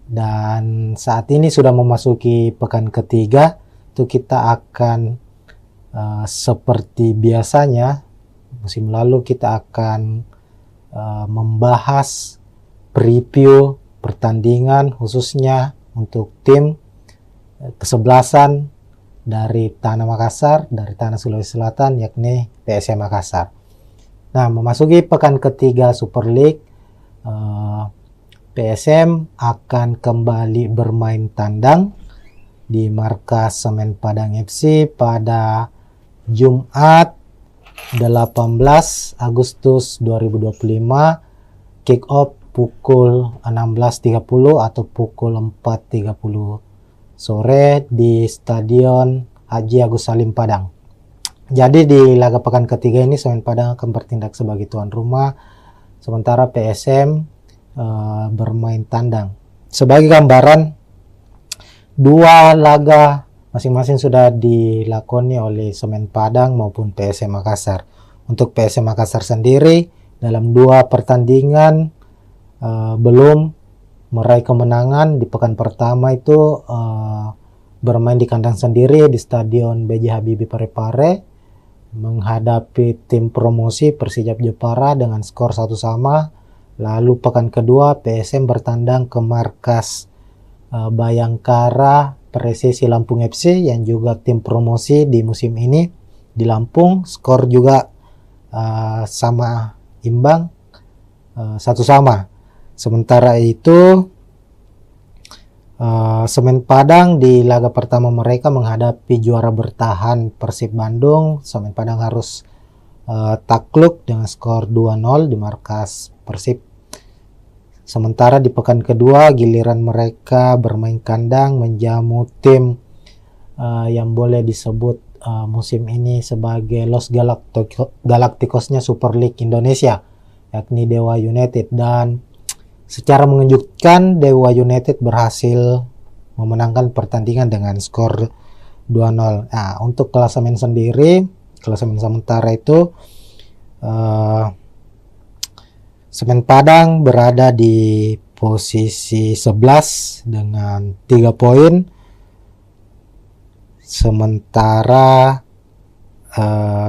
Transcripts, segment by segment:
Dan saat ini sudah memasuki pekan ketiga, itu kita akan seperti biasanya musim lalu kita akan membahas preview pertandingan khususnya untuk tim kesebelasan dari Tanah Makassar, dari Tanah Sulawesi Selatan, yakni PSM Makassar. Nah, memasuki pekan ketiga Super League, PSM akan kembali bermain tandang di markas Semen Padang FC pada Jumat 18 Agustus 2025, kick off pukul 16.30 atau pukul 4.30 sore di Stadion Haji Agus Salim Padang. Jadi di laga pekan ketiga ini Semen Padang akan bertindak sebagai tuan rumah, sementara PSM bermain tandang. Sebagai gambaran, dua laga masing-masing sudah dilakoni oleh Semen Padang maupun PSM Makassar. Untuk PSM Makassar sendiri, dalam dua pertandingan belum meraih kemenangan. Di pekan pertama itu bermain di kandang sendiri di Stadion B.J. Habibie Parepare menghadapi tim promosi Persijap Jepara dengan skor 1-1. Lalu pekan kedua PSM bertandang ke markas Bayangkara Presisi Lampung FC yang juga tim promosi di musim ini di Lampung. Skor juga sama imbang, 1-1. Sementara itu Semen Padang di laga pertama mereka menghadapi juara bertahan Persib Bandung. Semen Padang harus takluk dengan skor 2-0 di markas Persib. Sementara di pekan kedua giliran mereka bermain kandang menjamu tim yang boleh disebut musim ini sebagai Los Galacticosnya Super League Indonesia, yakni Dewa United. Dan secara mengejutkan Dewa United berhasil memenangkan pertandingan dengan skor 2-0. Nah, untuk klasemen sendiri, klasemen sementara itu Semen Padang berada di posisi 11 dengan 3 poin. Sementara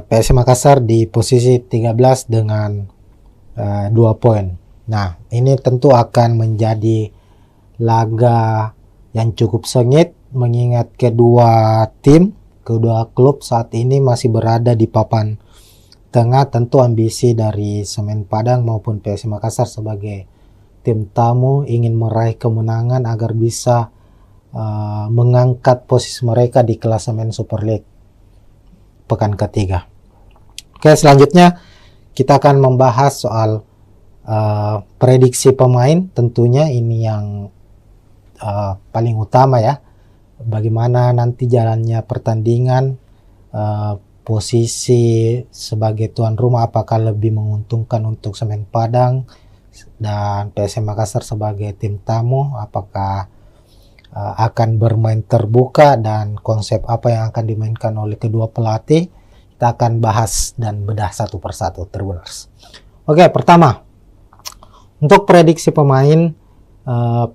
PSM Makassar di posisi 13 dengan 2 poin. Nah, ini tentu akan menjadi laga yang cukup sengit mengingat kedua klub saat ini masih berada di papan tengah. Tentu ambisi dari Semen Padang maupun PSM Makassar sebagai tim tamu ingin meraih kemenangan agar bisa mengangkat posisi mereka di klasemen Super League pekan ketiga. Oke, selanjutnya kita akan membahas soal prediksi pemain. Tentunya ini yang paling utama ya, bagaimana nanti jalannya pertandingan, posisi sebagai tuan rumah apakah lebih menguntungkan untuk Semen Padang dan PSM Makassar sebagai tim tamu, apakah akan bermain terbuka dan konsep apa yang akan dimainkan oleh kedua pelatih. Kita akan bahas dan bedah satu persatu, Tribuners. Oke, pertama untuk prediksi pemain,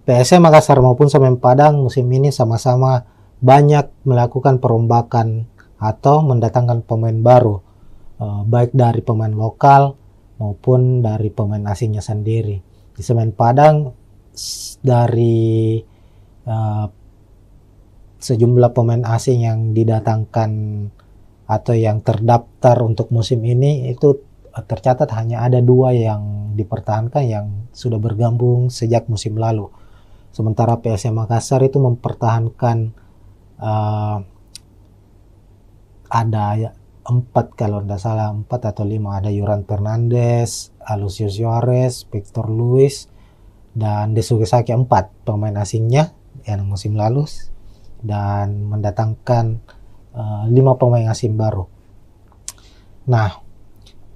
PSM Makassar maupun Semen Padang musim ini sama-sama banyak melakukan perombakan atau mendatangkan pemain baru, baik dari pemain lokal maupun dari pemain asingnya sendiri. Di Semen Padang dari sejumlah pemain asing yang didatangkan atau yang terdaftar untuk musim ini itu tercatat hanya ada 2 yang dipertahankan yang sudah bergabung sejak musim lalu. Sementara PSM Makassar itu mempertahankan ada 4 kalau tidak salah, 4 atau 5. Ada Yuran Fernandes, Alucio Suarez, Victor Luis, dan Desuke Saki. 4 pemain asingnya yang musim lalu, dan mendatangkan 5 pemain asing baru. Nah,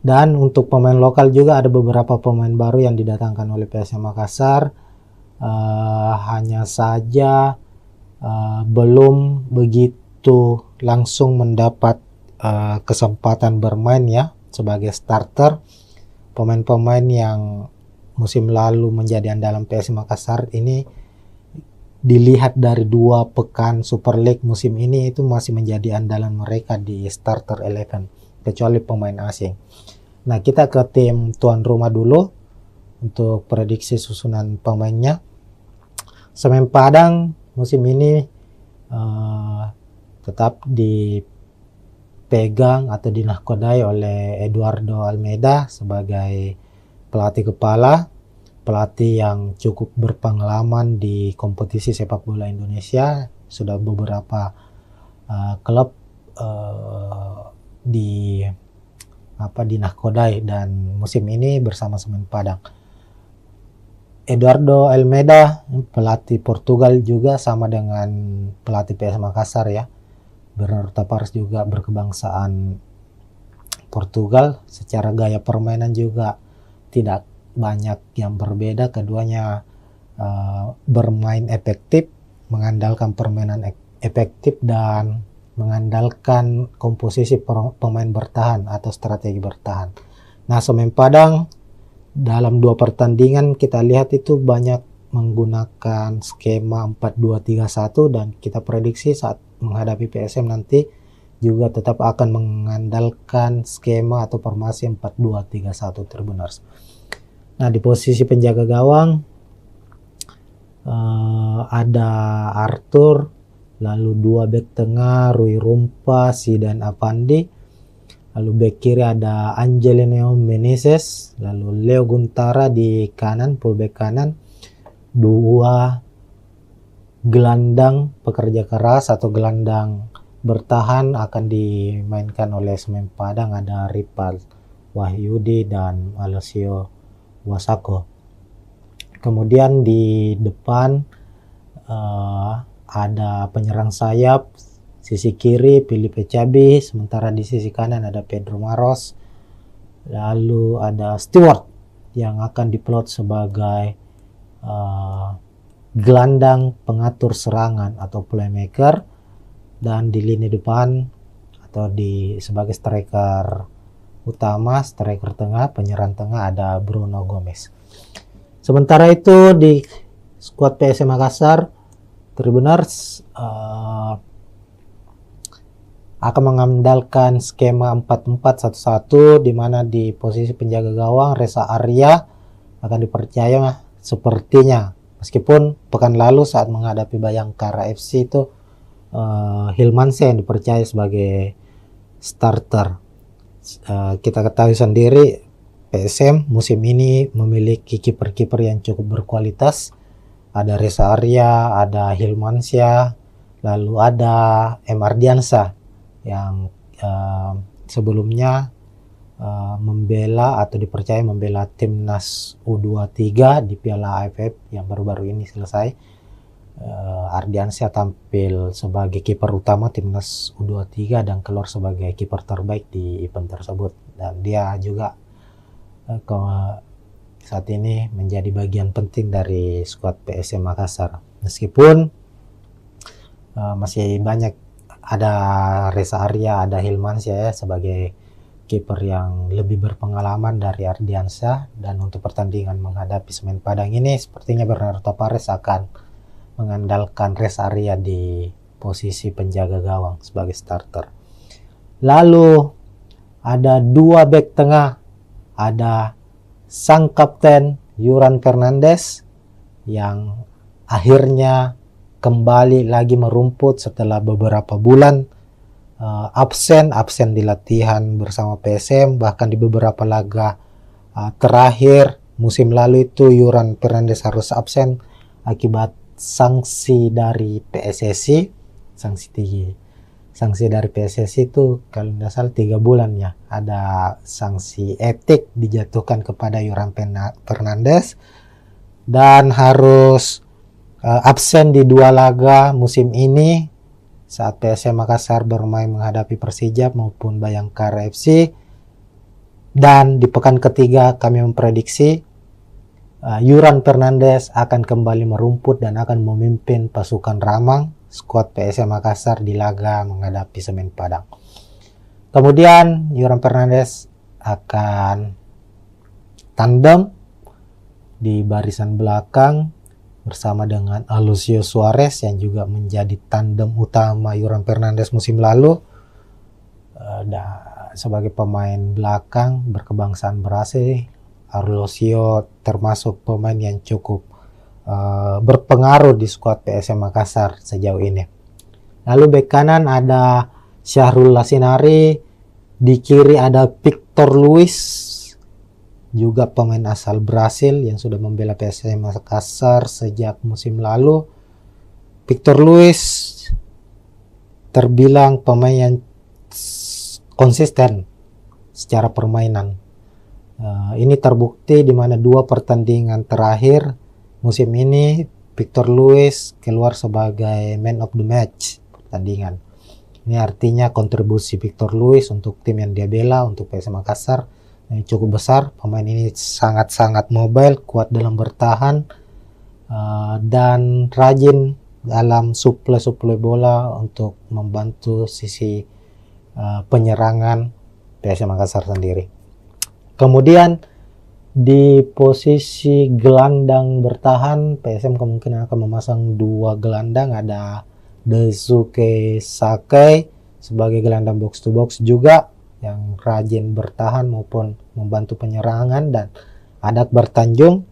dan untuk pemain lokal juga ada beberapa pemain baru yang didatangkan oleh PSM Makassar. Hanya saja belum begitu langsung mendapat kesempatan bermain ya sebagai starter. Pemain-pemain yang musim lalu menjadi andalan PSM Makassar ini dilihat dari 2 pekan Super League musim ini itu masih menjadi andalan mereka di starter 11 kecuali pemain asing. Nah, kita ke tim tuan rumah dulu untuk prediksi susunan pemainnya. Semen Padang musim ini tetap dipegang atau dinahkodai oleh Eduardo Almeida sebagai pelatih kepala, pelatih yang cukup berpengalaman di kompetisi sepak bola Indonesia. Sudah beberapa klub dinahkodai dan musim ini bersama Semen Padang. Eduardo Almeida, pelatih Portugal juga, sama dengan pelatih PS Makassar ya. Bernardo Tavares juga berkebangsaan Portugal. Secara gaya permainan juga tidak banyak yang berbeda. Keduanya bermain efektif, mengandalkan permainan efektif dan mengandalkan komposisi pemain bertahan atau strategi bertahan. Nah, Semen Padang dalam 2 pertandingan kita lihat itu banyak menggunakan skema 4-2-3-1 dan kita prediksi saat menghadapi PSM nanti juga tetap akan mengandalkan skema atau formasi 4-2-3-1 Tribuners. Nah, di posisi penjaga gawang ada Arthur, lalu 2 bek tengah Rui Rumpa, Zidan Avandi, lalu bek kiri ada Angelino Meneses, lalu Leo Guntara di kanan, fullback kanan, 2 gelandang pekerja keras atau gelandang bertahan akan dimainkan oleh Semen Padang, ada Ripal Wahyudi dan Alessio Wasako. Kemudian di depan ada penyerang sayap, sisi kiri Filipe Cabi, sementara di sisi kanan ada Pedro Maros, lalu ada Stewart yang akan diplot sebagai gelandang pengatur serangan atau playmaker, dan di lini depan atau sebagai striker utama, striker tengah, penyerang tengah ada Bruno Gomez. Sementara itu di skuad PSM Makassar, Tribuners akan mengandalkan skema 4-4-1-1 di mana di posisi penjaga gawang Reza Arya akan dipercaya sepertinya, meskipun pekan lalu saat menghadapi Bayangkara FC itu Hilmansyah yang dipercaya sebagai starter. Kita ketahui sendiri PSM musim ini memiliki kiper-kiper yang cukup berkualitas. Ada Reza Arya, ada Hilmansyah, lalu ada M. Ardiansyah yang sebelumnya membela atau dipercaya membela timnas U23 di Piala AFF yang baru-baru ini selesai. Ardiansyah tampil sebagai kiper utama timnas U23 dan keluar sebagai kiper terbaik di event tersebut, dan dia juga saat ini menjadi bagian penting dari skuad PSM Makassar. Meskipun masih banyak, ada Reza Arya, ada Hilmansyah ya sebagai kiper yang lebih berpengalaman dari Ardiansyah, dan untuk pertandingan menghadapi Semen Padang ini sepertinya Bernardo Tavares akan mengandalkan Reza Arya di posisi penjaga gawang sebagai starter. Lalu ada 2 bek tengah, ada sang kapten Yuran Fernandes yang akhirnya kembali lagi merumput setelah beberapa bulan absen di latihan bersama PSM, bahkan di beberapa laga terakhir musim lalu itu Yuran Fernandes harus absen akibat sanksi dari PSSI. Sanksi dari PSSI itu kalau tidak salah 3 bulan ya, ada sanksi etik dijatuhkan kepada Yuran Fernandes dan harus absen di 2 laga musim ini saat PSM Makassar bermain menghadapi Persija maupun Bayangkara FC. Dan di pekan ketiga kami memprediksi Yuran Fernandes akan kembali merumput dan akan memimpin pasukan Ramang skuad PSM Makassar di laga menghadapi Semen Padang. Kemudian Yuran Fernandes akan tandem di barisan belakang bersama dengan Lucio Suarez yang juga menjadi tandem utama Yoran Fernandes musim lalu. Sebagai pemain belakang berkebangsaan Brasil, Lucio termasuk pemain yang cukup berpengaruh di skuad PSM Makassar sejauh ini. Lalu bek kanan ada Syahrul Lasinari, di kiri ada Victor Luis, juga pemain asal Brasil yang sudah membela PSM Makassar sejak musim lalu. Victor Luis terbilang pemain yang konsisten secara permainan. Ini terbukti di mana 2 pertandingan terakhir musim ini Victor Luis keluar sebagai man of the match pertandingan. Ini artinya kontribusi Victor Luis untuk tim yang dia bela, untuk PSM Makassar, cukup besar. Pemain ini sangat-sangat mobile, kuat dalam bertahan, dan rajin dalam suplai bola untuk membantu sisi penyerangan PSM Makassar sendiri. Kemudian di posisi gelandang bertahan, PSM kemungkinan akan memasang 2 gelandang, ada Daisuke Sakai sebagai gelandang box to box juga yang rajin bertahan maupun membantu penyerangan, dan ada Akbar Tanjung.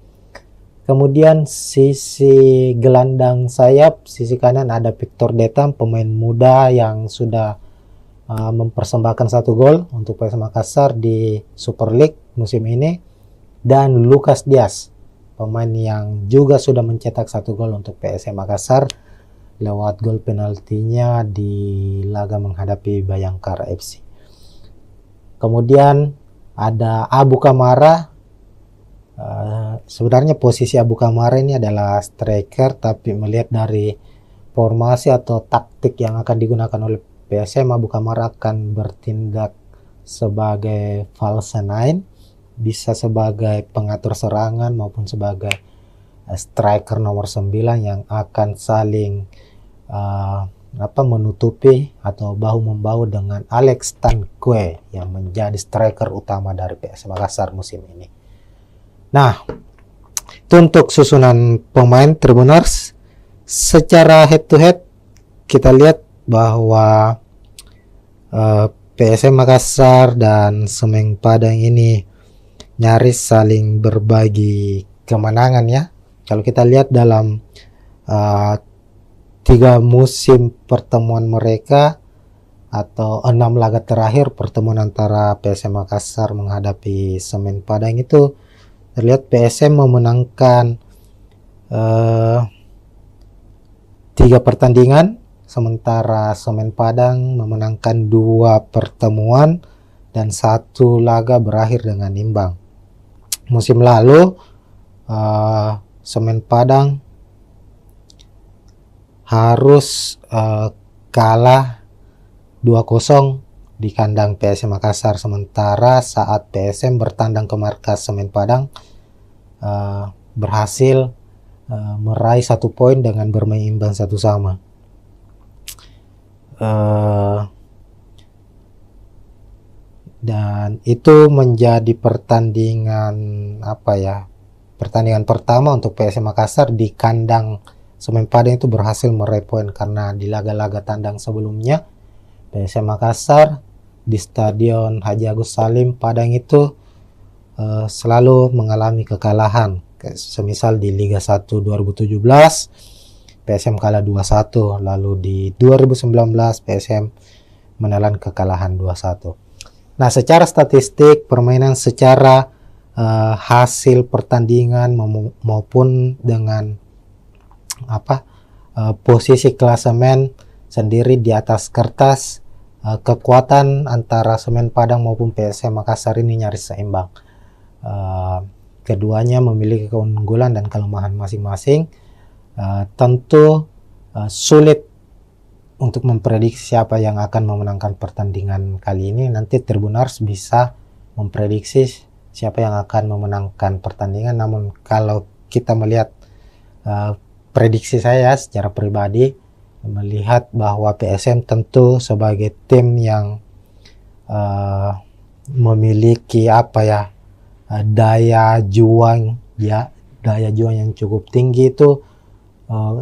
Kemudian sisi gelandang sayap, sisi kanan ada Victor Detam, pemain muda yang sudah mempersembahkan 1 gol untuk PSM Makassar di Super League musim ini, dan Lucas Diaz, pemain yang juga sudah mencetak 1 gol untuk PSM Makassar lewat gol penaltinya di laga menghadapi Bayangkara FC. Kemudian ada Abu Kamara. Sebenarnya posisi Abu Kamara ini adalah striker, tapi melihat dari formasi atau taktik yang akan digunakan oleh PSM, Abu Kamara akan bertindak sebagai false nine, bisa sebagai pengatur serangan maupun sebagai striker nomor 9 yang akan saling menutupi atau bahu-membahu dengan Alex Tanque yang menjadi striker utama dari PSM Makassar musim ini. Nah, itu untuk susunan pemain Tribuners. Secara head to head kita lihat bahwa PSM Makassar dan Semen Padang ini nyaris saling berbagi kemenangan ya. Kalau kita lihat dalam 3 musim pertemuan mereka atau 6 laga terakhir pertemuan antara PSM Makassar menghadapi Semen Padang itu terlihat PSM memenangkan 3 pertandingan, sementara Semen Padang memenangkan 2 pertemuan dan 1 laga berakhir dengan imbang. Musim lalu Semen Padang harus kalah 2-0 di kandang PSM Makassar, sementara saat PSM bertandang ke markas Semen Padang berhasil meraih 1 poin dengan bermain imbang 1-1. Dan itu menjadi pertandingan pertandingan pertama untuk PSM Makassar di kandang Semen Padang itu berhasil meraih poin, karena di laga-laga tandang sebelumnya PSM Makassar di Stadion Haji Agus Salim Padang itu selalu mengalami kekalahan. Semisal di Liga 1 2017 PSM kalah 2-1, lalu di 2019 PSM menelan kekalahan 2-1. Nah, secara statistik permainan, secara hasil pertandingan maupun dengan posisi klasemen sendiri di atas kertas, kekuatan antara Semen Padang maupun PSM Makassar ini nyaris seimbang. Keduanya memiliki keunggulan dan kelemahan masing-masing. Tentu sulit untuk memprediksi siapa yang akan memenangkan pertandingan kali ini. Nanti Tribuners bisa memprediksi siapa yang akan memenangkan pertandingan. Namun kalau kita melihat prediksi saya secara pribadi, melihat bahwa PSM tentu sebagai tim yang memiliki daya juang yang cukup tinggi, itu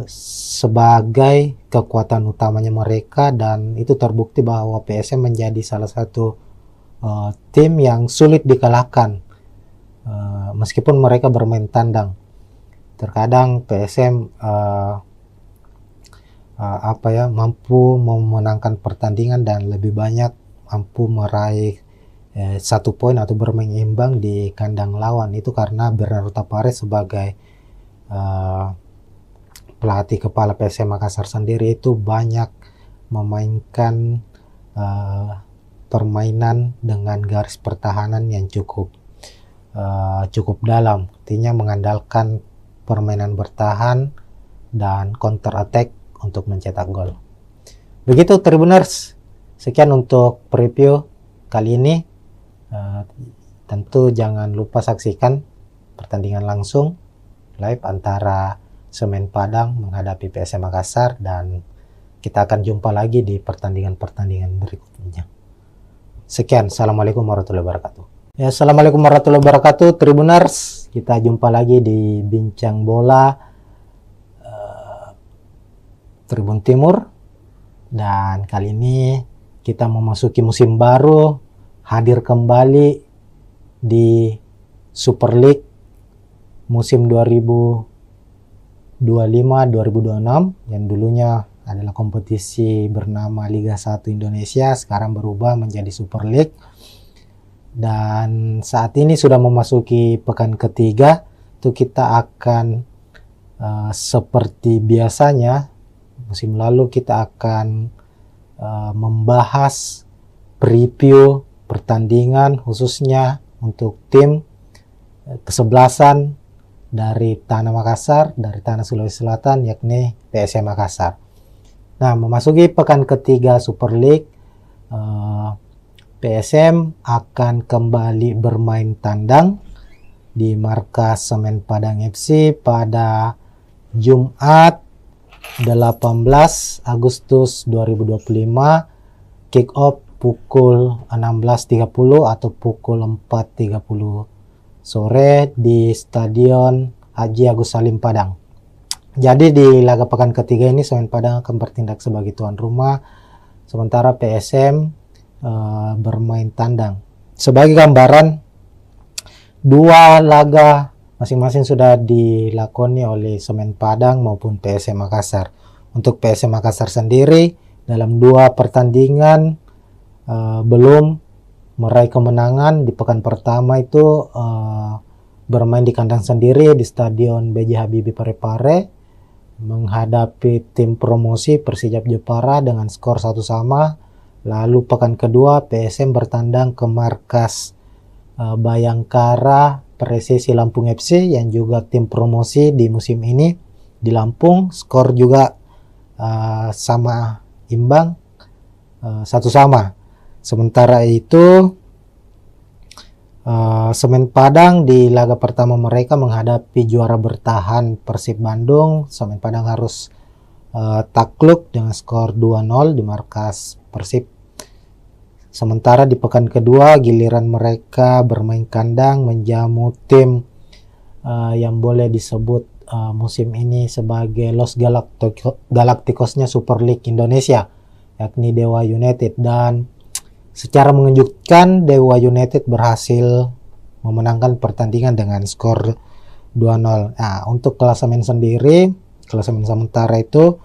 sebagai kekuatan utamanya mereka, dan itu terbukti bahwa PSM menjadi salah satu tim yang sulit dikalahkan meskipun mereka bermain tandang. Terkadang PSM mampu memenangkan pertandingan dan lebih banyak mampu meraih 1 poin atau bermain imbang di kandang lawan. Itu karena Bernardo Tapares sebagai pelatih kepala PSM Makassar sendiri itu banyak memainkan permainan dengan garis pertahanan yang cukup dalam, artinya mengandalkan permainan bertahan dan counter attack untuk mencetak gol. Begitu Tribuners, sekian untuk preview kali ini. Tentu jangan lupa saksikan pertandingan langsung live antara Semen Padang menghadapi PSM Makassar, dan kita akan jumpa lagi di pertandingan-pertandingan berikutnya. Sekian, assalamualaikum warahmatullahi wabarakatuh. Ya, assalamualaikum warahmatullahi wabarakatuh Tribuners. Kita jumpa lagi di Bincang Bola Tribun Timur, dan kali ini kita memasuki musim baru, hadir kembali di Super League musim 2025-2026 yang dulunya adalah kompetisi bernama Liga 1 Indonesia, sekarang berubah menjadi Super League. Dan saat ini sudah memasuki pekan ketiga, itu kita akan seperti biasanya musim lalu kita akan membahas preview pertandingan khususnya untuk tim kesebelasan dari Tanah Makassar, dari Tanah Sulawesi Selatan, yakni PSM Makassar. Nah, memasuki pekan ketiga Super League, PSM akan kembali bermain tandang di markas Semen Padang FC pada Jumat 18 Agustus 2025, kick off pukul 16.30 atau pukul 4.30 sore di Stadion Haji Agus Salim Padang. Jadi di laga pekan ketiga ini Semen Padang akan bertindak sebagai tuan rumah, sementara PSM bermain tandang. Sebagai gambaran, 2 laga masing-masing sudah dilakoni oleh Semen Padang maupun PSM Makassar. Untuk PSM Makassar sendiri dalam 2 pertandingan belum meraih kemenangan. Di pekan pertama itu bermain di kandang sendiri di Stadion B.J. Habibie Parepare menghadapi tim promosi Persijap Jepara dengan skor 1-1. Lalu pekan kedua PSM bertandang ke markas Bayangkara Presisi Lampung FC yang juga tim promosi di musim ini di Lampung, skor juga sama imbang 1-1. Sementara itu Semen Padang di laga pertama mereka menghadapi juara bertahan Persib Bandung. Semen Padang harus takluk dengan skor 2-0 di markas Persib. Sementara di pekan kedua giliran mereka bermain kandang menjamu tim yang boleh disebut musim ini sebagai Los Galacticosnya Super League Indonesia, yakni Dewa United, dan secara mengejutkan Dewa United berhasil memenangkan pertandingan dengan skor 2-0. Nah, untuk klasemen sendiri, klasemen sementara itu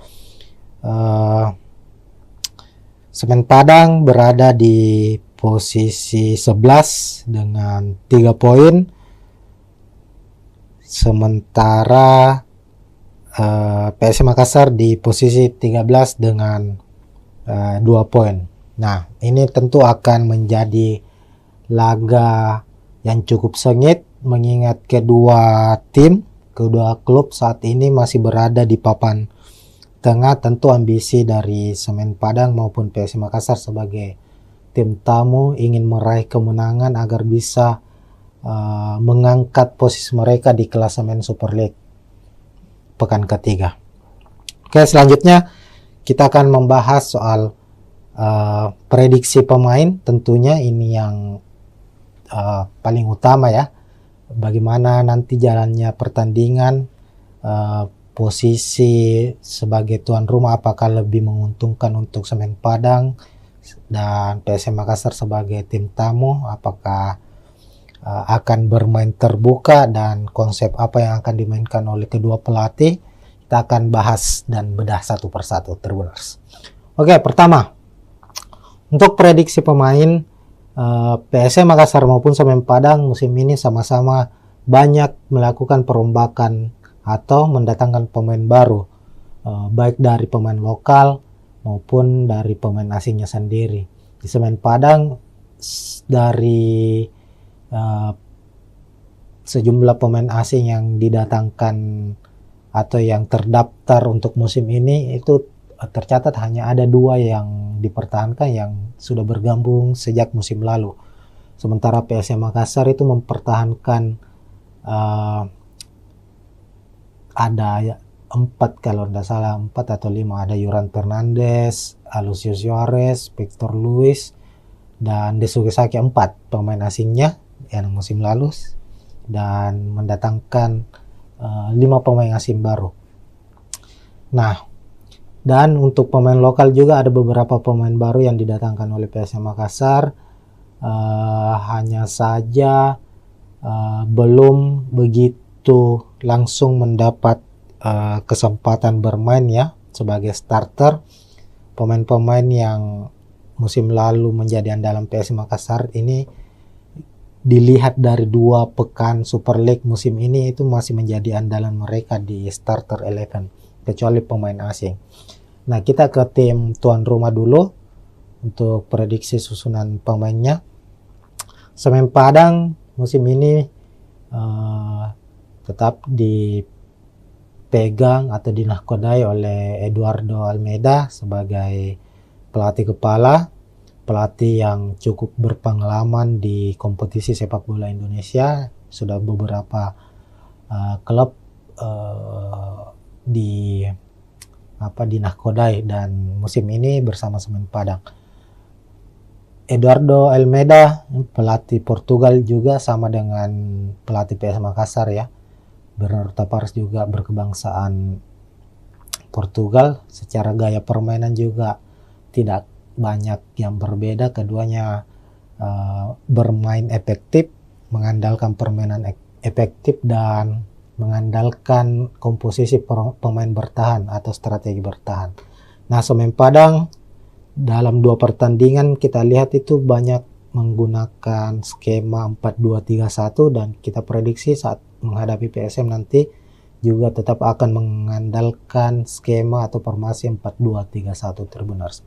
Semen Padang berada di posisi 11 dengan 3 poin. Sementara PSM Makassar di posisi 13 dengan 2 poin. Nah, ini tentu akan menjadi laga yang cukup sengit mengingat kedua klub saat ini masih berada di papan tengah. Tentu ambisi dari Semen Padang maupun PSM Makassar sebagai tim tamu ingin meraih kemenangan agar bisa mengangkat posisi mereka di klasemen Super League pekan ketiga. Oke, selanjutnya kita akan membahas soal prediksi pemain. Tentunya ini yang paling utama ya, bagaimana nanti jalannya pertandingan posisi sebagai tuan rumah apakah lebih menguntungkan untuk Semen Padang dan PSM Makassar sebagai tim tamu, apakah akan bermain terbuka dan konsep apa yang akan dimainkan oleh kedua pelatih, kita akan bahas dan bedah satu persatu, Tribuners. Oke, pertama, untuk prediksi pemain PSM Makassar maupun Semen Padang musim ini sama-sama banyak melakukan perombakan atau mendatangkan pemain baru, baik dari pemain lokal maupun dari pemain asingnya sendiri. Di Semen Padang dari sejumlah pemain asing yang didatangkan atau yang terdaftar untuk musim ini itu tercatat hanya ada 2 yang dipertahankan yang sudah bergabung sejak musim lalu. Sementara PSM Makassar itu mempertahankan ada 4 kalau tidak salah, 4 atau 5, ada Yuran Fernandes, Alucius Suarez, Victor Luis, dan Desuke Saki, 4 pemain asingnya yang musim lalu, dan mendatangkan 5 pemain asing baru. Nah, dan untuk pemain lokal juga ada beberapa pemain baru yang didatangkan oleh PSM Makassar, hanya saja belum begitu langsung mendapat kesempatan bermain ya sebagai starter. Pemain-pemain yang musim lalu menjadi andalan PSM Makassar ini dilihat dari 2 pekan Super League musim ini itu masih menjadi andalan mereka di starter 11 kecuali pemain asing. Nah, kita ke tim tuan rumah dulu untuk prediksi susunan pemainnya. Semen Padang musim ini tetap dipegang atau dinahkodai oleh Eduardo Almeida sebagai pelatih kepala, pelatih yang cukup berpengalaman di kompetisi sepak bola Indonesia. Sudah beberapa klub dinahkodai dan musim ini bersama Semen Padang. Eduardo Almeida pelatih Portugal juga sama dengan pelatih PS Makassar ya. Bernardo Tavares juga berkebangsaan Portugal. Secara gaya permainan juga tidak banyak yang berbeda. Keduanya bermain efektif, mengandalkan permainan efektif dan mengandalkan komposisi pemain bertahan atau strategi bertahan. Nah, Semen Padang dalam 2 pertandingan kita lihat itu banyak menggunakan skema 4-2-3-1 dan kita prediksi saat menghadapi PSM nanti juga tetap akan mengandalkan skema atau formasi 4-2-3-1 Tribuners.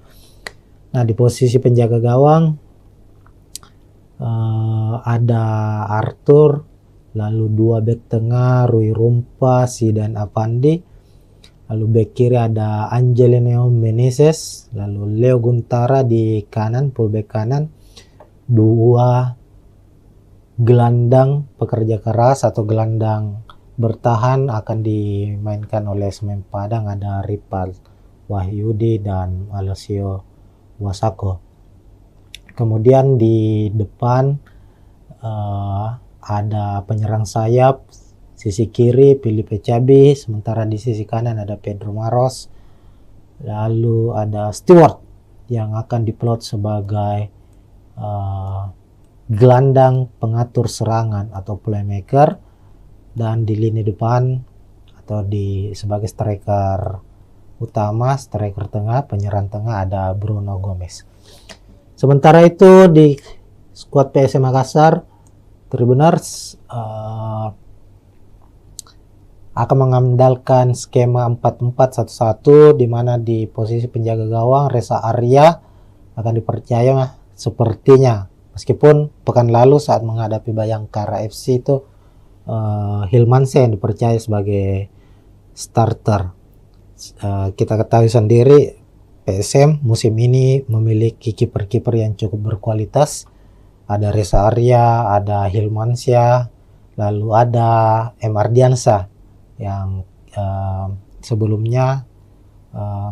Nah, di posisi penjaga gawang ada Arthur, lalu 2 bek tengah Rui Rumpa, Sidan Avandi, lalu bek kiri ada Angelino Meneses, lalu Leo Guntara di kanan, fullback kanan, 2 gelandang pekerja keras atau gelandang bertahan akan dimainkan oleh Semen Padang, ada Ripal Wahyudi dan Alessio Wasako. Kemudian di depan ada penyerang sayap, sisi kiri Filipe Cabi, sementara di sisi kanan ada Pedro Maros, lalu ada Stewart yang akan diplot sebagai gelandang pengatur serangan atau playmaker, dan di lini depan atau sebagai striker utama, striker tengah, penyerang tengah ada Bruno Gomez. Sementara itu di skuad PSM Makassar, Tribuners akan mengandalkan skema 4-4-1-1 di mana di posisi penjaga gawang Reza Arya akan dipercaya sepertinya, meskipun pekan lalu saat menghadapi Bayangkara FC itu Hilmansyah yang dipercaya sebagai starter. Kita ketahui sendiri PSM musim ini memiliki kiper-kiper yang cukup berkualitas. Ada Reza Arya, ada Hilmansyah, lalu ada M. Ardiansyah yang sebelumnya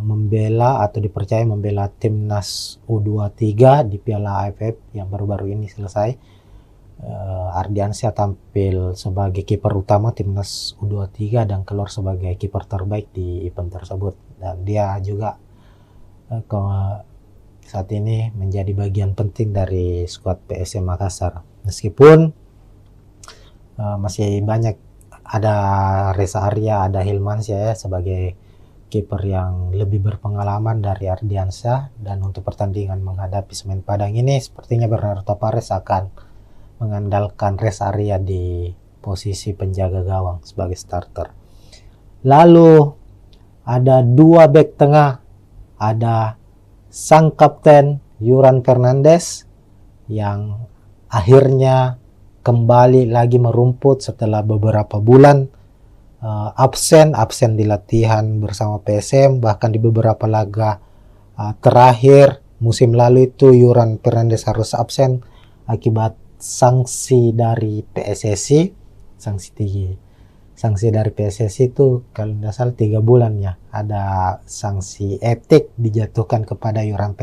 membela atau dipercaya membela timnas U23 di Piala AFF yang baru-baru ini selesai. Ardiansyah tampil sebagai kiper utama timnas U23 dan keluar sebagai kiper terbaik di event tersebut, dan dia juga saat ini menjadi bagian penting dari skuad PSM Makassar. Meskipun masih banyak, ada Reza Arya, ada Hilmansyah ya sebagai kiper yang lebih berpengalaman dari Ardiansyah, dan untuk pertandingan menghadapi Semen Padang ini sepertinya Bernardo Tavares akan mengandalkan Reza Arya di posisi penjaga gawang sebagai starter. Lalu ada dua bek tengah, ada sang kapten Yuran Fernandes yang akhirnya kembali lagi merumput setelah beberapa bulan absen di latihan bersama PSM, bahkan di beberapa laga terakhir musim lalu itu Yuran Fernandes harus absen akibat sanksi dari PSSI. Sanksi dari PSSI itu kalau tidak salah 3 bulan ya, ada sanksi etik dijatuhkan kepada Yuran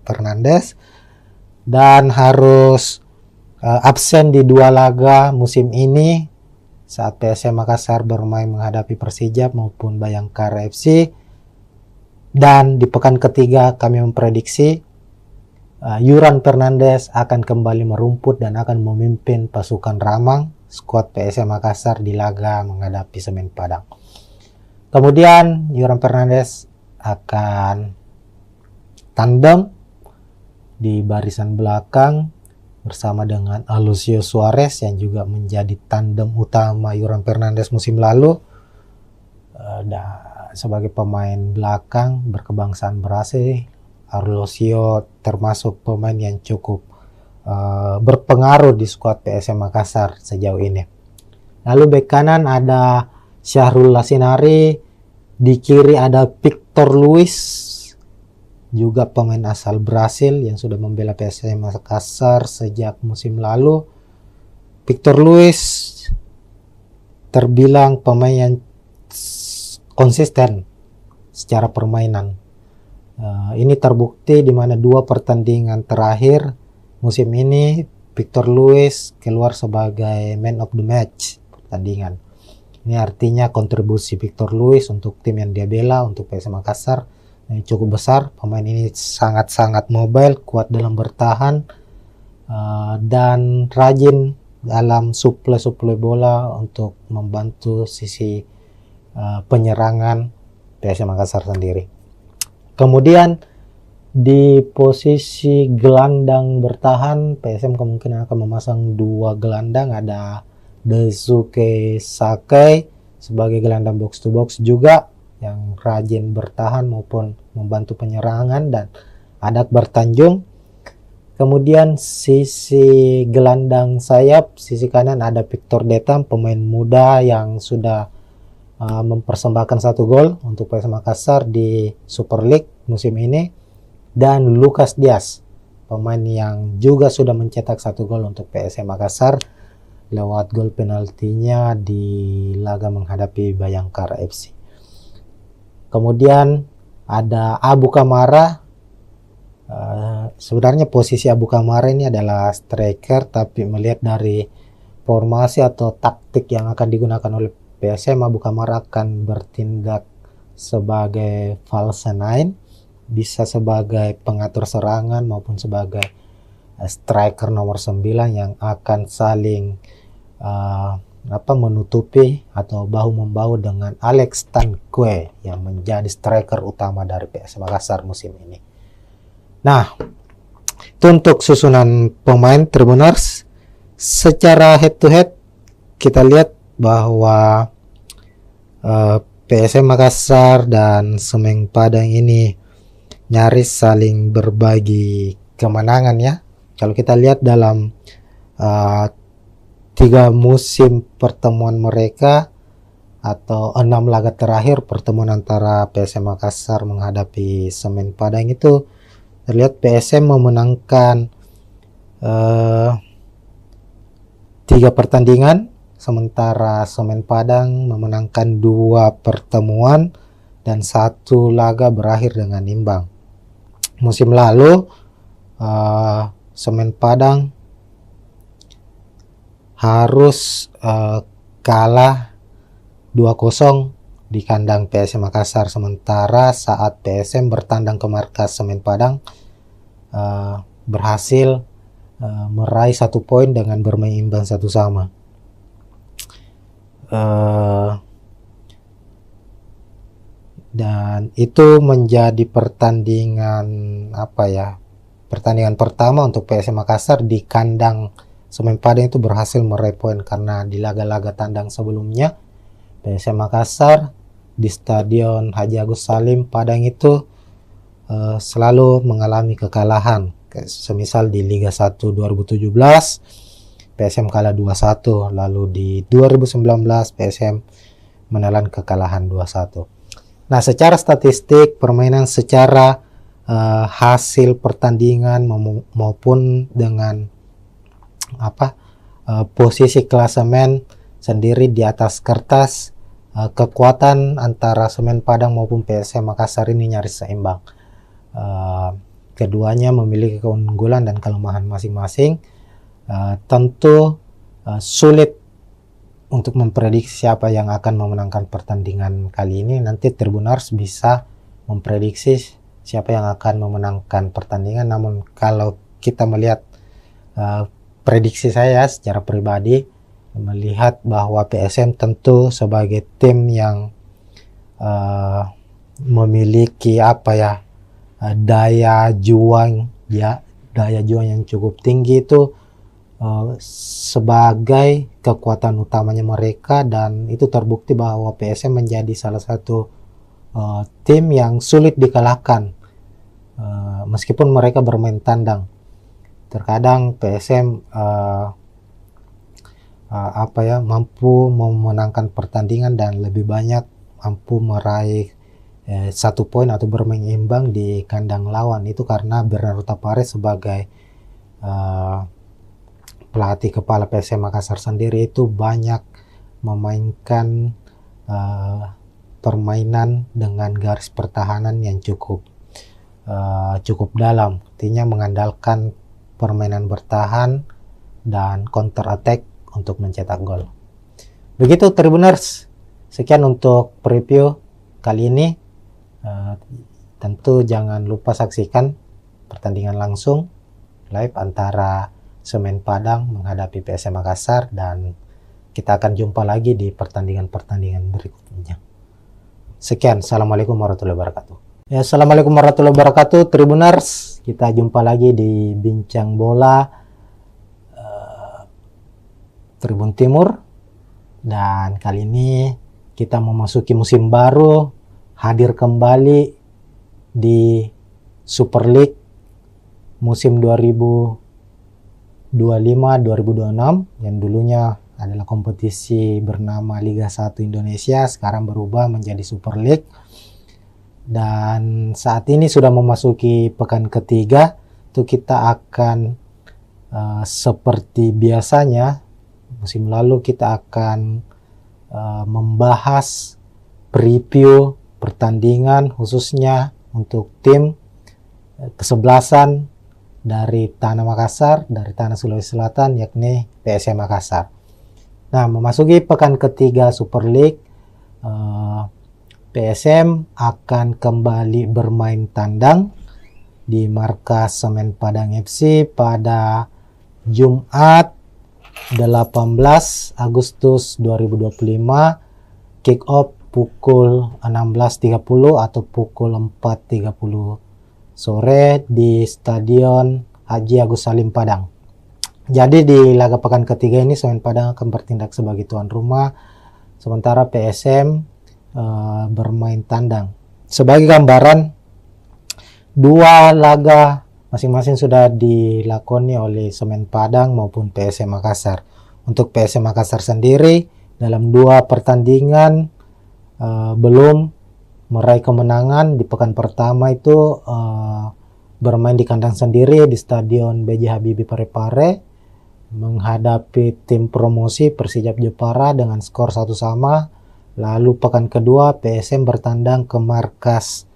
Fernandes dan harus absen di 2 laga musim ini saat PSM Makassar bermain menghadapi Persija maupun Bayangkara FC. Dan di pekan ketiga kami memprediksi Yuran Fernandes akan kembali merumput dan akan memimpin pasukan Ramang skuad PSM Makassar di laga menghadapi Semen Padang. Kemudian Yuran Fernandes akan tandem di barisan belakang bersama dengan Alucio Suarez yang juga menjadi tandem utama Yuran Fernandes musim lalu. Sebagai pemain belakang berkebangsaan Brasil, Alucio termasuk pemain yang cukup berpengaruh di skuad PSM Makassar sejauh ini. Lalu bek kanan ada Syahrul Lasinari, di kiri ada Victor Luis, juga pemain asal Brasil yang sudah membela PSM Makassar sejak musim lalu. Victor Luis terbilang pemain yang konsisten secara permainan. Ini terbukti di mana 2 pertandingan terakhir musim ini Victor Luis keluar sebagai man of the match pertandingan. Ini artinya kontribusi Victor Luis untuk tim yang dia bela, untuk PSM Makassar, cukup besar. Pemain ini sangat-sangat mobile, kuat dalam bertahan, dan rajin dalam suplai bola untuk membantu sisi penyerangan PSM Makassar sendiri. Kemudian di posisi gelandang bertahan, PSM kemungkinan akan memasang 2 gelandang, ada Daisuke Sakai sebagai gelandang box to box juga yang rajin bertahan maupun membantu penyerangan, dan ada Akbar Tanjung. Kemudian sisi gelandang sayap, sisi kanan ada Victor Detam, pemain muda yang sudah mempersembahkan 1 gol untuk PSM Makassar di Super League musim ini. Dan Lucas Diaz, pemain yang juga sudah mencetak 1 gol untuk PSM Makassar lewat gol penaltinya di laga menghadapi Bayangkara FC. Kemudian ada Abu Kamara. Sebenarnya posisi Abu Kamara ini adalah striker, tapi melihat dari formasi atau taktik yang akan digunakan oleh PSM, Abu Kamara akan bertindak sebagai false nine, bisa sebagai pengatur serangan maupun sebagai striker nomor 9 yang akan saling menutupi atau bahu-membahu dengan Alex Tanque yang menjadi striker utama dari PSM Makassar musim ini. Nah, itu untuk susunan pemain Tribuners. Secara head to head kita lihat bahwa PSM Makassar dan Semen Padang ini nyaris saling berbagi kemenangan ya. Kalau kita lihat dalam 3 musim pertemuan mereka atau 6 laga terakhir pertemuan antara PSM Makassar menghadapi Semen Padang itu terlihat PSM memenangkan 3 pertandingan, sementara Semen Padang memenangkan 2 pertemuan dan 1 laga berakhir dengan imbang. Musim lalu Semen Padang harus kalah 2-0 di kandang PSM Makassar, sementara saat PSM bertandang ke markas Semen Padang berhasil meraih 1 poin dengan bermain imbang 1-1. Dan itu menjadi pertandingan pertandingan pertama untuk PSM Makassar di kandang Semen Padang itu berhasil meraih poin, karena di laga-laga tandang sebelumnya PSM Makassar di Stadion Haji Agus Salim Padang itu selalu mengalami kekalahan. Semisal di Liga 1 2017 PSM kalah 2-1, lalu di 2019 PSM menelan kekalahan 2-1. Nah, secara statistik permainan, secara hasil pertandingan maupun dengan posisi klasemen sendiri di atas kertas, kekuatan antara Semen Padang maupun PSM Makassar ini nyaris seimbang. Keduanya memiliki keunggulan dan kelemahan masing-masing. Tentu sulit untuk memprediksi siapa yang akan memenangkan pertandingan kali ini. Nanti Tribuners bisa memprediksi siapa yang akan memenangkan pertandingan. Namun kalau kita melihat prediksi saya secara pribadi, melihat bahwa PSM tentu sebagai tim yang memiliki daya juang yang cukup tinggi itu sebagai kekuatan utamanya mereka, dan itu terbukti bahwa PSM menjadi salah satu tim yang sulit dikalahkan meskipun mereka bermain tandang. Terkadang PSM mampu memenangkan pertandingan dan lebih banyak mampu meraih 1 poin atau bermain imbang di kandang lawan. Itu karena Bernardo Tapares sebagai pelatih kepala PSM Makassar sendiri itu banyak memainkan permainan dengan garis pertahanan yang cukup dalam, artinya mengandalkan permainan bertahan dan counter attack untuk mencetak gol. Begitu Tribuners, sekian untuk preview kali ini. Tentu jangan lupa saksikan pertandingan langsung live antara Semen Padang menghadapi PSM Makassar, dan kita akan jumpa lagi di pertandingan-pertandingan berikutnya. Sekian, assalamualaikum warahmatullahi wabarakatuh. Ya, assalamualaikum warahmatullahi wabarakatuh Tribuners. Kita jumpa lagi di Bincang Bola Tribun Timur, dan kali ini kita memasuki musim baru, hadir kembali di Super League musim 2025-2026 yang dulunya adalah kompetisi bernama Liga 1 Indonesia, sekarang berubah menjadi Super League. Dan saat ini sudah memasuki pekan ketiga, itu kita akan seperti biasanya musim lalu kita akan membahas preview pertandingan khususnya untuk tim kesebelasan dari Tanah Makassar, dari Tanah Sulawesi Selatan, yakni PSM Makassar. Nah, memasuki pekan ketiga Super League, PSM akan kembali bermain tandang di markas Semen Padang FC pada Jumat 18 Agustus 2025, kick off pukul 16.30 atau pukul 4.30 sore di Stadion Haji Agus Salim Padang. Jadi di laga pekan ketiga ini Semen Padang akan bertindak sebagai tuan rumah, sementara PSM bermain tandang. Sebagai gambaran, 2 laga masing-masing sudah dilakoni oleh Semen Padang maupun PSM Makassar. Untuk PSM Makassar sendiri dalam 2 pertandingan belum meraih kemenangan. Di pekan pertama itu bermain di kandang sendiri di Stadion B.J. Habibie Parepare menghadapi tim promosi Persijap Jepara dengan skor 1-1. Lalu pekan kedua PSM bertandang ke markas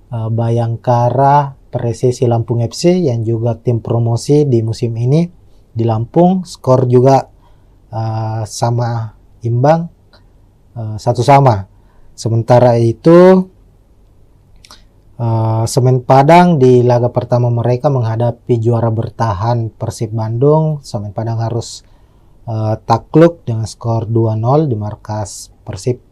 Bayangkara Presisi Lampung FC yang juga tim promosi di musim ini di Lampung. Skor juga sama imbang, 1-1. Sementara itu Semen Padang di laga pertama mereka menghadapi juara bertahan Persib Bandung. Semen Padang harus takluk dengan skor 2-0 di markas Persib.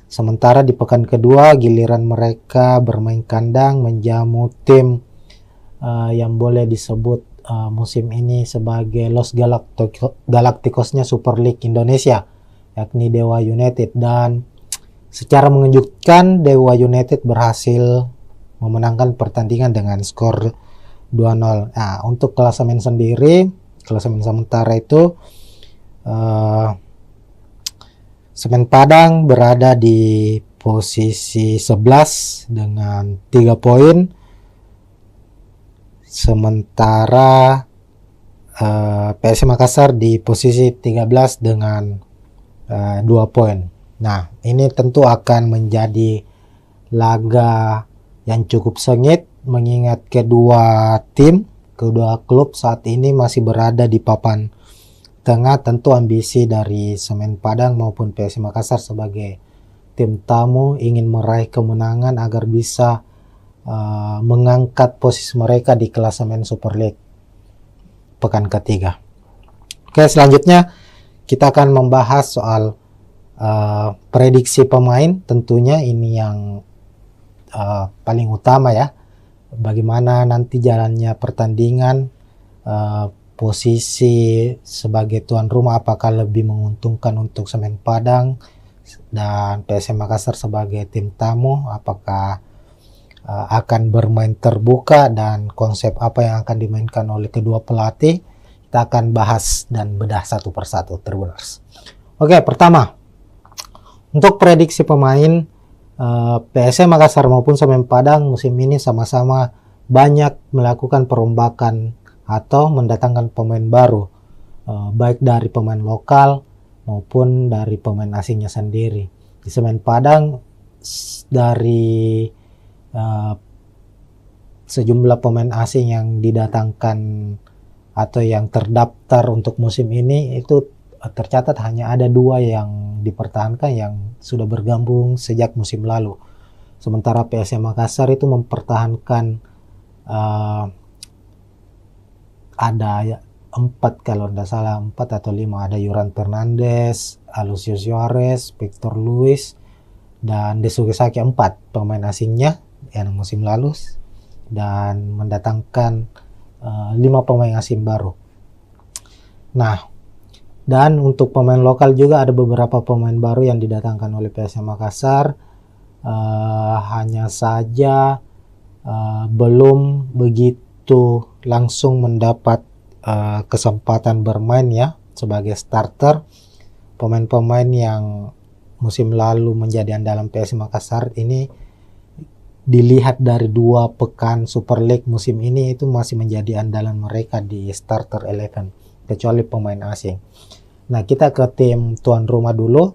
Sementara di pekan kedua giliran mereka bermain kandang menjamu tim yang boleh disebut musim ini sebagai Los Galacticosnya Super League Indonesia, yakni Dewa United. Dan secara mengejutkan Dewa United berhasil memenangkan pertandingan dengan skor 2-0. Nah, untuk klasemen sendiri, klasemen sementara itu Semen Padang berada di posisi 11 dengan 3 poin. Sementara PSM Makassar di posisi 13 dengan 2 poin. Nah, ini tentu akan menjadi laga yang cukup sengit mengingat kedua klub saat ini masih berada di papan tengah. Tentu ambisi dari Semen Padang maupun PSM Makassar sebagai tim tamu ingin meraih kemenangan agar bisa mengangkat posisi mereka di klasemen Super League pekan ketiga. Oke, selanjutnya kita akan membahas soal prediksi pemain. Tentunya ini yang paling utama ya, bagaimana nanti jalannya pertandingan, posisi sebagai tuan rumah apakah lebih menguntungkan untuk Semen Padang dan PSM Makassar sebagai tim tamu, apakah akan bermain terbuka dan konsep apa yang akan dimainkan oleh kedua pelatih. Kita akan bahas dan bedah satu persatu, Tribuners. Oke, pertama untuk prediksi pemain, PSM Makassar maupun Semen Padang musim ini sama-sama banyak melakukan perombakan atau mendatangkan pemain baru, baik dari pemain lokal maupun dari pemain asingnya sendiri. Di Semen Padang dari sejumlah pemain asing yang didatangkan atau yang terdaftar untuk musim ini itu tercatat hanya ada 2 yang dipertahankan yang sudah bergabung sejak musim lalu. Sementara PSM Makassar itu mempertahankan ada 4 kalau tidak salah, 4 atau 5, ada Yuran Fernandes, Alucius Suarez, Victor Luis, dan Desuke Saki, 4 pemain asingnya yang musim lalu, dan mendatangkan 5 pemain asing baru. Nah, dan untuk pemain lokal juga ada beberapa pemain baru yang didatangkan oleh PSM Makassar. Hanya saja belum begitu langsung mendapat kesempatan bermain ya sebagai starter. Pemain-pemain yang musim lalu menjadi andalan PSM Makassar ini dilihat dari 2 pekan Super League musim ini itu masih menjadi andalan mereka di starter 11 kecuali pemain asing. Nah, kita ke tim tuan rumah dulu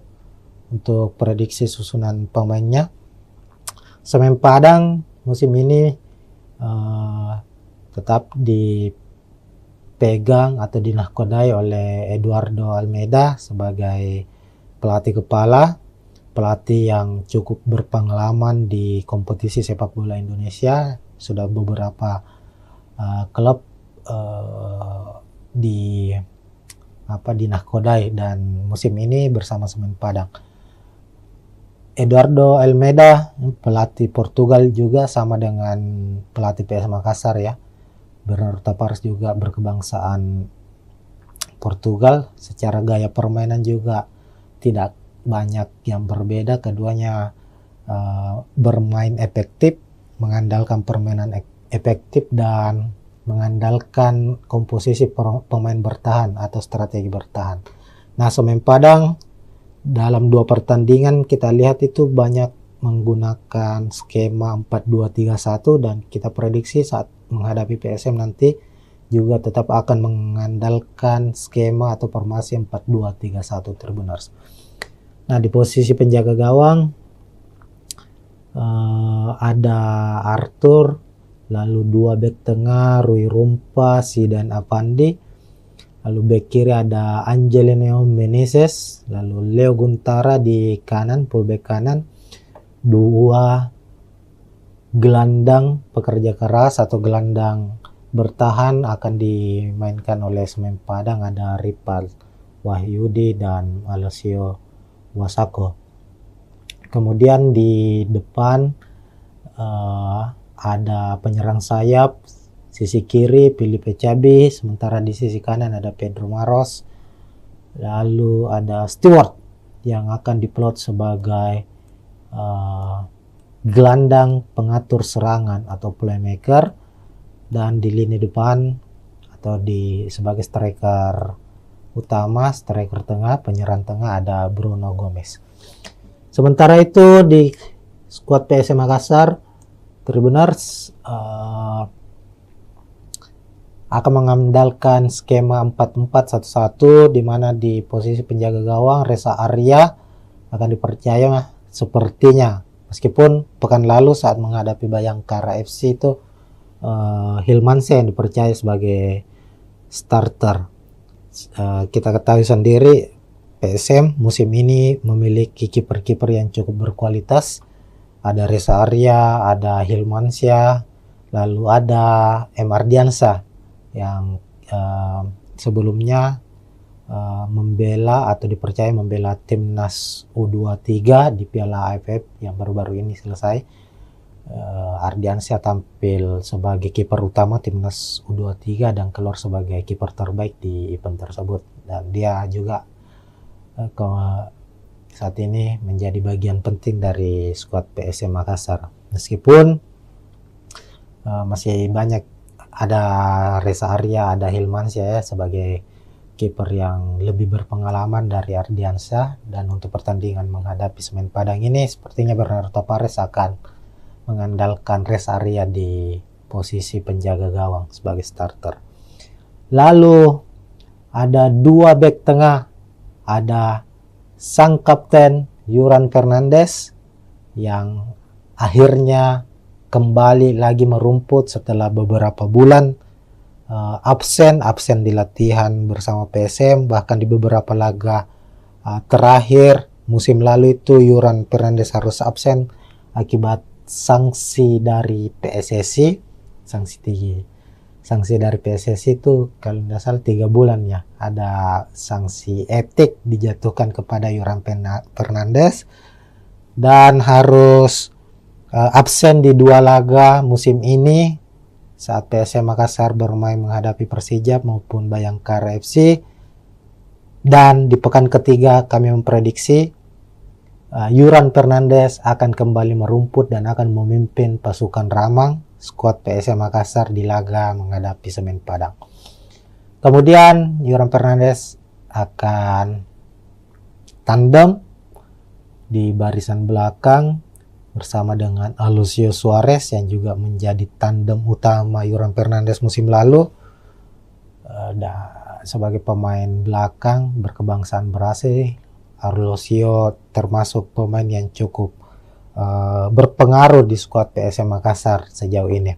untuk prediksi susunan pemainnya. Semen Padang musim ini tetap dipegang atau dinahkodai oleh Eduardo Almeida sebagai pelatih kepala, pelatih yang cukup berpengalaman di kompetisi sepak bola Indonesia. Sudah beberapa klub dinahkodai dan musim ini bersama Semen Padang. Eduardo Almeida pelatih Portugal juga sama dengan pelatih PSM Makassar ya. Bernardo Tavares juga berkebangsaan Portugal. Secara gaya permainan juga tidak banyak yang berbeda. Keduanya bermain efektif, mengandalkan permainan efektif dan mengandalkan komposisi pemain bertahan atau strategi bertahan. Nah, Semen Padang dalam 2 pertandingan kita lihat itu banyak menggunakan skema 4-2-3-1 dan kita prediksi saat menghadapi PSM nanti juga tetap akan mengandalkan skema atau formasi 4-2-3-1 Tribuners. Nah, di posisi penjaga gawang ada Arthur, lalu 2 bek tengah Rui Rumpa, Zidan Avandi, Lalu bek kiri ada Angelino Meneses, lalu Leo Guntara di kanan, fullback kanan. Dua gelandang pekerja keras atau gelandang bertahan akan dimainkan oleh Semen Padang, ada Ripal Wahyudi dan Alessio Wasako. Kemudian di depan ada penyerang sayap, sisi kiri Filipe Cabi, sementara di sisi kanan ada Pedro Maros. Lalu ada Stewart yang akan diplot sebagai gelandang pengatur serangan atau playmaker, dan di lini depan atau sebagai striker utama, striker tengah, penyerang tengah ada Bruno Gomez. Sementara itu di skuad PSM Makassar, Tribuners akan mengandalkan skema 4-4-1-1, di mana di posisi penjaga gawang Reza Arya akan dipercaya sepertinya, meskipun pekan lalu saat menghadapi Bayangkara FC itu Hilmansyah yang dipercaya sebagai starter. Kita ketahui sendiri PSM musim ini memiliki kiper-kiper yang cukup berkualitas. Ada Reza Arya, ada Hilmansyah, lalu ada M. Ardiansyah yang sebelumnya membela atau dipercaya membela timnas U23 di Piala AFF yang baru-baru ini selesai. Ardiansyah tampil sebagai kiper utama timnas U23 dan keluar sebagai kiper terbaik di event tersebut, dan dia juga saat ini menjadi bagian penting dari skuad PSM Makassar, meskipun masih banyak, ada Reza Arya, ada Hilmansyah ya, sebagai kiper yang lebih berpengalaman dari Ardiansyah. Dan untuk pertandingan menghadapi Semen Padang ini sepertinya Bernardo Tavares akan mengandalkan Reza Arya di posisi penjaga gawang sebagai starter. Lalu ada dua bek tengah, ada sang kapten Yuran Fernandes yang akhirnya kembali lagi merumput setelah beberapa bulan absen di latihan bersama PSM, bahkan di beberapa laga terakhir musim lalu itu Yuran Fernandes harus absen akibat sanksi dari PSSI. Sanksi dari PSSI itu kalau tidak salah 3 bulan ya, ada sanksi etik dijatuhkan kepada Yuran Fernandes dan harus absen di 2 laga musim ini saat PSM Makassar bermain menghadapi Persija maupun Bayangkara FC. Dan di pekan ketiga kami memprediksi Yuran Fernandes akan kembali merumput dan akan memimpin pasukan Ramang, skuad PSM Makassar di laga menghadapi Semen Padang. Kemudian Yuran Fernandes akan tandem di barisan belakang bersama dengan Alucio Suarez yang juga menjadi tandem utama Yuran Fernandes musim lalu. Sebagai pemain belakang berkebangsaan Brasil, Alucio termasuk pemain yang cukup berpengaruh di skuad PSM Makassar sejauh ini.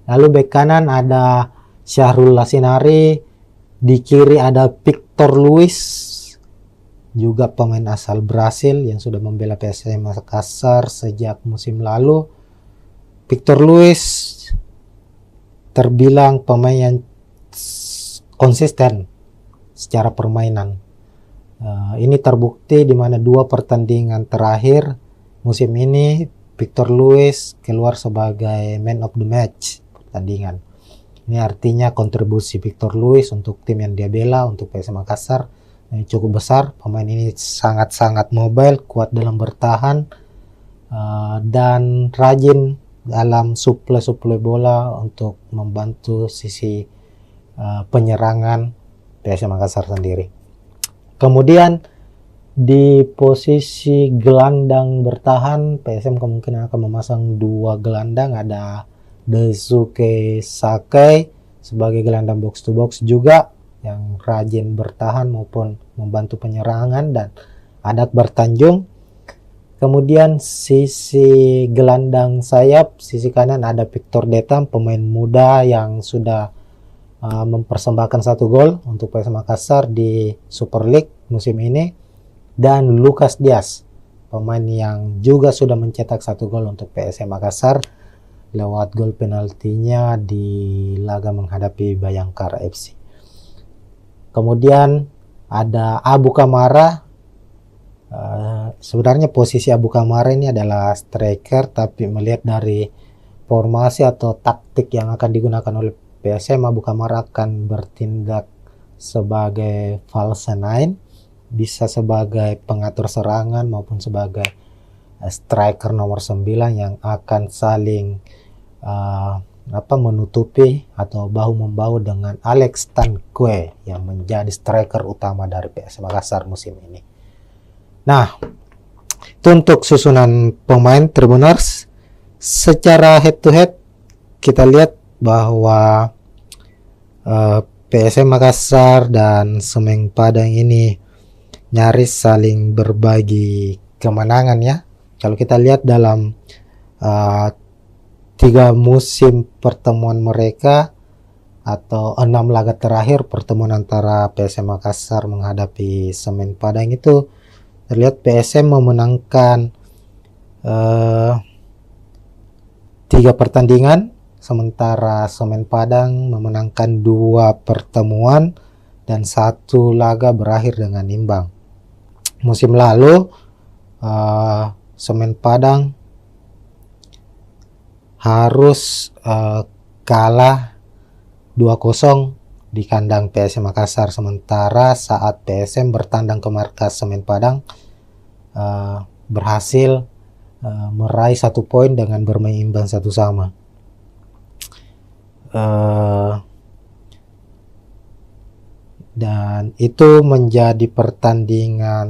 Lalu bek kanan ada Syahrul Lasinari, di kiri ada Victor Luis, juga pemain asal Brasil yang sudah membela PSM Makassar sejak musim lalu. Victor Luis terbilang pemain yang konsisten secara permainan. Ini terbukti di mana 2 pertandingan terakhir musim ini Victor Luis keluar sebagai man of the match pertandingan. Ini artinya kontribusi Victor Luis untuk tim yang dia bela, untuk PSM Makassar, cukup besar. Pemain ini sangat-sangat mobile, kuat dalam bertahan, dan rajin dalam suplai bola untuk membantu sisi penyerangan PSM Makassar sendiri. Kemudian di posisi gelandang bertahan PSM kemungkinan akan memasang 2 gelandang, ada Daisuke Sakai sebagai gelandang box to box juga yang rajin bertahan maupun membantu penyerangan, dan ada Akbar Tanjung. Kemudian sisi gelandang sayap, sisi kanan ada Victor Detam, pemain muda yang sudah mempersembahkan 1 gol untuk PSM Makassar di Super League musim ini, dan Lucas Diaz, pemain yang juga sudah mencetak 1 gol untuk PSM Makassar lewat gol penaltinya di laga menghadapi Bayangkara FC. Kemudian ada Abu Kamara. Sebenarnya posisi Abu Kamara ini adalah striker, tapi melihat dari formasi atau taktik yang akan digunakan oleh PSM, Abu Kamara akan bertindak sebagai false nine, bisa sebagai pengatur serangan maupun sebagai striker nomor 9 yang akan saling menutupi atau bahu-membahu dengan Alex Tanque yang menjadi striker utama dari PSM Makassar musim ini. Nah, itu untuk susunan pemain Tribuners. Secara head to head kita lihat bahwa PSM Makassar dan Semen Padang ini nyaris saling berbagi kemenangan ya. Kalau kita lihat dalam 3 musim pertemuan mereka atau 6 laga terakhir pertemuan antara PSM Makassar menghadapi Semen Padang itu terlihat PSM memenangkan 3 pertandingan, sementara Semen Padang memenangkan 2 pertemuan dan 1 laga berakhir dengan imbang. Musim lalu Semen Padang harus kalah 2-0 di kandang PSM Makassar, sementara saat PSM bertandang ke markas Semen Padang berhasil meraih 1 poin dengan bermain imbang 1-1. Dan itu menjadi pertandingan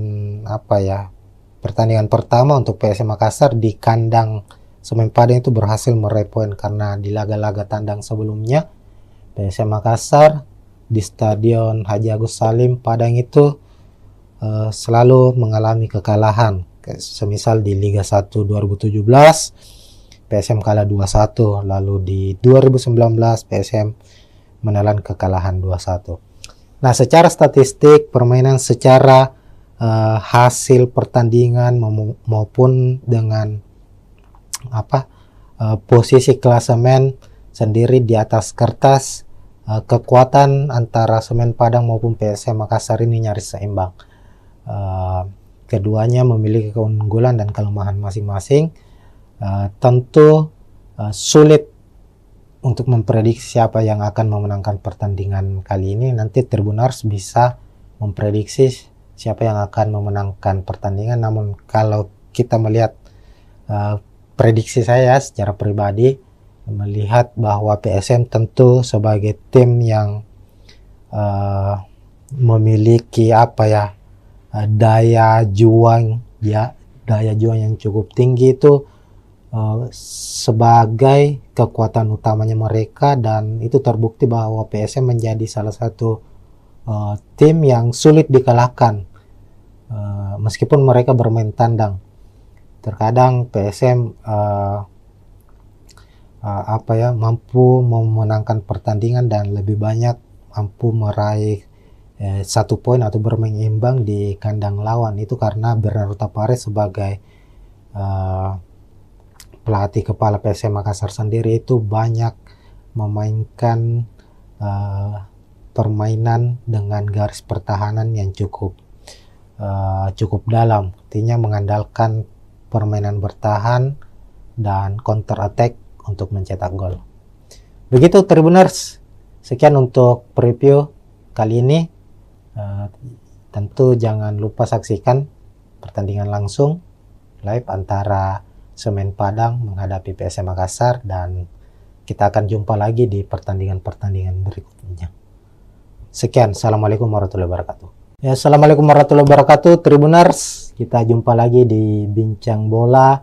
pertandingan pertama untuk PSM Makassar di kandang Semen Padang itu berhasil meraih poin, karena di laga-laga tandang sebelumnya PSM Makassar di Stadion Haji Agus Salim Padang itu selalu mengalami kekalahan. Semisal di Liga 1 2017 PSM kalah 2-1, lalu di 2019 PSM menelan kekalahan 2-1. Nah, secara statistik permainan, secara hasil pertandingan maupun dengan posisi klasemen sendiri di atas kertas, kekuatan antara Semen Padang maupun PSM Makassar ini nyaris seimbang. Keduanya memiliki keunggulan dan kelemahan masing-masing. Tentu sulit untuk memprediksi siapa yang akan memenangkan pertandingan kali ini. Nanti Tribuners bisa memprediksi siapa yang akan memenangkan pertandingan. Namun kalau kita melihat prediksi saya secara pribadi, melihat bahwa PSM tentu sebagai tim yang memiliki daya juang yang cukup tinggi itu sebagai kekuatan utamanya mereka, dan itu terbukti bahwa PSM menjadi salah satu tim yang sulit dikalahkan meskipun mereka bermain tandang. Terkadang PSM mampu memenangkan pertandingan dan lebih banyak mampu meraih 1 poin atau bermain imbang di kandang lawan. Itu karena Bernardo Tapares sebagai pelatih kepala PSM Makassar sendiri itu banyak memainkan permainan dengan garis pertahanan yang cukup dalam, artinya mengandalkan permainan bertahan dan counter attack untuk mencetak gol. Begitu Tribuners, sekian untuk preview kali ini. Tentu jangan lupa saksikan pertandingan langsung live antara Semen Padang menghadapi PSM Makassar, dan kita akan jumpa lagi di pertandingan-pertandingan berikutnya. Sekian, assalamualaikum warahmatullahi wabarakatuh. Ya, assalamualaikum warahmatullahi wabarakatuh Tribuners, kita jumpa lagi di Bincang Bola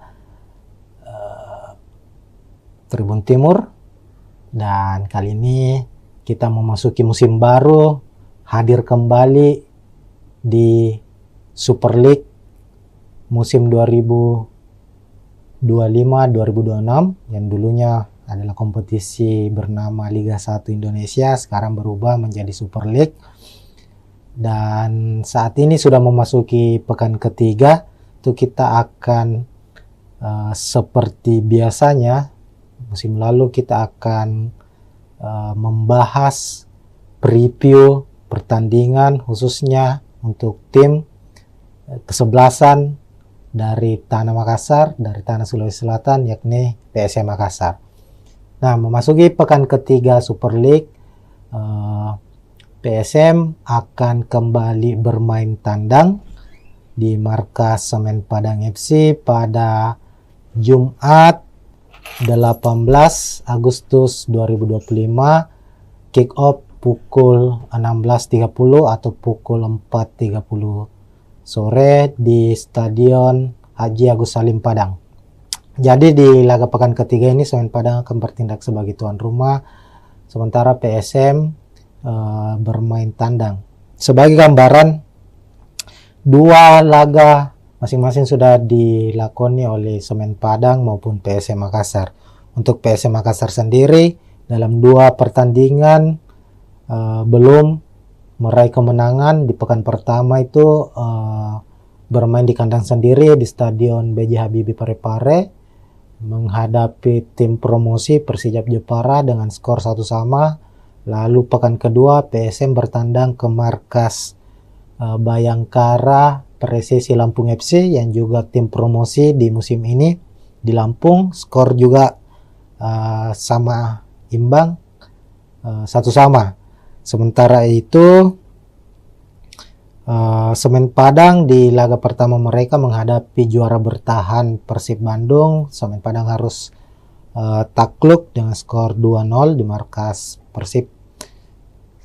Tribun Timur, dan kali ini kita memasuki musim baru, hadir kembali di Super League musim 2025-2026 yang dulunya adalah kompetisi bernama Liga 1 Indonesia, sekarang berubah menjadi Super League. Dan saat ini sudah memasuki pekan ketiga, itu kita akan seperti biasanya musim lalu kita akan membahas preview pertandingan khususnya untuk tim kesebelasan dari Tanah Makassar, dari Tanah Sulawesi Selatan, yakni PSM Makassar. Nah, memasuki pekan ketiga Super League, PSM akan kembali bermain tandang di markas Semen Padang FC pada Jumat 18 Agustus 2025, kick off pukul 16.30 atau pukul 4.30 sore di Stadion Haji Agus Salim Padang. Jadi di laga pekan ketiga ini Semen Padang akan bertindak sebagai tuan rumah, sementara PSM bermain tandang. Sebagai gambaran, dua laga masing-masing sudah dilakoni oleh Semen Padang maupun PSM Makassar. Untuk PSM Makassar sendiri dalam dua pertandingan belum meraih kemenangan. Di pekan pertama itu bermain di kandang sendiri di Stadion B.J. Habibie Parepare menghadapi tim promosi Persijap Jepara dengan skor 1-1. Lalu pekan kedua PSM bertandang ke markas Bayangkara Persesi Lampung FC yang juga tim promosi di musim ini di Lampung, skor juga sama imbang 1-1. Sementara itu Semen Padang di laga pertama mereka menghadapi juara bertahan Persib Bandung. Semen Padang harus takluk dengan skor 2-0 di markas Persib.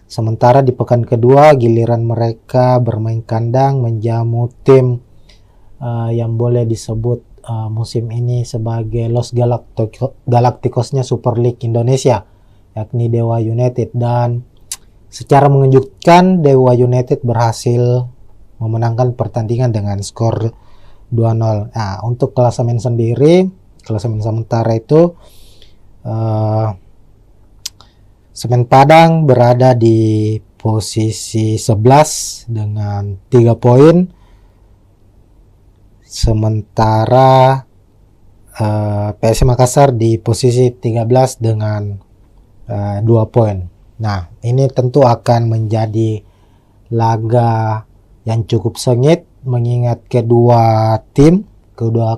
Sementara di pekan kedua giliran mereka bermain kandang menjamu tim yang boleh disebut musim ini sebagai Los Galacticosnya Super League Indonesia, yakni Dewa United. Dan secara mengejutkan Dewa United berhasil memenangkan pertandingan dengan skor 2-0. Nah, untuk klasemen sendiri, klasemen sementara itu Semen Padang berada di posisi 11 dengan 3 poin. Sementara PSM Makassar di posisi 13 dengan 2 poin. Nah, ini tentu akan menjadi laga yang cukup sengit mengingat kedua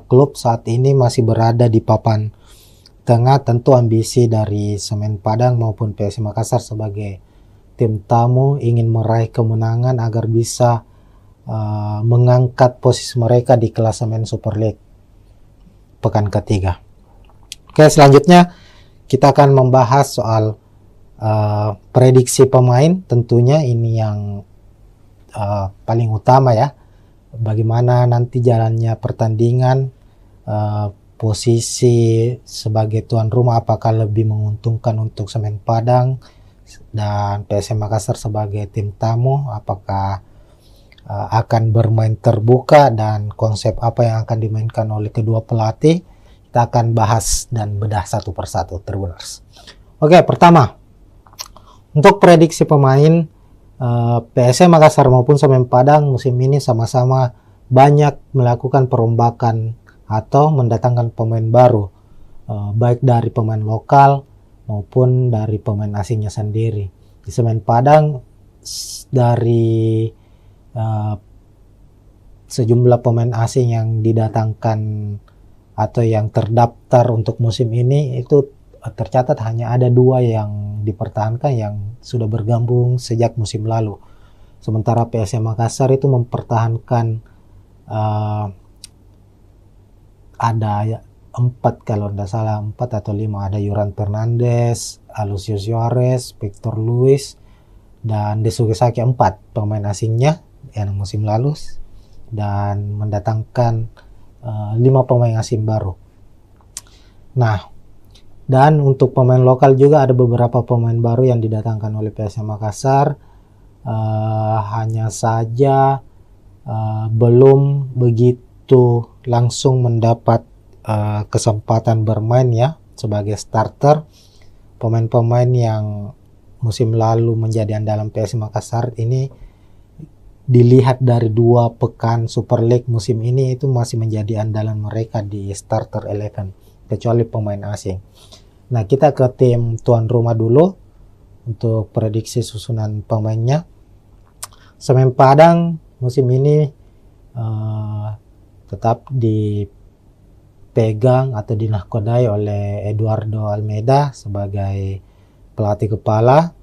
klub saat ini masih berada di papan tengah. Tentu ambisi dari Semen Padang maupun PSM Makassar sebagai tim tamu ingin meraih kemenangan agar bisa mengangkat posisi mereka di klasemen Super League pekan ketiga. Oke, selanjutnya kita akan membahas soal prediksi pemain. Tentunya ini yang paling utama ya, bagaimana nanti jalannya pertandingan, posisi sebagai tuan rumah apakah lebih menguntungkan untuk Semen Padang dan PSM Makassar sebagai tim tamu, apakah akan bermain terbuka dan konsep apa yang akan dimainkan oleh kedua pelatih. Kita akan bahas dan bedah satu persatu, Tribuners. Oke, pertama untuk prediksi pemain, PSM Makassar maupun Semen Padang musim ini sama-sama banyak melakukan perombakan atau mendatangkan pemain baru, baik dari pemain lokal maupun dari pemain asingnya sendiri. Di Semen Padang dari sejumlah pemain asing yang didatangkan atau yang terdaftar untuk musim ini itu tercatat hanya ada 2 yang dipertahankan yang sudah bergabung sejak musim lalu. Sementara PSM Makassar itu mempertahankan ada 4 kalau tidak salah, 4 atau 5, ada Yuran Fernandes, Alucio Suarez, Victor Luis, dan Desuke Saki, 4 pemain asingnya yang musim lalu, dan mendatangkan 5 pemain asing baru. Nah, dan untuk pemain lokal juga ada beberapa pemain baru yang didatangkan oleh PSM Makassar. Hanya saja belum begitu langsung mendapat kesempatan bermain ya sebagai starter. Pemain-pemain yang musim lalu menjadi andalan PSM Makassar ini dilihat dari 2 pekan Super League musim ini itu masih menjadi andalan mereka di starter 11, kecuali pemain asing. Nah, kita ke tim tuan rumah dulu untuk prediksi susunan pemainnya. Semen Padang musim ini tetap dipegang atau dinahkodai oleh Eduardo Almeida sebagai pelatih kepala,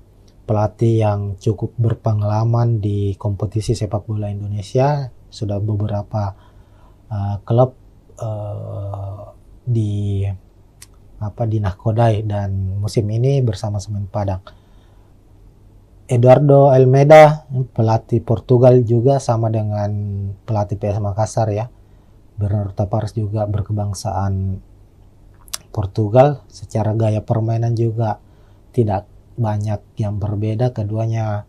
pelatih yang cukup berpengalaman di kompetisi sepak bola Indonesia. Sudah beberapa klub dinahkodai, dan musim ini bersama Semen Padang. Eduardo Almeida, pelatih Portugal juga, sama dengan pelatih PS Makassar ya. Bernardo Tavares juga berkebangsaan Portugal. Secara gaya permainan juga tidak banyak yang berbeda. Keduanya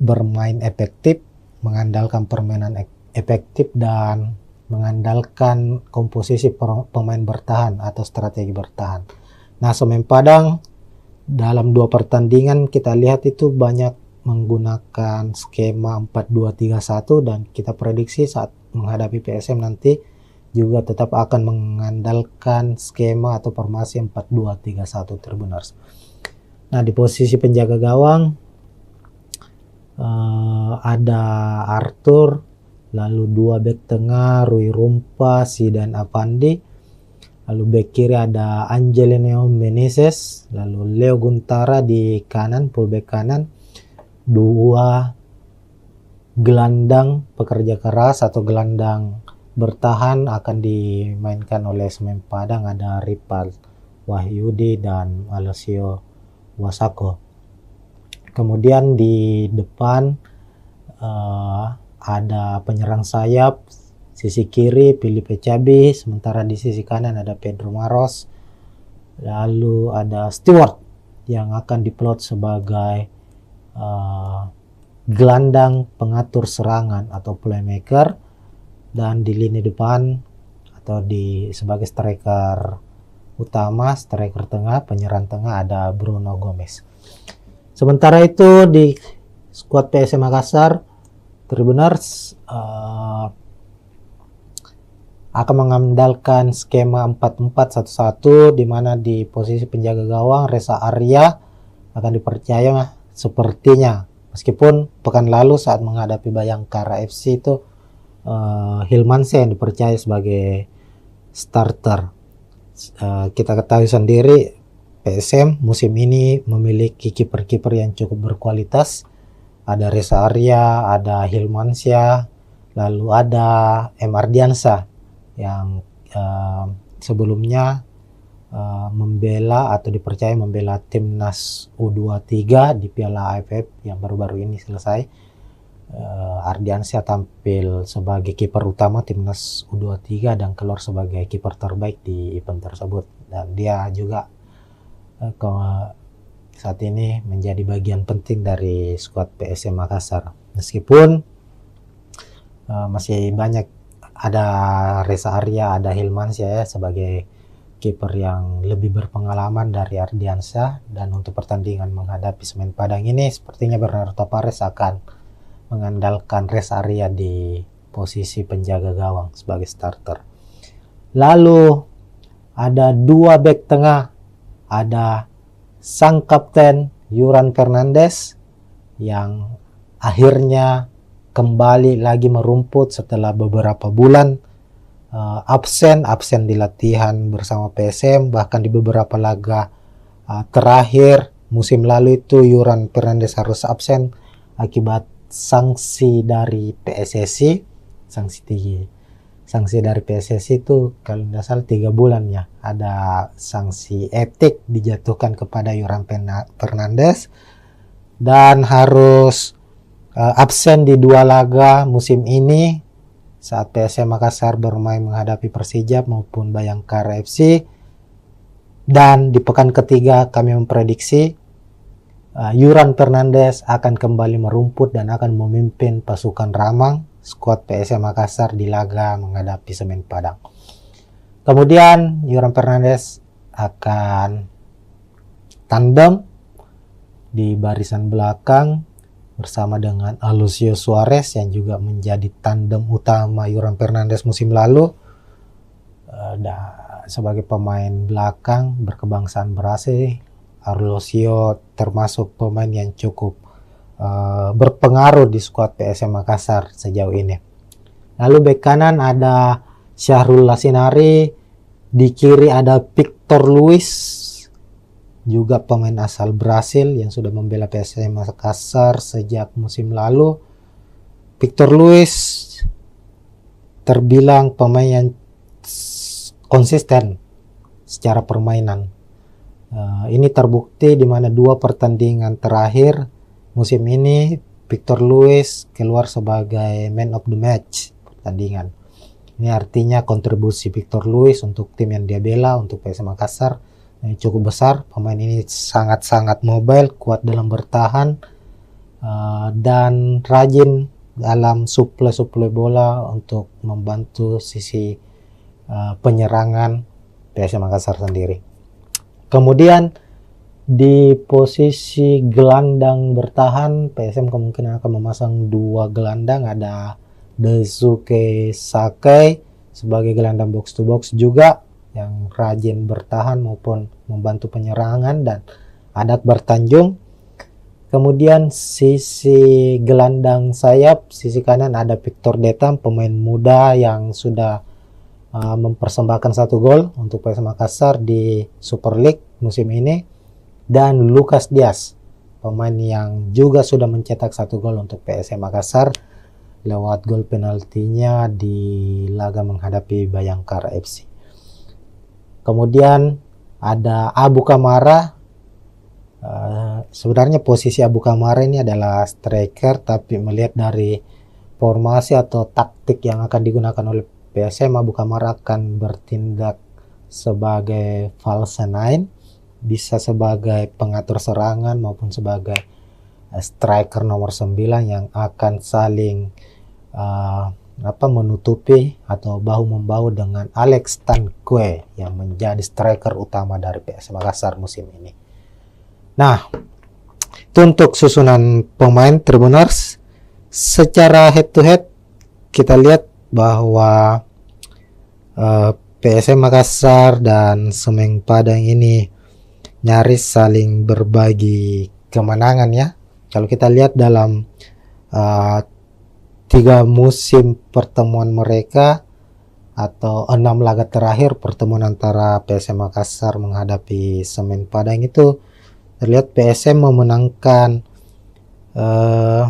bermain efektif, mengandalkan permainan efektif dan mengandalkan komposisi pemain bertahan atau strategi bertahan. Nah, Semen Padang dalam 2 pertandingan kita lihat itu banyak menggunakan skema 4-2-3-1, dan kita prediksi saat menghadapi PSM nanti juga tetap akan mengandalkan skema atau formasi 4-2-3-1 Tribuners. Nah, di posisi penjaga gawang ada Arthur, lalu 2 bek tengah Rui Rumpa, Zidan Avandi, lalu bek kiri ada Angelino Meneses, lalu Leo Guntara di kanan, fullback kanan. 2 gelandang pekerja keras atau gelandang bertahan akan dimainkan oleh Semen Padang, ada Ripal Wahyudi dan Alessio Wasako. Kemudian di depan ada penyerang sayap, sisi kiri Filipe Cabi, sementara di sisi kanan ada Pedro Maros, lalu ada Stewart yang akan diplot sebagai gelandang pengatur serangan atau playmaker, dan di lini depan atau sebagai striker utama, striker tengah, penyerang tengah ada Bruno Gomez. Sementara itu di skuad PSM Makassar, Tribuners akan mengandalkan skema 4-4-1-1, di mana di posisi penjaga gawang Reza Arya akan dipercaya sepertinya, meskipun pekan lalu saat menghadapi Bayangkara FC itu Hilmansyah yang dipercaya sebagai starter. Kita ketahui sendiri PSM musim ini memiliki kiper-kiper yang cukup berkualitas. Ada Reza Arya, ada Hilmansyah, lalu ada M. Ardiansyah yang sebelumnya membela atau dipercaya membela timnas U23 di Piala AFF yang baru-baru ini selesai. Ardiansyah tampil sebagai kiper utama timnas U23 dan keluar sebagai kiper terbaik di event tersebut, dan dia juga saat ini menjadi bagian penting dari skuad PSM Makassar. Meskipun masih banyak, ada Reza Arya, ada Hilmansyah ya, sebagai kiper yang lebih berpengalaman dari Ardiansyah, dan untuk pertandingan menghadapi Semen Padang ini sepertinya Bernardo Tavares akan mengandalkan Reza Arya di posisi penjaga gawang sebagai starter. Lalu ada 2 bek tengah, ada sang kapten Yuran Fernandes yang akhirnya kembali lagi merumput setelah beberapa bulan absen di latihan bersama PSM, bahkan di beberapa laga terakhir musim lalu itu Yuran Fernandes harus absen akibat sanksi dari PSSI. Sanksi dari PSSI itu kalau tidak salah 3 bulan ya, ada sanksi etik dijatuhkan kepada Yuran Fernandes dan harus absen di 2 laga musim ini saat PSM Makassar bermain menghadapi Persijap maupun Bayangkara FC. Dan di pekan ketiga kami memprediksi Yuran Fernandes akan kembali merumput dan akan memimpin pasukan Ramang skuad PSM Makassar di laga menghadapi Semen Padang. Kemudian Yuran Fernandes akan tandem di barisan belakang bersama dengan Alucio Suarez yang juga menjadi tandem utama Yoran Fernandes musim lalu. Sebagai pemain belakang berkebangsaan Brasil, Alucio termasuk pemain yang cukup berpengaruh di skuad PSM Makassar sejauh ini. Lalu bek kanan ada Syahrul Lasinari, di kiri ada Victor Luis, juga pemain asal Brasil yang sudah membela PSM Makassar sejak musim lalu. Victor Luis terbilang pemain yang konsisten secara permainan. Ini terbukti di mana 2 pertandingan terakhir musim ini Victor Luis keluar sebagai man of the match pertandingan. Ini artinya kontribusi Victor Luis untuk tim yang dia bela, untuk PSM Makassar, cukup besar. Pemain ini sangat-sangat mobile, kuat dalam bertahan, dan rajin dalam suplai bola untuk membantu sisi penyerangan PSM Makassar sendiri. Kemudian di posisi gelandang bertahan, PSM kemungkinan akan memasang 2 gelandang, ada Daisuke Sakai sebagai gelandang box to box juga yang rajin bertahan maupun membantu penyerangan, dan ada Akbar Tanjung. Kemudian sisi gelandang sayap, sisi kanan ada Victor Detam, pemain muda yang sudah mempersembahkan 1 gol untuk PSM Makassar di Super League musim ini, dan Lucas Diaz, pemain yang juga sudah mencetak 1 gol untuk PSM Makassar lewat gol penaltinya di laga menghadapi Bayangkara FC. Kemudian ada Abu Kamara. Sebenarnya posisi Abu Kamara ini adalah striker, tapi melihat dari formasi atau taktik yang akan digunakan oleh PSM, Abu Kamara akan bertindak sebagai false nine, bisa sebagai pengatur serangan maupun sebagai striker nomor 9 yang akan saling menutupi atau bahu-membahu dengan Alex Tanque yang menjadi striker utama dari PSM Makassar musim ini. Nah, itu untuk susunan pemain Tribuners. Secara head to head kita lihat bahwa PSM Makassar dan Semen Padang ini nyaris saling berbagi kemenangan ya. Kalau kita lihat dalam 3 musim pertemuan mereka atau 6 laga terakhir pertemuan antara PSM Makassar menghadapi Semen Padang itu terlihat PSM memenangkan 3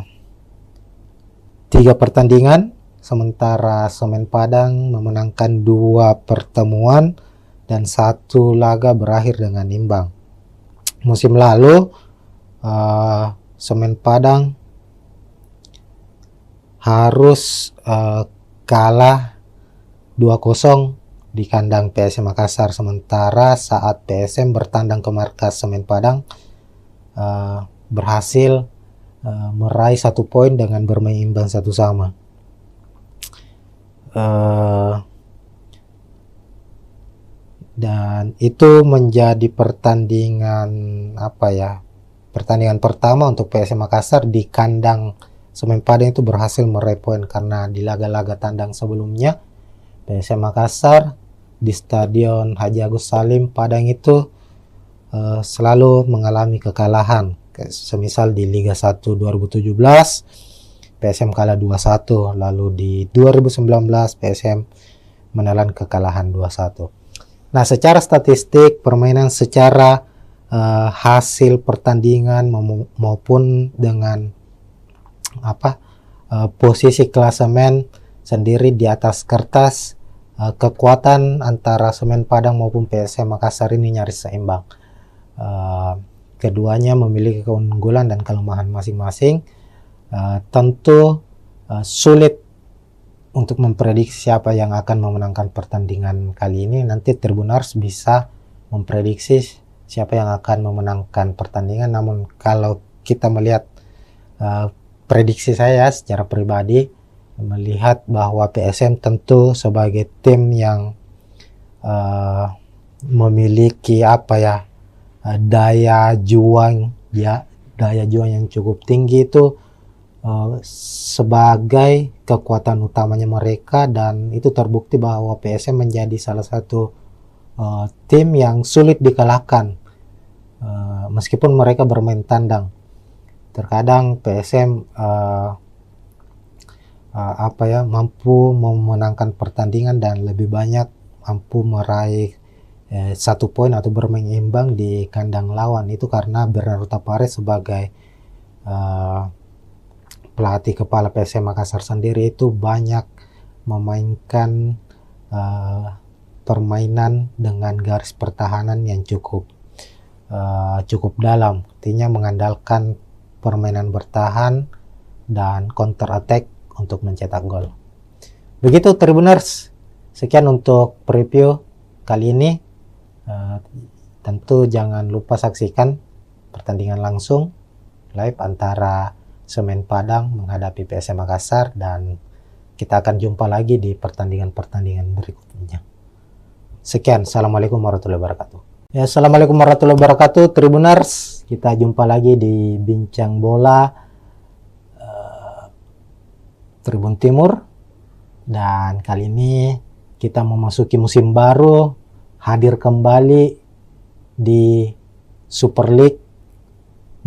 pertandingan, sementara Semen Padang memenangkan 2 pertemuan dan 1 laga berakhir dengan imbang. Musim lalu Semen Padang harus kalah 2-0 di kandang PSM Makassar, sementara saat PSM bertandang ke markas Semen Padang berhasil meraih 1 poin dengan bermain imbang 1-1. Dan itu menjadi pertandingan pertandingan pertama untuk PSM Makassar di kandang Semen Padang itu berhasil meraih poin, karena di laga-laga tandang sebelumnya PSM Makassar di Stadion Haji Agus Salim Padang itu selalu mengalami kekalahan. Semisal di Liga 1 2017 PSM kalah 2-1, lalu di 2019 PSM menelan kekalahan 2-1. Nah, secara statistik permainan, secara hasil pertandingan maupun dengan posisi klasemen sendiri di atas kertas, kekuatan antara Semen Padang maupun PSM Makassar ini nyaris seimbang. Keduanya memiliki keunggulan dan kelemahan masing-masing. Tentu sulit untuk memprediksi siapa yang akan memenangkan pertandingan kali ini. Nanti Tribuners bisa memprediksi siapa yang akan memenangkan pertandingan. Namun kalau kita melihat prediksi saya secara pribadi, melihat bahwa PSM tentu sebagai tim yang memiliki daya juang yang cukup tinggi itu sebagai kekuatan utamanya mereka, dan itu terbukti bahwa PSM menjadi salah satu tim yang sulit dikalahkan meskipun mereka bermain tandang. Terkadang PSM mampu memenangkan pertandingan dan lebih banyak mampu meraih 1 poin atau bermain imbang di kandang lawan. Itu karena Bernardo Tapares sebagai pelatih kepala PSM Makassar sendiri itu banyak memainkan permainan dengan garis pertahanan yang cukup dalam, artinya mengandalkan permainan bertahan dan counter attack untuk mencetak gol. Begitu Tribuners, sekian untuk preview kali ini. Tentu jangan lupa saksikan pertandingan langsung live antara Semen Padang menghadapi PSM Makassar, dan kita akan jumpa lagi di pertandingan-pertandingan berikutnya. Sekian, assalamualaikum warahmatullahi wabarakatuh. Ya, assalamualaikum warahmatullahi wabarakatuh Tribuners, kita jumpa lagi di Bincang Bola Tribun Timur, dan kali ini kita memasuki musim baru, hadir kembali di Super League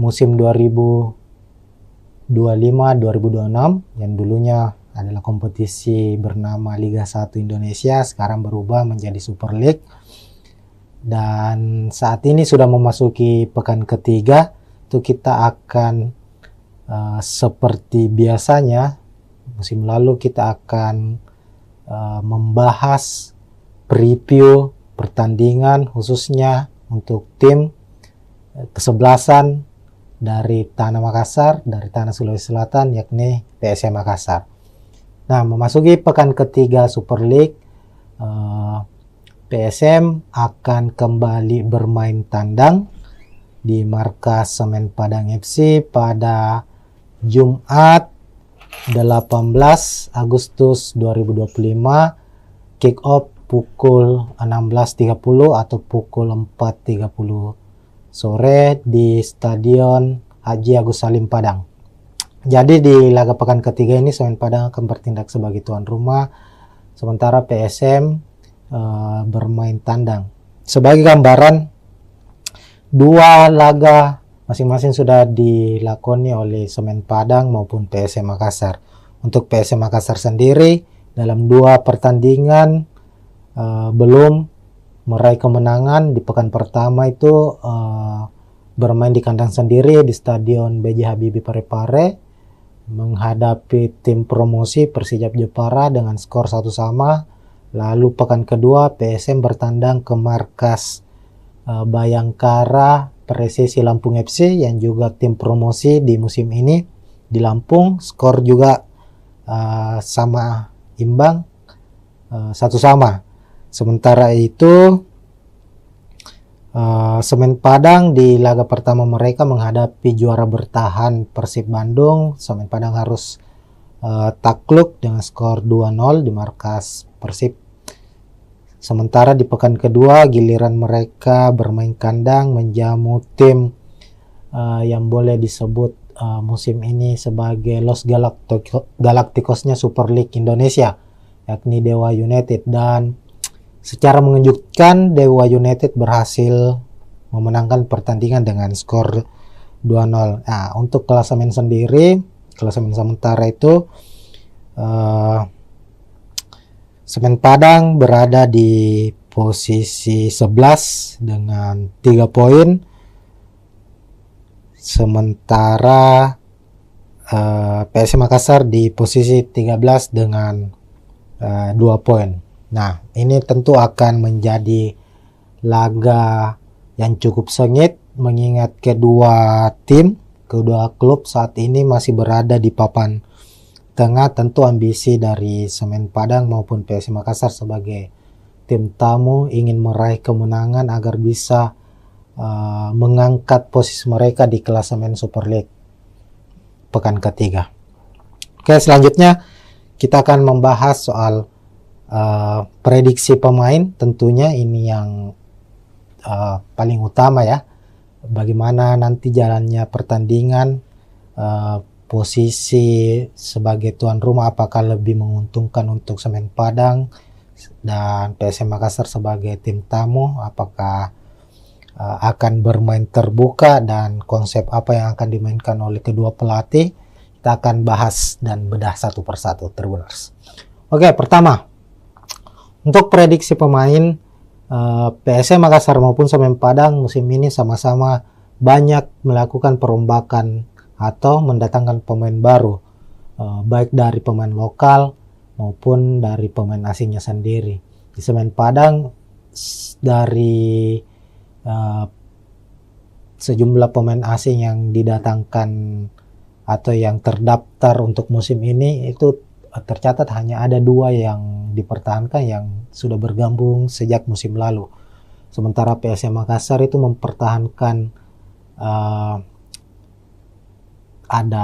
musim 2025-2026 yang dulunya adalah kompetisi bernama Liga 1 Indonesia, sekarang berubah menjadi Super League. Dan saat ini sudah memasuki pekan ketiga, itu kita akan seperti biasanya musim lalu kita akan membahas preview pertandingan khususnya untuk tim kesebelasan dari Tanah Makassar, dari Tanah Sulawesi Selatan, yakni PSM Makassar. Nah, memasuki pekan ketiga Super League, PSM akan kembali bermain tandang di markas Semen Padang FC pada Jumat 18 Agustus 2025, kick off pukul 16.30 atau pukul 4.30 sore di Stadion Haji Agus Salim Padang. Jadi di laga pekan ketiga ini Semen Padang akan bertindak sebagai tuan rumah, sementara PSM bermain tandang. Sebagai gambaran, 2 laga masing-masing sudah dilakoni oleh Semen Padang maupun PSM Makassar. Untuk PSM Makassar sendiri dalam 2 pertandingan belum meraih kemenangan. Di pekan pertama itu bermain di kandang sendiri di Stadion B.J. Habibie Parepare menghadapi tim promosi Persijap Jepara dengan skor 1-1. Lalu pekan kedua PSM bertandang ke markas Bayangkara Persesi Lampung FC yang juga tim promosi di musim ini di Lampung, skor juga sama imbang 1-1. Sementara itu Semen Padang di laga pertama mereka menghadapi juara bertahan Persib Bandung. Semen Padang harus takluk dengan skor 2-0 di markas Persib. Sementara di pekan kedua giliran mereka bermain kandang menjamu tim yang boleh disebut musim ini sebagai Los Galacticosnya Super League Indonesia, yakni Dewa United, dan secara mengejutkan Dewa United berhasil memenangkan pertandingan dengan skor 2-0. Nah, untuk klasemen sendiri, klasemen sementara itu Semen Padang berada di posisi 11 dengan 3 poin. Sementara PSM Makassar di posisi 13 dengan 2 poin. Nah, ini tentu akan menjadi laga yang cukup sengit mengingat kedua klub saat ini masih berada di papan tengah. Tentu ambisi dari Semen Padang maupun PSM Makassar sebagai tim tamu ingin meraih kemenangan agar bisa mengangkat posisi mereka di klasemen Super League pekan ketiga. Oke, selanjutnya kita akan membahas soal prediksi pemain. Tentunya ini yang paling utama ya. Bagaimana nanti jalannya pertandingan, posisi sebagai tuan rumah apakah lebih menguntungkan untuk Semen Padang dan PSM Makassar sebagai tim tamu, apakah akan bermain terbuka dan konsep apa yang akan dimainkan oleh kedua pelatih. Kita akan bahas dan bedah satu persatu, Tribuners. Oke, pertama, untuk prediksi pemain, PSM Makassar maupun Semen Padang musim ini sama-sama banyak melakukan perombakan atau mendatangkan pemain baru, baik dari pemain lokal maupun dari pemain asingnya sendiri. Di Semen Padang dari sejumlah pemain asing yang didatangkan atau yang terdaftar untuk musim ini itu tercatat hanya ada 2 yang dipertahankan yang sudah bergabung sejak musim lalu. Sementara PSM Makassar itu mempertahankan ada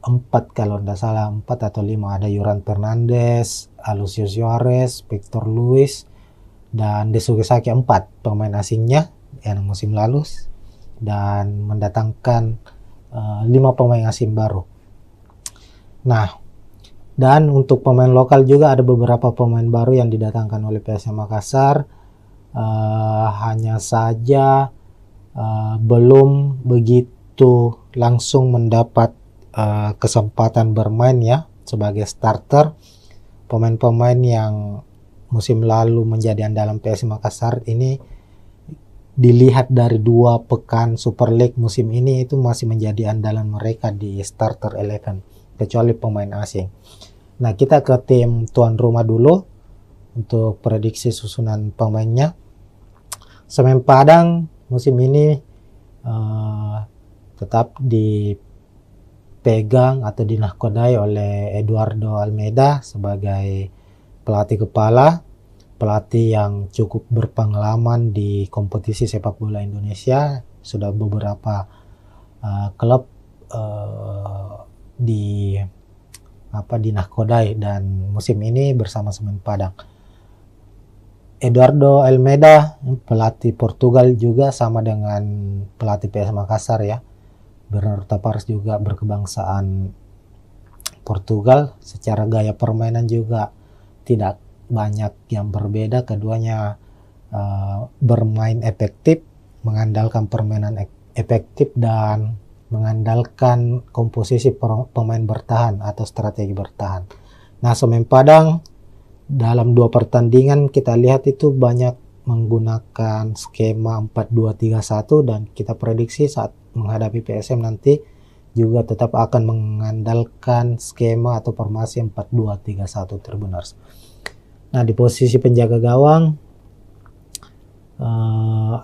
4 kalau tidak salah, 4 atau 5, ada Yuran Fernandes, Alucius Juarez, Victor Luis, dan Desuke Saki, 4 pemain asingnya yang musim lalu, dan mendatangkan 5 pemain asing baru. Nah, dan untuk pemain lokal juga ada beberapa pemain baru yang didatangkan oleh PSM Makassar, hanya saja belum begitu langsung mendapat kesempatan bermain ya sebagai starter. Pemain-pemain yang musim lalu menjadi andalan PSM Makassar ini dilihat dari 2 pekan Super League musim ini itu masih menjadi andalan mereka di starter 11 kecuali pemain asing. Nah, kita ke tim tuan rumah dulu untuk prediksi susunan pemainnya. Semen Padang musim ini tetap dipegang atau dinahkodai oleh Eduardo Almeida sebagai pelatih kepala, pelatih yang cukup berpengalaman di kompetisi sepak bola Indonesia. Sudah beberapa klub dinahkodai dan musim ini bersama Semen Padang. Eduardo Almeida, pelatih Portugal juga sama dengan pelatih PSM Makassar ya. Bernardo Tavares juga berkebangsaan Portugal. Secara gaya permainan juga tidak banyak yang berbeda. Keduanya bermain efektif, mengandalkan permainan efektif dan mengandalkan komposisi pemain bertahan atau strategi bertahan. Nah, Semen Padang dalam 2 pertandingan kita lihat itu banyak menggunakan skema 4-2-3-1 dan kita prediksi saat menghadapi PSM nanti juga tetap akan mengandalkan skema atau formasi 4-2-3-1 Tribuners. Nah, di posisi penjaga gawang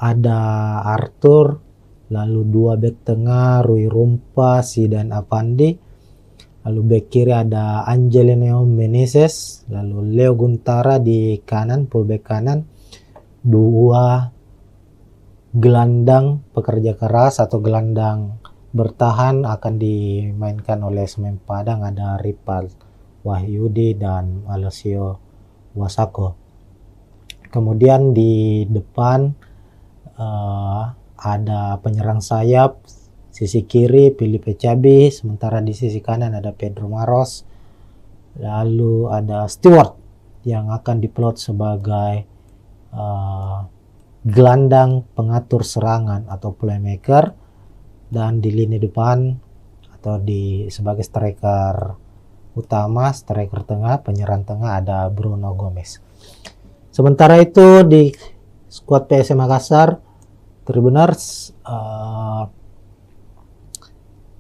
ada Arthur, lalu 2 bek tengah Rui Rumpa, Zidan Avandi, lalu bek kiri ada Angelino Meneses, lalu Leo Guntara di kanan, fullback kanan, 2 gelandang pekerja keras atau gelandang bertahan akan dimainkan oleh Semen Padang, ada Ripal Wahyudi dan Alessio Wasako. Kemudian di depan ada penyerang sayap sisi kiri Filipe Cabi, sementara di sisi kanan ada Pedro Maros, lalu ada Stewart yang akan diplot sebagai gelandang pengatur serangan atau playmaker, dan di lini depan atau sebagai striker utama, striker tengah, penyerang tengah ada Bruno Gomez. Sementara itu di skuad PSM Makassar, Tribuners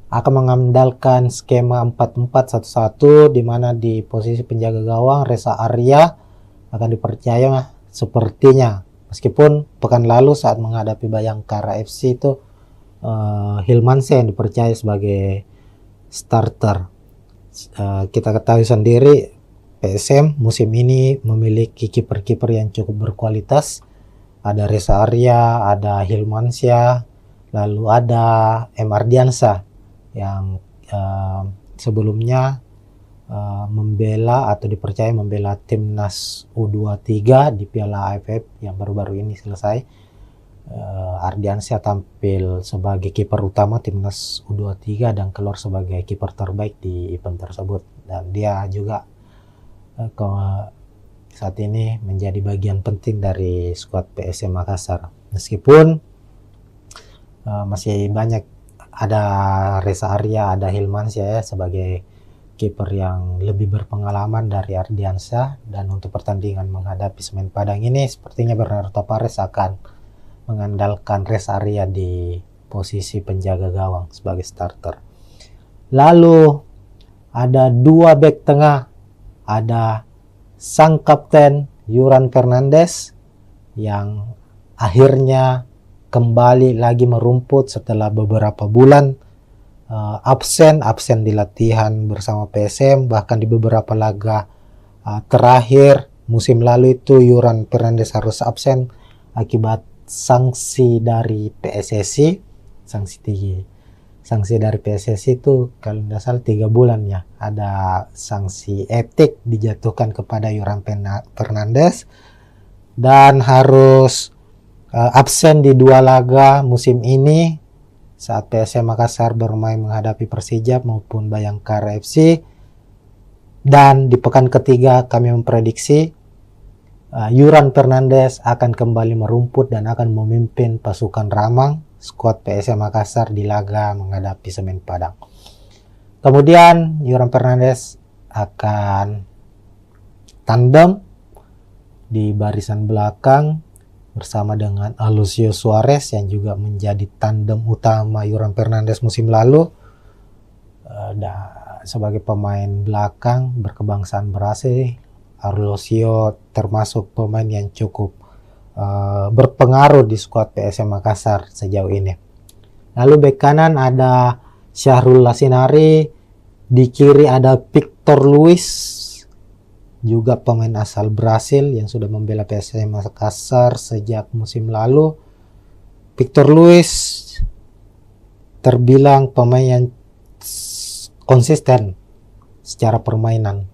akan mengandalkan skema 4-4-1-1 di mana di posisi penjaga gawang Reza Arya akan dipercaya sepertinya, meskipun pekan lalu saat menghadapi Bayangkara FC itu Hilmansyah yang dipercaya sebagai starter. Kita ketahui sendiri PSM musim ini memiliki kiper-kiper yang cukup berkualitas. Ada Reza Arya, ada Hilmansyah, lalu ada M. Ardiansyah yang sebelumnya membela atau dipercaya membela timnas U23 di Piala AFF yang baru-baru ini selesai. Ardiansyah tampil sebagai kiper utama timnas U23 dan keluar sebagai kiper terbaik di event tersebut, dan dia juga saat ini menjadi bagian penting dari skuad PSM Makassar. Meskipun masih banyak, ada Reza Arya, ada Hilmansyah ya sebagai kiper yang lebih berpengalaman dari Ardiansyah, dan untuk pertandingan menghadapi Semen Padang ini sepertinya Bernardo Tavares akan mengandalkan Reza Arya di posisi penjaga gawang sebagai starter. Lalu ada dua bek tengah, ada sang kapten Yuran Fernandes yang akhirnya kembali lagi merumput setelah beberapa bulan absen di latihan bersama PSM, bahkan di beberapa laga terakhir musim lalu itu Yuran Fernandes harus absen akibat sanksi dari PSSI. Sanksi dari PSSI itu kalau tidak salah 3 bulan ya, ada sanksi etik dijatuhkan kepada Yuran Fernandes dan harus absen di 2 laga musim ini saat PSM Makassar bermain menghadapi Persijap maupun Bayangkara FC. Dan di pekan ketiga kami memprediksi Yuran Fernandes akan kembali merumput dan akan memimpin pasukan Ramang skuad PSM Makassar di laga menghadapi Semen Padang. Kemudian Yuran Fernandes akan tandem di barisan belakang bersama dengan Alucio Suarez yang juga menjadi tandem utama Yuran Fernandes musim lalu. Sebagai pemain belakang berkebangsaan Brasil, Alucio termasuk pemain yang cukup berpengaruh di skuad PSM Makassar sejauh ini. Lalu bek kanan ada Syahrul Lasinari, di kiri ada Victor Luis, juga pemain asal Brasil yang sudah membela PSM Makassar sejak musim lalu. Victor Luis terbilang pemain yang konsisten secara permainan.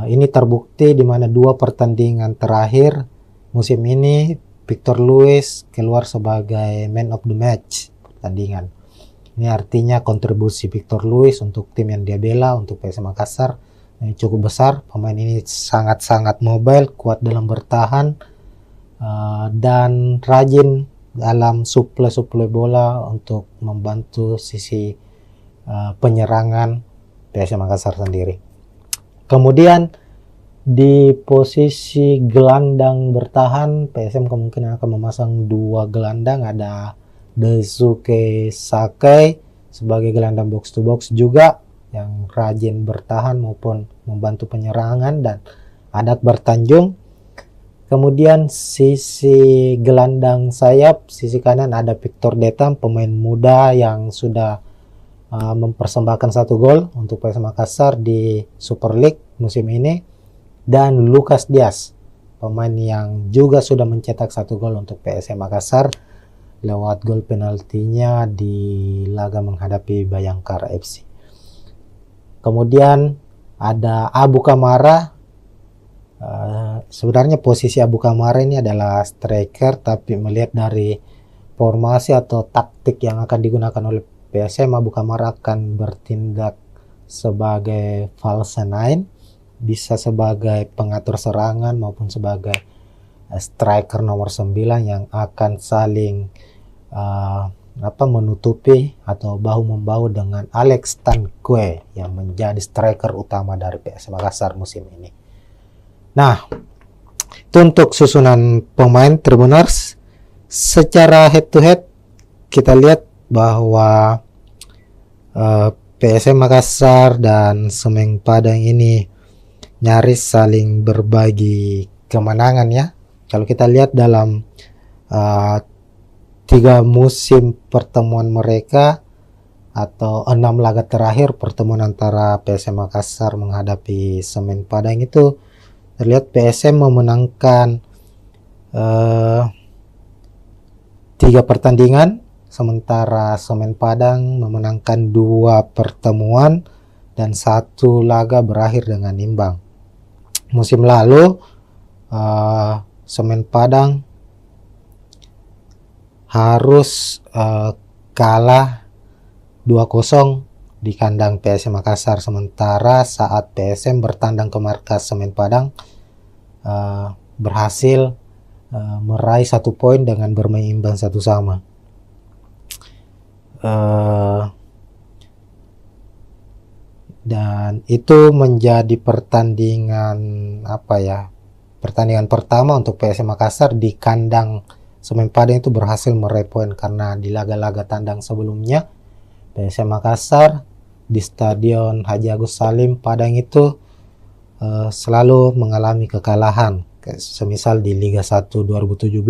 Ini terbukti di mana 2 pertandingan terakhir musim ini Victor Luis keluar sebagai man of the match pertandingan. Ini artinya kontribusi Victor Luis untuk tim yang dia bela, untuk PSM Makassar, cukup besar. Pemain ini sangat-sangat mobile, kuat dalam bertahan, dan rajin dalam suplai bola untuk membantu sisi penyerangan PSM Makassar sendiri. Kemudian di posisi gelandang bertahan PSM kemungkinan akan memasang 2 gelandang, ada Daisuke Sakai sebagai gelandang box to box juga yang rajin bertahan maupun membantu penyerangan, dan ada Akbar Tanjung. Kemudian sisi gelandang sayap, sisi kanan ada Victor Detam, pemain muda yang sudah mempersembahkan 1 gol untuk PSM Makassar di Super League musim ini, dan Lucas Diaz, pemain yang juga sudah mencetak 1 gol untuk PSM Makassar lewat gol penaltinya di laga menghadapi Bayangkara FC. Kemudian ada Abu Kamara. Sebenarnya posisi Abu Kamara ini adalah striker, tapi melihat dari formasi atau taktik yang akan digunakan oleh PSM, Abu Kamara akan bertindak sebagai false nine, bisa sebagai pengatur serangan maupun sebagai striker nomor 9 yang akan saling menutupi atau bahu-membahu dengan Alex Tanque yang menjadi striker utama dari PSM Makassar musim ini. Nah, itu untuk susunan pemain Tribuners. Secara head to head kita lihat bahwa PSM Makassar dan Semen Padang ini nyaris saling berbagi kemenangan ya. Kalau kita lihat dalam 3 musim pertemuan mereka atau 6 laga terakhir pertemuan antara PSM Makassar menghadapi Semen Padang itu terlihat PSM memenangkan 3 pertandingan, sementara Semen Padang memenangkan 2 pertemuan dan 1 laga berakhir dengan imbang. Musim lalu Semen Padang harus kalah 2-0 di kandang PSM Makassar, sementara saat PSM bertandang ke markas Semen Padang berhasil meraih 1 poin dengan bermain imbang 1-1. Dan itu menjadi pertandingan pertandingan pertama untuk PSM Makassar di kandang Semen Padang itu berhasil meraih poin, karena di laga-laga tandang sebelumnya PSM Makassar di Stadion Haji Agus Salim Padang itu selalu mengalami kekalahan. Semisal di Liga 1 2017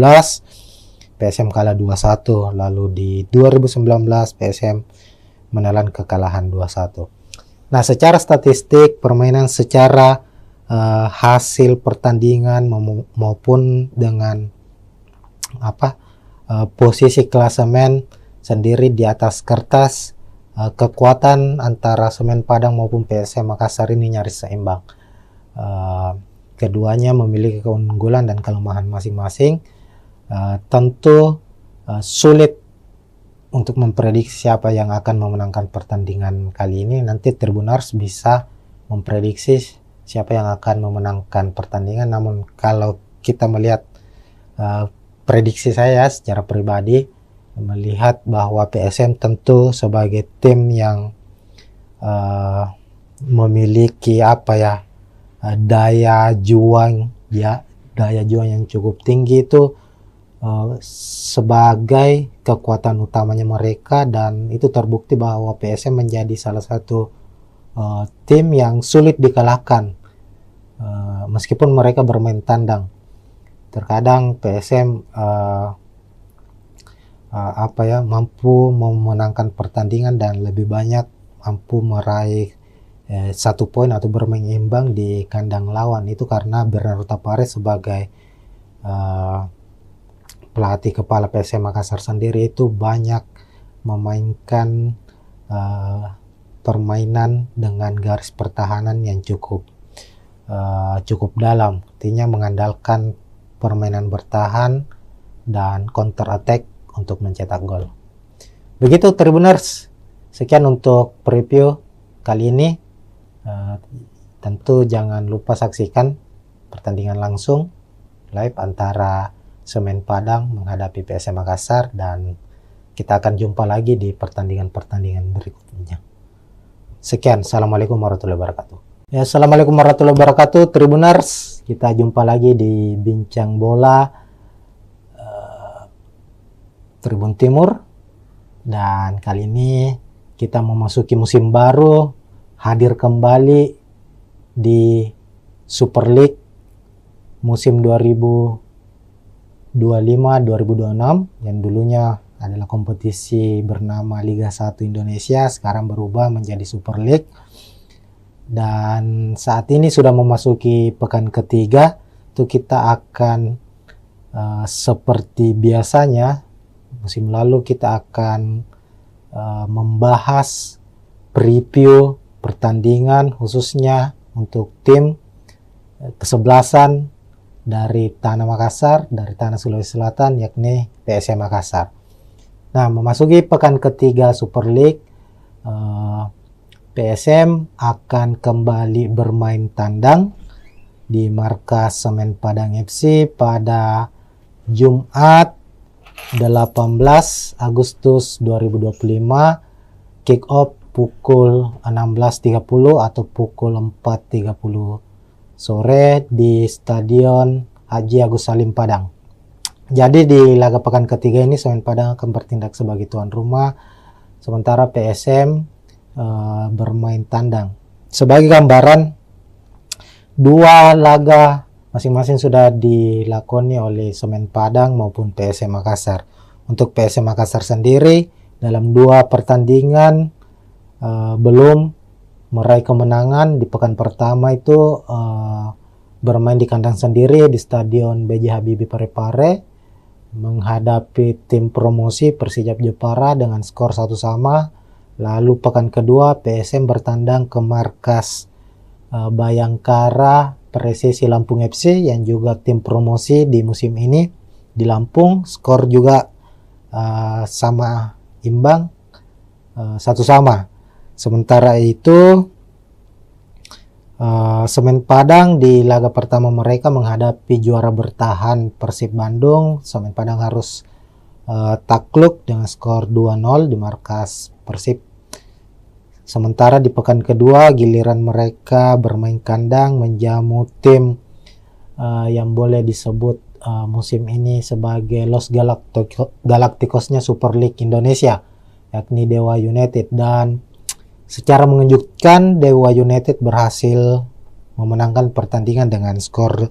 PSM kalah 2-1, lalu di 2019 PSM menelan kekalahan 2-1. Nah, secara statistik permainan, secara hasil pertandingan maupun dengan posisi klasemen sendiri di atas kertas, kekuatan antara Semen Padang maupun PSM Makassar ini nyaris seimbang. Keduanya memiliki keunggulan dan kelemahan masing-masing. Tentu sulit untuk memprediksi siapa yang akan memenangkan pertandingan kali ini. Nanti Tribuners bisa memprediksi siapa yang akan memenangkan pertandingan. Namun kalau kita melihat prediksi saya secara pribadi, melihat bahwa PSM tentu sebagai tim yang memiliki daya juang yang cukup tinggi itu sebagai kekuatan utamanya mereka, dan itu terbukti bahwa PSM menjadi salah satu tim yang sulit dikalahkan meskipun mereka bermain tandang. Terkadang PSM mampu memenangkan pertandingan dan lebih banyak mampu meraih 1 poin atau bermain imbang di kandang lawan. Itu karena Bernardo Tapares sebagai pelatih kepala PSM Makassar sendiri itu banyak memainkan permainan dengan garis pertahanan yang cukup dalam, artinya mengandalkan permainan bertahan dan counter attack untuk mencetak gol. Begitu Tribuners, sekian untuk preview kali ini. Tentu jangan lupa saksikan pertandingan langsung live antara Semen Padang menghadapi PSM Makassar, dan kita akan jumpa lagi di pertandingan-pertandingan berikutnya. Sekian, assalamualaikum warahmatullahi wabarakatuh. Ya, assalamualaikum warahmatullahi wabarakatuh Tribuners, kita jumpa lagi di Bincang Bola Tribun Timur, dan kali ini kita memasuki musim baru, hadir kembali di Super League musim 2025-2026 yang dulunya adalah kompetisi bernama Liga 1 Indonesia, sekarang berubah menjadi Super League. Dan saat ini sudah memasuki pekan ketiga, itu kita akan seperti biasanya musim lalu kita akan membahas preview pertandingan khususnya untuk tim kesebelasan dari Tanah Makassar, dari Tanah Sulawesi Selatan, yakni PSM Makassar. Nah, memasuki pekan ketiga Super League, PSM akan kembali bermain tandang di markas Semen Padang FC pada Jumat 18 Agustus 2025, kick off pukul 16.30 atau pukul 4.30 sore di Stadion Haji Agus Salim Padang. Jadi di laga pekan ketiga ini Semen Padang akan bertindak sebagai tuan rumah, sementara PSM bermain tandang. Sebagai gambaran, 2 laga masing-masing sudah dilakoni oleh Semen Padang maupun PSM Makassar. Untuk PSM Makassar sendiri dalam 2 pertandingan belum meraih kemenangan. Di pekan pertama itu bermain di kandang sendiri di Stadion B.J. Habibie Parepare menghadapi tim promosi Persijap Jepara dengan skor 1-1. Lalu pekan kedua PSM bertandang ke markas Bayangkara Presisi Lampung FC yang juga tim promosi di musim ini di Lampung. Skor juga sama imbang, 1-1. Sementara itu Semen Padang di laga pertama mereka menghadapi juara bertahan Persib Bandung. Semen Padang harus takluk dengan skor 2-0 di markas Persib. Sementara di pekan kedua giliran mereka bermain kandang menjamu tim yang boleh disebut musim ini sebagai Los Galacticosnya Super League Indonesia, yakni Dewa United. Dan secara mengejutkan Dewa United berhasil memenangkan pertandingan dengan skor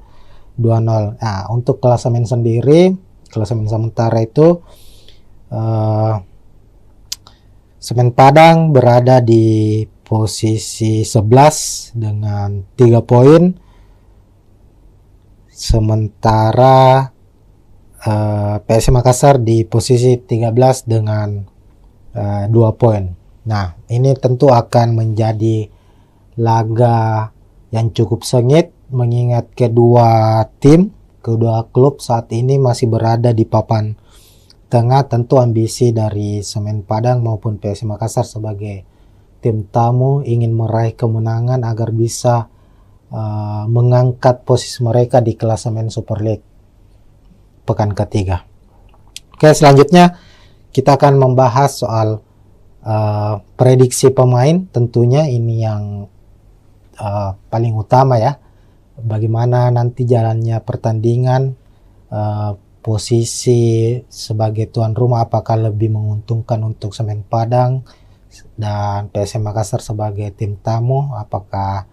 2-0. Nah, untuk klasemen sendiri, klasemen sementara itu Semen Padang berada di posisi 11 dengan 3 poin. Sementara PSM Makassar di posisi 13 dengan 2 poin. Nah, ini tentu akan menjadi laga yang cukup sengit mengingat kedua klub saat ini masih berada di papan tengah. Tentu ambisi dari Semen Padang maupun PSM Makassar sebagai tim tamu ingin meraih kemenangan agar bisa mengangkat posisi mereka di klasemen Super League pekan ketiga. Oke, selanjutnya kita akan membahas soal prediksi pemain. Tentunya ini yang paling utama ya. Bagaimana nanti jalannya pertandingan, posisi sebagai tuan rumah apakah lebih menguntungkan untuk Semen Padang dan PSM Makassar sebagai tim tamu, apakah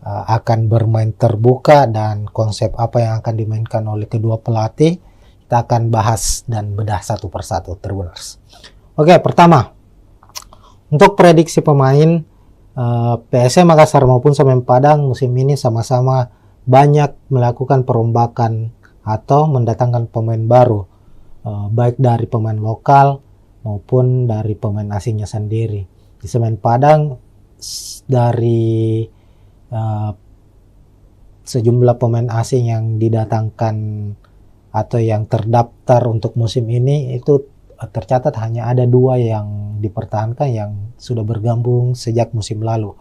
akan bermain terbuka dan konsep apa yang akan dimainkan oleh kedua pelatih. Kita akan bahas dan bedah satu persatu, Tribuners. Oke, pertama untuk prediksi pemain, PSM Makassar maupun Semen Padang musim ini sama-sama banyak melakukan perombakan atau mendatangkan pemain baru, baik dari pemain lokal maupun dari pemain asingnya sendiri. Di Semen Padang dari sejumlah pemain asing yang didatangkan atau yang terdaftar untuk musim ini itu tercatat hanya ada 2 yang dipertahankan yang sudah bergabung sejak musim lalu.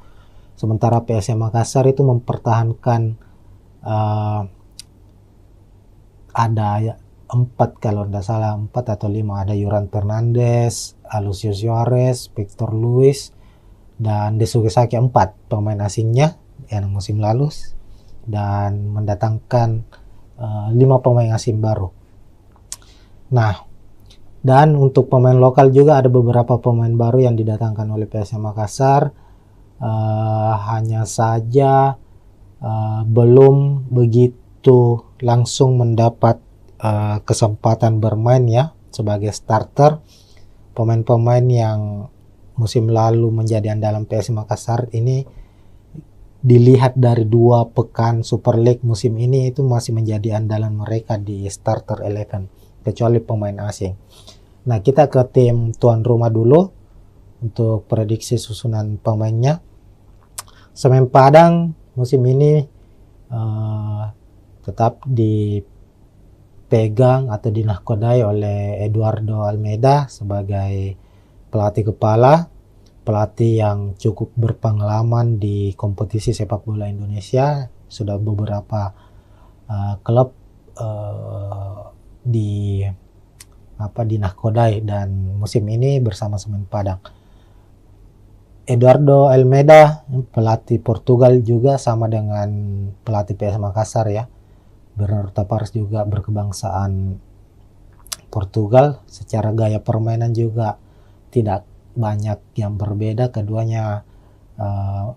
Sementara PSM Makassar itu mempertahankan ada 4 kalau tidak salah, 4 atau 5, ada Yuran Fernandes, Alucius Suarez, Victor Luis, dan Desuke Saki, 4 pemain asingnya yang musim lalu, dan mendatangkan 5 pemain asing baru. Nah, dan untuk pemain lokal juga ada beberapa pemain baru yang didatangkan oleh PSM Makassar, hanya saja belum begitu langsung mendapat kesempatan bermain ya sebagai starter. Pemain-pemain yang musim lalu menjadi andalan PSM Makassar ini dilihat dari 2 pekan Super League musim ini itu masih menjadi andalan mereka di starter 11 kecuali pemain asing. Nah, kita ke tim tuan rumah dulu untuk prediksi susunan pemainnya. Semen Padang musim ini tetap dipegang atau dinahkodai oleh Eduardo Almeida sebagai pelatih kepala, pelatih yang cukup berpengalaman di kompetisi sepak bola Indonesia. Sudah beberapa klub dinahkodai dan musim ini bersama Semen Padang. Eduardo Almeida, pelatih Portugal juga sama dengan pelatih PSM Makassar ya. Bernardo Tavares juga berkebangsaan Portugal. Secara gaya permainan juga tidak banyak yang berbeda. Keduanya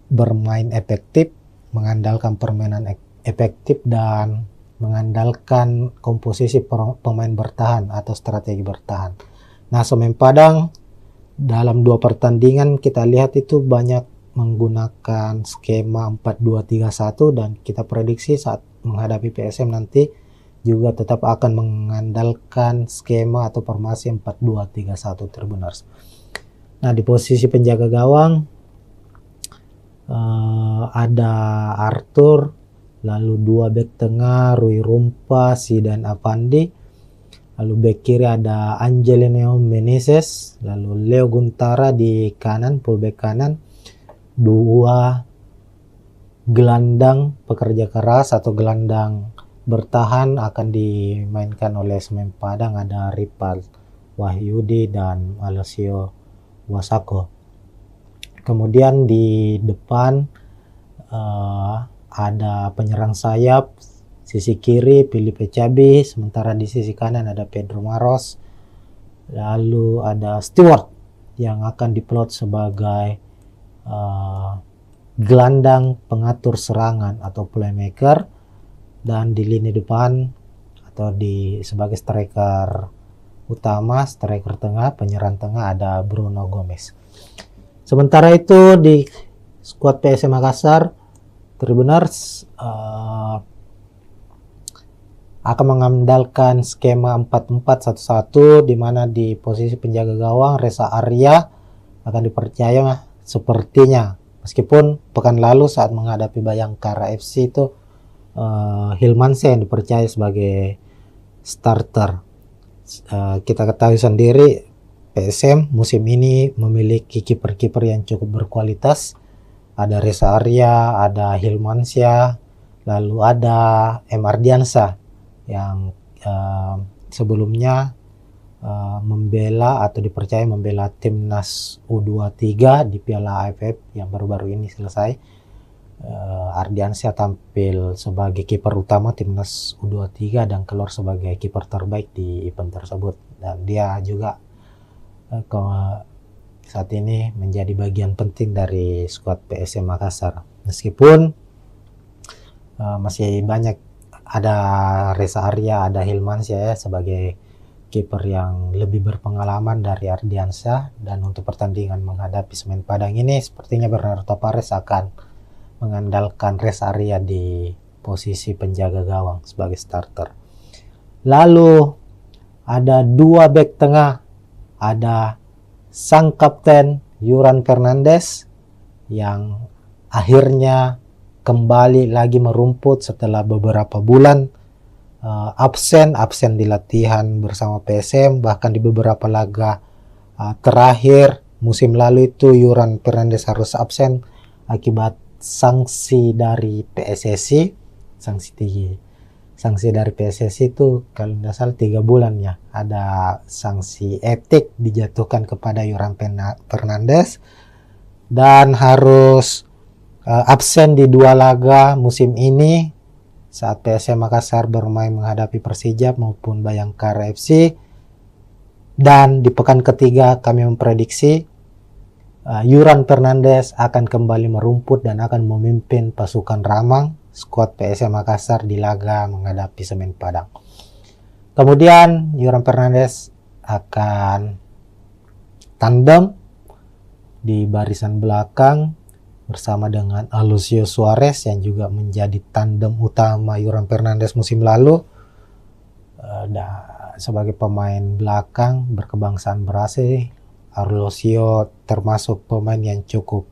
bermain efektif, mengandalkan permainan efektif dan mengandalkan komposisi pemain bertahan atau strategi bertahan. Nah, Semen Padang dalam 2 pertandingan kita lihat itu banyak menggunakan skema 4-2-3-1 dan kita prediksi saat menghadapi PSM nanti juga tetap akan mengandalkan skema atau formasi 4-2-3-1 Tribuners. Nah, di posisi penjaga gawang ada Arthur, lalu 2 bek tengah Rui Rumpa, Zidan Avandi, Lalu bek kiri ada Angelino Meneses, lalu Leo Guntara di kanan, fullback kanan. Dua gelandang pekerja keras atau gelandang bertahan akan dimainkan oleh Semen Padang, ada Ripal Wahyudi dan Alessio Wasako. Kemudian di depan ada penyerang sayap, sisi kiri Filipe Cabi, sementara di sisi kanan ada Pedro Maros. Lalu ada Stewart yang akan diplot sebagai gelandang pengatur serangan atau playmaker, dan di lini depan atau sebagai striker utama, striker tengah, penyerang tengah ada Bruno Gomez. Sementara itu di skuad PSM Makassar, Tribuners akan mengandalkan skema 4-4-1-1, di mana di posisi penjaga gawang Reza Arya akan dipercaya sepertinya, meskipun pekan lalu saat menghadapi Bayangkara FC itu Hilmansyah yang dipercaya sebagai starter. Kita ketahui sendiri PSM musim ini memiliki kiper-kiper yang cukup berkualitas. Ada Reza Arya, ada Hilmansyah, lalu ada M. Ardiansyah yang sebelumnya membela atau dipercaya membela timnas U23 di Piala AFF yang baru-baru ini selesai. Ardiansyah tampil sebagai kiper utama timnas U23 dan keluar sebagai kiper terbaik di event tersebut, dan dia juga saat ini menjadi bagian penting dari skuad PSM Makassar, meskipun masih banyak, ada Reza Arya, ada Hilmansyah ya, sebagai kiper yang lebih berpengalaman dari Ardiansyah. Dan untuk pertandingan menghadapi Semen Padang ini sepertinya Bernardo Tavares akan mengandalkan Reza Arya di posisi penjaga gawang sebagai starter. Lalu ada dua bek tengah, ada sang kapten Yuran Fernandes yang akhirnya kembali lagi merumput setelah beberapa bulan absen di latihan bersama PSM, bahkan di beberapa laga terakhir musim lalu itu Yuran Fernandes harus absen akibat sanksi dari PSSI. Sanksi dari PSSI itu kalau tidak salah 3 bulan ya, ada sanksi etik dijatuhkan kepada Yuran Fernandes dan harus absen di 2 laga musim ini saat PSM Makassar bermain menghadapi Persija maupun Bayangkara FC. Dan di pekan ketiga kami memprediksi Yuran Fernandes akan kembali merumput dan akan memimpin pasukan Ramang skuad PSM Makassar di laga menghadapi Semen Padang. Kemudian Yuran Fernandes akan tandem di barisan belakang bersama dengan Alucio Suarez yang juga menjadi tandem utama Yuran Fernandes musim lalu. Sebagai pemain belakang berkebangsaan Brasil, Alucio termasuk pemain yang cukup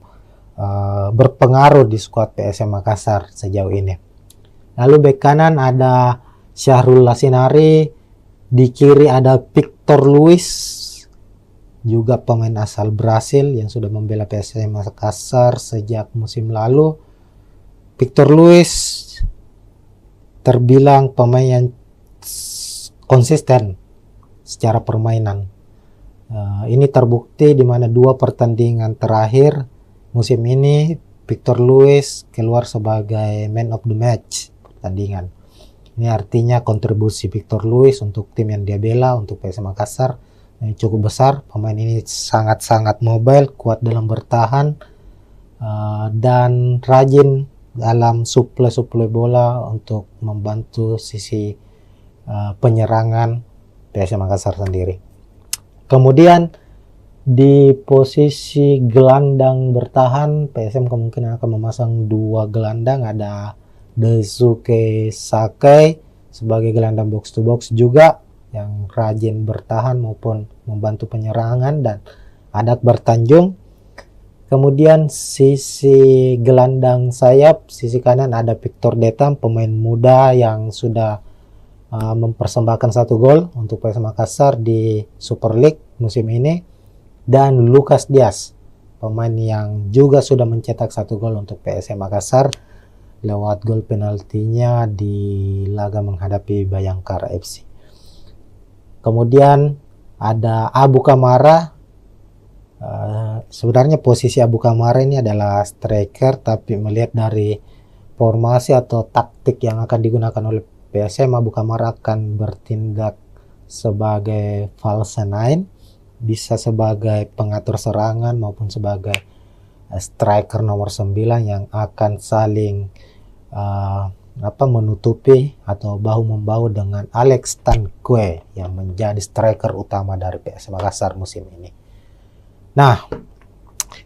berpengaruh di skuad PSM Makassar sejauh ini. Lalu bek kanan ada Syahrul Lasinari, di kiri ada Victor Luis, juga pemain asal Brasil yang sudah membela PSM Makassar sejak musim lalu. Victor Luis terbilang pemain yang konsisten secara permainan. Ini terbukti di mana 2 pertandingan terakhir musim ini Victor Luis keluar sebagai man of the match pertandingan. Ini artinya kontribusi Victor Luis untuk tim yang dia bela, untuk PSM Makassar, cukup besar. Pemain ini sangat-sangat mobile, kuat dalam bertahan, dan rajin dalam suplai bola untuk membantu sisi penyerangan PSM Makassar sendiri. Kemudian di posisi gelandang bertahan PSM kemungkinan akan memasang 2 gelandang, ada Daisuke Sakai sebagai gelandang box to box juga yang rajin bertahan maupun membantu penyerangan, dan ada Akbar Tanjung. Kemudian sisi gelandang sayap, sisi kanan ada Victor Detam, pemain muda yang sudah mempersembahkan 1 gol untuk PSM Makassar di Super League musim ini, dan Lucas Diaz, pemain yang juga sudah mencetak 1 gol untuk PSM Makassar lewat gol penaltinya di laga menghadapi Bayangkara FC. Kemudian ada Abu Kamara. Sebenarnya posisi Abu Kamara ini adalah striker, tapi melihat dari formasi atau taktik yang akan digunakan oleh PSM, Abu Kamara akan bertindak sebagai false nine, bisa sebagai pengatur serangan maupun sebagai striker nomor 9 yang akan saling menutupi atau bahu-membahu dengan Alex Tanque yang menjadi striker utama dari PSM Makassar musim ini. Nah,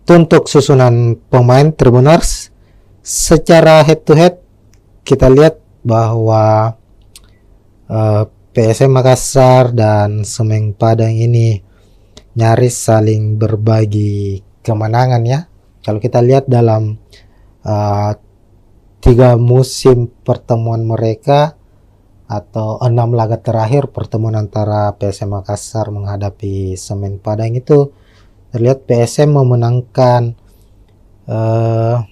itu untuk susunan pemain Tribuners. Secara head to head kita lihat bahwa PSM Makassar dan Semen Padang ini nyaris saling berbagi kemenangan ya. Kalau kita lihat dalam 3 musim pertemuan mereka atau 6 laga terakhir pertemuan antara PSM Makassar menghadapi Semen Padang itu terlihat PSM memenangkan 3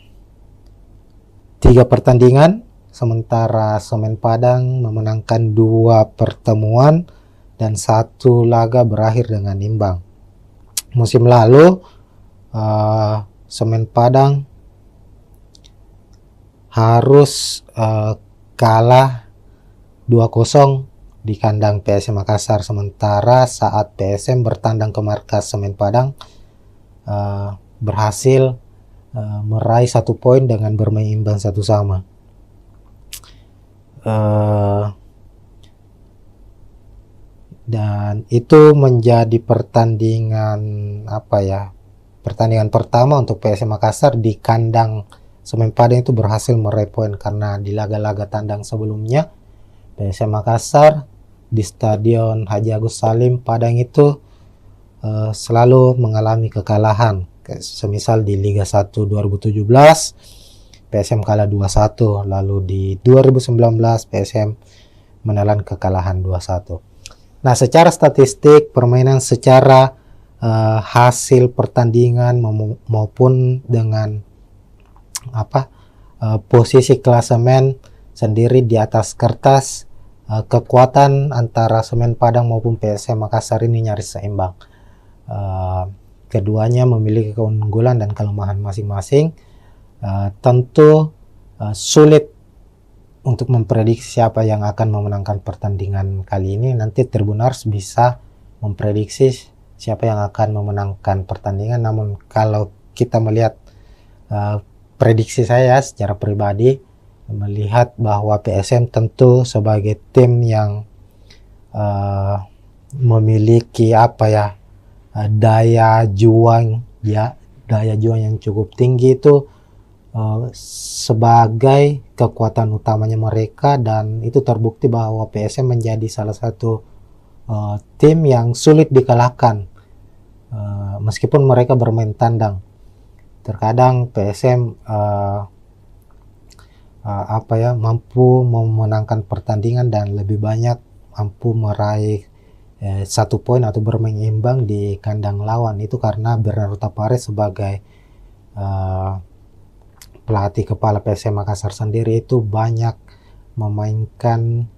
pertandingan, sementara Semen Padang memenangkan 2 pertemuan dan 1 laga berakhir dengan imbang. Musim lalu Semen Padang harus kalah 2-0 di kandang PSM Makassar, sementara saat PSM bertandang ke markas Semen Padang berhasil meraih 1 poin dengan bermain imbang 1-1. Dan itu menjadi pertandingan pertandingan pertama untuk PSM Makassar di kandang Semen Padang itu berhasil meraih poin, karena di laga-laga tandang sebelumnya PSM Makassar di Stadion Haji Agus Salim Padang itu selalu mengalami kekalahan. Semisal di Liga 1 2017 PSM kalah 2-1, lalu di 2019 PSM menelan kekalahan 2-1. Nah, secara statistik permainan, secara hasil pertandingan maupun dengan posisi klasemen sendiri di atas kertas, kekuatan antara Semen Padang maupun PSM Makassar ini nyaris seimbang. Keduanya memiliki keunggulan dan kelemahan masing-masing. Tentu sulit untuk memprediksi siapa yang akan memenangkan pertandingan kali ini. Nanti Tribuners bisa memprediksi siapa yang akan memenangkan pertandingan. Namun kalau kita melihat prediksi saya secara pribadi, melihat bahwa PSM tentu sebagai tim yang memiliki daya juang yang cukup tinggi itu sebagai kekuatan utamanya mereka, dan itu terbukti bahwa PSM menjadi salah satu tim yang sulit dikalahkan meskipun mereka bermain tandang. Terkadang PSM mampu memenangkan pertandingan dan lebih banyak mampu meraih 1 poin atau bermain imbang di kandang lawan. Itu karena Bernardo Tapares sebagai pelatih kepala PSM Makassar sendiri itu banyak memainkan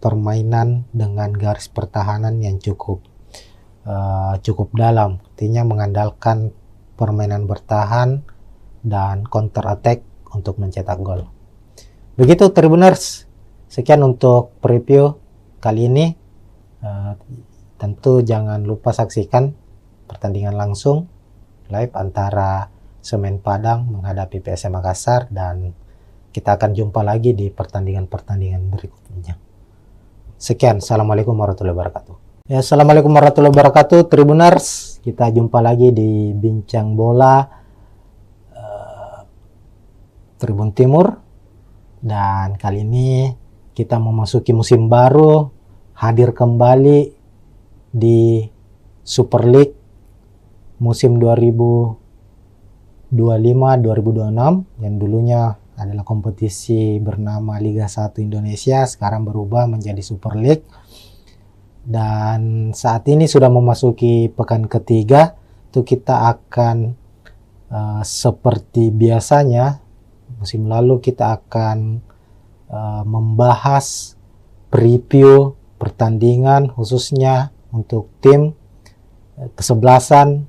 permainan dengan garis pertahanan yang cukup dalam, artinya mengandalkan permainan bertahan dan counter attack untuk mencetak gol. Begitu Tribuners, sekian untuk preview kali ini. Tentu jangan lupa saksikan pertandingan langsung live antara Semen Padang menghadapi PSM Makassar, dan kita akan jumpa lagi di pertandingan-pertandingan berikutnya. Sekian, assalamualaikum warahmatullahi wabarakatuh. Ya, assalamualaikum warahmatullahi wabarakatuh Tribuners, kita jumpa lagi di Bincang Bola Tribun Timur, dan kali ini kita memasuki musim baru, hadir kembali di Super League musim 2025-2026 yang dulunya adalah kompetisi bernama Liga 1 Indonesia, sekarang berubah menjadi Super League. Dan saat ini sudah memasuki pekan ketiga, itu kita akan seperti biasanya musim lalu kita akan membahas preview pertandingan khususnya untuk tim kesebelasan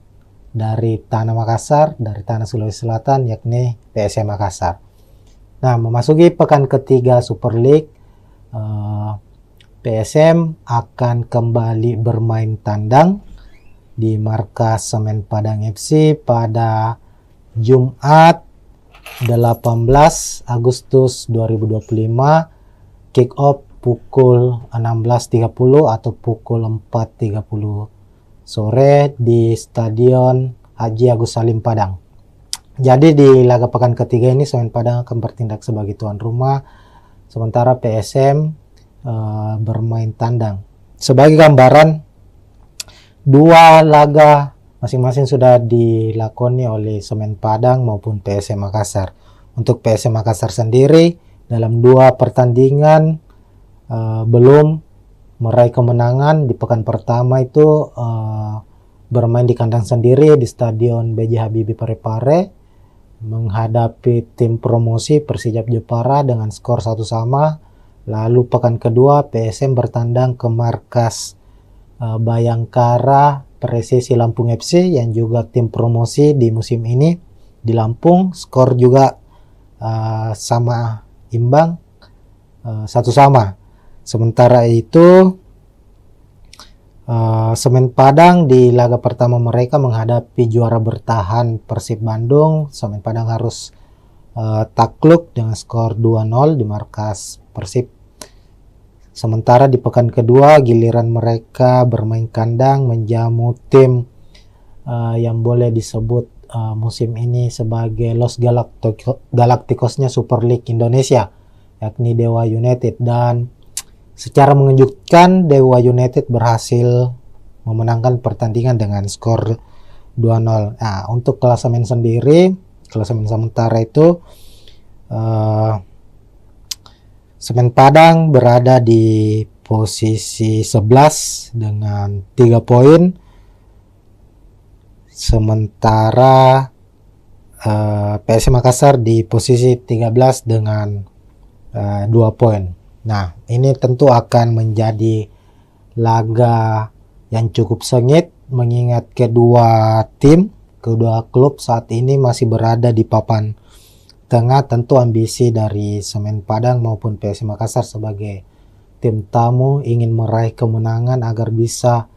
dari Tanah Makassar, dari Tanah Sulawesi Selatan, yakni PSM Makassar. Nah, memasuki pekan ketiga Super League, PSM akan kembali bermain tandang di markas Semen Padang FC pada Jumat 18 Agustus 2025, kick off pukul 16.30 atau pukul 4.30 sore di Stadion Haji Agus Salim Padang. Jadi di laga pekan ketiga ini Semen Padang akan bertindak sebagai tuan rumah, sementara PSM bermain tandang. Sebagai gambaran, dua laga masing-masing sudah dilakoni oleh Semen Padang maupun PSM Makassar. Untuk PSM Makassar sendiri dalam dua pertandingan belum meraih kemenangan. Di pekan pertama itu bermain di kandang sendiri di Stadion B.J. Habibie Parepare menghadapi tim promosi Persijap Jepara dengan skor 1-1. Lalu pekan kedua PSM bertandang ke markas Bayangkara Presisi Lampung FC yang juga tim promosi di musim ini di Lampung, skor juga sama imbang 1-1. Sementara itu Semen Padang di laga pertama mereka menghadapi juara bertahan Persib Bandung. Semen Padang harus takluk dengan skor 2-0 di markas Persib. Sementara di pekan kedua giliran mereka bermain kandang menjamu tim yang boleh disebut musim ini sebagai Los Galacticosnya Super League Indonesia, yakni Dewa United. Dan secara mengejutkan Dewa United berhasil memenangkan pertandingan dengan skor 2-0. Nah, untuk klasemen sendiri, klasemen sementara itu Semen Padang berada di posisi 11 dengan 3 poin. Sementara PSM Makassar di posisi 13 dengan 2 poin. Nah, ini tentu akan menjadi laga yang cukup sengit mengingat kedua klub saat ini masih berada di papan tengah. Tentu ambisi dari Semen Padang maupun PSM Makassar sebagai tim tamu ingin meraih kemenangan agar bisa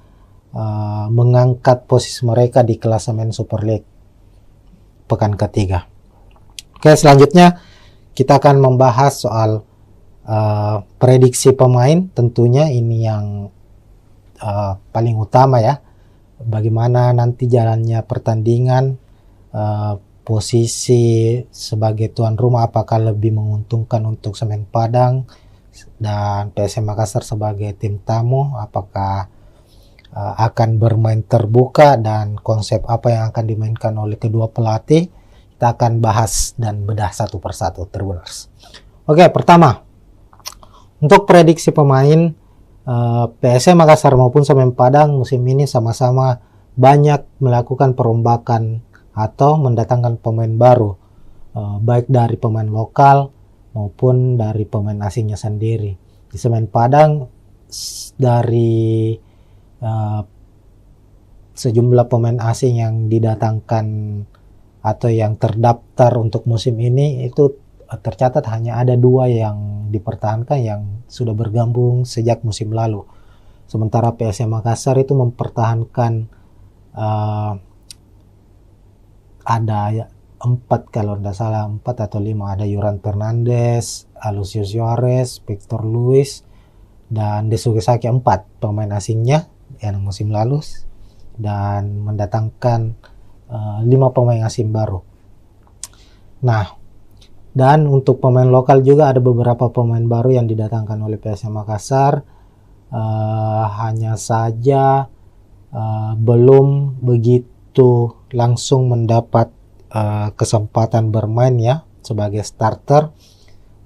mengangkat posisi mereka di klasemen Super League pekan ketiga. Oke, selanjutnya kita akan membahas soal prediksi pemain. Tentunya ini yang paling utama ya, bagaimana nanti jalannya pertandingan, posisi sebagai tuan rumah apakah lebih menguntungkan untuk Semen Padang dan PSM Makassar sebagai tim tamu, apakah akan bermain terbuka dan konsep apa yang akan dimainkan oleh kedua pelatih. Kita akan bahas dan bedah satu persatu, Tribuners. Oke, pertama untuk prediksi pemain, PSM Makassar maupun Semen Padang musim ini sama-sama banyak melakukan perombakan atau mendatangkan pemain baru, baik dari pemain lokal maupun dari pemain asingnya sendiri. Di Semen Padang dari sejumlah pemain asing yang didatangkan atau yang terdaftar untuk musim ini itu tercatat hanya ada 2 yang dipertahankan yang sudah bergabung sejak musim lalu. Sementara PSM Makassar itu mempertahankan ada 4 kalau tidak salah 4 atau 5, ada Yuran Fernandes, Alucius Juarez, Victor Luis, dan Desuke Saki. 4 pemain asingnya yang musim lalu dan mendatangkan 5 pemain asing baru. Nah, dan untuk pemain lokal juga ada beberapa pemain baru yang didatangkan oleh PSM Makassar, hanya saja belum begitu langsung mendapat kesempatan bermain ya sebagai starter.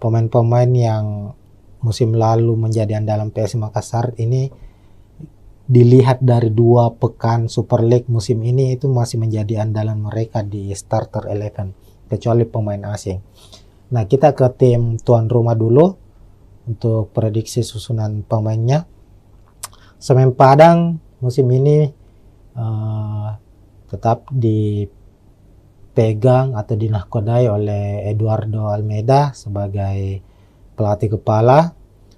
Pemain-pemain yang musim lalu menjadi andalan PSM Makassar ini dilihat dari 2 pekan Super League musim ini itu masih menjadi andalan mereka di starter 11, kecuali pemain asing. Nah, kita ke tim tuan rumah dulu untuk prediksi susunan pemainnya. Semen Padang musim ini tetap dipegang atau dinahkodai oleh Eduardo Almeida sebagai pelatih kepala,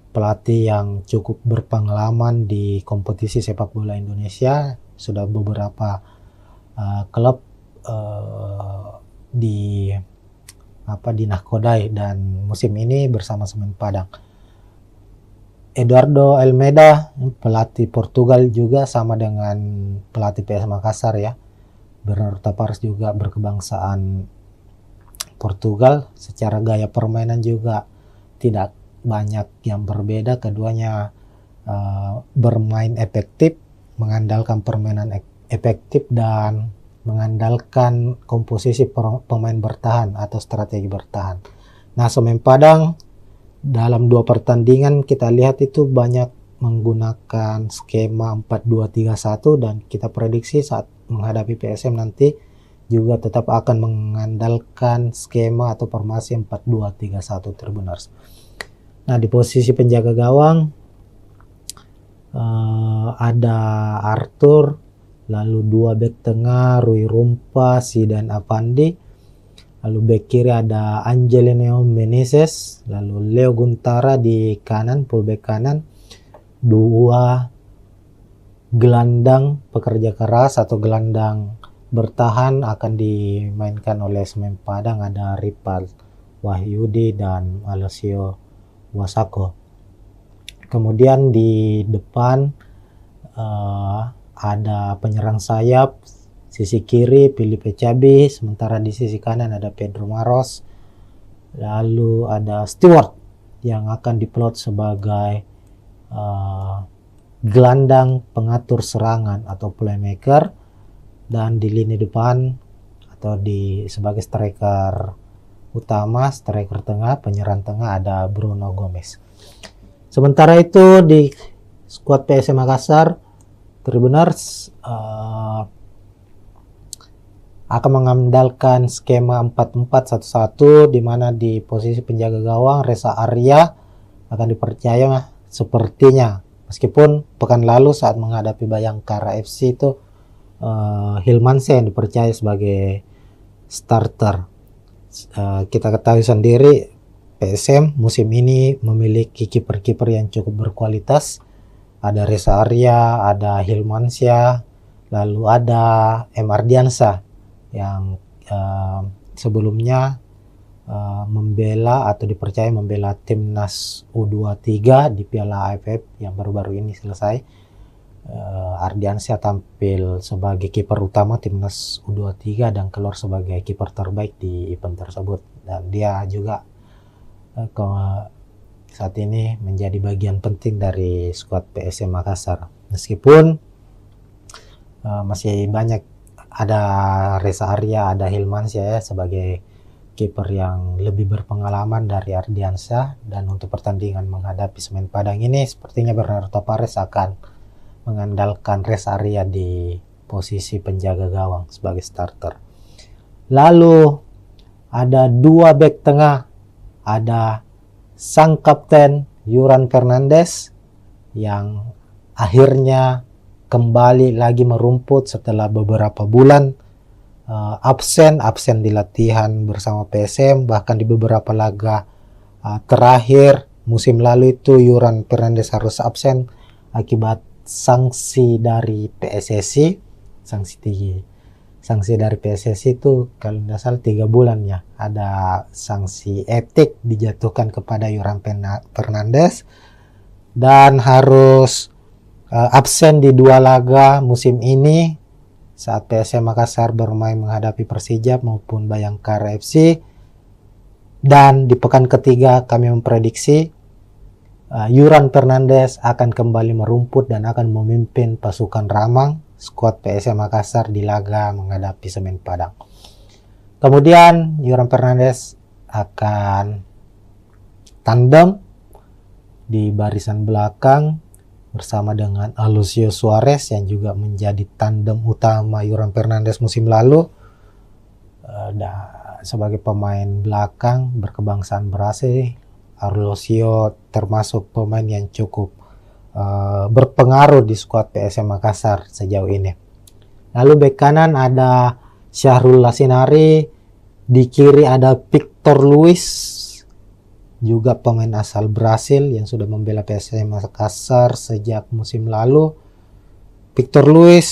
pelatih yang cukup berpengalaman di kompetisi sepak bola Indonesia. Sudah beberapa klub dinahkodai, dan musim ini bersama Semen Padang. Eduardo Almeida, pelatih Portugal juga, sama dengan pelatih PSM Makassar ya. Bernardo Tavares juga berkebangsaan Portugal. Secara gaya permainan juga tidak banyak yang berbeda. Keduanya bermain efektif, mengandalkan permainan efektif dan mengandalkan komposisi pemain bertahan atau strategi bertahan. Nah, Semen Padang dalam 2 pertandingan kita lihat itu banyak menggunakan skema 4-2-3-1, dan kita prediksi saat menghadapi PSM nanti juga tetap akan mengandalkan skema atau formasi 4-2-3-1 Tribuners. Nah, di posisi penjaga gawang ada Arthur, lalu 2 bek tengah Rui Rumpa, Zidan Afandi. Lalu bek kiri ada Angelino Meneses, lalu Leo Guntara di kanan, fullback kanan. 2 gelandang pekerja keras atau gelandang bertahan akan dimainkan oleh Semen Padang, ada Ripal Wahyudi dan Alessio Wasako. Kemudian di depan ada penyerang sayap. Sisi kiri Filipe Cabi, sementara di sisi kanan ada Pedro Maros. Lalu ada Stewart yang akan diplot sebagai gelandang pengatur serangan atau playmaker, dan di lini depan atau sebagai striker utama, striker tengah, penyerang tengah ada Bruno Gomez. Sementara itu di skuad PSM Makassar, Tribuners akan mengandalkan skema 4-4-1-1, di mana di posisi penjaga gawang Reza Arya akan dipercaya sepertinya, meskipun pekan lalu saat menghadapi Bayangkara FC itu Hilmansyah yang dipercaya sebagai starter. Kita ketahui sendiri PSM musim ini memiliki kiper-kiper yang cukup berkualitas. Ada Reza Arya, ada Hilmansyah, lalu ada M. Ardiansyah yang sebelumnya membela atau dipercaya membela timnas U23 di Piala AFF yang baru-baru ini selesai. Ardiansyah tampil sebagai kiper utama timnas U23 dan keluar sebagai kiper terbaik di event tersebut, dan dia juga saat ini menjadi bagian penting dari skuad PSM Makassar, meskipun masih banyak. Ada Reza Arya, ada Hilmansyah ya, sebagai kiper yang lebih berpengalaman dari Ardiansyah. Dan untuk pertandingan menghadapi Semen Padang ini sepertinya Bernardo Tavares akan mengandalkan Reza Arya di posisi penjaga gawang sebagai starter. Lalu ada 2 bek tengah, ada sang kapten Yuran Fernandes yang akhirnya kembali lagi merumput setelah beberapa bulan absen di latihan bersama PSM, bahkan di beberapa laga terakhir musim lalu itu Yuran Fernandes harus absen akibat sanksi dari PSSI. Sanksi dari PSSI itu kalau tidak salah 3 bulan ya, ada sanksi etik dijatuhkan kepada Yuran Fernandes dan harus absen di 2 laga musim ini saat PSM Makassar bermain menghadapi Persijap maupun Bayangkara FC. Dan di pekan ketiga kami memprediksi Yuran Fernandes akan kembali merumput dan akan memimpin pasukan Ramang skuad PSM Makassar di laga menghadapi Semen Padang. Kemudian Yuran Fernandes akan tandem di barisan belakang bersama dengan Alucio Suarez yang juga menjadi tandem utama Yoran Fernandes musim lalu. Sebagai pemain belakang berkebangsaan Brasil, Alucio termasuk pemain yang cukup berpengaruh di skuad PSM Makassar sejauh ini. Lalu bek kanan ada Syahrul Lasinari, di kiri ada Victor Luis, juga pemain asal Brasil yang sudah membela PSM Makassar sejak musim lalu. Victor Luis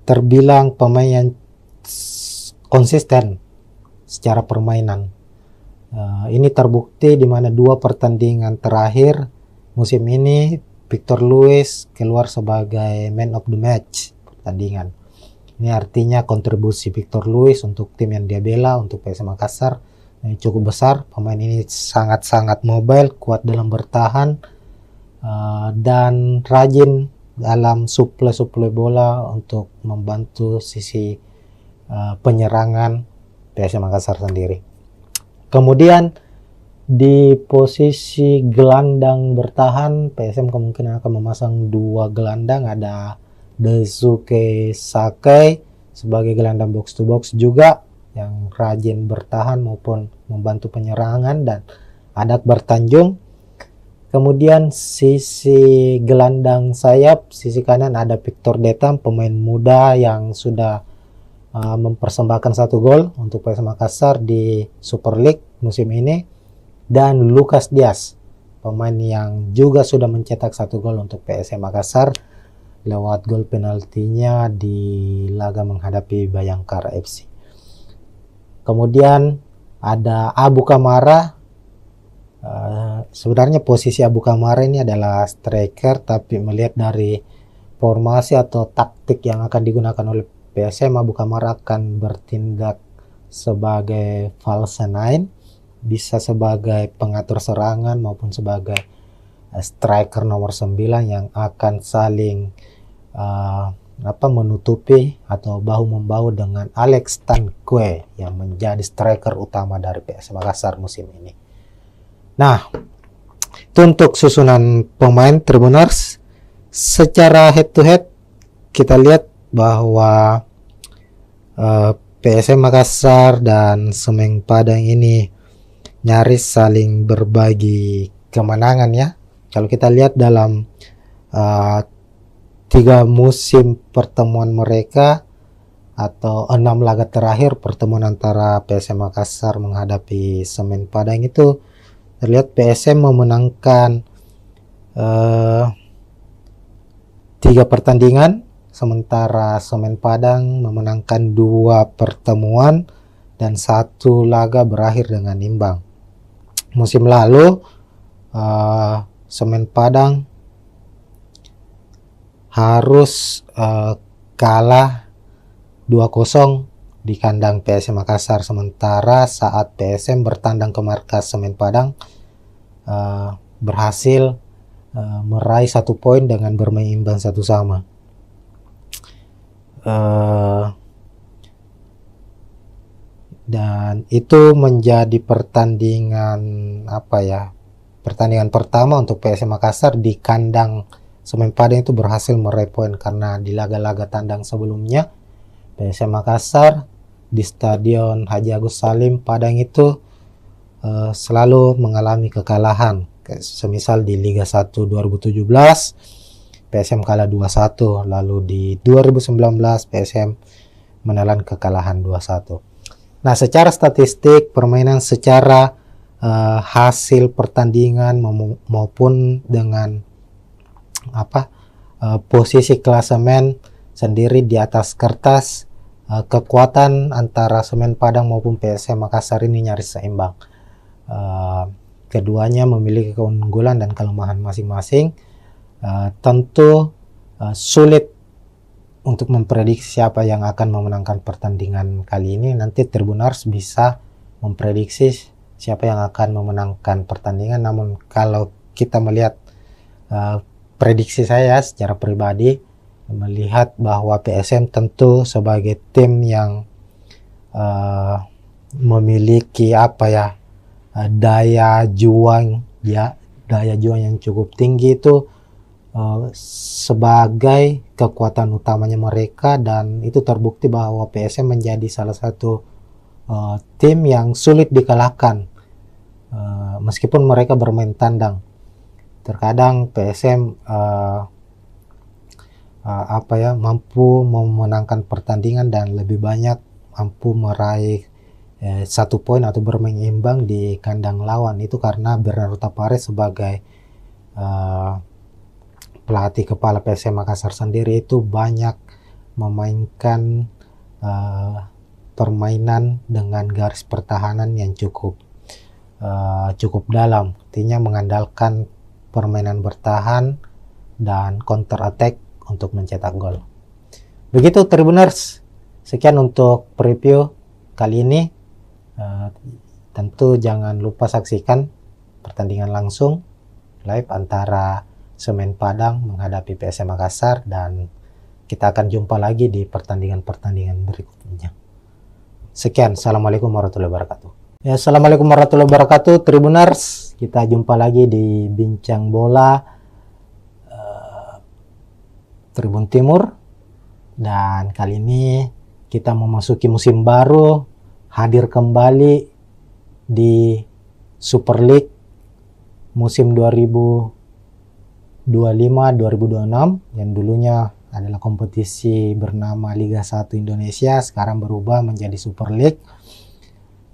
terbilang pemain yang konsisten secara permainan. Ini terbukti di mana 2 pertandingan terakhir musim ini Victor Luis keluar sebagai man of the match pertandingan. Ini artinya kontribusi Victor Luis untuk tim yang dia bela, untuk PSM Makassar, cukup besar. Pemain ini sangat-sangat mobile, kuat dalam bertahan, dan rajin dalam suplai bola untuk membantu sisi penyerangan PSM Makassar sendiri. Kemudian di posisi gelandang bertahan, PSM kemungkinan akan memasang 2 gelandang, ada Daisuke Sakai sebagai gelandang box to box juga yang rajin bertahan maupun membantu penyerangan, dan ada Akbar Tanjung. Kemudian sisi gelandang sayap, sisi kanan ada Victor Detam, pemain muda yang sudah mempersembahkan 1 gol untuk PSM Makassar di Super League musim ini, dan Lucas Diaz, pemain yang juga sudah mencetak 1 gol untuk PSM Makassar lewat gol penaltinya di laga menghadapi Bayangkara FC. Kemudian ada Abu Kamara. Sebenarnya posisi Abu Kamara ini adalah striker, tapi melihat dari formasi atau taktik yang akan digunakan oleh PSM, Abu Kamara akan bertindak sebagai false nine, bisa sebagai pengatur serangan maupun sebagai striker nomor 9 yang akan saling menutupi atau bahu-membahu dengan Alex Tanque yang menjadi striker utama dari PSM Makassar musim ini. Nah, itu untuk susunan pemain Tribuners. Secara head to head kita lihat bahwa PSM Makassar dan Semen Padang ini nyaris saling berbagi kemenangan ya. Kalau kita lihat dalam 3 musim pertemuan mereka atau 6 laga terakhir pertemuan antara PSM Makassar menghadapi Semen Padang itu terlihat PSM memenangkan 3 pertandingan, sementara Semen Padang memenangkan 2 pertemuan dan 1 laga berakhir dengan imbang. Musim lalu Semen Padang harus kalah 2-0 di kandang PSM Makassar, sementara saat PSM bertandang ke markas Semen Padang berhasil meraih 1 poin dengan bermain imbang 1-1. Dan itu menjadi pertandingan pertandingan pertama untuk PSM Makassar di kandang Semen Padang itu berhasil meraih poin, karena di laga-laga tandang sebelumnya PSM Makassar di Stadion Haji Agus Salim Padang itu selalu mengalami kekalahan. Semisal di Liga 1 2017 PSM kalah 2-1, lalu di 2019 PSM menelan kekalahan 2-1. Nah, secara statistik permainan, secara hasil pertandingan maupun dengan posisi klasemen sendiri di atas kertas, kekuatan antara Semen Padang maupun PSM Makassar ini nyaris seimbang. Keduanya memiliki keunggulan dan kelemahan masing-masing. Tentu sulit untuk memprediksi siapa yang akan memenangkan pertandingan kali ini. Nanti Tribuners bisa memprediksi siapa yang akan memenangkan pertandingan. Namun kalau kita melihat prediksi saya secara pribadi, melihat bahwa PSM tentu sebagai tim yang memiliki daya juang yang cukup tinggi itu sebagai kekuatan utamanya mereka, dan itu terbukti bahwa PSM menjadi salah satu tim yang sulit dikalahkan meskipun mereka bermain tandang. Terkadang PSM mampu memenangkan pertandingan dan lebih banyak mampu meraih 1 poin atau bermain imbang di kandang lawan. Itu karena Bernardo Tapares sebagai pelatih kepala PSM Makassar sendiri itu banyak memainkan permainan dengan garis pertahanan yang cukup dalam, artinya mengandalkan permainan bertahan dan counter attack untuk mencetak gol. Begitu Tribuners, sekian untuk preview kali ini. Tentu jangan lupa saksikan pertandingan langsung live antara Semen Padang menghadapi PSM Makassar, dan kita akan jumpa lagi di pertandingan-pertandingan berikutnya. Sekian, assalamualaikum warahmatullahi wabarakatuh. Ya, assalamualaikum warahmatullahi wabarakatuh Tribuners, kita jumpa lagi di Bincang Bola Tribun Timur, dan kali ini kita memasuki musim baru, hadir kembali di Super League musim 2025-2026 yang dulunya adalah kompetisi bernama Liga 1 Indonesia, sekarang berubah menjadi Super League.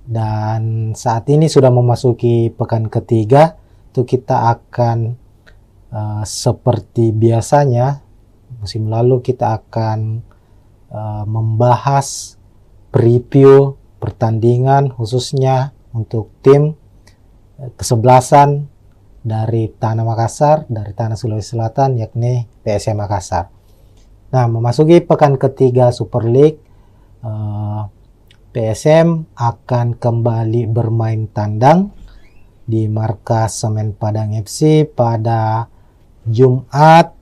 Dan saat ini sudah memasuki pekan ketiga, itu kita akan seperti biasanya musim lalu kita akan membahas preview pertandingan khususnya untuk tim kesebelasan dari Tanah Makassar, dari Tanah Sulawesi Selatan, yakni PSM Makassar. Nah, memasuki pekan ketiga Super League, PSM akan kembali bermain tandang di markas Semen Padang FC pada Jumat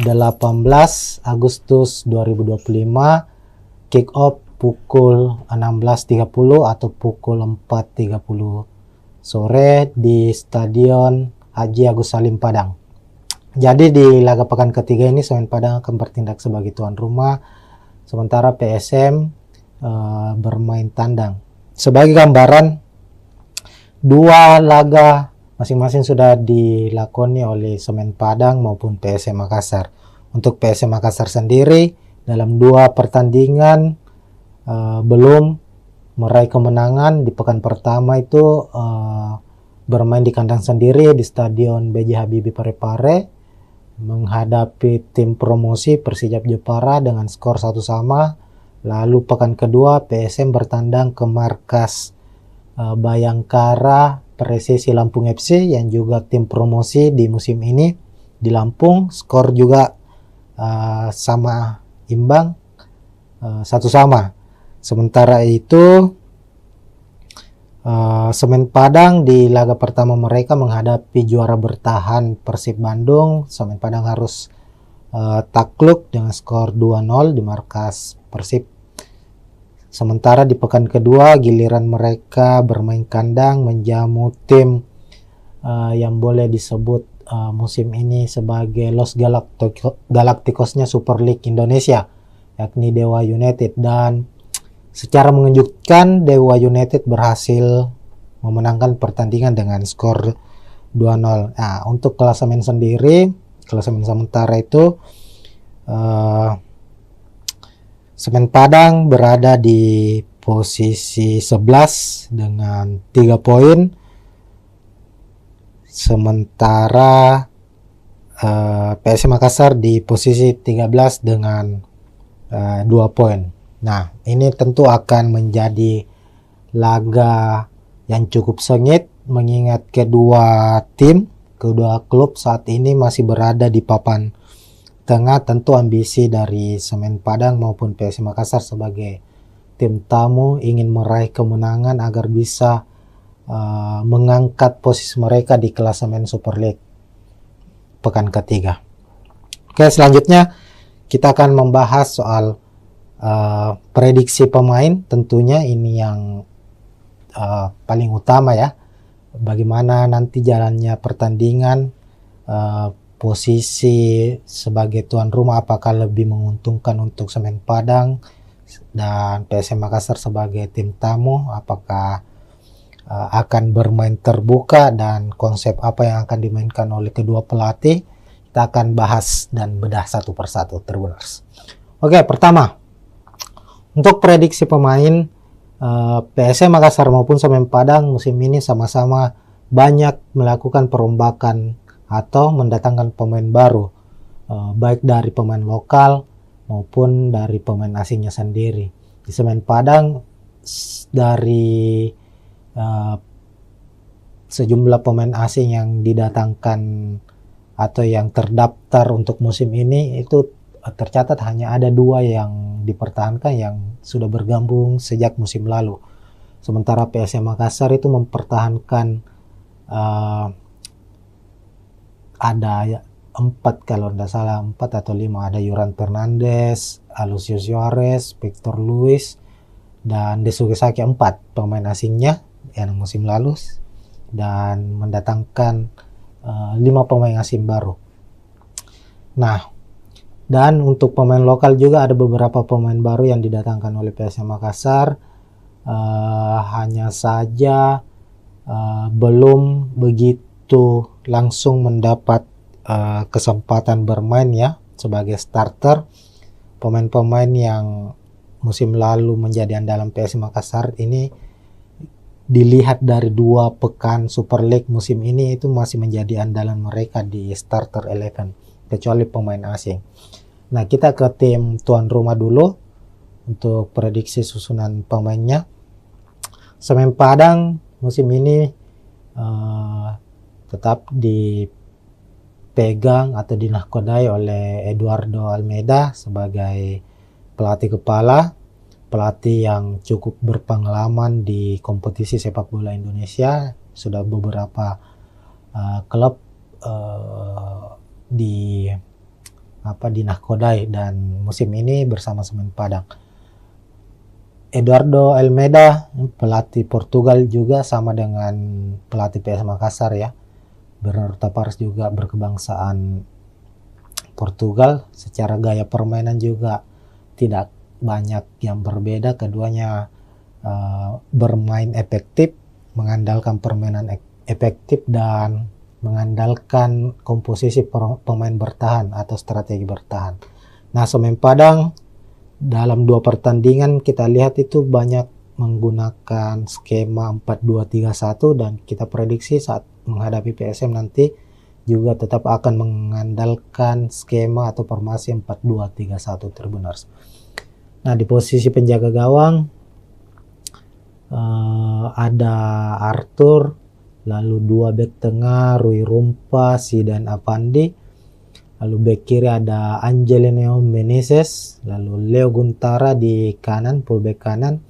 18 Agustus 2025, kick off pukul 16.30 atau pukul 4.30 sore di Stadion Haji Agus Salim Padang. Jadi di laga pekan ketiga ini Semen Padang akan bertindak sebagai tuan rumah, sementara PSM bermain tandang. Sebagai gambaran, 2 laga masing-masing sudah dilakoni oleh Semen Padang maupun PSM Makassar. Untuk PSM Makassar sendiri dalam 2 pertandingan belum meraih kemenangan. Di pekan pertama itu bermain di kandang sendiri di Stadion B.J. Habibie Parepare menghadapi tim promosi Persijap Jepara dengan skor 1-1. Lalu pekan kedua PSM bertandang ke markas Bayangkara Presisi Lampung FC yang juga tim promosi di musim ini di Lampung, skor juga sama imbang 1-1. Sementara itu Semen Padang di laga pertama mereka menghadapi juara bertahan Persib Bandung. Semen Padang harus takluk dengan skor 2-0 di markas Persib. Sementara di pekan kedua giliran mereka bermain kandang menjamu tim yang boleh disebut musim ini sebagai Los Galacticosnya Super League Indonesia, yakni Dewa United, dan secara mengejutkan Dewa United berhasil memenangkan pertandingan dengan skor 2-0. Nah, untuk klasemen sendiri, klasemen sementara itu Semen Padang berada di posisi 11 dengan 3 poin. Sementara PSM Makassar di posisi 13 dengan 2 poin. Nah, ini tentu akan menjadi laga yang cukup sengit mengingat kedua klub saat ini masih berada di papan tengah. Tentu ambisi dari Semen Padang maupun PSM Makassar sebagai tim tamu ingin meraih kemenangan agar bisa mengangkat posisi mereka di klasemen Super League pekan ketiga. Oke, selanjutnya kita akan membahas soal prediksi pemain. Tentunya ini yang paling utama ya. Bagaimana nanti jalannya pertandingan, posisi sebagai tuan rumah apakah lebih menguntungkan untuk Semen Padang dan PSM Makassar sebagai tim tamu, apakah akan bermain terbuka dan konsep apa yang akan dimainkan oleh kedua pelatih. Kita akan bahas dan bedah satu persatu, Tribuners. Oke, pertama untuk prediksi pemain, PSM Makassar maupun Semen Padang musim ini sama-sama banyak melakukan perombakan atau mendatangkan pemain baru, baik dari pemain lokal maupun dari pemain asingnya sendiri. Di Semen Padang dari sejumlah pemain asing yang didatangkan atau yang terdaftar untuk musim ini itu tercatat hanya ada 2 yang dipertahankan yang sudah bergabung sejak musim lalu. Sementara PSM Makassar itu mempertahankan ada 4 kalau tidak salah, 4 atau 5, ada Yoran Fernandes, Alucio Suarez, Victor Luis, dan Desuke Saki, 4 pemain asingnya yang musim lalu, dan mendatangkan 5 pemain asing baru. Nah, dan untuk pemain lokal juga ada beberapa pemain baru yang didatangkan oleh PSM Makassar, hanya saja belum begitu langsung mendapat kesempatan bermain ya sebagai starter. Pemain-pemain yang musim lalu menjadi andalan PSM Makassar ini dilihat dari 2 pekan Super League musim ini itu masih menjadi andalan mereka di starter 11, kecuali pemain asing. Nah, kita ke tim tuan rumah dulu untuk prediksi susunan pemainnya. Semen Padang musim ini tetap dipegang atau dinahkodai oleh Eduardo Almeida sebagai pelatih kepala, pelatih yang cukup berpengalaman di kompetisi sepak bola Indonesia. Sudah beberapa klub dinahkodai, dan musim ini bersama Semen Padang. Eduardo Almeida pelatih Portugal juga, sama dengan pelatih PSM Makassar ya. Bernardo Tavares juga berkebangsaan Portugal. Secara gaya permainan juga tidak banyak yang berbeda. Keduanya bermain efektif, mengandalkan permainan efektif dan mengandalkan komposisi pemain bertahan atau strategi bertahan. Nah, Semen Padang dalam 2 pertandingan kita lihat itu banyak menggunakan skema 4-2-3-1, dan kita prediksi saat menghadapi PSM nanti juga tetap akan mengandalkan skema atau formasi 4-2-3-1, Tribuners. Nah, di posisi penjaga gawang ada Arthur, lalu 2 bek tengah Rui Rumpa, Zidan Avandi, lalu bek kiri ada Angelino Meneses, lalu Leo Guntara di kanan, fullback kanan.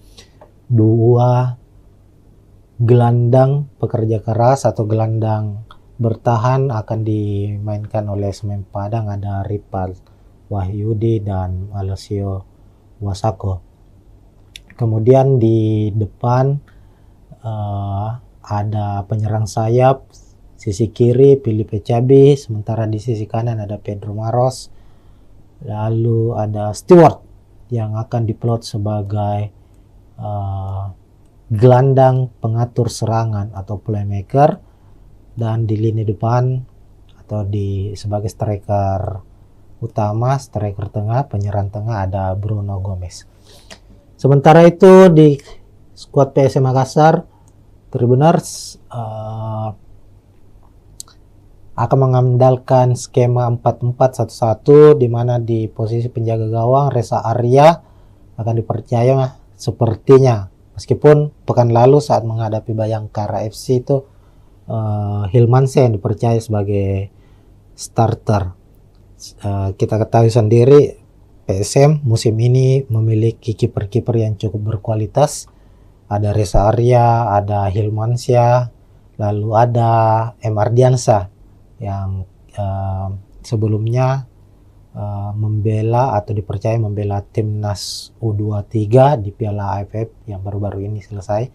2 gelandang pekerja keras atau gelandang bertahan akan dimainkan oleh Semen Padang, ada Ripal Wahyudi dan Alessio Wasako. Kemudian di depan ada penyerang sayap, sisi kiri Filipe Cabi, sementara di sisi kanan ada Pedro Maros, lalu ada Stewart yang akan diplot sebagai gelandang pengatur serangan atau playmaker, dan di lini depan atau sebagai striker utama, striker tengah, penyerang tengah ada Bruno Gomez. Sementara itu di skuad PSM Makassar, Tribuners akan mengandalkan skema 4-4-1-1, di mana di posisi penjaga gawang Reza Arya akan dipercaya sepertinya, meskipun pekan lalu saat menghadapi Bayangkara FC itu Hilmansyah yang dipercaya sebagai starter. Kita ketahui sendiri PSM musim ini memiliki kiper-kiper yang cukup berkualitas. Ada Reza Arya, ada Hilmansyah, lalu ada M. Ardiansyah yang sebelumnya membela atau dipercaya membela timnas U23 di Piala AFF yang baru-baru ini selesai.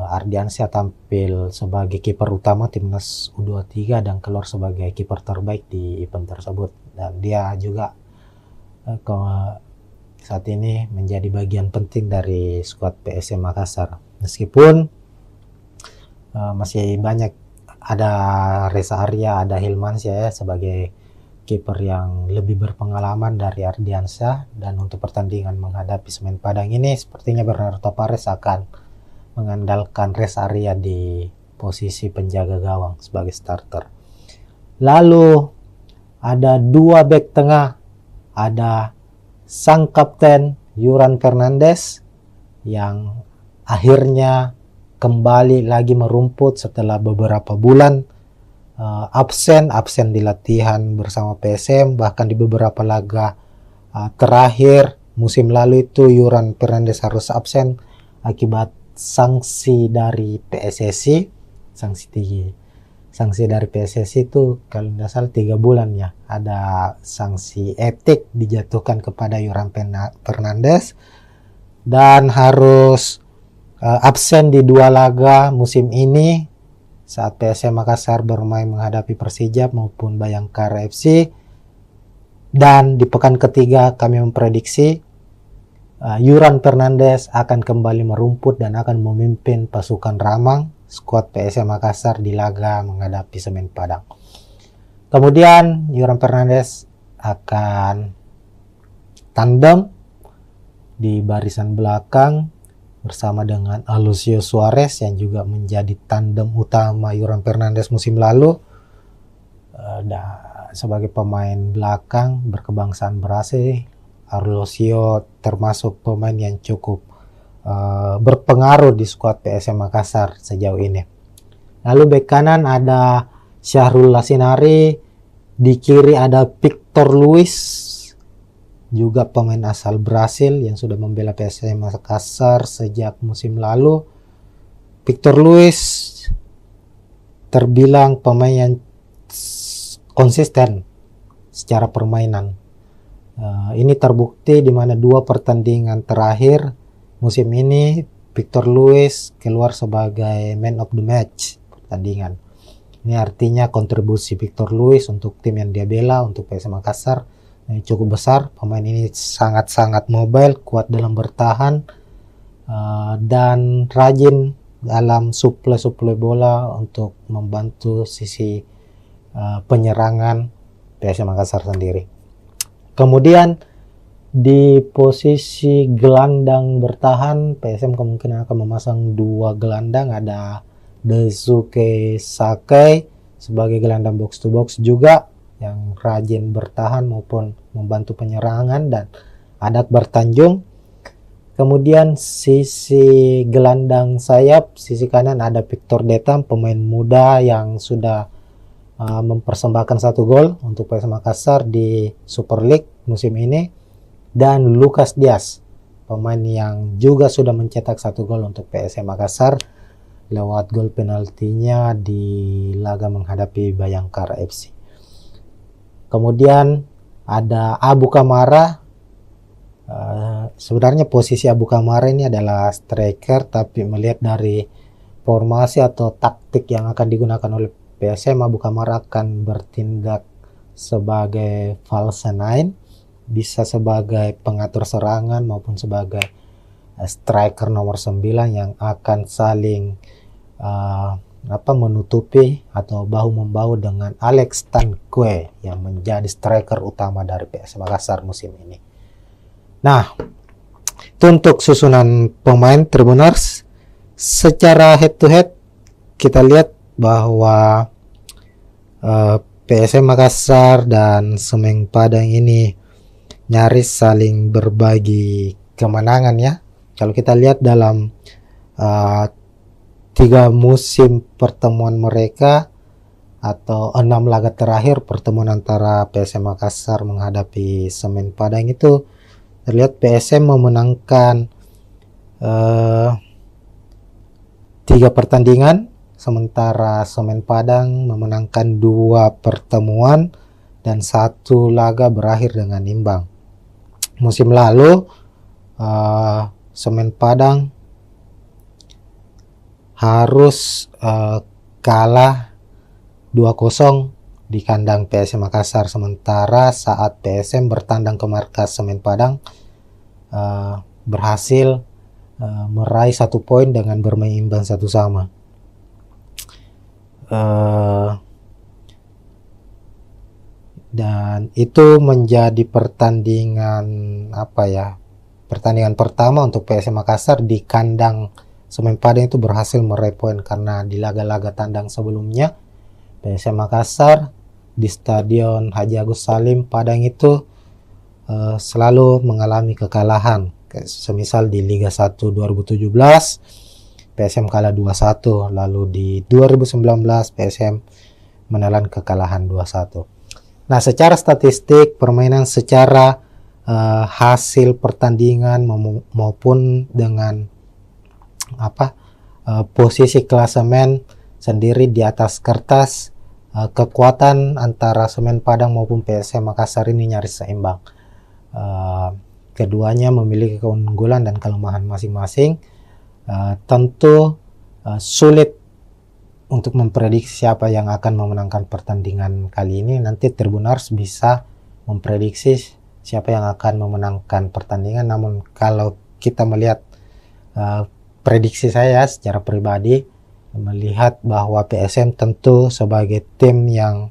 Ardiansyah tampil sebagai kiper utama timnas U23 dan keluar sebagai kiper terbaik di event tersebut, dan dia juga saat ini menjadi bagian penting dari skuad PSM Makassar, meskipun masih banyak, ada Reza Arya, ada Hilmansyah ya sebagai kiper yang lebih berpengalaman dari Ardiansyah. Dan untuk pertandingan menghadapi Semen Padang ini sepertinya Bernardo Tavares akan mengandalkan Reza Arya di posisi penjaga gawang sebagai starter. Lalu ada dua bek tengah, ada sang kapten Yuran Fernandes yang akhirnya kembali lagi merumput setelah beberapa bulan absen di latihan bersama PSM, bahkan di beberapa laga terakhir musim lalu itu Yuran Fernandes harus absen akibat sanksi dari PSSI. Sanksi dari PSSI itu kalau tidak salah 3 bulan ya, ada sanksi etik dijatuhkan kepada Yuran Fernandes dan harus absen di 2 laga musim ini saat PSM Makassar bermain menghadapi Persija maupun Bayangkara FC. Dan di pekan ketiga kami memprediksi Yuran Fernandes akan kembali merumput dan akan memimpin pasukan Ramang, skuad PSM Makassar di laga menghadapi Semen Padang. Kemudian Yuran Fernandes akan tandem di barisan belakang bersama dengan Alucio Suarez yang juga menjadi tandem utama Yuran Fernandes musim lalu. Sebagai pemain belakang berkebangsaan Brasil, Alucio termasuk pemain yang cukup berpengaruh di skuad PSM Makassar sejauh ini. Lalu bek kanan ada Syahrul Lasinari, di kiri ada Victor Luis, juga pemain asal Brasil yang sudah membela PSM Makassar sejak musim lalu. Victor Luis terbilang pemain yang konsisten secara permainan. Ini terbukti di mana 2 pertandingan terakhir musim ini Victor Luis keluar sebagai man of the match pertandingan. Ini artinya kontribusi Victor Luis untuk tim yang dia bela, untuk PSM Makassar, cukup besar. Pemain ini sangat-sangat mobile, kuat dalam bertahan, dan rajin dalam suplai bola untuk membantu sisi penyerangan PSM Makassar sendiri. Kemudian di posisi gelandang bertahan PSM kemungkinan akan memasang 2 gelandang, ada Daisuke Sakai sebagai gelandang box to box juga yang rajin bertahan maupun membantu penyerangan, dan ada Akbar Tanjung. Kemudian sisi gelandang sayap, sisi kanan ada Victor Detam, pemain muda yang sudah mempersembahkan 1 gol untuk PSM Makassar di Super League musim ini, dan Lucas Diaz, pemain yang juga sudah mencetak 1 gol untuk PSM Makassar lewat gol penaltinya di laga menghadapi Bayangkara FC. Kemudian ada Abu Kamara. Sebenarnya posisi Abu Kamara ini adalah striker, tapi melihat dari formasi atau taktik yang akan digunakan oleh PSM, Abu Kamara akan bertindak sebagai false nine, bisa sebagai pengatur serangan maupun sebagai striker nomor 9 yang akan saling menutupi atau bahu-membahu dengan Alex Tanque yang menjadi striker utama dari PSM Makassar musim ini. Nah, itu untuk susunan pemain Tribuners. Secara head to head kita lihat bahwa PSM Makassar dan Semen Padang ini nyaris saling berbagi kemenangan ya. Kalau kita lihat dalam 3 musim pertemuan mereka atau 6 laga terakhir pertemuan antara PSM Makassar menghadapi Semen Padang itu terlihat PSM memenangkan 3 pertandingan, sementara Semen Padang memenangkan 2 pertemuan dan 1 laga berakhir dengan imbang. Musim lalu Semen Padang harus kalah 2-0 di kandang PSM Makassar. Sementara saat PSM bertandang ke markas Semen Padang berhasil meraih 1 poin dengan bermain imbang 1-1. Dan itu menjadi pertandingan pertandingan pertama untuk PSM Makassar di kandang Semen Padang itu berhasil meraih poin, karena di laga-laga tandang sebelumnya PSM Makassar di Stadion Haji Agus Salim Padang itu selalu mengalami kekalahan. Semisal di Liga 1 2017 PSM kalah 2-1, lalu di 2019 PSM menelan kekalahan 2-1. Nah, secara statistik permainan, secara hasil pertandingan maupun dengan posisi klasemen sendiri di atas kertas, kekuatan antara Semen Padang maupun PSM Makassar ini nyaris seimbang. Keduanya memiliki keunggulan dan kelemahan masing-masing. Tentu sulit untuk memprediksi siapa yang akan memenangkan pertandingan kali ini. Nanti Tribuners bisa memprediksi siapa yang akan memenangkan pertandingan. Namun kalau kita melihat prediksi saya secara pribadi, melihat bahwa PSM tentu sebagai tim yang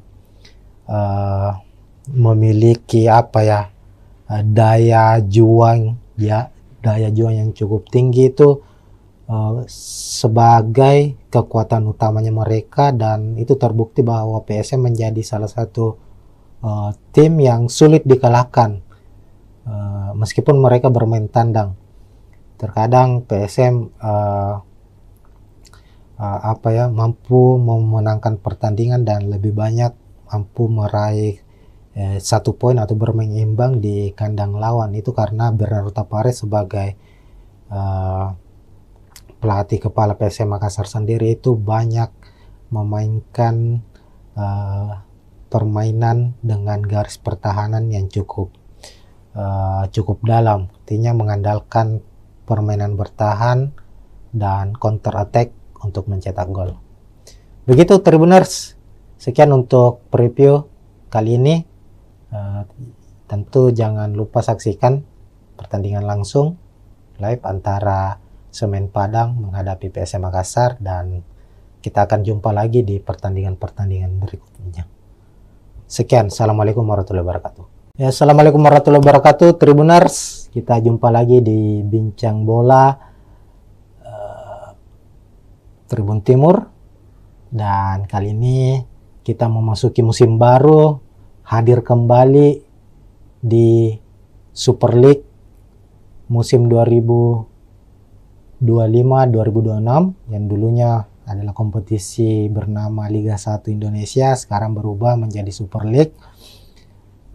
memiliki daya juang yang cukup tinggi itu sebagai kekuatan utamanya mereka, dan itu terbukti bahwa PSM menjadi salah satu tim yang sulit dikalahkan meskipun mereka bermain tandang. Terkadang PSM mampu memenangkan pertandingan dan lebih banyak mampu meraih 1 poin atau bermain imbang di kandang lawan. Itu karena Bernardo Tapares sebagai pelatih kepala PSM Makassar sendiri itu banyak memainkan permainan dengan garis pertahanan yang cukup dalam, artinya mengandalkan permainan bertahan dan counter attack untuk mencetak gol. Begitu Tribuners, sekian untuk preview kali ini. Tentu jangan lupa saksikan pertandingan langsung live antara Semen Padang menghadapi PSM Makassar, dan kita akan jumpa lagi di pertandingan-pertandingan berikutnya. Sekian, assalamualaikum warahmatullahi wabarakatuh. Ya, assalamualaikum warahmatullahi wabarakatuh Tribuners, kita jumpa lagi di Bincang Bola Tribun Timur, dan kali ini kita memasuki musim baru, hadir kembali di Super League musim 2025-2026 yang dulunya adalah kompetisi bernama Liga 1 Indonesia, sekarang berubah menjadi Super League.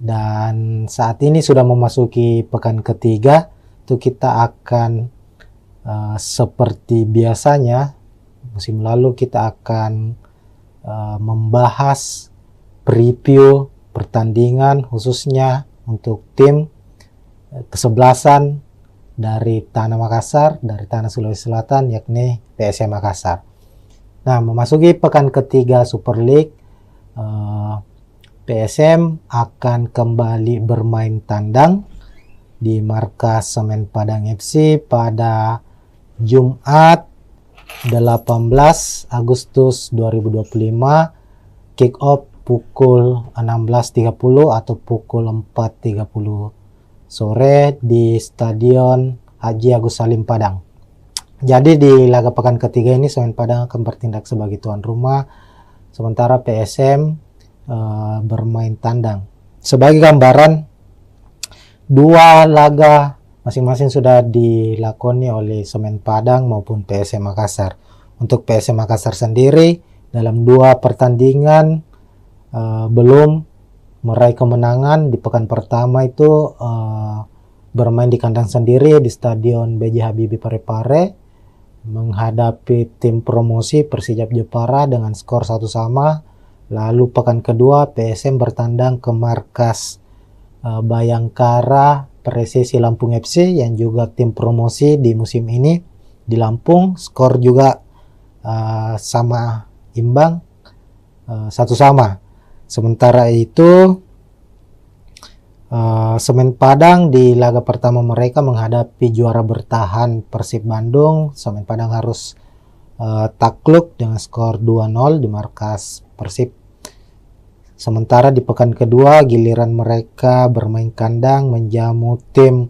Dan saat ini sudah memasuki pekan ketiga, itu kita akan seperti biasanya musim lalu kita akan membahas preview pertandingan khususnya untuk tim kesebelasan dari Tanah Makassar, dari Tanah Sulawesi Selatan, yakni PSM Makassar. Nah, memasuki pekan ketiga Super League, PSM akan kembali bermain tandang di markas Semen Padang FC pada Jumat 18 Agustus 2025, kick off pukul 16.30 atau pukul 4.30 sore di Stadion Haji Agus Salim Padang. Jadi di laga pekan ketiga ini Semen Padang akan bertindak sebagai tuan rumah, sementara PSM bermain tandang. Sebagai gambaran, 2 laga masing-masing sudah dilakoni oleh Semen Padang maupun PSM Makassar. Untuk PSM Makassar sendiri dalam 2 pertandingan belum meraih kemenangan. Di pekan pertama itu bermain di kandang sendiri di Stadion B.J. Habibie Parepare menghadapi tim promosi Persijap Jepara dengan skor 1-1. Lalu pekan kedua PSM bertandang ke markas Bayangkara Presisi Lampung FC yang juga tim promosi di musim ini di Lampung. Skor juga sama imbang, 1-1. Sementara itu Semen Padang di laga pertama mereka menghadapi juara bertahan Persib Bandung. Semen Padang harus takluk dengan skor 2-0 di markas Persib. Sementara di pekan kedua giliran mereka bermain kandang menjamu tim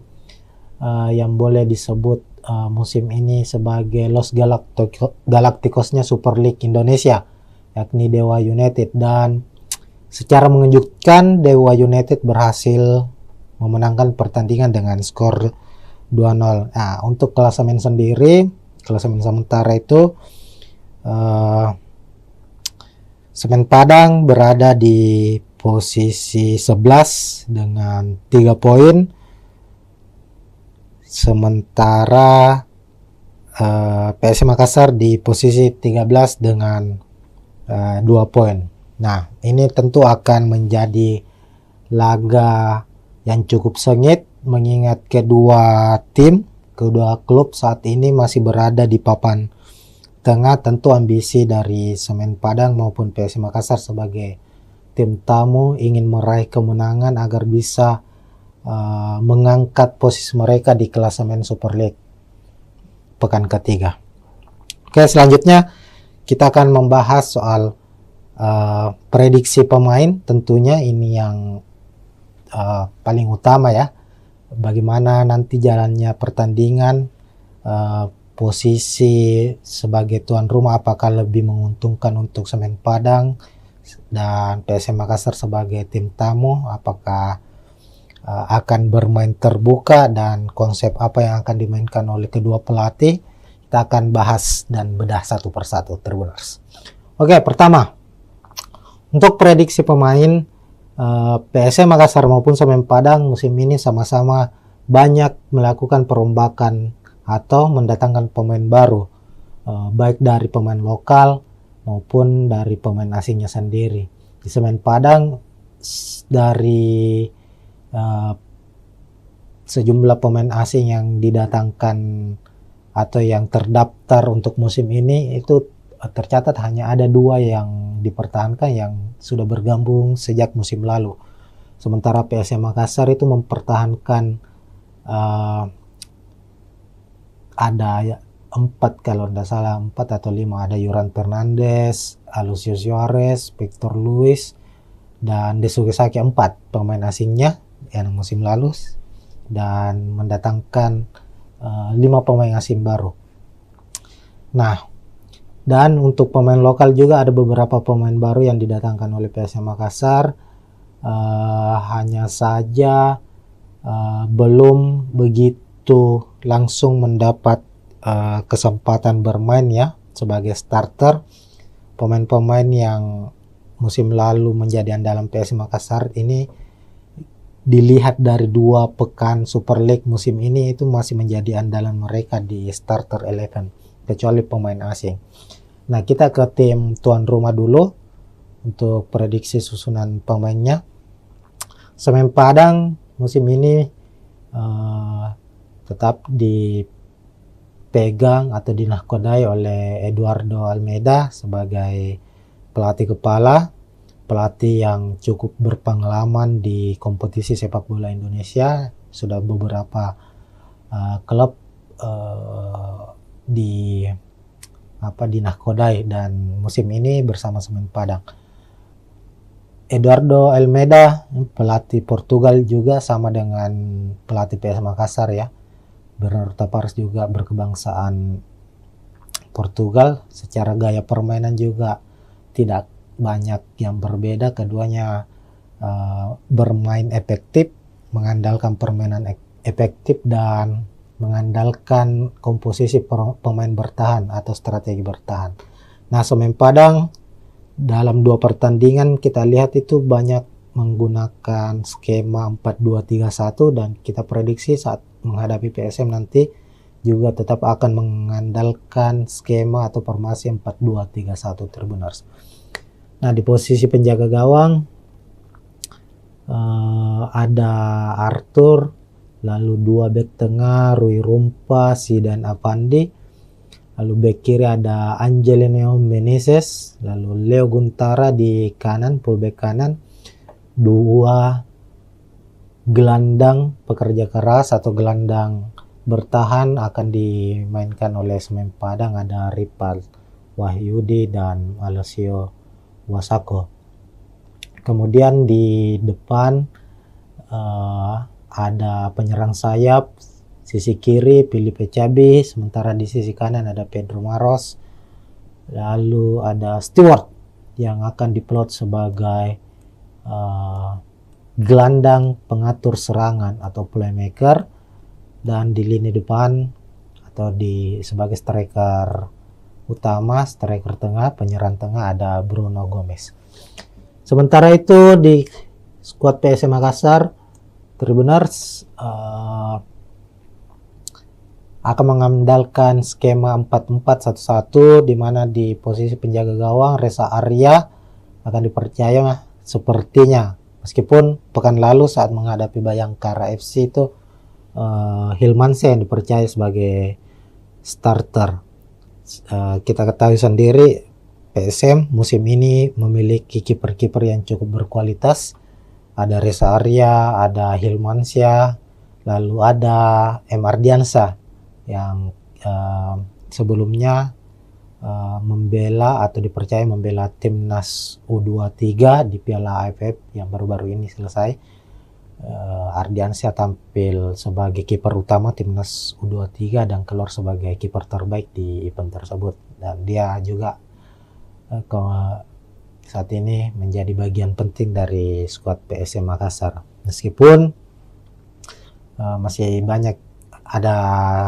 yang boleh disebut musim ini sebagai Los Galacticosnya Super League Indonesia, yakni Dewa United. Dan secara mengejutkan Dewa United berhasil memenangkan pertandingan dengan skor 2-0. Nah, untuk klasemen sendiri, klasemen sementara itu Semen Padang berada di posisi 11 dengan 3 poin. Sementara PSM Makassar di posisi 13 dengan 2 poin. Nah, ini tentu akan menjadi laga yang cukup sengit mengingat kedua klub saat ini masih berada di papan tengah. Tentu ambisi dari Semen Padang maupun PSM Makassar sebagai tim tamu ingin meraih kemenangan agar bisa mengangkat posisi mereka di klasemen Super League pekan ketiga. Oke, selanjutnya kita akan membahas soal prediksi pemain. Tentunya ini yang paling utama ya, bagaimana nanti jalannya pertandingan, posisi sebagai tuan rumah apakah lebih menguntungkan untuk Semen Padang dan PSM Makassar sebagai tim tamu, apakah akan bermain terbuka dan konsep apa yang akan dimainkan oleh kedua pelatih. Kita akan bahas dan bedah satu persatu, Tribuners. Oke, pertama untuk prediksi pemain, PSM Makassar maupun Semen Padang musim ini sama-sama banyak melakukan perombakan atau mendatangkan pemain baru, baik dari pemain lokal maupun dari pemain asingnya sendiri. Di Semen Padang dari sejumlah pemain asing yang didatangkan atau yang terdaftar untuk musim ini itu tercatat hanya ada 2 yang dipertahankan yang sudah bergabung sejak musim lalu. Sementara PSM Makassar itu mempertahankan ada 4 kalau tidak salah, 4 atau 5, ada Yoran Fernandes, Alucius Suarez, Victor Luis, dan Desugesaki, 4 pemain asingnya yang musim lalu, dan mendatangkan 5 pemain asing baru. Nah, dan untuk pemain lokal juga ada beberapa pemain baru yang didatangkan oleh PSM Makassar, hanya saja belum begitu langsung mendapat kesempatan bermain ya sebagai starter. Pemain-pemain yang musim lalu menjadi andalan PSM Makassar ini dilihat dari 2 pekan Super League musim ini itu masih menjadi andalan mereka di starter 11 kecuali pemain asing. Nah, kita ke tim tuan rumah dulu untuk prediksi susunan pemainnya. Semen Padang musim ini tetap dipegang atau dinahkodai oleh Eduardo Almeida sebagai pelatih kepala, pelatih yang cukup berpengalaman di kompetisi sepak bola Indonesia. Sudah beberapa klub dinahkodai dan musim ini bersama Semen Padang. Eduardo Almeida pelatih Portugal juga sama dengan pelatih PSM Makassar ya. Bernardo Tavares juga berkebangsaan Portugal. Secara gaya permainan juga tidak banyak yang berbeda. Keduanya bermain efektif, mengandalkan permainan efektif dan mengandalkan komposisi pemain bertahan atau strategi bertahan. Nah, Semen Padang dalam 2 pertandingan kita lihat itu banyak menggunakan skema 4-2-3-1 dan kita prediksi saat menghadapi PSM nanti juga tetap akan mengandalkan skema atau formasi 4-2-3-1 Tribuners. Nah, di posisi penjaga gawang ada Arthur, lalu 2 bek tengah Rui Rumpa, Zidan Avandi, Lalu bek kiri ada Angelino Meneses, lalu Leo Guntara di kanan, fullback kanan. Dua gelandang pekerja keras atau gelandang bertahan akan dimainkan oleh Semen Padang, ada Ripal Wahyudi dan Alessio Wasako. Kemudian di depan ada penyerang sayap, sisi kiri Filipe Cabi, sementara di sisi kanan ada Pedro Maros. Lalu ada Stewart yang akan diplot sebagai gelandang pengatur serangan atau playmaker, dan di lini depan atau sebagai striker utama, striker tengah, penyerang tengah ada Bruno Gomez. Sementara itu di skuad PSM Makassar, Tribuners akan mengandalkan skema 4-4-1-1, di mana di posisi penjaga gawang Reza Arya akan dipercaya sepertinya, meskipun pekan lalu saat menghadapi Bayangkara FC itu Hilmansyah yang dipercaya sebagai starter. Kita ketahui sendiri PSM musim ini memiliki kiper-kiper yang cukup berkualitas. Ada Reza Arya, ada Hilmansyah, lalu ada M. Ardiansyah yang sebelumnya membela atau dipercaya membela timnas U23 di Piala AFF yang baru-baru ini selesai. Ardiansyah tampil sebagai kiper utama timnas U23 dan keluar sebagai kiper terbaik di event tersebut, dan dia juga saat ini menjadi bagian penting dari skuad PSM Makassar, meskipun masih banyak ada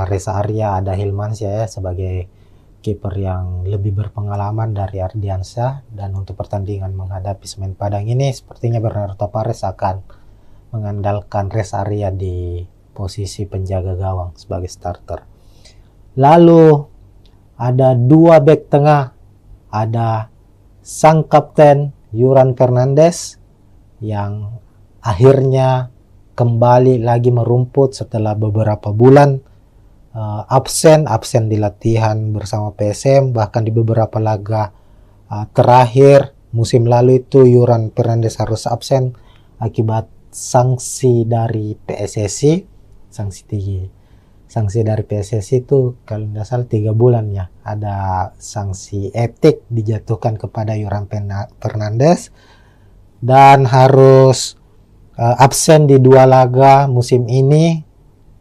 Reza Arya, ada Hilmansyah ya, sebagai kiper yang lebih berpengalaman dari Ardiansyah. Dan untuk pertandingan menghadapi Semen Padang ini sepertinya Bernardo Tavares akan mengandalkan Reza Arya di posisi penjaga gawang sebagai starter. Lalu ada dua bek tengah, ada sang kapten Yuran Fernandes yang akhirnya kembali lagi merumput setelah beberapa bulan absen di latihan bersama PSM, bahkan di beberapa laga terakhir musim lalu itu Yuran Fernandes harus absen akibat sanksi dari PSSI. Sanksi dari PSSI itu kalau tidak salah 3 bulan ya, ada sanksi etik dijatuhkan kepada Yuran Fernandes dan harus absen di 2 laga musim ini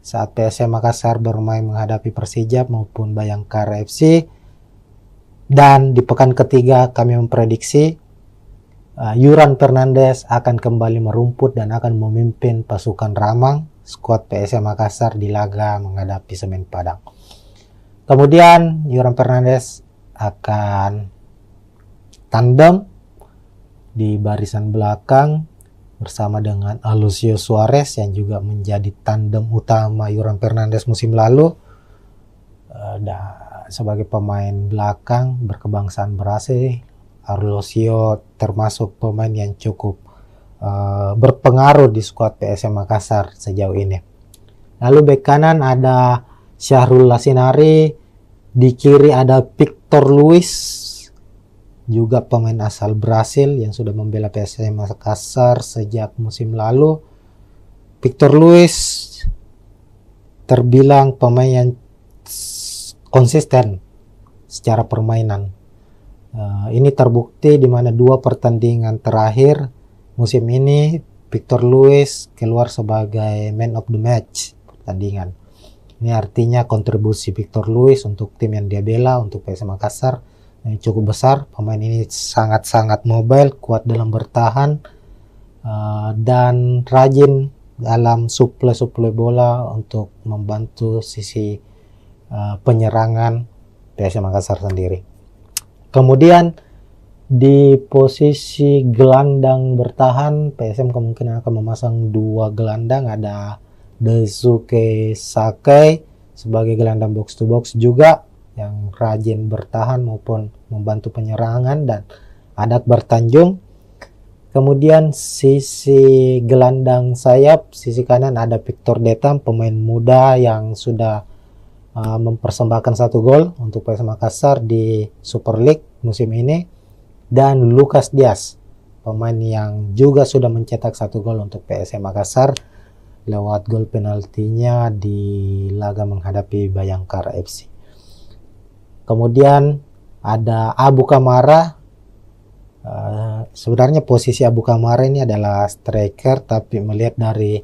saat PSM Makassar bermain menghadapi Persijap maupun Bayangkara FC. Dan di pekan ketiga kami memprediksi Yuran Fernandes akan kembali merumput dan akan memimpin pasukan Ramang skuad PSM Makassar di laga menghadapi Semen Padang. Kemudian Yuran Fernandes akan tandem di barisan belakang bersama dengan Alucio Suarez yang juga menjadi tandem utama Yuran Fernandes musim lalu. Sebagai pemain belakang berkebangsaan Brasil, Alucio termasuk pemain yang cukup berpengaruh di skuad PSM Makassar sejauh ini. Lalu bek kanan ada Syahrul Lasinari, di kiri ada Victor Luis, juga pemain asal Brasil yang sudah membela PSM Makassar sejak musim lalu. Victor Luis terbilang pemain yang konsisten secara permainan. Ini terbukti di mana 2 pertandingan terakhir musim ini Victor Luis keluar sebagai man of the match pertandingan. Ini artinya kontribusi Victor Luis untuk tim yang dia bela, untuk PSM Makassar, yang cukup besar. Pemain ini sangat-sangat mobile, kuat dalam bertahan, dan rajin dalam suplai bola untuk membantu sisi penyerangan PSM Makassar sendiri. Kemudian di posisi gelandang bertahan PSM kemungkinan akan memasang 2 gelandang, ada Daisuke Sakai sebagai gelandang box to box juga yang rajin bertahan maupun membantu penyerangan, dan ada Akbar Tanjung. Kemudian sisi gelandang sayap, sisi kanan ada Victor Detam, pemain muda yang sudah mempersembahkan 1 gol untuk PSM Makassar di Super League musim ini, dan Lucas Diaz, pemain yang juga sudah mencetak 1 gol untuk PSM Makassar lewat gol penaltinya di laga menghadapi Bayangkara FC. Kemudian ada Abu Kamara. Sebenarnya posisi Abu Kamara ini adalah striker, tapi melihat dari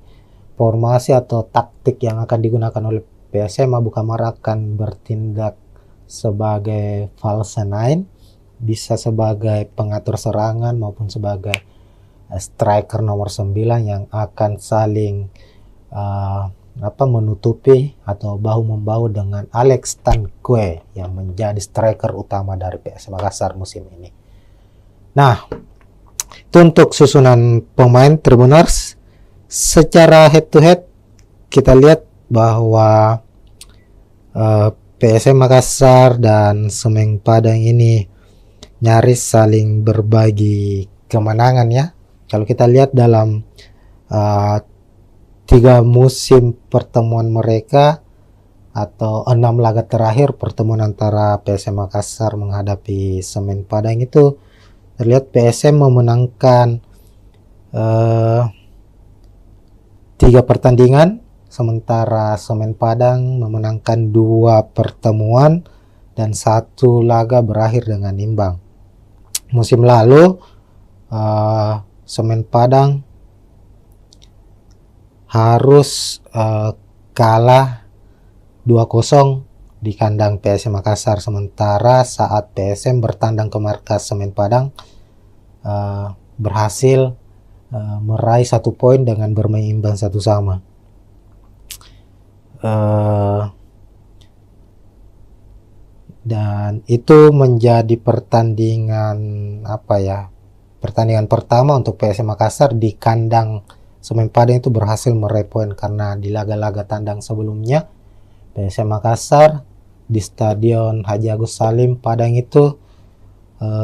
formasi atau taktik yang akan digunakan oleh PSM, Abu Kamara akan bertindak sebagai false nine, bisa sebagai pengatur serangan maupun sebagai striker nomor 9 yang akan saling menutupi atau bahu-membahu dengan Alex Tanque yang menjadi striker utama dari PSM Makassar musim ini. Nah, itu untuk susunan pemain Tribuners. Secara head to head kita lihat bahwa PSM Makassar dan Semen Padang ini nyaris saling berbagi kemenangan ya. Kalau kita lihat dalam 3 musim pertemuan mereka atau 6 laga terakhir pertemuan antara PSM Makassar menghadapi Semen Padang itu terlihat PSM memenangkan 3 pertandingan, sementara Semen Padang memenangkan 2 pertemuan dan 1 laga berakhir dengan imbang. Musim lalu Semen Padang harus kalah 2-0 di kandang PSM Makassar, sementara saat PSM bertandang ke markas Semen Padang berhasil meraih 1 poin dengan bermain imbang 1-1. Dan itu menjadi pertandingan pertandingan pertama untuk PSM Makassar di kandang Semen Padang itu berhasil meraih poin, karena di laga-laga tandang sebelumnya PSM Makassar di Stadion Haji Agus Salim Padang itu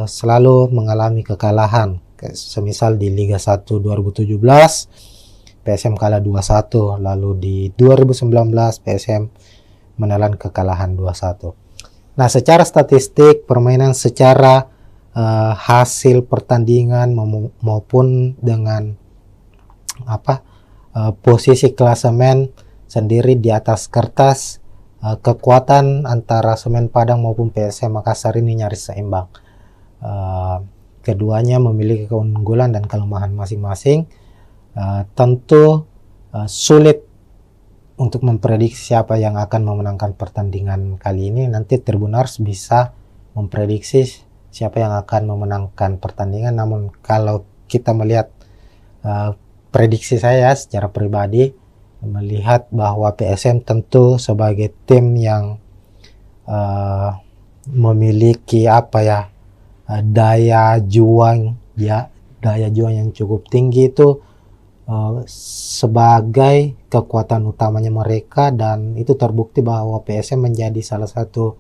selalu mengalami kekalahan. Semisal di Liga 1 2017 PSM kalah 2-1, lalu di 2019 PSM menelan kekalahan 2-1. Nah, secara statistik permainan, secara hasil pertandingan maupun dengan posisi klasemen sendiri di atas kertas, kekuatan antara Semen Padang maupun PSM Makassar ini nyaris seimbang. Keduanya memiliki keunggulan dan kelemahan masing-masing. Tentu sulit untuk memprediksi siapa yang akan memenangkan pertandingan kali ini. Nanti Tribuners bisa memprediksi siapa yang akan memenangkan pertandingan. Namun kalau kita melihat prediksi saya secara pribadi, melihat bahwa PSM tentu sebagai tim yang memiliki daya juang yang cukup tinggi itu sebagai kekuatan utamanya mereka, dan itu terbukti bahwa PSM menjadi salah satu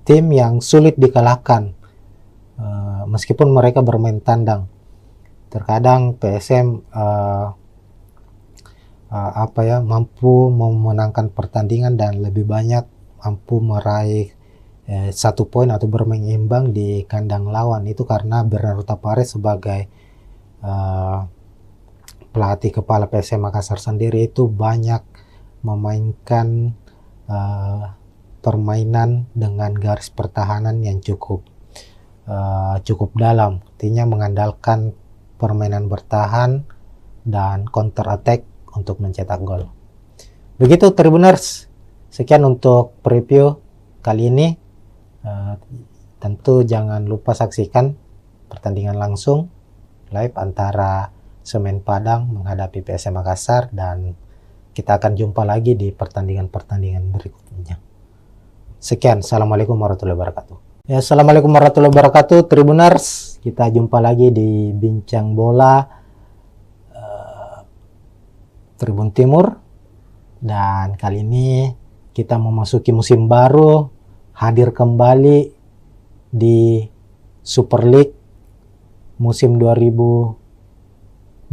tim yang sulit dikalahkan meskipun mereka bermain tandang. Terkadang PSM mampu memenangkan pertandingan dan lebih banyak mampu meraih 1 poin atau bermain imbang di kandang lawan. Itu karena Bernardo Tapares sebagai pelatih kepala PSM Makassar sendiri itu banyak memainkan permainan dengan garis pertahanan yang cukup dalam, artinya mengandalkan permainan bertahan dan counter attack untuk mencetak gol. Begitu Tribuners, sekian untuk preview kali ini. Tentu jangan lupa saksikan pertandingan langsung live antara Semen Padang menghadapi PSM Makassar, dan kita akan jumpa lagi di pertandingan-pertandingan berikutnya. Sekian, assalamualaikum warahmatullahi wabarakatuh. Ya, assalamualaikum warahmatullahi wabarakatuh Tribuners, kita jumpa lagi di Bincang Bola Tribun Timur, dan kali ini kita memasuki musim baru, hadir kembali di Super League musim 2025-2026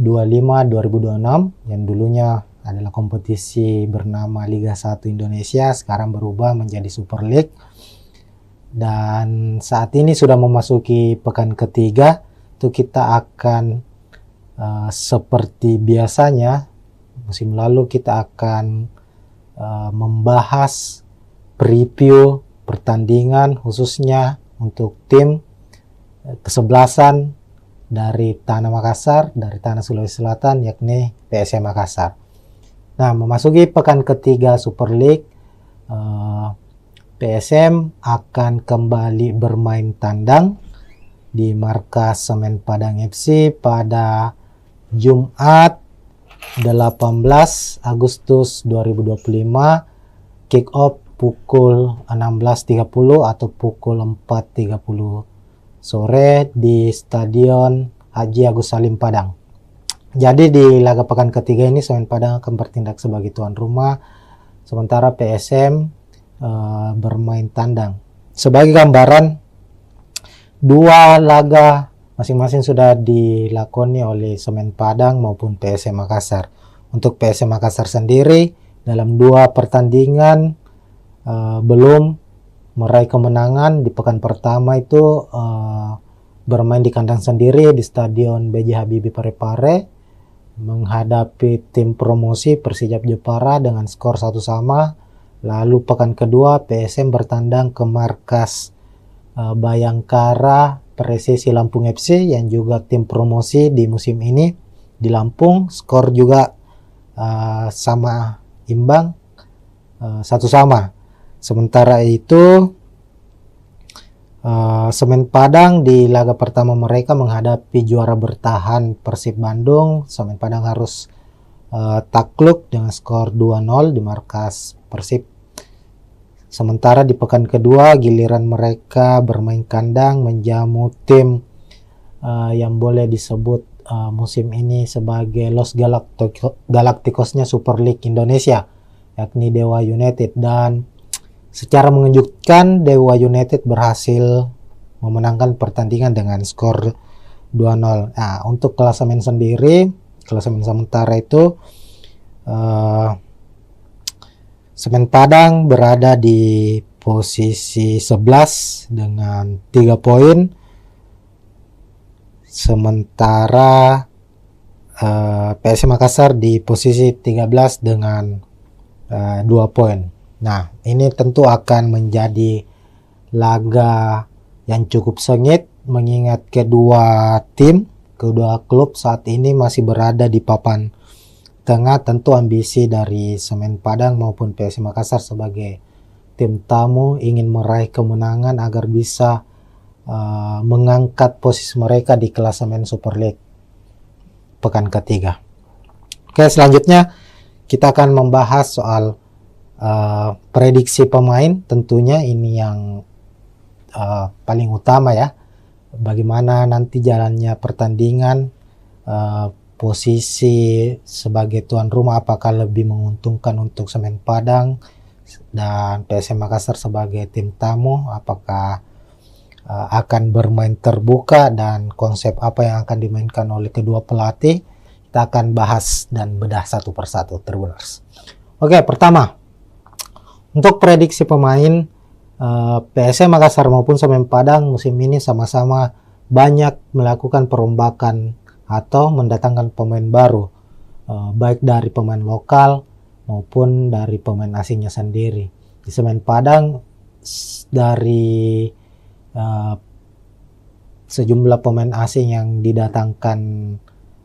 yang dulunya adalah kompetisi bernama Liga 1 Indonesia, sekarang berubah menjadi Super League. Dan saat ini sudah memasuki pekan ketiga, itu kita akan seperti biasanya musim lalu kita akan membahas preview pertandingan khususnya untuk tim kesebelasan dari Tanah Makassar, dari Tanah Sulawesi Selatan, yakni PSM Makassar. Nah, memasuki pekan ketiga Super League, PSM akan kembali bermain tandang di markas Semen Padang FC pada Jumat 18 Agustus 2025, kick off pukul 16.30 atau pukul 4.30 sore di Stadion Haji Agus Salim Padang. Jadi di laga pekan ketiga ini Semen Padang akan bertindak sebagai tuan rumah, sementara PSM bermain tandang. Sebagai gambaran, dua laga masing-masing sudah dilakoni oleh Semen Padang maupun PSM Makassar. Untuk PSM Makassar sendiri dalam dua pertandingan belum meraih kemenangan. Di pekan pertama itu bermain di kandang sendiri di Stadion B.J. Habibie Parepare menghadapi tim promosi Persijap Jepara dengan skor 1-1. Lalu pekan kedua PSM bertandang ke markas Bayangkara Presisi Lampung FC yang juga tim promosi di musim ini di Lampung, skor juga sama imbang 1-1. Sementara itu Semen Padang di laga pertama mereka menghadapi juara bertahan Persib Bandung. Semen Padang harus takluk dengan skor 2-0 di markas Persib. Sementara di pekan kedua giliran mereka bermain kandang menjamu tim yang boleh disebut musim ini sebagai Los Galacticosnya Super League Indonesia, yakni Dewa United. Dan secara mengejutkan Dewa United berhasil memenangkan pertandingan dengan skor 2-0. Nah, untuk klasemen sendiri, klasemen sementara itu Semen Padang berada di posisi 11 dengan 3 poin. Sementara PSM Makassar di posisi 13 dengan 2 poin. Nah, ini tentu akan menjadi laga yang cukup sengit mengingat kedua klub saat ini masih berada di papan tengah. Tentu ambisi dari Semen Padang maupun PSM Makassar sebagai tim tamu ingin meraih kemenangan agar bisa mengangkat posisi mereka di klasemen Super League pekan ketiga. Oke, selanjutnya kita akan membahas soal prediksi pemain. Tentunya ini yang paling utama ya, bagaimana nanti jalannya pertandingan, posisi sebagai tuan rumah apakah lebih menguntungkan untuk Semen Padang dan PSM Makassar sebagai tim tamu, apakah akan bermain terbuka dan konsep apa yang akan dimainkan oleh kedua pelatih. Kita akan bahas dan bedah satu persatu, Tribuners. Oke, pertama untuk prediksi pemain, PSM Makassar maupun Semen Padang musim ini sama-sama banyak melakukan perombakan atau mendatangkan pemain baru, baik dari pemain lokal maupun dari pemain asingnya sendiri. Di Semen Padang dari sejumlah pemain asing yang didatangkan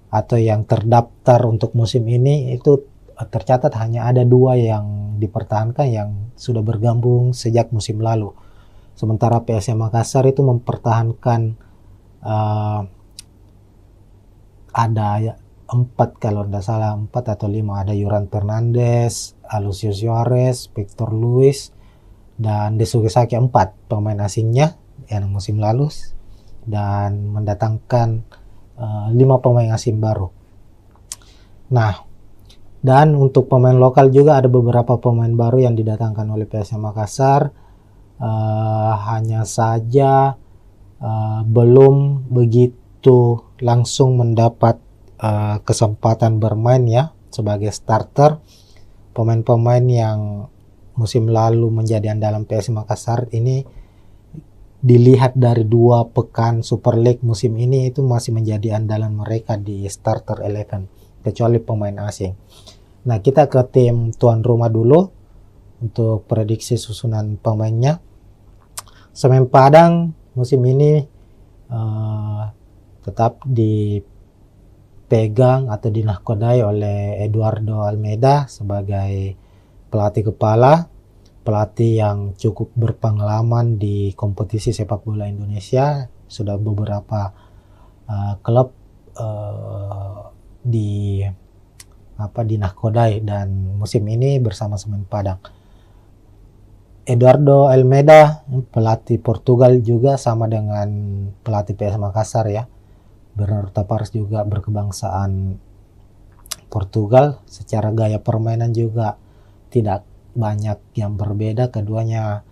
atau yang terdaftar untuk musim ini itu tercatat hanya ada 2 yang dipertahankan yang sudah bergabung sejak musim lalu. Sementara PSM Makassar itu mempertahankan ada 4 kalau tidak salah, 4 atau 5, ada Yuran Fernandes, Alucio Suarez, Victor Luis, dan Desuke Saki, 4 pemain asingnya yang musim lalu, dan mendatangkan 5 pemain asing baru. Nah, dan untuk pemain lokal juga ada beberapa pemain baru yang didatangkan oleh PSM Makassar, hanya saja belum begitu langsung mendapat kesempatan bermain ya. sebagai starter. Pemain-pemain yang musim lalu menjadi andalan PSM Makassar ini dilihat dari 2 pekan Super League musim ini itu masih menjadi andalan mereka di starter 11, kecuali pemain asing. Nah, kita ke tim tuan rumah dulu untuk prediksi susunan pemainnya. Semen Padang musim ini tetap dipegang atau dinahkodai oleh Eduardo Almeida sebagai pelatih kepala, pelatih yang cukup berpengalaman di kompetisi sepak bola Indonesia. Sudah beberapa klub dinahkodai, dan musim ini bersama Semen Padang. Eduardo Almeida, pelatih Portugal juga, sama dengan pelatih PS Makassar ya. Bernardo Tavares juga berkebangsaan Portugal. Secara gaya permainan juga tidak banyak yang berbeda. Keduanya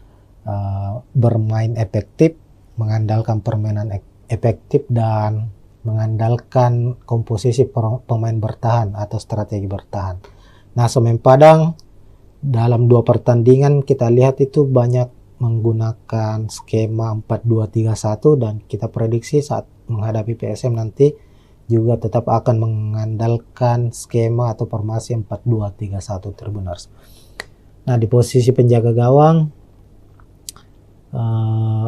bermain efektif, mengandalkan permainan efektif dan mengandalkan komposisi pemain bertahan atau strategi bertahan. Nah, Semen Padang dalam 2 pertandingan kita lihat itu banyak menggunakan skema 4-2-3-1, dan kita prediksi saat menghadapi PSM nanti juga tetap akan mengandalkan skema atau formasi 4-2-3-1 Tribuners. Nah, di posisi penjaga gawang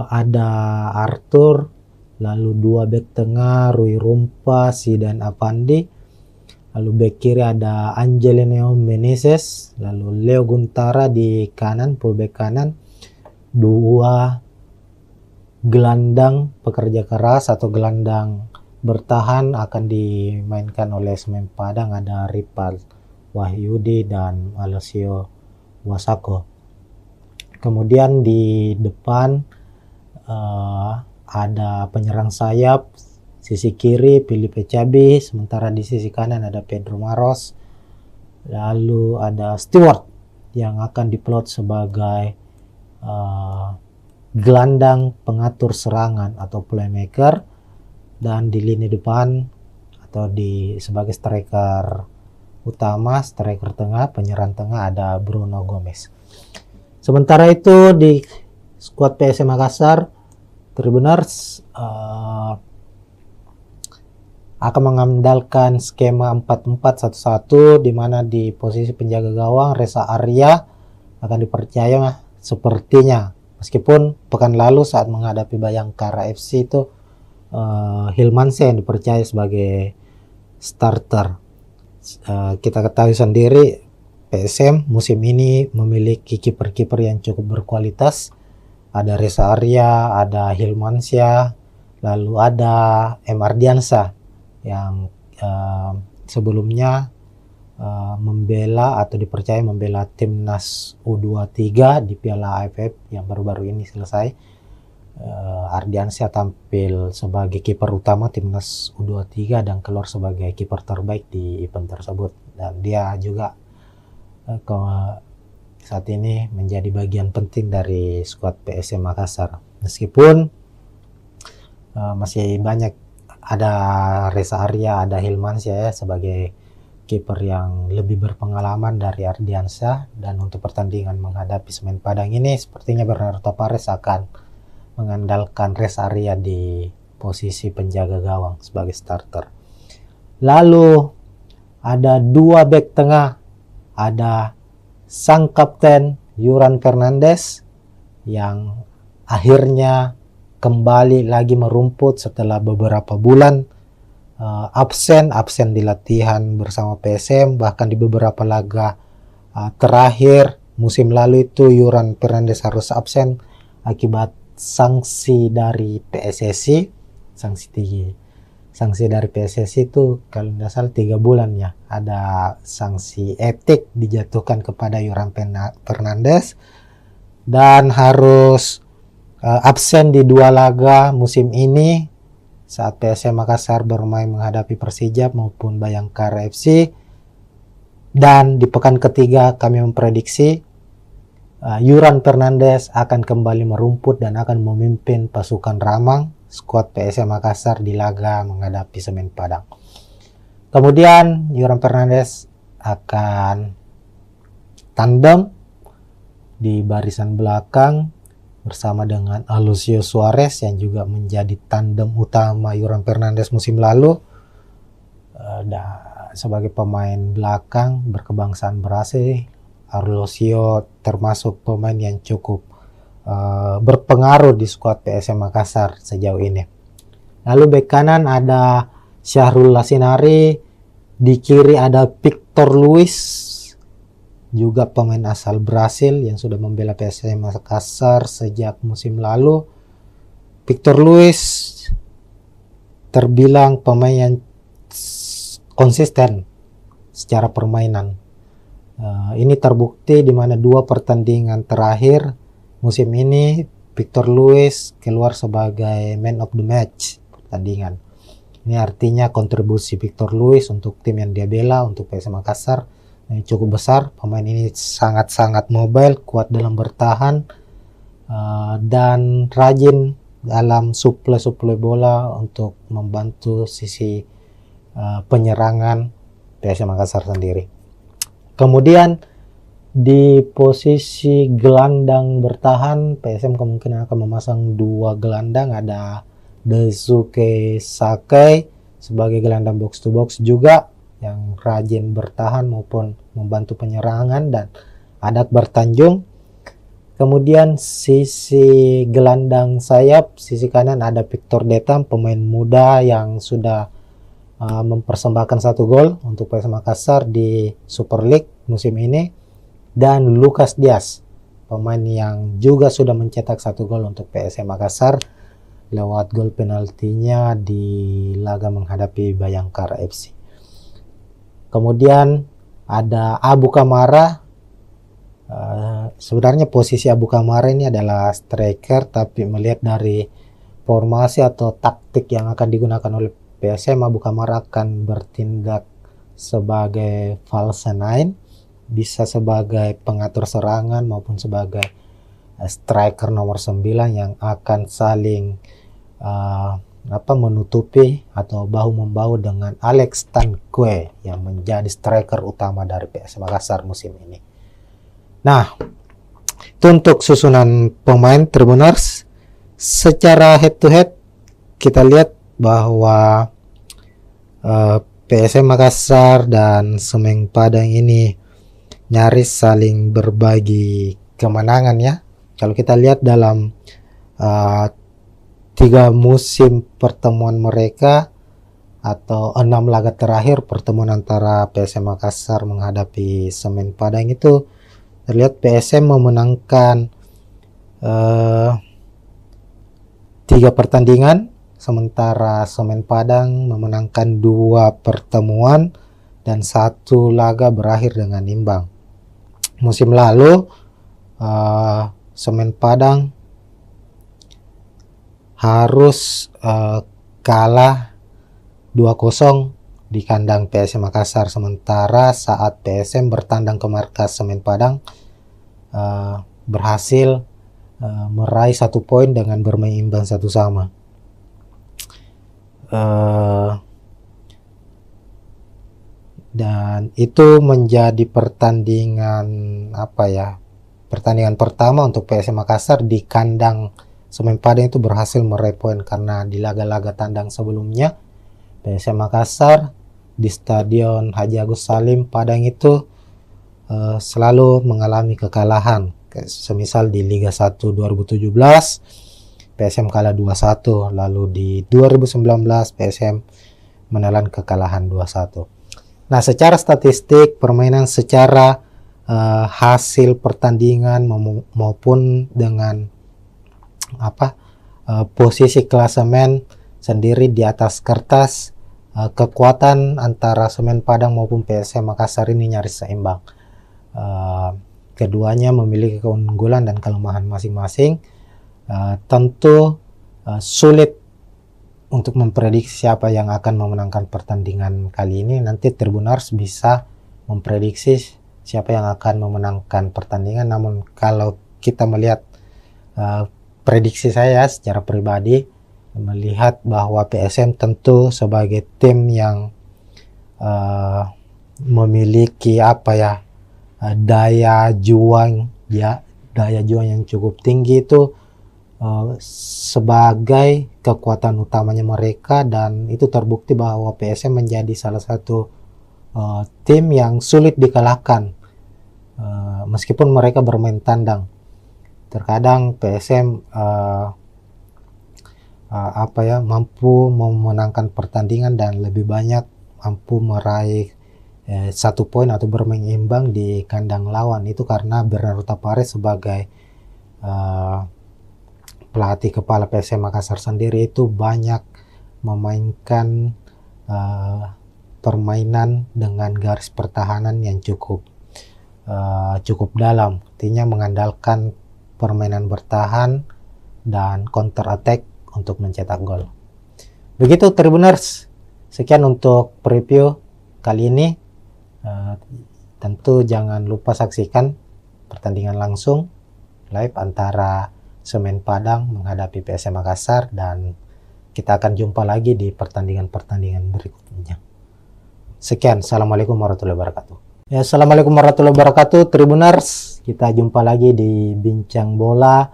ada Arthur, lalu 2 bek tengah Rui Rumpa, Zidan Avandi, lalu bek kiri ada Angelino Meneses, lalu Leo Guntara di kanan, fullback kanan. 2 gelandang pekerja keras atau gelandang bertahan akan dimainkan oleh Semen Padang, ada Ripal Wahyudi dan Alessio Wasako. Kemudian di depan ada penyerang sayap, sisi kiri Filipe Cabi, sementara di sisi kanan ada Pedro Maros, lalu ada Stewart yang akan diplot sebagai gelandang pengatur serangan atau playmaker, dan di lini depan atau sebagai striker utama, striker tengah, penyerang tengah ada Bruno Gomez. Sementara itu di skuad PSM Makassar, Tribuners akan mengandalkan skema 4-4-1-1, di mana di posisi penjaga gawang Reza Arya akan dipercaya sepertinya, meskipun pekan lalu saat menghadapi Bayangkara FC itu Hilmansyah yang dipercaya sebagai starter. Kita ketahui sendiri PSM musim ini memiliki kiper-kiper yang cukup berkualitas. Ada Reza Arya, ada Hilmansyah, lalu ada M. Ardiansyah yang sebelumnya membela atau dipercaya membela timnas U23 di Piala AFF yang baru-baru ini selesai. Ardiansyah tampil sebagai kiper utama timnas U23 dan keluar sebagai kiper terbaik di event tersebut, dan dia juga saat ini menjadi bagian penting dari skuad PSM Makassar. Meskipun masih banyak, ada Reza Arya, ada Hilmansyah ya sebagai kiper yang lebih berpengalaman dari Ardiansyah, dan untuk pertandingan menghadapi Semen Padang ini sepertinya Bernardo Tavares akan mengandalkan Reza Arya di posisi penjaga gawang sebagai starter. Lalu ada 2 bek tengah, ada sang kapten Yuran Fernandes yang akhirnya kembali lagi merumput setelah beberapa bulan absen di latihan bersama PSM, bahkan di beberapa laga terakhir musim lalu itu Yuran Fernandes harus absen akibat sanksi dari PSSI. Sanksi dari PSSI itu kalau tidak salah 3 bulan ya, ada sanksi etik dijatuhkan kepada Yuran Fernandes dan harus absen di 2 laga musim ini saat PSM Makassar bermain menghadapi Persija maupun Bayangkara FC. Dan di pekan ketiga kami memprediksi Yuran Fernandes akan kembali merumput dan akan memimpin pasukan Ramang skuad PSM Makassar di laga menghadapi Semen Padang. Kemudian Yuran Fernandes akan tandem di barisan belakang bersama dengan Alucio Suarez yang juga menjadi tandem utama Yoran Fernandes musim lalu. Sebagai pemain belakang berkebangsaan Brasil, Alucio termasuk pemain yang cukup berpengaruh di skuad PSM Makassar sejauh ini. Lalu bek kanan ada Syahrul Lasinari, di kiri ada Victor Luis, juga pemain asal Brasil yang sudah membela PSM Makassar sejak musim lalu. Victor Luis terbilang pemain yang konsisten secara permainan. Ini terbukti di mana 2 pertandingan terakhir musim ini Victor Luis keluar sebagai man of the match pertandingan. Ini artinya kontribusi Victor Luis untuk tim yang dia bela, untuk PSM Makassar, cukup besar. Pemain ini sangat-sangat mobile, kuat dalam bertahan, dan rajin dalam suplai bola untuk membantu sisi penyerangan PSM Makassar sendiri. Kemudian di posisi gelandang bertahan, PSM kemungkinan akan memasang 2 gelandang, ada Daisuke Sakai sebagai gelandang box to box juga yang rajin bertahan maupun membantu penyerangan, dan ada Akbar Tanjung. Kemudian sisi gelandang sayap, sisi kanan ada Victor Detam, pemain muda yang sudah mempersembahkan 1 gol untuk PSM Makassar di Super League musim ini, dan Lucas Diaz, pemain yang juga sudah mencetak 1 gol untuk PSM Makassar lewat gol penaltinya di laga menghadapi Bayangkara FC. Kemudian ada Abu Kamara. Sebenarnya posisi Abu Kamara ini adalah striker, tapi melihat dari formasi atau taktik yang akan digunakan oleh PSM, Abu Kamara akan bertindak sebagai false nine, bisa sebagai pengatur serangan maupun sebagai striker nomor 9 yang akan saling menutupi atau bahu-membahu dengan Alex Tankwe yang menjadi striker utama dari PSM Makassar musim ini. Nah, itu untuk susunan pemain Tribuners. Secara head to head kita lihat bahwa PSM Makassar dan Semen Padang ini nyaris saling berbagi kemenangan ya. Kalau kita lihat dalam 3 musim pertemuan mereka atau 6 laga terakhir pertemuan antara PSM Makassar menghadapi Semen Padang itu terlihat PSM memenangkan 3 pertandingan, sementara Semen Padang memenangkan 2 pertemuan dan 1 laga berakhir dengan imbang. Musim lalu Semen Padang harus kalah 2-0 di kandang PSM Makassar, sementara saat PSM bertandang ke markas Semen Padang berhasil meraih 1 poin dengan bermain imbang 1-1. Dan itu menjadi pertandingan pertandingan pertama untuk PSM Makassar di kandang Semen Padang itu berhasil meraih poin, karena di laga-laga tandang sebelumnya PSM Makassar di Stadion Haji Agus Salim Padang itu selalu mengalami kekalahan. Semisal di Liga 1 2017 PSM kalah 2-1, lalu di 2019 PSM menelan kekalahan 2-1. Nah, secara statistik permainan, secara hasil pertandingan maupun dengan posisi klasemen sendiri di atas kertas, kekuatan antara Semen Padang maupun PSM Makassar ini nyaris seimbang. Keduanya memiliki keunggulan dan kelemahan masing-masing. Tentu sulit untuk memprediksi siapa yang akan memenangkan pertandingan kali ini. Nanti Tribuners bisa memprediksi siapa yang akan memenangkan pertandingan. Namun kalau kita melihat prediksi saya secara pribadi, melihat bahwa PSM tentu sebagai tim yang memiliki daya juang yang cukup tinggi itu sebagai kekuatan utamanya mereka, dan itu terbukti bahwa PSM menjadi salah satu tim yang sulit dikalahkan meskipun mereka bermain tandang. Terkadang PSM mampu memenangkan pertandingan dan lebih banyak mampu meraih 1 poin atau bermain imbang di kandang lawan. Itu karena Bernardo Tapares sebagai pelatih kepala PSM Makassar sendiri itu banyak memainkan permainan dengan garis pertahanan yang cukup dalam, artinya mengandalkan permainan bertahan dan counter attack untuk mencetak gol. Begitu Tribuners, sekian untuk preview kali ini. Tentu jangan lupa saksikan pertandingan langsung live antara Semen Padang menghadapi PSM Makassar, dan kita akan jumpa lagi di pertandingan-pertandingan berikutnya. Sekian, assalamualaikum warahmatullahi wabarakatuh. Ya, assalamualaikum warahmatullahi wabarakatuh Tribuners, kita jumpa lagi di Bincang Bola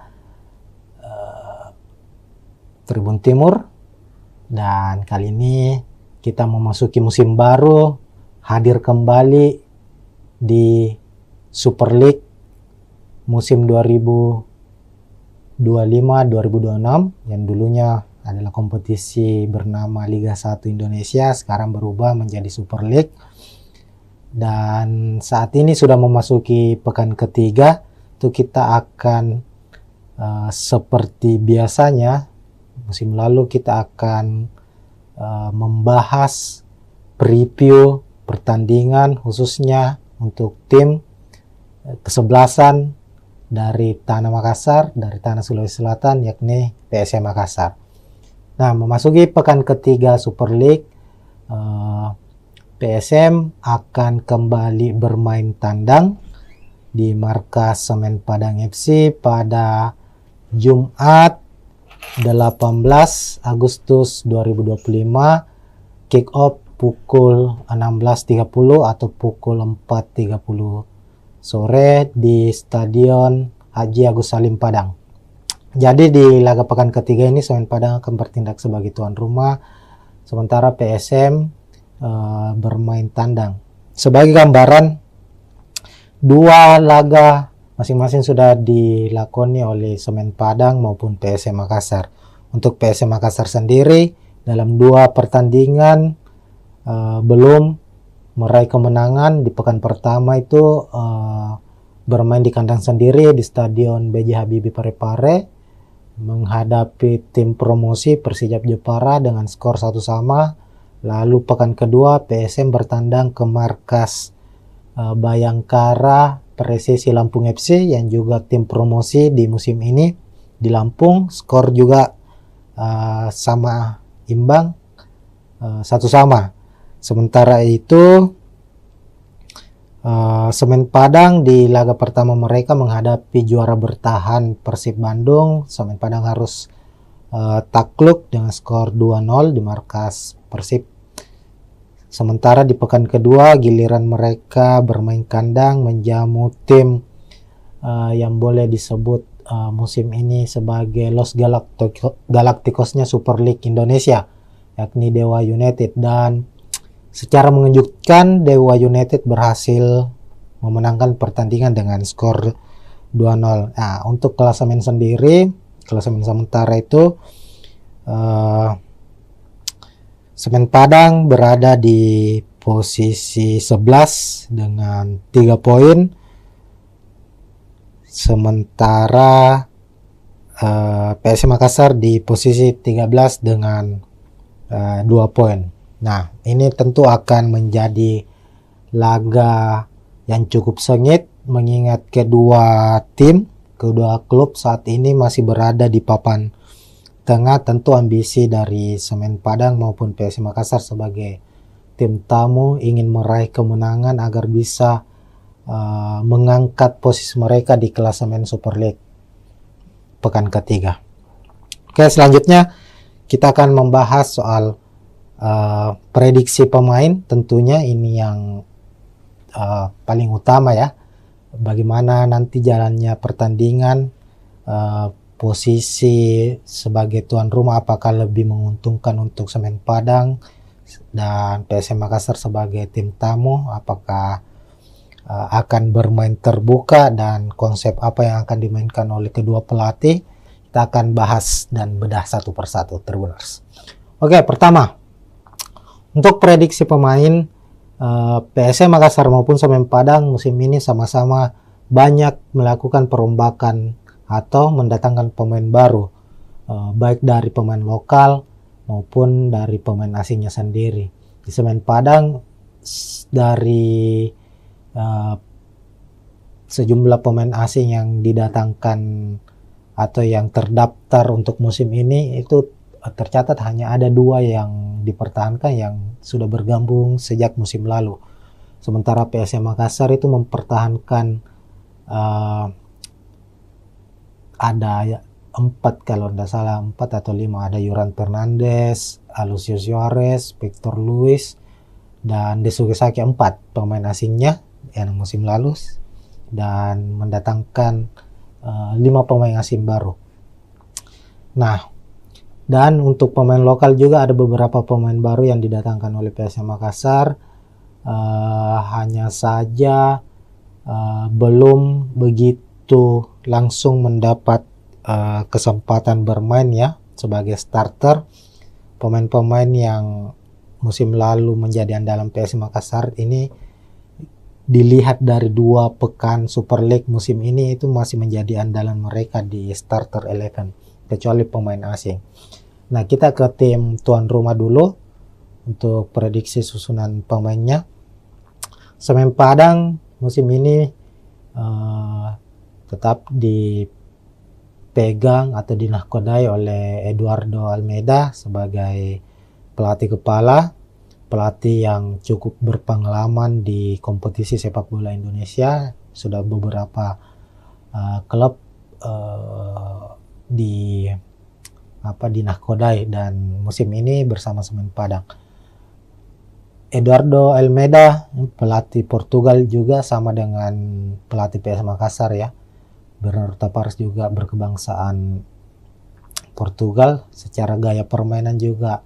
Tribun Timur, dan kali ini kita memasuki musim baru, hadir kembali di Super League musim 2025-2026 yang dulunya adalah kompetisi bernama Liga 1 Indonesia, sekarang berubah menjadi Super League, dan saat ini sudah memasuki pekan ketiga. Itu kita akan seperti biasanya musim lalu kita akan membahas preview pertandingan khususnya untuk tim kesebelasan dari Tanah Makassar, dari Tanah Sulawesi Selatan, yakni PSM Makassar. Nah, memasuki pekan ketiga Super League, PSM akan kembali bermain tandang di markas Semen Padang FC pada Jumat 18 Agustus 2025, kick off pukul 16.30 atau pukul 4.30 sore di Stadion Haji Agus Salim Padang. Jadi di laga pekan ketiga ini Semen Padang akan bertindak sebagai tuan rumah, sementara PSM bermain tandang. Sebagai gambaran, 2 laga masing-masing sudah dilakoni oleh Semen Padang maupun PSM Makassar. Untuk PSM Makassar sendiri dalam 2 pertandingan belum meraih kemenangan. Di pekan pertama itu bermain di kandang sendiri di Stadion B.J. Habibie Parepare menghadapi tim promosi Persijap Jepara dengan skor 1-1. Lalu pekan kedua PSM bertandang ke markas Bayangkara Presisi Lampung FC yang juga tim promosi di musim ini di Lampung, skor juga sama imbang 1-1. Sementara itu Semen Padang di laga pertama mereka menghadapi juara bertahan Persib Bandung. Semen Padang harus takluk dengan skor 2-0 di markas Persib. Sementara di pekan kedua giliran mereka bermain kandang menjamu tim yang boleh disebut musim ini sebagai Los Galacticosnya Super League Indonesia, yakni Dewa United, dan secara mengejutkan Dewa United berhasil memenangkan pertandingan dengan skor 2-0. Nah, untuk klasemen sendiri, klasemen sementara itu Semen Padang berada di posisi 11 dengan 3 poin. Sementara PSM Makassar di posisi 13 dengan 2 poin. Nah, ini tentu akan menjadi laga yang cukup sengit mengingat kedua klub saat ini masih berada di papan tengah. Tentu ambisi dari Semen Padang maupun PSM Makassar sebagai tim tamu ingin meraih kemenangan agar bisa mengangkat posisi mereka di klasemen Super League pekan ketiga. Oke, selanjutnya kita akan membahas soal prediksi pemain. Tentunya ini yang paling utama ya. Bagaimana nanti jalannya pertandingan, posisi sebagai tuan rumah apakah lebih menguntungkan untuk Semen Padang dan PSM Makassar sebagai tim tamu, apakah akan bermain terbuka dan konsep apa yang akan dimainkan oleh kedua pelatih. Kita akan bahas dan bedah satu persatu, Tribuners. Oke, pertama untuk prediksi pemain, PSM Makassar maupun Semen Padang musim ini sama-sama banyak melakukan perombakan atau mendatangkan pemain baru, baik dari pemain lokal maupun dari pemain asingnya sendiri. Di Semen Padang dari sejumlah pemain asing yang didatangkan atau yang terdaftar untuk musim ini itu tercatat hanya ada 2 yang dipertahankan yang sudah bergabung sejak musim lalu. Sementara PSM Makassar itu mempertahankan ada 4 kalau tidak salah, 4 atau 5, ada Yuran Fernandes, Alucio Suarez, Victor Luis, dan Desuke Saki, 4 pemain asingnya yang musim lalu, dan mendatangkan 5 pemain asing baru. Nah, dan untuk pemain lokal juga ada beberapa pemain baru yang didatangkan oleh PSM Makassar, hanya saja belum begitu langsung mendapat kesempatan bermain ya sebagai starter. Pemain-pemain yang musim lalu menjadi andalan PSM Makassar ini dilihat dari 2 pekan Super League musim ini itu masih menjadi andalan mereka di starter 11 kecuali pemain asing. Nah, kita ke tim tuan rumah dulu untuk prediksi susunan pemainnya. Semen Padang musim ini tetap dipegang atau dinahkodai oleh Eduardo Almeida sebagai pelatih kepala, pelatih yang cukup berpengalaman di kompetisi sepak bola Indonesia. Sudah beberapa klub dinahkodai dan musim ini bersama Semen Padang. Eduardo Almeida pelatih Portugal juga sama dengan pelatih PS Makassar ya. Bernardo Tavares juga berkebangsaan Portugal. Secara gaya permainan juga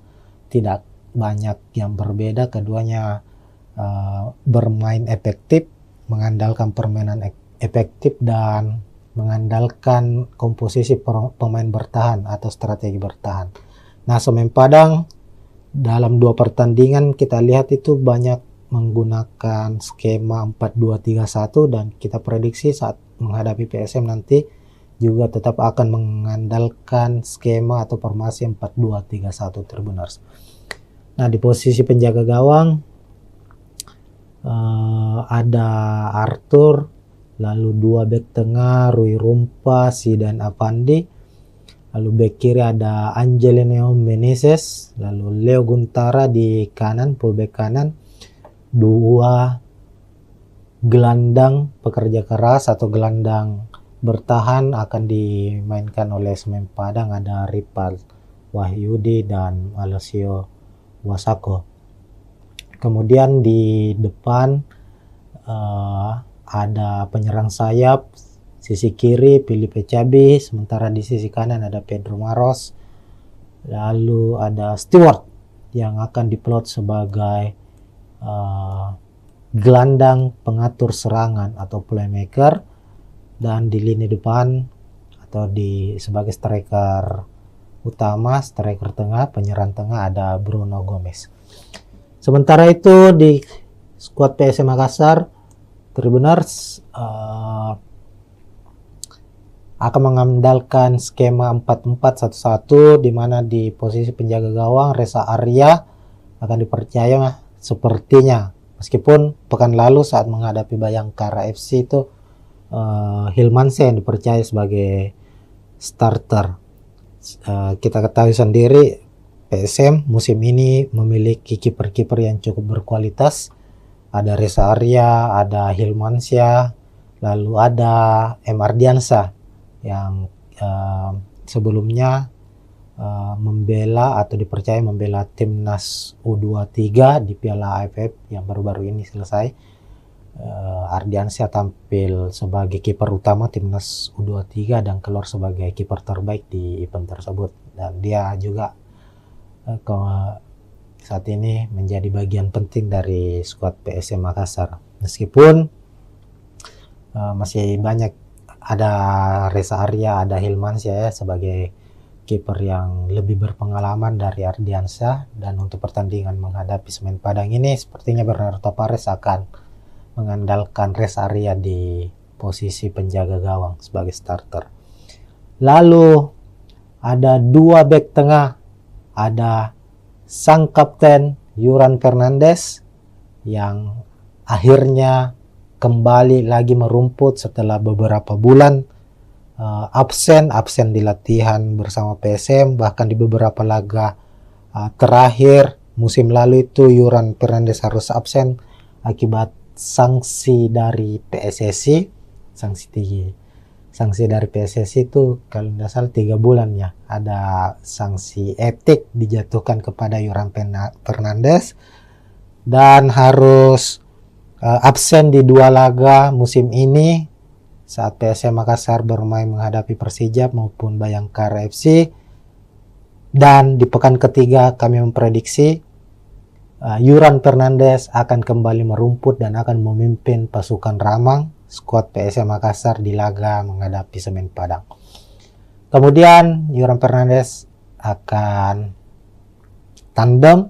tidak banyak yang berbeda. Keduanya bermain efektif, mengandalkan permainan efektif dan mengandalkan komposisi pemain bertahan atau strategi bertahan. Nah, Semen Padang dalam 2 pertandingan kita lihat itu banyak menggunakan skema 4-2-3-1 dan kita prediksi saat menghadapi PSM nanti juga tetap akan mengandalkan skema atau formasi 4-2-3-1 Tribuners. Nah, di posisi penjaga gawang ada Arthur, lalu 2 bek tengah Rui Rumpa, Sidan Avandi, lalu bek kiri ada Angelino Meneses, lalu Leo Guntara di kanan, fullback kanan, 2 gelandang pekerja keras atau gelandang bertahan akan dimainkan oleh Semen Padang, ada Ripal Wahyudi dan Alessio Wasako. Kemudian di depan ada penyerang sayap, sisi kiri Filipe Cabi, sementara di sisi kanan ada Pedro Maros, lalu ada Stewart yang akan diplot sebagai gelandang pengatur serangan atau playmaker, dan di lini depan atau sebagai striker utama, striker tengah, penyerang tengah ada Bruno Gomez. Sementara itu di skuad PSM Makassar, Tribuners akan mengandalkan skema 4-4-1-1 di mana di posisi penjaga gawang Reza Arya akan dipercaya sepertinya, meskipun pekan lalu saat menghadapi Bayangkara FC itu Hilmansyah yang dipercaya sebagai starter. Kita ketahui sendiri PSM musim ini memiliki kiper-kiper yang cukup berkualitas. Ada Reza Arya, ada Hilmansyah, lalu ada M. Ardiansyah yang sebelumnya membela atau dipercaya membela timnas U23 di Piala AFF yang baru-baru ini selesai. Ardiansyah tampil sebagai kiper utama timnas U23 dan keluar sebagai kiper terbaik di event tersebut, dan dia juga saat ini menjadi bagian penting dari skuad PSM Makassar. Meskipun masih banyak, ada Reza Arya, ada Hilmansyah ya sebagai kiper yang lebih berpengalaman dari Ardiansyah, dan untuk pertandingan menghadapi Semen Padang ini sepertinya Bernardo Tavares akan mengandalkan Reza Arya di posisi penjaga gawang sebagai starter. Lalu ada dua bek tengah, ada sang kapten Yuran Fernandes yang akhirnya kembali lagi merumput setelah beberapa bulan absen di latihan bersama PSM, bahkan di beberapa laga terakhir musim lalu itu Yuran Fernandes harus absen akibat sanksi dari PSSI. Sanksi dari PSSI itu kalau tidak salah 3 bulan ya, ada sanksi etik dijatuhkan kepada Yuran Fernandes dan harus absen di 2 laga musim ini saat PSM Makassar bermain menghadapi Persija maupun Bayangkara FC. Dan di pekan ketiga kami memprediksi Yuran Fernandes akan kembali merumput dan akan memimpin pasukan Ramang skuad PSM Makassar di laga menghadapi Semen Padang. Kemudian Yuran Fernandes akan tandem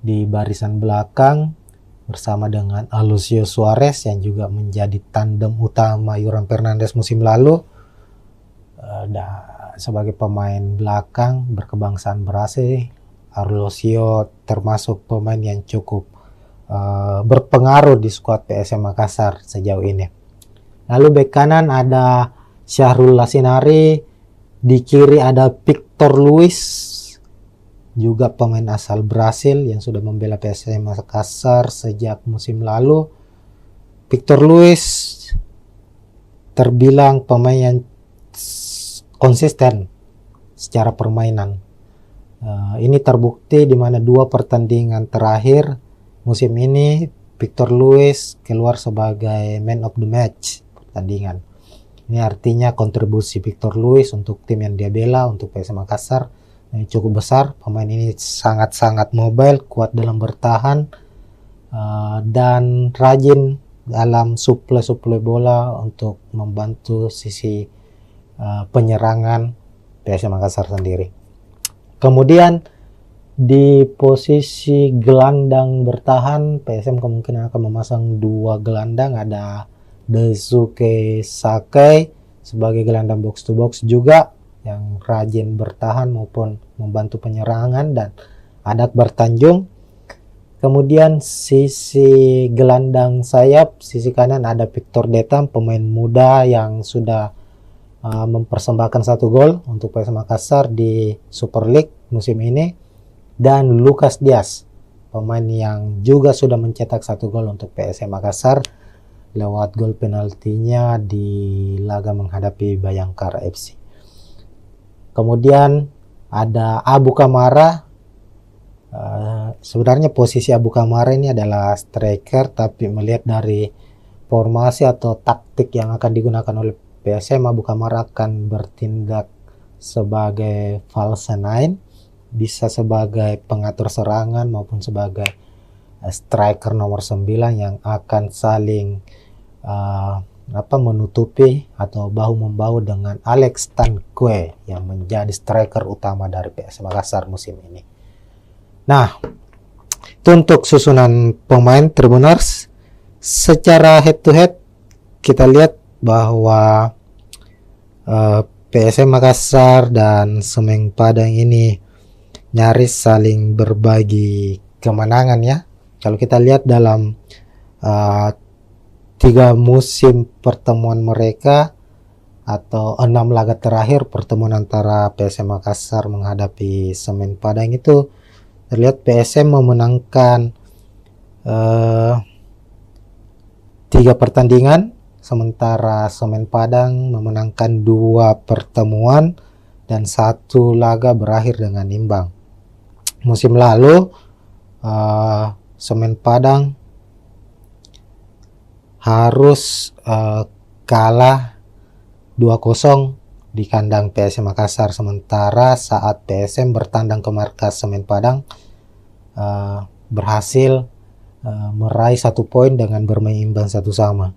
di barisan belakang bersama dengan Alucio Suarez yang juga menjadi tandem utama Yuran Fernandes musim lalu. Sebagai pemain belakang berkebangsaan Brasil, Alucio termasuk pemain yang cukup berpengaruh di skuad PSM Makassar sejauh ini. Lalu bek kanan ada Syahrul Lasinari, di kiri ada Victor Luis, juga pemain asal Brasil yang sudah membela PSM Makassar sejak musim lalu. Victor Luis terbilang pemain yang konsisten secara permainan. Ini terbukti di mana 2 pertandingan terakhir musim ini Victor Luis keluar sebagai man of the match pertandingan. Ini artinya kontribusi Victor Luis untuk tim yang dia bela, untuk PSM Makassar, cukup besar. Pemain ini sangat-sangat mobile, kuat dalam bertahan, dan rajin dalam suplai bola untuk membantu sisi penyerangan PSM Makassar sendiri. Kemudian di posisi gelandang bertahan, PSM kemungkinan akan memasang 2 gelandang, ada Daisuke Sakai sebagai gelandang box to box juga yang rajin bertahan maupun membantu penyerangan, dan ada Akbar Tanjung. Kemudian sisi gelandang sayap, sisi kanan ada Victor Detam, pemain muda yang sudah mempersembahkan 1 gol untuk PSM Makassar di Super League musim ini, dan Lucas Diaz, pemain yang juga sudah mencetak 1 gol untuk PSM Makassar lewat gol penaltinya di laga menghadapi Bayangkara FC. Kemudian ada Abu Kamara. Sebenarnya posisi Abu Kamara ini adalah striker, tapi melihat dari formasi atau taktik yang akan digunakan oleh PSM, Abu Kamara akan bertindak sebagai false nine, bisa sebagai pengatur serangan maupun sebagai striker nomor 9 yang akan saling menutupi atau bahu-membahu dengan Alex Tanque yang menjadi striker utama dari PSM Makassar musim ini. Nah, itu untuk susunan pemain Tribuners. Secara head to head kita lihat bahwa PSM Makassar dan Semen Padang ini nyaris saling berbagi kemenangan ya. Kalau kita lihat dalam 3 musim pertemuan mereka atau 6 laga terakhir pertemuan antara PSM Makassar menghadapi Semen Padang itu terlihat PSM memenangkan 3 pertandingan, sementara Semen Padang memenangkan 2 pertemuan dan 1 laga berakhir dengan imbang. Musim lalu Semen Padang harus kalah 2-0 di kandang PSM Makassar, sementara saat PSM bertandang ke markas Semen Padang berhasil meraih 1 poin dengan bermain imbang 1-1.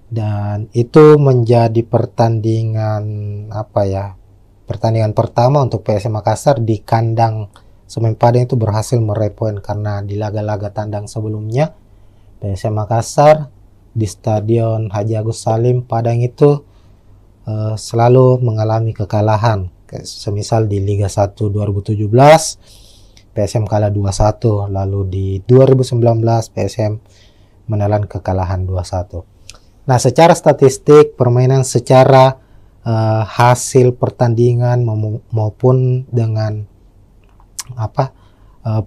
Dan itu menjadi pertandingan pertandingan pertama untuk PSM Makassar di kandang Semen Padang itu berhasil meraih poin, karena di laga-laga tandang sebelumnya PSM Makassar di Stadion Haji Agus Salim Padang itu selalu mengalami kekalahan. Semisal di Liga 1 2017 PSM kalah 2-1, lalu di 2019 PSM menelan kekalahan 2-1. Nah, secara statistik permainan, secara hasil pertandingan maupun dengan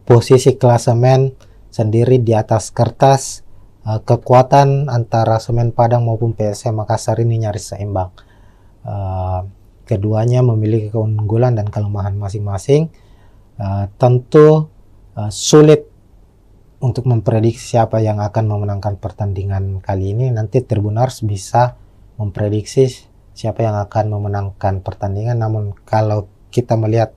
posisi klasemen sendiri di atas kertas, kekuatan antara Semen Padang maupun PSM Makassar ini nyaris seimbang. Keduanya memiliki keunggulan dan kelemahan masing-masing. Tentu sulit untuk memprediksi siapa yang akan memenangkan pertandingan kali ini. Nanti Tribuners bisa memprediksi siapa yang akan memenangkan pertandingan. Namun kalau kita melihat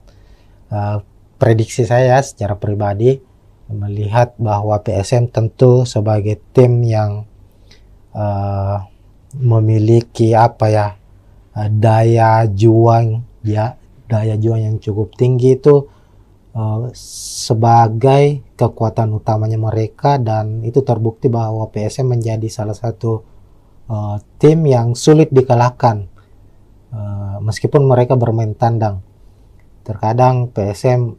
prediksi saya secara pribadi, melihat bahwa PSM tentu sebagai tim yang memiliki daya juang yang cukup tinggi itu sebagai kekuatan utamanya mereka, dan itu terbukti bahwa PSM menjadi salah satu tim yang sulit dikalahkan meskipun mereka bermain tandang. Terkadang PSM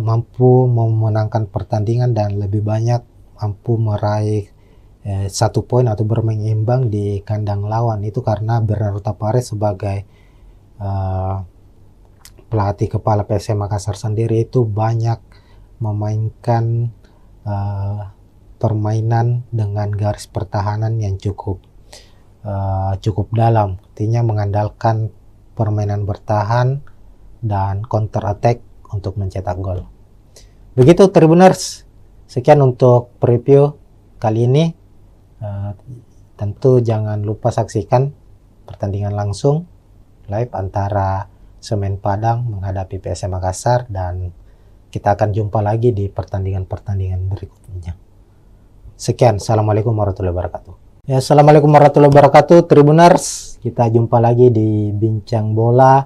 mampu memenangkan pertandingan dan lebih banyak mampu meraih 1 poin atau bermain imbang di kandang lawan. Itu karena Bernardo Tapares sebagai pelatih kepala PSM Makassar sendiri itu banyak memainkan permainan dengan garis pertahanan yang cukup dalam, artinya mengandalkan permainan bertahan dan counter attack untuk mencetak gol. Begitu Tribuners, sekian untuk preview kali ini. Tentu jangan lupa saksikan pertandingan langsung live antara Semen Padang menghadapi PSM Makassar, dan kita akan jumpa lagi di pertandingan-pertandingan berikutnya. Sekian, assalamualaikum warahmatullahi wabarakatuh. Ya, assalamualaikum warahmatullahi wabarakatuh Tribuners, kita jumpa lagi di Bincang Bola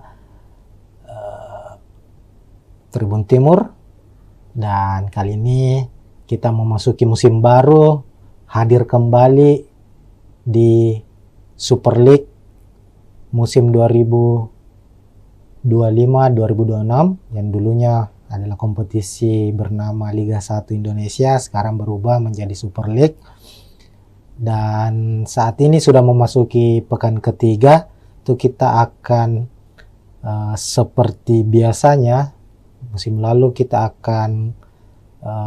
Tribun Timur, dan kali ini kita memasuki musim baru, hadir kembali di Super League musim 2025-2026 yang dulunya adalah kompetisi bernama Liga 1 Indonesia, sekarang berubah menjadi Super League. Dan saat ini sudah memasuki pekan ketiga, itu kita akan seperti biasanya musim lalu kita akan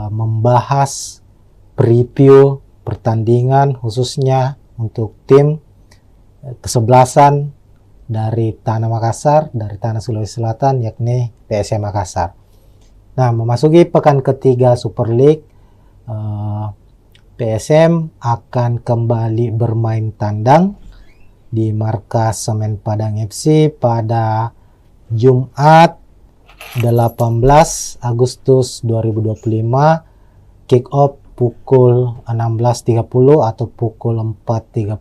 membahas preview pertandingan khususnya untuk tim kesebelasan dari Tanah Makassar, dari Tanah Sulawesi Selatan, yakni PSM Makassar. Nah, memasuki pekan ketiga Super League, PSM akan kembali bermain tandang di markas Semen Padang FC pada Jumat 18 Agustus 2025, kick off pukul 16.30 atau pukul 4.30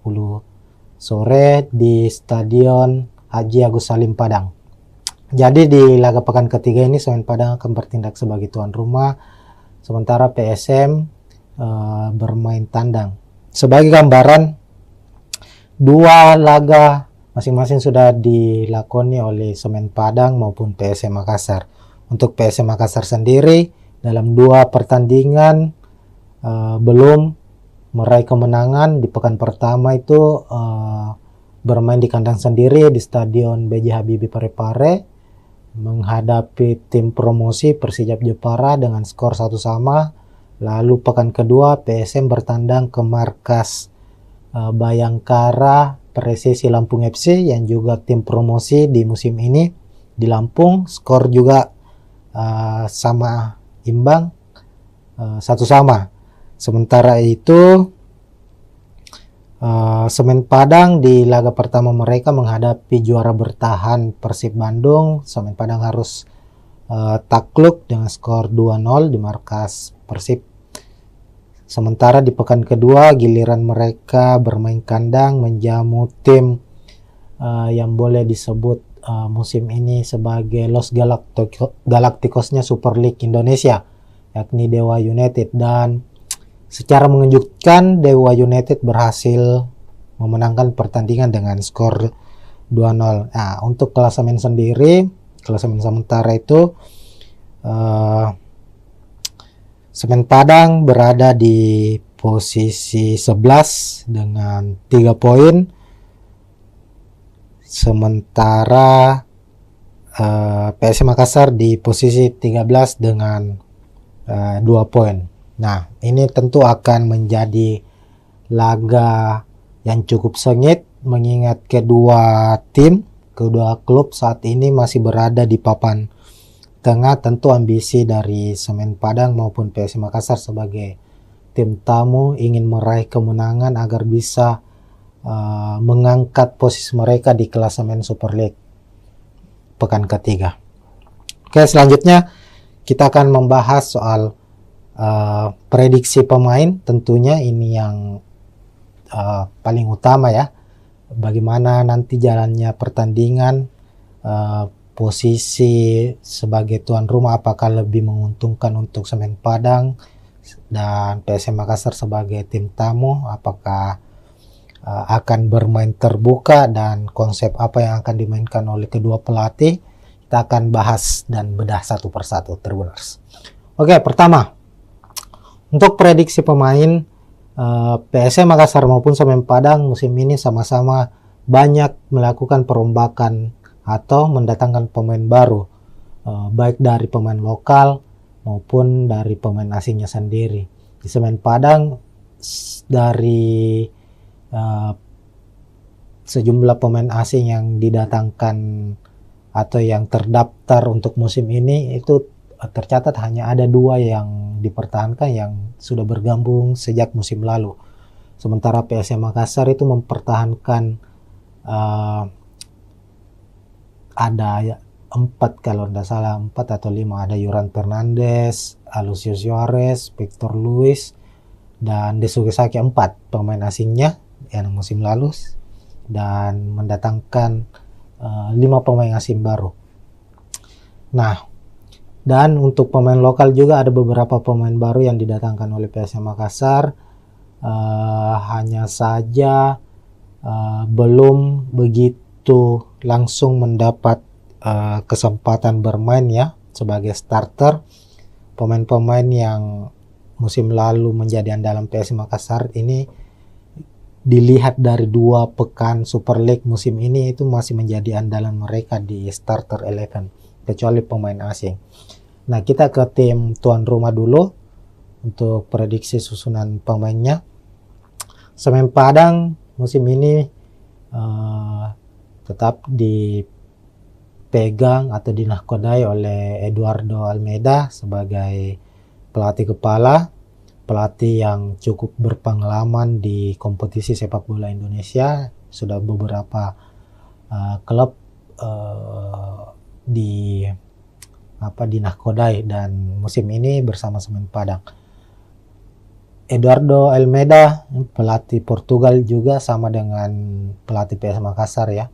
sore di Stadion Haji Agus Salim Padang. Jadi di laga pekan ketiga ini Semen Padang akan bertindak sebagai tuan rumah, sementara PSM bermain tandang. Sebagai gambaran, 2 laga masing-masing sudah dilakoni oleh Semen Padang maupun PSM Makassar. Untuk PSM Makassar sendiri dalam 2 pertandingan belum meraih kemenangan. Di pekan pertama itu bermain di kandang sendiri di Stadion B.J. Habibie Parepare menghadapi tim promosi Persijap Jepara dengan skor 1-1. Lalu pekan kedua PSM bertandang ke markas Bayangkara Persisi Lampung FC yang juga tim promosi di musim ini di Lampung. Skor juga sama imbang, 1-1. Sementara itu Semen Padang di laga pertama mereka menghadapi juara bertahan Persib Bandung. Semen Padang harus takluk dengan skor 2-0 di markas Persib. Sementara di pekan kedua giliran mereka bermain kandang menjamu tim yang boleh disebut musim ini sebagai Los Galacticosnya Super League Indonesia, yakni Dewa United. Dan secara mengejutkan Dewa United berhasil memenangkan pertandingan dengan skor 2-0. Nah, untuk klasemen sendiri, klasemen sementara itu Semen Padang berada di posisi 11 dengan 3 poin. Sementara PSM Makassar di posisi 13 dengan 2 poin. Nah, ini tentu akan menjadi laga yang cukup sengit mengingat kedua klub saat ini masih berada di papan tengah. Tentu ambisi dari Semen Padang maupun PSM Makassar sebagai tim tamu ingin meraih kemenangan agar bisa mengangkat posisi mereka di klasemen Super League pekan ketiga. Oke, selanjutnya kita akan membahas soal prediksi pemain. Tentunya ini yang paling utama ya, bagaimana nanti jalannya pertandingan, posisi sebagai tuan rumah apakah lebih menguntungkan untuk Semen Padang dan PSM Makassar sebagai tim tamu, apakah akan bermain terbuka dan konsep apa yang akan dimainkan oleh kedua pelatih. Kita akan bahas dan bedah satu persatu, Tribuners. Oke, pertama untuk prediksi pemain, PSM Makassar maupun Semen Padang musim ini sama-sama banyak melakukan perombakan atau mendatangkan pemain baru, baik dari pemain lokal maupun dari pemain asingnya sendiri. Di Semen Padang dari sejumlah pemain asing yang didatangkan atau yang terdaftar untuk musim ini itu tercatat hanya ada 2 yang dipertahankan yang sudah bergabung sejak musim lalu. Sementara PSM Makassar itu mempertahankan ada 4 kalau tidak salah, 4 atau 5, ada Yuran Fernandes, Alucio Suarez, Victor Luis, dan Desuke Saki, 4 pemain asingnya yang musim lalu, dan mendatangkan 5 pemain asing baru. Nah, dan untuk pemain lokal juga ada beberapa pemain baru yang didatangkan oleh PSM Makassar. Hanya saja belum begitu langsung mendapat kesempatan bermain ya sebagai starter. Pemain-pemain yang musim lalu menjadi andalan PSM Makassar ini dilihat dari 2 pekan Super League musim ini itu masih menjadi andalan mereka di starter 11 kecuali pemain asing. Nah, kita ke tim tuan rumah dulu untuk prediksi susunan pemainnya. Semen Padang musim ini tetap dipegang atau dinahkodai oleh Eduardo Almeida sebagai pelatih kepala, pelatih yang cukup berpengalaman di kompetisi sepak bola Indonesia. Sudah beberapa klub dinahkodai dan musim ini bersama Semen Padang. Eduardo Almeida pelatih Portugal juga sama dengan pelatih PSM Makassar ya.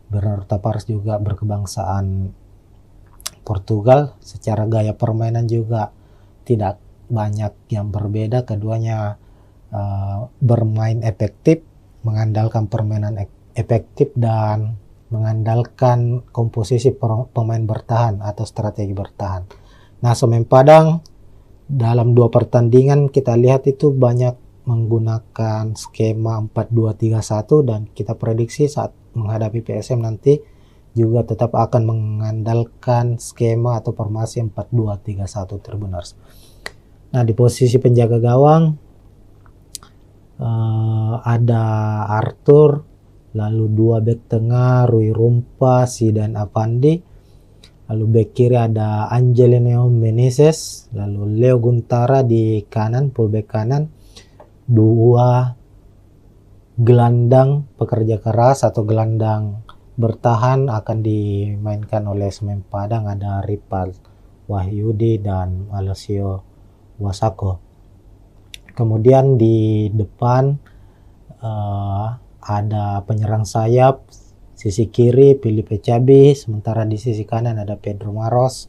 Bernardo Tavares juga berkebangsaan Portugal. Secara gaya permainan juga tidak banyak yang berbeda. Keduanya bermain efektif, mengandalkan permainan efektif dan mengandalkan komposisi pemain bertahan atau strategi bertahan. Nah, Semen Padang dalam 2 pertandingan kita lihat itu banyak menggunakan skema 4-2-3-1 dan kita prediksi saat menghadapi PSM nanti juga tetap akan mengandalkan skema atau formasi 4-2-3-1 Tribuners. Nah, di posisi penjaga gawang ada Arthur, lalu 2 bek tengah Rui Rumpa, Zidan Avandi, Lalu bek kiri ada Angelino Meneses, lalu Leo Guntara di kanan, fullback kanan. Dua gelandang pekerja keras atau gelandang bertahan akan dimainkan oleh Semen Padang, ada Ripal Wahyudi dan Alessio Wasako. Kemudian di depan ada penyerang sayap. Sisi kiri Filipe Cabi, sementara di sisi kanan ada Pedro Maros.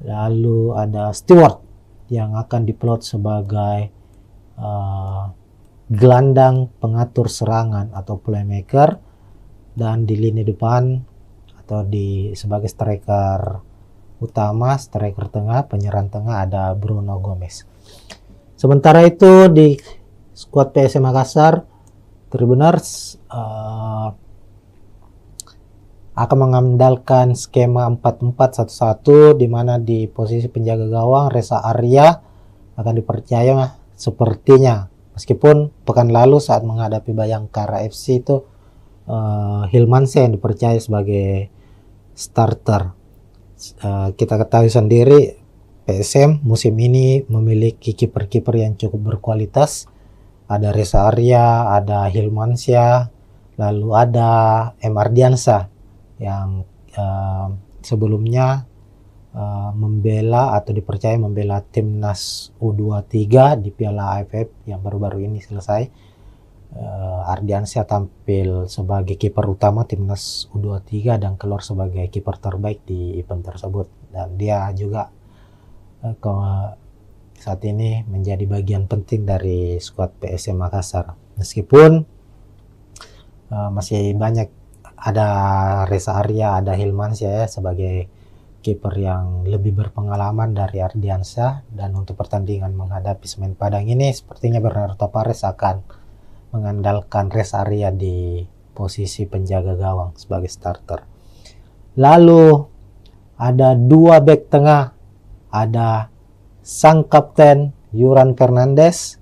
Lalu ada Stewart yang akan diplot sebagai gelandang pengatur serangan atau playmaker, dan di lini depan atau sebagai striker utama, striker tengah, penyerang tengah ada Bruno Gomez. Sementara itu di skuad PSM Makassar, Tribuners akan mengandalkan skema 4-4-1-1, di mana di posisi penjaga gawang Reza Arya akan dipercaya sepertinya, meskipun pekan lalu saat menghadapi Bayangkara FC itu Hilmansyah yang dipercaya sebagai starter. Kita ketahui sendiri PSM musim ini memiliki kiper-kiper yang cukup berkualitas. Ada Reza Arya, ada Hilmansyah, lalu ada M. Ardiansyah yang sebelumnya membela atau dipercaya membela timnas U23 di Piala AFF yang baru-baru ini selesai. Ardiansyah tampil sebagai kiper utama timnas U23 dan keluar sebagai kiper terbaik di event tersebut, dan dia juga saat ini menjadi bagian penting dari skuad PSM Makassar, meskipun masih banyak. Ada Reza Arya, ada Hilmansyah ya, sebagai kiper yang lebih berpengalaman dari Ardiansyah. Dan untuk pertandingan menghadapi Semen Padang ini sepertinya Bernardo Tavares akan mengandalkan Reza Arya di posisi penjaga gawang sebagai starter. Lalu ada dua bek tengah, ada sang kapten Yuran Fernandes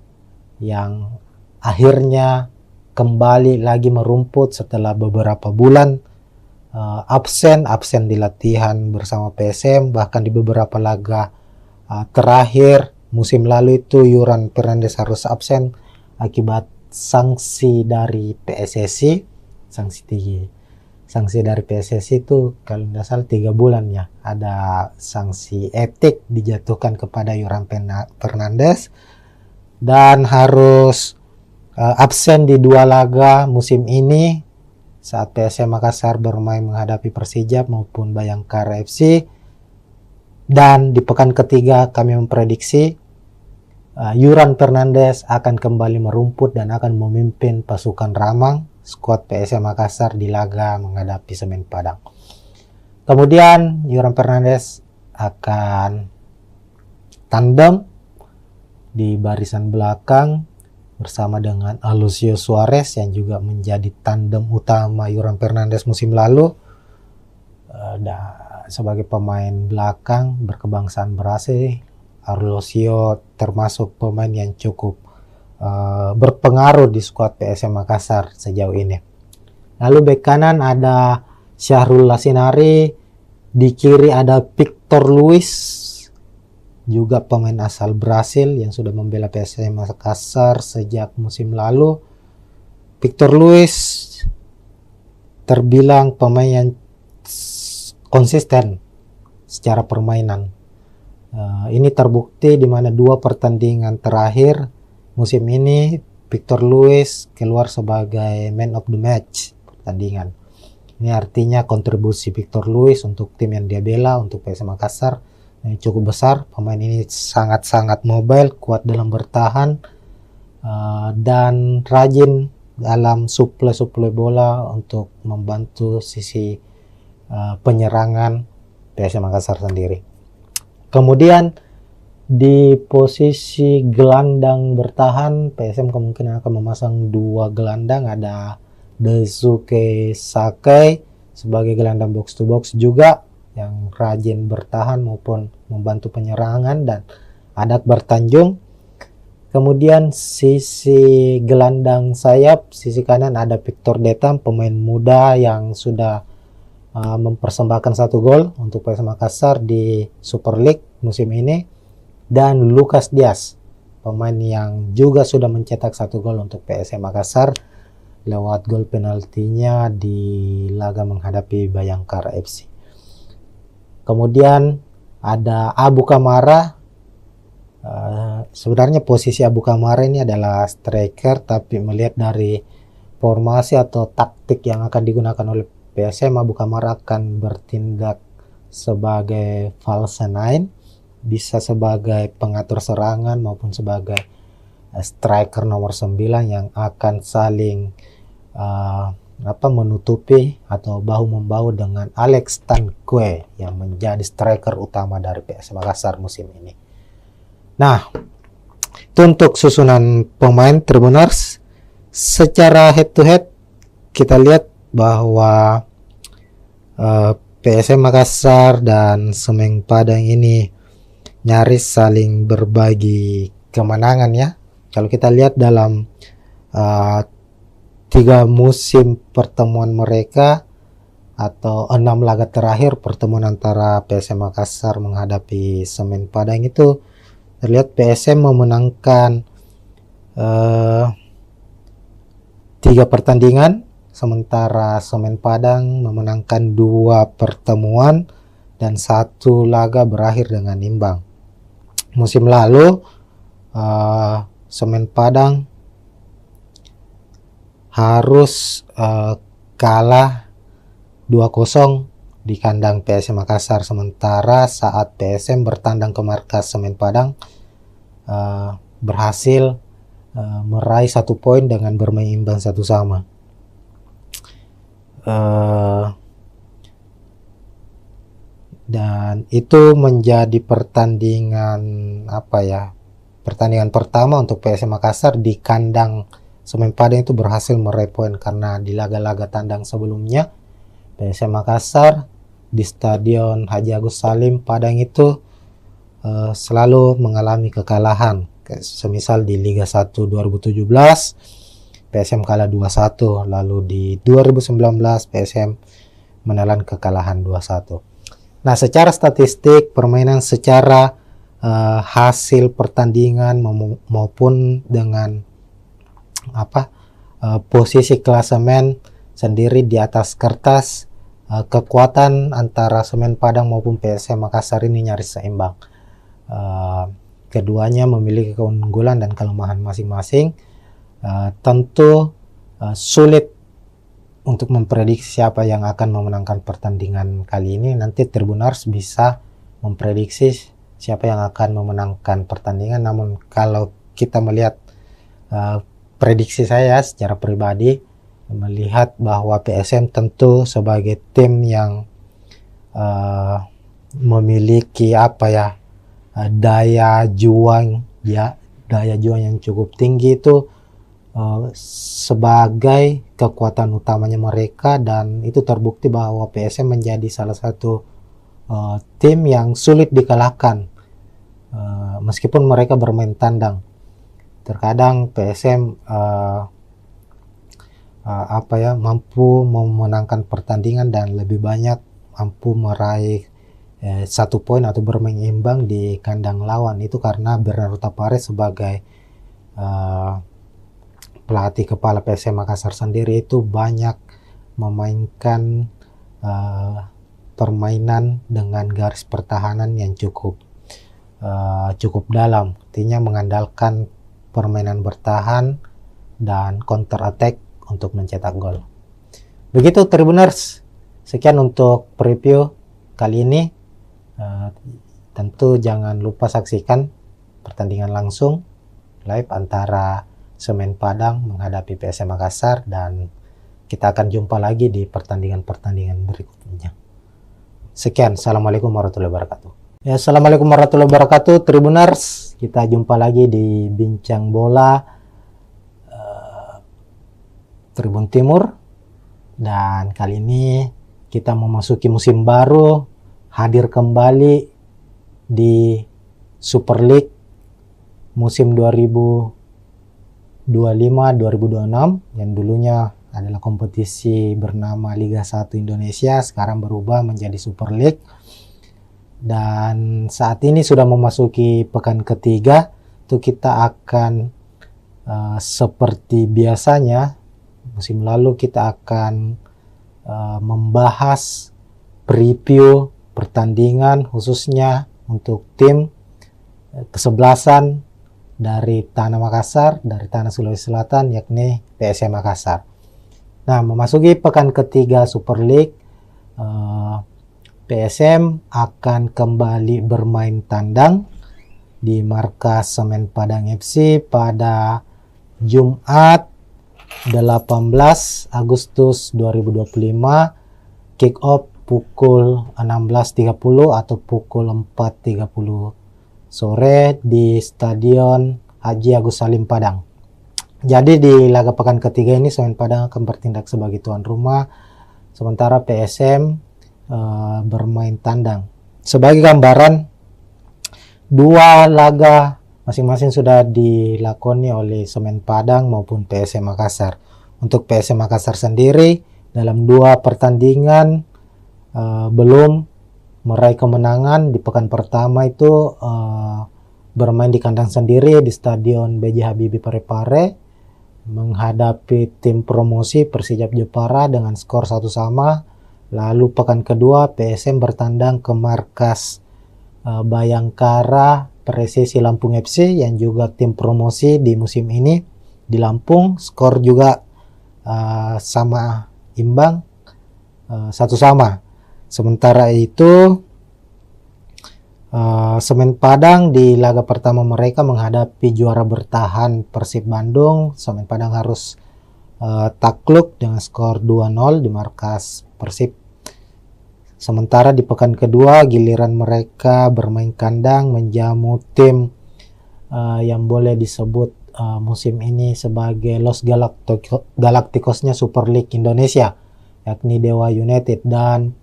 yang akhirnya kembali lagi merumput setelah beberapa bulan absen di latihan bersama PSM. Bahkan di beberapa laga terakhir musim lalu itu Yuran Fernandes harus absen akibat sanksi dari PSSI. Sanksi dari PSSI itu kalau tidak salah 3 bulan ya. Ada sanksi etik dijatuhkan kepada Yuran Fernandes dan harus absen di 2 laga musim ini saat PSM Makassar bermain menghadapi Persija maupun Bayangkara FC. Dan di pekan ketiga kami memprediksi Yuran Fernandes akan kembali merumput dan akan memimpin pasukan Ramang skuad PSM Makassar di laga menghadapi Semen Padang. Kemudian Yuran Fernandes akan tandem di barisan belakang bersama dengan Alessio Suarez yang juga menjadi tandem utama Yuran Fernandes musim lalu. Sebagai pemain belakang berkebangsaan Brasil, Alessio termasuk pemain yang cukup berpengaruh di skuad PSM Makassar sejauh ini. Lalu bek kanan ada Syahrul Lasinari, di kiri ada Victor Luis, juga pemain asal Brasil yang sudah membela PSM Makassar sejak musim lalu. Victor Luis terbilang pemain yang konsisten secara permainan. Ini terbukti di mana 2 pertandingan terakhir musim ini Victor Luis keluar sebagai man of the match pertandingan. Ini artinya kontribusi Victor Luis untuk tim yang dia bela, untuk PSM Makassar, cukup besar. Pemain ini sangat-sangat mobile, kuat dalam bertahan, dan rajin dalam suplai bola untuk membantu sisi penyerangan PSM Makassar sendiri. Kemudian di posisi gelandang bertahan PSM kemungkinan akan memasang 2 gelandang, ada Daisuke Sakai sebagai gelandang box to box juga yang rajin bertahan maupun membantu penyerangan, dan ada Akbar Tanjung. Kemudian sisi gelandang sayap, sisi kanan ada Victor Detam, pemain muda yang sudah mempersembahkan 1 gol untuk PSM Makassar di Super League musim ini, dan Lucas Diaz, pemain yang juga sudah mencetak 1 gol untuk PSM Makassar lewat gol penaltinya di laga menghadapi Bayangkara FC. Kemudian ada Abu Kamara. Sebenarnya posisi Abu Kamara ini adalah striker, tapi melihat dari formasi atau taktik yang akan digunakan oleh PSM, Abu Kamara akan bertindak sebagai false nine, bisa sebagai pengatur serangan maupun sebagai striker nomor 9 yang akan saling menutupi atau bahu-membahu dengan Alex Tanque yang menjadi striker utama dari PSM Makassar musim ini. Nah, itu untuk susunan pemain Tribuners. Secara head to head kita lihat bahwa PSM Makassar dan Semen Padang ini nyaris saling berbagi kemenangan ya. Kalau kita lihat dalam 3 musim pertemuan mereka atau 6 laga terakhir pertemuan antara PSM Makassar menghadapi Semen Padang itu terlihat PSM memenangkan 3 pertandingan, sementara Semen Padang memenangkan 2 pertemuan dan 1 laga berakhir dengan imbang. Musim lalu Semen Padang harus kalah 2-0 di kandang PSM Makassar, sementara saat PSM bertandang ke markas Semen Padang berhasil meraih 1 poin dengan bermain imbang 1-1. Dan itu menjadi pertandingan pertandingan pertama untuk PSM Makassar di kandang Semen Padang itu berhasil meraih poin, karena di laga-laga tandang sebelumnya PSM Makassar di Stadion Haji Agus Salim Padang itu selalu mengalami kekalahan. Semisal di Liga 1 2017 PSM kalah 2-1, lalu di 2019 PSM menelan kekalahan 2-1. Nah, secara statistik permainan, secara hasil pertandingan maupun dengan posisi klasemen sendiri di atas kertas, kekuatan antara Semen Padang maupun PSM Makassar ini nyaris seimbang. Keduanya memiliki keunggulan dan kelemahan masing-masing. Tentu sulit untuk memprediksi siapa yang akan memenangkan pertandingan kali ini. Nanti Tribuners bisa memprediksi siapa yang akan memenangkan pertandingan. Namun kalau kita melihat prediksi saya secara pribadi, melihat bahwa PSM tentu sebagai tim yang memiliki daya juang yang cukup tinggi itu sebagai kekuatan utamanya mereka, dan itu terbukti bahwa PSM menjadi salah satu tim yang sulit dikalahkan meskipun mereka bermain tandang. Terkadang PSM mampu memenangkan pertandingan dan lebih banyak mampu meraih 1 poin atau bermain imbang di kandang lawan. Itu karena Bernardo Tapares sebagai pelatih kepala PSM Makassar sendiri itu banyak memainkan permainan dengan garis pertahanan yang cukup dalam, artinya mengandalkan permainan bertahan dan counter attack untuk mencetak gol. Begitu Tribuners, sekian untuk preview kali ini. Tentu jangan lupa saksikan pertandingan langsung live antara Semen Padang menghadapi PSM Makassar, dan kita akan jumpa lagi di pertandingan-pertandingan berikutnya. Sekian, assalamualaikum warahmatullahi wabarakatuh. Ya, assalamualaikum warahmatullahi wabarakatuh Tribuners, kita jumpa lagi di Bincang Bola Tribun Timur, dan kali ini kita memasuki musim baru, hadir kembali di Super League musim 2025-2026 yang dulunya adalah kompetisi bernama Liga 1 Indonesia, sekarang berubah menjadi Super League. Dan saat ini sudah memasuki pekan ketiga, itu kita akan seperti biasanya musim lalu kita akan membahas preview pertandingan khususnya untuk tim kesebelasan dari Tanah Makassar, dari Tanah Sulawesi Selatan, yakni PSM Makassar. Nah, memasuki pekan ketiga Super League, PSM akan kembali bermain tandang di markas Semen Padang FC pada Jumat 18 Agustus 2025, kick off pukul 16.30 atau pukul 4.30 sore di Stadion Haji Agus Salim Padang. Jadi di laga pekan ketiga ini Semen Padang akan bertindak sebagai tuan rumah, sementara PSM bermain tandang. Sebagai gambaran, dua laga masing-masing sudah dilakoni oleh Semen Padang maupun PSM Makassar. Untuk PSM Makassar sendiri dalam dua pertandingan belum meraih kemenangan. Di pekan pertama itu bermain di kandang sendiri di Stadion B.J. Habibie Parepare menghadapi tim promosi Persijap Jepara dengan skor 1-1. Lalu pekan kedua PSM bertandang ke markas Bayangkara Presisi Lampung FC yang juga tim promosi di musim ini di Lampung, skor juga sama imbang 1-1. Sementara itu Semen Padang di laga pertama mereka menghadapi juara bertahan Persib Bandung. Semen Padang harus takluk dengan skor 2-0 di markas Persib. Sementara di pekan kedua giliran mereka bermain kandang menjamu tim yang boleh disebut musim ini sebagai Los Galacticosnya Super League Indonesia, yakni Dewa United. Dan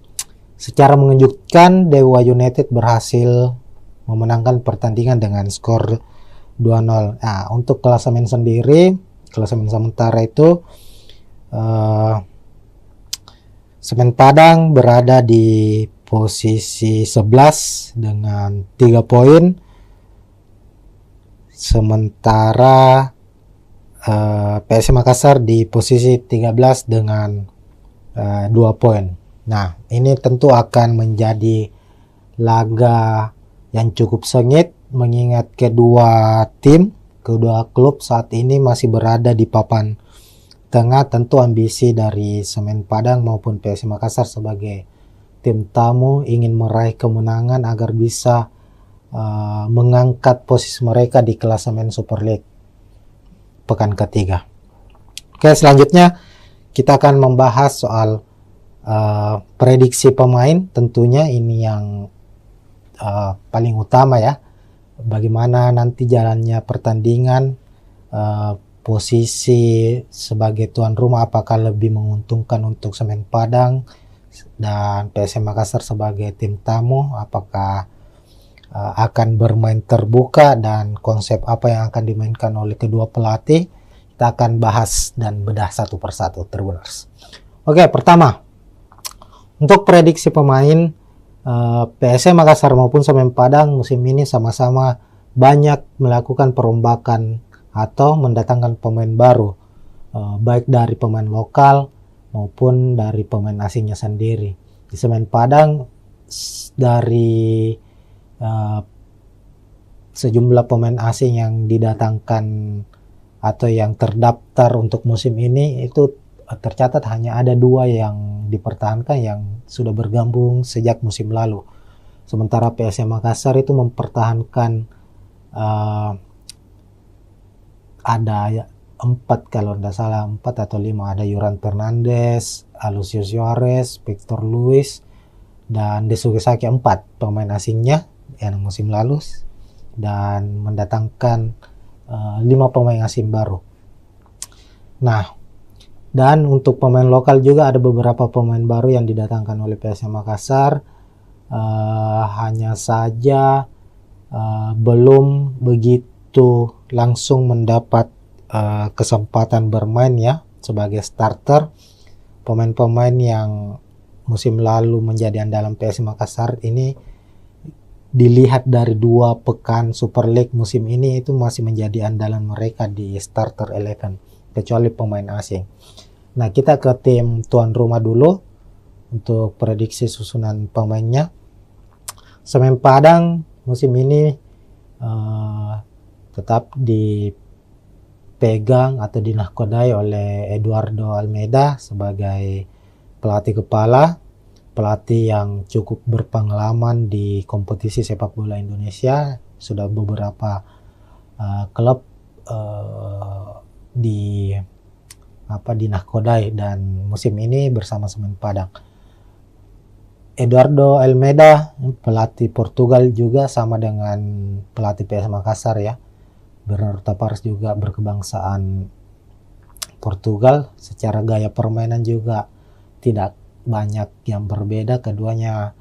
secara mengejutkan Dewa United berhasil memenangkan pertandingan dengan skor 2-0. Nah, untuk klasemen sendiri, klasemen sementara itu Semen Padang berada di posisi 11 dengan 3 poin. Sementara PSM Makassar di posisi 13 dengan 2 poin. Nah, ini tentu akan menjadi laga yang cukup sengit mengingat kedua klub saat ini masih berada di papan tengah. Tentu ambisi dari Semen Padang maupun PSM Makassar sebagai tim tamu ingin meraih kemenangan agar bisa mengangkat posisi mereka di klasemen Super League pekan ketiga. Oke, selanjutnya kita akan membahas soal prediksi pemain. Tentunya ini yang paling utama ya, bagaimana nanti jalannya pertandingan, posisi sebagai tuan rumah apakah lebih menguntungkan untuk Semen Padang dan PSM Makassar sebagai tim tamu, apakah akan bermain terbuka dan konsep apa yang akan dimainkan oleh kedua pelatih. Kita akan bahas dan bedah satu persatu, Tribuners. Oke, pertama untuk prediksi pemain, PSM Makassar maupun Semen Padang musim ini sama-sama banyak melakukan perombakan atau mendatangkan pemain baru, baik dari pemain lokal maupun dari pemain asingnya sendiri. Di Semen Padang dari sejumlah pemain asing yang didatangkan atau yang terdaftar untuk musim ini itu tercatat hanya ada 2 yang dipertahankan yang sudah bergabung sejak musim lalu. Sementara PSM Makassar itu mempertahankan ada 4 kalau tidak salah, 4 atau 5, ada Yuran Fernandes, Alucio Suarez, Victor Luis, dan Desuke Saki, 4 pemain asingnya yang musim lalu, dan mendatangkan 5 pemain asing baru. Nah, dan untuk pemain lokal juga ada beberapa pemain baru yang didatangkan oleh PSM Makassar, hanya saja belum begitu langsung mendapat kesempatan bermain ya. sebagai starter. Pemain-pemain yang musim lalu menjadi andalan PSM Makassar ini dilihat dari 2 pekan Super League musim ini itu masih menjadi andalan mereka di starter 11 kecuali pemain asing. Nah, kita ke tim tuan rumah dulu untuk prediksi susunan pemainnya. Semen Padang musim ini tetap dipegang atau dinahkodai oleh Eduardo Almeida sebagai pelatih kepala, pelatih yang cukup berpengalaman di kompetisi sepak bola Indonesia. Sudah beberapa klub dinahkodai dan musim ini bersama Semen Padang. Eduardo Almeida, pelatih Portugal juga sama dengan pelatih PSM Makassar ya. Bernardo Tavares juga berkebangsaan Portugal. Secara gaya permainan juga tidak banyak yang berbeda. Keduanya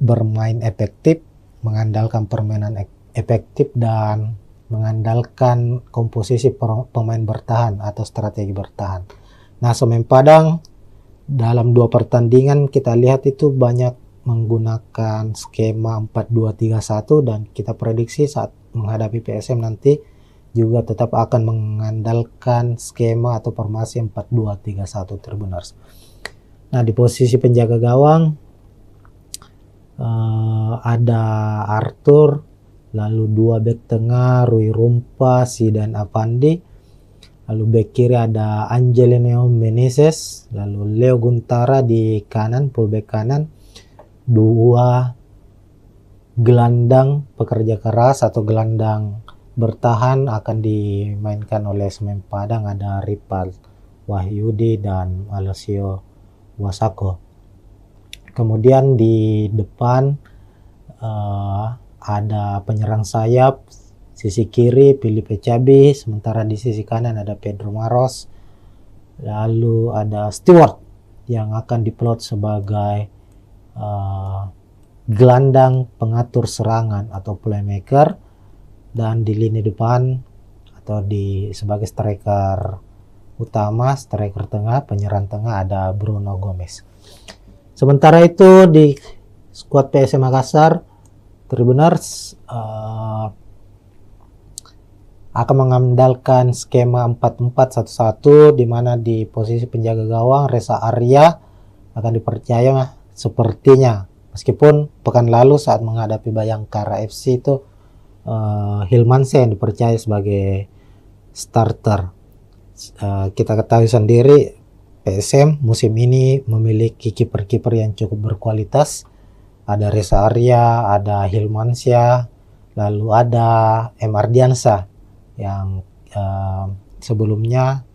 bermain efektif, mengandalkan permainan efektif dan mengandalkan komposisi pemain bertahan atau strategi bertahan. Nah, Semen Padang dalam 2 pertandingan kita lihat itu banyak menggunakan skema 4-2-3-1 dan kita prediksi saat menghadapi PSM nanti juga tetap akan mengandalkan skema atau formasi 4-2-3-1 Tribuners. Nah, di posisi penjaga gawang ada Arthur, lalu 2 bek tengah Rui Rumpa, Zidan Afandi. Lalu bek kiri ada Angelino Meneses, lalu Leo Guntara di kanan, fullback kanan. 2 gelandang pekerja keras atau gelandang bertahan akan dimainkan oleh Semen Padang, ada Ripal Wahyudi dan Alessio Wasako. Kemudian di depan ada penyerang sayap. Sisi kiri Filipe Cabi, sementara di sisi kanan ada Pedro Maros. Lalu ada Stewart yang akan diplot sebagai gelandang pengatur serangan atau playmaker, dan di lini depan atau sebagai striker utama, striker tengah, penyerang tengah ada Bruno Gomez. Sementara itu di skuad PSM Makassar, Tribuners akan mengandalkan skema 4-4-1-1 di mana di posisi penjaga gawang Reza Arya akan dipercaya sepertinya, meskipun pekan lalu saat menghadapi Bayangkara FC itu Hilmansyah yang dipercaya sebagai starter. Kita ketahui sendiri PSM musim ini memiliki kiper-kiper yang cukup berkualitas. Ada Reza Arya, ada Hilmansyah, lalu ada M. Ardiansyah yang sebelumnya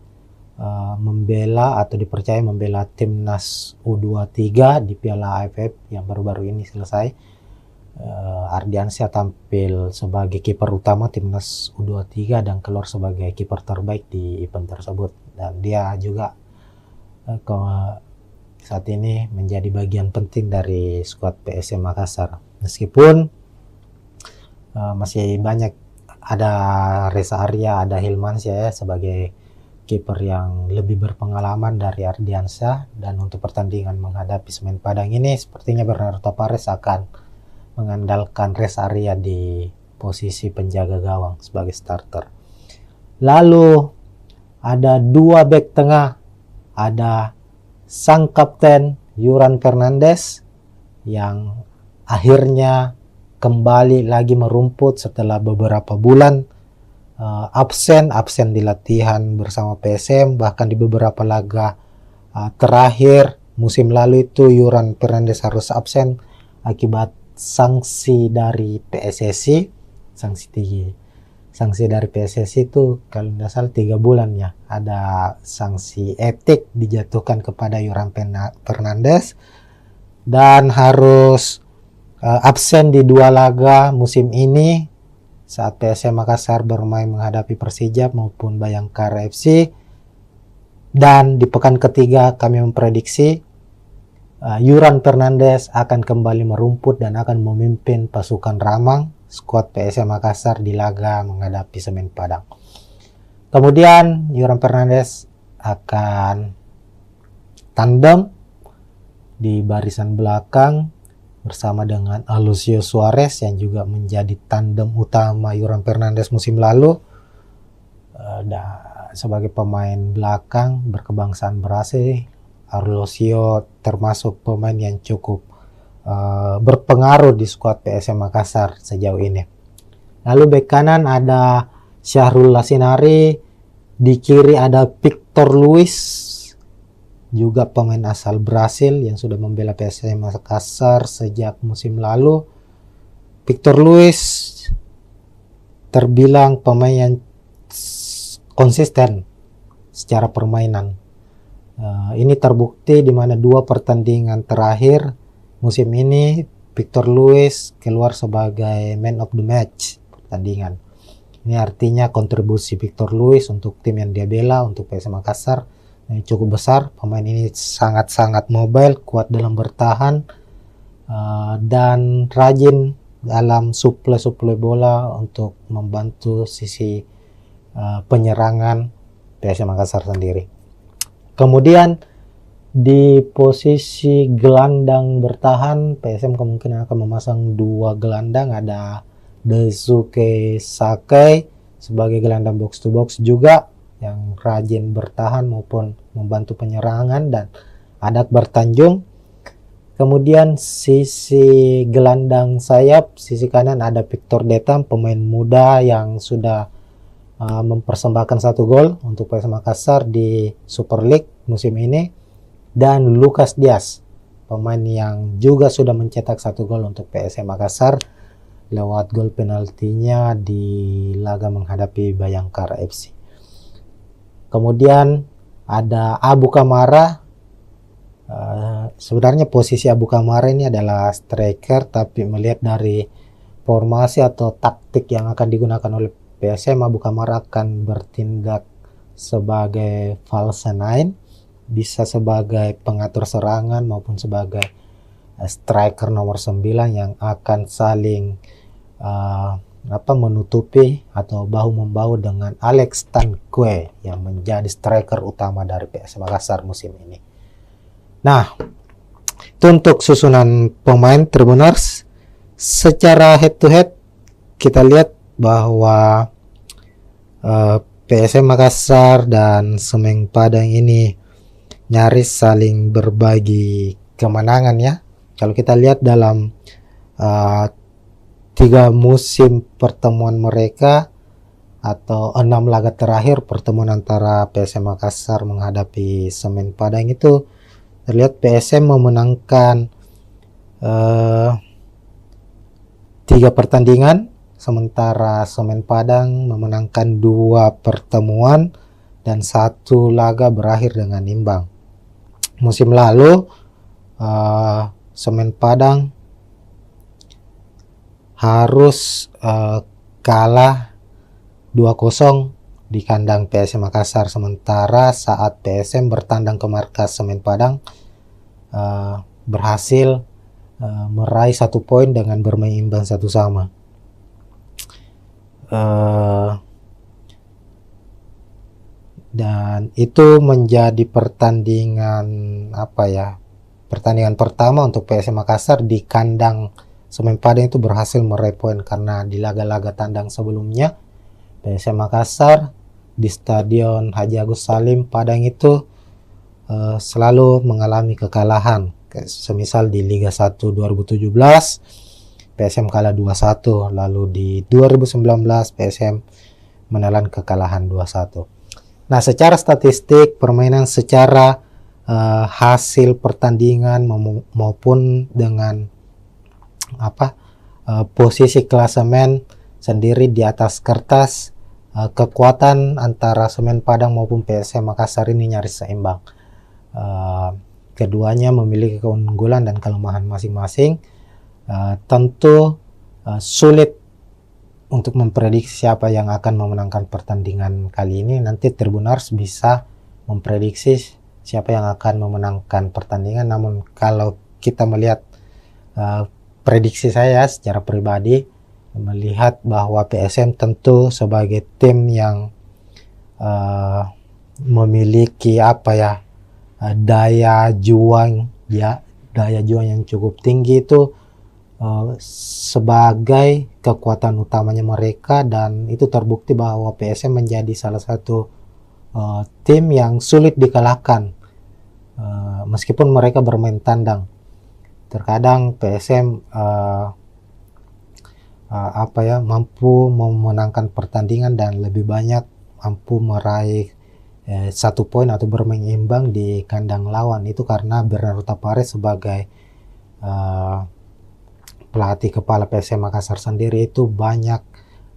membela atau dipercaya membela timnas U23 di Piala AFF yang baru-baru ini selesai. Ardiansyah tampil sebagai kiper utama timnas U23 dan keluar sebagai kiper terbaik di event tersebut, dan dia juga saat ini menjadi bagian penting dari skuad PSM Makassar. Meskipun masih banyak, ada Reza Arya, ada Hilmansyah ya, sebagai kiper yang lebih berpengalaman dari Ardiansyah, dan untuk pertandingan menghadapi Semen Padang ini sepertinya Bernardo Tavares akan mengandalkan Reza Arya di posisi penjaga gawang sebagai starter. Lalu ada 2 bek tengah, ada sang kapten Yuran Fernandes yang akhirnya kembali lagi merumput setelah beberapa bulan absen di latihan bersama PSM, bahkan di beberapa laga terakhir musim lalu itu Yuran Fernandes harus absen akibat sanksi dari PSSI. Sanksi dari PSSI itu kalau tidak salah 3 bulan ya, ada sanksi etik dijatuhkan kepada Yuran Fernandes dan harus absen di 2 laga musim ini saat PSM Makassar bermain menghadapi Persija maupun Bayangkara FC. Dan di pekan ketiga kami memprediksi Yuran Fernandes akan kembali merumput dan akan memimpin pasukan Ramang skuad PSM Makassar di laga menghadapi Semen Padang. Kemudian Yuran Fernandes akan tandem di barisan belakang bersama dengan Alucio Suarez yang juga menjadi tandem utama Yoran Fernandes musim lalu. Sebagai pemain belakang berkebangsaan Brasil, Alucio termasuk pemain yang cukup berpengaruh di skuad PSM Makassar sejauh ini. Lalu bek kanan ada Syahrul Lasinari, di kiri ada Victor Luis, juga pemain asal Brasil yang sudah membela PSM Makassar sejak musim lalu. Victor Luis terbilang pemain yang konsisten secara permainan. Ini terbukti di mana 2 pertandingan terakhir musim ini Victor Luis keluar sebagai man of the match pertandingan. Ini artinya kontribusi Victor Luis untuk tim yang dia bela, untuk PSM Makassar, cukup besar. Pemain ini sangat-sangat mobile, kuat dalam bertahan, dan rajin dalam suplai bola untuk membantu sisi penyerangan PSM Makassar sendiri. Kemudian di posisi gelandang bertahan, PSM kemungkinan akan memasang 2 gelandang, ada Daisuke Sakai sebagai gelandang box to box juga yang rajin bertahan maupun membantu penyerangan, dan ada Akbar Tanjung. Kemudian sisi gelandang sayap, sisi kanan ada Victor Detam, pemain muda yang sudah mempersembahkan 1 gol untuk PSM Makassar di Super League musim ini, dan Lucas Diaz, pemain yang juga sudah mencetak 1 gol untuk PSM Makassar lewat gol penaltinya di laga menghadapi Bayangkara FC. Kemudian ada Abu Kamara. Sebenarnya posisi Abu Kamara ini adalah striker, tapi melihat dari formasi atau taktik yang akan digunakan oleh PSM, Abu Kamara akan bertindak sebagai false nine, bisa sebagai pengatur serangan maupun sebagai striker nomor 9 yang akan saling menutupi atau bahu-membahu dengan Alex Tanque yang menjadi striker utama dari PSM Makassar musim ini. Nah, itu untuk susunan pemain Tribuners. Secara head to head kita lihat bahwa PSM Makassar dan Semen Padang ini nyaris saling berbagi kemenangan ya. Kalau kita lihat dalam 3 musim pertemuan mereka atau 6 laga terakhir pertemuan antara PSM Makassar menghadapi Semen Padang itu terlihat PSM memenangkan 3 pertandingan, sementara Semen Padang memenangkan 2 pertemuan dan 1 laga berakhir dengan imbang. Musim lalu Semen Padang harus kalah 2-0 di kandang PSM Makassar, sementara saat PSM bertandang ke markas Semen Padang berhasil meraih 1 poin dengan bermain imbang 1-1. Dan itu menjadi pertandingan pertandingan pertama untuk PSM Makassar di kandang Semen Padang itu berhasil meraih poin, karena di laga-laga tandang sebelumnya PSM Makassar di Stadion Haji Agus Salim Padang itu selalu mengalami kekalahan. Semisal di Liga 1 2017 PSM kalah 2-1, lalu di 2019 PSM menelan kekalahan 2-1. Nah, secara statistik permainan, secara hasil pertandingan maupun dengan posisi klasemen sendiri di atas kertas, kekuatan antara Semen Padang maupun PSM Makassar ini nyaris seimbang. Keduanya memiliki keunggulan dan kelemahan masing-masing. Tentu sulit untuk memprediksi siapa yang akan memenangkan pertandingan kali ini. Nanti Tribuners bisa memprediksi siapa yang akan memenangkan pertandingan. Namun kalau kita melihat prediksi saya secara pribadi, melihat bahwa PSM tentu sebagai tim yang memiliki daya juang yang cukup tinggi itu sebagai kekuatan utamanya mereka, dan itu terbukti bahwa PSM menjadi salah satu tim yang sulit dikalahkan meskipun mereka bermain tandang. Terkadang PSM mampu memenangkan pertandingan dan lebih banyak mampu meraih 1 poin atau bermain imbang di kandang lawan. Itu karena Bernardo Tapares sebagai pelatih kepala PSM Makassar sendiri itu banyak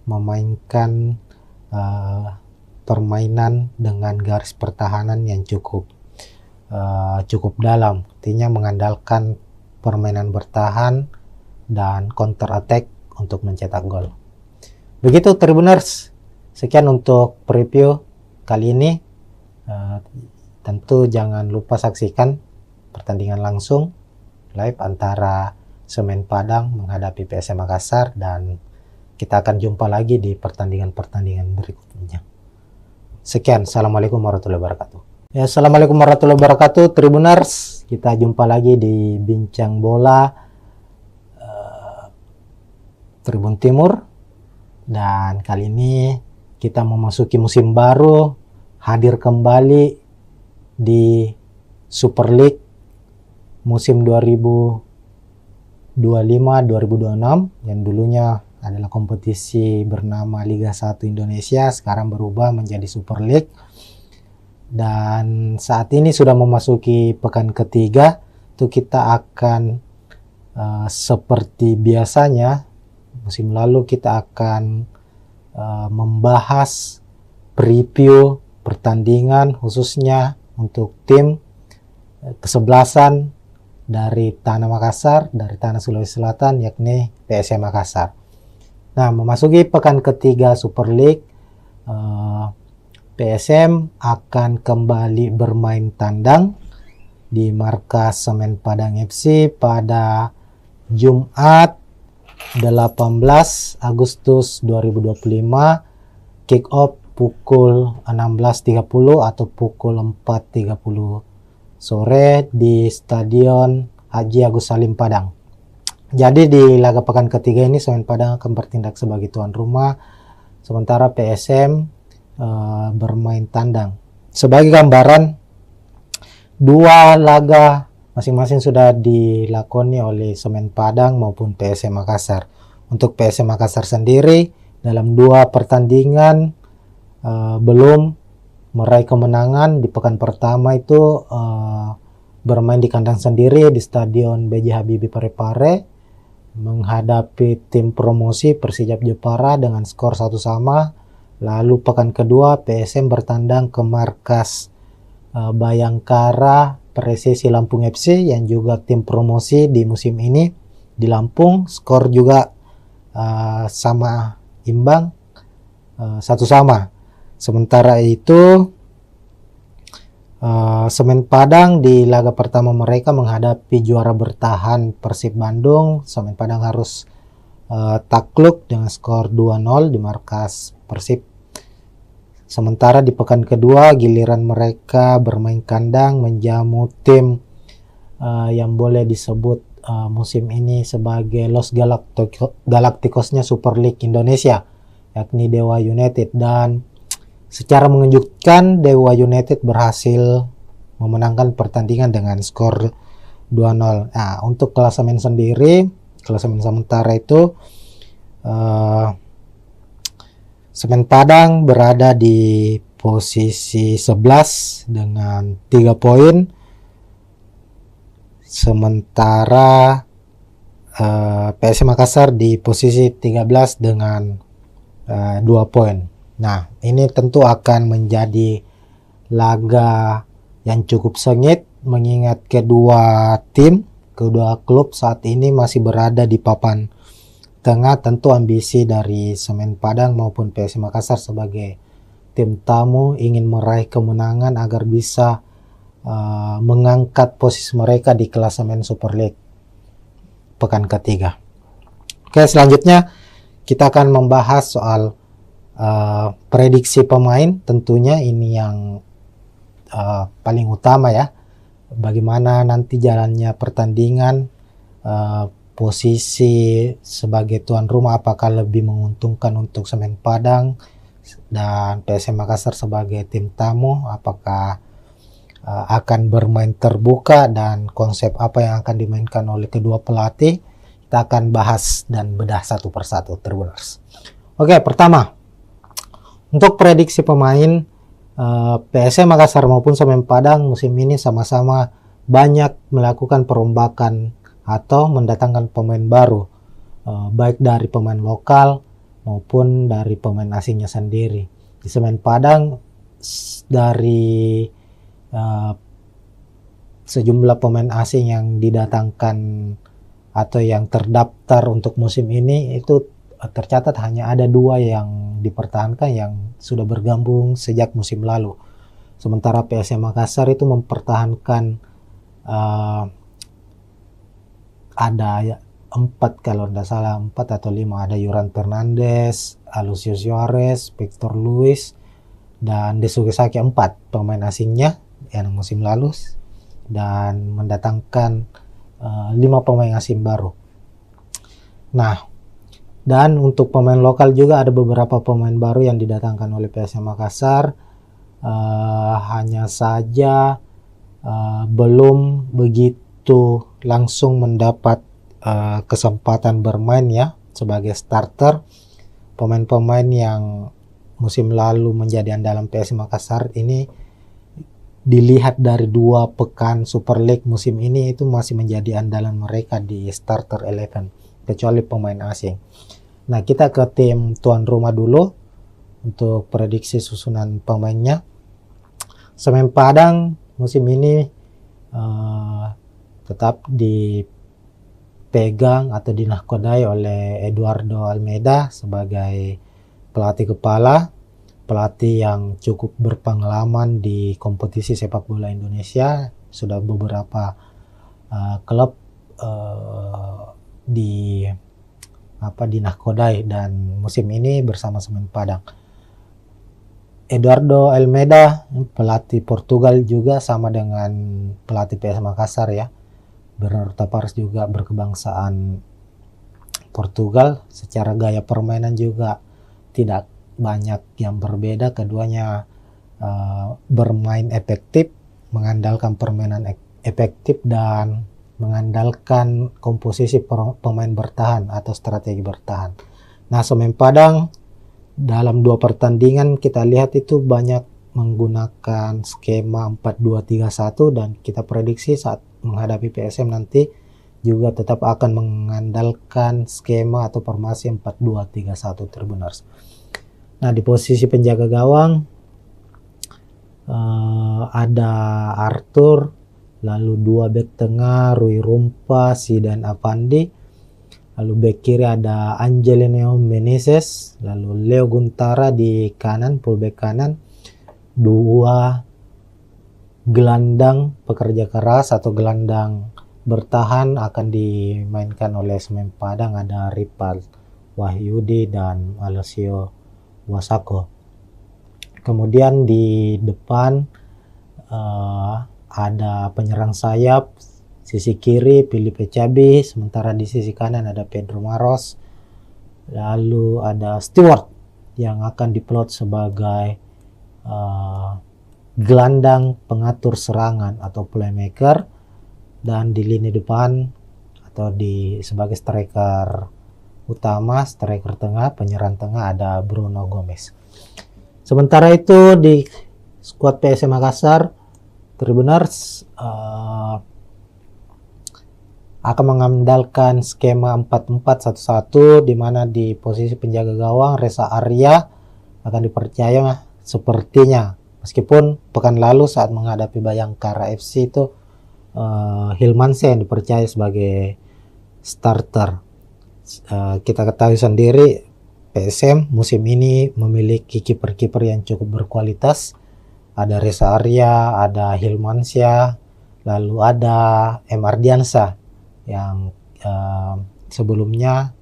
memainkan permainan dengan garis pertahanan yang cukup dalam, artinya mengandalkan permainan bertahan dan counter attack untuk mencetak gol. Begitu Tribuners, sekian untuk preview kali ini. Tentu jangan lupa saksikan pertandingan langsung live antara Semen Padang menghadapi PSM Makassar, dan kita akan jumpa lagi di pertandingan-pertandingan berikutnya. Sekian, assalamualaikum warahmatullahi wabarakatuh. Ya, assalamualaikum warahmatullahi wabarakatuh Tribuners, kita jumpa lagi di Bincang Bola Tribun Timur, dan kali ini kita memasuki musim baru, hadir kembali di Super League musim 2025-2026 yang dulunya adalah kompetisi bernama Liga 1 Indonesia, sekarang berubah menjadi Super League. Dan saat ini sudah memasuki pekan ketiga, itu kita akan seperti biasanya musim lalu kita akan membahas preview pertandingan khususnya untuk tim kesebelasan dari Tanah Makassar, dari Tanah Sulawesi Selatan, yakni PSM Makassar. Nah, memasuki pekan ketiga Super League, PSM akan kembali bermain tandang di markas Semen Padang FC pada Jumat 18 Agustus 2025, kick off pukul 16.30 atau pukul 4.30 sore di Stadion Haji Agus Salim Padang. Jadi di laga pekan ketiga ini Semen Padang akan bertindak sebagai tuan rumah, sementara PSM bermain tandang. Sebagai gambaran, 2 laga masing-masing sudah dilakoni oleh Semen Padang maupun PSM Makassar. Untuk PSM Makassar sendiri dalam 2 pertandingan belum meraih kemenangan. Di pekan pertama itu bermain di kandang sendiri di Stadion B.J. Habibie Parepare menghadapi tim promosi Persijap Jepara dengan skor 1-1. Lalu pekan kedua PSM bertandang ke markas Bayangkara Presisi Lampung FC yang juga tim promosi di musim ini di Lampung, skor juga sama imbang 1-1. Sementara itu Semen Padang di laga pertama mereka menghadapi juara bertahan Persib Bandung. Semen Padang harus takluk dengan skor 2-0 di markas Persib. Sementara di pekan kedua giliran mereka bermain kandang menjamu tim yang boleh disebut musim ini sebagai Los Galacticosnya Super League Indonesia, yakni Dewa United, dan secara mengejutkan Dewa United berhasil memenangkan pertandingan dengan skor 2-0. Nah, untuk klasemen sendiri, klasemen sementara itu Semen Padang berada di posisi 11 dengan 3 poin. Sementara PSM Makassar di posisi 13 dengan 2 poin. Nah, ini tentu akan menjadi laga yang cukup sengit mengingat kedua klub saat ini masih berada di papan tengah. Tentu ambisi dari Semen Padang maupun PSM Makassar sebagai tim tamu ingin meraih kemenangan agar bisa mengangkat posisi mereka di klasemen Super League pekan ketiga. Oke, selanjutnya kita akan membahas soal prediksi pemain. Tentunya ini yang paling utama ya. Bagaimana nanti jalannya pertandingan, posisi sebagai tuan rumah apakah lebih menguntungkan untuk Semen Padang dan PSM Makassar sebagai tim tamu, apakah akan bermain terbuka dan konsep apa yang akan dimainkan oleh kedua pelatih. Kita akan bahas dan bedah satu persatu, Tribuners. Oke, pertama untuk prediksi pemain, PSM Makassar maupun Semen Padang musim ini sama-sama banyak melakukan perombakan atau mendatangkan pemain baru, baik dari pemain lokal maupun dari pemain asingnya sendiri. Di Semen Padang dari sejumlah pemain asing yang didatangkan atau yang terdaftar untuk musim ini itu tercatat hanya ada 2 yang dipertahankan yang sudah bergabung sejak musim lalu. Sementara PSM Makassar itu mempertahankan ada 4 kalau tidak salah, 4 atau 5, ada Yuran Fernandes, Alucio Suarez, Victor Luis, dan Desuke Saki, 4 pemain asingnya yang musim lalu, dan mendatangkan 5 pemain asing baru. Nah, dan untuk pemain lokal juga ada beberapa pemain baru yang didatangkan oleh PSM Makassar. Hanya saja belum begitu langsung mendapat kesempatan bermain ya sebagai starter. Pemain-pemain yang musim lalu menjadi andalan PSM Makassar ini dilihat dari 2 pekan Super League musim ini itu masih menjadi andalan mereka di starter 11 kecuali pemain asing. Nah, kita ke tim tuan rumah dulu untuk prediksi susunan pemainnya. Semen Padang musim ini tetap dipegang atau dinahkodai oleh Eduardo Almeida sebagai pelatih kepala, pelatih yang cukup berpengalaman di kompetisi sepak bola Indonesia. Sudah beberapa klub dinahkodai dan musim ini bersama Semen Padang. Eduardo Almeida, pelatih Portugal juga sama dengan pelatih PSM Makassar ya. Bernardo Tavares juga berkebangsaan Portugal. Secara gaya permainan juga tidak banyak yang berbeda. Keduanya bermain efektif, mengandalkan permainan efektif dan mengandalkan komposisi pemain bertahan atau strategi bertahan. Nah, Semen Padang dalam 2 pertandingan kita lihat itu banyak menggunakan skema 4-2-3-1 dan kita prediksi saat menghadapi PSM nanti juga tetap akan mengandalkan skema atau formasi 4-2-3-1, Tribuners. Nah, di posisi penjaga gawang ada Arthur, lalu 2 bek tengah Rui Rumpa, Zidan Avandi, lalu bek kiri ada Angelino Meneses, lalu Leo Guntara di kanan, fullback kanan, 2 gelandang pekerja keras atau gelandang bertahan akan dimainkan oleh Semen Padang, ada Ripal Wahyudi dan Alessio Wasako. Kemudian di depan ada penyerang sayap sisi kiri Filipe Cabi, sementara di sisi kanan ada Pedro Maros, lalu ada Stewart yang akan diplot sebagai gelandang pengatur serangan atau playmaker, dan di lini depan atau sebagai striker utama, striker tengah, penyerang tengah ada Bruno Gomez. Sementara itu di skuad PSM Makassar, Tribuners akan mengandalkan skema 4-4-1-1 di mana di posisi penjaga gawang Reza Arya akan dipercaya sepertinya, meskipun pekan lalu saat menghadapi Bayangkara FC itu Hilmansyah yang dipercaya sebagai starter. Kita ketahui sendiri PSM musim ini memiliki kiper-kiper yang cukup berkualitas. Ada Reza Arya, ada Hilmansyah, lalu ada M. Ardiansyah yang sebelumnya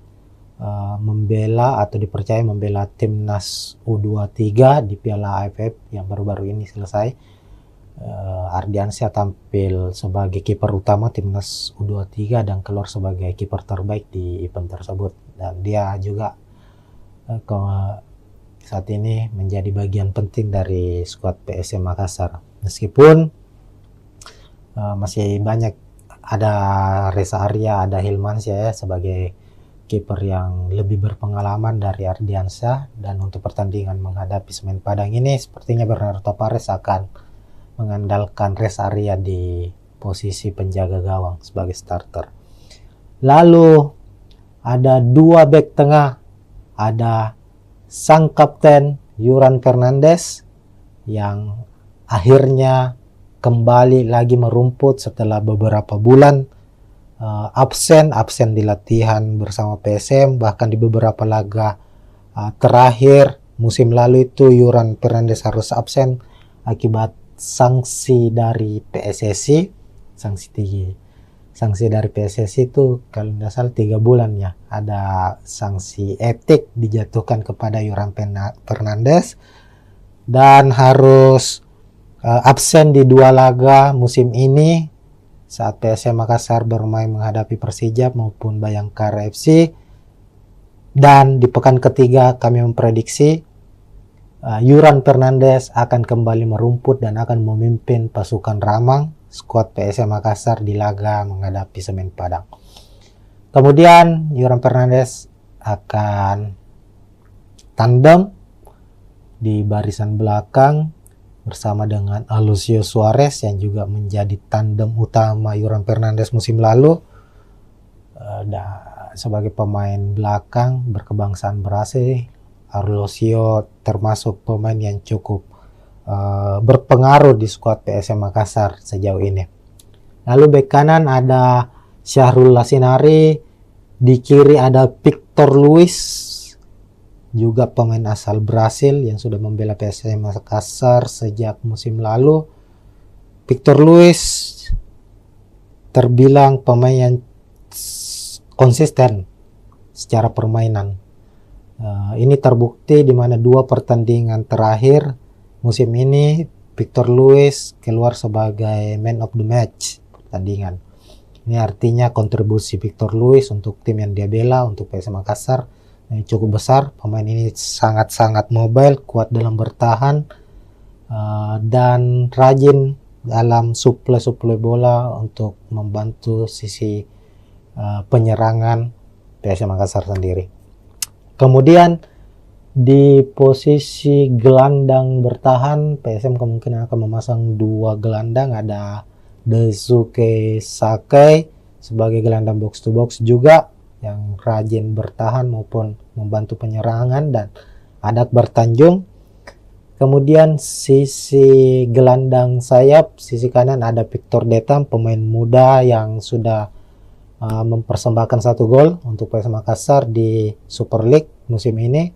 membela atau dipercaya membela timnas U23 di Piala AFF yang baru-baru ini selesai. Ardiansyah tampil sebagai kiper utama timnas U23 dan keluar sebagai kiper terbaik di event tersebut, dan dia juga saat ini menjadi bagian penting dari skuad PSM Makassar. Meskipun masih banyak, ada Reza Arya, ada Hilmansyah ya sebagai kiper yang lebih berpengalaman dari Ardiansyah, dan untuk pertandingan menghadapi Semen Padang ini sepertinya Bernardo Tavares akan mengandalkan Reza Arya di posisi penjaga gawang sebagai starter. Lalu ada dua bek tengah, ada sang kapten Yuran Fernandes yang akhirnya kembali lagi merumput setelah beberapa bulan absen di latihan bersama PSM, bahkan di beberapa laga terakhir musim lalu itu Yuran Fernandes harus absen akibat sanksi dari PSSI. Sanksi dari PSSI itu kalau tidak salah 3 bulan ya, ada sanksi etik dijatuhkan kepada Yuran Fernandes dan harus absen di 2 laga musim ini saat PSM Makassar bermain menghadapi Persijap maupun Bayangkara FC. Dan di pekan ketiga kami memprediksi Yuran Fernandes akan kembali merumput dan akan memimpin pasukan Ramang skuad PSM Makassar di laga menghadapi Semen Padang. Kemudian Yuran Fernandes akan tandem di barisan belakang bersama dengan Alucio Suarez yang juga menjadi tandem utama Yuran Fernandes musim lalu. Sebagai pemain belakang berkebangsaan Brasil, Alucio termasuk pemain yang cukup berpengaruh di skuad PSM Makassar sejauh ini. Lalu bek kanan ada Syahrul Lasinari, di kiri ada Victor Luis, juga pemain asal Brasil yang sudah membela PSM Makassar sejak musim lalu. Victor Luis terbilang pemain yang konsisten secara permainan. Ini terbukti di mana 2 pertandingan terakhir musim ini Victor Luis keluar sebagai man of the match pertandingan. Ini artinya kontribusi Victor Luis untuk tim yang dia bela, untuk PSM Makassar, cukup besar. Pemain ini sangat-sangat mobile, kuat dalam bertahan, dan rajin dalam suplai bola untuk membantu sisi penyerangan PSM Makassar sendiri. Kemudian di posisi gelandang bertahan PSM kemungkinan akan memasang 2 gelandang, ada Daisuke Sakai sebagai gelandang box to box juga yang rajin bertahan maupun membantu penyerangan, dan ada Akbar Tanjung. Kemudian sisi gelandang sayap, sisi kanan ada Victor Detam, pemain muda yang sudah mempersembahkan 1 gol untuk PSM Makassar di Super League musim ini,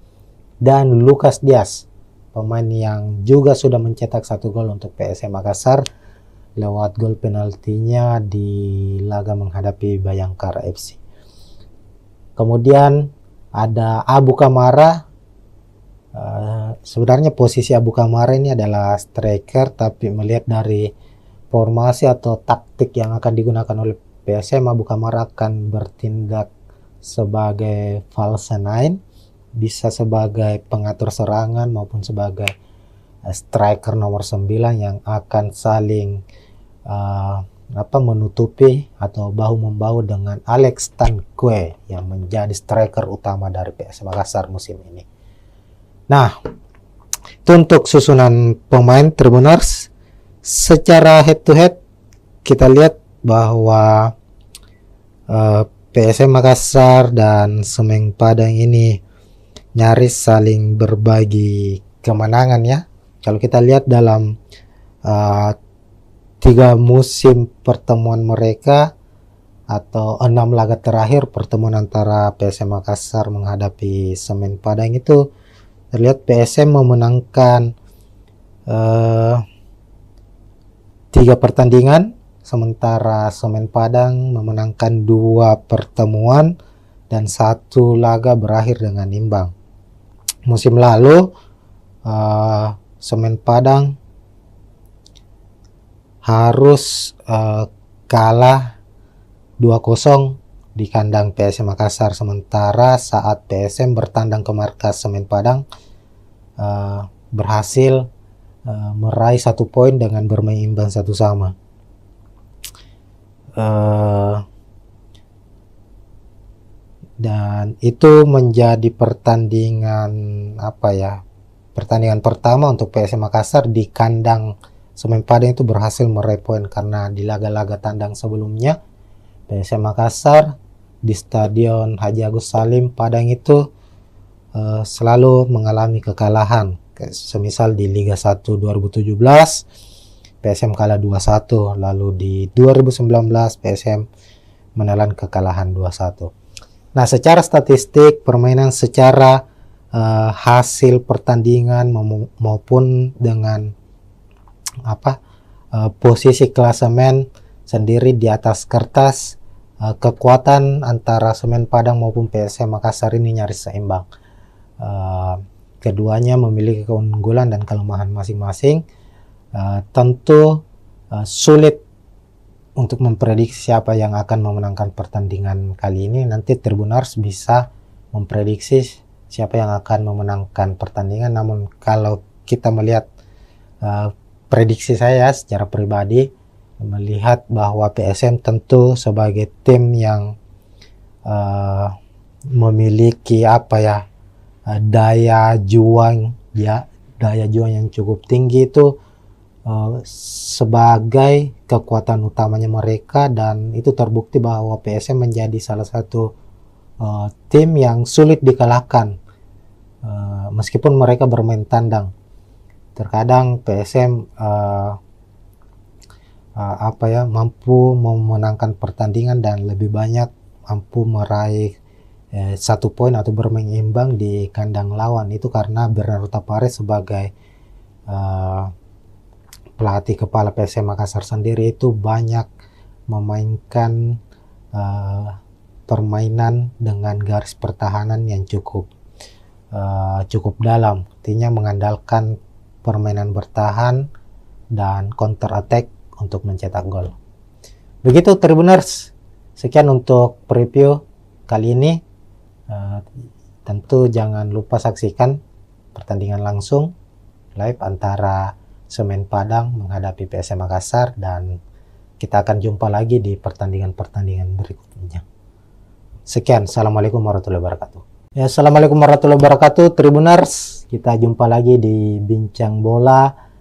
dan Lucas Diaz, pemain yang juga sudah mencetak 1 gol untuk PSM Makassar lewat gol penaltinya di laga menghadapi Bayangkara FC. Kemudian ada Abu Kamara. Sebenarnya posisi Abu Kamara ini adalah striker, tapi melihat dari formasi atau taktik yang akan digunakan oleh PSM, Abu Kamara akan bertindak sebagai false nine, bisa sebagai pengatur serangan maupun sebagai striker nomor 9 yang akan saling menutupi atau bahu-membahu dengan Alex Tanque yang menjadi striker utama dari PSM Makassar musim ini. Nah, itu untuk susunan pemain Tribuners. Secara head to head kita lihat bahwa PSM Makassar dan Semen Padang ini nyaris saling berbagi kemenangan ya. Kalau kita lihat dalam 3 musim pertemuan mereka atau 6 laga terakhir pertemuan antara PSM Makassar menghadapi Semen Padang itu terlihat PSM memenangkan 3 pertandingan, sementara Semen Padang memenangkan 2 pertemuan dan 1 laga berakhir dengan imbang. Musim lalu Semen Padang harus kalah 2-0 di kandang PSM Makassar, sementara saat PSM bertandang ke markas Semen Padang berhasil meraih 1 poin dengan bermain imbang 1-1. Dan itu menjadi pertandingan pertandingan pertama untuk PSM Makassar di kandang Semen Padang itu berhasil meraih poin, karena di laga-laga tandang sebelumnya PSM Makassar di Stadion Haji Agus Salim Padang itu selalu mengalami kekalahan. Semisal di Liga 1 2017 PSM kalah 2-1, lalu di 2019 PSM menelan kekalahan 2-1. Nah, secara statistik permainan, secara hasil pertandingan maupun dengan posisi klasemen sendiri di atas kertas, kekuatan antara Semen Padang maupun PSM Makassar ini nyaris seimbang. Keduanya memiliki keunggulan dan kelemahan masing-masing. Tentu sulit untuk memprediksi siapa yang akan memenangkan pertandingan kali ini. Nanti Tribuners bisa memprediksi siapa yang akan memenangkan pertandingan. Namun kalau kita melihat prediksi saya secara pribadi, melihat bahwa PSM tentu sebagai tim yang memiliki daya juang yang cukup tinggi itu sebagai kekuatan utamanya mereka, dan itu terbukti bahwa PSM menjadi salah satu tim yang sulit dikalahkan meskipun mereka bermain tandang. Terkadang PSM mampu memenangkan pertandingan dan lebih banyak mampu meraih 1 poin atau bermain imbang di kandang lawan. Itu karena Bernardo Tapares sebagai pelatih kepala PSM Makassar sendiri itu banyak memainkan permainan dengan garis pertahanan yang cukup dalam, artinya mengandalkan permainan bertahan dan counter attack untuk mencetak gol. Begitu Tribuners, sekian untuk preview kali ini. Tentu jangan lupa saksikan pertandingan langsung live antara Semen Padang menghadapi PSM Makassar, dan kita akan jumpa lagi di pertandingan-pertandingan berikutnya. Sekian, assalamualaikum warahmatullahi wabarakatuh. Ya, assalamualaikum warahmatullahi wabarakatuh Tribuners, kita jumpa lagi di Bincang Bola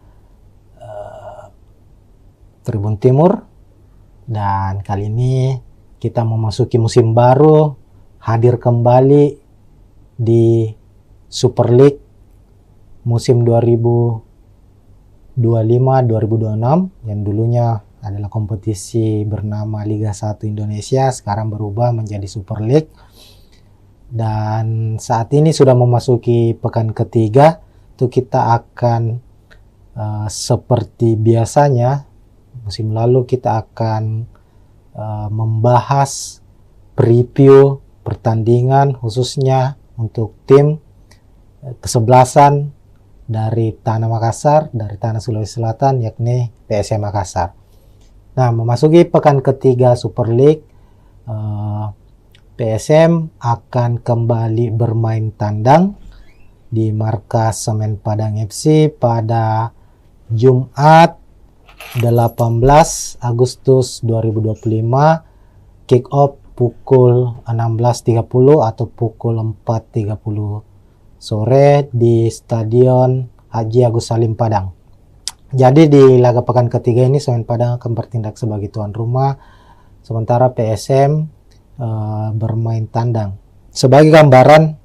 Tribun Timur, dan kali ini kita memasuki musim baru, hadir kembali di Super League musim 2025-2026 yang dulunya adalah kompetisi bernama Liga 1 Indonesia, sekarang berubah menjadi Super League. Dan saat ini sudah memasuki pekan ketiga, itu kita akan seperti biasanya musim lalu kita akan membahas preview pertandingan khususnya untuk tim kesebelasan dari Tanah Makassar, dari Tanah Sulawesi Selatan, yakni PSM Makassar. Nah, memasuki pekan ketiga Super League, PSM akan kembali bermain tandang di markas Semen Padang FC pada Jumat 18 Agustus 2025, kick off pukul 16.30 atau pukul 4.30 sore di Stadion Haji Agus Salim Padang. Jadi di laga pekan ketiga ini Semen Padang akan bertindak sebagai tuan rumah, sementara PSM bermain tandang. Sebagai gambaran,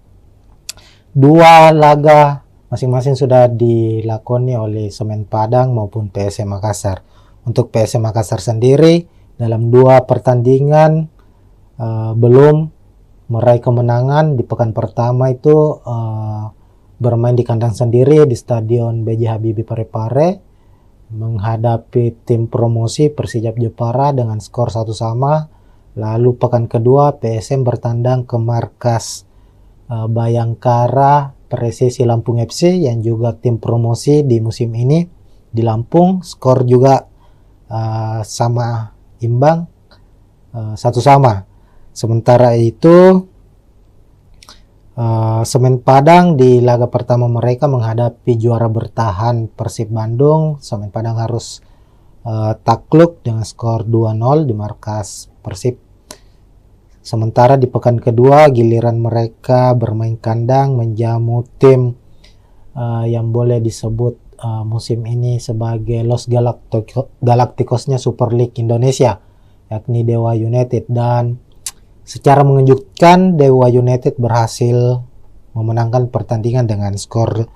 2 laga masing-masing sudah dilakoni oleh Semen Padang maupun PSM Makassar. Untuk PSM Makassar sendiri dalam 2 pertandingan belum meraih kemenangan. Di pekan pertama itu bermain di kandang sendiri di Stadion B.J. Habibie Parepare menghadapi tim promosi Persijap Jepara dengan skor 1-1. Lalu pekan kedua PSM bertandang ke markas Bayangkara Presisi Lampung FC yang juga tim promosi di musim ini di Lampung. Skor juga sama imbang, 1-1. Sementara itu Semen Padang di laga pertama mereka menghadapi juara bertahan Persib Bandung. Semen Padang harus takluk dengan skor 2-0 di markas Persib. Sementara di pekan kedua giliran mereka bermain kandang menjamu tim yang boleh disebut musim ini sebagai Los Galacticosnya Super League Indonesia, yakni Dewa United. Dan secara mengejutkan Dewa United berhasil memenangkan pertandingan dengan skor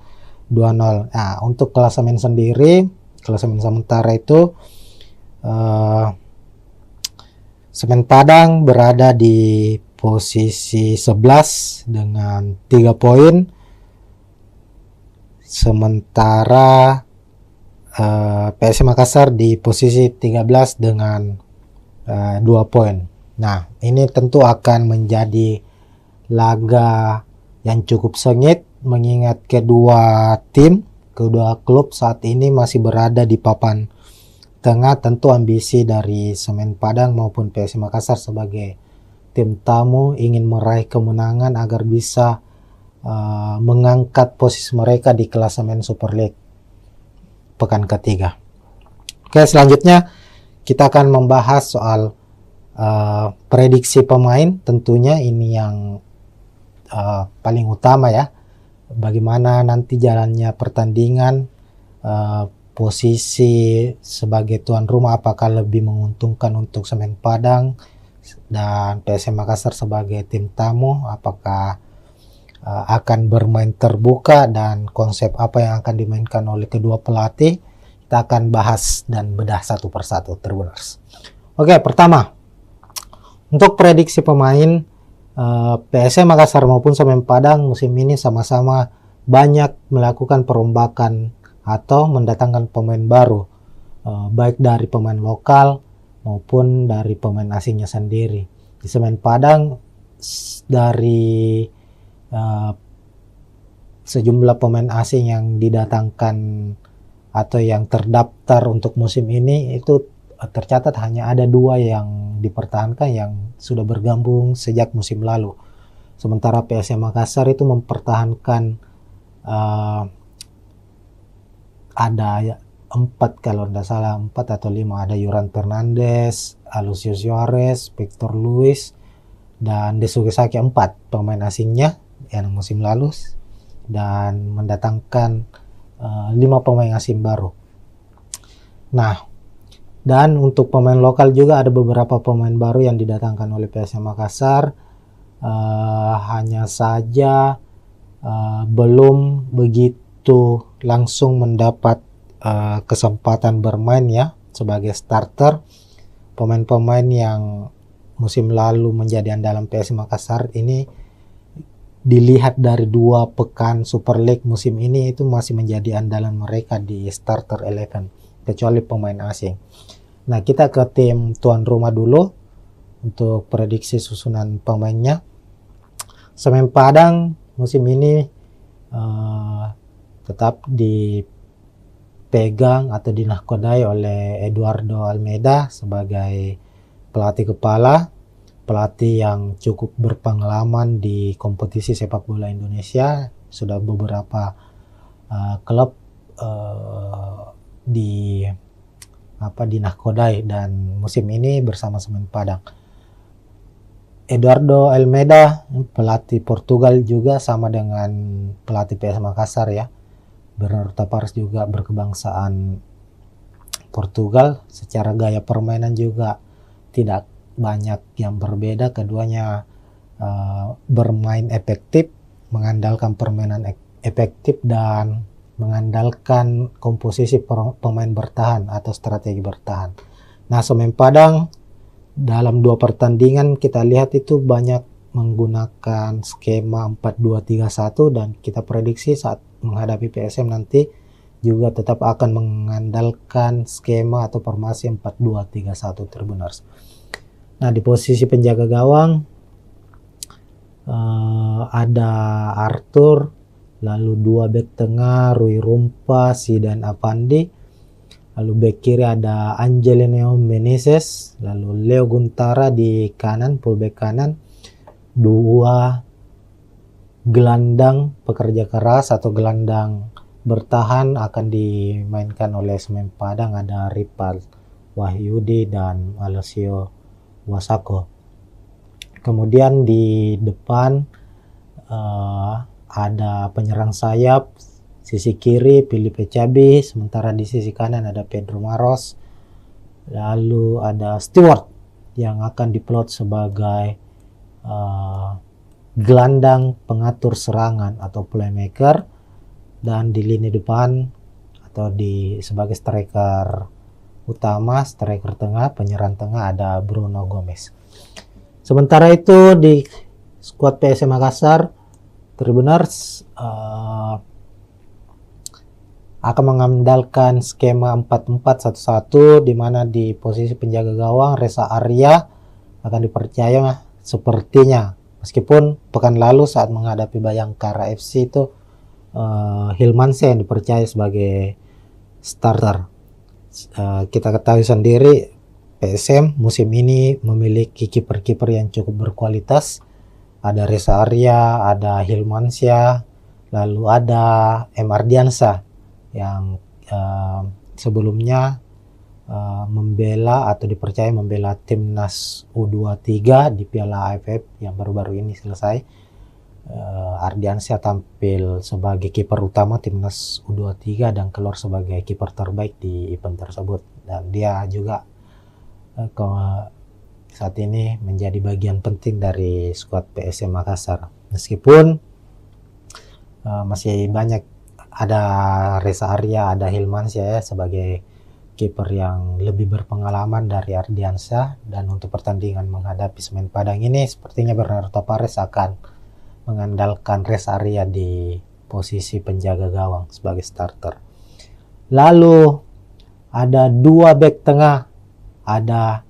2-0. Nah, untuk klasemen sendiri, klasemen sementara itu Semen Padang berada di posisi 11 dengan 3 poin. Sementara PSM Makassar di posisi 13 dengan 2 poin. Nah, ini tentu akan menjadi laga yang cukup sengit mengingat kedua klub saat ini masih berada di papan tengah. Tentu ambisi dari Semen Padang maupun PSM Makassar sebagai tim tamu ingin meraih kemenangan agar bisa mengangkat posisi mereka di klasemen Super League pekan ketiga. Oke, selanjutnya kita akan membahas soal prediksi pemain. Tentunya ini yang paling utama ya, bagaimana nanti jalannya pertandingan, posisi sebagai tuan rumah apakah lebih menguntungkan untuk Semen Padang dan PSM Makassar sebagai tim tamu, apakah akan bermain terbuka dan konsep apa yang akan dimainkan oleh kedua pelatih. Kita akan bahas dan bedah satu persatu, Tribuners. Oke, pertama untuk prediksi pemain, PSM Makassar maupun Semen Padang musim ini sama-sama banyak melakukan perombakan atau mendatangkan pemain baru, baik dari pemain lokal maupun dari pemain asingnya sendiri. Di Semen Padang dari sejumlah pemain asing yang didatangkan atau yang terdaftar untuk musim ini itu tercatat hanya ada 2 yang dipertahankan yang sudah bergabung sejak musim lalu. Sementara PSM Makassar itu mempertahankan ada 4 kalau tidak salah, 4 atau 5, ada Yuran Fernandes, Alucio Suarez, Victor Luis, dan Desuke Saki, 4 pemain asingnya yang musim lalu, dan mendatangkan 5 pemain asing baru. Nah, dan untuk pemain lokal juga ada beberapa pemain baru yang didatangkan oleh PSM Makassar. Hanya saja belum begitu langsung mendapat kesempatan bermain ya sebagai starter. Pemain-pemain yang musim lalu menjadi andalan PSM Makassar ini dilihat dari 2 pekan Super League musim ini itu masih menjadi andalan mereka di starter 11 kecuali pemain asing. Nah, kita ke tim tuan rumah dulu untuk prediksi susunan pemainnya. Semen Padang musim ini tetap dipegang atau dinahkodai oleh Eduardo Almeida sebagai pelatih kepala, pelatih yang cukup berpengalaman di kompetisi sepak bola Indonesia. Sudah beberapa klub dinahkodai dan musim ini bersama Semen Padang. Eduardo Almeida pelatih Portugal juga sama dengan pelatih PSM Makassar ya. Bernardo Tavares juga berkebangsaan Portugal. Secara gaya permainan juga tidak banyak yang berbeda. Keduanya bermain efektif, mengandalkan permainan efektif dan mengandalkan komposisi pemain bertahan atau strategi bertahan. Nah, Semen Padang dalam 2 pertandingan kita lihat itu banyak menggunakan skema 4-2-3-1 dan kita prediksi saat menghadapi PSM nanti juga tetap akan mengandalkan skema atau formasi 4-2-3-1 Tribuners. Nah, di posisi penjaga gawang ada Arthur, lalu 2 bek tengah Rui Rumpa, Zidan Avandi, Lalu bek kiri ada Angelino Meneses, lalu Leo Guntara di kanan, fullback kanan. Dua gelandang pekerja keras atau gelandang bertahan akan dimainkan oleh Semen Padang, ada Ripal Wahyudi dan Alessio Wasako. Kemudian di depan ada penyerang sayap, sisi kiri Filipe Cabi, sementara di sisi kanan ada Pedro Maros. Lalu ada Stewart yang akan diplot sebagai gelandang pengatur serangan atau playmaker, dan di lini depan atau sebagai striker utama, striker tengah, penyerang tengah ada Bruno Gomez. Sementara itu di skuad PSM Makassar, Tribuners akan mengandalkan skema 4-4-1-1, di mana di posisi penjaga gawang Reza Arya akan dipercaya sepertinya, meskipun pekan lalu saat menghadapi Bayangkara FC itu Hilmansyah yang dipercaya sebagai starter. Kita ketahui sendiri PSM musim ini memiliki kiper-kiper yang cukup berkualitas. Ada Reza Arya, ada Hilmansyah, lalu ada M. Ardiansyah yang sebelumnya membela atau dipercaya membela timnas U23 di Piala AFF yang baru-baru ini selesai. Ardiansyah tampil sebagai kiper utama timnas U23 dan keluar sebagai kiper terbaik di event tersebut, dan dia juga saat ini menjadi bagian penting dari skuad PSM Makassar, meskipun masih banyak, ada Reza Arya, ada Hilmansyah ya, sebagai kiper yang lebih berpengalaman dari Ardiansyah. Dan untuk pertandingan menghadapi Semen Padang ini sepertinya Bernardo Tavares akan mengandalkan Reza Arya di posisi penjaga gawang sebagai starter. Lalu ada dua bek tengah, ada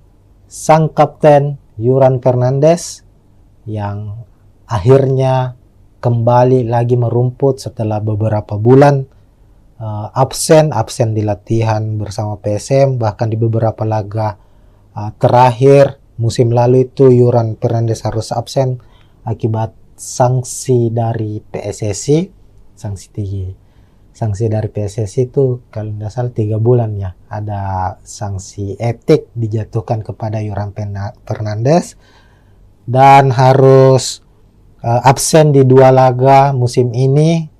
sang kapten Yuran Fernandes yang akhirnya kembali lagi merumput setelah beberapa bulan absen di latihan bersama PSM, bahkan di beberapa laga terakhir musim lalu itu Yuran Fernandes harus absen akibat sanksi dari PSSI. Sanksi dari PSSI itu kalau tidak salah 3 bulan ya, ada sanksi etik dijatuhkan kepada Yuran Fernandes dan harus absen di 2 laga musim ini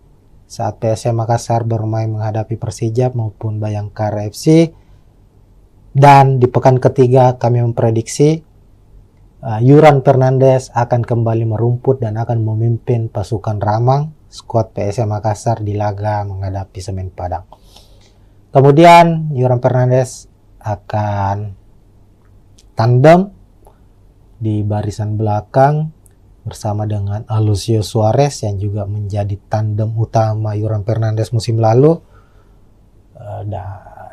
saat PSM Makassar bermain menghadapi Persija maupun Bayangkara FC. Dan di pekan ketiga kami memprediksi Yuran Fernandes akan kembali merumput dan akan memimpin pasukan Ramang, skuad PSM Makassar di laga menghadapi Semen Padang. Kemudian Yuran Fernandes akan tandem di barisan belakang bersama dengan Alucio Suarez yang juga menjadi tandem utama Yuran Fernandes musim lalu.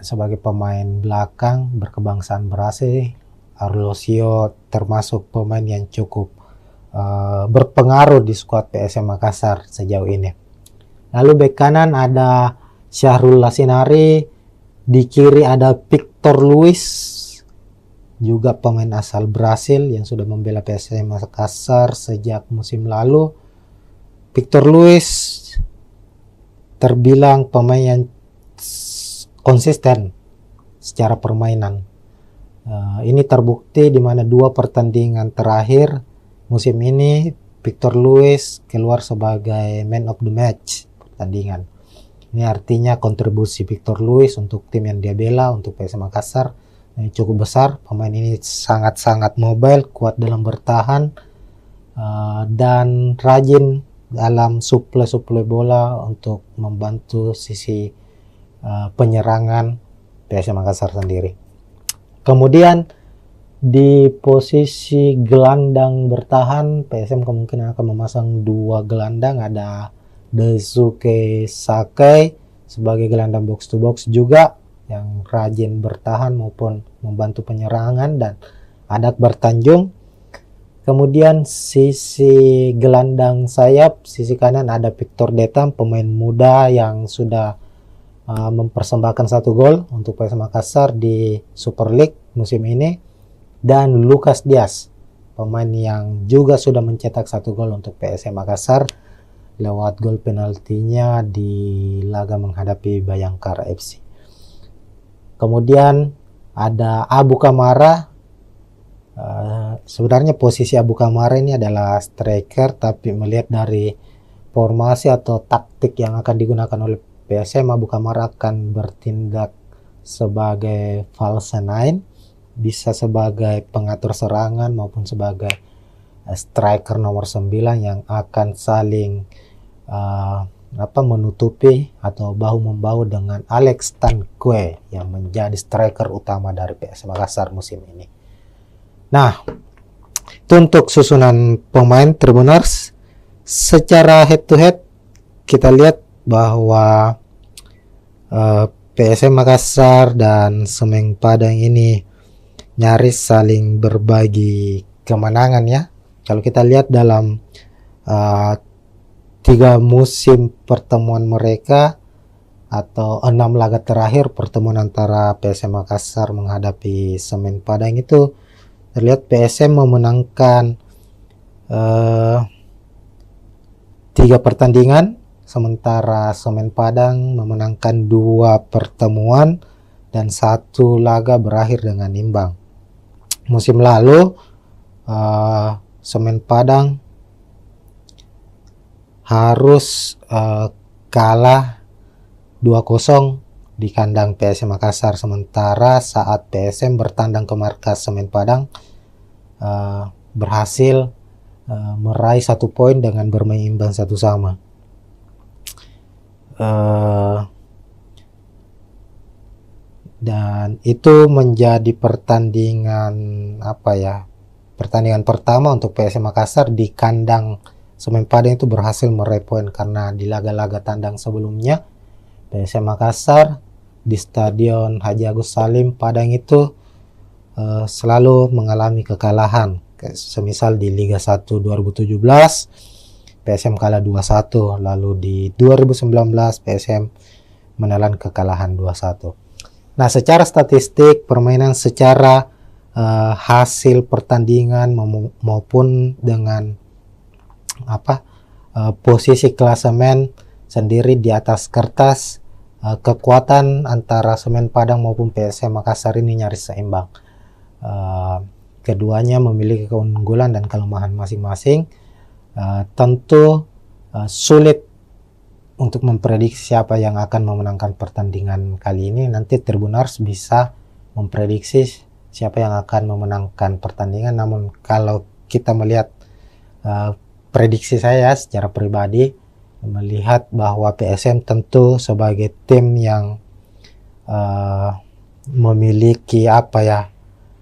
Sebagai pemain belakang berkebangsaan Brasil, Alucio termasuk pemain yang cukup berpengaruh di skuad PSM Makassar sejauh ini. Lalu bek kanan ada Syahrul Lasinari, di kiri ada Victor Luis, juga pemain asal Brasil yang sudah membela PSM Makassar sejak musim lalu. Victor Luis terbilang pemain yang konsisten secara permainan. Ini terbukti di mana 2 pertandingan terakhir musim ini Victor Luis keluar sebagai man of the match pertandingan. Ini artinya kontribusi Victor Luis untuk tim yang dia bela, untuk PSM Makassar, cukup besar. Pemain ini sangat-sangat mobile, kuat dalam bertahan, dan rajin dalam suplai bola untuk membantu sisi penyerangan PSM Makassar sendiri. Kemudian di posisi gelandang bertahan PSM kemungkinan akan memasang 2 gelandang, ada Daisuke Sakai sebagai gelandang box to box juga yang rajin bertahan maupun membantu penyerangan, dan ada Akbar Tanjung. Kemudian sisi gelandang sayap, sisi kanan ada Victor Detam, pemain muda yang sudah mempersembahkan 1 gol untuk PSM Makassar di Super League musim ini, dan Lucas Diaz, pemain yang juga sudah mencetak 1 gol untuk PSM Makassar lewat gol penaltinya di laga menghadapi Bayangkara FC. Kemudian ada Abu Kamara. Sebenarnya posisi Abu Kamara ini adalah striker, tapi melihat dari formasi atau taktik yang akan digunakan oleh PSM, Abu Kamara akan bertindak sebagai false nine, bisa sebagai pengatur serangan maupun sebagai striker nomor 9 yang akan saling menutupi atau bahu-membahu dengan Alex Tanque yang menjadi striker utama dari PSM Makassar musim ini. Nah, itu untuk susunan pemain Tribuners. Secara head to head kita lihat bahwa PSM Makassar dan Semen Padang ini nyaris saling berbagi kemenangan ya. Kalau kita lihat dalam 3 musim pertemuan mereka atau 6 laga terakhir pertemuan antara PSM Makassar menghadapi Semen Padang itu terlihat PSM memenangkan 3 pertandingan, sementara Semen Padang memenangkan 2 pertemuan dan 1 laga berakhir dengan imbang. Musim lalu Semen Padang harus kalah 2-0 di kandang PSM Makassar, sementara saat PSM bertandang ke markas Semen Padang berhasil meraih 1 poin dengan bermain imbang 1-1. Dan itu menjadi pertandingan pertandingan pertama untuk PSM Makassar di kandang Semen Padang itu berhasil meraih poin, karena di laga-laga tandang sebelumnya PSM Makassar di Stadion Haji Agus Salim Padang itu selalu mengalami kekalahan. Semisal di Liga 1 2017 PSM kalah 2-1, lalu di 2019 PSM menelan kekalahan 2-1. Nah, secara statistik permainan, secara hasil pertandingan maupun dengan posisi klasemen sendiri di atas kertas, kekuatan antara Semen Padang maupun PSM Makassar ini nyaris seimbang. Keduanya memiliki keunggulan dan kelemahan masing-masing. Tentu sulit untuk memprediksi siapa yang akan memenangkan pertandingan kali ini. Nanti Tribuners bisa memprediksi siapa yang akan memenangkan pertandingan. Namun kalau kita melihat prediksi saya secara pribadi, melihat bahwa PSM tentu sebagai tim yang memiliki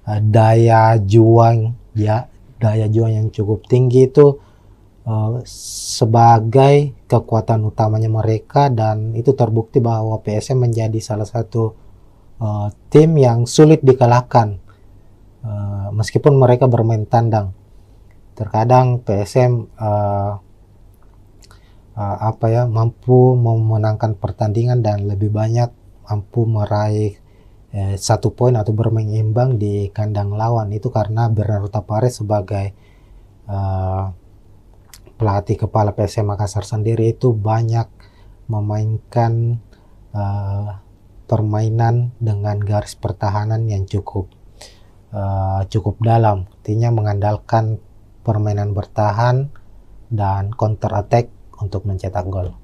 daya juang yang cukup tinggi itu sebagai kekuatan utamanya mereka, dan itu terbukti bahwa PSM menjadi salah satu tim yang sulit dikalahkan meskipun mereka bermain tandang. Terkadang PSM mampu memenangkan pertandingan dan lebih banyak mampu meraih 1 poin atau bermain imbang di kandang lawan. Itu karena Bernardo Tapares sebagai pelatih kepala PSM Makassar sendiri itu banyak memainkan permainan dengan garis pertahanan yang cukup dalam, artinya mengandalkan permainan bertahan dan counter attack untuk mencetak gol.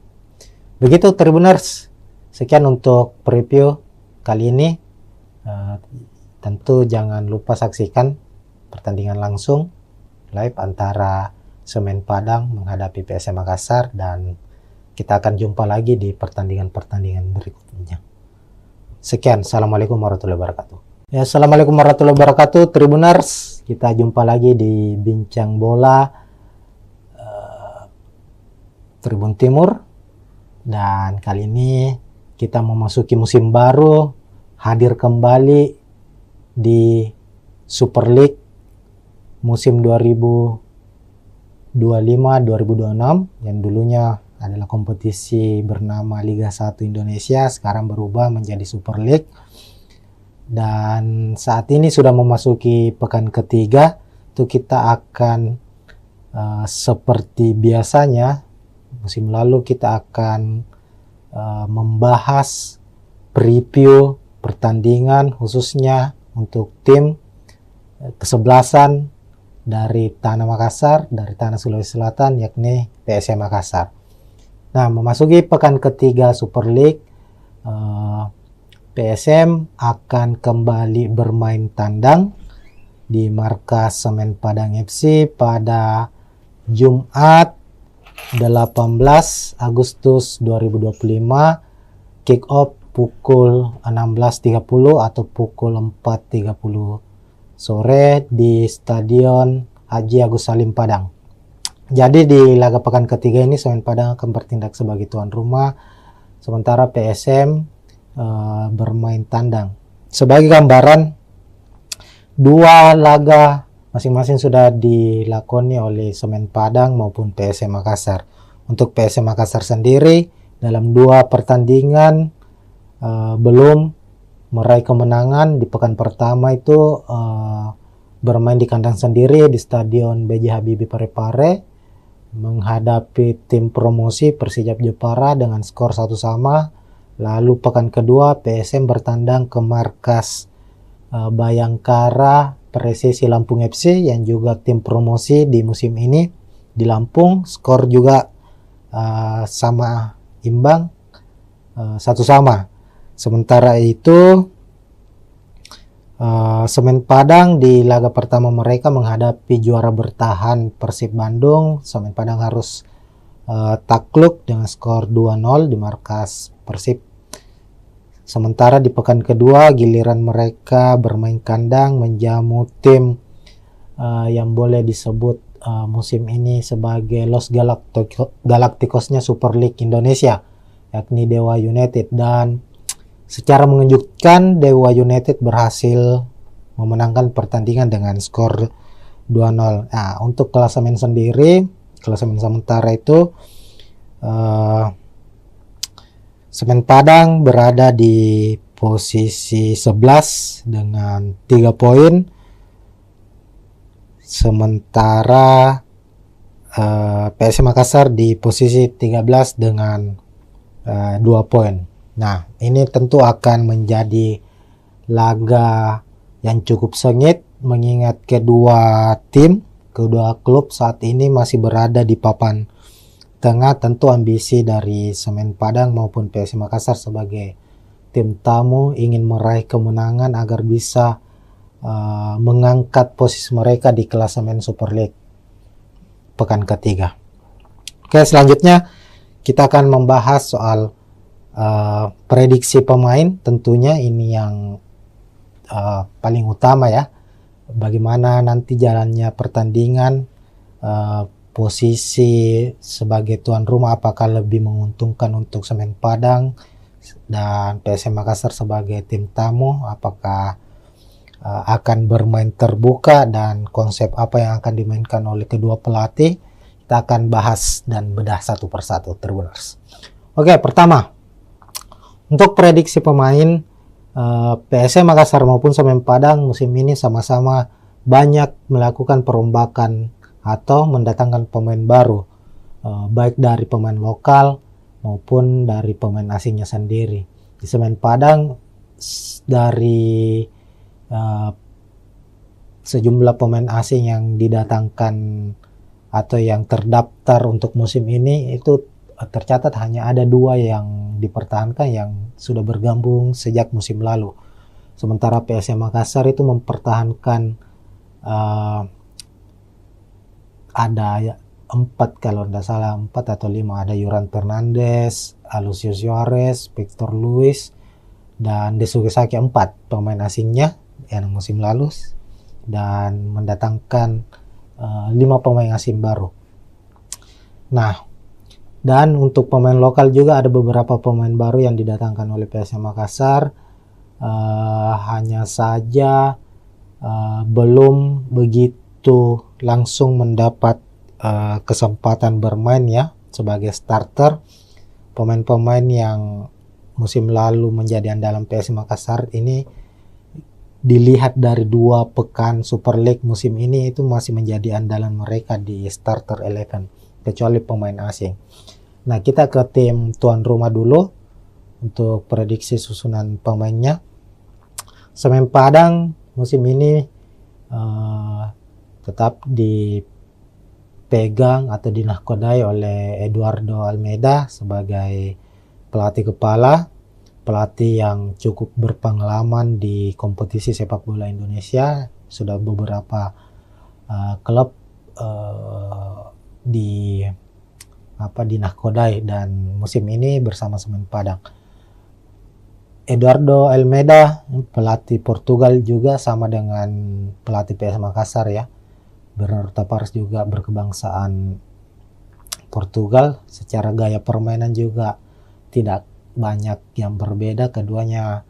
Begitu Tribuners, sekian untuk preview kali ini. Tentu jangan lupa saksikan pertandingan langsung live antara Semen Padang menghadapi PSM Makassar, dan kita akan jumpa lagi di pertandingan-pertandingan berikutnya. Sekian, assalamualaikum warahmatullahi wabarakatuh. Ya, assalamualaikum warahmatullahi wabarakatuh Tribuners, kita jumpa lagi di Bincang Bola Tribun Timur, dan kali ini kita memasuki musim baru, hadir kembali di Super League musim 2025-2026 yang dulunya adalah kompetisi bernama Liga 1 Indonesia, sekarang berubah menjadi Super League. Dan saat ini sudah memasuki pekan ketiga, itu kita akan seperti biasanya musim lalu kita akan membahas preview pertandingan khususnya untuk tim kesebelasan dari Tanah Makassar, dari Tanah Sulawesi Selatan, yakni PSM Makassar. Nah, memasuki pekan ketiga Super League, PSM akan kembali bermain tandang di markas Semen Padang FC pada Jumat 18 Agustus 2025, kick off pukul 16.30 atau pukul 4.30 sore di Stadion Haji Agus Salim Padang. Jadi di laga pekan ketiga ini Semen Padang akan bertindak sebagai tuan rumah, sementara PSM bermain tandang. Sebagai gambaran, dua laga masing-masing sudah dilakoni oleh Semen Padang maupun PSM Makassar. Untuk PSM Makassar sendiri dalam dua pertandingan belum meraih kemenangan. Di pekan pertama itu bermain di kandang sendiri di Stadion B.J. Habibie Parepare menghadapi tim promosi Persijap Jepara dengan skor 1-1. Lalu pekan kedua PSM bertandang ke markas Bayangkara Presisi Lampung FC yang juga tim promosi di musim ini di Lampung, skor juga sama imbang 1-1. Sementara itu Semen Padang di laga pertama mereka menghadapi juara bertahan Persib Bandung. Semen Padang harus takluk dengan skor 2-0 di markas Persib. Sementara di pekan kedua giliran mereka bermain kandang menjamu tim yang boleh disebut musim ini sebagai Los Galacticosnya Super League Indonesia, yakni Dewa United. Dan secara mengejutkan Dewa United berhasil memenangkan pertandingan dengan skor 2-0. Nah, untuk klasemen sendiri, klasemen sementara itu Semen Padang berada di posisi 11 dengan 3 poin. Sementara PSM Makassar di posisi 13 dengan 2 poin. Nah, ini tentu akan menjadi laga yang cukup sengit mengingat kedua klub saat ini masih berada di papan tengah. Tentu ambisi dari Semen Padang maupun PSM Makassar sebagai tim tamu ingin meraih kemenangan agar bisa mengangkat posisi mereka di klasemen Super League pekan ketiga. Oke, selanjutnya kita akan membahas soal prediksi pemain. Tentunya ini yang paling utama ya, bagaimana nanti jalannya pertandingan, posisi sebagai tuan rumah apakah lebih menguntungkan untuk Semen Padang dan PSM Makassar sebagai tim tamu, apakah akan bermain terbuka dan konsep apa yang akan dimainkan oleh kedua pelatih. Kita akan bahas dan bedah satu persatu, Tribuners. Oke, pertama untuk prediksi pemain, PSM Makassar maupun Semen Padang musim ini sama-sama banyak melakukan perombakan atau mendatangkan pemain baru, baik dari pemain lokal maupun dari pemain asingnya sendiri. Di Semen Padang dari sejumlah pemain asing yang didatangkan atau yang terdaftar untuk musim ini itu tercatat hanya ada 2 yang dipertahankan yang sudah bergabung sejak musim lalu. Sementara PSM Makassar itu mempertahankan ada 4 kalau tidak salah, 4 atau 5, ada Yuran Fernandes, Alucio Suarez, Victor Luis, dan Desugesaki, 4 pemain asingnya yang musim lalu, dan mendatangkan 5 pemain asing baru. Nah, dan untuk pemain lokal juga ada beberapa pemain baru yang didatangkan oleh PSM Makassar, hanya saja belum begitu langsung mendapat kesempatan bermain ya sebagai starter. Pemain-pemain yang musim lalu menjadi andalan PSM Makassar ini dilihat dari 2 pekan Super League musim ini itu masih menjadi andalan mereka di starter 11 kecuali pemain asing. Nah, kita ke tim tuan rumah dulu untuk prediksi susunan pemainnya. Semen Padang musim ini tetap dipegang atau dinahkodai oleh Eduardo Almeida sebagai pelatih kepala, pelatih yang cukup berpengalaman di kompetisi sepak bola Indonesia. Sudah beberapa klub dinahkodai, dan musim ini bersama Semen Padang. Eduardo Almeida, pelatih Portugal juga, sama dengan pelatih PSM Makassar ya. Bernardo Tavares juga berkebangsaan Portugal. Secara gaya permainan juga tidak banyak yang berbeda. Keduanya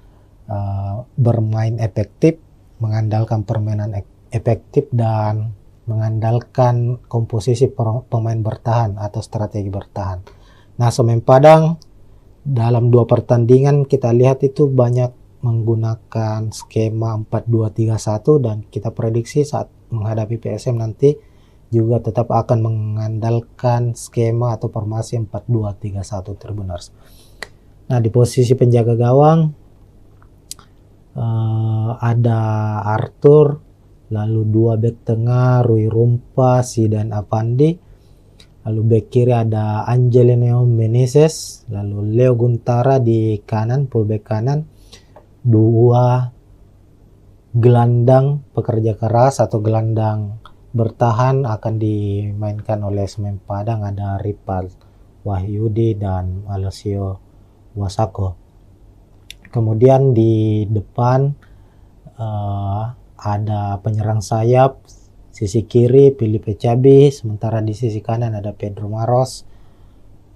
bermain efektif, mengandalkan permainan efektif dan mengandalkan komposisi pemain bertahan atau strategi bertahan. Nah, Semen Padang dalam 2 pertandingan kita lihat itu banyak menggunakan skema 4-2-3-1, dan kita prediksi saat menghadapi PSM nanti juga tetap akan mengandalkan skema atau formasi 4-2-3-1 Tribuners. Nah, di posisi penjaga gawang ada Arthur, lalu 2 bek tengah Rui Rumpa, Zidan Afandi, lalu bek kiri ada Angelino Meneses, lalu Leo Guntara di kanan, fullback kanan. 2 gelandang pekerja keras atau gelandang bertahan akan dimainkan oleh Semen Padang, ada Ripal Wahyudi dan Alessio Wasako. Kemudian di depan ada penyerang sayap, sisi kiri Filipe Cabi, sementara di sisi kanan ada Pedro Maros,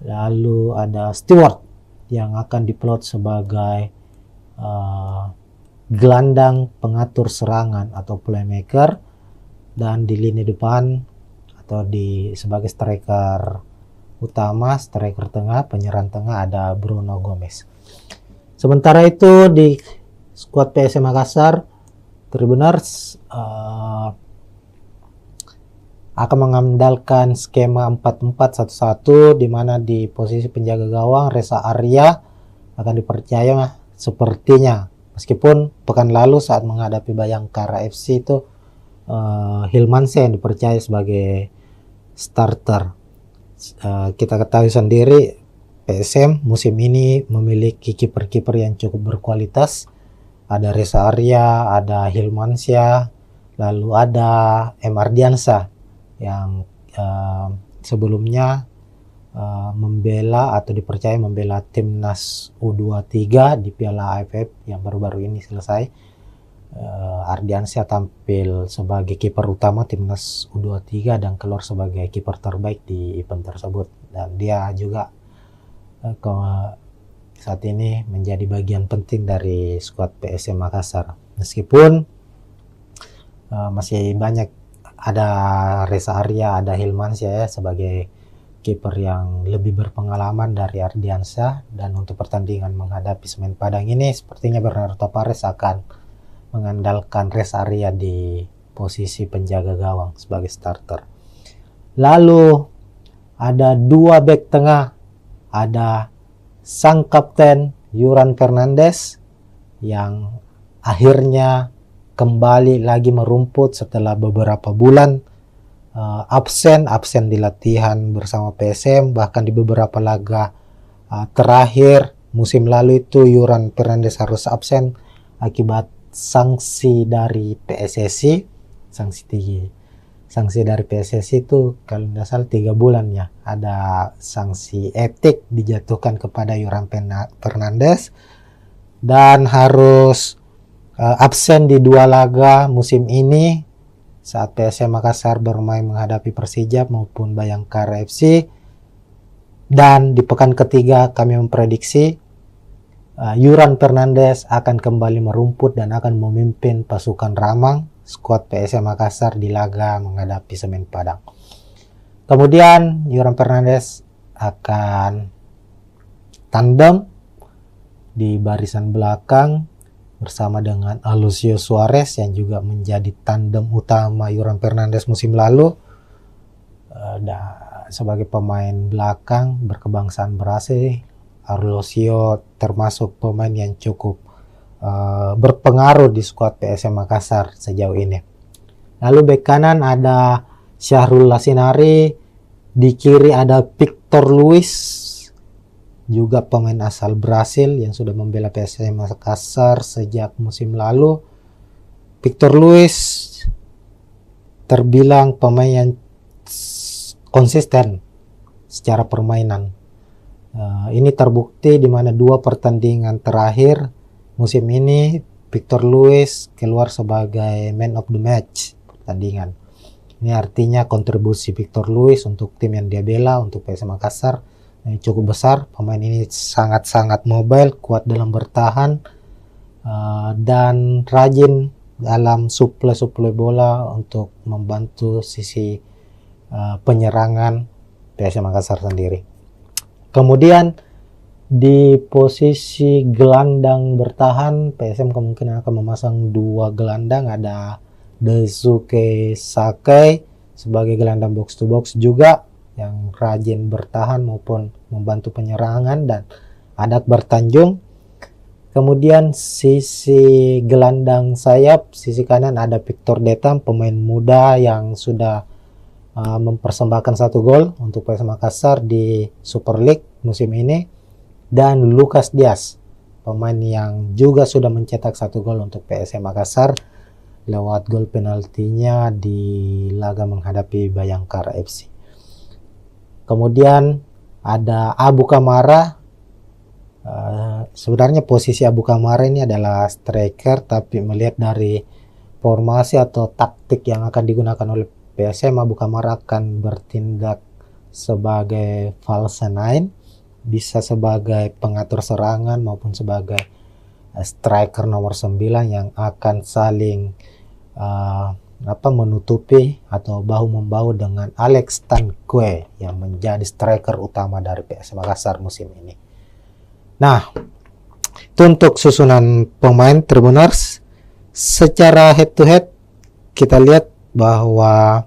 lalu ada Stewart yang akan diplot sebagai gelandang pengatur serangan atau playmaker, dan di lini depan atau sebagai striker utama, striker tengah, penyerang tengah ada Bruno Gomez. Sementara itu di skuad PSM Makassar, Tribuners akan mengandalkan skema 4-4-1-1, di mana di posisi penjaga gawang Reza Arya akan dipercaya sepertinya, meskipun pekan lalu saat menghadapi Bayangkara FC itu Hilmansyah yang dipercaya sebagai starter. Kita ketahui sendiri PSM musim ini memiliki kiper-kiper yang cukup berkualitas. Ada Reza Arya, ada Hilmansyah, lalu ada M. Ardiansyah yang sebelumnya membela atau dipercaya membela timnas U23 di Piala AFF yang baru-baru ini selesai. Ardiansyah tampil sebagai kiper utama timnas U23 dan keluar sebagai kiper terbaik di event tersebut, dan dia juga saat ini menjadi bagian penting dari skuad PSM Makassar. Meskipun masih banyak, ada Reza Arya, ada Hilmansyah ya, sebagai kiper yang lebih berpengalaman dari Ardiansyah, dan untuk pertandingan menghadapi Semen Padang ini sepertinya Bernardo Tavares akan mengandalkan Reza Arya di posisi penjaga gawang sebagai starter. Lalu ada 2 bek tengah, ada sang kapten Yuran Fernandes yang akhirnya kembali lagi merumput setelah beberapa bulan absen di latihan bersama PSM, bahkan di beberapa laga terakhir musim lalu itu Yuran Fernandes harus absen akibat sanksi dari PSSI. Sanksi dari PSSI itu kalau tidak salah 3 bulan ya, ada sanksi etik dijatuhkan kepada Yuran Fernandes dan harus absen di 2 laga musim ini saat PSM Makassar bermain menghadapi Persija maupun Bayangkara FC. Dan di pekan ketiga kami memprediksi Yuran Fernandes akan kembali merumput dan akan memimpin pasukan Ramang skuad PSM Makassar di laga menghadapi Semen Padang. Kemudian Yuran Fernandes akan tandem di barisan belakang bersama dengan Alucio Suarez yang juga menjadi tandem utama Yoran Fernandes musim lalu. Sebagai pemain belakang berkebangsaan Brasil, Alucio termasuk pemain yang cukup berpengaruh di skuad PSM Makassar sejauh ini. Lalu bek kanan ada Syahrul Lasinari, di kiri ada Victor Luis, juga pemain asal Brasil yang sudah membela PSM Makassar sejak musim lalu. Victor Luis terbilang pemain yang konsisten secara permainan. Ini terbukti di mana 2 pertandingan terakhir musim ini Victor Luis keluar sebagai man of the match pertandingan. Ini artinya kontribusi Victor Luis untuk tim yang dia bela, untuk PSM Makassar, cukup besar. Pemain ini sangat-sangat mobile, kuat dalam bertahan, dan rajin dalam suplai bola untuk membantu sisi penyerangan PSM Makassar sendiri. Kemudian di posisi gelandang bertahan, PSM kemungkinan akan memasang 2 gelandang, ada Daisuke Sakai sebagai gelandang box to box juga yang rajin bertahan maupun membantu penyerangan, dan ada Akbar Tanjung. Kemudian sisi gelandang sayap, sisi kanan ada Victor Detam, pemain muda yang sudah mempersembahkan 1 gol untuk PSM Makassar di Super League musim ini, dan Lucas Diaz, pemain yang juga sudah mencetak 1 gol untuk PSM Makassar lewat gol penaltinya di laga menghadapi Bayangkara FC. Kemudian ada Abu Kamara. Sebenarnya posisi Abu Kamara ini adalah striker, tapi melihat dari formasi atau taktik yang akan digunakan oleh PSM, Abu Kamara akan bertindak sebagai false nine, bisa sebagai pengatur serangan maupun sebagai striker nomor 9 yang akan saling menutupi atau bahu-membahu dengan Alex Tanque yang menjadi striker utama dari PSM Makassar musim ini. Nah, itu untuk susunan pemain Tribuners. Secara head to head kita lihat bahwa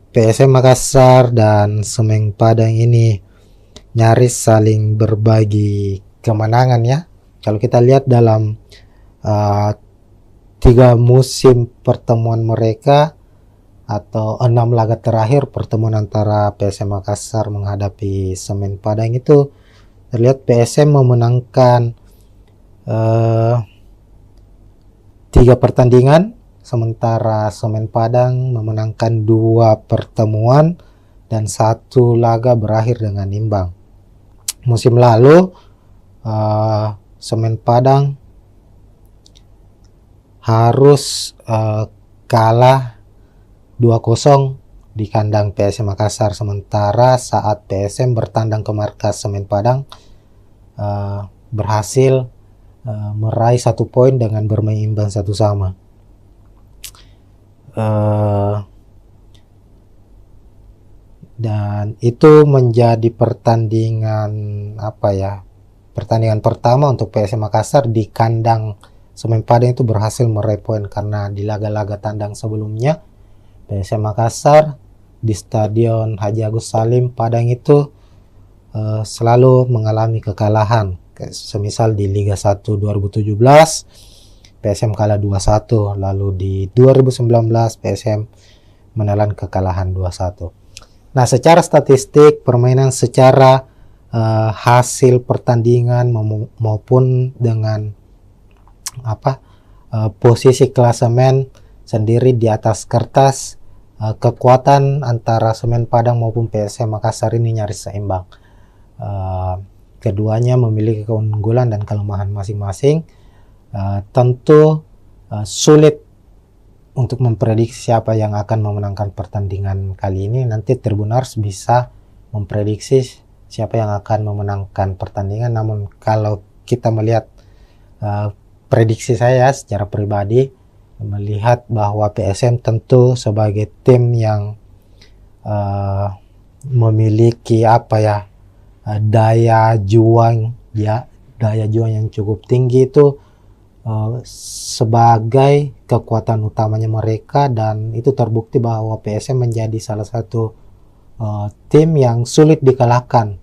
PSM Makassar dan Semen Padang ini nyaris saling berbagi kemenangan ya. Kalau kita lihat dalam 3 musim pertemuan mereka atau 6 laga terakhir pertemuan antara PSM Makassar menghadapi Semen Padang itu terlihat PSM memenangkan 3 pertandingan, sementara Semen Padang memenangkan 2 pertemuan dan 1 laga berakhir dengan imbang. Musim lalu Semen Padang harus kalah 2-0 di kandang PSM Makassar, sementara saat PSM bertandang ke markas Semen Padang berhasil meraih 1 poin dengan bermain imbang 1-1. Dan itu menjadi pertandingan pertandingan pertama untuk PSM Makassar di kandang Semen Padang itu berhasil meraih poin, karena di laga-laga tandang sebelumnya PSM Makassar di Stadion Haji Agus Salim Padang itu selalu mengalami kekalahan. Semisal di Liga 1 2017 PSM kalah 2-1, lalu di 2019 PSM menelan kekalahan 2-1. Nah, secara statistik permainan, secara hasil pertandingan maupun dengan posisi klasemen sendiri di atas kertas, kekuatan antara Semen Padang maupun PSM Makassar ini nyaris seimbang. Keduanya memiliki keunggulan dan kelemahan masing-masing. Tentu sulit untuk memprediksi siapa yang akan memenangkan pertandingan kali ini. Nanti Tribuners bisa memprediksi siapa yang akan memenangkan pertandingan. Namun kalau kita melihat prediksi saya secara pribadi, melihat bahwa PSM tentu sebagai tim yang memiliki daya juang yang cukup tinggi itu sebagai kekuatan utamanya mereka, dan itu terbukti bahwa PSM menjadi salah satu tim yang sulit dikalahkan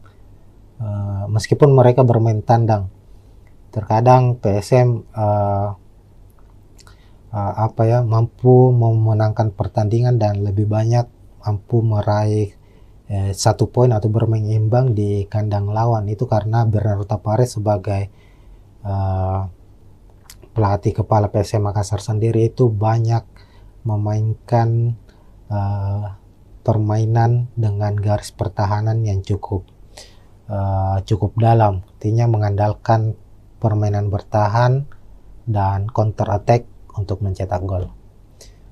meskipun mereka bermain tandang. Terkadang PSM mampu memenangkan pertandingan dan lebih banyak mampu meraih 1 poin atau bermain imbang di kandang lawan. Itu karena Bernardo Tapares sebagai pelatih kepala PSM Makassar sendiri itu banyak memainkan permainan dengan garis pertahanan yang cukup dalam, artinya mengandalkan permainan bertahan dan counter attack untuk mencetak gol.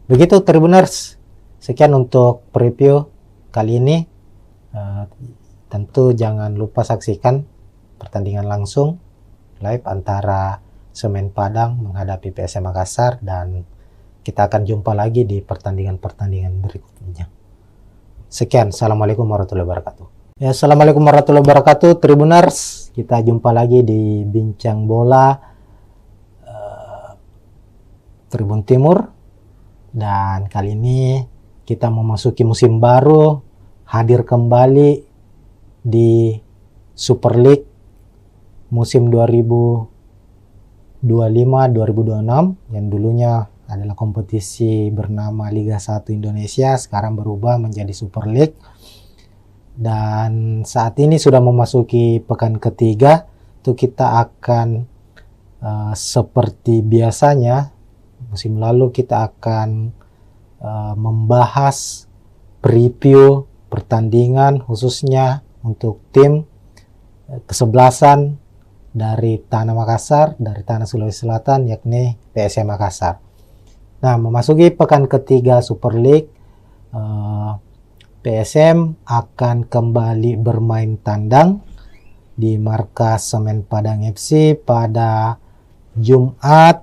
Begitu Tribuners, sekian untuk preview kali ini. Tentu jangan lupa saksikan pertandingan langsung live antara Semen Padang menghadapi PSM Makassar, dan kita akan jumpa lagi di pertandingan-pertandingan berikutnya. Sekian, assalamualaikum warahmatullahi wabarakatuh. Ya, assalamualaikum warahmatullahi wabarakatuh Tribuners, kita jumpa lagi di Bincang Bola Tribun Timur, dan kali ini kita memasuki musim baru, hadir kembali di Super League musim 2025-2026 yang dulunya adalah kompetisi bernama Liga 1 Indonesia, sekarang berubah menjadi Super League, dan saat ini sudah memasuki pekan ketiga. Itu kita akan seperti biasanya musim lalu kita akan membahas preview pertandingan khususnya untuk tim kesebelasan dari Tanah Makassar, dari Tanah Sulawesi Selatan, yakni PSM Makassar. Nah, memasuki pekan ketiga Super League, PSM akan kembali bermain tandang di markas Semen Padang FC pada Jumat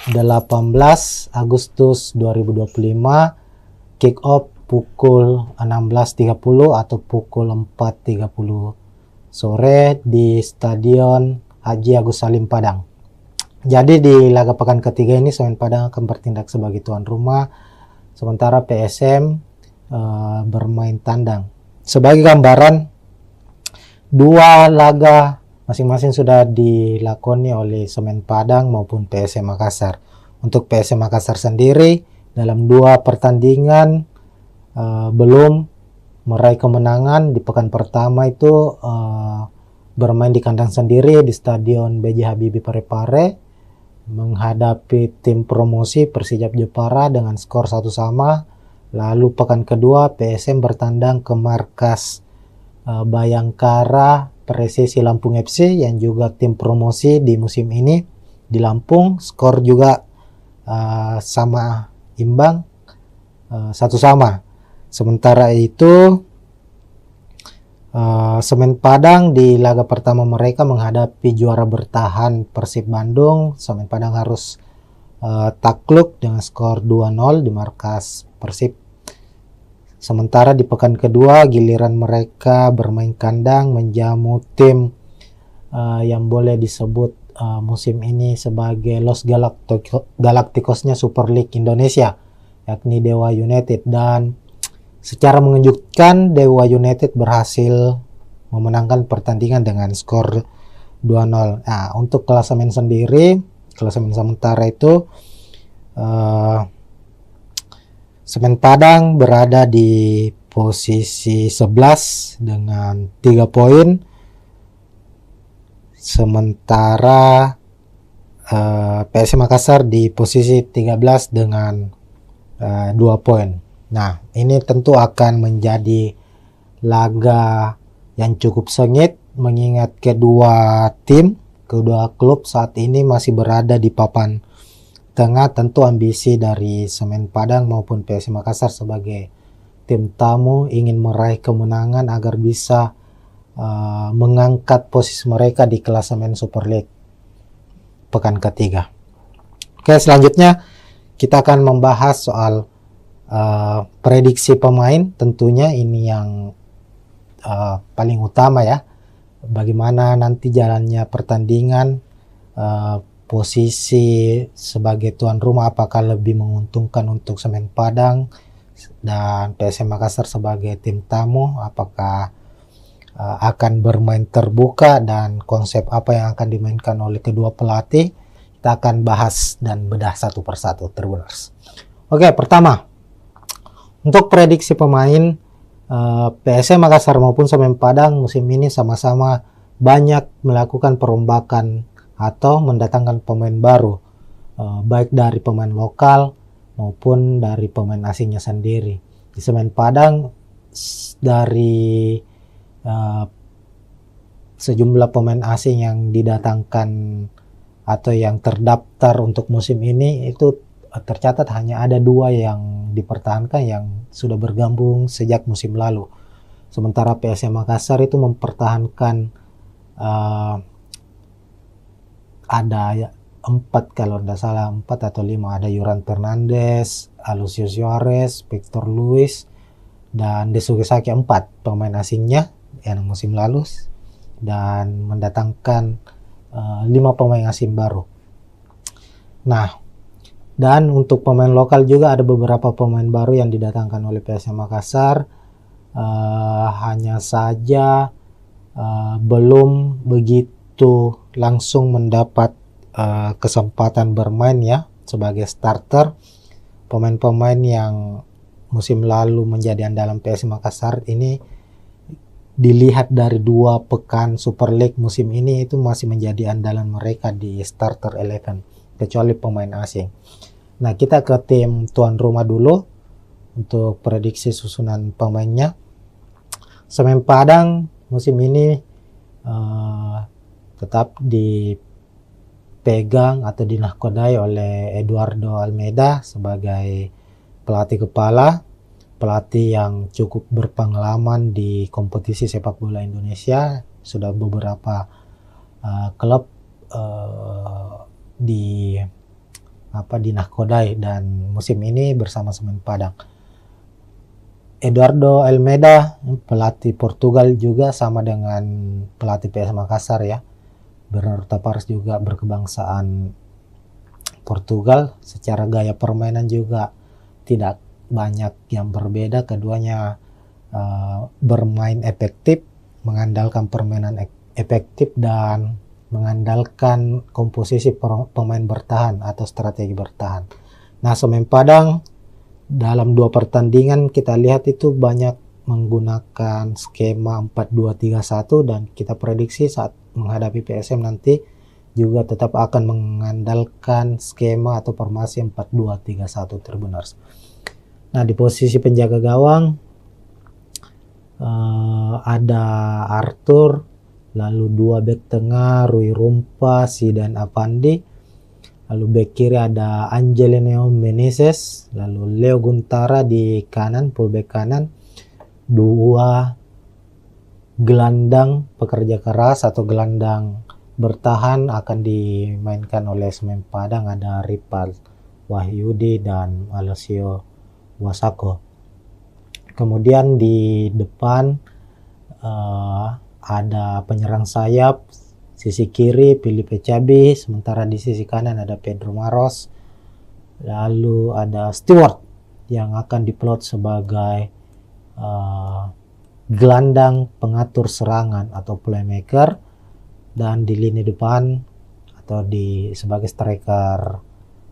18 Agustus 2025, kick off pukul 16.30 atau pukul 4.30 sore di Stadion Haji Agus Salim Padang. Jadi di laga pekan ketiga ini Semen Padang akan bertindak sebagai tuan rumah, sementara PSM bermain tandang. Sebagai gambaran, 2 laga masing-masing sudah dilakoni oleh Semen Padang maupun PSM Makassar. Untuk PSM Makassar sendiri dalam 2 pertandingan belum meraih kemenangan. Di pekan pertama itu bermain di kandang sendiri di Stadion B.J. Habibie Parepare menghadapi tim promosi Persijap Jepara dengan skor 1-1. Lalu pekan kedua PSM bertandang ke markas Bayangkara Presisi Lampung FC yang juga tim promosi di musim ini di Lampung, skor juga sama imbang 1-1. Sementara itu Semen Padang di laga pertama mereka menghadapi juara bertahan Persib Bandung. Semen Padang harus takluk dengan skor 2-0 di markas Persib. Sementara di pekan kedua giliran mereka bermain kandang menjamu tim yang boleh disebut musim ini sebagai Los Galacticosnya Super League Indonesia, yakni Dewa United, dan secara mengejutkan Dewa United berhasil memenangkan pertandingan dengan skor 2-0. Nah, untuk klasemen sendiri, klasemen sementara itu Semen Padang berada di posisi 11 dengan 3 poin. Sementara PSM Makassar di posisi 13 dengan 2 poin. Nah, ini tentu akan menjadi laga yang cukup sengit mengingat kedua klub saat ini masih berada di papan tengah. Tentu ambisi dari Semen Padang maupun PSM Makassar sebagai tim tamu ingin meraih kemenangan agar bisa mengangkat posisi mereka di klasemen Super League pekan ketiga. Oke, selanjutnya kita akan membahas soal prediksi pemain. Tentunya ini yang paling utama ya. Bagaimana nanti jalannya pertandingan, posisi sebagai tuan rumah apakah lebih menguntungkan untuk Semen Padang dan PSM Makassar sebagai tim tamu, apakah akan bermain terbuka dan konsep apa yang akan dimainkan oleh kedua pelatih. Kita akan bahas dan bedah satu persatu, Tribuners. Oke, pertama untuk prediksi pemain, PSM Makassar maupun Semen Padang musim ini sama-sama banyak melakukan perombakan atau mendatangkan pemain baru, baik dari pemain lokal maupun dari pemain asingnya sendiri. Di Semen Padang dari sejumlah pemain asing yang didatangkan atau yang terdaftar untuk musim ini itu tercatat hanya ada 2 yang dipertahankan yang sudah bergabung sejak musim lalu. Sementara PSM Makassar itu mempertahankan ada 4 kalau tidak salah, 4 atau 5, ada Yuran Fernandes, Alucio Suarez, Victor Luis, dan Desugesaki, 4 pemain asingnya yang musim lalu, dan mendatangkan 5 pemain asing baru. Nah, dan untuk pemain lokal juga ada beberapa pemain baru yang didatangkan oleh PSM Makassar, hanya saja belum begitu langsung mendapat kesempatan bermain ya sebagai starter. Pemain-pemain yang musim lalu menjadi andalan PSM Makassar ini dilihat dari 2 pekan Super League musim ini itu masih menjadi andalan mereka di starter 11 kecuali pemain asing. Nah, kita ke tim tuan rumah dulu untuk prediksi susunan pemainnya. Semen Padang musim ini tetap dipegang atau dinahkodai oleh Eduardo Almeida sebagai pelatih kepala, pelatih yang cukup berpengalaman di kompetisi sepak bola Indonesia. Sudah beberapa klub dinahkodai dan musim ini bersama Semen Padang. Eduardo Almeida pelatih Portugal juga sama dengan pelatih PS Makassar ya. Bernardo Tavares juga berkebangsaan Portugal. Secara gaya permainan juga tidak banyak yang berbeda. Keduanya bermain efektif, mengandalkan permainan efektif dan mengandalkan komposisi pemain bertahan atau strategi bertahan. Nah, Semen Padang dalam 2 pertandingan kita lihat itu banyak menggunakan skema 4-2-3-1 dan kita prediksi saat menghadapi PSM nanti juga tetap akan mengandalkan skema atau formasi 4-2-3-1 Tribuners. Nah, di posisi penjaga gawang ada Arthur, lalu 2 bek tengah Rui Rumpa, Zidan Afandi, lalu bek kiri ada Angelino Meneses, lalu Leo Guntara di kanan, fullback kanan, 2 gelandang pekerja keras atau gelandang bertahan akan dimainkan oleh Semen Padang, ada Ripal Wahyudi dan Alessio Wasako. Kemudian di depan ada penyerang sayap, sisi kiri Filipe Cabi, sementara di sisi kanan ada Pedro Maros, lalu ada Stewart yang akan diplot sebagai gelandang pengatur serangan atau playmaker, dan di lini depan atau sebagai striker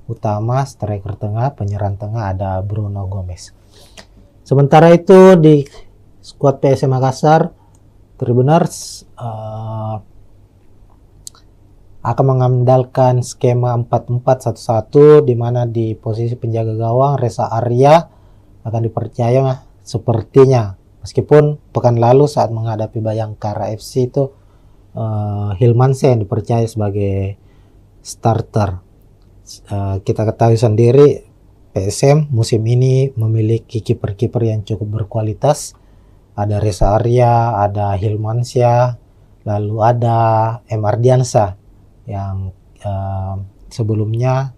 utama, striker tengah, penyerang tengah ada Bruno Gomez. Sementara itu di skuad PSM Makassar, Tribuners akan mengandalkan skema 4-4-1-1 di mana di posisi penjaga gawang Reza Arya akan dipercaya sepertinya, meskipun pekan lalu saat menghadapi Bayangkara FC itu Hilmansyah yang dipercaya sebagai starter. Kita ketahui sendiri PSM musim ini memiliki kiper-kiper yang cukup berkualitas. Ada Reza Arya, ada Hilmansyah, lalu ada Ardiansyah yang sebelumnya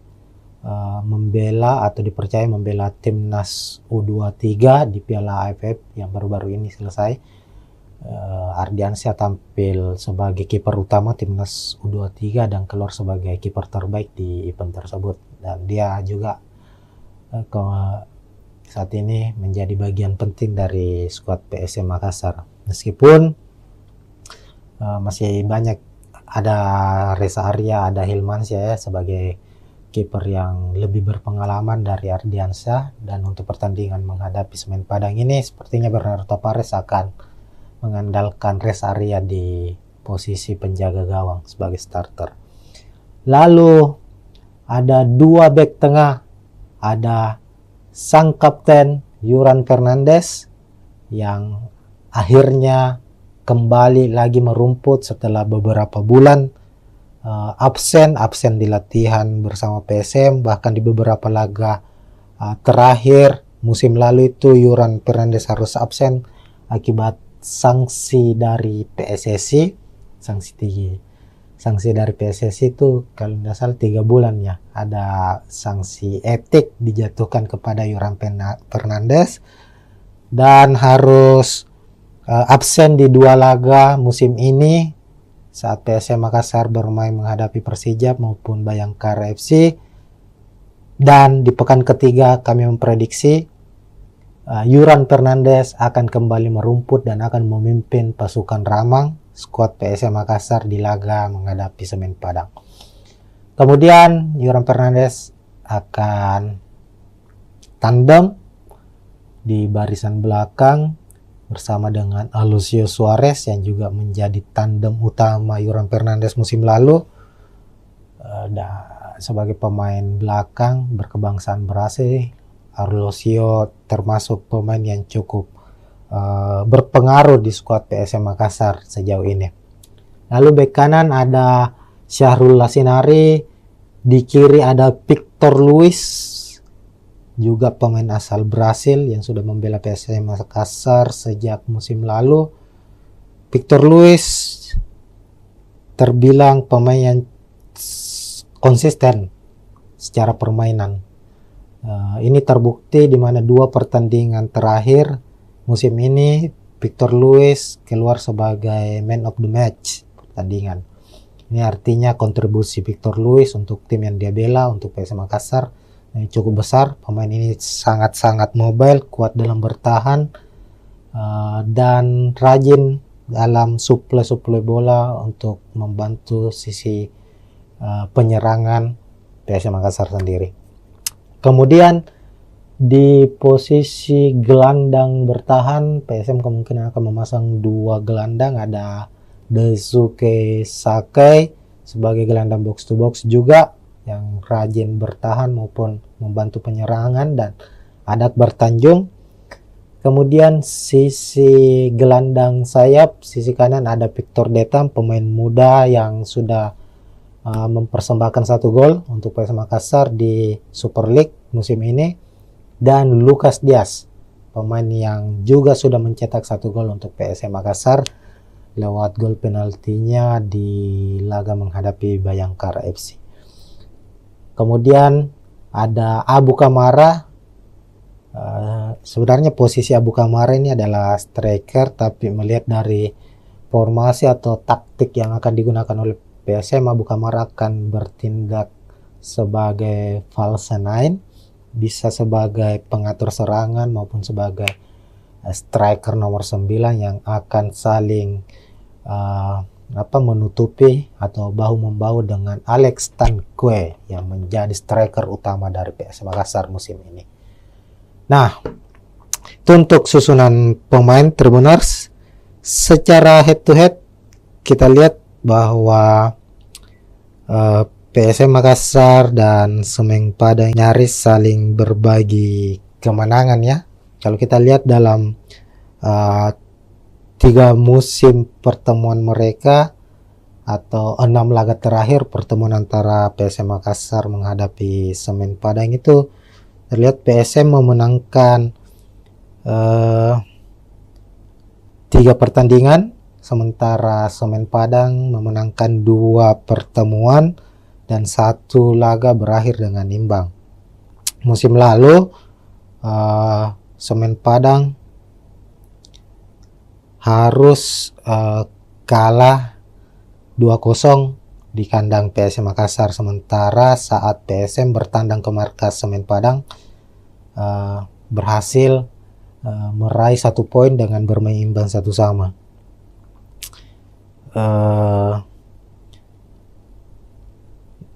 membela atau dipercaya membela timnas U23 di Piala AFF yang baru-baru ini selesai. Ardiansyah tampil sebagai kiper utama timnas U23 dan keluar sebagai kiper terbaik di event tersebut, dan dia juga saat ini menjadi bagian penting dari skuad PSM Makassar. Meskipun masih banyak, ada Reza Arya, ada Hilmansyah ya sebagai kiper yang lebih berpengalaman dari Ardiansyah, dan untuk pertandingan menghadapi Semen Padang ini sepertinya Bernardo Tavares akan mengandalkan Reza Arya di posisi penjaga gawang sebagai starter. Lalu ada dua bek tengah, ada sang kapten Yuran Fernandes yang akhirnya kembali lagi merumput setelah beberapa bulan absen di latihan bersama PSM, bahkan di beberapa laga terakhir musim lalu itu Yuran Fernandes harus absen akibat sanksi dari PSSI. Sanksi dari PSSI itu kalau tidak salah 3 bulan ya, ada sanksi etik dijatuhkan kepada Yuran Fernandes dan harus absen di 2 laga musim ini saat PSM Makassar bermain menghadapi Persijap maupun Bayangkara FC. Dan di pekan ketiga kami memprediksi Yuran Fernandes akan kembali merumput dan akan memimpin pasukan Ramang, skuad PSM Makassar di laga menghadapi Semen Padang. Kemudian Yuran Fernandes akan tandem di barisan belakang bersama dengan Alucio Suarez yang juga menjadi tandem utama Yuran Fernandes musim lalu. Sebagai pemain belakang berkebangsaan Brasil, Alucio termasuk pemain yang cukup berpengaruh di skuad PSM Makassar sejauh ini. Lalu bek kanan ada Syahrul Lasinari, di kiri ada Victor Luis, juga pemain asal Brasil yang sudah membela PSM Makassar sejak musim lalu. Victor Luis terbilang pemain yang konsisten secara permainan. Ini terbukti di mana 2 pertandingan terakhir musim ini Victor Luis keluar sebagai man of the match pertandingan. Ini artinya kontribusi Victor Luis untuk tim yang dia bela, untuk PSM Makassar, cukup besar. Pemain ini sangat-sangat mobile, kuat dalam bertahan, dan rajin dalam suplai bola untuk membantu sisi penyerangan PSM Makassar sendiri. Kemudian di posisi gelandang bertahan PSM kemungkinan akan memasang 2 gelandang, ada Daisuke Sakai sebagai gelandang box to box juga yang rajin bertahan maupun membantu penyerangan, dan ada Akbar Tanjung. Kemudian sisi gelandang sayap, sisi kanan ada Victor Detam, pemain muda yang sudah mempersembahkan 1 gol untuk PSM Makassar di Super League musim ini, dan Lucas Diaz, pemain yang juga sudah mencetak 1 gol untuk PSM Makassar lewat gol penaltinya di laga menghadapi Bayangkara FC. Kemudian ada Abu Kamara. Sebenarnya posisi Abu Kamara ini adalah striker, tapi melihat dari formasi atau taktik yang akan digunakan oleh PSM, Abu Kamara akan bertindak sebagai false nine, bisa sebagai pengatur serangan maupun sebagai striker nomor 9 yang akan saling menutupi atau bahu-membahu dengan Alex Tankwe yang menjadi striker utama dari PSM Makassar musim ini. Nah, itu untuk susunan pemain Tribuners. Secara head to head kita lihat bahwa PSM Makassar dan Semen Padang nyaris saling berbagi kemenangan ya. Kalau kita lihat dalam 3 musim pertemuan mereka atau 6 laga terakhir pertemuan antara PSM Makassar menghadapi Semen Padang itu terlihat PSM memenangkan 3 pertandingan, sementara Semen Padang memenangkan 2 pertemuan dan 1 laga berakhir dengan imbang. Musim lalu Semen Padang harus kalah 2-0 di kandang PSM Makassar, sementara saat PSM bertandang ke markas Semen Padang berhasil meraih 1 poin dengan bermain imbang 1-1.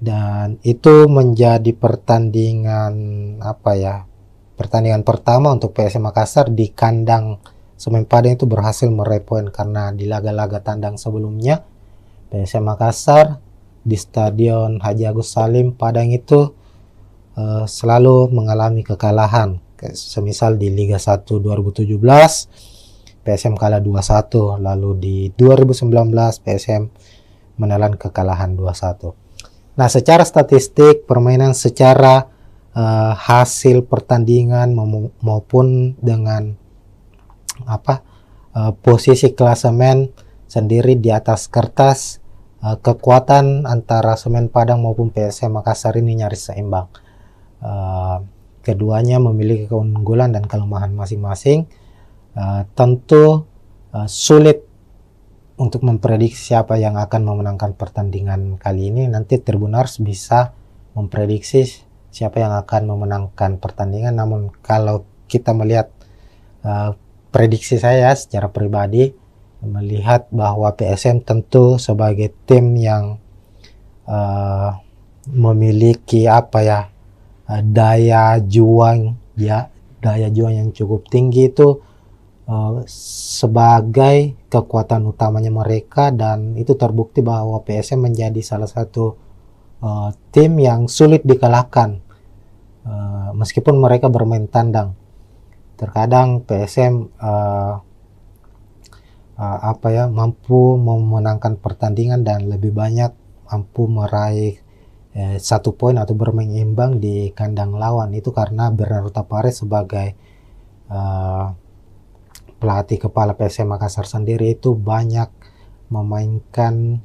Dan itu menjadi pertandingan pertandingan pertama untuk PSM Makassar di kandang Semen Padang itu berhasil meraih poin, karena di laga-laga tandang sebelumnya PSM Makassar di Stadion Haji Agus Salim Padang itu selalu mengalami kekalahan. Semisal di Liga 1 2017 PSM kalah 2-1, lalu di 2019 PSM menelan kekalahan 2-1. Nah, secara statistik permainan, secara hasil pertandingan maupun dengan posisi klasemen sendiri di atas kertas, kekuatan antara Semen Padang maupun PSM Makassar ini nyaris seimbang. Keduanya memiliki keunggulan dan kelemahan masing-masing. Tentu sulit untuk memprediksi siapa yang akan memenangkan pertandingan kali ini. Nanti Tribuners bisa memprediksi siapa yang akan memenangkan pertandingan. Namun kalau kita melihat prediksi saya secara pribadi, melihat bahwa PSM tentu sebagai tim yang memiliki daya juang yang cukup tinggi itu sebagai kekuatan utamanya mereka, dan itu terbukti bahwa PSM menjadi salah satu tim yang sulit dikalahkan meskipun mereka bermain tandang. Terkadang PSM mampu memenangkan pertandingan dan lebih banyak mampu meraih 1 poin atau bermain imbang di kandang lawan. Itu karena Bernardo Tapares sebagai pelatih kepala PSM Makassar sendiri itu banyak memainkan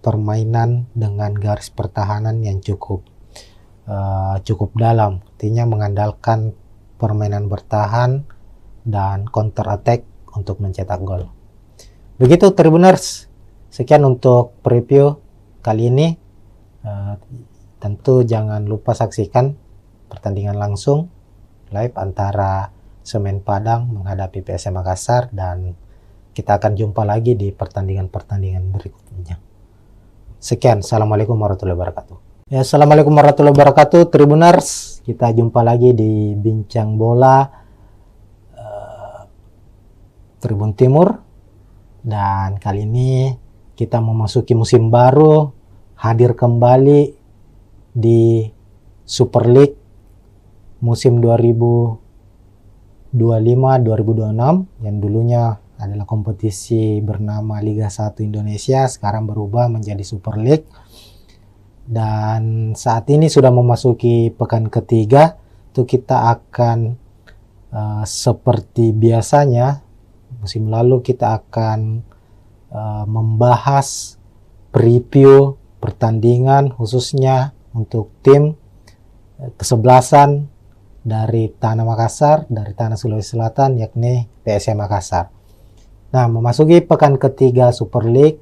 permainan dengan garis pertahanan yang cukup dalam, artinya mengandalkan permainan bertahan dan counter attack untuk mencetak gol. Begitu Tribuners, sekian untuk preview kali ini. Tentu jangan lupa saksikan pertandingan langsung live antara Semen Padang menghadapi PSM Makassar, dan kita akan jumpa lagi di pertandingan-pertandingan berikutnya. Sekian, assalamualaikum warahmatullahi wabarakatuh. Ya, assalamualaikum warahmatullahi wabarakatuh Tribuners, kita jumpa lagi di Bincang Bola Tribun Timur, dan kali ini kita memasuki musim baru, hadir kembali di Super League musim 2025-2026 yang dulunya adalah kompetisi bernama Liga 1 Indonesia, sekarang berubah menjadi Super League. Dan saat ini sudah memasuki pekan ketiga, itu kita akan seperti biasanya musim lalu kita akan membahas preview pertandingan khususnya untuk tim kesebelasan dari Tanah Makassar, dari Tanah Sulawesi Selatan, yakni PSM Makassar. Nah, memasuki pekan ketiga Super League,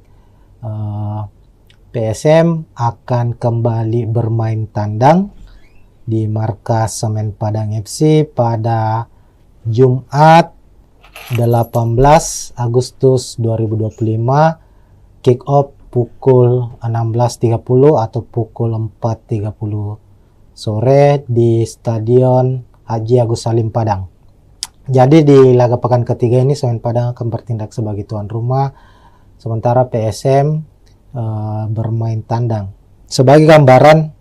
PSM akan kembali bermain tandang di markas Semen Padang FC pada Jumat 18 Agustus 2025, kick off pukul 16.30 atau pukul 4.30 sore di Stadion Haji Agus Salim Padang. Jadi di laga pekan ketiga ini Semen Padang akan bertindak sebagai tuan rumah, sementara PSM bermain tandang. Sebagai gambaran,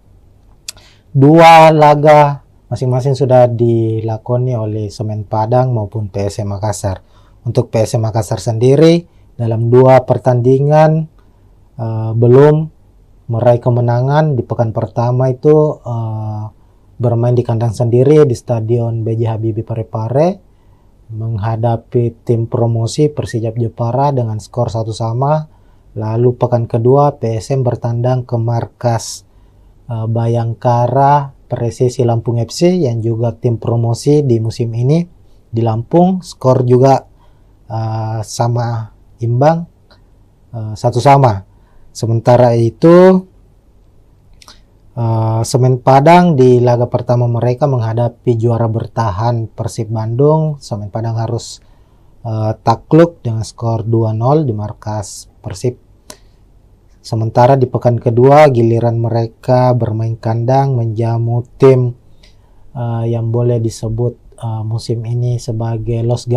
2 laga masing-masing sudah dilakoni oleh Semen Padang maupun PSM Makassar. Untuk PSM Makassar sendiri dalam 2 pertandingan belum meraih kemenangan. Di pekan pertama itu bermain di kandang sendiri di Stadion B.J. Habibie Parepare menghadapi tim promosi Persijap Jepara dengan skor 1-1. Lalu pekan kedua PSM bertandang ke markas Bayangkara Presisi Lampung FC yang juga tim promosi di musim ini di Lampung. Skor juga sama imbang, 1-1. Sementara itu Semen Padang di laga pertama mereka menghadapi juara bertahan Persib Bandung. Semen Padang harus takluk dengan skor 2-0 di markas Persib. Sementara di pekan kedua giliran mereka bermain kandang menjamu tim yang boleh disebut musim ini sebagai Los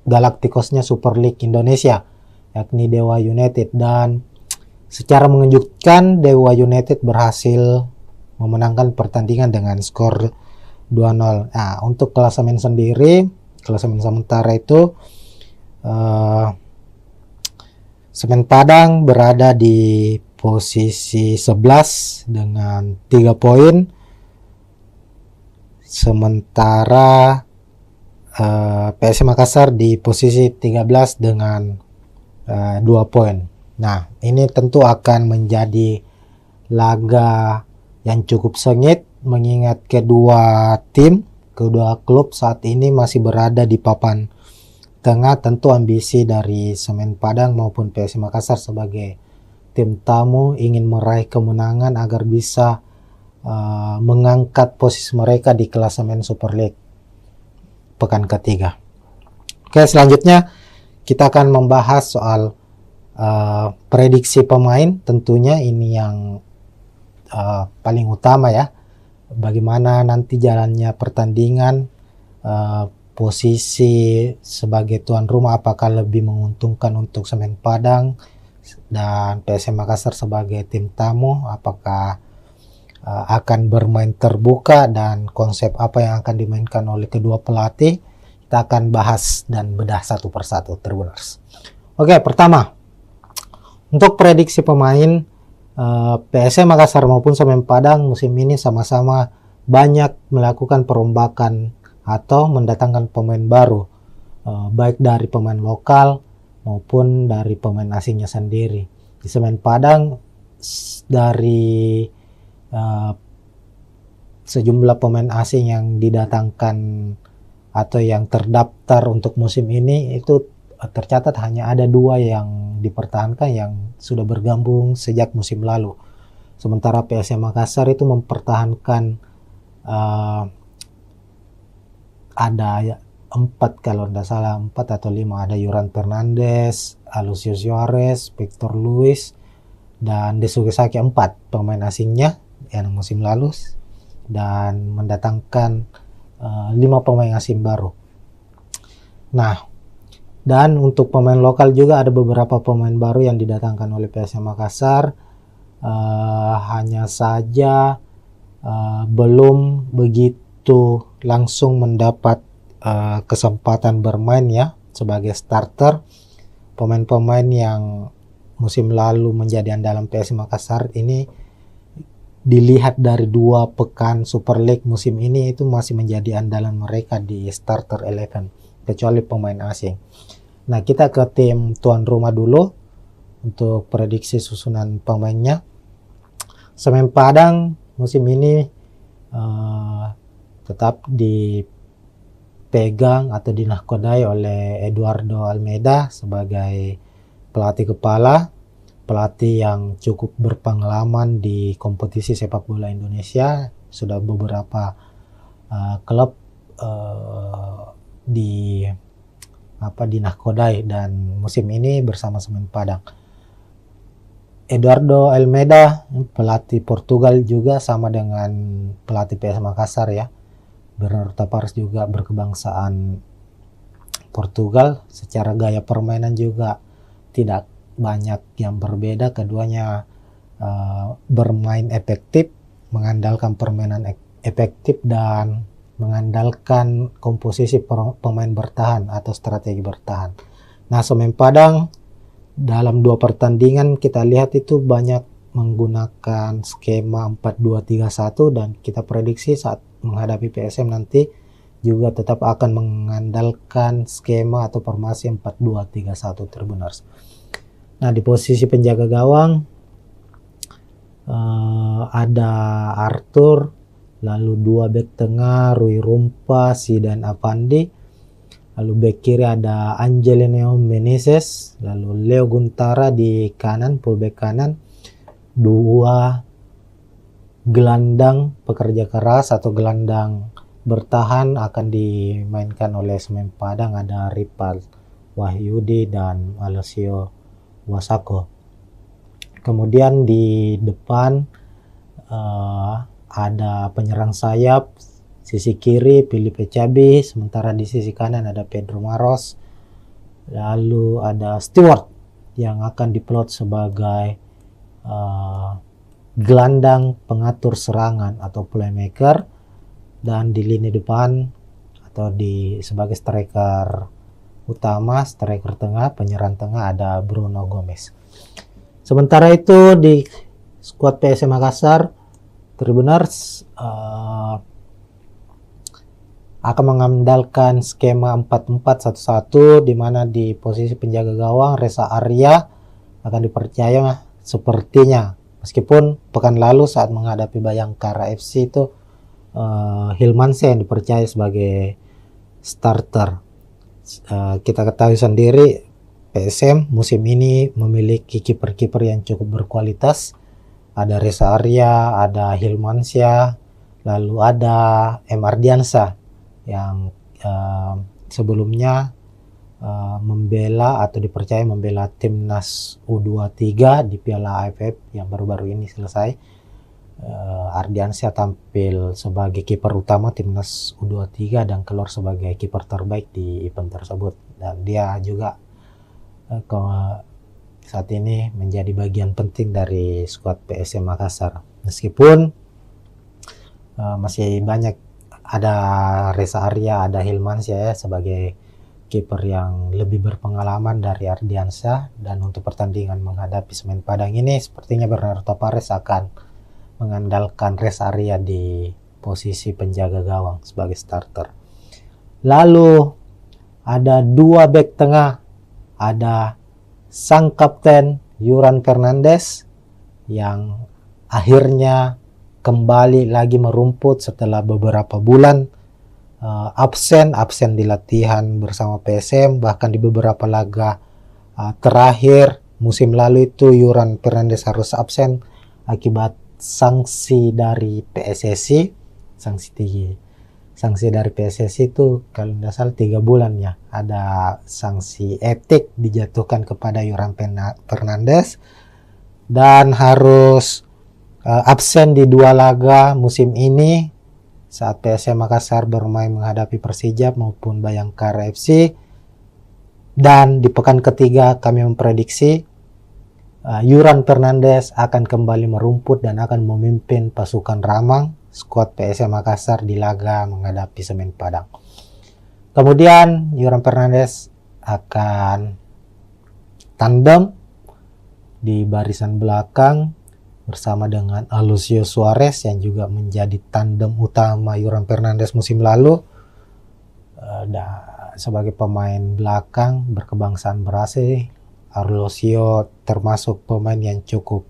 Galacticosnya Super League Indonesia, yakni Dewa United. Dan secara mengejutkan Dewa United berhasil memenangkan pertandingan dengan skor 2-0. Nah, untuk klasemen sendiri, klasemen sementara itu Semen Padang berada di posisi 11 dengan 3 poin. Sementara PSM Makassar di posisi 13 dengan 2 poin. Nah, ini tentu akan menjadi laga yang cukup sengit mengingat kedua klub saat ini masih berada di papan tengah. Tentu ambisi dari Semen Padang maupun PSM Makassar sebagai tim tamu ingin meraih kemenangan agar bisa mengangkat posisi mereka di klasemen Super League pekan ketiga. Oke, selanjutnya kita akan membahas soal prediksi pemain. Tentunya ini yang paling utama ya, bagaimana nanti jalannya pertandingan, posisi sebagai tuan rumah apakah lebih menguntungkan untuk Semen Padang dan PSM Makassar sebagai tim tamu, apakah akan bermain terbuka dan konsep apa yang akan dimainkan oleh kedua pelatih. Kita akan bahas dan bedah satu persatu, Tribuners. Oke, pertama untuk prediksi pemain, PSM Makassar maupun Semen Padang musim ini sama-sama banyak melakukan perombakan atau mendatangkan pemain baru, baik dari pemain lokal maupun dari pemain asingnya sendiri. Di Semen Padang dari sejumlah pemain asing yang didatangkan atau yang terdaftar untuk musim ini itu tercatat hanya ada 2 yang dipertahankan yang sudah bergabung sejak musim lalu. Sementara PSM Makassar itu mempertahankan ada 4 kalau tidak salah, 4 atau 5, ada Yuran Fernandes, Alucio Suarez, Victor Luis, dan Desuke Saki, 4 pemain asingnya yang musim lalu, dan mendatangkan 5 pemain asing baru. Nah, dan untuk pemain lokal juga ada beberapa pemain baru yang didatangkan oleh PSM Makassar. Hanya saja belum begitu langsung mendapat kesempatan bermain ya sebagai starter. Pemain-pemain yang musim lalu menjadi andalan PSM Makassar ini dilihat dari 2 pekan Super League musim ini itu masih menjadi andalan mereka di starter 11, kecuali pemain asing. Nah, kita ke tim tuan rumah dulu untuk prediksi susunan pemainnya. Semen Padang musim ini tetap dipegang atau dinahkodai oleh Eduardo Almeida sebagai pelatih kepala, pelatih yang cukup berpengalaman di kompetisi sepak bola Indonesia. Sudah beberapa klub dinahkodai dan musim ini bersama Semen Padang. Eduardo Almeida pelatih Portugal juga sama dengan pelatih PSM Makassar ya. Bernardo Tavares juga berkebangsaan Portugal. Secara gaya permainan juga tidak banyak yang berbeda. Keduanya bermain efektif, mengandalkan permainan efektif dan mengandalkan komposisi pemain bertahan atau strategi bertahan. Nah, Semen Padang dalam 2 pertandingan kita lihat itu banyak menggunakan skema 4-2-3-1 dan kita prediksi saat menghadapi PSM nanti juga tetap akan mengandalkan skema atau formasi 4-2-3-1 Tribuners. Nah, di posisi penjaga gawang ada Arthur, lalu 2 bek tengah Rui Rumpa, Zidan Avandi, Lalu back kiri ada Angelino Meneses, lalu Leo Guntara di kanan, fullback kanan. Dua gelandang pekerja keras atau gelandang bertahan akan dimainkan oleh Semen Padang, ada Ripal Wahyudi dan Alessio Wasako. Kemudian di depan ada penyerang sayap. Sisi kiri Filipe Cabi, sementara di sisi kanan ada Pedro Maros. Lalu ada Stewart yang akan diplot sebagai gelandang pengatur serangan atau playmaker, dan di lini depan atau sebagai striker utama, striker tengah, penyerang tengah ada Bruno Gomez. Sementara itu di skuad PSM Makassar, Tribuners akan mengandalkan skema 4-4-1-1, di mana di posisi penjaga gawang Reza Arya akan dipercaya sepertinya, meskipun pekan lalu saat menghadapi Bayangkara FC itu Hilmansyah yang dipercaya sebagai starter. Kita ketahui sendiri PSM musim ini memiliki kiper-kiper yang cukup berkualitas. Ada Reza Arya, ada Hilmansyah, lalu ada M. Ardiansyah yang sebelumnya membela atau dipercaya membela timnas U23 di Piala AFF yang baru-baru ini selesai. Ardiansyah tampil sebagai kiper utama timnas U23 dan keluar sebagai kiper terbaik di event tersebut, dan dia juga saat ini menjadi bagian penting dari skuad PSM Makassar, meskipun masih banyak ada Reza Arya, ada Hilmansyah ya, sebagai kiper yang lebih berpengalaman dari Ardiansyah. Dan untuk pertandingan menghadapi Semen Padang ini sepertinya Bernardo Tavares akan mengandalkan Reza Arya di posisi penjaga gawang sebagai starter. Lalu ada dua back tengah, ada sang kapten Yuran Fernandes yang akhirnya kembali lagi merumput setelah beberapa bulan absen di latihan bersama PSM, bahkan di beberapa laga terakhir musim lalu itu Yuran Fernandes harus absen akibat sanksi dari PSSI. Sanksi dari PSSI itu kalau tidak salah 3 bulan ya, ada sanksi etik dijatuhkan kepada Yuran Fernandes dan harus absen di 2 laga musim ini saat PSM Makassar bermain menghadapi Persija maupun Bayangkara FC. Dan di pekan ketiga kami memprediksi Yuran Fernandes akan kembali merumput dan akan memimpin pasukan Ramang skuad PSM Makassar di laga menghadapi Semen Padang. Kemudian Yuran Fernandes akan tandem di barisan belakang bersama dengan Alucio Suarez yang juga menjadi tandem utama Yuran Fernandes musim lalu. Sebagai pemain belakang berkebangsaan Brasil, Alucio termasuk pemain yang cukup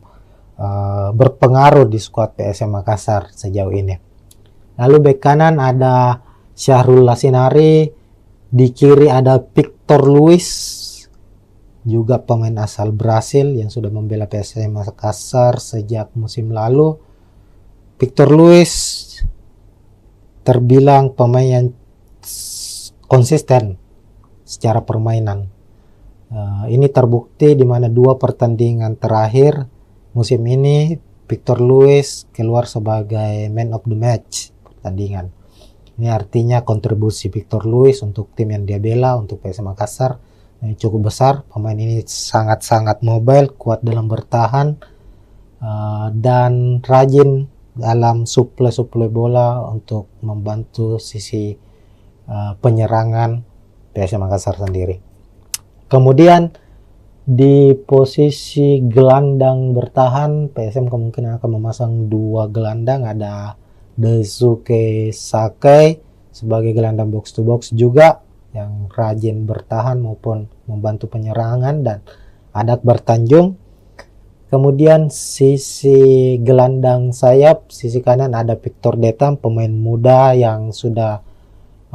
berpengaruh di skuad PSM Makassar sejauh ini. Lalu bek kanan ada Syahrul Lasinari, di kiri ada Victor Luis, juga pemain asal Brasil yang sudah membela PSM Makassar sejak musim lalu. Victor Luis terbilang pemain yang konsisten secara permainan. Ini terbukti di mana 2 pertandingan terakhir musim ini Victor Luis keluar sebagai man of the match pertandingan. Ini artinya kontribusi Victor Luis untuk tim yang dia bela, untuk PSM Makassar, cukup besar. Pemain ini sangat-sangat mobile, kuat dalam bertahan, dan rajin dalam suplai bola untuk membantu sisi penyerangan PSM Makassar sendiri. Kemudian di posisi gelandang bertahan PSM kemungkinan akan memasang 2 gelandang, ada Daisuke Sakai sebagai gelandang box to box juga yang rajin bertahan maupun membantu penyerangan, dan ada Akbar Tanjung. Kemudian sisi gelandang sayap, sisi kanan ada Victor Detam, pemain muda yang sudah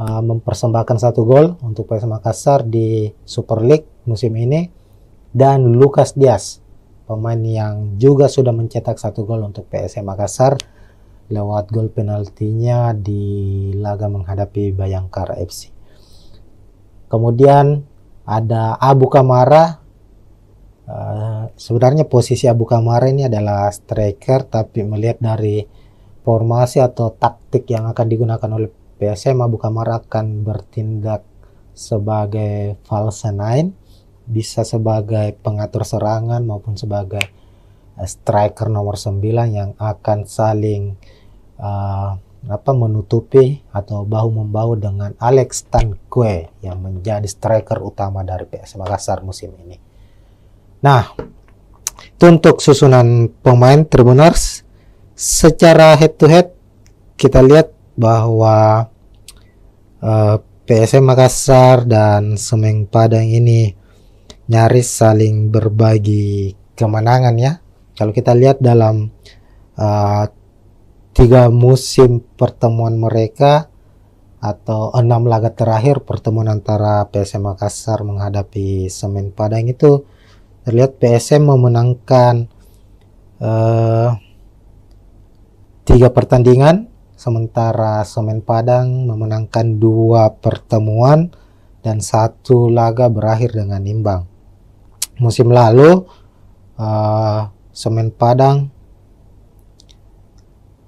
mempersembahkan 1 gol untuk PSM Makassar di Super League musim ini, dan Lucas Diaz, pemain yang juga sudah mencetak 1 gol untuk PSM Makassar lewat gol penaltinya di laga menghadapi Bayangkara FC. Kemudian ada Abu Kamara. Sebenarnya posisi Abu Kamara ini adalah striker, tapi melihat dari formasi atau taktik yang akan digunakan oleh PSM, Abu Kamara akan bertindak sebagai false nine, bisa sebagai pengatur serangan maupun sebagai striker nomor 9 yang akan saling menutupi atau bahu-membahu dengan Alex Tanque yang menjadi striker utama dari PSM Makassar musim ini. Nah, itu untuk susunan pemain Tribuners. Secara head to head kita lihat bahwa PSM Makassar dan Semen Padang ini nyaris saling berbagi kemenangan ya. Kalau kita lihat dalam 3 musim pertemuan mereka atau 6 laga terakhir pertemuan antara PSM Makassar menghadapi Semen Padang itu terlihat PSM memenangkan 3 pertandingan, sementara Semen Padang memenangkan 2 pertemuan dan 1 laga berakhir dengan imbang. Musim lalu Semen Padang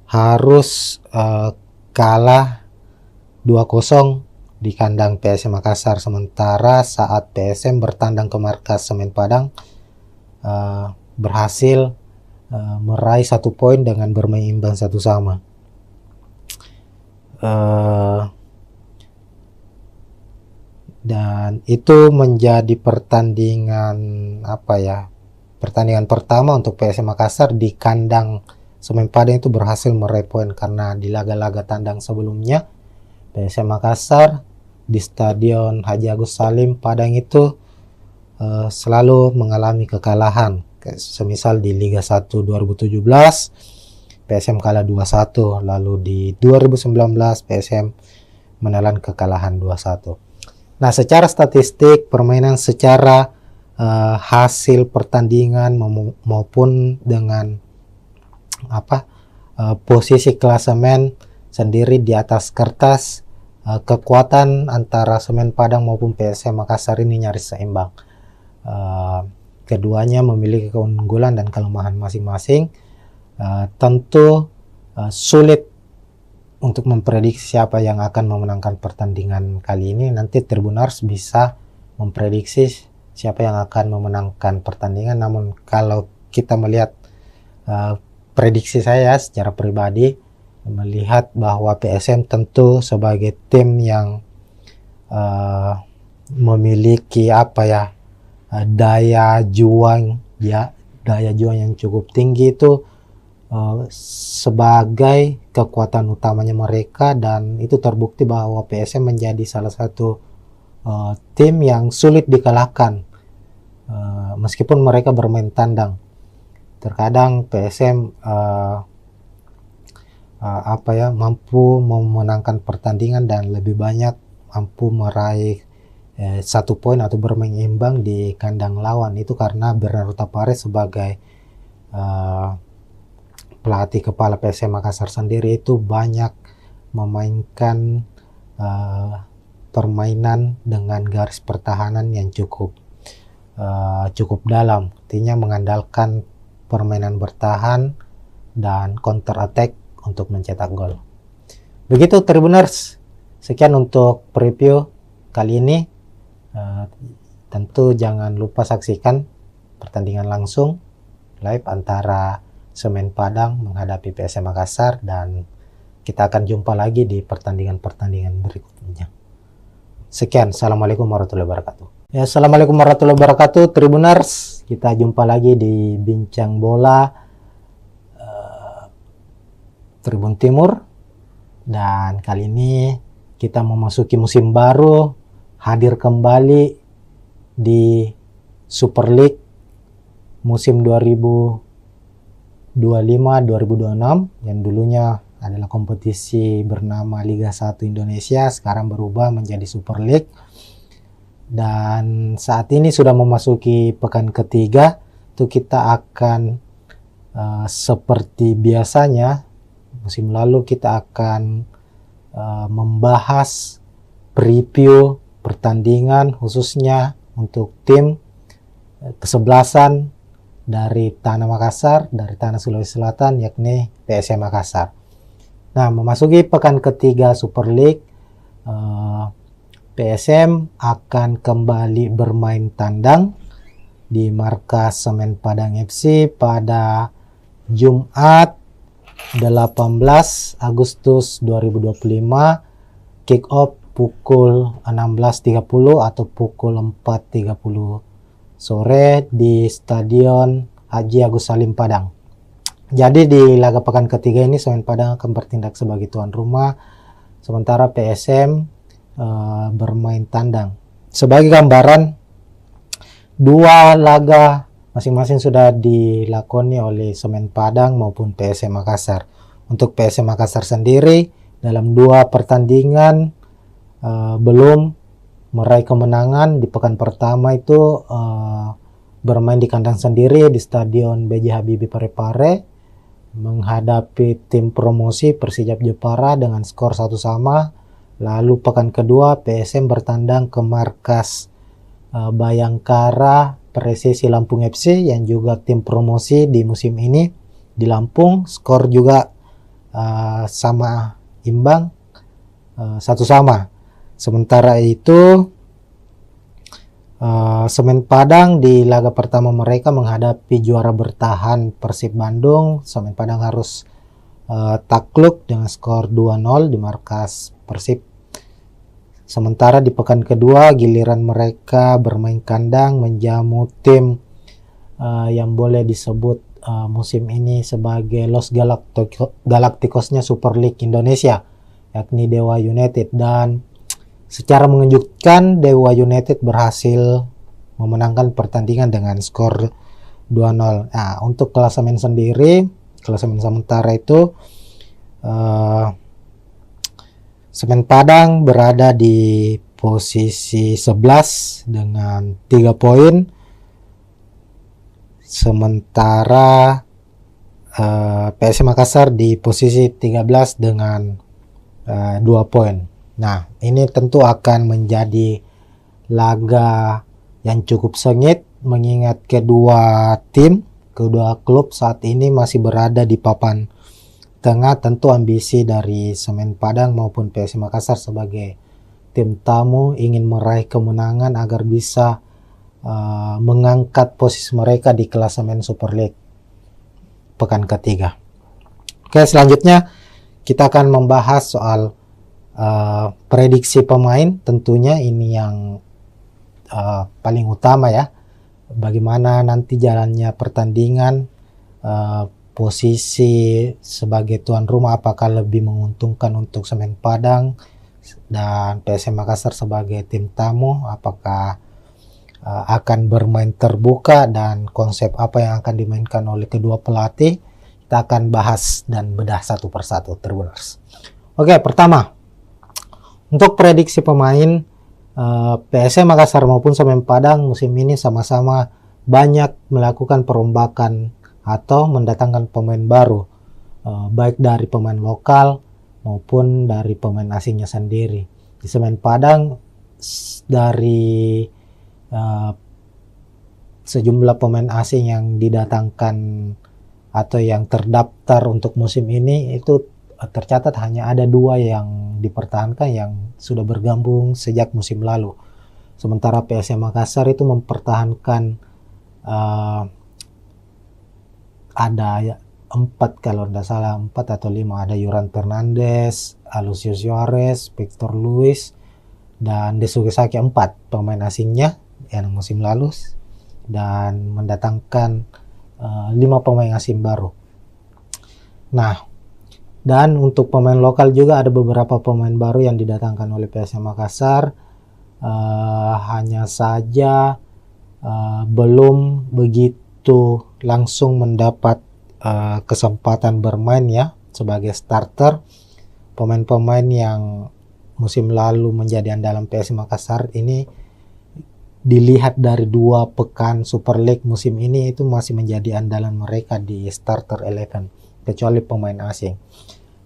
harus kalah 2-0 di kandang PSM Makassar, sementara saat PSM bertandang ke markas Semen Padang berhasil meraih 1 poin dengan bermain imbang 1-1. Dan itu menjadi pertandingan pertandingan pertama untuk PSM Makassar di kandang Semen Padang itu berhasil meraih poin, karena di laga-laga tandang sebelumnya PSM Makassar di Stadion Haji Agus Salim Padang itu selalu mengalami kekalahan. Semisal di Liga 1 2017 PSM kalah 2-1, lalu di 2019 PSM menelan kekalahan 2-1. Nah, secara statistik permainan, secara hasil pertandingan maupun dengan posisi klasemen sendiri di atas kertas, kekuatan antara Semen Padang maupun PSM Makassar ini nyaris seimbang. Keduanya memiliki keunggulan dan kelemahan masing-masing. Tentu sulit untuk memprediksi siapa yang akan memenangkan pertandingan kali ini. Nanti Tribuners bisa memprediksi siapa yang akan memenangkan pertandingan. Namun kalau kita melihat prediksi saya secara pribadi, melihat bahwa PSM tentu sebagai tim yang memiliki daya juang yang cukup tinggi itu sebagai kekuatan utamanya mereka, dan itu terbukti bahwa PSM menjadi salah satu tim yang sulit dikalahkan meskipun mereka bermain tandang. Terkadang PSM mampu memenangkan pertandingan dan lebih banyak mampu meraih 1 poin atau bermain imbang di kandang lawan. Itu karena Bernardo Tapares sebagai pelatih kepala PSM Makassar sendiri itu banyak memainkan permainan dengan garis pertahanan yang cukup dalam, artinya mengandalkan permainan bertahan dan counter attack untuk mencetak gol. Begitu Tribuners, sekian untuk preview kali ini. Tentu jangan lupa saksikan pertandingan langsung live antara Semen Padang menghadapi PSM Makassar, dan kita akan jumpa lagi di pertandingan-pertandingan berikutnya. Sekian, assalamualaikum warahmatullahi wabarakatuh. Ya, assalamualaikum warahmatullahi wabarakatuh Tribuners. Kita jumpa lagi di Bincang Bola Tribun Timur, dan kali ini kita memasuki musim baru, hadir kembali di Super League musim 2025-2026 yang dulunya adalah kompetisi bernama Liga 1 Indonesia, sekarang berubah menjadi Super League. Dan saat ini sudah memasuki pekan ketiga, itu kita akan seperti biasanya musim lalu kita akan membahas preview pertandingan khususnya untuk tim kesebelasan dari Tanah Makassar, dari Tanah Sulawesi Selatan, yakni PSM Makassar. Nah, memasuki pekan ketiga Super League, PSM akan kembali bermain tandang di markas Semen Padang FC pada Jumat 18 Agustus 2025, kick off pukul 16.30 atau pukul 4.30 sore di Stadion Haji Agus Salim Padang. Jadi di laga pekan ketiga ini Semen Padang akan bertindak sebagai tuan rumah, sementara PSM bermain tandang. Sebagai gambaran, dua laga masing-masing sudah dilakoni oleh Semen Padang maupun PSM Makassar. Untuk PSM Makassar sendiri dalam dua pertandingan belum meraih kemenangan. Di pekan pertama itu bermain di kandang sendiri di Stadion B.J. Habibie Parepare menghadapi tim promosi Persijap Jepara dengan skor 1-1. Lalu pekan kedua PSM bertandang ke markas Bayangkara Presisi Lampung FC yang juga tim promosi di musim ini di Lampung, skor juga sama imbang 1-1. Sementara itu Semen Padang di laga pertama mereka menghadapi juara bertahan Persib Bandung. Semen Padang harus takluk dengan skor 2-0 di markas Persib. Sementara di pekan kedua giliran mereka bermain kandang menjamu tim yang boleh disebut musim ini sebagai Los Galacticosnya Super League Indonesia, yakni Dewa United. Dan secara mengejutkan Dewa United berhasil memenangkan pertandingan dengan skor 2-0. Nah, untuk klasemen sendiri, klasemen sementara itu Semen Padang berada di posisi 11 dengan 3 poin. Sementara PSM Makassar di posisi 13 dengan 2 poin. Nah, ini tentu akan menjadi laga yang cukup sengit mengingat kedua klub saat ini masih berada di papan tengah. Tentu ambisi dari Semen Padang maupun PSM Makassar sebagai tim tamu ingin meraih kemenangan agar bisa mengangkat posisi mereka di klasemen Super League pekan ketiga. Oke, selanjutnya kita akan membahas soal prediksi pemain. Tentunya ini yang paling utama ya, bagaimana nanti jalannya pertandingan, posisi sebagai tuan rumah apakah lebih menguntungkan untuk Semen Padang dan PSM Makassar sebagai tim tamu, apakah akan bermain terbuka dan konsep apa yang akan dimainkan oleh kedua pelatih. Kita akan bahas dan bedah satu persatu, Tribuners. Oke, pertama untuk prediksi pemain, PSM Makassar maupun Semen Padang musim ini sama-sama banyak melakukan perombakan atau mendatangkan pemain baru, baik dari pemain lokal maupun dari pemain asingnya sendiri. Di Semen Padang dari sejumlah pemain asing yang didatangkan atau yang terdaftar untuk musim ini itu tercatat hanya ada 2 yang dipertahankan yang sudah bergabung sejak musim lalu. Sementara PSM Makassar itu mempertahankan ada 4 kalau tidak salah, 4 atau 5. Ada Yuran Fernandes, Alucius Suarez, Victor Luis, dan Desugesaki. 4 pemain asingnya yang musim lalu, dan mendatangkan 5 pemain asing baru. Nah, dan untuk pemain lokal juga ada beberapa pemain baru yang didatangkan oleh PSM Makassar. Hanya saja belum begitu langsung mendapat kesempatan bermain ya. sebagai starter. Pemain-pemain yang musim lalu menjadi andalan PSM Makassar ini dilihat dari 2 pekan Super League musim ini itu masih menjadi andalan mereka di starter 11, kecuali pemain asing.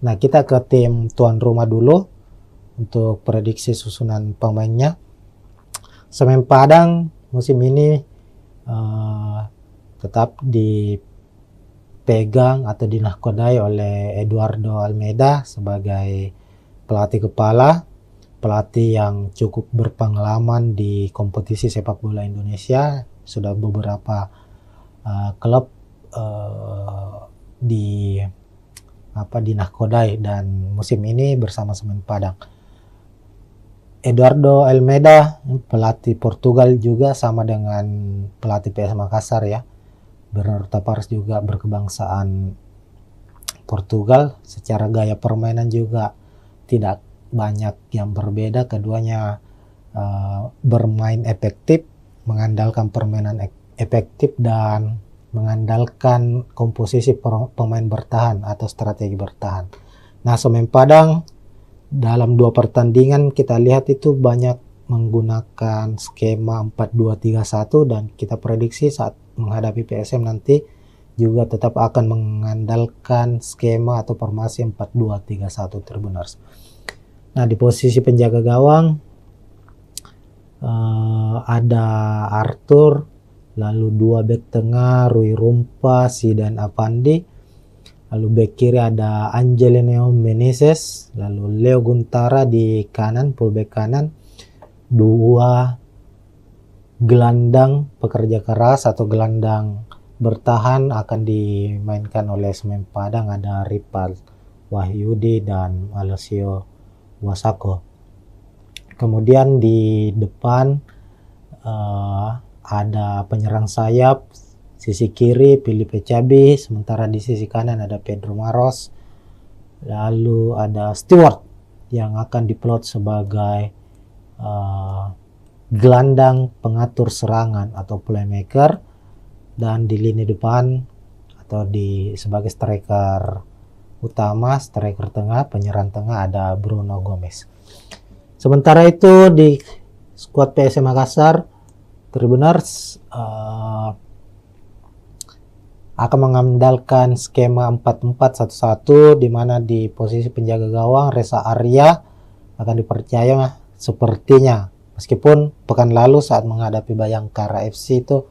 Nah, kita ke tim tuan rumah dulu untuk prediksi susunan pemainnya. Semen Padang musim ini tetap dipegang atau dinahkodai oleh Eduardo Almeida sebagai pelatih kepala, pelatih yang cukup berpengalaman di kompetisi sepak bola Indonesia. Sudah beberapa klub dinahkodai, dan musim ini bersama Semen Padang. Eduardo Almeida, pelatih Portugal juga, sama dengan pelatih PS Makassar ya. Bernardo Tavares juga berkebangsaan Portugal. Secara gaya permainan juga tidak banyak yang berbeda. Keduanya bermain efektif, mengandalkan permainan efektif dan mengandalkan komposisi pemain bertahan atau strategi bertahan. Nah, Semen Padang dalam 2 pertandingan kita lihat itu banyak menggunakan skema 4-2-3-1, dan kita prediksi saat menghadapi PSM nanti juga tetap akan mengandalkan skema atau formasi 4-2-3-1 Tribuners. Nah, di posisi penjaga gawang ada Arthur, lalu 2 bek tengah Rui Rumpa, Zidan Apandi, lalu bek kiri ada Angelino Meneses, lalu Leo Guntara di kanan, fullback kanan. 2 gelandang pekerja keras atau gelandang bertahan akan dimainkan oleh Semen Padang, ada Ripal Wahyudi dan Alessio Wasako. Kemudian di depan ada penyerang sayap, sisi kiri Filipe Cabi, sementara di sisi kanan ada Pedro Maros, lalu ada Stewart yang akan diplot sebagai gelandang pengatur serangan atau playmaker, dan di lini depan atau sebagai striker utama, striker tengah, penyerang tengah ada Bruno Gomez. Sementara itu di skuad PSM Makassar, Tribuners akan mengandalkan skema 4-4-1-1, di mana di posisi penjaga gawang Reza Arya akan dipercaya sepertinya, meskipun pekan lalu saat menghadapi Bayangkara FC itu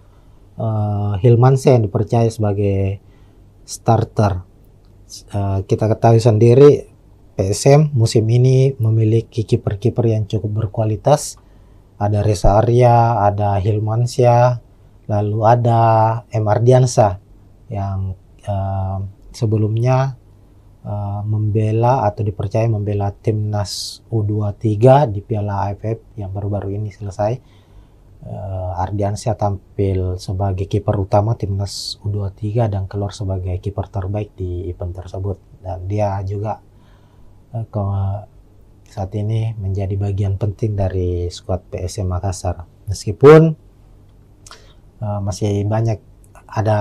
Hilmansyah yang dipercaya sebagai starter. Kita ketahui sendiri PSM musim ini memiliki kiper-kiper yang cukup berkualitas. Ada Reza Arya, ada Hilmansyah, lalu ada M. Ardiansyah yang sebelumnya membela atau dipercaya membela timnas U23 di Piala AFF yang baru-baru ini selesai. Ardiansyah tampil sebagai kiper utama timnas U23 dan keluar sebagai kiper terbaik di event tersebut, dan dia juga saat ini menjadi bagian penting dari skuad PSM Makassar. Meskipun masih banyak, ada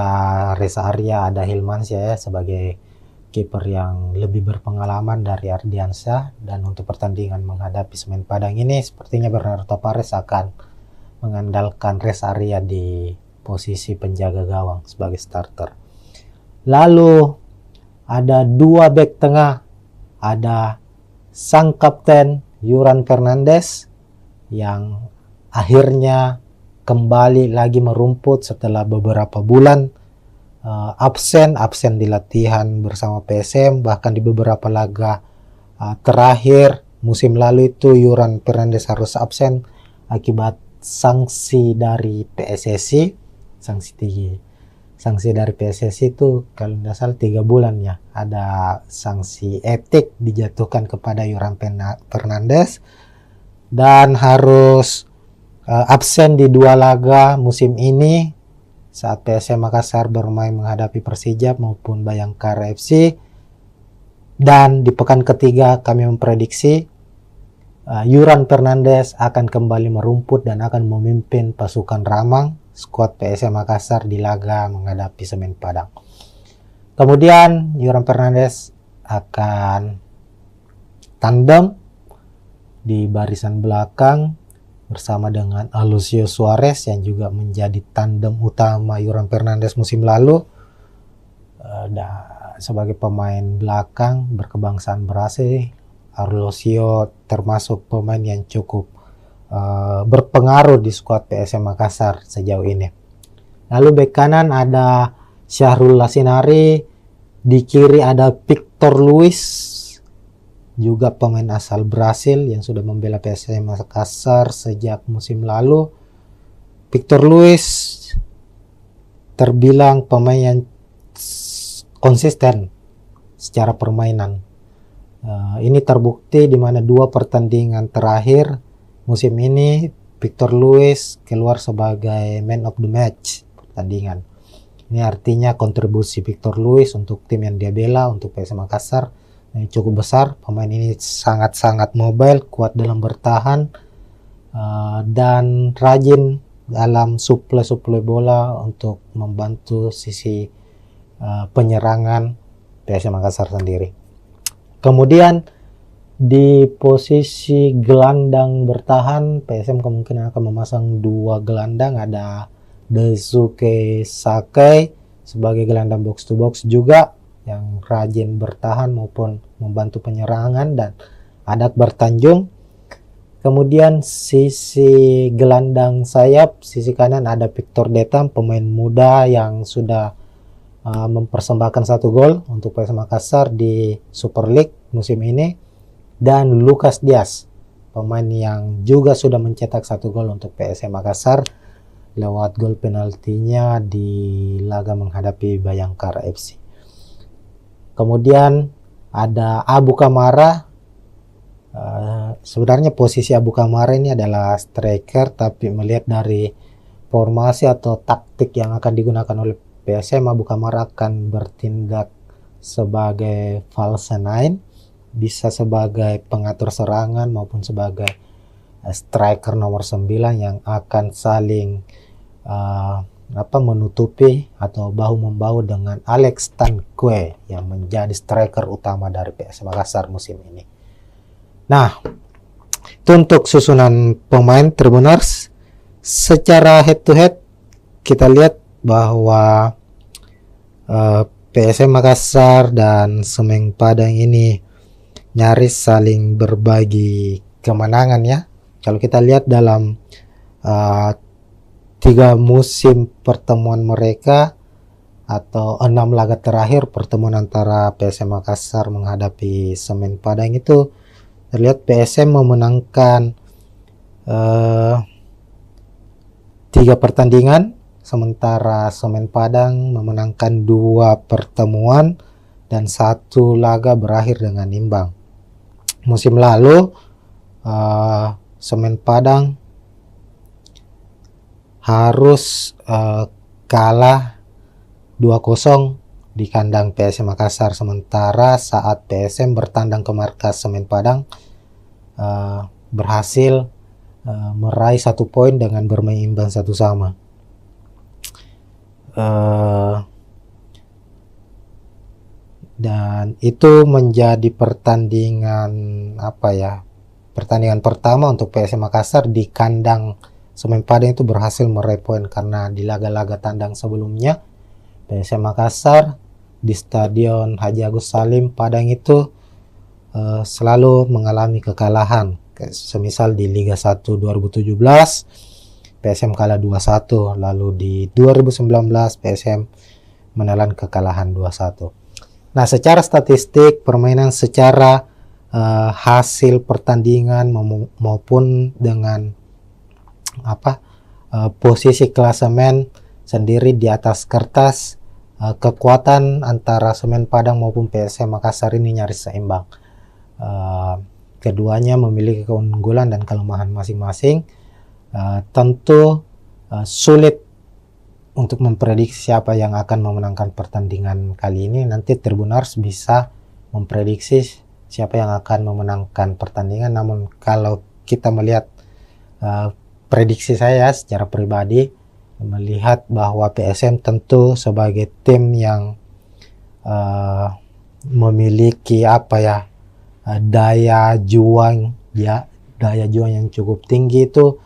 Reza Arya, ada Hilmansyah ya sebagai kiper yang lebih berpengalaman dari Ardiansyah, dan untuk pertandingan menghadapi Semen Padang ini sepertinya Bernardo Tavares akan mengandalkan Reza Arya di posisi penjaga gawang sebagai starter. Lalu ada 2 bek tengah, ada sang kapten Yuran Fernandes yang akhirnya kembali lagi merumput setelah beberapa bulan absen di latihan bersama PSM, bahkan di beberapa laga terakhir musim lalu itu Yuran Fernandes harus absen akibat sanksi dari PSSI. Sanksi dari PSSI itu kalau tidak salah 3 bulan ya, ada sanksi etik dijatuhkan kepada Yuran Fernandes dan harus absen di 2 laga musim ini saat PSM Makassar bermain menghadapi Persija maupun Bayangkara FC. Dan di pekan ketiga kami memprediksi Yuran Fernandes akan kembali merumput dan akan memimpin pasukan Ramang skuad PSM Makassar di laga menghadapi Semen Padang. Kemudian Yuran Fernandes akan tandem di barisan belakang bersama dengan Alucio Suarez yang juga menjadi tandem utama Yoran Fernandes musim lalu. Sebagai pemain belakang berkebangsaan Brasil, Alucio termasuk pemain yang cukup berpengaruh di skuad PSM Makassar sejauh ini. Lalu bek kanan ada Syahrul Lasinari, di kiri ada Victor Luis, juga pemain asal Brasil yang sudah membela PSM Makassar sejak musim lalu. Victor Luis terbilang pemain yang konsisten secara permainan. Ini terbukti di mana 2 pertandingan terakhir musim ini Victor Luis keluar sebagai man of the match pertandingan. Ini artinya kontribusi Victor Luis untuk tim yang dia bela, untuk PSM Makassar, cukup besar. Pemain ini sangat-sangat mobile, kuat dalam bertahan, dan rajin dalam suplai bola untuk membantu sisi penyerangan PSM Makassar sendiri. Kemudian di posisi gelandang bertahan, PSM kemungkinan akan memasang 2 gelandang, ada Daisuke Sakai sebagai gelandang box to box juga yang rajin bertahan maupun membantu penyerangan, dan ada Akbar Tanjung. Kemudian sisi gelandang sayap, sisi kanan ada Victor Detam, pemain muda yang sudah mempersembahkan 1 gol untuk PSM Makassar di Super League musim ini, dan Lucas Diaz, pemain yang juga sudah mencetak 1 gol untuk PSM Makassar lewat gol penaltinya di laga menghadapi Bayangkara FC. Kemudian ada Abu Kamara. Sebenarnya posisi Abu Kamara ini adalah striker, tapi melihat dari formasi atau taktik yang akan digunakan oleh PSM, Abu Kamara akan bertindak sebagai false nine, bisa sebagai pengatur serangan maupun sebagai striker nomor 9 yang akan saling menutupi atau bahu-membahu dengan Alex Tankwe yang menjadi striker utama dari PSM Makassar musim ini. Nah, itu untuk susunan pemain Tribuners. Secara head to head kita lihat bahwa PSM Makassar dan Semen Padang ini nyaris saling berbagi kemenangan ya. Kalau kita lihat dalam 3 musim pertemuan mereka atau 6 laga terakhir pertemuan antara PSM Makassar menghadapi Semen Padang itu terlihat PSM memenangkan 3 pertandingan, sementara Semen Padang memenangkan 2 pertemuan dan 1 laga berakhir dengan imbang. Musim lalu Semen Padang harus kalah 2-0 di kandang PSM Makassar, sementara saat PSM bertandang ke markas Semen Padang berhasil meraih 1 poin dengan bermain imbang 1-1. Dan itu menjadi pertandingan pertandingan pertama untuk PSM Makassar di kandang Semen Padang itu berhasil meraih poin, karena di laga-laga tandang sebelumnya PSM Makassar di Stadion Haji Agus Salim Padang itu selalu mengalami kekalahan. Semisal di Liga 1 2017 PSM kalah 2-1, lalu di 2019 PSM menelan kekalahan 2-1. Nah, secara statistik permainan, secara hasil pertandingan maupun dengan posisi klasemen sendiri di atas kertas, kekuatan antara Semen Padang maupun PSM Makassar ini nyaris seimbang. Keduanya memiliki keunggulan dan kelemahan masing-masing. Tentu sulit untuk memprediksi siapa yang akan memenangkan pertandingan kali ini. Nanti Tribuners bisa memprediksi siapa yang akan memenangkan pertandingan. Namun kalau kita melihat prediksi saya secara pribadi, melihat bahwa PSM tentu sebagai tim yang memiliki daya juang yang cukup tinggi itu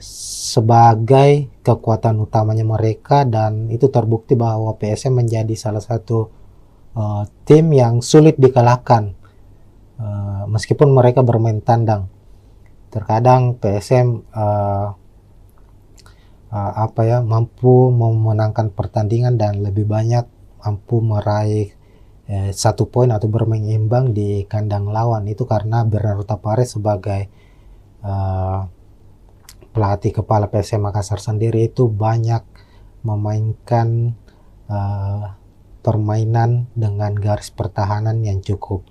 sebagai kekuatan utamanya mereka, dan itu terbukti bahwa PSM menjadi salah satu tim yang sulit dikalahkan meskipun mereka bermain tandang. Terkadang PSM mampu memenangkan pertandingan dan lebih banyak mampu meraih 1 poin atau bermain imbang di kandang lawan. Itu karena Bernardo Tapares sebagai pelatih kepala PSM Makassar sendiri itu banyak memainkan permainan dengan garis pertahanan yang cukup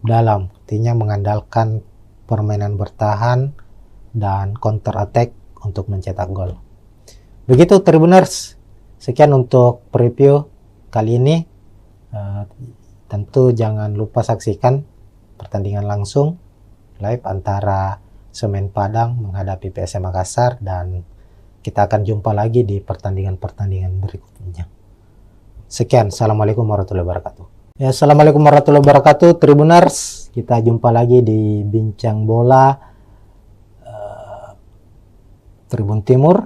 dalam, artinya mengandalkan permainan bertahan dan counter attack untuk mencetak gol. Begitu Tribuners, sekian untuk preview kali ini. Tentu jangan lupa saksikan pertandingan langsung live antara Semen Padang menghadapi PSM Makassar, dan kita akan jumpa lagi di pertandingan-pertandingan berikutnya. Sekian, assalamualaikum warahmatullahi wabarakatuh. Ya, assalamualaikum warahmatullahi wabarakatuh Tribuners. Kita jumpa lagi di Bincang Bola Tribun Timur,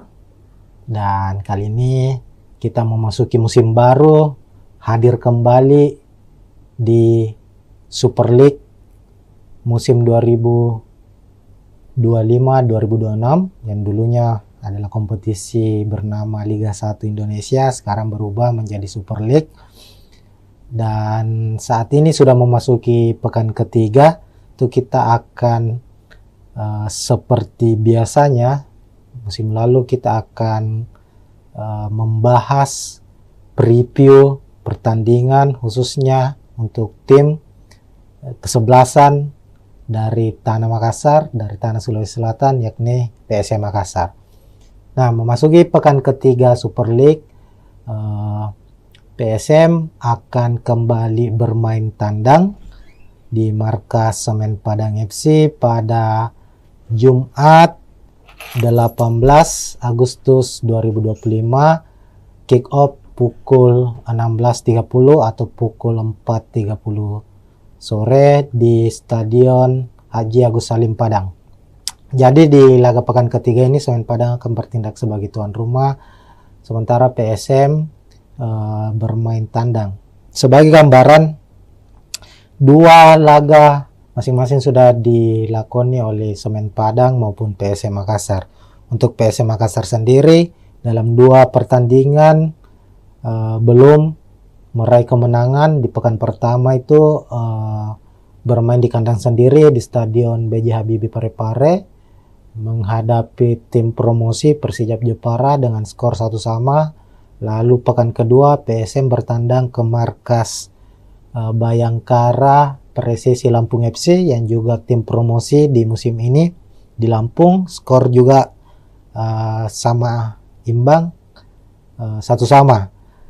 dan kali ini kita memasuki musim baru, hadir kembali di Super League musim 2025-2026 yang dulunya adalah kompetisi bernama Liga 1 Indonesia, sekarang berubah menjadi Super League. Dan saat ini sudah memasuki pekan ketiga, itu kita akan seperti biasanya musim lalu kita akan membahas preview pertandingan khususnya untuk tim kesebelasan dari Tanah Makassar, dari Tanah Sulawesi Selatan, yakni PSM Makassar. Nah, memasuki pekan ketiga Super League, PSM akan kembali bermain tandang di markas Semen Padang FC pada Jumat 18 Agustus 2025, kick off pukul 16.30 atau pukul 4.30 sore di Stadion Haji Agus Salim Padang. Jadi di laga pekan ketiga ini Semen Padang akan bertindak sebagai tuan rumah, sementara PSM bermain tandang. Sebagai gambaran, 2 laga masing-masing sudah dilakoni oleh Semen Padang maupun PSM Makassar. Untuk PSM Makassar sendiri dalam 2 pertandingan belum meraih kemenangan. Di pekan pertama itu bermain di kandang sendiri di Stadion B.J. Habibie Parepare menghadapi tim promosi Persijap Jepara dengan skor 1-1. Lalu pekan kedua PSM bertandang ke markas Bayangkara Presisi Lampung FC yang juga tim promosi di musim ini di Lampung, skor juga sama imbang 1-1.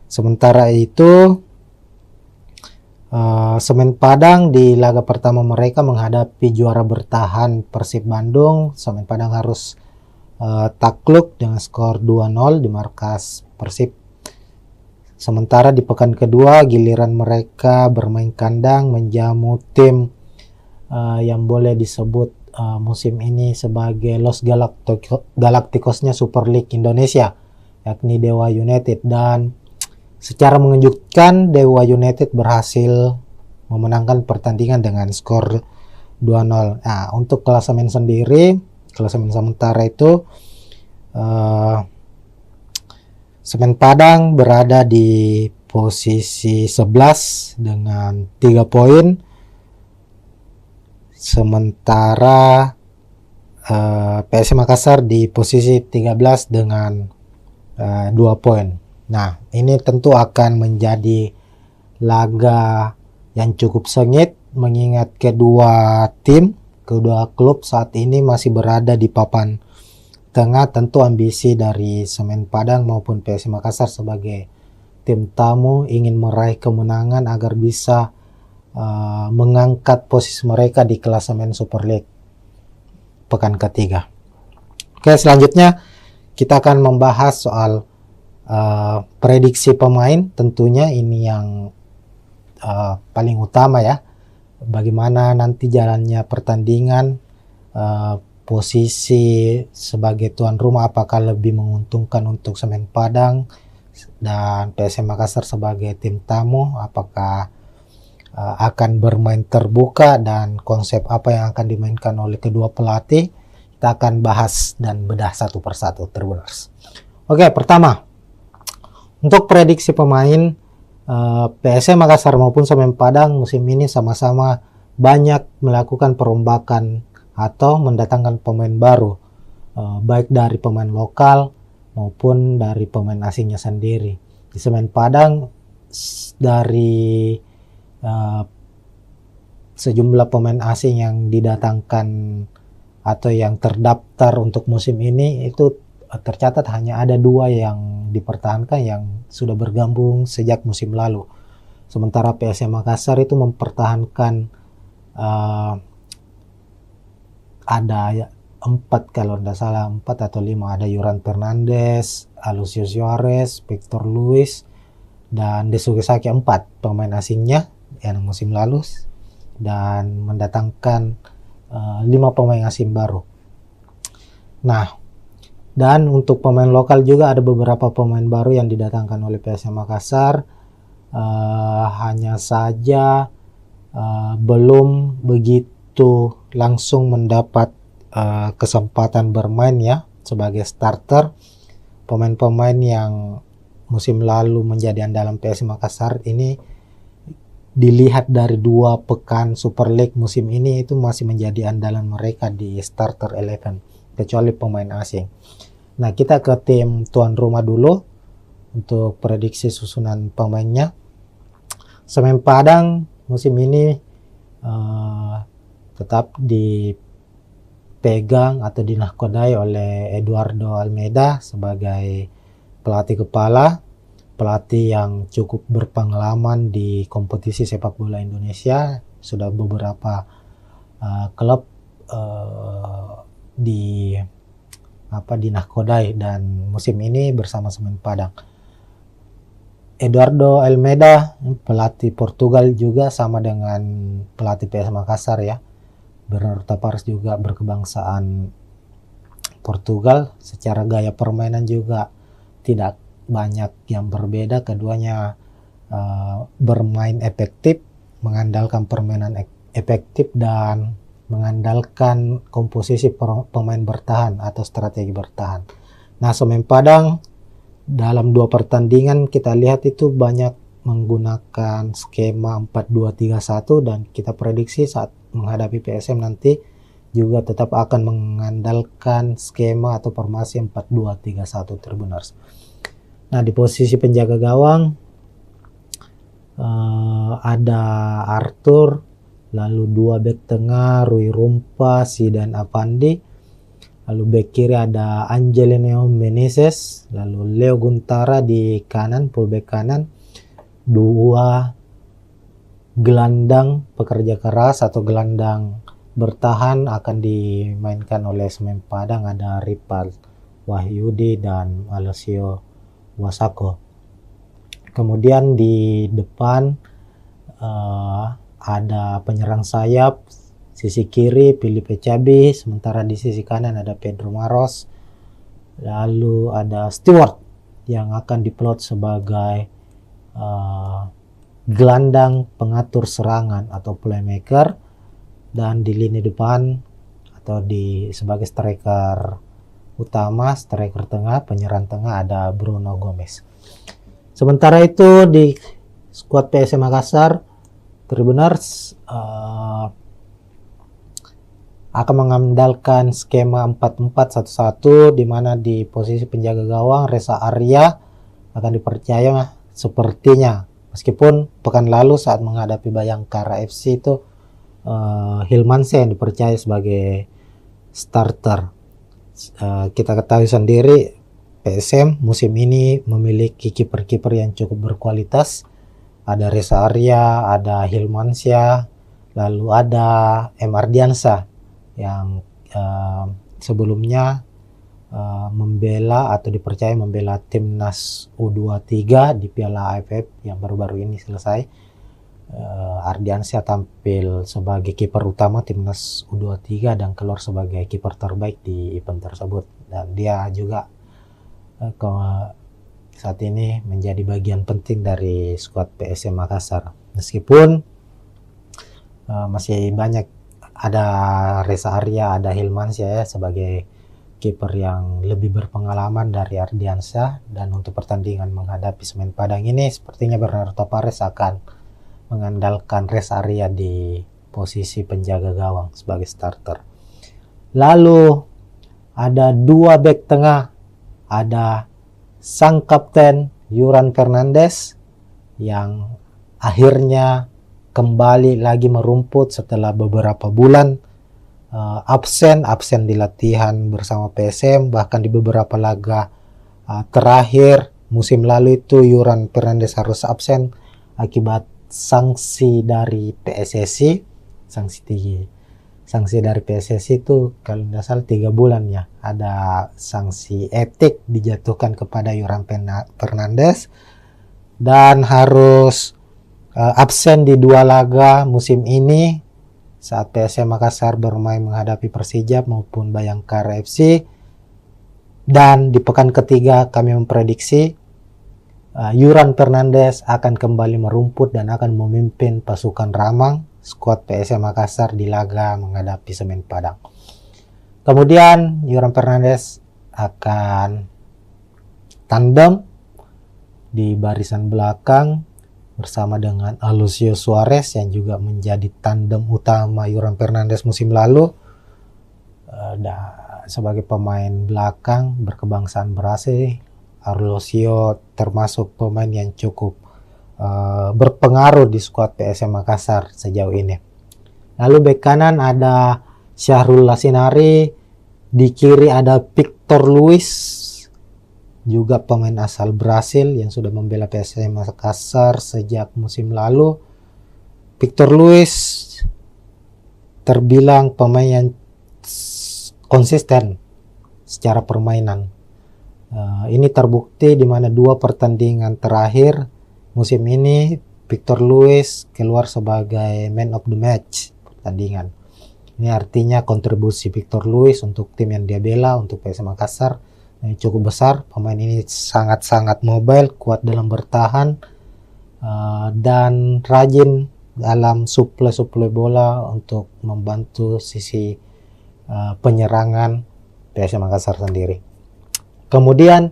Sementara itu Semen Padang di laga pertama mereka menghadapi juara bertahan Persib Bandung. Semen Padang harus takluk dengan skor 2-0 di markas Persib. Sementara di pekan kedua giliran mereka bermain kandang menjamu tim yang boleh disebut musim ini sebagai Los Galacticosnya Super League Indonesia, yakni Dewa United, dan secara mengejutkan Dewa United berhasil memenangkan pertandingan dengan skor 2-0. Nah, untuk klasemen sendiri, klasemen sementara itu Semen Padang berada di posisi 11 dengan 3 poin. Sementara PSM Makassar di posisi 13 dengan 2 poin. Nah, ini tentu akan menjadi laga yang cukup sengit mengingat kedua klub saat ini masih berada di papan tengah. Tentu ambisi dari Semen Padang maupun PSM Makassar sebagai tim tamu ingin meraih kemenangan agar bisa mengangkat posisi mereka di klasemen Super League pekan ketiga. Oke, selanjutnya kita akan membahas soal prediksi pemain. Tentunya ini yang paling utama ya. Bagaimana nanti jalannya pertandingan, posisi sebagai tuan rumah apakah lebih menguntungkan untuk Semen Padang dan PSM Makassar sebagai tim tamu, apakah akan bermain terbuka dan konsep apa yang akan dimainkan oleh kedua pelatih. Kita akan bahas dan bedah satu persatu, Tribuners. Oke, pertama untuk prediksi pemain, PSM Makassar maupun Semen Padang musim ini sama-sama banyak melakukan perombakan atau mendatangkan pemain baru, baik dari pemain lokal maupun dari pemain asingnya sendiri. Di Semen Padang dari sejumlah pemain asing yang didatangkan atau yang terdaftar untuk musim ini itu tercatat hanya ada 2 yang dipertahankan yang sudah bergabung sejak musim lalu. Sementara PSM Makassar itu mempertahankan ada 4 kalau tidak salah, 4 atau 5, ada Yuran Fernandes, Alucio Suarez, Victor Luis, dan Desuke Saki, 4 pemain asingnya yang musim lalu, dan mendatangkan 5 pemain asing baru. Nah, dan untuk pemain lokal juga ada beberapa pemain baru yang didatangkan oleh PSM Makassar, hanya saja belum begitu langsung mendapat kesempatan bermain ya sebagai starter. Pemain-pemain yang musim lalu menjadi andalan PSM Makassar ini dilihat dari 2 pekan Super League musim ini itu masih menjadi andalan mereka di starter 11 kecuali pemain asing. Nah, kita ke tim tuan rumah dulu untuk prediksi susunan pemainnya. Semen Padang musim ini tetap dipegang atau dinahkodai oleh Eduardo Almeida sebagai pelatih kepala, pelatih yang cukup berpengalaman di kompetisi sepak bola Indonesia. Sudah beberapa klub dinahkodai dan musim ini bersama Semen Padang. Eduardo Almeida, pelatih Portugal juga sama dengan pelatih PS Makassar ya. Bernardo Tavares juga berkebangsaan Portugal. Secara gaya permainan juga tidak banyak yang berbeda. Keduanya bermain efektif, mengandalkan permainan efektif dan mengandalkan komposisi pemain bertahan atau strategi bertahan. Nah, Semen Padang dalam 2 pertandingan kita lihat itu banyak menggunakan skema 4-2-3-1 dan kita prediksi saat menghadapi PSM nanti juga tetap akan mengandalkan skema atau formasi 4-2-3-1 Tribuners. Nah, di posisi penjaga gawang ada Arthur, lalu 2 bek tengah Rui Rumpa, Zidan Avandi. Lalu bek kiri ada Angelino Meneses, lalu Leo Guntara di kanan, fullback kanan. 2 gelandang pekerja keras atau gelandang bertahan akan dimainkan oleh Semen Padang, ada Ripal Wahyudi dan Alessio Wasako. Kemudian di depan ada penyerang sayap. Sisi kiri Filipe Cabi, sementara di sisi kanan ada Pedro Maros. Lalu ada Stewart yang akan diplot sebagai gelandang pengatur serangan atau playmaker, dan di lini depan atau sebagai striker utama, striker tengah, penyerang tengah ada Bruno Gomez. Sementara itu di skuad PSM Makassar, Tribuners akan mengandalkan skema 4-4-1-1 di mana di posisi penjaga gawang Reza Arya akan dipercaya sepertinya, meskipun pekan lalu saat menghadapi Bayangkara FC itu Hilmansyah yang dipercaya sebagai starter. Kita ketahui sendiri PSM musim ini memiliki kiper-kiper yang cukup berkualitas. Ada Reza Arya, ada Hilmansyah, lalu ada M. Ardiansyah yang sebelumnya membela atau dipercaya membela timnas U23 di Piala AFF yang baru-baru ini selesai. Ardiansyah tampil sebagai kiper utama timnas U23 dan keluar sebagai kiper terbaik di event tersebut, dan dia juga saat ini menjadi bagian penting dari skuad PSM Makassar. Meskipun masih banyak, ada Reza Arya, ada Hilmansyah ya sebagai kiper yang lebih berpengalaman dari Ardiansyah, dan untuk pertandingan menghadapi Semen Padang ini sepertinya Bernardo Tavares akan mengandalkan Reza Arya di posisi penjaga gawang sebagai starter. Lalu ada dua bek tengah, ada sang kapten Yuran Fernandes yang akhirnya kembali lagi merumput setelah beberapa bulan absen di latihan bersama PSM, bahkan di beberapa laga terakhir musim lalu itu Yuran Fernandes harus absen akibat sanksi dari PSSI. Sanksi dari PSSI itu kalau tidak salah 3 bulan ya, ada sanksi etik dijatuhkan kepada Yuran Fernandes dan harus absen di 2 laga musim ini saat PSM Makassar bermain menghadapi Persijap maupun Bayangkara FC. Dan di pekan ketiga kami memprediksi Yuran Fernandes akan kembali merumput dan akan memimpin pasukan Ramang skuad PSM Makassar di laga menghadapi Semen Padang. Kemudian Yuran Fernandes akan tandem di barisan belakang bersama dengan Alucio Suarez yang juga menjadi tandem utama Yuran Fernandes musim lalu. Sebagai pemain belakang berkebangsaan Brasil, Alucio termasuk pemain yang cukup berpengaruh di skuad PSM Makassar sejauh ini. Lalu bek kanan ada Syahrul Lasinari, di kiri ada Victor Luis, juga pemain asal Brasil yang sudah membela PSM Makassar sejak musim lalu. Victor Luis terbilang pemain yang konsisten secara permainan. Ini terbukti di mana 2 pertandingan terakhir musim ini Victor Luis keluar sebagai man of the match pertandingan. Ini artinya kontribusi Victor Luis untuk tim yang dia bela, untuk PSM Makassar, cukup besar. Pemain ini sangat-sangat mobile, kuat dalam bertahan, dan rajin dalam suplai bola untuk membantu sisi penyerangan PSM Makassar sendiri. Kemudian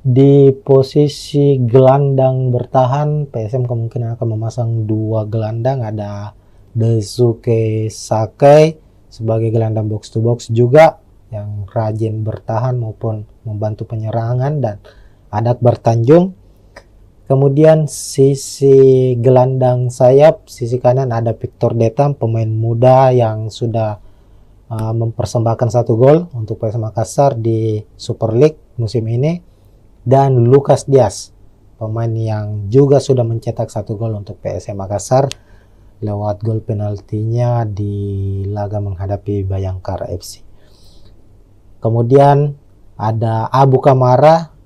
di posisi gelandang bertahan PSM kemungkinan akan memasang 2 gelandang, ada Daisuke Sakai sebagai gelandang box to box juga yang rajin bertahan maupun membantu penyerangan, dan ada Akbar Tanjung. Kemudian sisi gelandang sayap, sisi kanan ada Victor Detam, pemain muda yang sudah mempersembahkan 1 gol untuk PSM Makassar di Super League musim ini, dan Lucas Diaz, pemain yang juga sudah mencetak 1 gol untuk PSM Makassar lewat gol penaltinya di laga menghadapi Bayangkara FC. Kemudian ada Abu Kamara.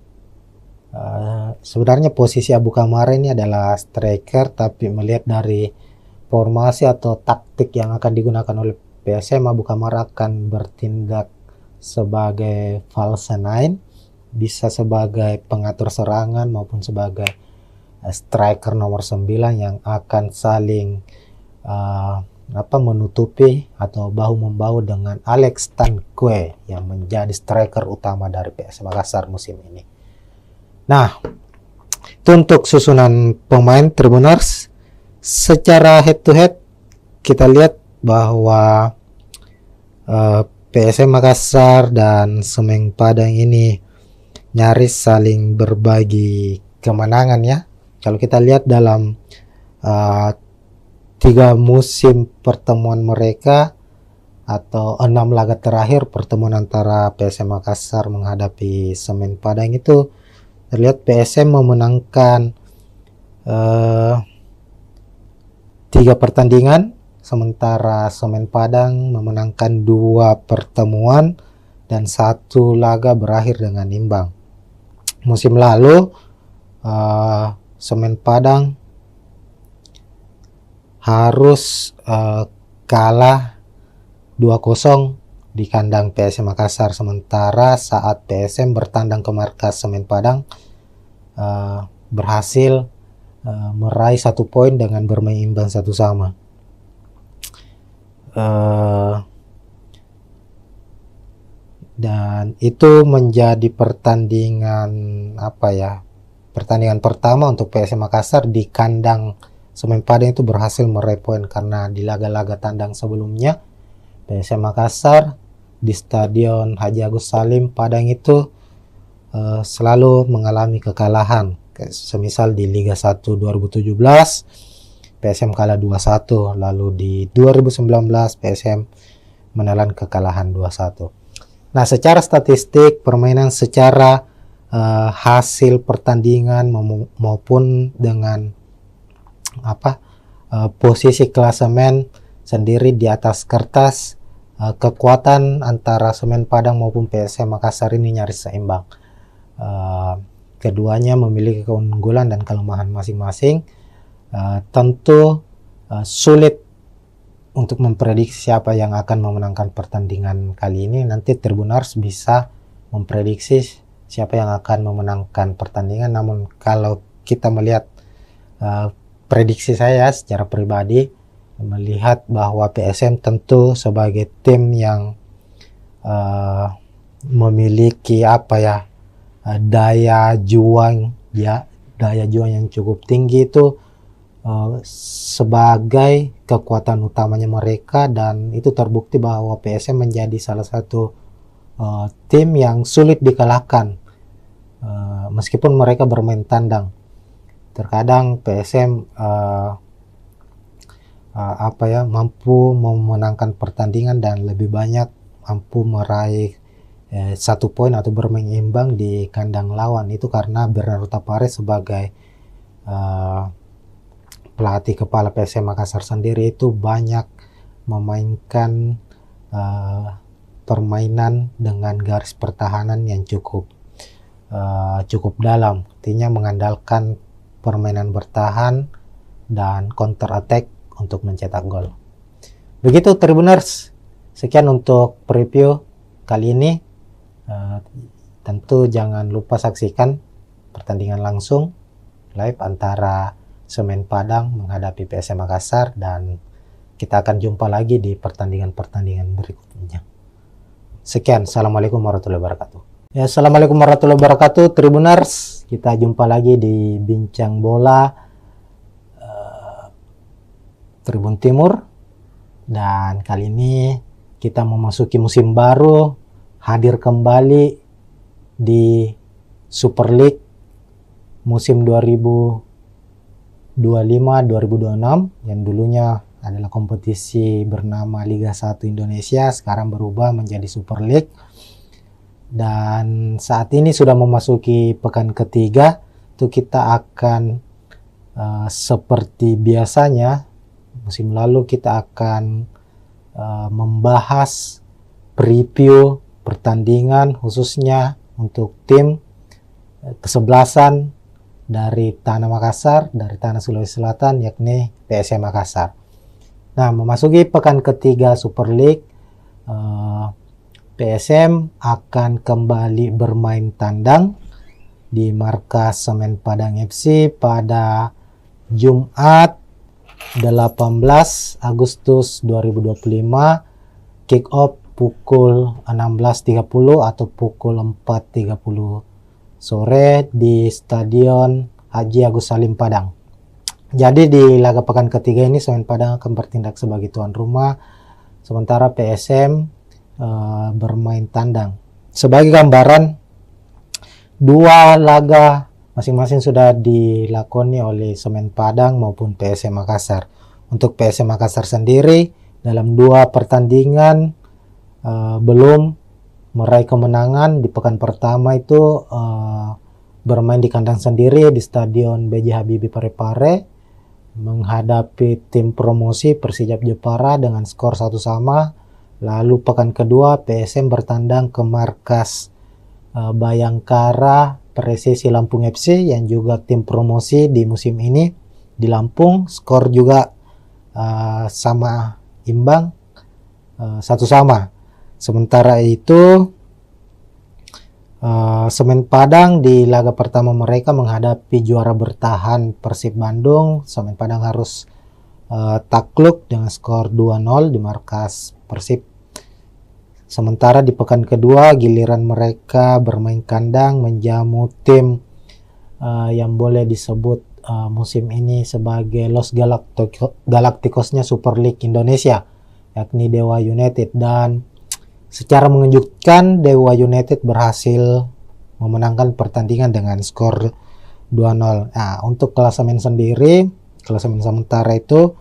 Sebenarnya posisi Abu Kamara ini adalah striker, tapi melihat dari formasi atau taktik yang akan digunakan oleh PSM, Abu Kamara akan bertindak sebagai false nine, bisa sebagai pengatur serangan maupun sebagai striker nomor 9 yang akan saling menutupi atau bahu-membahu dengan Alex Tankwe yang menjadi striker utama dari PSM Makassar musim ini. Nah, itu untuk susunan pemain Tribuners. Secara head to head kita lihat bahwa PSM Makassar dan Semen Padang ini nyaris saling berbagi kemenangan ya. Kalau kita lihat dalam 3 musim pertemuan mereka atau 6 laga terakhir pertemuan antara PSM Makassar menghadapi Semen Padang itu terlihat PSM memenangkan 3 pertandingan, sementara Semen Padang memenangkan 2 pertemuan dan 1 laga berakhir dengan imbang. Musim lalu Semen Padang harus kalah 2-0 di kandang PSM Makassar, sementara saat PSM bertandang ke markas Semen Padang berhasil meraih 1 poin dengan bermain imbang 1-1. Dan itu menjadi pertandingan pertandingan pertama untuk PSM Makassar di kandang Semen Padang itu berhasil meraih poin, karena di laga-laga tandang sebelumnya PSM Makassar di Stadion Haji Agus Salim Padang itu selalu mengalami kekalahan. Semisal di Liga 1 2017 PSM kalah 2-1, lalu di 2019 PSM menelan kekalahan 2-1. Nah, secara statistik permainan, secara hasil pertandingan maupun dengan posisi klasemen sendiri di atas kertas, kekuatan antara Semen Padang maupun PSM Makassar ini nyaris seimbang. Keduanya memiliki keunggulan dan kelemahan masing-masing. Tentu sulit untuk memprediksi siapa yang akan memenangkan pertandingan kali ini. Nanti Tribuners bisa memprediksi siapa yang akan memenangkan pertandingan. Namun kalau kita melihat prediksi saya secara pribadi, melihat bahwa PSM tentu sebagai tim yang memiliki daya juang yang cukup tinggi itu sebagai kekuatan utamanya mereka, dan itu terbukti bahwa PSM menjadi salah satu tim yang sulit dikalahkan meskipun mereka bermain tandang. Terkadang PSM mampu memenangkan pertandingan dan lebih banyak mampu meraih 1 poin atau bermain imbang di kandang lawan. Itu karena Bernardo Tapares sebagai pelatih kepala PSM Makassar sendiri itu banyak memainkan permainan dengan garis pertahanan yang cukup dalam, artinya mengandalkan permainan bertahan dan counter attack untuk mencetak gol. Begitu Tribuners, sekian untuk preview kali ini. Tentu jangan lupa saksikan pertandingan langsung live antara Semen Padang menghadapi PSM Makassar, dan kita akan jumpa lagi di pertandingan-pertandingan berikutnya. Sekian, assalamualaikum warahmatullahi wabarakatuh. Ya, assalamualaikum warahmatullahi wabarakatuh Tribuners, kita jumpa lagi di Bincang Bola Tribun Timur, dan kali ini kita memasuki musim baru, hadir kembali di Super League musim 2025-2026 yang dulunya adalah kompetisi bernama Liga 1 Indonesia, sekarang berubah menjadi Super League. Dan saat ini sudah memasuki pekan ketiga, itu kita akan seperti biasanya musim lalu kita akan membahas preview pertandingan khususnya untuk tim kesebelasan dari Tanah Makassar, dari Tanah Sulawesi Selatan, yakni PSM Makassar. Nah, memasuki pekan ketiga Super League, PSM akan kembali bermain tandang di markas Semen Padang FC pada Jumat 18 Agustus 2025, kick off pukul 16.30 atau pukul 4.30 sore di Stadion Haji Agus Salim Padang. Jadi di laga pekan ketiga ini Semen Padang akan bertindak sebagai tuan rumah, sementara PSM bermain tandang. Sebagai gambaran, dua laga masing-masing sudah dilakoni oleh Semen Padang maupun PSM Makassar. Untuk PSM Makassar sendiri dalam dua pertandingan belum meraih kemenangan. Di pekan pertama itu bermain di kandang sendiri di Stadion B.J. Habibie Parepare menghadapi tim promosi Persijap Jepara dengan skor 1-1. Lalu pekan kedua PSM bertandang ke markas Bayangkara Presisi Lampung FC yang juga tim promosi di musim ini di Lampung. Skor juga sama imbang, 1-1. Sementara itu Semen Padang di laga pertama mereka menghadapi juara bertahan Persib Bandung. Semen Padang harus takluk dengan skor 2-0 di markas Persib. Sementara di pekan kedua giliran mereka bermain kandang menjamu tim yang boleh disebut musim ini sebagai Los Galacticosnya Super League Indonesia, yakni Dewa United. Dan secara mengejutkan Dewa United berhasil memenangkan pertandingan dengan skor 2-0. Nah, untuk klasemen sendiri, klasemen sementara itu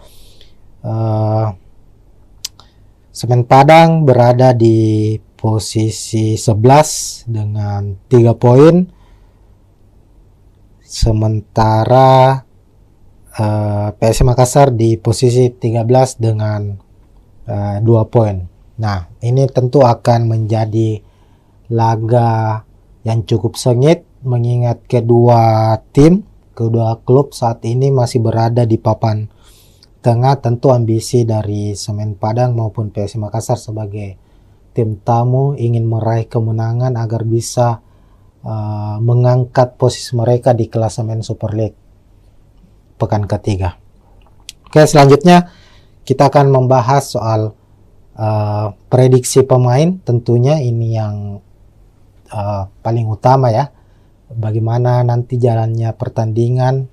Semen Padang berada di posisi 11 dengan 3 poin. Sementara PSM Makassar di posisi 13 dengan 2 poin. Nah, ini tentu akan menjadi laga yang cukup sengit mengingat kedua klub saat ini masih berada di papan tengah. Tentu ambisi dari Semen Padang maupun PSM Makassar sebagai tim tamu ingin meraih kemenangan agar bisa mengangkat posisi mereka di klasemen Super League pekan ketiga. Oke, selanjutnya kita akan membahas soal prediksi pemain. Tentunya ini yang paling utama ya, bagaimana nanti jalannya pertandingan,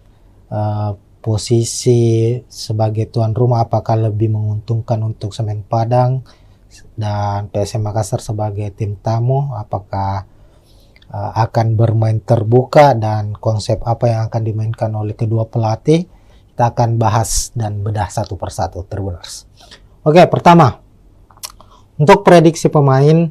posisi sebagai tuan rumah apakah lebih menguntungkan untuk Semen Padang dan PSM Makassar sebagai tim tamu, apakah akan bermain terbuka dan konsep apa yang akan dimainkan oleh kedua pelatih. Kita akan bahas dan bedah satu persatu, Tribuners. Oke, pertama untuk prediksi pemain,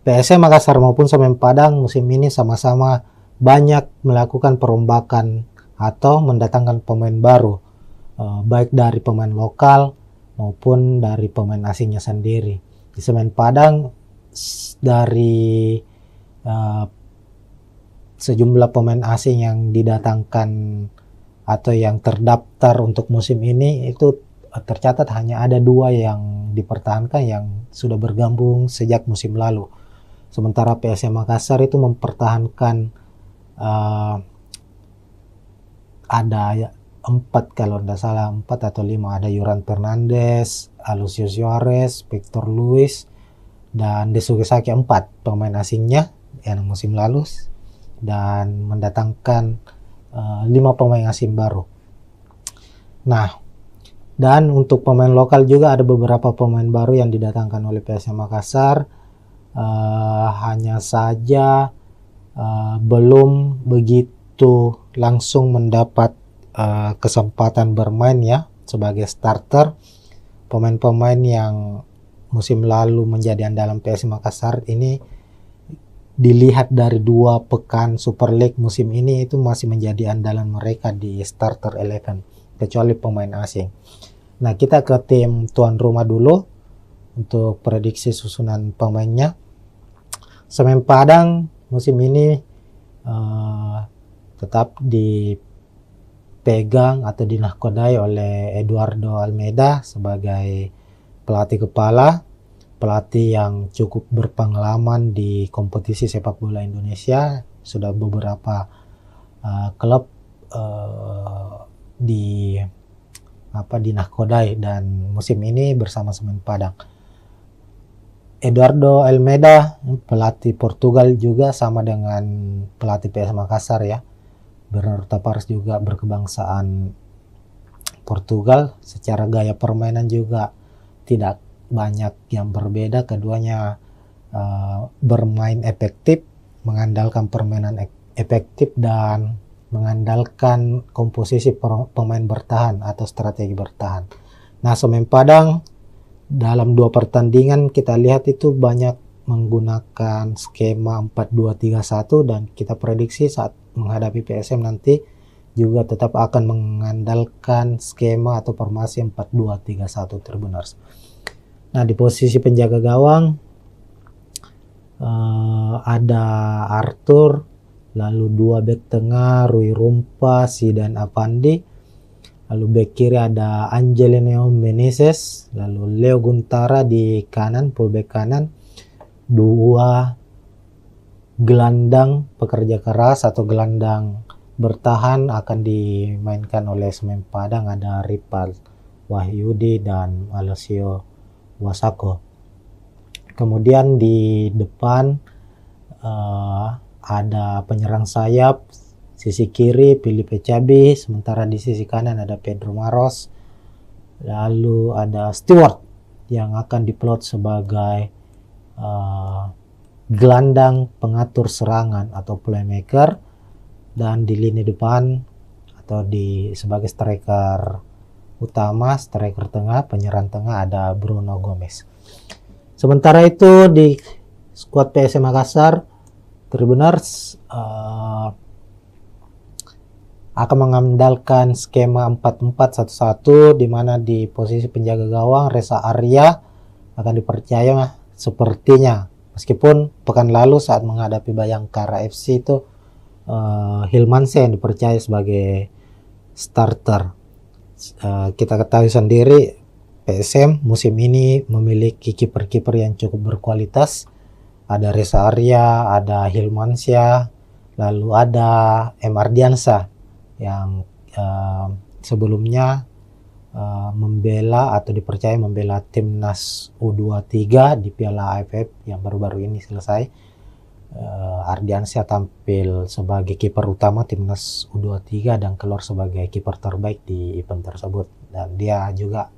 PSM Makassar maupun Semen Padang musim ini sama-sama banyak melakukan perombakan atau mendatangkan pemain baru, baik dari pemain lokal maupun dari pemain asingnya sendiri. Di Semen Padang dari sejumlah pemain asing yang didatangkan atau yang terdaftar untuk musim ini itu tercatat hanya ada 2 yang dipertahankan yang sudah bergabung sejak musim lalu. Sementara PSM Makassar itu mempertahankan ada 4 kalau tidak salah, 4 atau 5, ada Yuran Fernandes, Alucio Suarez, Victor Luis, dan Desuke Saki, 4 pemain asingnya yang musim lalu, dan mendatangkan 5 pemain asing baru. Nah, dan untuk pemain lokal juga ada beberapa pemain baru yang didatangkan oleh PSM Makassar, hanya saja belum begitu langsung mendapat kesempatan bermain ya sebagai starter. Pemain-pemain yang musim lalu menjadi andalan PSM Makassar ini dilihat dari 2 pekan Super League musim ini itu masih menjadi andalan mereka di starter 11 kecuali pemain asing. Nah, kita ke tim tuan rumah dulu untuk prediksi susunan pemainnya. Semen Padang musim ini tetap dipegang atau dinahkodai oleh Eduardo Almeida sebagai pelatih kepala, pelatih yang cukup berpengalaman di kompetisi sepak bola Indonesia. Sudah beberapa klub dinahkodai dan musim ini bersama Semen Padang. Eduardo Almeida pelatih Portugal juga sama dengan pelatih PS Makassar ya. Bernardo Tavares juga berkebangsaan Portugal. Secara gaya permainan juga tidak banyak yang berbeda. Keduanya bermain efektif, mengandalkan permainan efektif dan mengandalkan komposisi pemain bertahan atau strategi bertahan. Nah, Semen Padang dalam 2 pertandingan kita lihat itu banyak menggunakan skema 4-2-3-1 dan kita prediksi saat menghadapi PSM nanti juga tetap akan mengandalkan skema atau formasi 4-2-3-1 Tribuners. Nah, di posisi penjaga gawang ada Arthur, lalu 2 bek tengah Rui Rumpa, Zidan Avandi, Lalu bek kiri ada Angelino Meneses, lalu Leo Guntara di kanan, fullback kanan. Dua gelandang pekerja keras atau gelandang bertahan akan dimainkan oleh Semen Padang, ada Ripal Wahyudi dan Alessio Wasako. Kemudian di depan ada penyerang sayap, sisi kiri Filipe Cabi, sementara di sisi kanan ada Pedro Maros. Lalu ada Stewart yang akan diplot sebagai gelandang pengatur serangan atau playmaker, dan di lini depan atau sebagai striker utama, striker tengah, penyerang tengah ada Bruno Gomez. Sementara itu di skuad PSM Makassar, Tribuners akan mengandalkan skema 4-4-1-1, di mana di posisi penjaga gawang Reza Arya akan dipercaya sepertinya, meskipun pekan lalu saat menghadapi Bayangkara FC itu Hilmansyah yang dipercaya sebagai starter. Kita ketahui sendiri PSM musim ini memiliki kiper-kiper yang cukup berkualitas. Ada Reza Arya, ada Hilmansyah, lalu ada M. Ardiansyah yang sebelumnya membela atau dipercaya membela timnas U23 di Piala AFF yang baru-baru ini selesai. Ardiansyah tampil sebagai kiper utama timnas U23 dan keluar sebagai kiper terbaik di event tersebut, dan dia juga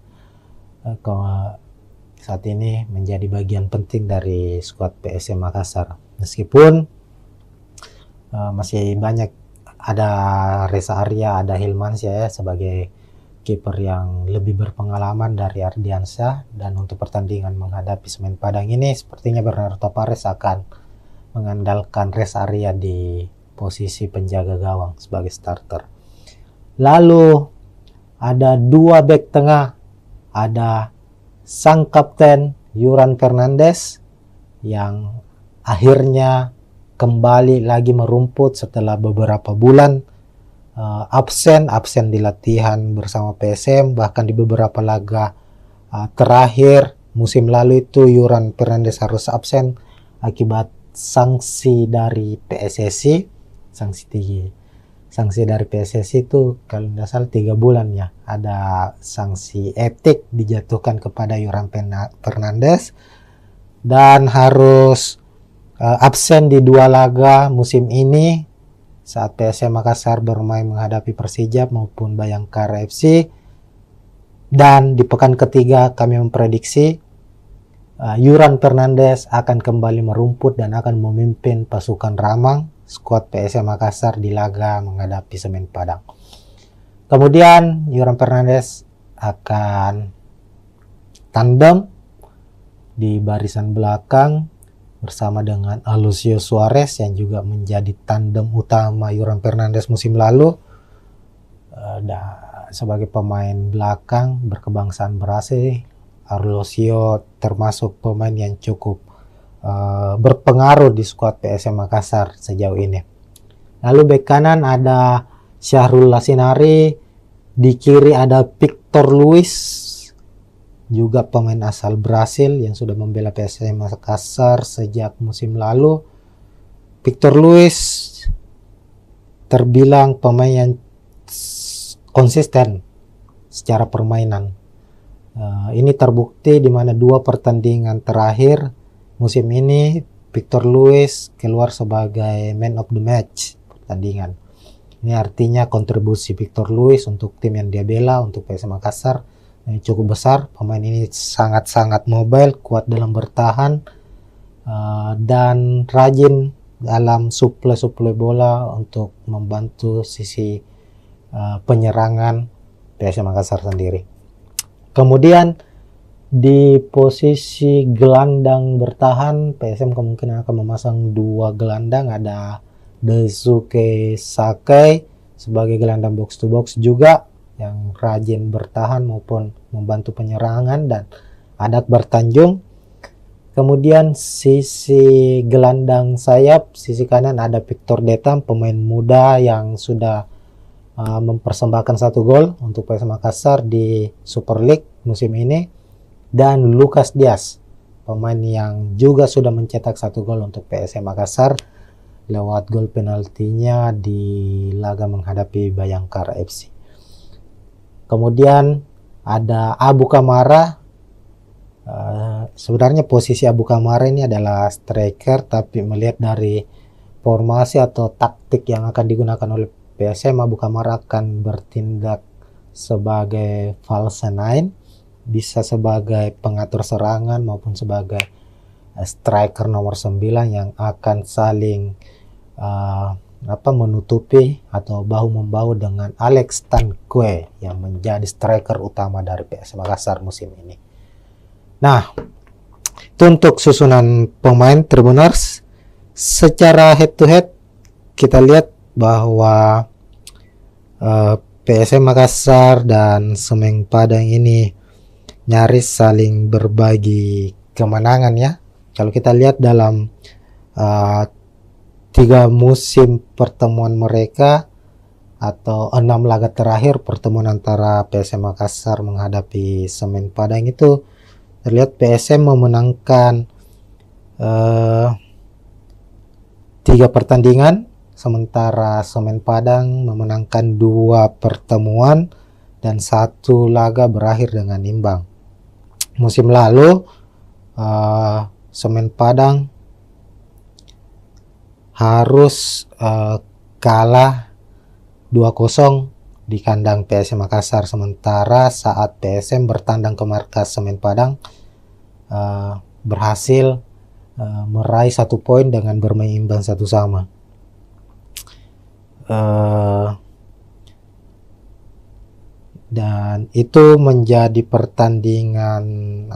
saat ini menjadi bagian penting dari skuad PSM Makassar. Meskipun masih banyak, ada Reza Arya, ada Hilmansyah ya, sebagai kiper yang lebih berpengalaman dari Ardiansyah, dan untuk pertandingan menghadapi Semen Padang ini sepertinya Bernardo Tavares akan mengandalkan Reza Arya di posisi penjaga gawang sebagai starter. Lalu ada dua bek tengah, ada sang kapten Yuran Fernandes yang akhirnya kembali lagi merumput setelah beberapa bulan absen di latihan bersama PSM, bahkan di beberapa laga terakhir musim lalu itu Yuran Fernandes harus absen akibat sanksi dari PSSI. Sanksi dari PSSI itu kalau tidak salah 3 bulan ya, ada sanksi etik dijatuhkan kepada Yuran Fernandes dan harus absen di 2 laga musim ini saat PSM Makassar bermain menghadapi Persija maupun Bayangkara FC. Dan di pekan ketiga kami memprediksi Yuran Fernandes akan kembali merumput dan akan memimpin pasukan Ramang skuad PSM Makassar di laga menghadapi Semen Padang. Kemudian Yuran Fernandes akan tandem di barisan belakang bersama dengan Alucio Suarez yang juga menjadi tandem utama Yuran Fernandes musim lalu. Sebagai pemain belakang berkebangsaan Brasil, Alucio termasuk pemain yang cukup berpengaruh di skuad PSM Makassar sejauh ini. Lalu bek kanan ada Syahrul Lasinari, di kiri ada Victor Luis, juga pemain asal Brasil yang sudah membela PSM Makassar sejak musim lalu. Victor Luis terbilang pemain yang konsisten secara permainan. Ini terbukti di mana 2 pertandingan terakhir musim ini Victor Luis keluar sebagai man of the match pertandingan. Ini artinya kontribusi Victor Luis untuk tim yang dia bela, untuk PSM Makassar, cukup besar. Pemain ini sangat-sangat mobile, kuat dalam bertahan, dan rajin dalam suplai bola untuk membantu sisi penyerangan PSM Makassar sendiri. Kemudian di posisi gelandang bertahan PSM kemungkinan akan memasang 2 gelandang, ada Daisuke Sakai sebagai gelandang box to box juga yang rajin bertahan maupun membantu penyerangan, dan ada Akbar Tanjung. Kemudian sisi gelandang sayap, sisi kanan ada Victor Detam, pemain muda yang sudah mempersembahkan 1 gol untuk PSM Makassar di Super League musim ini, dan Lucas Diaz, pemain yang juga sudah mencetak 1 gol untuk PSM Makassar lewat gol penaltinya di laga menghadapi Bayangkara FC. Kemudian ada Abu Kamara. Sebenarnya posisi Abu Kamara ini adalah striker, tapi melihat dari formasi atau taktik yang akan digunakan oleh PSM, Abu Kamara akan bertindak sebagai false nine, bisa sebagai pengatur serangan maupun sebagai striker nomor 9 yang akan saling menutupi atau bahu-membahu dengan Alex Tanque yang menjadi striker utama dari PSM Makassar musim ini. Nah, itu untuk susunan pemain Tribuners. Secara head to head kita lihat bahwa PSM Makassar dan Semen Padang ini nyaris saling berbagi kemenangan ya. Kalau kita lihat dalam 3 musim pertemuan mereka atau 6 laga terakhir pertemuan antara PSM Makassar menghadapi Semen Padang itu terlihat PSM memenangkan 3 pertandingan, sementara Semen Padang memenangkan 2 pertemuan dan 1 laga berakhir dengan imbang. Musim lalu Semen Padang harus kalah 2-0 di kandang PSM Makassar, sementara saat PSM bertandang ke markas Semen Padang berhasil meraih 1 poin dengan bermain imbang 1-1. Dan itu menjadi pertandingan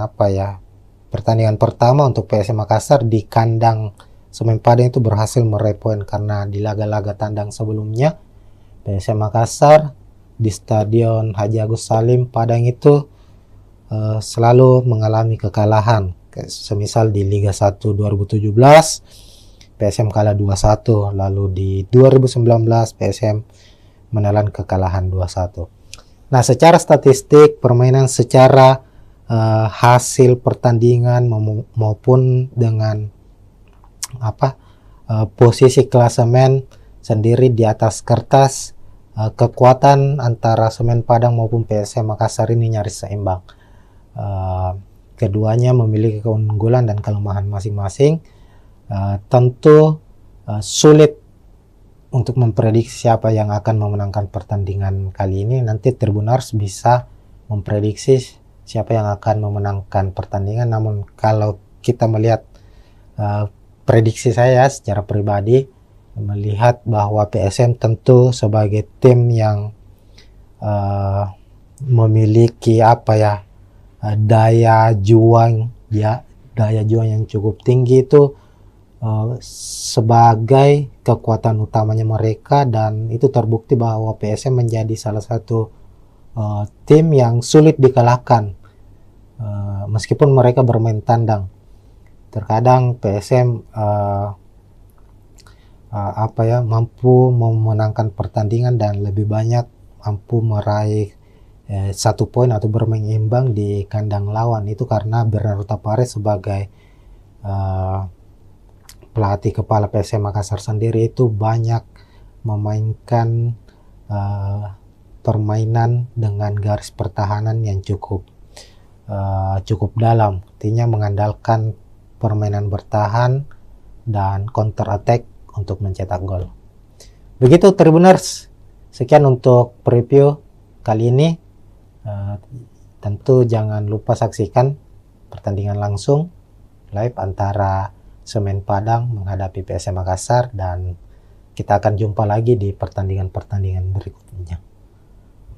pertandingan pertama untuk PSM Makassar di kandang Semen Padang itu berhasil meraih poin, karena di laga-laga tandang sebelumnya PSM Makassar di Stadion Haji Agus Salim Padang itu selalu mengalami kekalahan. Semisal di Liga 1 2017 PSM kalah 2-1, lalu di 2019 PSM menelan kekalahan 2-1. Nah, secara statistik permainan, secara hasil pertandingan maupun dengan posisi klasemen sendiri di atas kertas, kekuatan antara Semen Padang maupun PSM Makassar ini nyaris seimbang. Keduanya memiliki keunggulan dan kelemahan masing-masing. Tentu sulit untuk memprediksi siapa yang akan memenangkan pertandingan kali ini. Nanti Tribuners bisa memprediksi siapa yang akan memenangkan pertandingan. Namun kalau kita melihat prediksi saya secara pribadi, melihat bahwa PSM tentu sebagai tim yang memiliki daya juang yang cukup tinggi itu sebagai kekuatan utamanya mereka, dan itu terbukti bahwa PSM menjadi salah satu tim yang sulit dikalahkan meskipun mereka bermain tandang. Terkadang PSM mampu memenangkan pertandingan dan lebih banyak mampu meraih 1 poin atau bermain imbang di kandang lawan. Itu karena Bernardo Tapares sebagai pelatih kepala PSM Makassar sendiri itu banyak memainkan permainan dengan garis pertahanan yang cukup dalam, artinya mengandalkan permainan bertahan dan counter attack untuk mencetak gol. Begitu Tribuners, sekian untuk preview kali ini. Tentu jangan lupa saksikan pertandingan langsung live antara Semen Padang menghadapi PSM Makassar, dan kita akan jumpa lagi di pertandingan-pertandingan berikutnya.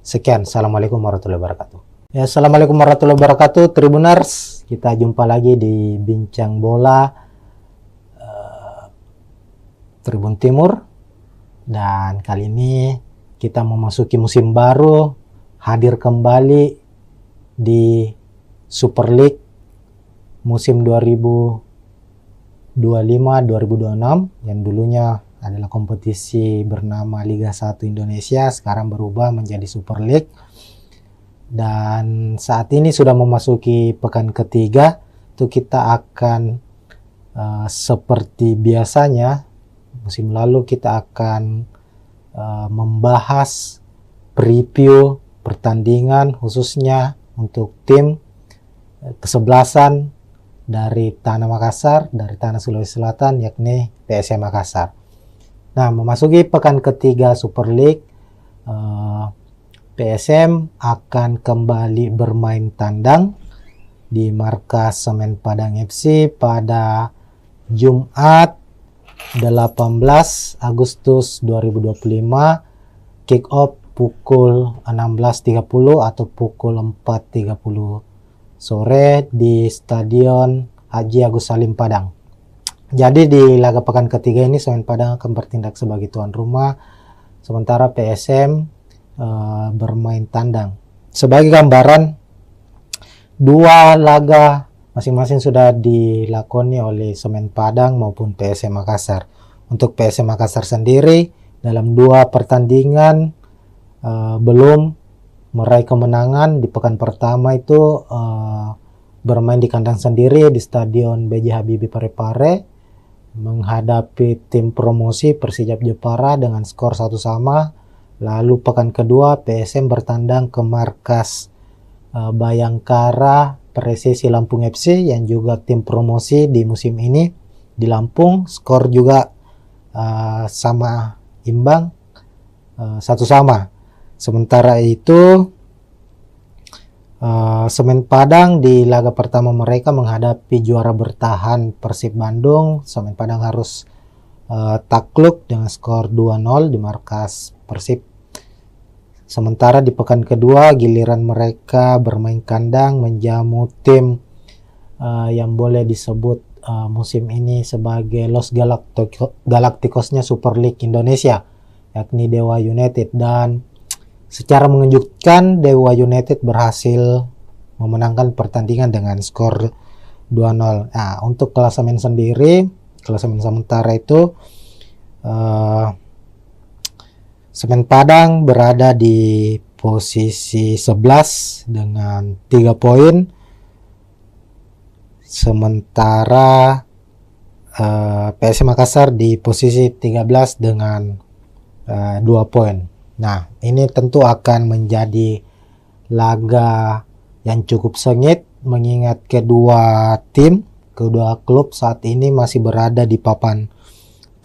Sekian, assalamualaikum warahmatullahi wabarakatuh. Ya, assalamualaikum warahmatullahi wabarakatuh Tribuners. Kita jumpa lagi di Bincang Bola Tribun Timur, dan kali ini kita memasuki musim baru, hadir kembali di Super League musim 2025-2026 yang dulunya adalah kompetisi bernama Liga 1 Indonesia, sekarang berubah menjadi Super League. Dan saat ini sudah memasuki pekan ketiga, itu kita akan seperti biasanya musim lalu kita akan membahas preview pertandingan khususnya untuk tim kesebelasan dari Tanah Makassar, dari Tanah Sulawesi Selatan, yakni PSM Makassar. Nah, memasuki pekan ketiga Super League, PSM akan kembali bermain tandang di markas Semen Padang FC pada Jumat 18 Agustus 2025, kick off pukul 16.30 atau pukul 4.30 sore di Stadion Haji Agus Salim Padang. Jadi di laga pekan ketiga ini Semen Padang akan bertindak sebagai tuan rumah, sementara PSM bermain tandang. Sebagai gambaran, dua laga masing-masing sudah dilakoni oleh Semen Padang maupun PSM Makassar. Untuk PSM Makassar sendiri dalam dua pertandingan belum meraih kemenangan. Di pekan pertama itu bermain di kandang sendiri di Stadion B.J. Habibie Parepare menghadapi tim promosi Persijap Jepara dengan skor 1-1. Lalu pekan kedua PSM bertandang ke markas Bayangkara Presisi Lampung FC yang juga tim promosi di musim ini di Lampung, skor juga sama imbang 1-1. Sementara itu Semen Padang di laga pertama mereka menghadapi juara bertahan Persib Bandung. Semen Padang harus takluk dengan skor 2-0 di markas Persib. Sementara di pekan kedua giliran mereka bermain kandang menjamu tim yang boleh disebut musim ini sebagai Los Galacticosnya Super League Indonesia, yakni Dewa United. Dan secara mengejutkan Dewa United berhasil memenangkan pertandingan dengan skor 2-0. Nah, untuk klasemen sendiri, klasemen sementara itu Semen Padang berada di posisi 11 dengan 3 poin. Sementara PSM Makassar di posisi 13 dengan 2 poin. Nah, ini tentu akan menjadi laga yang cukup sengit mengingat kedua klub saat ini masih berada di papan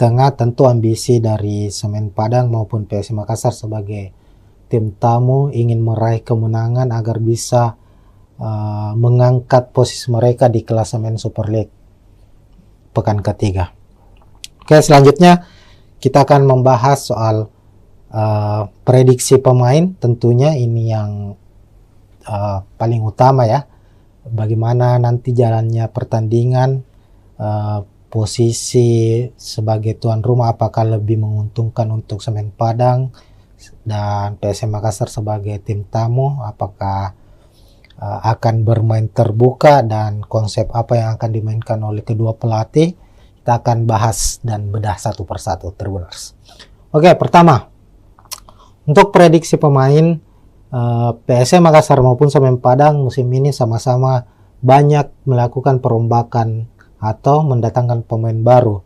tengah. Tentu ambisi dari Semen Padang maupun PSM Makassar sebagai tim tamu ingin meraih kemenangan agar bisa mengangkat posisi mereka di klasemen Super League pekan ketiga. Oke, selanjutnya kita akan membahas soal prediksi pemain. Tentunya ini yang paling utama ya, bagaimana nanti jalannya pertandingan, posisi sebagai tuan rumah apakah lebih menguntungkan untuk Semen Padang dan PSM Makassar sebagai tim tamu, apakah akan bermain terbuka dan konsep apa yang akan dimainkan oleh kedua pelatih. Kita akan bahas dan bedah satu persatu, Tribuners. Oke, pertama untuk prediksi pemain, PSM Makassar maupun Semen Padang musim ini sama-sama banyak melakukan perombakan atau mendatangkan pemain baru,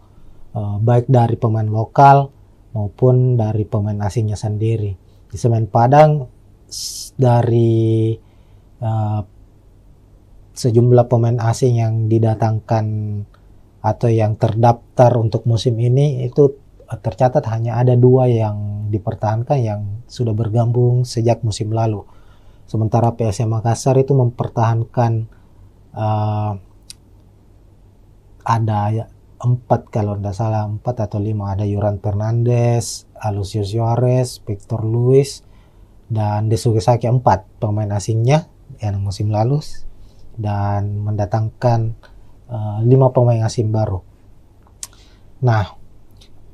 baik dari pemain lokal maupun dari pemain asingnya sendiri. Di Semen Padang dari sejumlah pemain asing yang didatangkan atau yang terdaftar untuk musim ini itu tercatat hanya ada 2 yang dipertahankan yang sudah bergabung sejak musim lalu. Sementara PSM Makassar itu mempertahankan ada 4 kalau tidak salah, 4 atau 5, ada Yuran Fernandes, Alucius Suarez, Victor Luis, dan Desuke Saki, 4 pemain asingnya yang musim lalu, dan mendatangkan 5 pemain asing baru. Nah,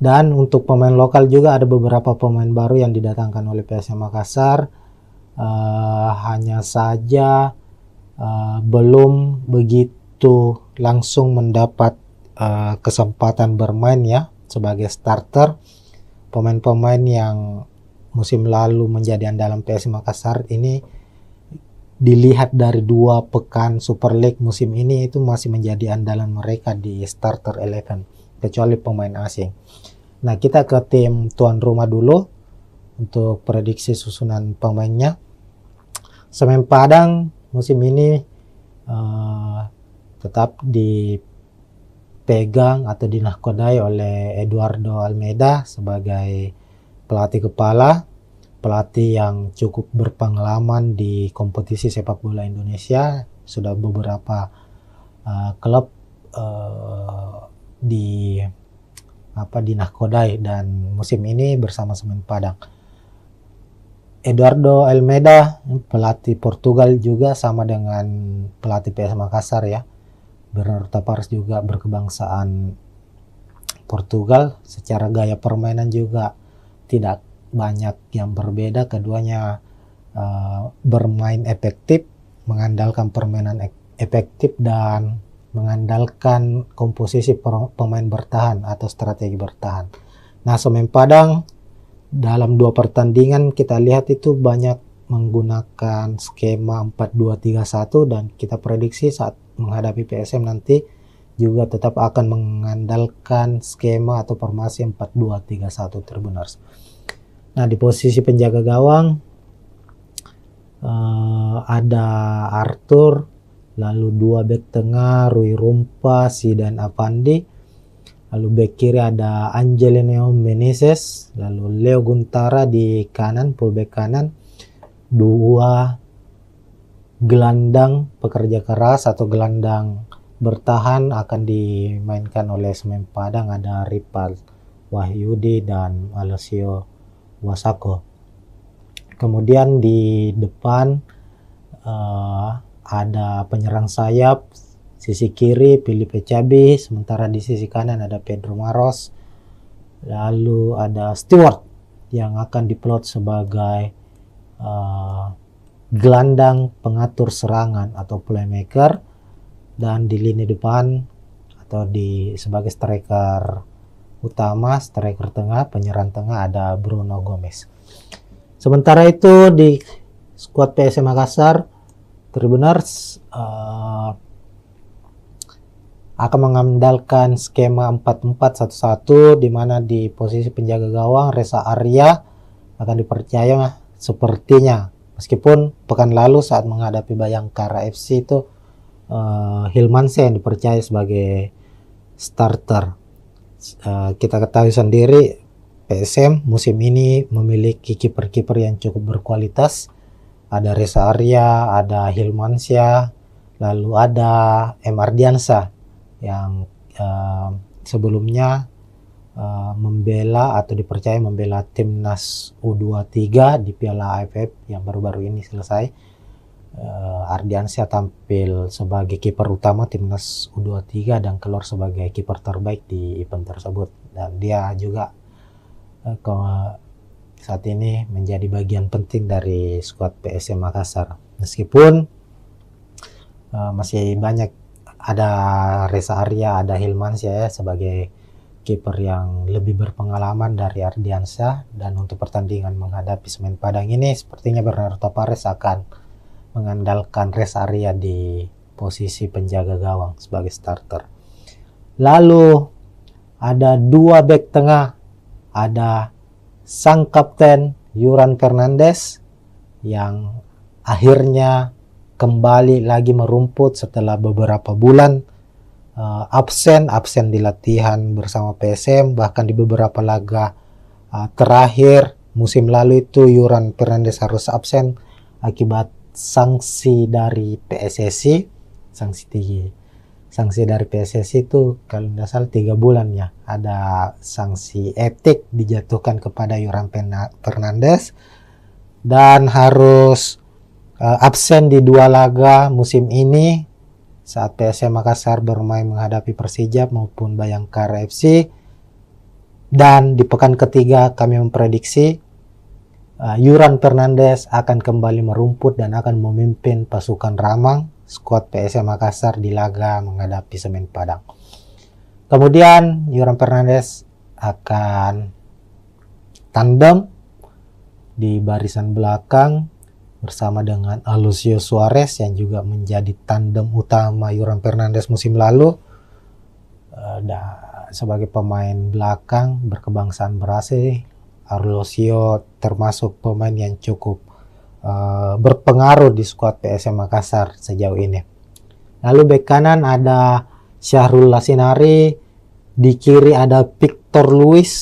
dan untuk pemain lokal juga ada beberapa pemain baru yang didatangkan oleh PSM Makassar. Hanya saja belum begitu langsung mendapat kesempatan bermain ya. sebagai starter. Pemain-pemain yang musim lalu menjadi andalan PSM Makassar ini dilihat dari 2 pekan Super League musim ini itu masih menjadi andalan mereka di starter 11, kecuali pemain asing. Nah, kita ke tim tuan rumah dulu untuk prediksi susunan pemainnya. Semen Padang musim ini tetap dipegang atau dinahkodai oleh Eduardo Almeida sebagai pelatih kepala, pelatih yang cukup berpengalaman di kompetisi sepak bola Indonesia. Sudah beberapa klub dinahkodai, dan musim ini bersama Semen Padang. Eduardo Almeida, pelatih Portugal juga, sama dengan pelatih PSM Makassar ya. Bernardo Tavares juga berkebangsaan Portugal. Secara gaya permainan juga tidak banyak yang berbeda. Keduanya bermain efektif, mengandalkan permainan efektif dan mengandalkan komposisi pemain bertahan atau strategi bertahan. Nah, Semen Padang dalam 2 pertandingan kita lihat itu banyak menggunakan skema 4-2-3-1, dan kita prediksi saat menghadapi PSM nanti juga tetap akan mengandalkan skema atau formasi 4-2-3-1 Tribuners. Nah, di posisi penjaga gawang ada Arthur, lalu 2 bek tengah Rui Rumpa, Zidan Afandi, lalu bek kiri ada Angelino Meneses, lalu Leo Guntara di kanan, fullback kanan. 2 gelandang pekerja keras atau gelandang bertahan akan dimainkan oleh Semen Padang, ada Ripal Wahyudi dan Alessio Wasako. Kemudian di depan ada penyerang sayap, sisi kiri Filipe Cabi, sementara di sisi kanan ada Pedro Maros. Lalu ada Stewart yang akan diplot sebagai gelandang pengatur serangan atau playmaker, dan di lini depan atau sebagai striker utama, striker tengah, penyerang tengah ada Bruno Gomez. Sementara itu di skuad PSM Makassar, Tribuners akan mengandalkan skema 4-4-1-1, di mana di posisi penjaga gawang Reza Arya akan dipercaya sepertinya, meskipun pekan lalu saat menghadapi Bayangkara FC itu Hilmansyah yang dipercaya sebagai starter. Kita ketahui sendiri PSM musim ini memiliki kiper-kiper yang cukup berkualitas. Ada Reza Arya, ada Hilmansyah, lalu ada M. Ardiansyah yang sebelumnya membela atau dipercaya membela timnas U23 di Piala AFF yang baru-baru ini selesai. Ardiansyah tampil sebagai kiper utama timnas U23 dan keluar sebagai kiper terbaik di event tersebut, dan dia juga saat ini menjadi bagian penting dari skuad PSM Makassar. Meskipun masih banyak, ada Reza Arya, ada Hilmansyah ya, sebagai kiper yang lebih berpengalaman dari Ardiansyah, dan untuk pertandingan menghadapi Semen Padang ini sepertinya Bernardo Tavares akan mengandalkan Reza Arya di posisi penjaga gawang sebagai starter. Lalu ada 2 bek tengah, ada sang kapten Yuran Fernandes yang akhirnya kembali lagi merumput setelah beberapa bulan absen di latihan bersama PSM, bahkan di beberapa laga terakhir musim lalu itu Yuran Fernandes harus absen akibat sanksi dari PSSI. Sanksi dari PSSI itu kalau tidak salah 3 bulan ya, ada sanksi etik dijatuhkan kepada Yuran Fernandes dan harus absen di 2 laga musim ini saat PSM Makassar bermain menghadapi Persija maupun Bayangkara FC. Dan di pekan ketiga kami memprediksi Yuran Fernandes akan kembali merumput dan akan memimpin pasukan Ramang skuad PSM Makassar di laga menghadapi Semen Padang. Kemudian Yuran Fernandes akan tandem di barisan belakang bersama dengan Alucio Suarez yang juga menjadi tandem utama Yoram Fernandes musim lalu. Sebagai pemain belakang berkebangsaan Brasil, Alucio termasuk pemain yang cukup berpengaruh di skuad PSM Makassar sejauh ini. Lalu bek kanan ada Syahrul Lasinari, di kiri ada Victor Luis,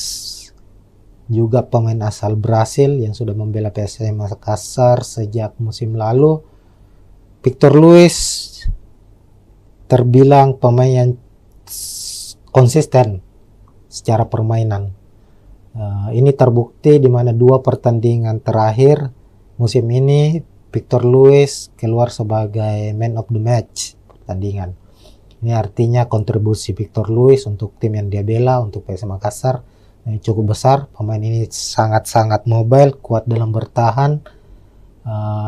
juga pemain asal Brasil yang sudah membela PSM Makassar sejak musim lalu. Victor Luis terbilang pemain yang konsisten secara permainan. Ini terbukti di mana 2 pertandingan terakhir musim ini Victor Luis keluar sebagai man of the match pertandingan. Ini artinya kontribusi Victor Luis untuk tim yang dia bela, untuk PSM Makassar, cukup besar. Pemain ini sangat-sangat mobile, kuat dalam bertahan,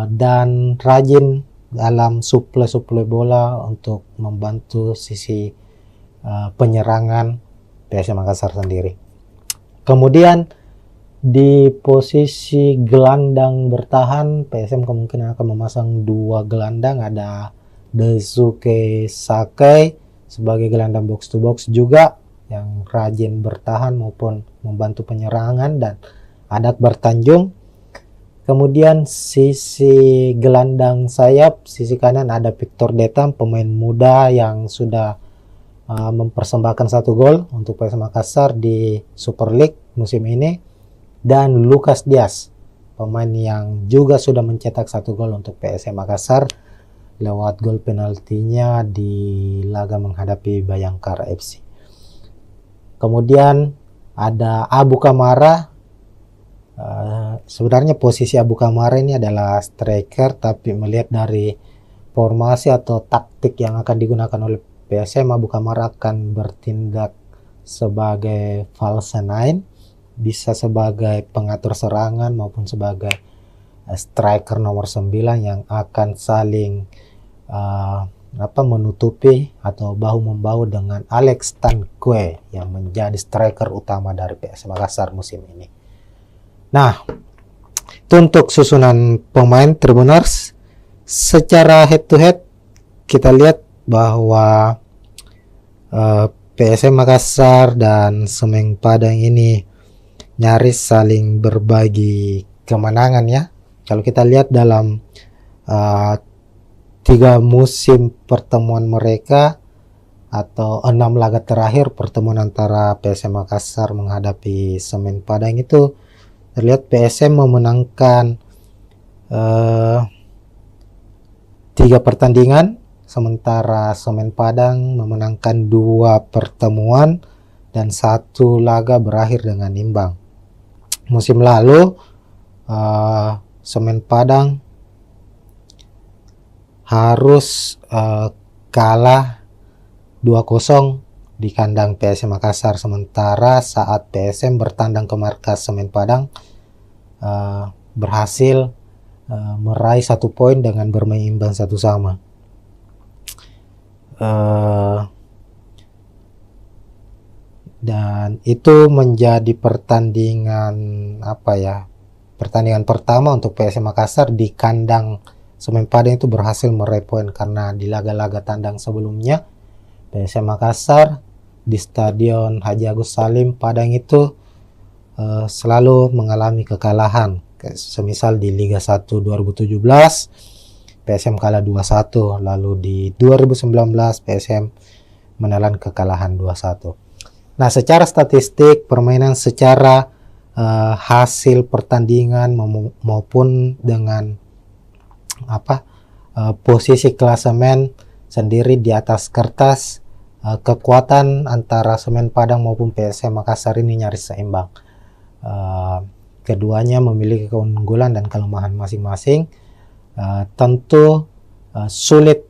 dan rajin dalam suplai bola untuk membantu sisi penyerangan PSM Makassar sendiri. Kemudian di posisi gelandang bertahan, PSM kemungkinan akan memasang 2 gelandang, ada Daisuke Sakai sebagai gelandang box to box juga yang rajin bertahan maupun membantu penyerangan, dan ada Akbar Tanjung. Kemudian sisi gelandang sayap, sisi kanan ada Victor Detam, pemain muda yang sudah mempersembahkan 1 gol untuk PSM Makassar di Super League musim ini, dan Lucas Diaz, pemain yang juga sudah mencetak 1 gol untuk PSM Makassar lewat gol penaltinya di laga menghadapi Bayangkara FC. Kemudian ada Abu Kamara. Sebenarnya posisi Abu Kamara ini adalah striker, tapi melihat dari formasi atau taktik yang akan digunakan oleh PSM, Abu Kamara akan bertindak sebagai false nine, bisa sebagai pengatur serangan maupun sebagai striker nomor 9 yang akan saling menutupi atau bahu-membahu dengan Alex Tanque yang menjadi striker utama dari PSM Makassar musim ini. Nah, itu untuk susunan pemain Tribuners. Secara head to head kita lihat bahwa PSM Makassar dan Semen Padang ini nyaris saling berbagi kemenangan ya. Kalau kita lihat dalam 3 musim pertemuan mereka atau 6 laga terakhir pertemuan antara PSM Makassar menghadapi Semen Padang itu terlihat PSM memenangkan 3 pertandingan, sementara Semen Padang memenangkan 2 pertemuan dan 1 laga berakhir dengan imbang. Musim lalu Semen Padang harus kalah 2-0 di kandang PSM Makassar, sementara saat PSM bertandang ke markas Semen Padang berhasil meraih 1 poin dengan bermain imbang 1-1. Dan itu menjadi pertandingan pertandingan pertama untuk PSM Makassar di kandang Semen Padang itu berhasil meraih poin, karena di laga-laga tandang sebelumnya PSM Makassar di Stadion Haji Agus Salim Padang itu selalu mengalami kekalahan. Semisal di Liga 1 2017 PSM kalah 2-1, lalu di 2019 PSM menelan kekalahan 2-1. Nah, secara statistik permainan, secara hasil pertandingan maupun dengan posisi klasemen sendiri di atas kertas, kekuatan antara Semen Padang maupun PSM Makassar ini nyaris seimbang. Keduanya memiliki keunggulan dan kelemahan masing-masing. Tentu sulit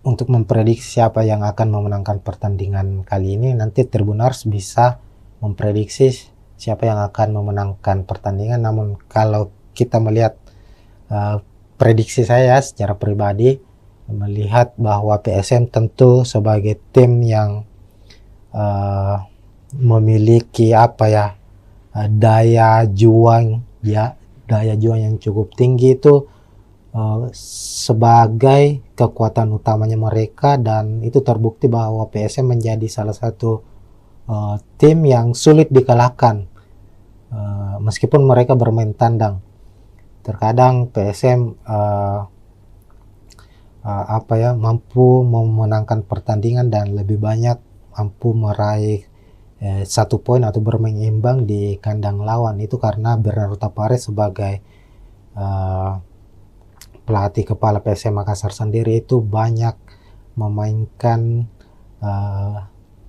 untuk memprediksi siapa yang akan memenangkan pertandingan kali ini. Nanti Tribuners bisa memprediksi siapa yang akan memenangkan pertandingan. Namun kalau kita melihat prediksi saya secara pribadi, melihat bahwa PSM tentu sebagai tim yang memiliki daya juang yang cukup tinggi itu sebagai kekuatan utamanya mereka, dan itu terbukti bahwa PSM menjadi salah satu tim yang sulit dikalahkan meskipun mereka bermain tandang. Terkadang PSM mampu memenangkan pertandingan dan lebih banyak mampu meraih 1 poin atau bermain imbang di kandang lawan. Itu karena Bernardo Tapares sebagai pelatih kepala PSM Makassar sendiri itu banyak memainkan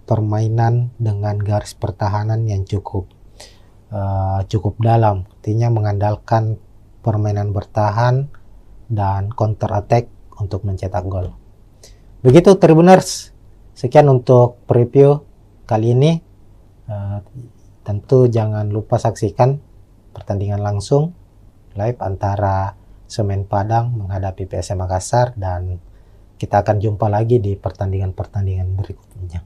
permainan dengan garis pertahanan yang cukup dalam, artinya mengandalkan permainan bertahan dan counter attack untuk mencetak gol. Begitu Tribuners, sekian untuk preview kali ini. Tentu jangan lupa saksikan pertandingan langsung live antara Semen Padang menghadapi PSM Makassar, dan kita akan jumpa lagi di pertandingan-pertandingan berikutnya.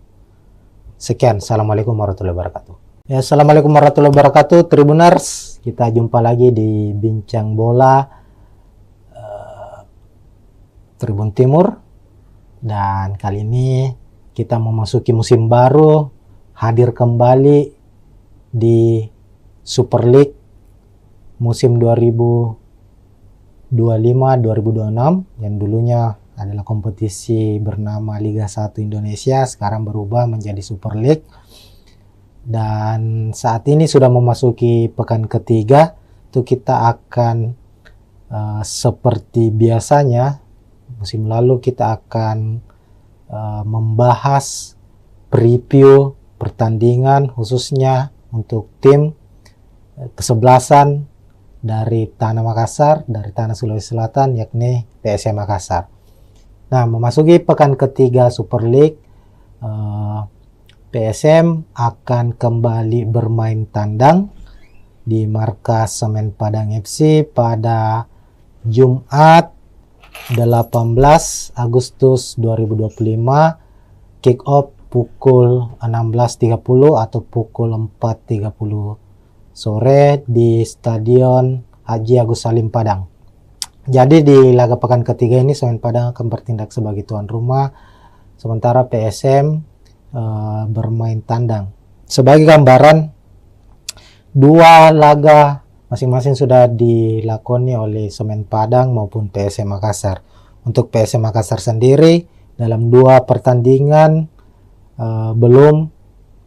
Sekian, assalamualaikum warahmatullahi wabarakatuh. Ya, assalamualaikum warahmatullahi wabarakatuh Tribuners, kita jumpa lagi di Bincang Bola Tribun Timur, dan kali ini kita memasuki musim baru, hadir kembali di Super League musim 2025-2026 yang dulunya adalah kompetisi bernama Liga 1 Indonesia, sekarang berubah menjadi Super League. Dan saat ini sudah memasuki pekan ketiga, itu kita akan seperti biasanya musim lalu kita akan membahas preview pertandingan khususnya untuk tim kesebelasan dari Tanah Makassar, dari Tanah Sulawesi Selatan, yakni PSM Makassar. Nah, memasuki pekan ketiga Super League, PSM akan kembali bermain tandang di markas Semen Padang FC pada Jumat 18 Agustus 2025, kick off pukul 16.30 atau pukul 4.30 sore di Stadion Haji Agus Salim Padang. Jadi di laga pekan ketiga ini Semen Padang akan bertindak sebagai tuan rumah, sementara PSM bermain tandang. Sebagai gambaran, 2 laga masing-masing sudah dilakoni oleh Semen Padang maupun PSM Makassar. Untuk PSM Makassar sendiri dalam 2 pertandingan belum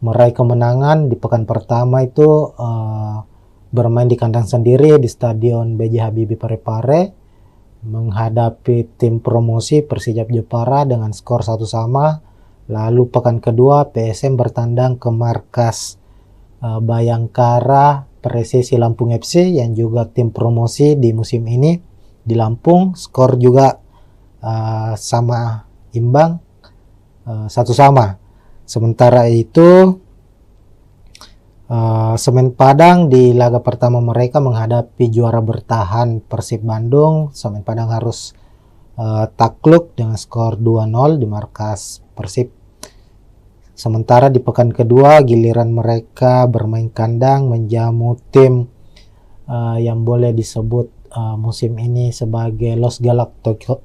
meraih kemenangan. Di pekan pertama itu bermain di kandang sendiri di Stadion B.J. Habibie Parepare menghadapi tim promosi Persijap Jepara dengan skor 1-1. Lalu pekan kedua PSM bertandang ke markas Bayangkara Persesi Lampung FC yang juga tim promosi di musim ini di Lampung, skor juga sama imbang 1-1. Sementara itu Semen Padang di laga pertama mereka menghadapi juara bertahan Persib Bandung. Semen Padang harus takluk dengan skor 2-0 di markas Persib. Sementara di pekan kedua giliran mereka bermain kandang menjamu tim yang boleh disebut musim ini sebagai Los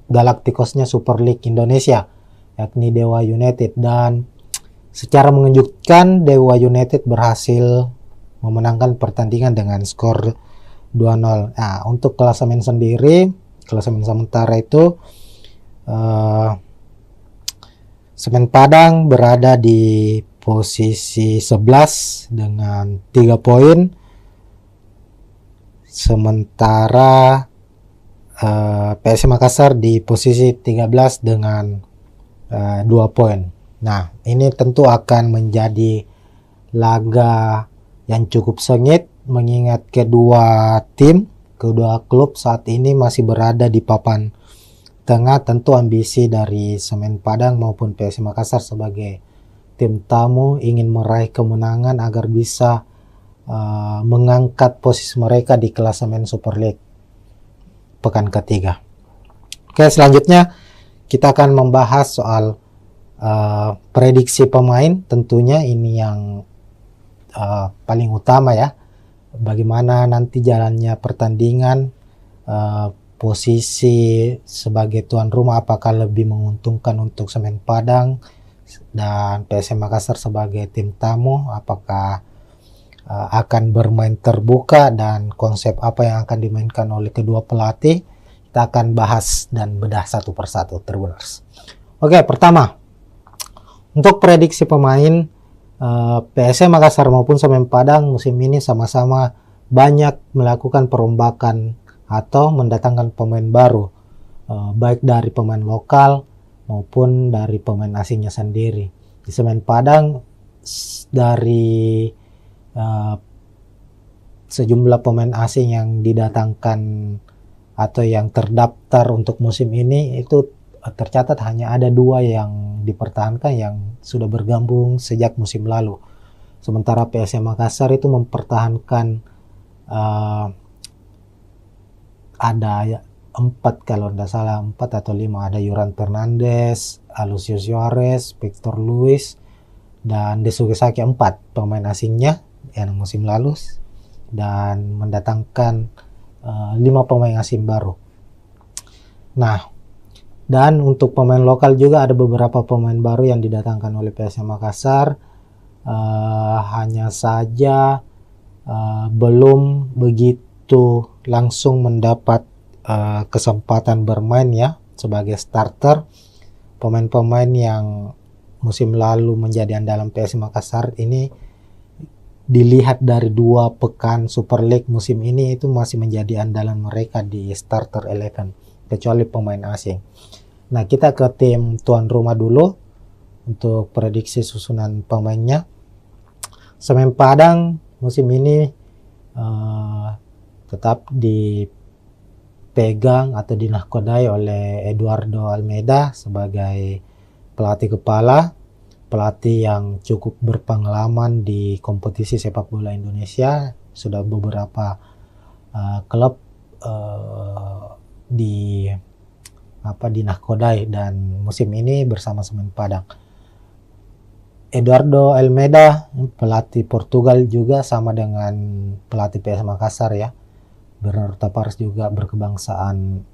Galacticosnya Super League Indonesia, yakni Dewa United, dan secara mengejutkan Dewa United berhasil memenangkan pertandingan dengan skor 2-0. Nah, untuk klasemen sendiri, klasemen sementara itu Semen Padang berada di posisi 11 dengan 3 poin. Sementara PSM Makassar di posisi 13 dengan 2 poin. Nah, ini tentu akan menjadi laga yang cukup sengit mengingat kedua klub saat ini masih berada di papan tengah. Tentu ambisi dari Semen Padang maupun PSM Makassar sebagai tim tamu ingin meraih kemenangan agar bisa mengangkat posisi mereka di klasemen Super League pekan ketiga. Oke, selanjutnya kita akan membahas soal prediksi pemain. Tentunya ini yang paling utama ya. Bagaimana nanti jalannya pertandingan, posisi sebagai tuan rumah apakah lebih menguntungkan untuk Semen Padang dan PSM Makassar sebagai tim tamu, apakah akan bermain terbuka dan konsep apa yang akan dimainkan oleh kedua pelatih. Kita akan bahas dan bedah satu persatu, Tribuners. Oke, pertama, untuk prediksi pemain, PSM Makassar maupun Semen Padang musim ini sama-sama banyak melakukan perombakan atau mendatangkan pemain baru, baik dari pemain lokal maupun dari pemain asingnya sendiri. Di Semen Padang dari sejumlah pemain asing yang didatangkan atau yang terdaftar untuk musim ini itu tercatat hanya ada 2 yang dipertahankan yang sudah bergabung sejak musim lalu. Sementara PSM Makassar itu mempertahankan ada 4 kalau tidak salah 4 atau 5, ada Yuran Fernandes, Alucius Suarez, Victor Luis, dan Desuke Saki, 4 pemain asingnya yang musim lalu, dan mendatangkan 5 pemain asing baru. Nah, dan untuk pemain lokal juga ada beberapa pemain baru yang didatangkan oleh PSM Makassar. Hanya saja belum begitu langsung mendapat kesempatan bermain ya sebagai starter. Pemain-pemain yang musim lalu menjadi andalan PSM Makassar ini dilihat dari 2 pekan Super League musim ini itu masih menjadi andalan mereka di starter 11, kecuali pemain asing. Nah, kita ke tim tuan rumah dulu untuk prediksi susunan pemainnya. Semen Padang musim ini tetap dipegang atau dinahkodai oleh Eduardo Almeida sebagai pelatih kepala. Pelatih yang cukup berpengalaman di kompetisi sepak bola Indonesia, sudah beberapa klub dinahkodai dan musim ini bersama Semen Padang. Eduardo Almeida, pelatih Portugal juga sama dengan pelatih PSM Makassar ya. Bernardo Tavares juga berkebangsaan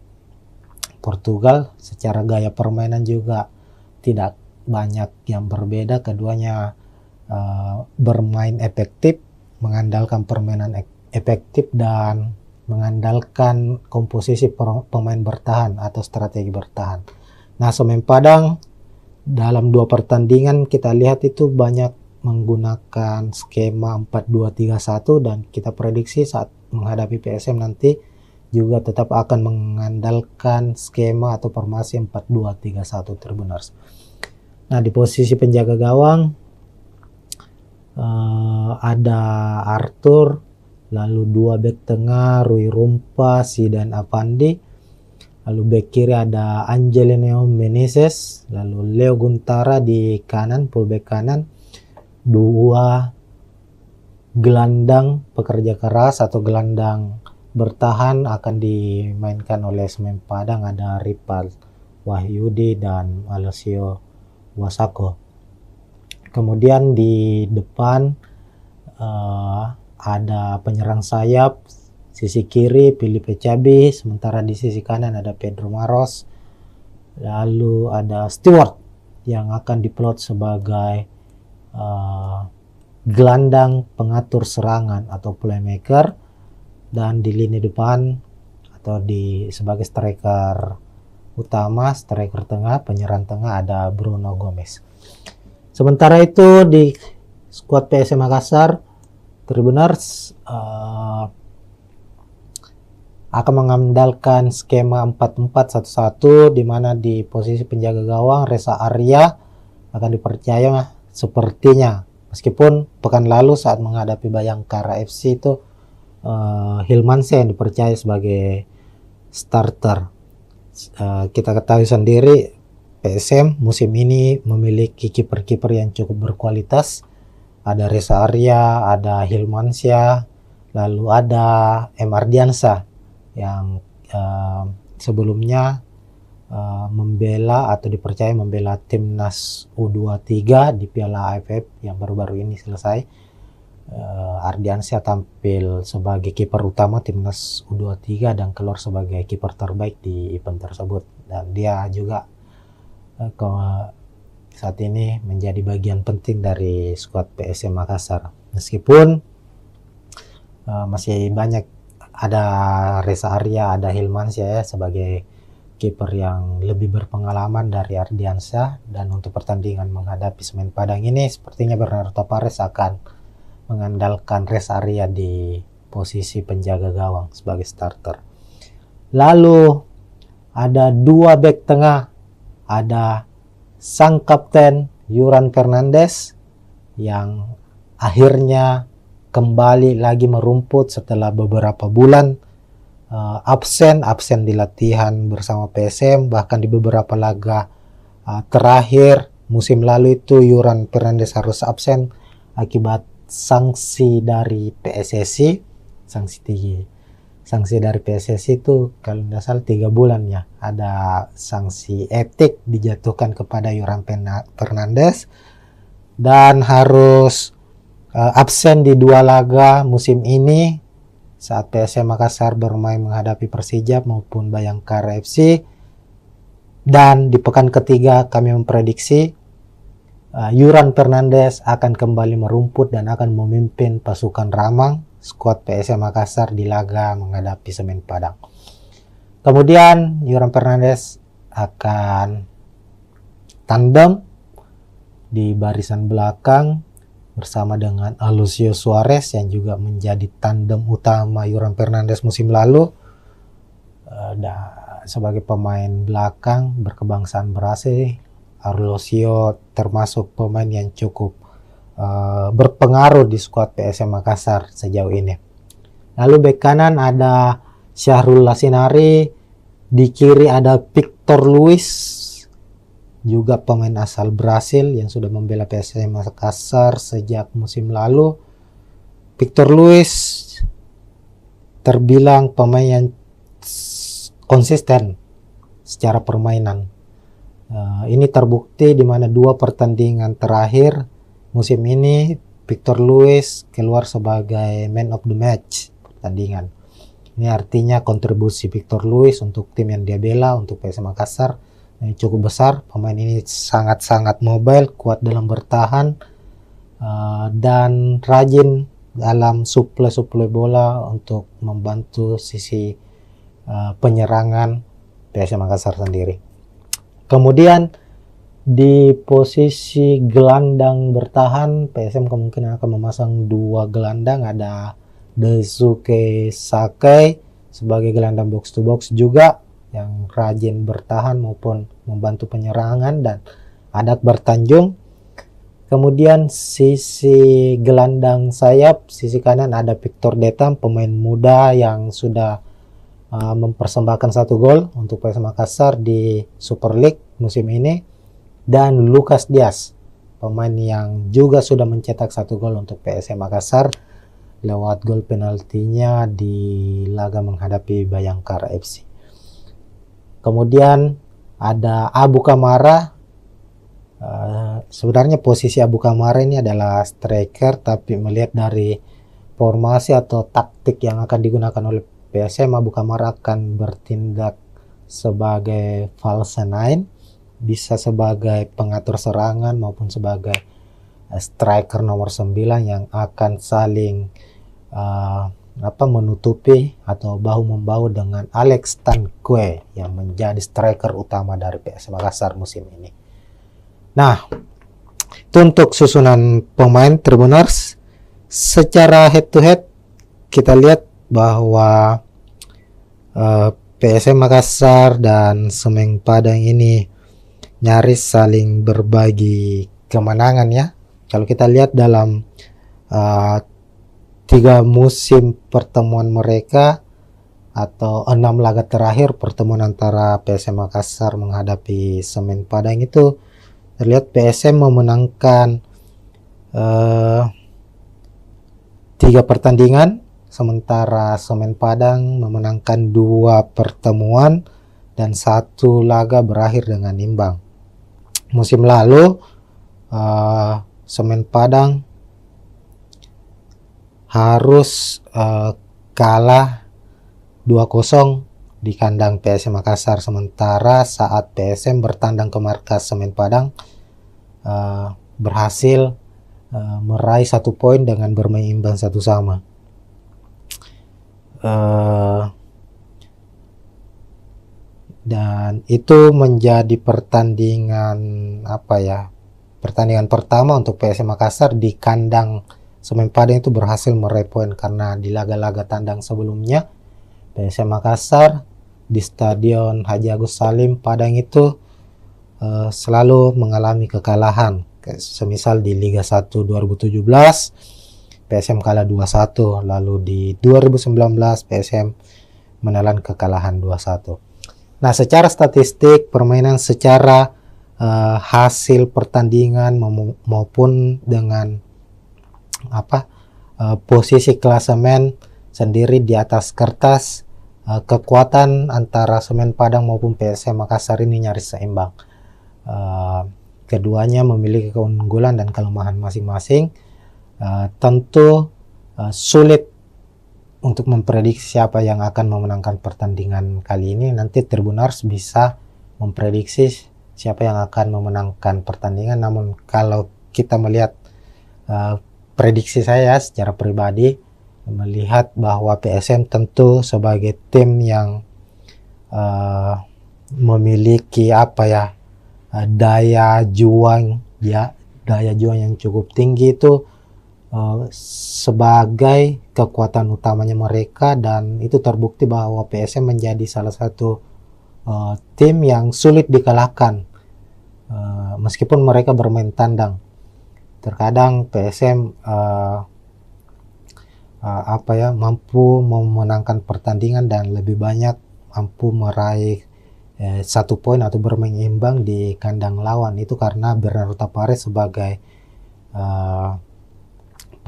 Portugal. Secara gaya permainan juga tidak banyak yang berbeda, keduanya bermain efektif, mengandalkan permainan efektif dan mengandalkan komposisi pemain bertahan atau strategi bertahan. Nah, Semen Padang dalam 2 pertandingan kita lihat itu banyak menggunakan skema 4-2-3-1 dan kita prediksi saat menghadapi PSM nanti juga tetap akan mengandalkan skema atau formasi 4-2-3-1, Tribuners. Nah, di posisi penjaga gawang ada Arthur, lalu 2 bek tengah Rui Rumpa, Zidan Avandi, lalu bek kiri ada Angelino Meneses, lalu Leo Guntara di kanan, fullback kanan, 2 gelandang pekerja keras atau gelandang bertahan akan dimainkan oleh Semen Padang, ada Ripal Wahyudi dan Alessio Wasako. Kemudian di depan ada penyerang sayap sisi kiri Filipe Cabi, sementara di sisi kanan ada Pedro Maros, lalu ada Stewart yang akan diplot sebagai gelandang pengatur serangan atau playmaker, dan di lini depan atau sebagai striker utama, striker tengah, penyerang tengah ada Bruno Gomez. Sementara itu di skuad PSM Makassar, Tribuners akan mengandalkan skema 4-4-1-1 di mana di posisi penjaga gawang Reza Arya akan dipercaya sepertinya, meskipun pekan lalu saat menghadapi Bayangkara FC itu Hilmansyah yang dipercaya sebagai starter. Kita ketahui sendiri PSM musim ini memiliki kiper-kiper yang cukup berkualitas. Ada Reza Arya, ada Hilmansyah, lalu ada M. Ardiansyah yang sebelumnya membela atau dipercaya membela timnas U23 di Piala AFF yang baru-baru ini selesai. Ardiansyah tampil sebagai kiper utama timnas U23 dan keluar sebagai kiper terbaik di event tersebut, dan dia juga saat ini menjadi bagian penting dari skuad PSM Makassar. Meskipun masih banyak, ada Reza Arya, ada Hilmansyah ya sebagai kiper yang lebih berpengalaman dari Ardiansyah, dan untuk pertandingan menghadapi Semen Padang ini sepertinya Bernardo Tavares akan mengandalkan Reza Arya di posisi penjaga gawang sebagai starter. Lalu ada dua bek tengah, ada sang kapten Yuran Fernandes yang akhirnya kembali lagi merumput setelah beberapa bulan absen di latihan bersama PSM, bahkan di beberapa laga terakhir musim lalu itu Yuran Fernandes harus absen akibat sanksi dari PSSI. Sanksi dari PSSI itu kalau tidak salah 3 bulan ya, ada sanksi etik dijatuhkan kepada Yuran Fernandes dan harus absen di 2 laga musim ini saat PSM Makassar bermain menghadapi Persijap maupun Bayangkara FC. Dan di pekan ketiga kami memprediksi Yuran Fernandes akan kembali merumput dan akan memimpin pasukan Ramang skuad PSM Makassar di laga menghadapi Semen Padang. Kemudian Yuran Fernandes akan tandem di barisan belakang bersama dengan Alucio Suarez yang juga menjadi tandem utama Yuran Fernandes musim lalu. Sebagai pemain belakang berkebangsaan Brasil, Alucio termasuk pemain yang cukup berpengaruh di skuad PSM Makassar sejauh ini. Lalu bek kanan ada Syahrul Lasinari, di kiri ada Victor Luis, juga pemain asal Brasil yang sudah membela PSM Makassar sejak musim lalu. Victor Luis terbilang pemain yang konsisten secara permainan. Ini terbukti di mana 2 pertandingan terakhir musim ini Victor Luis keluar sebagai man of the match pertandingan. Ini artinya kontribusi Victor Luis untuk tim yang dia bela, untuk PSM Makassar, ini cukup besar. Pemain ini sangat-sangat mobile, kuat dalam bertahan, dan rajin dalam suplai bola untuk membantu sisi penyerangan PSM Makassar sendiri. Kemudian di posisi gelandang bertahan, PSM kemungkinan akan memasang 2 gelandang, ada Daisuke Sakai sebagai gelandang box to box juga yang rajin bertahan maupun membantu penyerangan, dan ada Akbar Tanjung. Kemudian sisi gelandang sayap, sisi kanan ada Victor Detam, pemain muda yang sudah mempersembahkan 1 gol untuk PSM Makassar di Super League musim ini. Dan Lucas Diaz, pemain yang juga sudah mencetak 1 gol untuk PSM Makassar lewat gol penaltinya di laga menghadapi Bayangkara FC. Kemudian ada Abu Kamara. Sebenarnya posisi Abu Kamara ini adalah striker, tapi melihat dari formasi atau taktik yang akan digunakan oleh PSM, Abu Kamara akan bertindak sebagai false nine, bisa sebagai pengatur serangan maupun sebagai striker nomor 9 yang akan saling menutupi atau bahu-membahu dengan Alex Tanque yang menjadi striker utama dari PSM Makassar musim ini. Nah, itu untuk susunan pemain Tribuners. Secara head to head kita lihat bahwa PSM Makassar dan Semen Padang ini nyaris saling berbagi kemenangan ya. Kalau kita lihat dalam 3 musim pertemuan mereka atau 6 laga terakhir pertemuan antara PSM Makassar menghadapi Semen Padang itu terlihat PSM memenangkan 3 pertandingan, sementara Semen Padang memenangkan 2 pertemuan dan 1 laga berakhir dengan imbang. Musim lalu Semen Padang harus kalah 2-0 di kandang PSM Makassar, sementara saat PSM bertandang ke markas Semen Padang berhasil meraih 1 poin dengan bermain imbang 1-1. Dan itu menjadi pertandingan pertandingan pertama untuk PSM Makassar di kandang Semen Padang itu berhasil meraih poin, karena di laga-laga tandang sebelumnya PSM Makassar di Stadion Haji Agus Salim Padang itu selalu mengalami kekalahan. Semisal di Liga 1 2017 PSM kalah 2-1, lalu di 2019 PSM menelan kekalahan 2-1. Nah, secara statistik permainan, secara hasil pertandingan maupun dengan posisi klasemen sendiri di atas kertas, kekuatan antara Semen Padang maupun PSM Makassar ini nyaris seimbang. Keduanya memiliki keunggulan dan kelemahan masing-masing. Tentu sulit untuk memprediksi siapa yang akan memenangkan pertandingan kali ini. Nanti Tribuners bisa memprediksi siapa yang akan memenangkan pertandingan. Namun kalau kita melihat prediksi saya secara pribadi, melihat bahwa PSM tentu sebagai tim yang memiliki daya juang yang cukup tinggi itu sebagai kekuatan utamanya mereka, dan itu terbukti bahwa PSM menjadi salah satu tim yang sulit dikalahkan meskipun mereka bermain tandang. Terkadang PSM mampu memenangkan pertandingan dan lebih banyak mampu meraih 1 poin atau bermain imbang di kandang lawan. Itu karena Bernardo Tapares sebagai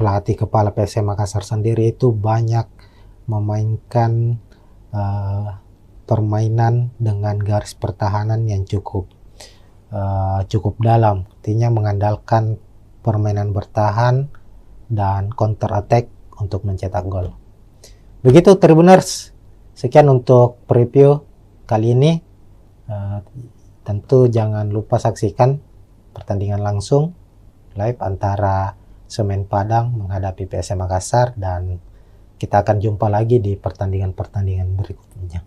pelatih kepala PSM Makassar sendiri itu banyak memainkan permainan dengan garis pertahanan yang cukup dalam, artinya mengandalkan permainan bertahan dan counter attack untuk mencetak gol. Begitu Tribuners, sekian untuk preview kali ini. Tentu jangan lupa saksikan pertandingan langsung live antara Semen Padang menghadapi PSM Makassar, dan kita akan jumpa lagi di pertandingan-pertandingan berikutnya.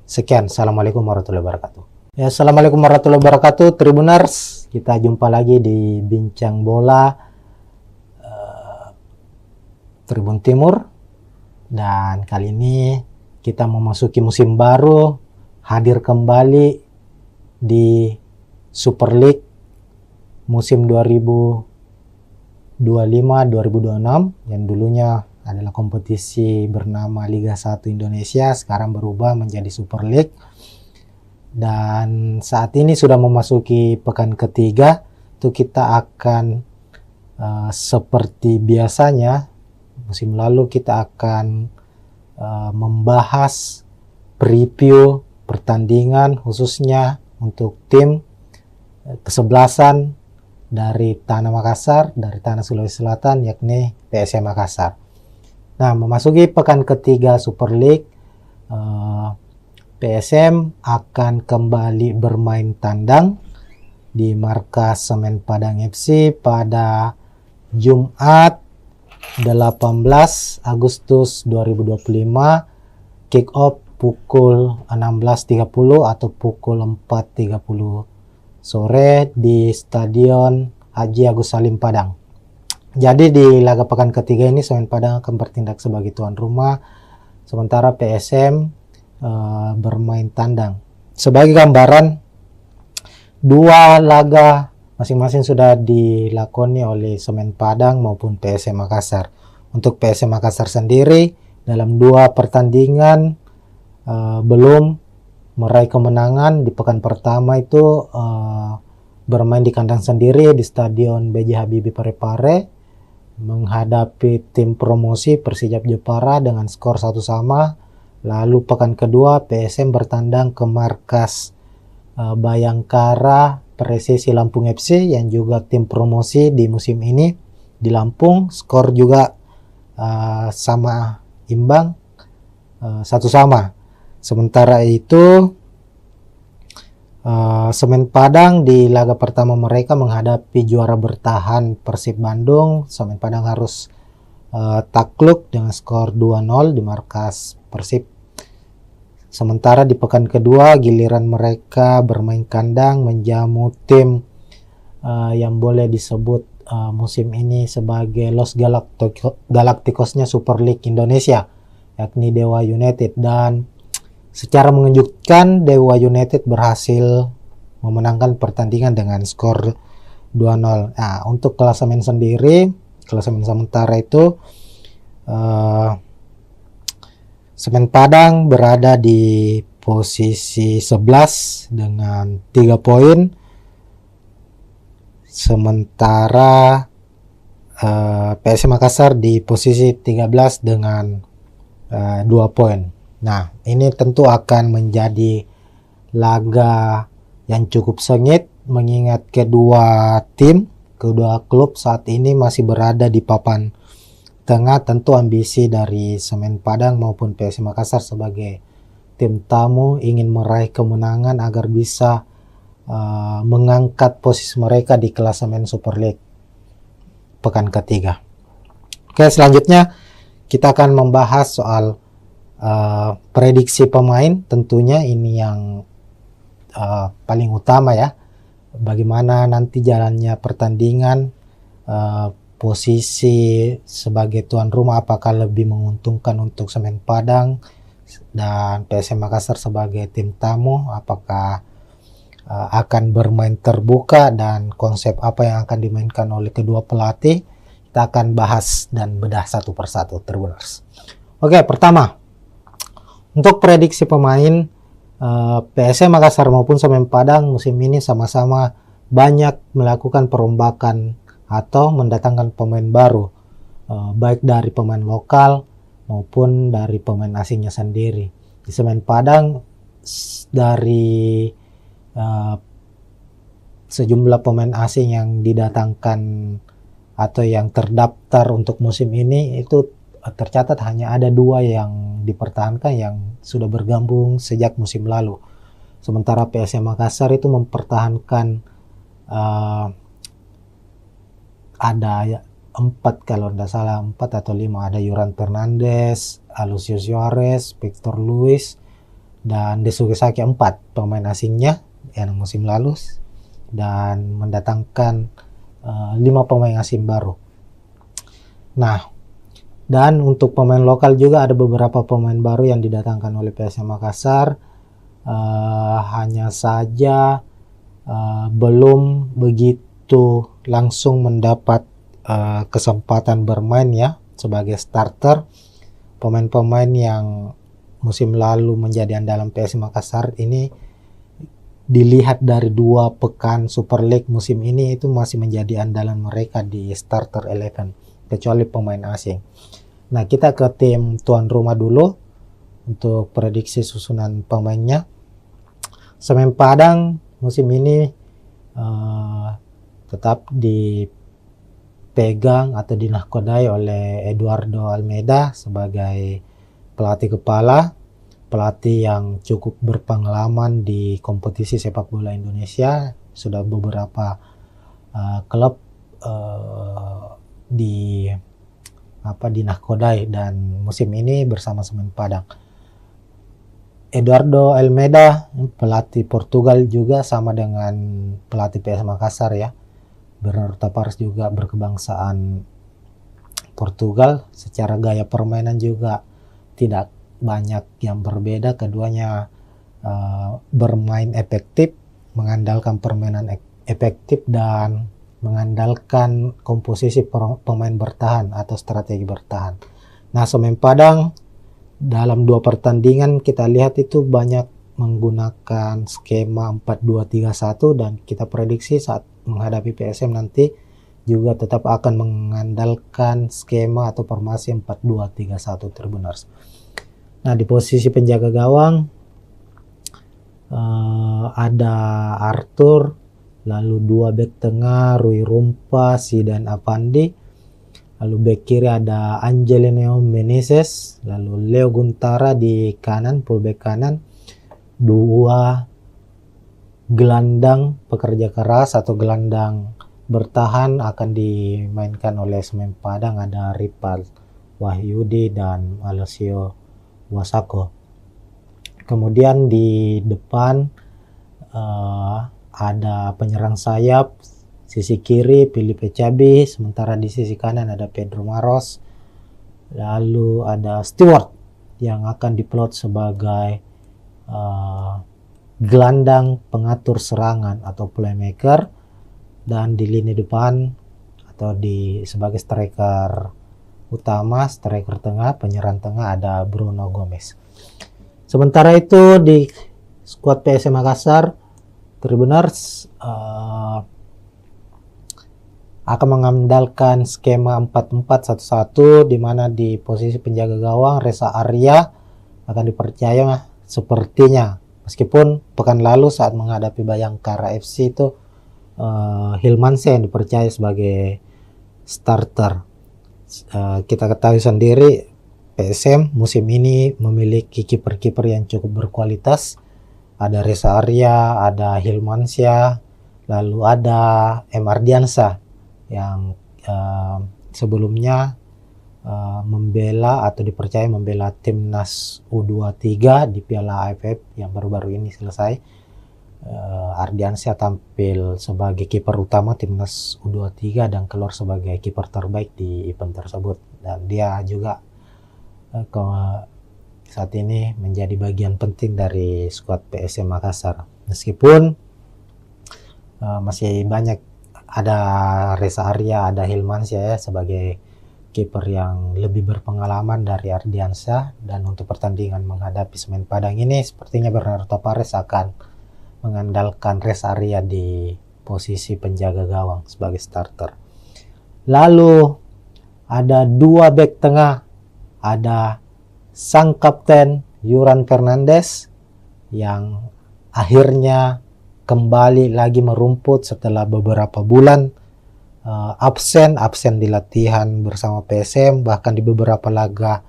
Sekian, assalamualaikum warahmatullahi wabarakatuh. Ya, assalamualaikum warahmatullahi wabarakatuh Tribuners, kita jumpa lagi di Bincang Bola Tribun Timur, dan kali ini kita memasuki musim baru, hadir kembali di Super League musim 2025-2026 yang dulunya adalah kompetisi bernama Liga 1 Indonesia, sekarang berubah menjadi Super League. Dan saat ini sudah memasuki pekan ketiga, itu kita akan seperti biasanya musim lalu kita akan membahas preview pertandingan khususnya untuk tim kesebelasan dari Tanah Makassar, dari Tanah Sulawesi Selatan, yakni PSM Makassar. Nah, memasuki pekan ketiga Super League, PSM akan kembali bermain tandang di markas Semen Padang FC pada Jumat 18 Agustus 2025, kick off pukul 16.30 atau pukul 4.30 sore di Stadion Haji Agus Salim Padang. Jadi di laga pekan ketiga ini Semen Padang akan bertindak sebagai tuan rumah, sementara PSM bermain tandang. Sebagai gambaran, 2 laga masing-masing sudah dilakoni oleh Semen Padang maupun PSM Makassar. Untuk PSM Makassar sendiri dalam 2 pertandingan belum meraih kemenangan. Di pekan pertama itu bermain di kandang sendiri di Stadion B.J. Habibie Parepare menghadapi tim promosi Persijap Jepara dengan skor 1-1. Lalu pekan kedua PSM bertandang ke markas Bayangkara Presisi Lampung FC yang juga tim promosi di musim ini di Lampung. Skor juga sama imbang, 1-1. Sementara itu Semen Padang di laga pertama mereka menghadapi juara bertahan Persib Bandung. Semen Padang harus takluk dengan skor 2-0 di markas Persib. Sementara di pekan kedua giliran mereka bermain kandang menjamu tim yang boleh disebut musim ini sebagai Los Galacticosnya Super League Indonesia, yakni Dewa United. Dan secara mengejutkan Dewa United berhasil memenangkan pertandingan dengan skor 2-0. Nah, untuk klasemen sendiri, klasemen sementara itu Semen Padang berada di posisi 11 dengan 3 poin. Sementara PSM Makassar di posisi 13 dengan 2 poin. Nah, ini tentu akan menjadi laga yang cukup sengit mengingat kedua klub saat ini masih berada di papan tengah. Tentu ambisi dari Semen Padang maupun PSM Makassar sebagai tim tamu ingin meraih kemenangan agar bisa mengangkat posisi mereka di klasemen Super League pekan ketiga. Oke, selanjutnya kita akan membahas soal prediksi pemain. Tentunya ini yang paling utama ya, bagaimana nanti jalannya pertandingan, posisi sebagai tuan rumah apakah lebih menguntungkan untuk Semen Padang dan PSM Makassar sebagai tim tamu, apakah akan bermain terbuka dan konsep apa yang akan dimainkan oleh kedua pelatih. Kita akan bahas dan bedah satu persatu, Tribuners. Oke, pertama untuk prediksi pemain, PSM Makassar maupun Semen Padang musim ini sama-sama banyak melakukan perombakan atau mendatangkan pemain baru, baik dari pemain lokal maupun dari pemain asingnya sendiri. Di Semen Padang dari sejumlah pemain asing yang didatangkan atau yang terdaftar untuk musim ini itu tercatat hanya ada 2 yang dipertahankan yang sudah bergabung sejak musim lalu. Sementara PSM Makassar itu mempertahankan ada 4 kalau tidak salah, 4 atau 5, ada Yuran Fernandes, Alucio Suarez, Victor Luis, dan Desuke Saki, 4 pemain asingnya yang musim lalu, dan mendatangkan 5 pemain asing baru. Nah, dan untuk pemain lokal juga ada beberapa pemain baru yang didatangkan oleh PSM Makassar. Hanya saja belum begitu langsung mendapat kesempatan bermain ya sebagai starter. Pemain-pemain yang musim lalu menjadi andalan PSM Makassar ini dilihat dari 2 pekan Super League musim ini itu masih menjadi andalan mereka di starter 11 kecuali pemain asing. Nah, kita ke tim tuan rumah dulu untuk prediksi susunan pemainnya. Semen Padang musim ini tetap dipegang atau dinahkodai oleh Eduardo Almeida sebagai pelatih kepala, pelatih yang cukup berpengalaman di kompetisi sepak bola Indonesia. Sudah beberapa klub dinahkodai dan musim ini bersama Semen Padang. Eduardo Almeida pelatih Portugal juga sama dengan pelatih PSM Makassar ya. Bernardo Tavares juga berkebangsaan Portugal. Secara gaya permainan juga tidak banyak yang berbeda. Keduanya bermain efektif, mengandalkan permainan efektif dan mengandalkan komposisi pemain bertahan atau strategi bertahan. Nah, Semen Padang dalam 2 pertandingan kita lihat itu banyak menggunakan skema 4-2-3-1 dan kita prediksi saat menghadapi PSM nanti juga tetap akan mengandalkan skema atau formasi 4-2-3-1 Tribuners. Nah, di posisi penjaga gawang ada Arthur, lalu 2 bek tengah Rui Rumpa, Zidan Avandi, Lalu bek kiri ada Angelino Meneses, lalu Leo Guntara di kanan, fullback kanan. Dua gelandang pekerja keras atau gelandang bertahan akan dimainkan oleh Semen Padang, ada Ripal Wahyudi dan Alessio Wasako. Kemudian di depan ada penyerang sayap, sisi kiri Filipe Cabi, sementara di sisi kanan ada Pedro Maros. Lalu ada Stewart yang akan diplot sebagai gelandang pengatur serangan atau playmaker, dan di lini depan atau sebagai striker utama, striker tengah, penyerang tengah ada Bruno Gomez. Sementara itu di skuad PSM Makassar, Tribuners akan mengandalkan skema 4-4-1-1, di mana di posisi penjaga gawang Reza Arya akan dipercaya sepertinya, meskipun pekan lalu saat menghadapi Bayangkara FC itu Hilmansyah yang dipercaya sebagai starter. Kita ketahui sendiri PSM musim ini memiliki kiper-kiper yang cukup berkualitas. Ada Reza Arya, ada Hilmansyah, lalu ada M. Ardiansyah yang sebelumnya membela atau dipercaya membela timnas U23 di Piala AFF yang baru-baru ini selesai. Ardiansyah tampil sebagai kiper utama timnas U23 dan keluar sebagai kiper terbaik di event tersebut, dan dia juga saat ini menjadi bagian penting dari skuad PSM Makassar, meskipun masih banyak, ada Reza Arya, ada Hilmansyah ya, sebagai kiper yang lebih berpengalaman dari Ardiansyah. Dan untuk pertandingan menghadapi Semen Padang ini sepertinya Bernardo Tavares akan mengandalkan Reza Arya di posisi penjaga gawang sebagai starter. Lalu ada dua bek tengah, ada sang kapten Yuran Fernandes yang akhirnya kembali lagi merumput setelah beberapa bulan absen di latihan bersama PSM, bahkan di beberapa laga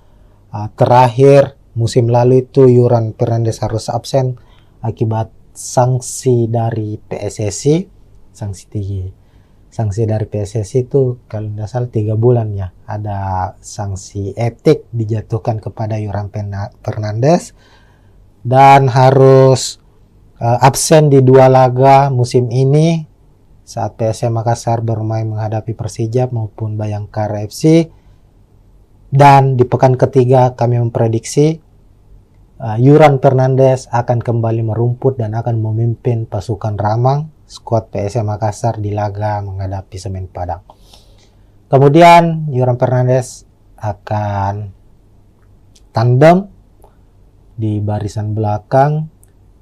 terakhir musim lalu itu Yuran Fernandes harus absen akibat sanksi dari PSSI. Sanksi dari PSSI itu kalau tidak salah 3 bulan ya, ada sanksi etik dijatuhkan kepada Yuran Fernandes dan harus absen di 2 laga musim ini saat PSM Makassar bermain menghadapi Persijap maupun Bayangkara FC. Dan di pekan ketiga kami memprediksi Yuran Fernandes akan kembali merumput dan akan memimpin pasukan Ramang skuad PSM Makassar di laga menghadapi Semen Padang. Kemudian Yuran Fernandes akan tandem di barisan belakang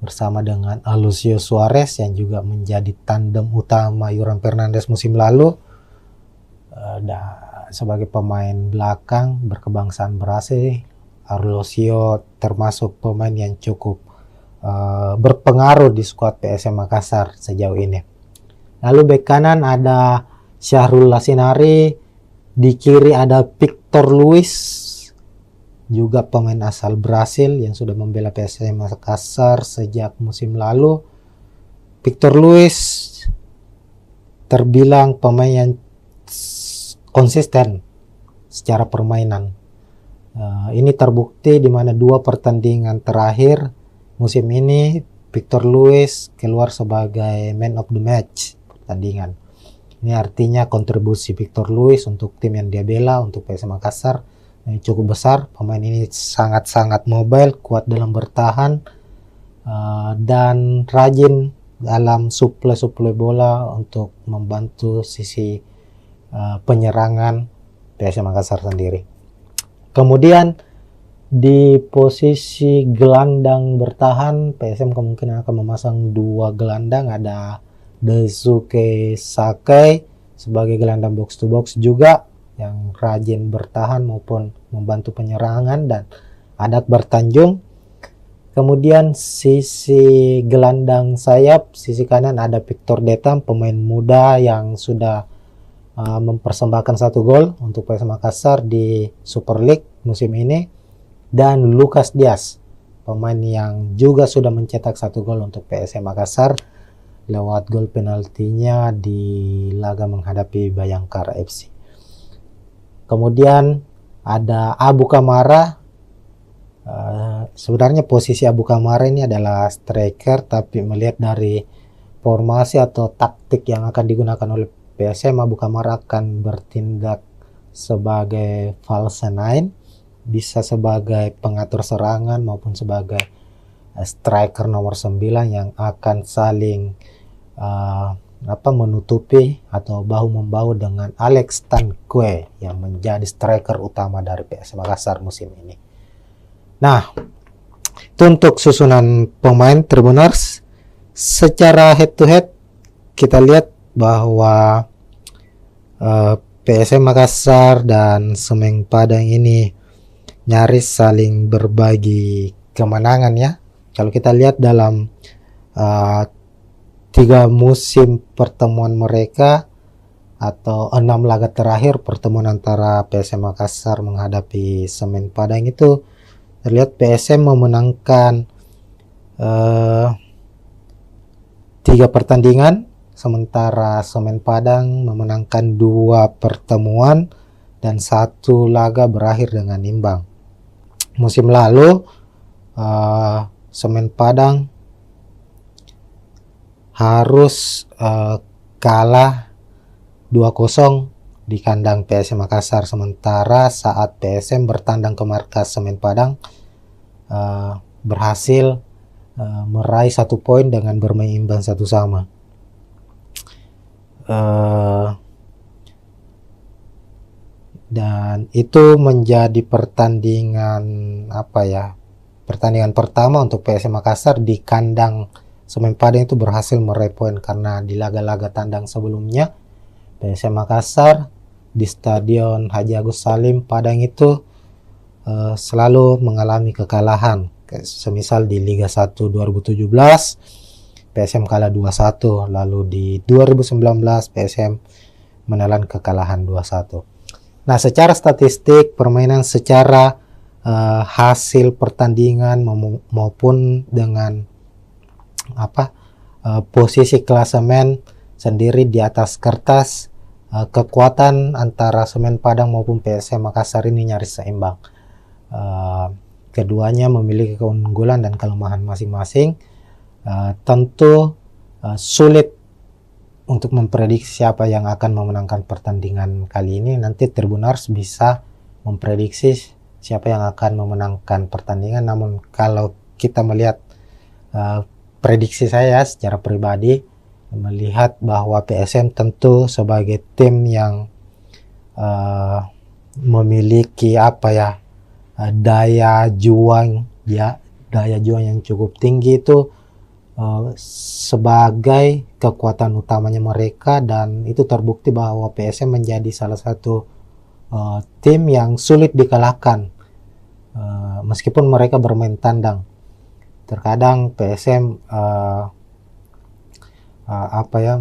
bersama dengan Alucio Suarez yang juga menjadi tandem utama Yuran Fernandes musim lalu. Sebagai pemain belakang berkebangsaan Brasil, Alucio termasuk pemain yang cukup berpengaruh di skuad PSM Makassar sejauh ini. Lalu bek kanan ada Syahrul Lasinari, di kiri ada Victor Luis, juga pemain asal Brasil yang sudah membela PSM Makassar sejak musim lalu. Victor Luis terbilang pemain yang konsisten secara permainan. Ini terbukti di mana 2 pertandingan terakhir musim ini Victor Luis keluar sebagai man of the match pertandingan. Ini artinya kontribusi Victor Luis untuk tim yang dia bela, untuk PSM Makassar, cukup besar. Pemain ini sangat-sangat mobile, kuat dalam bertahan, dan rajin dalam suplai bola untuk membantu sisi penyerangan PSM Makassar sendiri. Kemudian di posisi gelandang bertahan PSM kemungkinan akan memasang 2 gelandang, ada Daisuke Sakai sebagai gelandang box to box juga yang rajin bertahan maupun membantu penyerangan, dan ada Akbar Tanjung. Kemudian sisi gelandang sayap, sisi kanan ada Victor Detam, pemain muda yang sudah mempersembahkan 1 gol untuk PSM Makassar di Super League musim ini, dan Lucas Diaz, pemain yang juga sudah mencetak 1 gol untuk PSM Makassar lewat gol penaltinya di laga menghadapi Bayangkara FC. Kemudian ada Abu Kamara. Sebenarnya posisi Abu Kamara ini adalah striker, tapi melihat dari formasi atau taktik yang akan digunakan oleh PSM, Abu Kamara akan bertindak sebagai false nine, bisa sebagai pengatur serangan maupun sebagai striker nomor 9 yang akan saling menutupi atau bahu-membahu dengan Alex Tanque yang menjadi striker utama dari PSM Makassar musim ini. Nah, itu untuk susunan pemain Tribuners. Secara head to head kita lihat bahwa PSM Makassar dan Semen Padang ini nyaris saling berbagi kemenangan ya. Kalau kita lihat dalam 3 musim pertemuan mereka atau 6 laga terakhir pertemuan antara PSM Makassar menghadapi Semen Padang itu terlihat PSM memenangkan 3 pertandingan, sementara Semen Padang memenangkan 2 pertemuan dan 1 laga berakhir dengan imbang. Musim lalu Semen Padang harus kalah 2-0 di kandang PSM Makassar, sementara saat PSM bertandang ke markas Semen Padang berhasil meraih 1 poin dengan bermain imbang 1-1. Dan itu menjadi pertandingan pertandingan pertama untuk PSM Makassar di kandang Semen Padang itu berhasil meraih poin, karena di laga-laga tandang sebelumnya PSM Makassar di Stadion Haji Agus Salim Padang itu selalu mengalami kekalahan. Semisal di Liga 1 2017 PSM kalah 2-1, lalu di 2019 PSM menelan kekalahan 2-1. Nah, secara statistik permainan, secara hasil pertandingan maupun dengan posisi klasemen sendiri di atas kertas, kekuatan antara Semen Padang maupun PSM Makassar ini nyaris seimbang. Keduanya memiliki keunggulan dan kelemahan masing-masing. Tentu sulit untuk memprediksi siapa yang akan memenangkan pertandingan kali ini. Nanti Tribuners bisa memprediksi siapa yang akan memenangkan pertandingan. Namun kalau kita melihat prediksi saya secara pribadi, melihat bahwa PSM tentu sebagai tim yang memiliki daya juang yang cukup tinggi itu sebagai kekuatan utamanya mereka, dan itu terbukti bahwa PSM menjadi salah satu tim yang sulit dikalahkan meskipun mereka bermain tandang. Terkadang PSM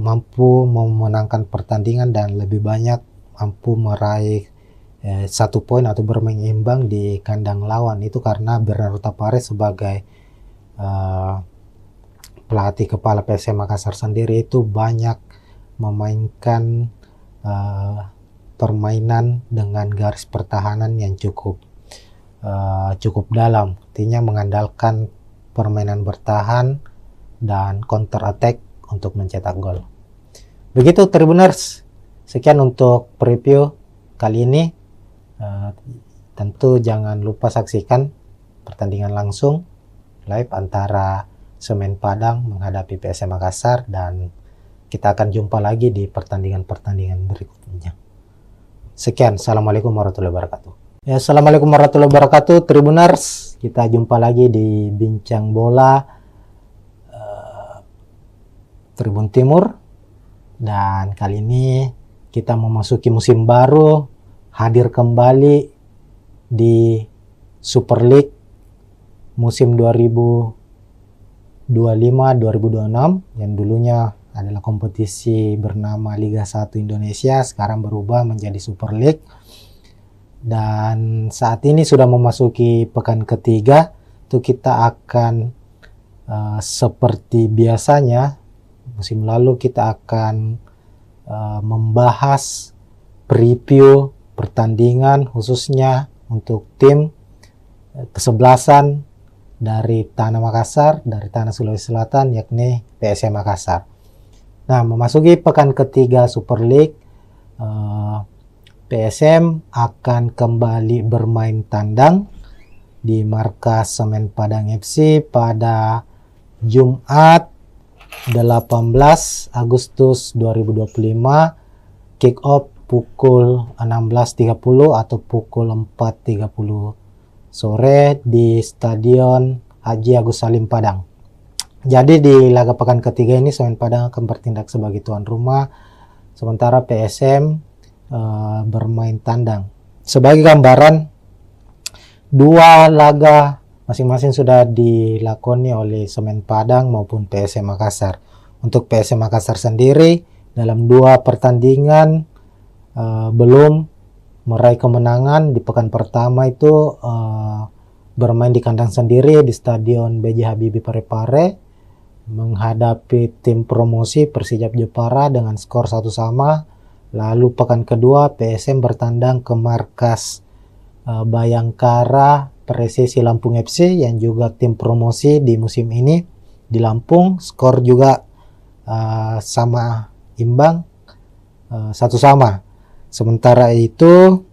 mampu memenangkan pertandingan dan lebih banyak mampu meraih 1 poin atau bermain imbang di kandang lawan. Itu karena Bernardo Tapares sebagai pelatih kepala PSM Makassar sendiri itu banyak memainkan permainan dengan garis pertahanan yang cukup dalam, artinya mengandalkan permainan bertahan dan counter attack untuk mencetak gol. Begitu Tribuners, sekian untuk preview kali ini. Tentu jangan lupa saksikan pertandingan langsung live antara Semen Padang menghadapi PSM Makassar, dan kita akan jumpa lagi di pertandingan-pertandingan berikutnya. Sekian, assalamualaikum warahmatullahi wabarakatuh. Ya, assalamualaikum warahmatullahi wabarakatuh Tribuners, kita jumpa lagi di Bincang Bola Tribun Timur, dan kali ini kita memasuki musim baru, hadir kembali di Super League musim 2025-2026 yang dulunya adalah kompetisi bernama Liga 1 Indonesia, sekarang berubah menjadi Super League. Dan saat ini sudah memasuki pekan ketiga, itu kita akan seperti biasanya musim lalu kita akan membahas preview pertandingan khususnya untuk tim kesebelasan dari Tanah Makassar, dari Tanah Sulawesi Selatan, yakni PSM Makassar. Nah, memasuki pekan ketiga Super League, PSM akan kembali bermain tandang di markas Semen Padang FC pada Jumat 18 Agustus 2025, kick off pukul 16.30 atau pukul 4.30 sore di Stadion Haji Agus Salim Padang. Jadi di laga pekan ketiga ini Semen Padang akan bertindak sebagai tuan rumah, sementara PSM bermain tandang. Sebagai gambaran, dua laga masing-masing sudah dilakoni oleh Semen Padang maupun PSM Makassar. Untuk PSM Makassar sendiri dalam dua pertandingan belum meraih kemenangan. Di pekan pertama itu bermain di kandang sendiri di Stadion B.J. Habibie Parepare menghadapi tim promosi Persijap Jepara dengan skor 1-1. Lalu pekan kedua PSM bertandang ke markas Bayangkara Persesi Lampung FC yang juga tim promosi di musim ini di Lampung, skor juga sama imbang 1-1. Sementara itu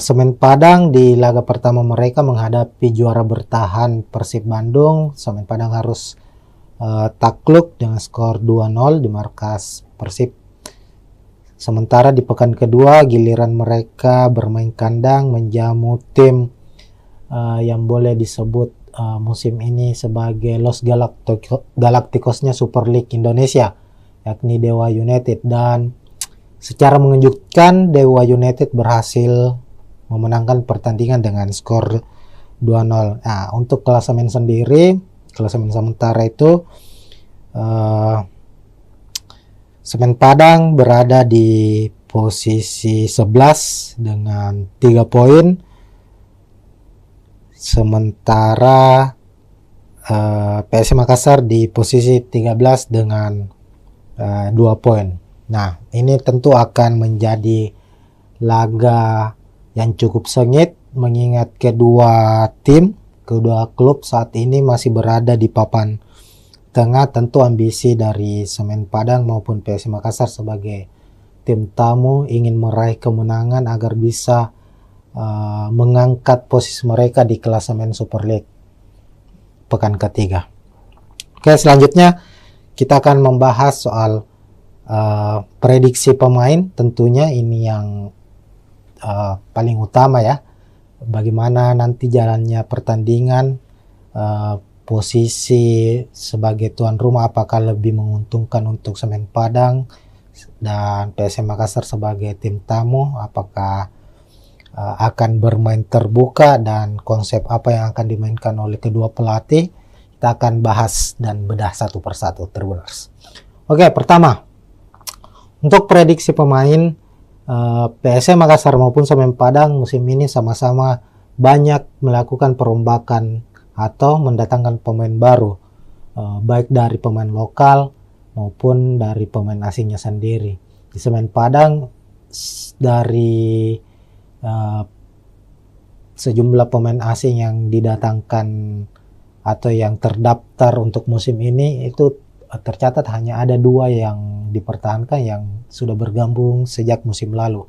Semen Padang di laga pertama mereka menghadapi juara bertahan Persib Bandung. Semen Padang harus takluk dengan skor 2-0 di markas Persib. Sementara di pekan kedua giliran mereka bermain kandang menjamu tim yang boleh disebut musim ini sebagai Los Galacticosnya Super League Indonesia, yakni Dewa United. Dan secara mengejutkan Dewa United berhasil memenangkan pertandingan dengan skor 2-0. Nah, untuk klasemen sendiri, klasemen sementara itu Semen Padang berada di posisi 11 dengan 3 poin. Sementara PSM Makassar di posisi 13 dengan 2 poin. Nah, ini tentu akan menjadi laga yang cukup sengit mengingat kedua klub saat ini masih berada di papan tengah. Tentu ambisi dari Semen Padang maupun PSM Makassar sebagai tim tamu ingin meraih kemenangan agar bisa mengangkat posisi mereka di klasemen Super League pekan ketiga. Oke, selanjutnya kita akan membahas soal prediksi pemain. Tentunya ini yang paling utama ya, bagaimana nanti jalannya pertandingan, posisi sebagai tuan rumah apakah lebih menguntungkan untuk Semen Padang dan PSM Makassar sebagai tim tamu, apakah akan bermain terbuka dan konsep apa yang akan dimainkan oleh kedua pelatih. Kita akan bahas dan bedah satu persatu, Tribuners. Oke, pertama untuk prediksi pemain, PSM Makassar maupun Semen Padang musim ini sama-sama banyak melakukan perombakan atau mendatangkan pemain baru, baik dari pemain lokal maupun dari pemain asingnya sendiri. Di Semen Padang dari sejumlah pemain asing yang didatangkan atau yang terdaftar untuk musim ini itu tercatat hanya ada 2 yang dipertahankan yang sudah bergabung sejak musim lalu.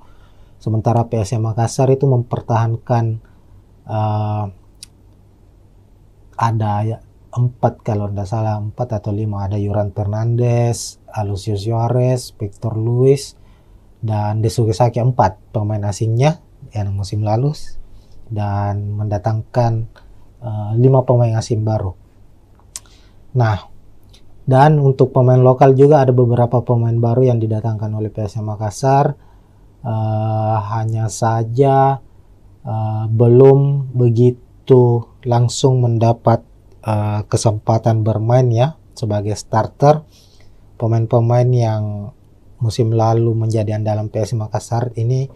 Sementara PSM Makassar itu mempertahankan ada 4 kalau tidak salah, 4 atau 5, ada Yuran Fernandes, Alucius Suarez, Victor Luis, dan Desuke Saki. 4 pemain asingnya yang musim lalu dan mendatangkan 5 pemain asing baru. Nah, dan untuk pemain lokal juga ada beberapa pemain baru yang didatangkan oleh PSM Makassar, hanya saja belum begitu langsung mendapat kesempatan bermain ya sebagai starter. Pemain-pemain yang musim lalu menjadi andalan PSM Makassar ini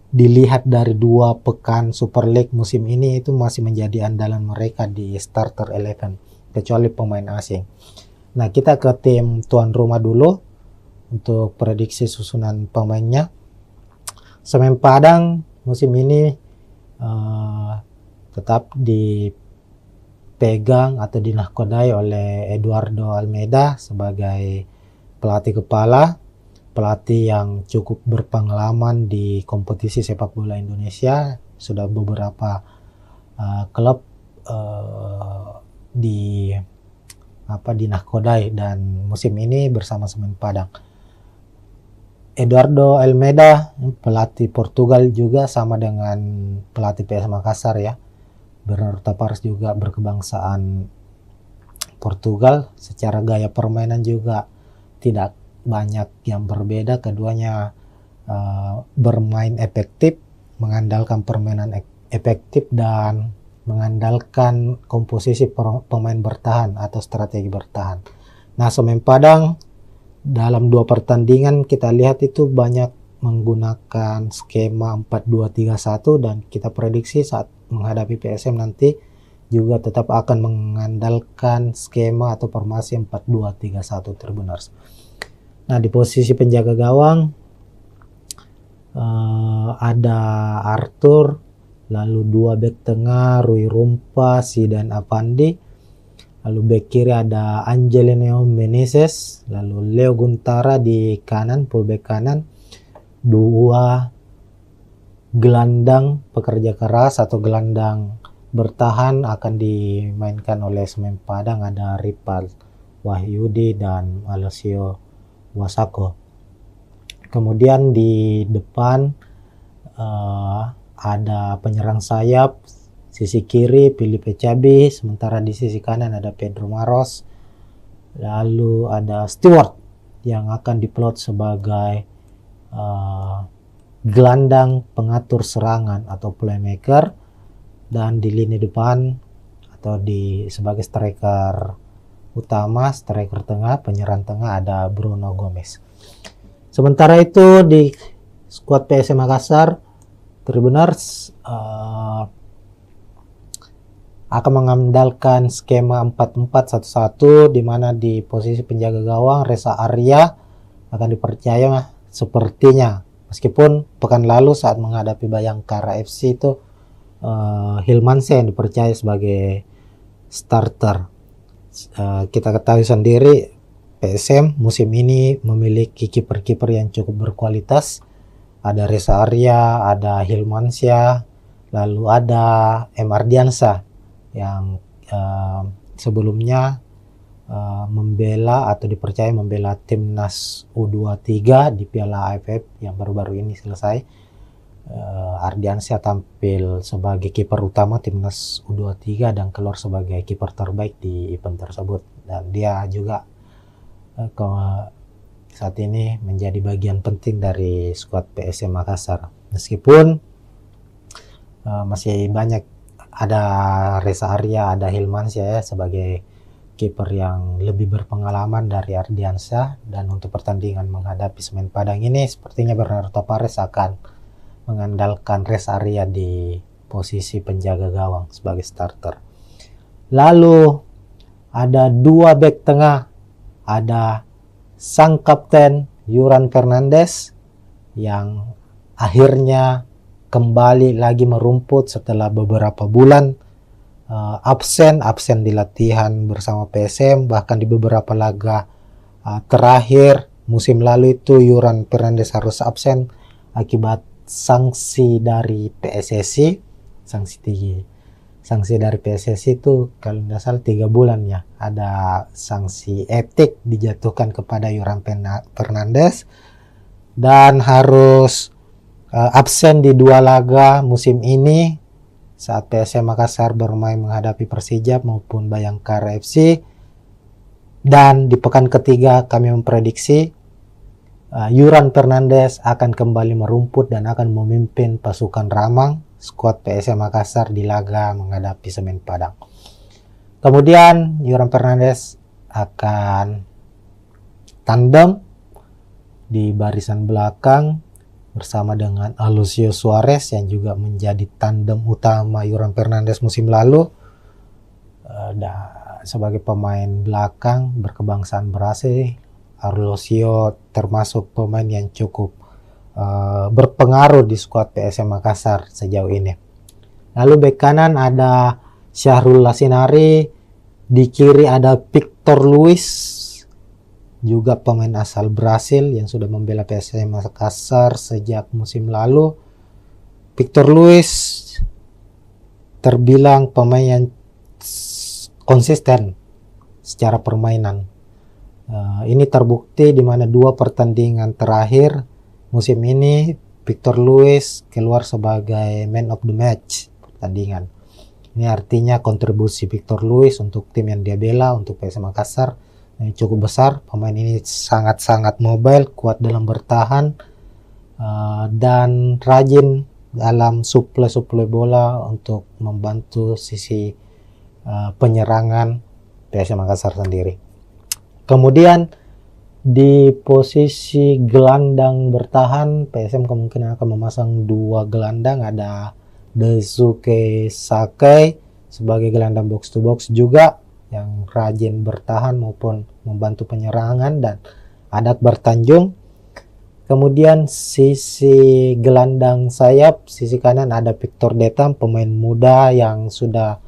dilihat dari 2 pekan Super League musim ini itu masih menjadi andalan mereka di starter 11 kecuali pemain asing. Nah, kita ke tim tuan rumah dulu untuk prediksi susunan pemainnya. Semen Padang musim ini tetap dipegang atau dinahkodai oleh Eduardo Almeida sebagai pelatih kepala, pelatih yang cukup berpengalaman di kompetisi sepak bola Indonesia. Sudah beberapa klub dinahkodai, dan musim ini bersama Semen Padang. Eduardo Almeida, pelatih Portugal juga, sama dengan pelatih PSM Makassar ya. Bernardo Tavares juga berkebangsaan Portugal. Secara gaya permainan juga tidak banyak yang berbeda. Keduanya bermain efektif, mengandalkan permainan efektif dan mengandalkan komposisi pemain bertahan atau strategi bertahan. Nah, Semen Padang dalam 2 pertandingan kita lihat itu banyak menggunakan skema 4-2-3-1, dan kita prediksi saat menghadapi PSM nanti juga tetap akan mengandalkan skema atau formasi 4-2-3-1 Tribuners. Nah, di posisi penjaga gawang ada Arthur, lalu 2 bek tengah Rui Rumpa, Zidan Avandi. Lalu bek kiri ada Angelino Meneses, lalu Leo Guntara di kanan, fullback kanan. 2 gelandang pekerja keras atau gelandang bertahan akan dimainkan oleh Semen Padang, ada Ripal Wahyudi dan Alessio Wasako. Kemudian di depan ada penyerang sayap. Sisi kiri Filipe Cabi, sementara di sisi kanan ada Pedro Maros. Lalu ada Stewart yang akan diplot sebagai gelandang pengatur serangan atau playmaker, dan di lini depan atau sebagai striker utama, striker tengah, penyerang tengah ada Bruno Gomez. Sementara itu di skuad PSM Makassar, Tribuners akan mengandalkan skema 4-4-1-1, di mana di posisi penjaga gawang Reza Arya akan dipercaya sepertinya, meskipun pekan lalu saat menghadapi Bayangkara FC itu Hilmansyah yang dipercaya sebagai starter. Kita ketahui sendiri PSM musim ini memiliki kiper-kiper yang cukup berkualitas. Ada Reza Arya, ada Hilmansyah, lalu ada M. Ardiansyah yang sebelumnya membela atau dipercaya membela timnas U23 di Piala AFF yang baru-baru ini selesai. Ardiansyah tampil sebagai kiper utama timnas U23 dan keluar sebagai kiper terbaik di event tersebut, dan dia juga saat ini menjadi bagian penting dari skuad PSM Makassar. Meskipun masih banyak, ada Reza Arya, ada Hilmansyah ya, sebagai kiper yang lebih berpengalaman dari Ardiansyah. Dan untuk pertandingan menghadapi Semen Padang ini sepertinya Bernardo Tavares akan mengandalkan Reza Arya di posisi penjaga gawang sebagai starter. Lalu ada 2 bek tengah, ada sang kapten Yuran Fernandes yang akhirnya kembali lagi merumput setelah beberapa bulan absen di latihan bersama PSM, bahkan di beberapa laga terakhir musim lalu itu Yuran Fernandes harus absen akibat sanksi dari PSSI. Sanksi dari PSSI itu kalau tidak salah 3 bulan ya, ada sanksi etik dijatuhkan kepada Yuran Fernandes dan harus absen di 2 laga musim ini saat PSM Makassar bermain menghadapi Persija maupun Bayangkara FC. Dan di pekan ketiga kami memprediksi Yuran Fernandes akan kembali merumput dan akan memimpin pasukan Ramang skuad PSM Makassar di laga menghadapi Semen Padang. Kemudian Yuran Fernandes akan tandem di barisan belakang bersama dengan Alucio Suarez yang juga menjadi tandem utama Yoran Fernandes musim lalu. Sebagai pemain belakang berkebangsaan Brasil, Alucio termasuk pemain yang cukup berpengaruh di skuad PSM Makassar sejauh ini. Lalu bek kanan ada Syahrul Lasinari, di kiri ada Victor Luis, juga pemain asal Brasil yang sudah membela PSM Makassar sejak musim lalu. Victor Luis terbilang pemain yang konsisten secara permainan. Ini terbukti di mana 2 pertandingan terakhir musim ini Victor Luis keluar sebagai man of the match pertandingan. Ini artinya kontribusi Victor Luis untuk tim yang dia bela, untuk PSM Makassar, cukup besar. Pemain ini sangat-sangat mobile, kuat dalam bertahan, dan rajin dalam suplai bola untuk membantu sisi penyerangan PSM Makassar sendiri. Kemudian di posisi gelandang bertahan, PSM kemungkinan akan memasang 2 gelandang, ada Daisuke Sakai sebagai gelandang box to box juga yang rajin bertahan maupun membantu penyerangan, dan ada Akbar Tanjung. Kemudian sisi gelandang sayap, sisi kanan ada Victor Detam, pemain muda yang sudah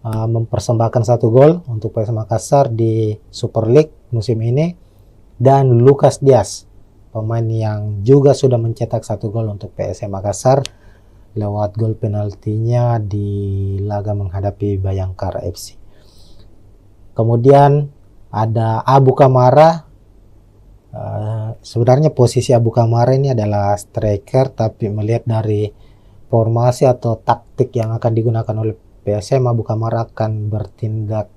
mempersembahkan 1 gol untuk PSM Makassar di Super League musim ini, dan Lucas Diaz, pemain yang juga sudah mencetak 1 gol untuk PSM Makassar lewat gol penaltinya di laga menghadapi Bayangkara FC. Kemudian ada Abu Kamara. Sebenarnya posisi Abu Kamara ini adalah striker, tapi melihat dari formasi atau taktik yang akan digunakan oleh PSM, Abu Kamara akan bertindak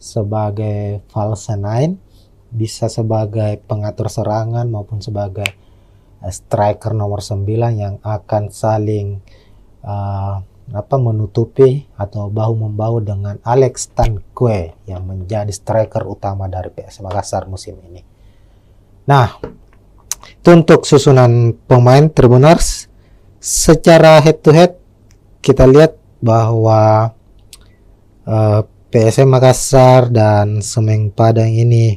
sebagai false nine, bisa sebagai pengatur serangan maupun sebagai striker nomor 9 yang akan saling menutupi atau bahu-membahu dengan Alex Tanque yang menjadi striker utama dari PSM Makassar musim ini. Nah, itu untuk susunan pemain Tribuners. Secara head to head kita lihat bahwa PSM Makassar dan Semen Padang ini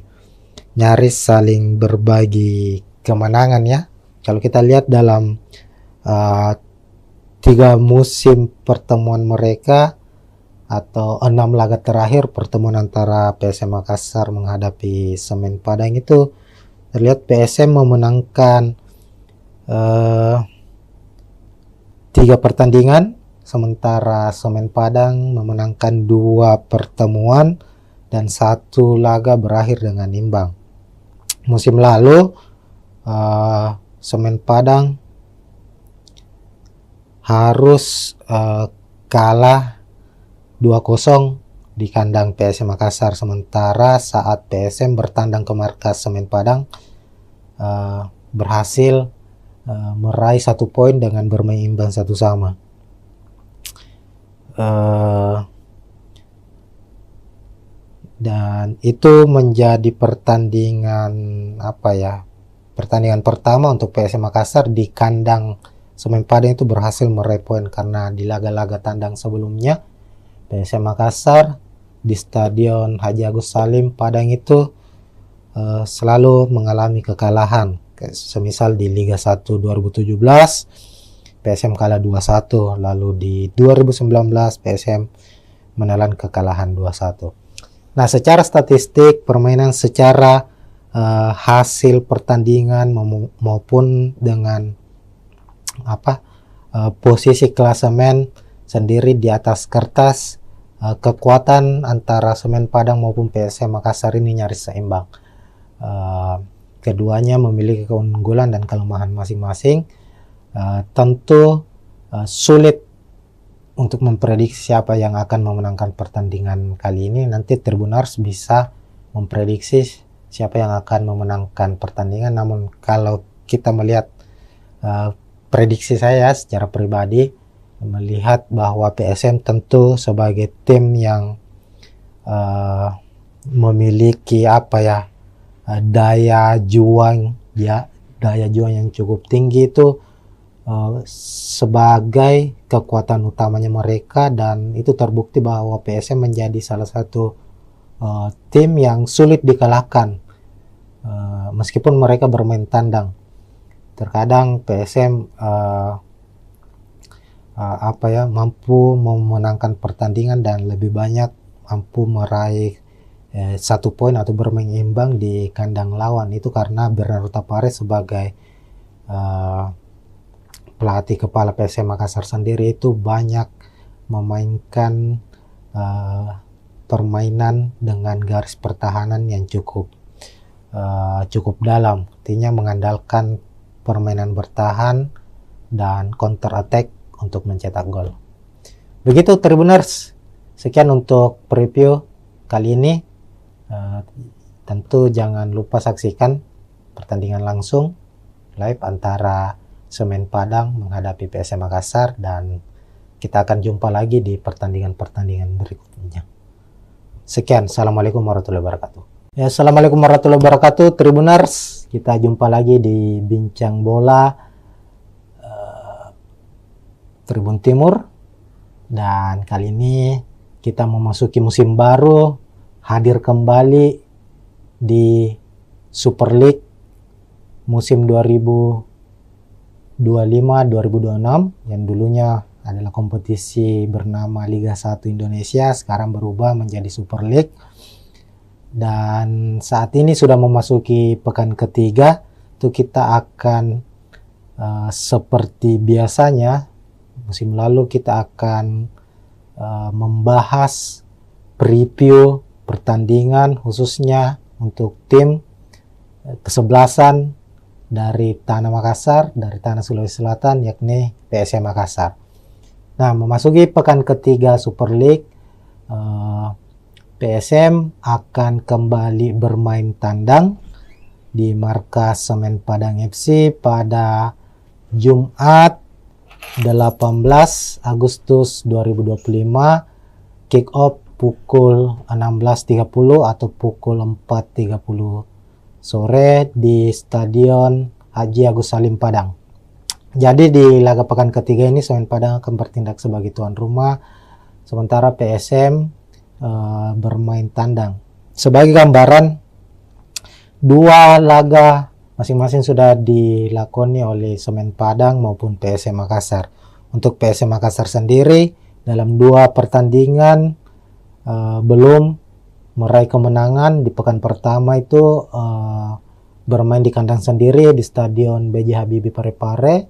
nyaris saling berbagi kemenangan ya. Kalau kita lihat dalam 3 musim pertemuan mereka atau 6 laga terakhir pertemuan antara PSM Makassar menghadapi Semen Padang itu terlihat PSM memenangkan 3 pertandingan, sementara Semen Padang memenangkan 2 pertemuan dan 1 laga berakhir dengan imbang. Musim lalu Semen Padang harus kalah 2-0 di kandang PSM Makassar, sementara saat PSM bertandang ke markas Semen Padang berhasil meraih 1 poin dengan bermain imbang 1-1. Dan itu menjadi pertandingan pertandingan pertama untuk PSM Makassar di kandang Semen Padang itu berhasil meraih poin, karena di laga-laga tandang sebelumnya PSM Makassar di Stadion Haji Agus Salim Padang itu selalu mengalami kekalahan. Semisal di Liga 1 2017 PSM kalah 2-1, lalu di 2019 PSM menelan kekalahan 2-1. Nah, secara statistik permainan, secara hasil pertandingan maupun dengan posisi klasemen sendiri di atas kertas, kekuatan antara Semen Padang maupun PSM Makassar ini nyaris seimbang. Keduanya memiliki keunggulan dan kelemahan masing-masing. Tentu sulit untuk memprediksi siapa yang akan memenangkan pertandingan kali ini. Nanti Tribuners bisa memprediksi siapa yang akan memenangkan pertandingan. Namun kalau kita melihat prediksi saya secara pribadi, melihat bahwa PSM tentu sebagai tim yang memiliki daya juang yang cukup tinggi itu sebagai kekuatan utamanya mereka, dan itu terbukti bahwa PSM menjadi salah satu tim yang sulit dikalahkan meskipun mereka bermain tandang. Terkadang PSM mampu memenangkan pertandingan dan lebih banyak mampu meraih 1 poin atau bermain imbang di kandang lawan. Itu karena Bernardo Tapares sebagai pelatih kepala PSM Makassar sendiri itu banyak memainkan permainan dengan garis pertahanan yang cukup dalam, artinya mengandalkan permainan bertahan dan counter attack untuk mencetak gol. Begitu Tribuners, sekian untuk preview kali ini. Tentu jangan lupa saksikan pertandingan langsung live antara Semen Padang menghadapi PSM Makassar, dan kita akan jumpa lagi di pertandingan-pertandingan berikutnya. Sekian, assalamualaikum warahmatullahi wabarakatuh. Ya, assalamualaikum warahmatullahi wabarakatuh Tribuners, kita jumpa lagi di Bincang Bola Tribun Timur, dan kali ini kita memasuki musim baru, hadir kembali di Super League musim 2025-2026 yang dulunya adalah kompetisi bernama Liga 1 Indonesia, sekarang berubah menjadi Super League. Dan saat ini sudah memasuki pekan ketiga, itu kita akan seperti biasanya musim lalu kita akan membahas preview pertandingan khususnya untuk tim kesebelasan dari Tanah Makassar, dari Tanah Sulawesi Selatan, yakni PSM Makassar. Nah, memasuki pekan ketiga Super League, PSM akan kembali bermain tandang di markas Semen Padang FC pada Jumat 18 Agustus 2025, kick off pukul 16.30 atau pukul 4.30 sore di Stadion Haji Agus Salim Padang. Jadi di laga pekan ketiga ini Semen Padang akan bertindak sebagai tuan rumah, sementara PSM bermain tandang. Sebagai gambaran, 2 laga masing-masing sudah dilakoni oleh Semen Padang maupun PSM Makassar. Untuk PSM Makassar sendiri dalam 2 pertandingan belum meraih kemenangan. Di pekan pertama itu bermain di kandang sendiri di Stadion B.J. Habibie Parepare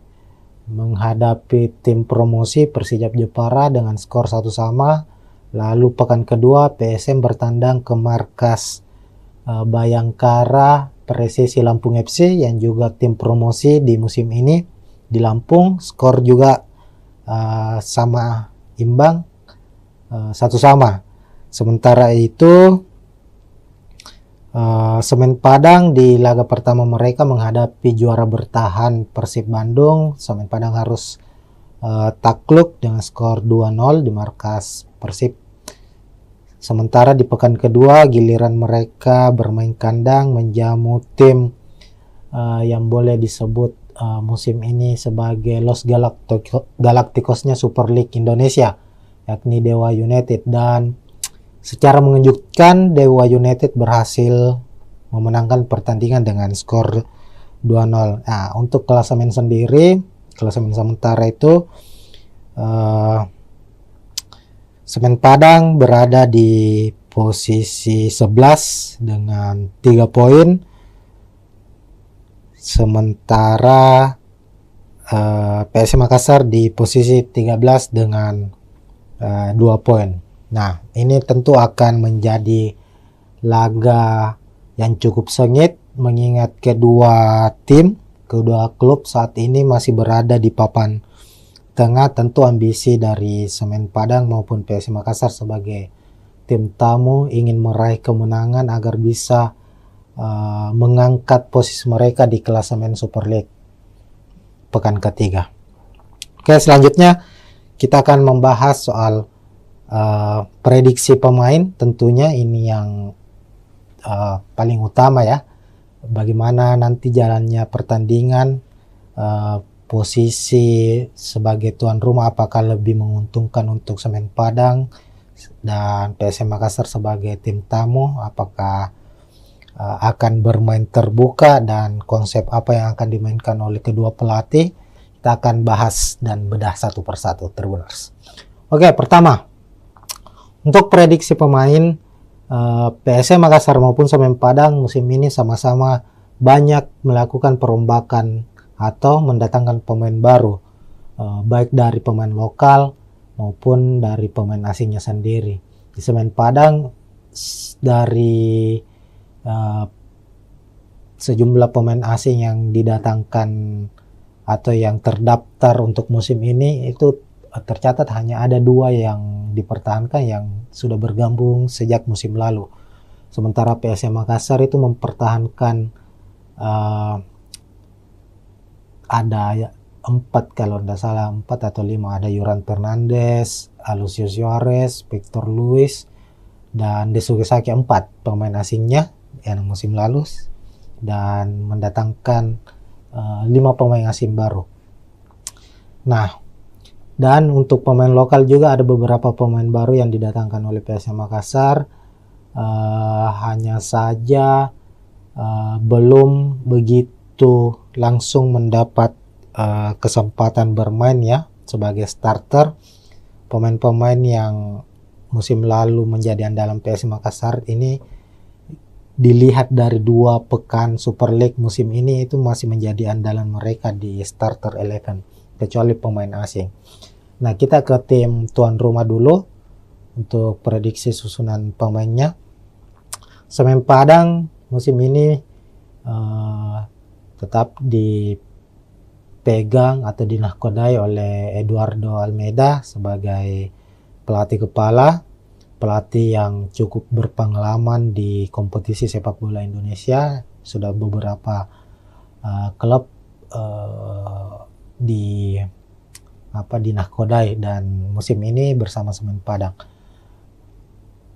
menghadapi tim promosi Persijap Jepara dengan skor 1-1. Lalu pekan kedua PSM bertandang ke markas Bayangkara Presisi Lampung FC yang juga tim promosi di musim ini di Lampung, skor juga sama imbang 1-1. Sementara itu Semen Padang di laga pertama mereka menghadapi juara bertahan Persib Bandung. Semen Padang harus takluk dengan skor 2-0 di markas Persib. Sementara di pekan kedua giliran mereka bermain kandang menjamu tim yang boleh disebut musim ini sebagai Los Galacticosnya Super League Indonesia, yakni Dewa United, dan secara mengejutkan Dewa United berhasil memenangkan pertandingan dengan skor 2-0. Nah, untuk klasemen sendiri, klasemen sementara itu Semen Padang berada di posisi 11 dengan 3 poin. Sementara PSM Makassar di posisi 13 dengan 2 poin. Nah, ini tentu akan menjadi laga yang cukup sengit mengingat kedua klub saat ini masih berada di papan tengah. Tentu ambisi dari Semen Padang maupun PSM Makassar sebagai tim tamu ingin meraih kemenangan agar bisa mengangkat posisi mereka di klasemen Super League pekan ketiga. Oke, selanjutnya kita akan membahas soal prediksi pemain. Tentunya ini yang paling utama ya. Bagaimana nanti jalannya pertandingan, posisi sebagai tuan rumah apakah lebih menguntungkan untuk Semen Padang dan PSM Makassar sebagai tim tamu, apakah akan bermain terbuka dan konsep apa yang akan dimainkan oleh kedua pelatih. Kita akan bahas dan bedah satu persatu, Tribuners. Oke, pertama untuk prediksi pemain, PSM Makassar maupun Semen Padang musim ini sama-sama banyak melakukan perombakan atau mendatangkan pemain baru, baik dari pemain lokal maupun dari pemain asingnya sendiri. Di Semen Padang dari sejumlah pemain asing yang didatangkan atau yang terdaftar untuk musim ini, itu tercatat hanya ada 2 yang dipertahankan yang sudah bergabung sejak musim lalu. Sementara PSM Makassar itu mempertahankan ada 4 kalau tidak salah, 4 atau 5, ada Yoran Fernandes, Alucio Suarez, Victor Luis, dan Desuke Saki, 4 pemain asingnya yang musim lalu, dan mendatangkan 5 pemain asing baru. Nah, dan untuk pemain lokal juga ada beberapa pemain baru yang didatangkan oleh PSM Makassar, hanya saja belum begitu langsung mendapat kesempatan bermain ya sebagai starter. Pemain-pemain yang musim lalu menjadi andalan PSM Makassar ini, dilihat dari 2 pekan Super League musim ini, itu masih menjadi andalan mereka di starter 11 kecuali pemain asing. Nah, kita ke tim tuan rumah dulu untuk prediksi susunan pemainnya. Semen Padang musim ini tetap dipegang atau dinahkodai oleh Eduardo Almeida sebagai pelatih kepala, pelatih yang cukup berpengalaman di kompetisi sepak bola Indonesia. Sudah beberapa klub dinahkodai, dan musim ini bersama Semen Padang.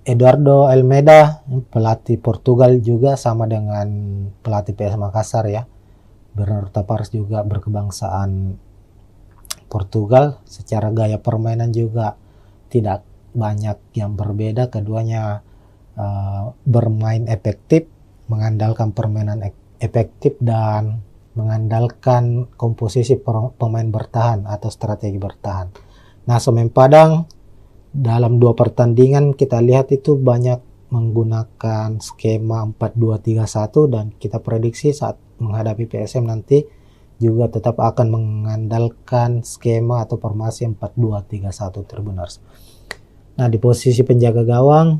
Eduardo Almeida, pelatih Portugal juga, sama dengan pelatih PSM Makassar ya. Bernardo Tapares juga berkebangsaan Portugal. Secara gaya permainan juga tidak banyak yang berbeda. Keduanya bermain efektif, mengandalkan permainan efektif dan mengandalkan komposisi pemain bertahan atau strategi bertahan. Nah, Semen Padang dalam 2 pertandingan kita lihat itu banyak menggunakan skema 4-2-3-1, dan kita prediksi saat menghadapi PSM nanti juga tetap akan mengandalkan skema atau formasi 4-2-3-1, Tribuners. Nah, di posisi penjaga gawang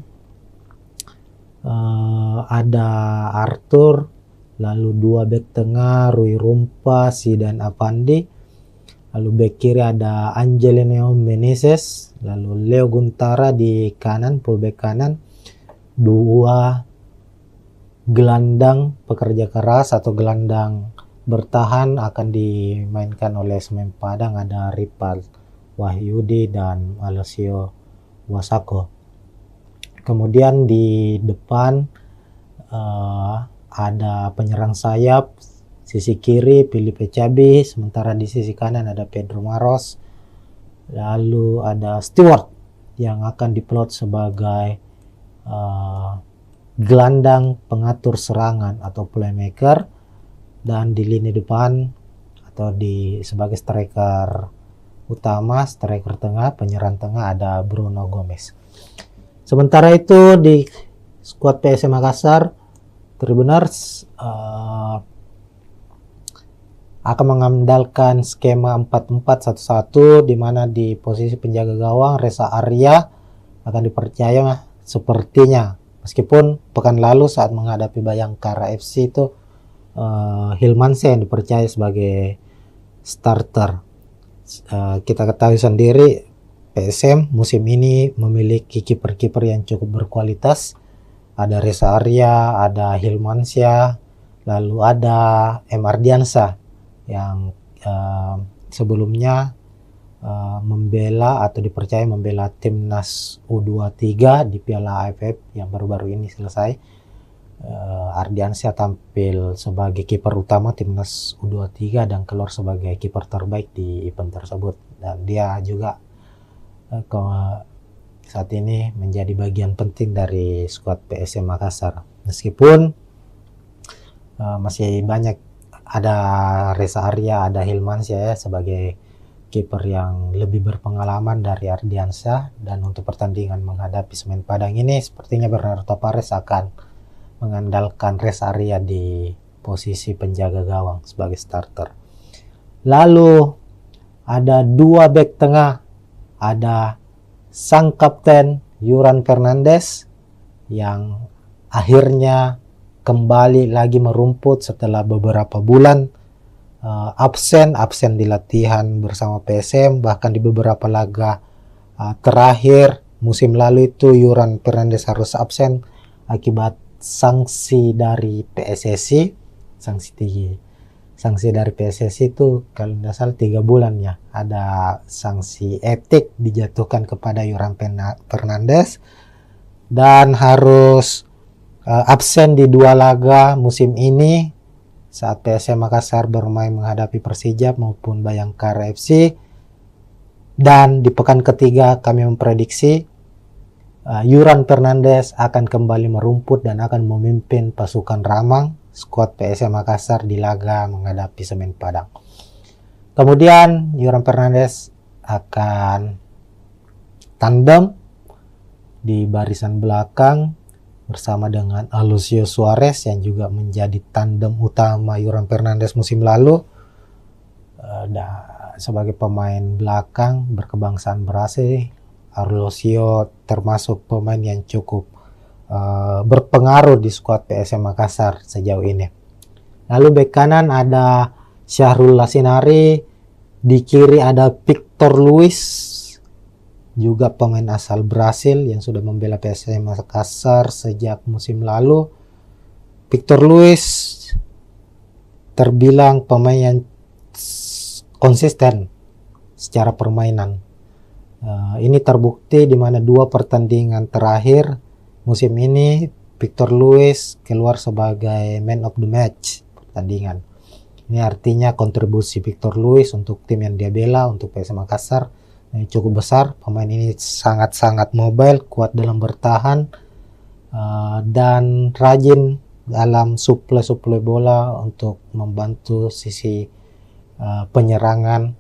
ada Arthur, lalu 2 bek tengah Rui Rumpa, Zidan Afandi, lalu bek kiri ada Angelino Meneses, lalu Leo Guntara di kanan, fullback kanan. 2 gelandang pekerja keras atau gelandang bertahan akan dimainkan oleh Semen Padang, ada Ripal Wahyudi dan Alessio Wasako. Kemudian di depan ada penyerang sayap, sisi kiri Filipe Cabi, sementara di sisi kanan ada Pedro Maros, lalu ada Stewart yang akan diplot sebagai gelandang pengatur serangan atau playmaker, dan di lini depan atau sebagai striker utama, striker tengah, penyerang tengah ada Bruno Gomez. Sementara itu di skuad PSM Makassar, Tribuners akan mengandalkan skema 4-4-1-1, di mana di posisi penjaga gawang Reza Arya akan dipercaya sepertinya, meskipun pekan lalu saat menghadapi Bayangkara FC itu Hilmansyah yang dipercaya sebagai starter. Kita ketahui sendiri PSM musim ini memiliki kiper-kiper yang cukup berkualitas. Ada Reza Arya, ada Hilmansyah, lalu ada M. Ardiansyah yang sebelumnya membela atau dipercaya membela timnas U23 di Piala AFF yang baru-baru ini selesai. Ardiansyah tampil sebagai kiper utama timnas U23 dan keluar sebagai kiper terbaik di event tersebut, dan dia juga saat ini menjadi bagian penting dari skuad PSM Makassar. Meskipun masih banyak, ada Reza Arya, ada Hilmansyah ya sebagai kiper yang lebih berpengalaman dari Ardiansyah, dan untuk pertandingan menghadapi Semen Padang ini sepertinya Bernardo Tavares akan mengandalkan Reza Arya di posisi penjaga gawang sebagai starter. Lalu ada dua bek tengah, ada sang kapten Yuran Fernandes yang akhirnya kembali lagi merumput setelah beberapa bulan absen di latihan bersama PSM, bahkan di beberapa laga terakhir musim lalu itu Yuran Fernandes harus absen akibat sanksi dari PSSI. Sanksi dari PSSI itu kalau tidak salah 3 bulan ya, ada sanksi etik dijatuhkan kepada Yuran Fernandes dan harus absen di 2 laga musim ini saat PSM Makassar bermain menghadapi Persijap maupun Bayangkara FC. Dan di pekan ketiga kami memprediksi Yuran Fernandes akan kembali merumput dan akan memimpin pasukan Ramang skuad PSM Makassar di laga menghadapi Semen Padang. Kemudian Yuran Fernandes akan tandem di barisan belakang bersama dengan Alucio Suarez yang juga menjadi tandem utama Yuran Fernandes musim lalu. Sebagai pemain belakang berkebangsaan Brasil, Alucio termasuk pemain yang cukup berpengaruh di skuad PSM Makassar sejauh ini. Lalu bek kanan ada Syahrul Lasinari, di kiri ada Victor Luis, juga pemain asal Brasil yang sudah membela PSM Makassar sejak musim lalu. Victor Luis terbilang pemain yang konsisten secara permainan. Ini terbukti di mana 2 pertandingan terakhir musim ini Victor Luis keluar sebagai man of the match pertandingan. Ini artinya kontribusi Victor Luis untuk tim yang dia bela, untuk PSM Makassar, cukup besar. Pemain ini sangat-sangat mobile, kuat dalam bertahan, dan rajin dalam suplai bola untuk membantu sisi penyerangan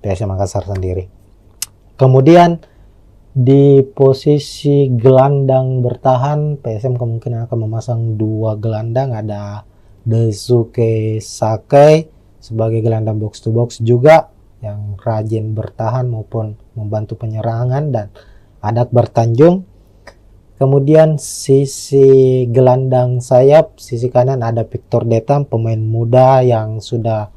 PSM Makassar sendiri. Kemudian di posisi gelandang bertahan PSM kemungkinan akan memasang 2 gelandang, ada Daisuke Sakai sebagai gelandang box to box juga yang rajin bertahan maupun membantu penyerangan, dan ada Akbar Tanjung. Kemudian sisi gelandang sayap, sisi kanan ada Victor Detam, pemain muda yang sudah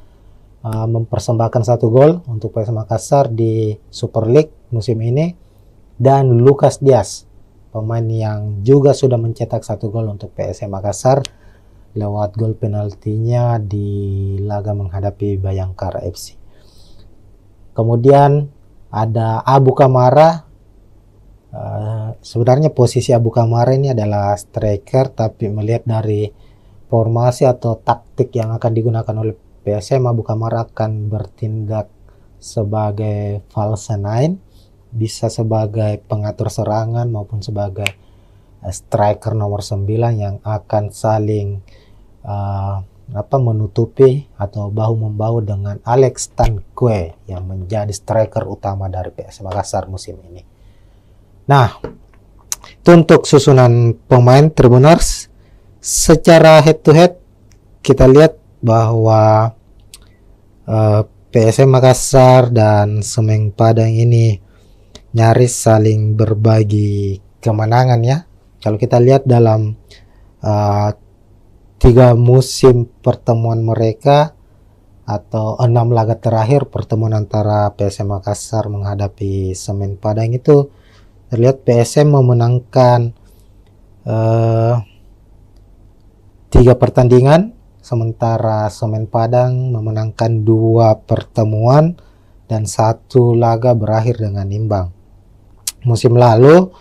mempersembahkan 1 gol untuk PSM Makassar di Super League musim ini, dan Lucas Diaz, pemain yang juga sudah mencetak 1 gol untuk PSM Makassar lewat gol penaltinya di laga menghadapi Bayangkara FC. Kemudian ada Abu Kamara. Sebenarnya posisi Abu Kamara ini adalah striker, tapi melihat dari formasi atau taktik yang akan digunakan oleh PSM, Abu Kamara akan bertindak sebagai false nine, bisa sebagai pengatur serangan maupun sebagai striker nomor 9 yang akan saling menutupi atau bahu-membahu dengan Alex Tanque yang menjadi striker utama dari PSM Makassar musim ini. Nah, itu untuk susunan pemain Tribuners. Secara head to head kita lihat bahwa PSM Makassar dan Semen Padang ini nyaris saling berbagi kemenangan ya. Kalau kita lihat dalam 3 musim pertemuan mereka atau 6 laga terakhir pertemuan antara PSM Makassar menghadapi Semen Padang itu terlihat PSM memenangkan 3 pertandingan, sementara Semen Padang memenangkan 2 pertemuan dan 1 laga berakhir dengan imbang. Musim lalu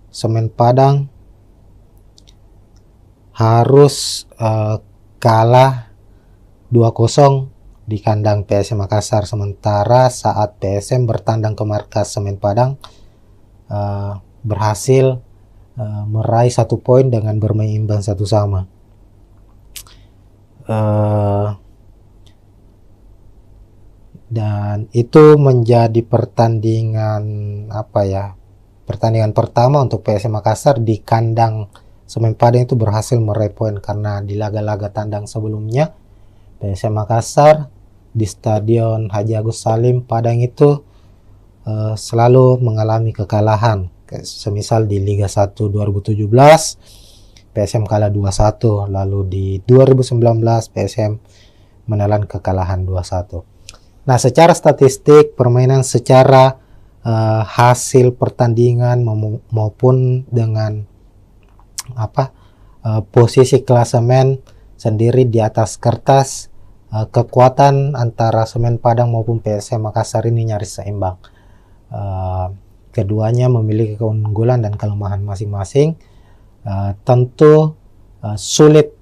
Semen Padang harus kalah 2-0 di kandang PSM Makassar, sementara saat PSM bertandang ke markas Semen Padang berhasil meraih 1 poin dengan bermain imbang 1-1. Dan itu menjadi pertandingan pertandingan pertama untuk PSM Makassar di kandang Semen Padang itu berhasil meraih poin, karena di laga-laga tandang sebelumnya PSM Makassar di Stadion Haji Agus Salim Padang itu selalu mengalami kekalahan. Semisal di Liga 1 2017 PSM kalah 2-1, lalu di 2019 PSM menelan kekalahan 2-1. Nah, secara statistik permainan, secara hasil pertandingan maupun dengan posisi klasemen sendiri di atas kertas, kekuatan antara Semen Padang maupun PSM Makassar ini nyaris seimbang. Keduanya memiliki keunggulan dan kelemahan masing-masing. Tentu sulit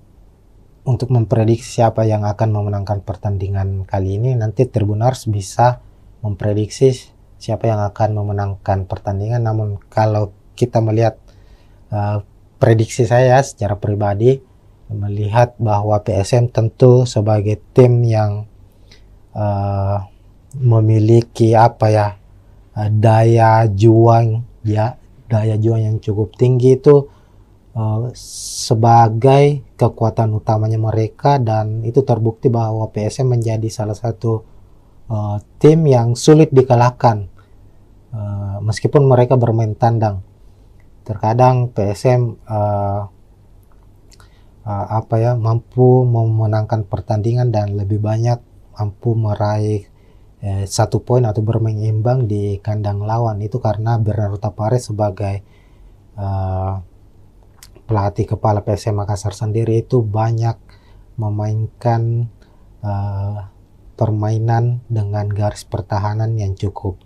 untuk memprediksi siapa yang akan memenangkan pertandingan kali ini. Nanti Tribuners bisa memprediksi siapa yang akan memenangkan pertandingan. Namun kalau kita melihat prediksi saya secara pribadi, melihat bahwa PSM tentu sebagai tim yang memiliki daya juang yang cukup tinggi itu sebagai kekuatan utamanya mereka, dan itu terbukti bahwa PSM menjadi salah satu tim yang sulit dikalahkan meskipun mereka bermain tandang. Terkadang PSM mampu memenangkan pertandingan dan lebih banyak mampu meraih 1 poin atau bermain imbang di kandang lawan. Itu karena Bernardo Tapares sebagai pelatih kepala PSM Makassar sendiri itu banyak memainkan permainan dengan garis pertahanan yang cukup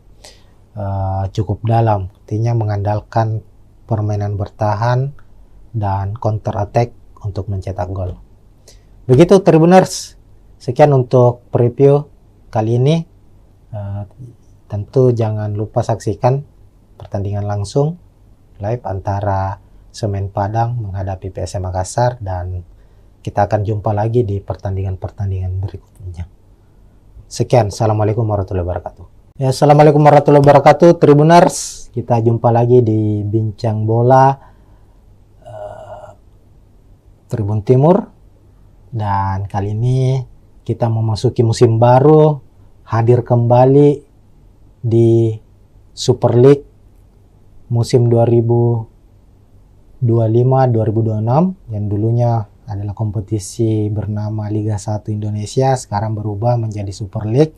dalam, artinya mengandalkan permainan bertahan dan counter attack untuk mencetak gol. Begitu Tribuners, sekian untuk preview kali ini. Tentu jangan lupa saksikan pertandingan langsung live antara Semen Padang menghadapi PSM Makassar, dan kita akan jumpa lagi di pertandingan-pertandingan berikutnya. Sekian, assalamualaikum warahmatullahi wabarakatuh. Ya, assalamualaikum warahmatullahi wabarakatuh Tribuners, kita jumpa lagi di Bincang Bola Tribun Timur, dan kali ini kita memasuki musim baru, hadir kembali di Super League musim 2025-2026 yang dulunya adalah kompetisi bernama Liga 1 Indonesia, sekarang berubah menjadi Super League.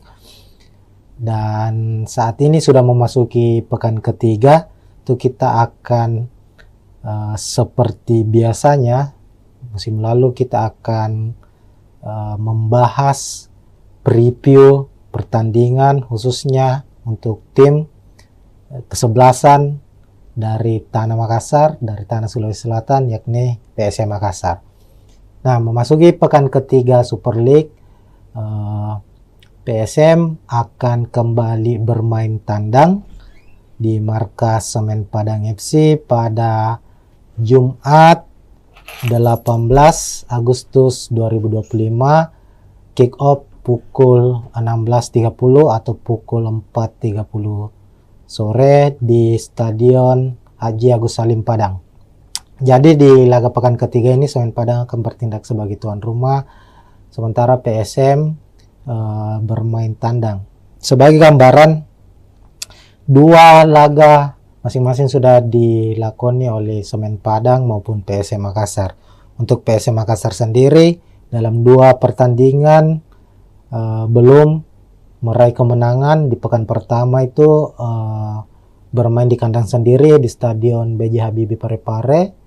Dan saat ini sudah memasuki pekan ketiga, itu kita akan seperti biasanya musim lalu kita akan membahas preview pertandingan khususnya untuk tim kesebelasan dari Tanah Makassar, dari Tanah Sulawesi Selatan, yakni PSM Makassar. Nah, memasuki pekan ketiga Super League, PSM akan kembali bermain tandang di markas Semen Padang FC pada Jumat 18 Agustus 2025, kick off pukul 16.30 atau pukul 4.30 sore di Stadion Haji Agus Salim Padang. Jadi di laga pekan ketiga ini Semen Padang akan bertindak sebagai tuan rumah, sementara PSM bermain tandang. Sebagai gambaran, 2 laga masing-masing sudah dilakoni oleh Semen Padang maupun PSM Makassar. Untuk PSM Makassar sendiri dalam 2 pertandingan belum meraih kemenangan. Di pekan pertama itu bermain di kandang sendiri di Stadion B.J. Habibie Parepare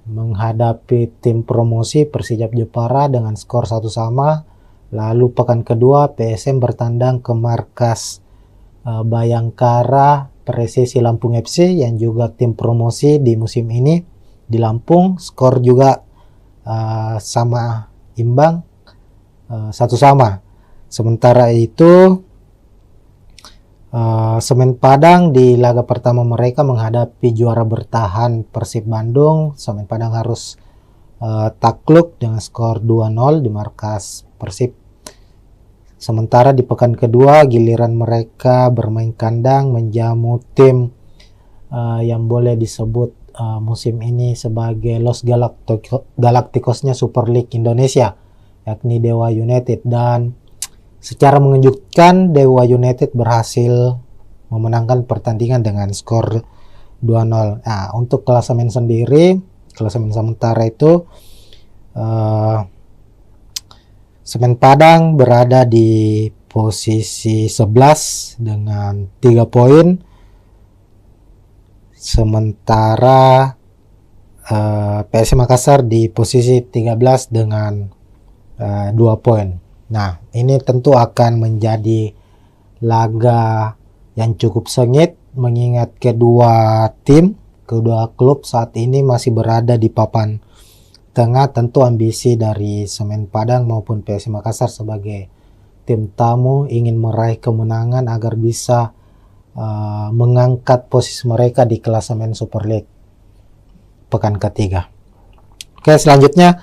menghadapi tim promosi Persijap Jepara dengan skor 1-1. Lalu pekan kedua PSM bertandang ke markas Bayangkara Presisi Lampung FC yang juga tim promosi di musim ini di Lampung. Skor juga sama imbang, 1-1. Sementara itu Semen Padang di laga pertama mereka menghadapi juara bertahan Persib Bandung, Semen Padang harus takluk dengan skor 2-0 di markas Persib. Sementara di pekan kedua giliran mereka bermain kandang menjamu tim yang boleh disebut musim ini sebagai Los Galacticosnya Super League Indonesia, yakni Dewa United, dan secara mengejutkan Dewa United berhasil memenangkan pertandingan dengan skor 2-0. Nah, untuk klasemen sendiri, klasemen sementara itu Semen Padang berada di posisi 11 dengan 3 poin. Sementara PSM Makassar di posisi 13 dengan 2 poin. Nah, ini tentu akan menjadi laga yang cukup sengit mengingat kedua klub saat ini masih berada di papan tengah. Tentu ambisi dari Semen Padang maupun PSM Makassar sebagai tim tamu ingin meraih kemenangan agar bisa mengangkat posisi mereka di klasemen Super League pekan ketiga. Oke, selanjutnya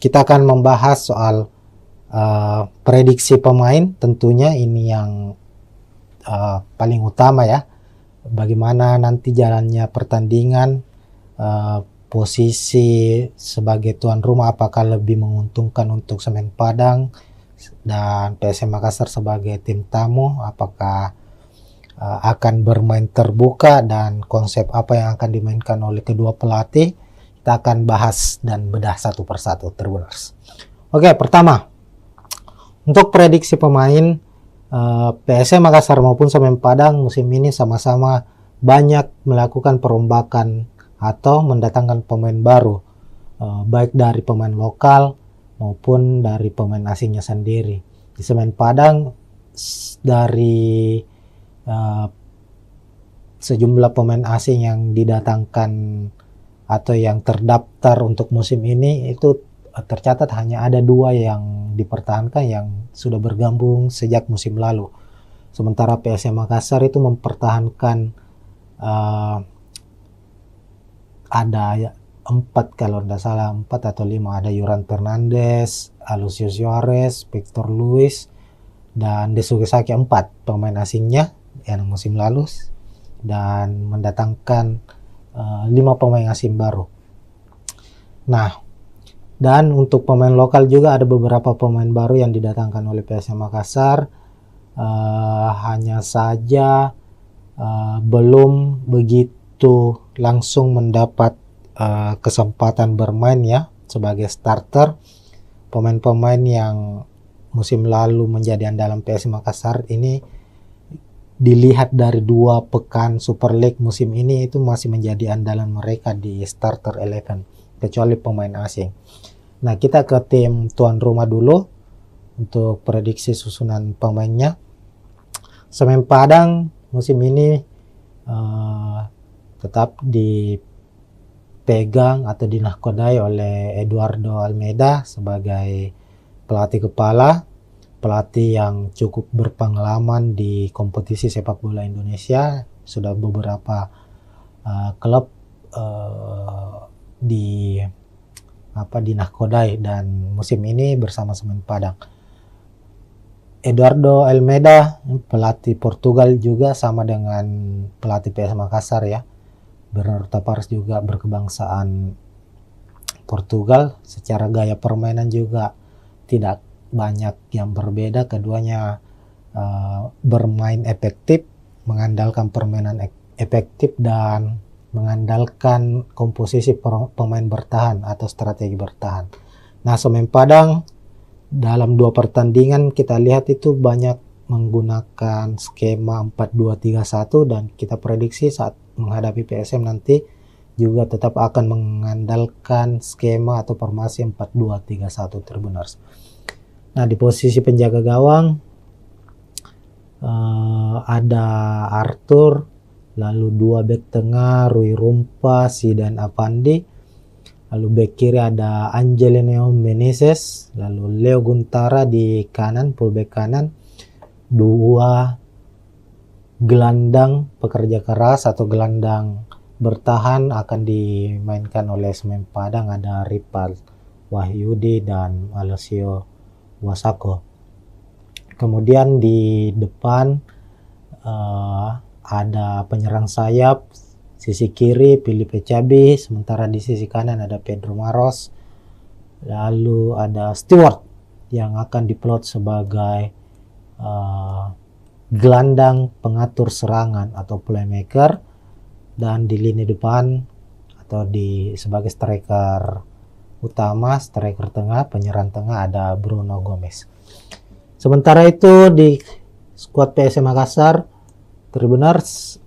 kita akan membahas soal prediksi pemain. Tentunya ini yang paling utama ya, bagaimana nanti jalannya pertandingan, posisi sebagai tuan rumah apakah lebih menguntungkan untuk Semen Padang dan PSM Makassar sebagai tim tamu, apakah akan bermain terbuka dan konsep apa yang akan dimainkan oleh kedua pelatih. Kita akan bahas dan bedah satu persatu, Tribuners. Oke, pertama untuk prediksi pemain, PSM Makassar maupun Semen Padang musim ini sama-sama banyak melakukan perombakan atau mendatangkan pemain baru, baik dari pemain lokal maupun dari pemain asingnya sendiri. Di Semen Padang dari sejumlah pemain asing yang didatangkan atau yang terdaftar untuk musim ini itu tercatat hanya ada 2 yang dipertahankan yang sudah bergabung sejak musim lalu. Sementara PSM Makassar itu mempertahankan ada 4 kalau tidak salah, 4 atau 5, ada Yuran Fernandes, Alucio Suarez, Victor Luis, dan Desuke Saki, 4 pemain asingnya yang musim lalu, dan mendatangkan 5 pemain asing baru. Nah, dan untuk pemain lokal juga ada beberapa pemain baru yang didatangkan oleh PSM Makassar, hanya saja belum begitu langsung mendapat kesempatan bermain ya sebagai starter. Pemain-pemain yang musim lalu menjadi andalan PSM Makassar ini dilihat dari 2 pekan Super League musim ini itu masih menjadi andalan mereka di starter 11 kecuali pemain asing. Nah, kita ke tim tuan rumah dulu untuk prediksi susunan pemainnya. Semen Padang musim ini tetap dipegang atau dinahkodai oleh Eduardo Almeida sebagai pelatih kepala, pelatih yang cukup berpengalaman di kompetisi sepak bola Indonesia. Sudah beberapa klub dinahkodai dan musim ini bersama Semen Padang. Eduardo Almeida pelatih Portugal juga sama dengan pelatih PSM Makassar ya. Bernardo Tavares juga berkebangsaan Portugal. Secara gaya permainan juga tidak banyak yang berbeda. Keduanya bermain efektif, mengandalkan permainan efektif dan mengandalkan komposisi pemain bertahan atau strategi bertahan. Nah, Semen Padang dalam 2 pertandingan kita lihat itu banyak menggunakan skema 4-2-3-1 dan kita prediksi saat menghadapi PSM nanti juga tetap akan mengandalkan skema atau formasi 4-2-3-1 Tribuners. Nah, di posisi penjaga gawang ada Arthur, lalu 2 bek tengah Rui Rumpa, Zidan Avandi, Lalu back kiri ada Angelino Meneses, lalu Leo Guntara di kanan, fullback kanan. Dua gelandang pekerja keras atau gelandang bertahan akan dimainkan oleh Semen Padang, ada Ripal Wahyudi dan Alessio Wasako. Kemudian di depan ada penyerang sayap, sisi kiri Filipe Cabi, sementara di sisi kanan ada Pedro Maros. Lalu ada Stewart yang akan diplot sebagai gelandang pengatur serangan atau playmaker, dan di lini depan atau sebagai striker utama, striker tengah, penyerang tengah ada Bruno Gomez. Sementara itu di skuad PSM Makassar, Tribuners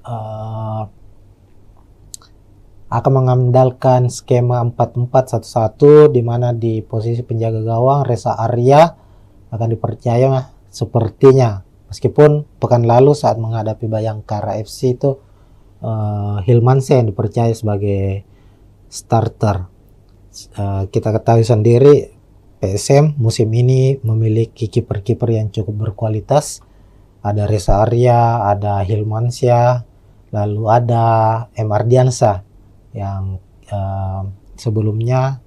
akan mengandalkan skema 4-4-1-1, di mana di posisi penjaga gawang Reza Arya akan dipercaya sepertinya, meskipun pekan lalu saat menghadapi Bayangkara FC itu Hilmansyah yang dipercaya sebagai starter. Kita ketahui sendiri PSM musim ini memiliki kiper-kiper yang cukup berkualitas. Ada Reza Arya, ada Hilmansyah, lalu ada M. Ardiansyah yang sebelumnya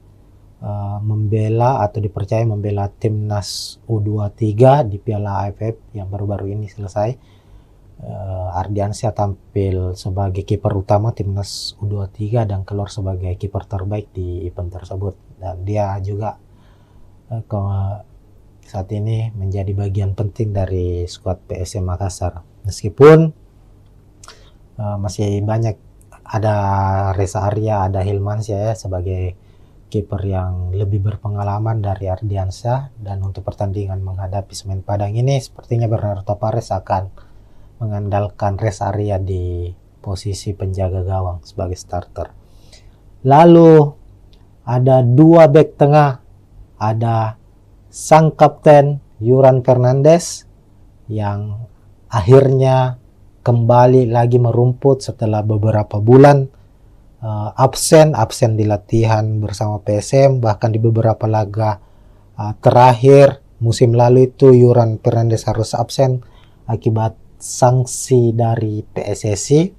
membela atau dipercaya membela timnas U23 di Piala AFF yang baru-baru ini selesai. Ardiansyah tampil sebagai kiper utama timnas U23 dan keluar sebagai kiper terbaik di event tersebut, dan dia juga saat ini menjadi bagian penting dari skuad PSM Makassar, meskipun masih banyak, ada Reza Arya, ada Hilmansyah ya, sebagai kiper yang lebih berpengalaman dari Ardiansyah. Dan untuk pertandingan menghadapi Semen Padang ini sepertinya Bernardo Tavares akan mengandalkan Reza Arya di posisi penjaga gawang sebagai starter. Lalu ada dua back tengah, ada sang kapten Yuran Fernandes yang akhirnya kembali lagi merumput setelah beberapa bulan absen di latihan bersama PSM, bahkan di beberapa laga terakhir musim lalu itu Yuran Fernandes harus absen akibat sanksi dari PSSI.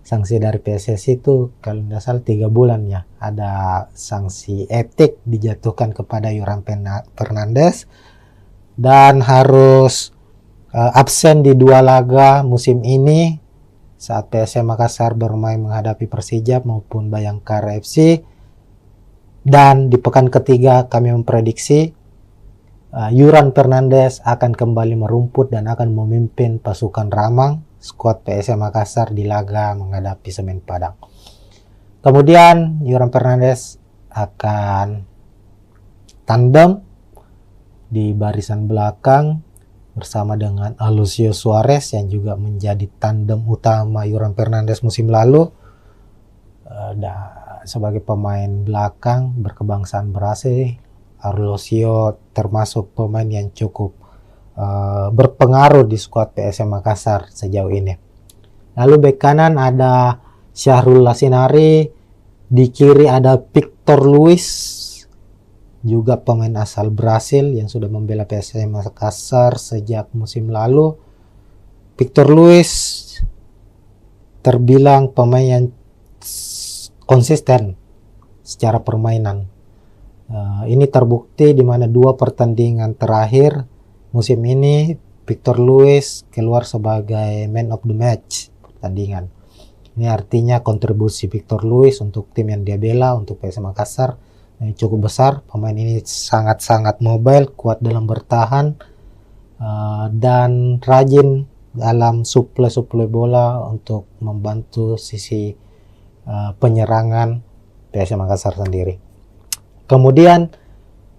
Sanksi dari PSSI itu kalau tidak salah 3 bulan ya, ada sanksi etik dijatuhkan kepada Yuran Fernandes dan harus absen di 2 laga musim ini saat PSM Makassar bermain menghadapi Persija maupun Bayangkara FC. Dan di pekan ketiga kami memprediksi Yuran Fernandes akan kembali merumput dan akan memimpin pasukan Ramang skuad PSM Makassar di laga menghadapi Semen Padang. Kemudian Yuran Fernandes akan tandem di barisan belakang bersama dengan Alucio Suarez yang juga menjadi tandem utama Yuran Fernandes musim lalu. Sebagai pemain belakang berkebangsaan Brasil, Alucio termasuk pemain yang cukup berpengaruh di skuad PSM Makassar sejauh ini. Lalu bek kanan ada Syahrul Lasinari, di kiri ada Victor Luis, juga pemain asal Brasil yang sudah membela PSM Makassar sejak musim lalu. Victor Luis terbilang pemain yang konsisten secara permainan. Ini terbukti di mana 2 pertandingan terakhir musim ini Victor Luis keluar sebagai man of the match pertandingan. Ini artinya kontribusi Victor Luis untuk tim yang dia bela, untuk PSM Makassar, cukup besar. Pemain ini sangat-sangat mobile, kuat dalam bertahan, dan rajin dalam suplai bola untuk membantu sisi penyerangan PSM Makassar sendiri. Kemudian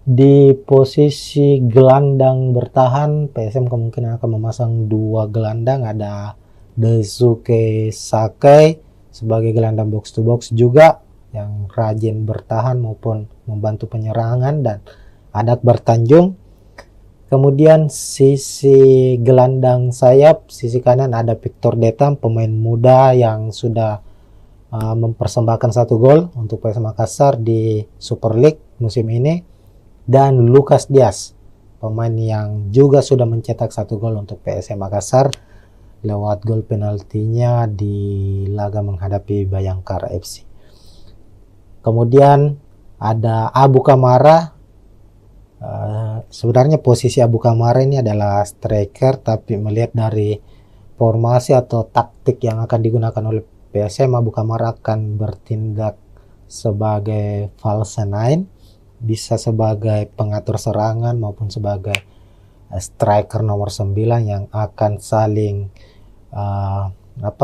di posisi gelandang bertahan PSM kemungkinan akan memasang 2 gelandang, ada Daisuke Sakai sebagai gelandang box to box juga yang rajin bertahan maupun membantu penyerangan, dan ada Akbar Tanjung. Kemudian sisi gelandang sayap, sisi kanan ada Victor Detam, pemain muda yang sudah mempersembahkan 1 gol untuk PSM Makassar di Super League musim ini, dan Lucas Diaz, pemain yang juga sudah mencetak 1 gol untuk PSM Makassar lewat gol penaltinya di laga menghadapi Bayangkara FC. Kemudian ada Abu Kamara. Sebenarnya posisi Abu Kamara ini adalah striker, tapi melihat dari formasi atau taktik yang akan digunakan oleh PSM, Abu Kamara akan bertindak sebagai false nine, bisa sebagai pengatur serangan maupun sebagai striker nomor 9 yang akan saling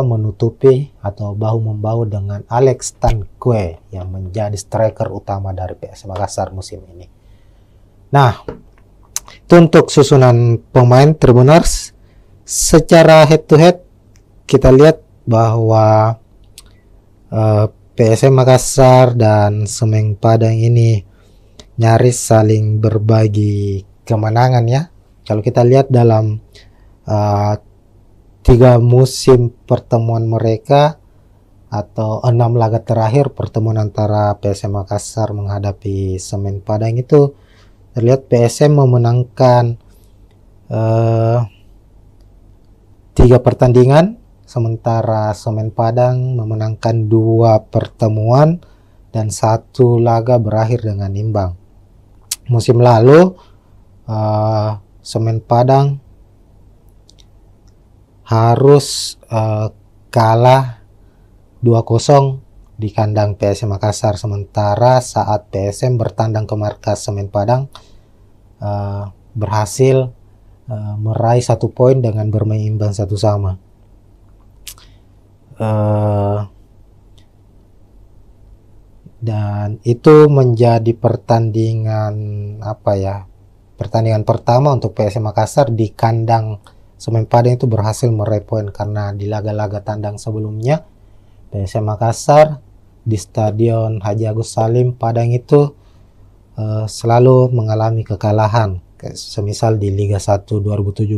menutupi atau bahu-membahu dengan Alex Tanque yang menjadi striker utama dari PSM Makassar musim ini. Nah, itu untuk susunan pemain Tribuners. Secara head to head kita lihat bahwa PSM Makassar dan Semen Padang ini nyaris saling berbagi kemenangan ya. Kalau kita lihat dalam 3 musim pertemuan mereka atau 6 laga terakhir pertemuan antara PSM Makassar menghadapi Semen Padang itu terlihat PSM memenangkan 3 pertandingan, sementara Semen Padang memenangkan 2 pertemuan dan 1 laga berakhir dengan imbang. Musim lalu Semen Padang harus kalah 2-0 di kandang PSM Makassar, sementara saat PSM bertandang ke markas Semen Padang berhasil meraih 1 poin dengan bermain imbang 1-1. Dan itu menjadi pertandingan pertandingan pertama untuk PSM Makassar di kandang Semen Padang itu berhasil meraih poin, karena di laga-laga tandang sebelumnya PSM Makassar di Stadion Haji Agus Salim Padang itu selalu mengalami kekalahan. Semisal di Liga 1 2017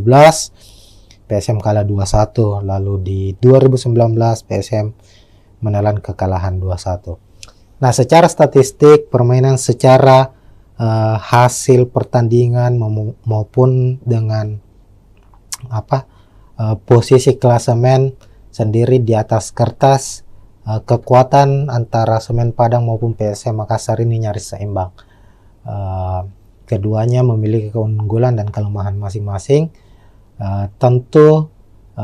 PSM kalah 2-1, lalu di 2019 PSM menelan kekalahan 2-1. Nah, secara statistik permainan, secara hasil pertandingan maupun dengan posisi klasemen sendiri di atas kertas, kekuatan antara Semen Padang maupun PSM Makassar ini nyaris seimbang. Keduanya memiliki keunggulan dan kelemahan masing-masing. Tentu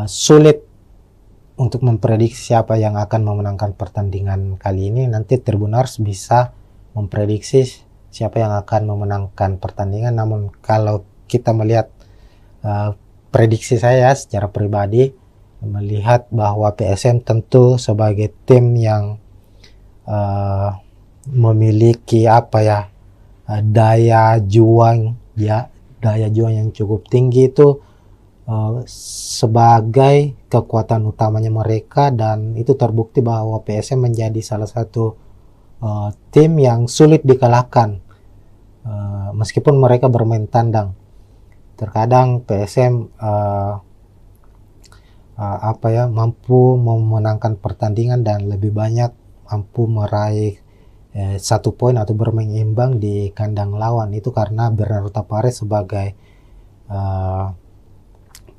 sulit untuk memprediksi siapa yang akan memenangkan pertandingan kali ini. Nanti Tribuners bisa memprediksi siapa yang akan memenangkan pertandingan. Namun kalau kita melihat prediksi saya secara pribadi, melihat bahwa PSM tentu sebagai tim yang memiliki daya juang yang cukup tinggi itu sebagai kekuatan utamanya mereka, dan itu terbukti bahwa PSM menjadi salah satu tim yang sulit dikalahkan meskipun mereka bermain tandang. Terkadang PSM mampu memenangkan pertandingan dan lebih banyak mampu meraih 1 poin atau bermain imbang di kandang lawan. Itu karena Bernardo Tapares sebagai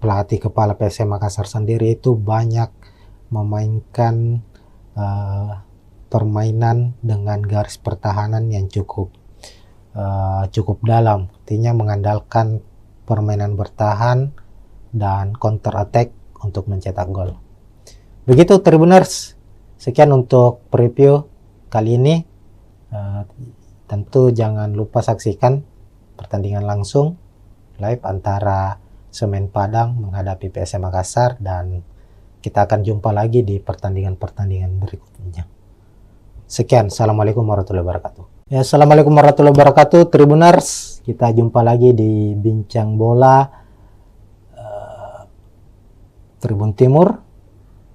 pelatih kepala PSM Makassar sendiri itu banyak memainkan permainan dengan garis pertahanan yang cukup dalam, artinya mengandalkan permainan bertahan dan counter attack untuk mencetak gol. Begitu Tribuners, sekian untuk preview kali ini. Tentu jangan lupa saksikan pertandingan langsung live antara Semen Padang menghadapi PSM Makassar, dan kita akan jumpa lagi di pertandingan-pertandingan berikutnya. Sekian, assalamualaikum warahmatullahi wabarakatuh. Ya, assalamualaikum warahmatullahi wabarakatuh Tribuners. Kita jumpa lagi di Bincang Bola Tribun Timur,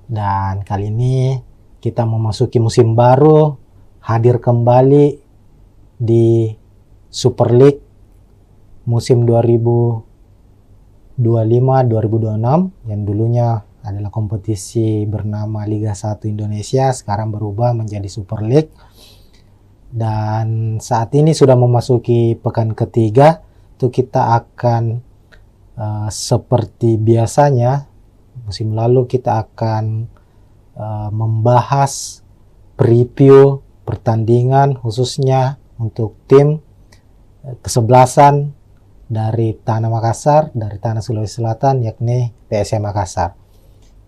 dan kali ini kita memasuki musim baru, hadir kembali di Super League musim 2025-2026 yang dulunya adalah kompetisi bernama Liga 1 Indonesia, sekarang berubah menjadi Super League. Dan saat ini sudah memasuki pekan ketiga, itu kita akan seperti biasanya musim lalu kita akan membahas preview pertandingan khususnya untuk tim kesebelasan dari Tanah Makassar, dari Tanah Sulawesi Selatan, yakni PSM Makassar.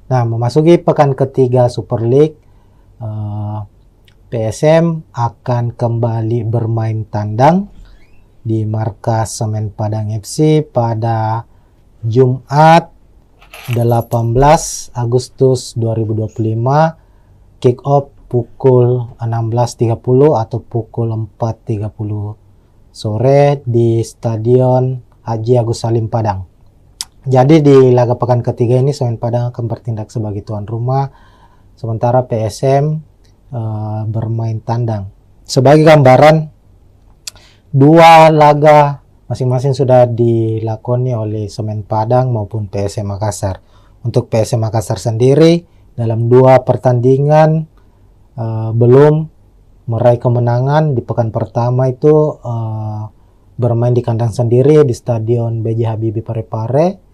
Nah, memasuki pekan ketiga Super League, PSM akan kembali bermain tandang di markas Semen Padang FC pada Jumat 18 Agustus 2025, kick off pukul 16.30 atau pukul 4.30 sore di Stadion Haji Agus Salim Padang. Jadi di laga pekan ketiga ini Semen Padang akan bertindak sebagai tuan rumah, sementara PSM bermain tandang. Sebagai gambaran, dua laga masing-masing sudah dilakoni oleh Semen Padang maupun PSM Makassar. Untuk PSM Makassar sendiri dalam dua pertandingan belum meraih kemenangan. Di pekan pertama itu bermain di kandang sendiri di Stadion B.J. Habibie Parepare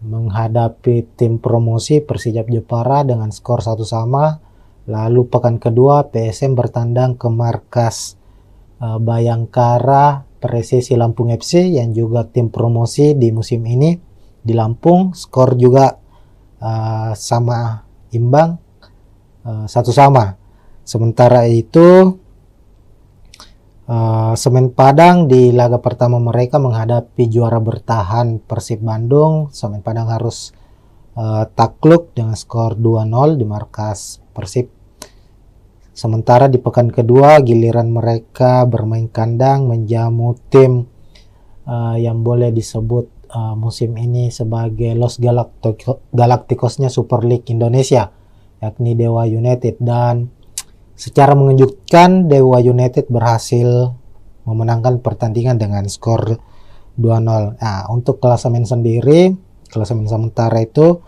menghadapi tim promosi Persijap Jepara dengan skor 1-1. Lalu pekan kedua PSM bertandang ke markas Bayangkara Presisi Lampung FC yang juga tim promosi di musim ini di Lampung, skor juga sama imbang 1-1. Sementara itu Semen Padang di laga pertama mereka menghadapi juara bertahan Persib Bandung. Semen Padang harus takluk dengan skor 2-0 di markas Persib. Sementara di pekan kedua giliran mereka bermain kandang menjamu tim yang boleh disebut musim ini sebagai Los Galacticosnya Super League Indonesia, yakni Dewa United. Dan secara mengejutkan Dewa United berhasil memenangkan pertandingan dengan skor 2-0. Nah, untuk klasemen sendiri, klasemen sementara itu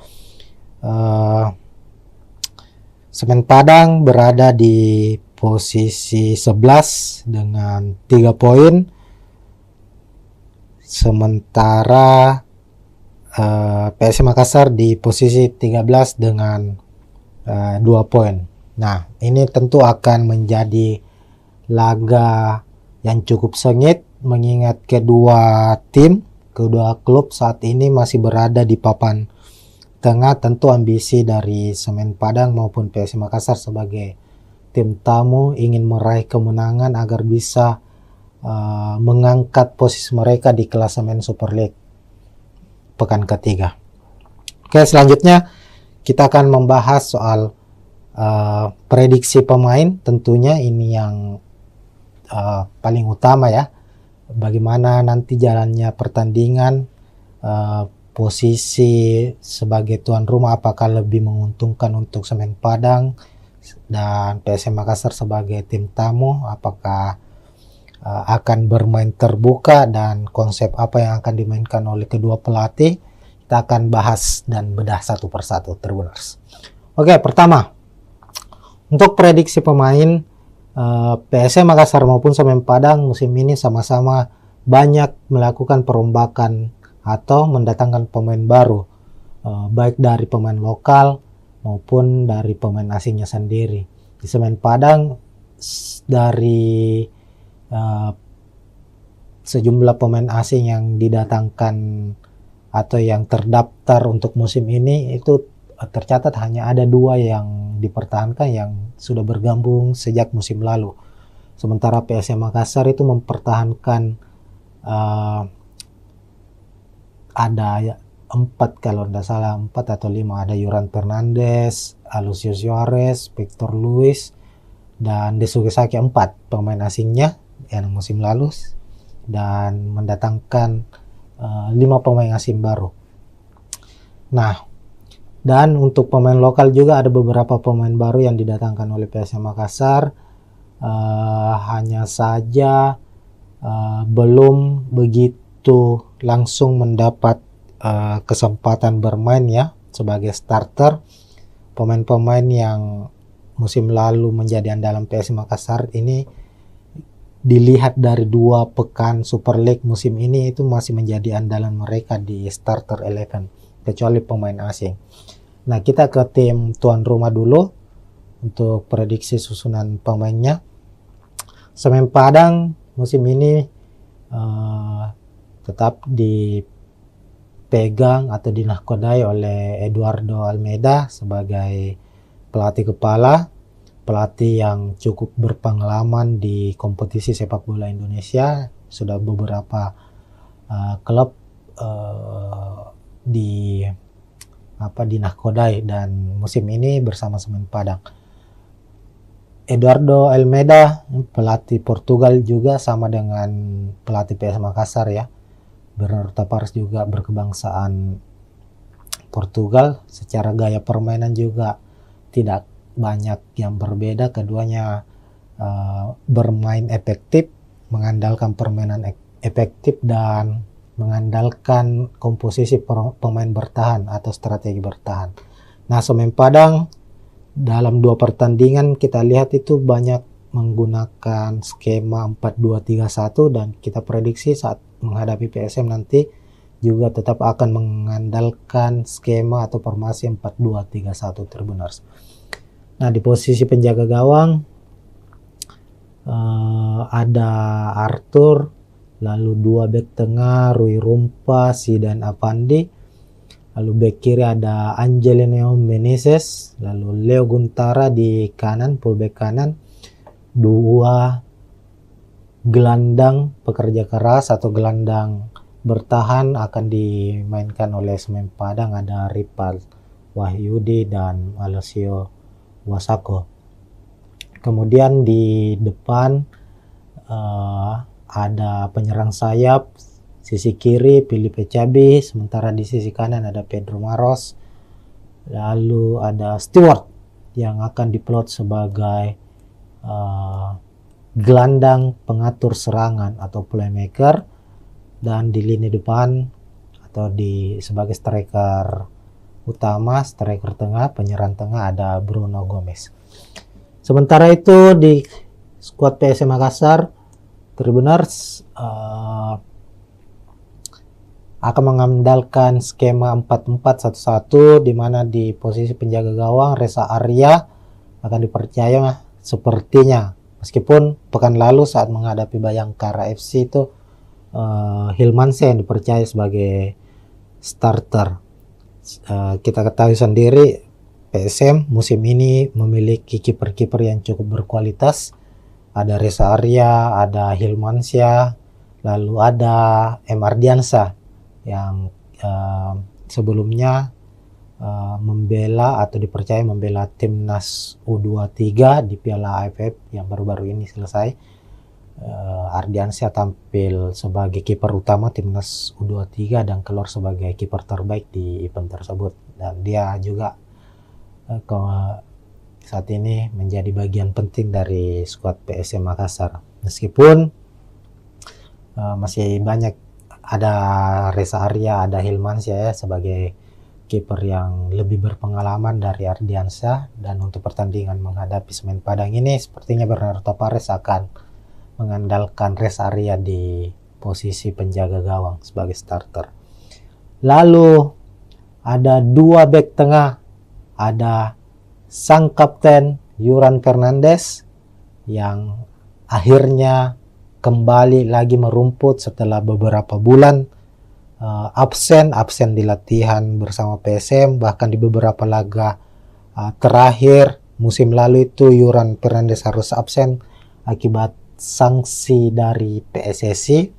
Semen Padang berada di posisi 11 dengan 3 poin. Sementara PSM Makassar di posisi 13 dengan 2 poin. Nah, ini tentu akan menjadi laga yang cukup sengit mengingat kedua klub saat ini masih berada di papan tengah. Tentu ambisi dari Semen Padang maupun PSM Makassar sebagai tim tamu ingin meraih kemenangan agar bisa mengangkat posisi mereka di klasemen Super League pekan ketiga. Oke, selanjutnya kita akan membahas soal prediksi pemain. Tentunya ini yang paling utama ya, bagaimana nanti jalannya pertandingan, posisi sebagai tuan rumah apakah lebih menguntungkan untuk Semen Padang dan PSM Makassar sebagai tim tamu, apakah akan bermain terbuka dan konsep apa yang akan dimainkan oleh kedua pelatih. Kita akan bahas dan bedah satu persatu, Tribuners. Oke, pertama untuk prediksi pemain, PSM Makassar maupun Semen Padang musim ini sama-sama banyak melakukan perombakan atau mendatangkan pemain baru, baik dari pemain lokal maupun dari pemain asingnya sendiri. Di Semen Padang dari sejumlah pemain asing yang didatangkan atau yang terdaftar untuk musim ini itu tercatat hanya ada 2 yang dipertahankan yang sudah bergabung sejak musim lalu. Sementara PSM Makassar itu mempertahankan ada 4 kalau tidak salah, 4 atau 5, ada Yuran Fernandes, Alucio Suarez, Victor Luis, dan Desuke Saki, 4 pemain asingnya yang musim lalu, dan mendatangkan 5 pemain asing baru. Nah, dan untuk pemain lokal juga ada beberapa pemain baru yang didatangkan oleh PSM Makassar. Hanya saja belum begitu langsung mendapat kesempatan bermain ya sebagai starter. Pemain-pemain yang musim lalu menjadi andalan PSM Makassar ini dilihat dari 2 pekan Super League musim ini itu masih menjadi andalan mereka di starter 11, kecuali pemain asing. Nah, kita ke tim tuan rumah dulu untuk prediksi susunan pemainnya. Semen Padang musim ini tetap dipegang atau dinahkodai oleh Eduardo Almeida sebagai pelatih kepala, pelatih yang cukup berpengalaman di kompetisi sepak bola Indonesia. Sudah beberapa klub dinahkodai, dan musim ini bersama Semen Padang. Eduardo Almeida, pelatih Portugal juga, sama dengan pelatih PS Makassar ya. Bernardo Tavares juga berkebangsaan Portugal. Secara gaya permainan juga tidak banyak yang berbeda. Keduanya bermain efektif, mengandalkan permainan efektif dan mengandalkan komposisi pemain bertahan atau strategi bertahan. Nah, Semen Padang dalam 2 pertandingan kita lihat itu banyak menggunakan skema 4-2-3-1, dan kita prediksi saat menghadapi PSM nanti juga tetap akan mengandalkan skema atau formasi 4-2-3-1 Tribuners. Nah, di posisi penjaga gawang ada Arthur, lalu 2 bek tengah Rui Rumpa, Zidan Avandi, lalu bek kiri ada Angelino Meneses, lalu Leo Guntara di kanan, fullback kanan. 2 gelandang pekerja keras atau gelandang bertahan akan dimainkan oleh Semen Padang, ada Ripal Wahyudi dan Alessio Wasako. Kemudian di depan ada penyerang sayap, sisi kiri Filipe Cabi, sementara di sisi kanan ada Pedro Maros, lalu ada Stewart yang akan diplot sebagai gelandang pengatur serangan atau playmaker, dan di lini depan atau sebagai striker utama, striker tengah, penyerang tengah ada Bruno Gomez. Sementara itu di skuad PSM Makassar, Tribuners akan mengandalkan skema 4-4-1-1, di mana di posisi penjaga gawang Reza Arya akan dipercaya sepertinya, meskipun pekan lalu saat menghadapi Bayangkara FC itu Hilmansyah yang dipercaya sebagai starter. Kita ketahui sendiri PSM musim ini memiliki kiper-kiper yang cukup berkualitas. Ada Reza Arya, ada Hilmansyah, lalu ada M. Ardiansyah yang sebelumnya membela atau dipercaya membela timnas U23 di Piala AFF yang baru-baru ini selesai. Ardiansyah tampil sebagai kiper utama timnas U23 dan keluar sebagai kiper terbaik di event tersebut, dan dia juga saat ini menjadi bagian penting dari skuad PSM Makassar. Meskipun masih banyak, ada Reza Arya, ada Hilmansyah ya sebagai kiper yang lebih berpengalaman dari Ardiansyah, dan untuk pertandingan menghadapi Semen Padang ini sepertinya Bernardo Tavares akan mengandalkan Reza Arya di posisi penjaga gawang sebagai starter. Lalu ada 2 bek tengah, ada sang kapten Yuran Fernandes yang akhirnya kembali lagi merumput setelah beberapa bulan absen di latihan bersama PSM, bahkan di beberapa laga terakhir musim lalu itu Yuran Fernandes harus absen akibat sanksi dari PSSI.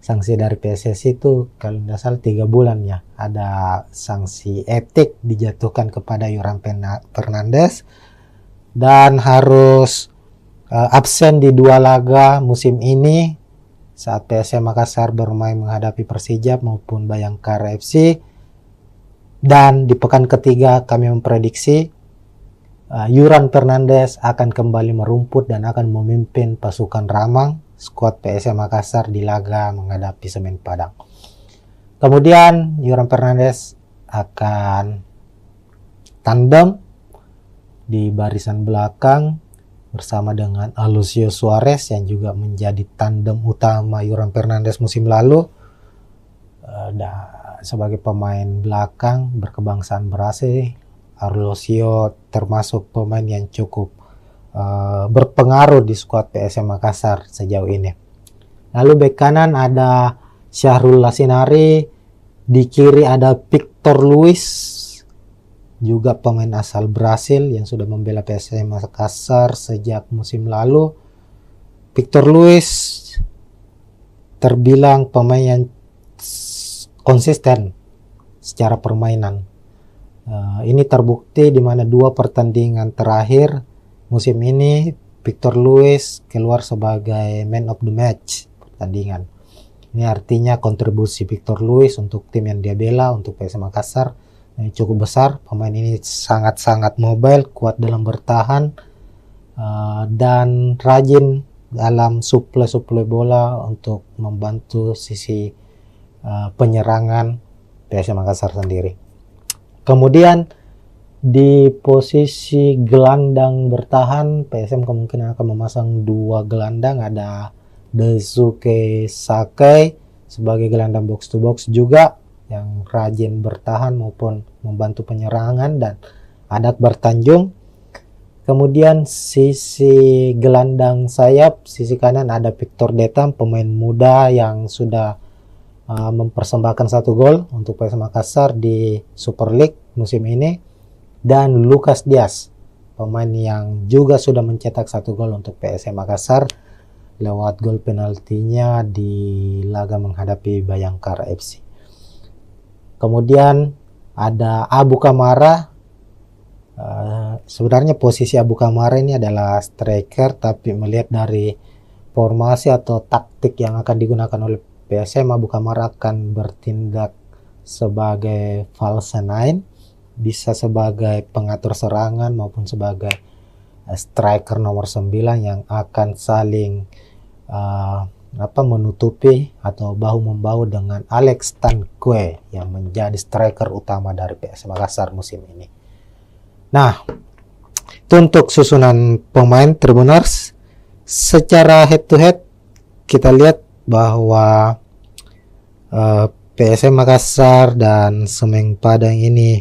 Sanksi dari PSSI itu kalau tidak salah 3 bulan ya, ada sanksi etik dijatuhkan kepada Yuran Fernandes dan harus absen di 2 laga musim ini saat PSM Makassar bermain menghadapi Persija maupun Bayangkara FC. Dan di pekan ketiga kami memprediksi Yuran Fernandes akan kembali merumput dan akan memimpin pasukan Ramang skuad PSM Makassar di laga menghadapi Semen Padang. Kemudian Yuran Fernandes akan tandem di barisan belakang bersama dengan Alucio Suarez yang juga menjadi tandem utama Yoran Fernandes musim lalu. Sebagai pemain belakang berkebangsaan Brasil, Alucio termasuk pemain yang cukup berpengaruh di skuad PSM Makassar sejauh ini. Lalu bek kanan ada Syahrul Lasinari, di kiri ada Victor Luis, juga pemain asal Brasil yang sudah membela PSM Makassar sejak musim lalu. Victor Luis terbilang pemain yang konsisten secara permainan. Ini terbukti di mana 2 pertandingan terakhir musim ini Victor Luis keluar sebagai man of the match pertandingan. Ini artinya kontribusi Victor Luis untuk tim yang dia bela, untuk PSM Makassar, cukup besar. Pemain ini sangat-sangat mobile, kuat dalam bertahan, dan rajin dalam suplai bola untuk membantu sisi penyerangan PSM Makassar sendiri. Kemudian di posisi gelandang bertahan, PSM kemungkinan akan memasang 2 gelandang, ada Daisuke Sakai sebagai gelandang box to box juga yang rajin bertahan maupun membantu penyerangan, dan ada Akbar Tanjung. Kemudian sisi gelandang sayap, sisi kanan ada Victor Detam, pemain muda yang sudah mempersembahkan 1 gol untuk PSM Makassar di Super League musim ini, dan Lucas Diaz, pemain yang juga sudah mencetak 1 gol untuk PSM Makassar lewat gol penaltinya di laga menghadapi Bayangkara FC. Kemudian ada Abu Kamara. Sebenarnya posisi Abu Kamara ini adalah striker, tapi melihat dari formasi atau taktik yang akan digunakan oleh PSM, Abu Kamara akan bertindak sebagai false nine, bisa sebagai pengatur serangan maupun sebagai striker nomor 9 yang akan saling menutupi atau bahu-membahu dengan Alex Tankwe yang menjadi striker utama dari PSM Makassar musim ini. Nah, itu untuk susunan pemain Tribuners. Secara head to head kita lihat bahwa PSM Makassar dan Semen Padang ini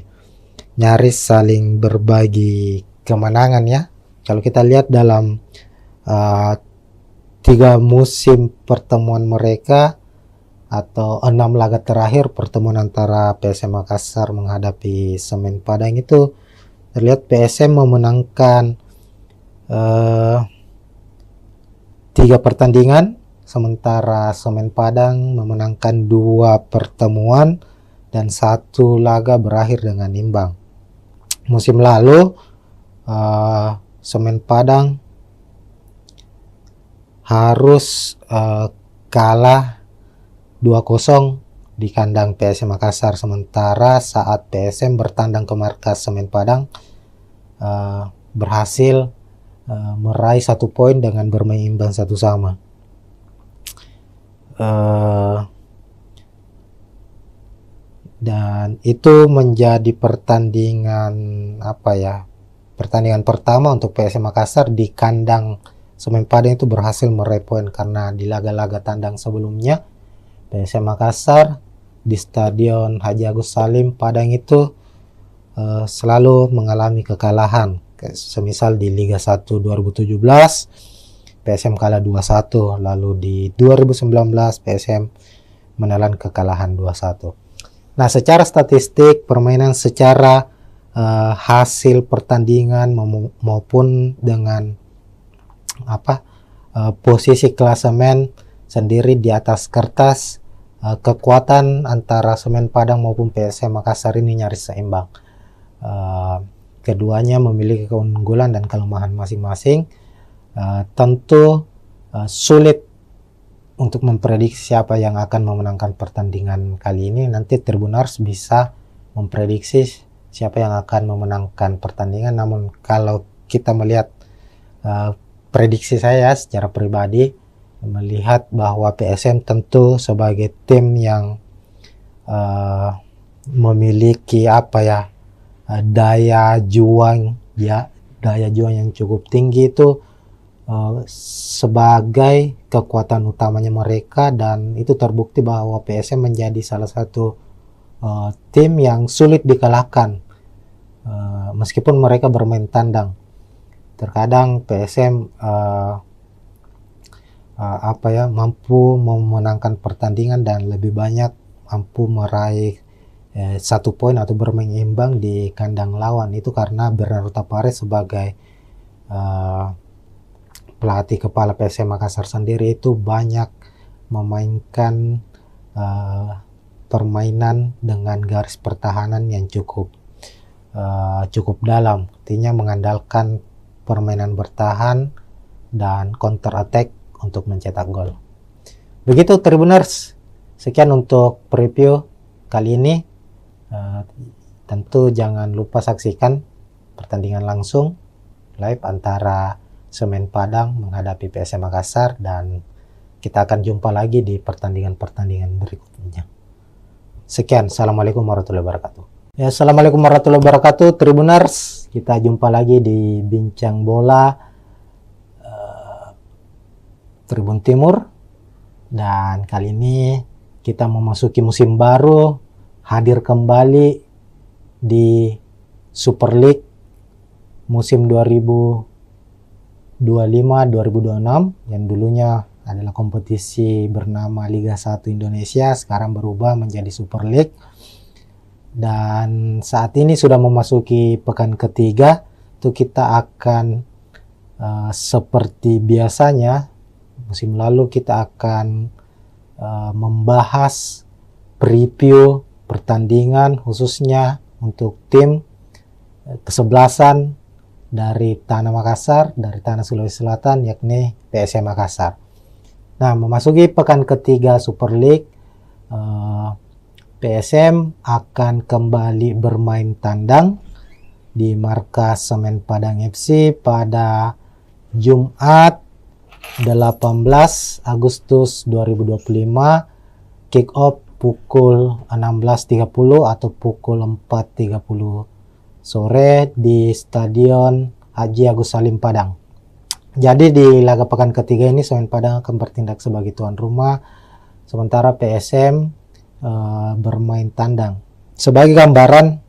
nyaris saling berbagi kemenangan ya. Kalau kita lihat dalam 3 musim pertemuan mereka atau 6 laga terakhir pertemuan antara PSM Makassar menghadapi Semen Padang itu terlihat PSM memenangkan 3 pertandingan, sementara Semen Padang memenangkan 2 pertemuan dan 1 laga berakhir dengan imbang. Musim lalu Semen Padang harus kalah 2-0 di kandang PSM Makassar, sementara saat PSM bertandang ke markas Semen Padang berhasil meraih 1 poin dengan bermain imbang 1-1. Dan itu menjadi pertandingan pertandingan pertama untuk PSM Makassar di kandang Semen Padang itu berhasil meraih poin, karena di laga-laga tandang sebelumnya PSM Makassar di Stadion Haji Agus Salim Padang itu selalu mengalami kekalahan. Semisal di Liga 1 2017 PSM kalah 2-1, lalu di 2019 PSM menelan kekalahan 2-1. Nah, secara statistik permainan, secara hasil pertandingan maupun dengan posisi klasemen sendiri di atas kertas, kekuatan antara Semen Padang maupun PSM Makassar ini nyaris seimbang. Keduanya memiliki keunggulan dan kelemahan masing-masing. Tentu sulit untuk memprediksi siapa yang akan memenangkan pertandingan kali ini. Nanti Tribuners bisa memprediksi siapa yang akan memenangkan pertandingan. Namun kalau kita melihat prediksi saya secara pribadi, melihat bahwa PSM tentu sebagai tim yang memiliki daya juang yang cukup tinggi itu sebagai kekuatan utamanya mereka, dan itu terbukti bahwa PSM menjadi salah satu tim yang sulit dikalahkan meskipun mereka bermain tandang. Terkadang PSM mampu memenangkan pertandingan dan lebih banyak mampu meraih 1 poin atau bermain imbang di kandang lawan. Itu karena Bernardo Tapares sebagai pelatih kepala PSM Makassar sendiri itu banyak memainkan permainan dengan garis pertahanan yang cukup dalam, artinya mengandalkan permainan bertahan dan counter attack untuk mencetak gol. Begitu Tribuners, sekian untuk preview kali ini. Tentu jangan lupa saksikan pertandingan langsung live antara Semen Padang menghadapi PSM Makassar, dan kita akan jumpa lagi di pertandingan-pertandingan berikutnya. Sekian, assalamualaikum warahmatullahi wabarakatuh. Ya, assalamualaikum warahmatullahi wabarakatuh Tribuners. Kita jumpa lagi di Bincang Bola Tribun Timur, dan kali ini kita memasuki musim baru, hadir kembali di Super League musim 2025-2026 yang dulunya adalah kompetisi bernama Liga 1 Indonesia, sekarang berubah menjadi Super League. Dan saat ini sudah memasuki pekan ketiga, itu kita akan seperti biasanya musim lalu kita akan membahas preview pertandingan khususnya untuk tim kesebelasan dari Tanah Makassar, dari Tanah Sulawesi Selatan, yakni PSM Makassar. Nah, memasuki pekan ketiga Super League, PSM akan kembali bermain tandang di markas Semen Padang FC pada Jumat 18 Agustus 2025, kick off pukul 16.30 atau pukul 4.30 sore di Stadion Haji Agus Salim Padang. Jadi di laga pekan ketiga ini Semen Padang akan bertindak sebagai tuan rumah, sementara PSM bermain tandang. Sebagai gambaran,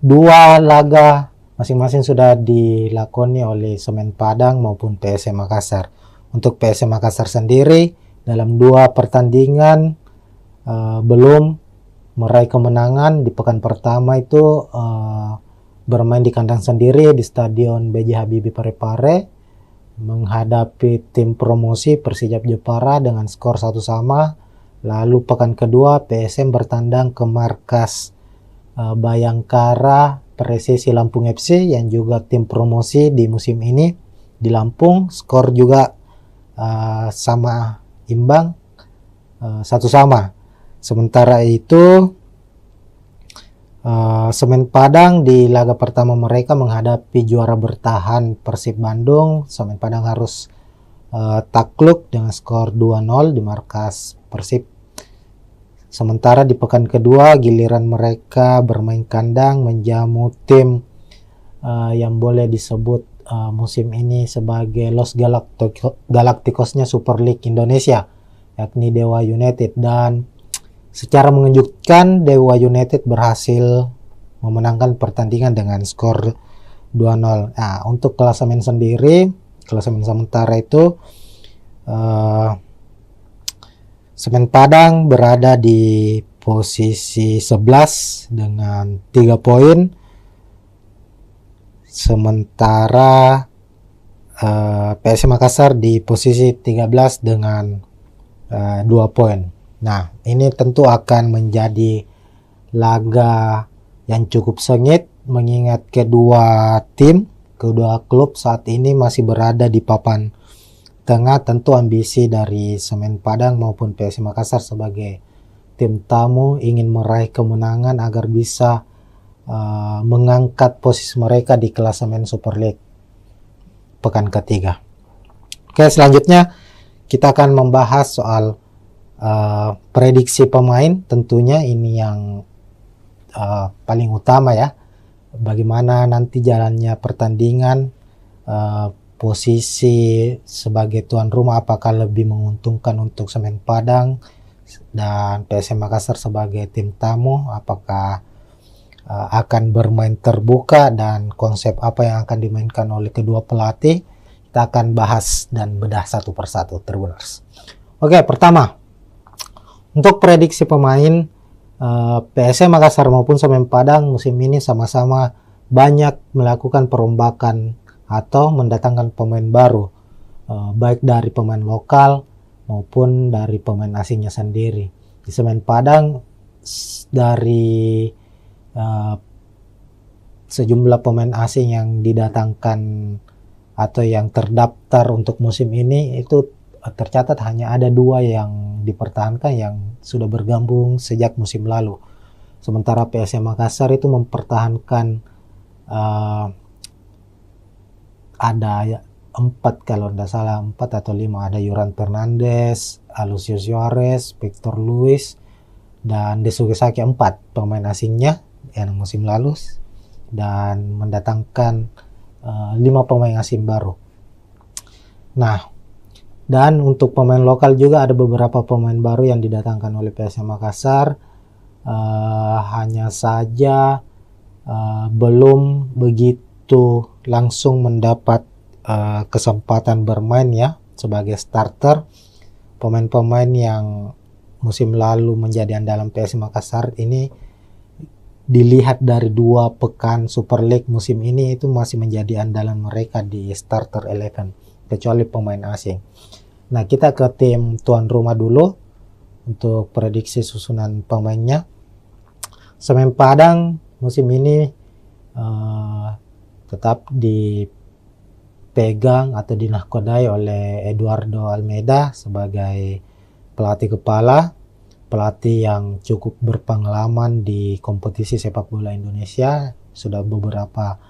2 laga masing-masing sudah dilakoni oleh Semen Padang maupun PSM Makassar. Untuk PSM Makassar sendiri dalam 2 pertandingan belum meraih kemenangan. Di pekan pertama itu bermain di kandang sendiri di Stadion B.J. Habibie Parepare menghadapi tim promosi Persijap Jepara dengan skor 1-1. Lalu pekan kedua PSM bertandang ke markas Bayangkara Presisi Lampung FC yang juga tim promosi di musim ini di Lampung, skor juga sama imbang 1-1. Sementara itu Semen Padang di laga pertama mereka menghadapi juara bertahan Persib Bandung. Semen Padang harus takluk dengan skor 2-0 di markas Persib. Sementara di pekan kedua giliran mereka bermain kandang menjamu tim yang boleh disebut musim ini sebagai Los Galacticosnya Super League Indonesia, yakni Dewa United, dan secara mengejutkan Dewa United berhasil memenangkan pertandingan dengan skor 2-0. Nah, untuk klasemen sendiri, klasemen sementara itu Semen Padang berada di posisi 11 dengan 3 poin. Sementara PSM Makassar di posisi 13 dengan 2 poin. Nah, ini tentu akan menjadi laga yang cukup sengit mengingat kedua klub saat ini masih berada di papan tengah. Tentu ambisi dari Semen Padang maupun PSM Makassar sebagai tim tamu ingin meraih kemenangan agar bisa mengangkat posisi mereka di klasemen Super League pekan ketiga. Oke, selanjutnya kita akan membahas soal prediksi pemain. Tentunya ini yang paling utama ya. Bagaimana nanti jalannya pertandingan, posisi sebagai tuan rumah apakah lebih menguntungkan untuk Semen Padang dan PSM Makassar sebagai tim tamu, apakah akan bermain terbuka dan konsep apa yang akan dimainkan oleh kedua pelatih. Kita akan bahas dan bedah satu persatu, Tribuners. Oke, pertama, untuk prediksi pemain PSM Makassar maupun Semen Padang musim ini sama-sama banyak melakukan perombakan atau mendatangkan pemain baru, baik dari pemain lokal maupun dari pemain asingnya sendiri. Di Semen Padang dari sejumlah pemain asing yang didatangkan atau yang terdaftar untuk musim ini itu tercatat hanya ada 2 yang dipertahankan yang sudah bergabung sejak musim lalu. Sementara PSM Makassar itu mempertahankan ada 4 kalau tidak salah 4 atau 5, ada Yuran Fernandes, Alucio Suarez, Victor Luis, dan Desuke Saki, 4 pemain asingnya yang musim lalu, dan mendatangkan 5 pemain asing baru. Nah, dan untuk pemain lokal juga ada beberapa pemain baru yang didatangkan oleh PSM Makassar. Hanya saja belum begitu langsung mendapat kesempatan bermain ya sebagai starter. Pemain-pemain yang musim lalu menjadi andalan PSM Makassar ini dilihat dari 2 pekan Super League musim ini itu masih menjadi andalan mereka di starter 11, kecuali pemain asing. Nah, kita ke tim tuan rumah dulu untuk prediksi susunan pemainnya. Semen Padang musim ini tetap dipegang atau dinahkodai oleh Eduardo Almeida sebagai pelatih kepala. Pelatih yang cukup berpengalaman di kompetisi sepak bola Indonesia, sudah beberapa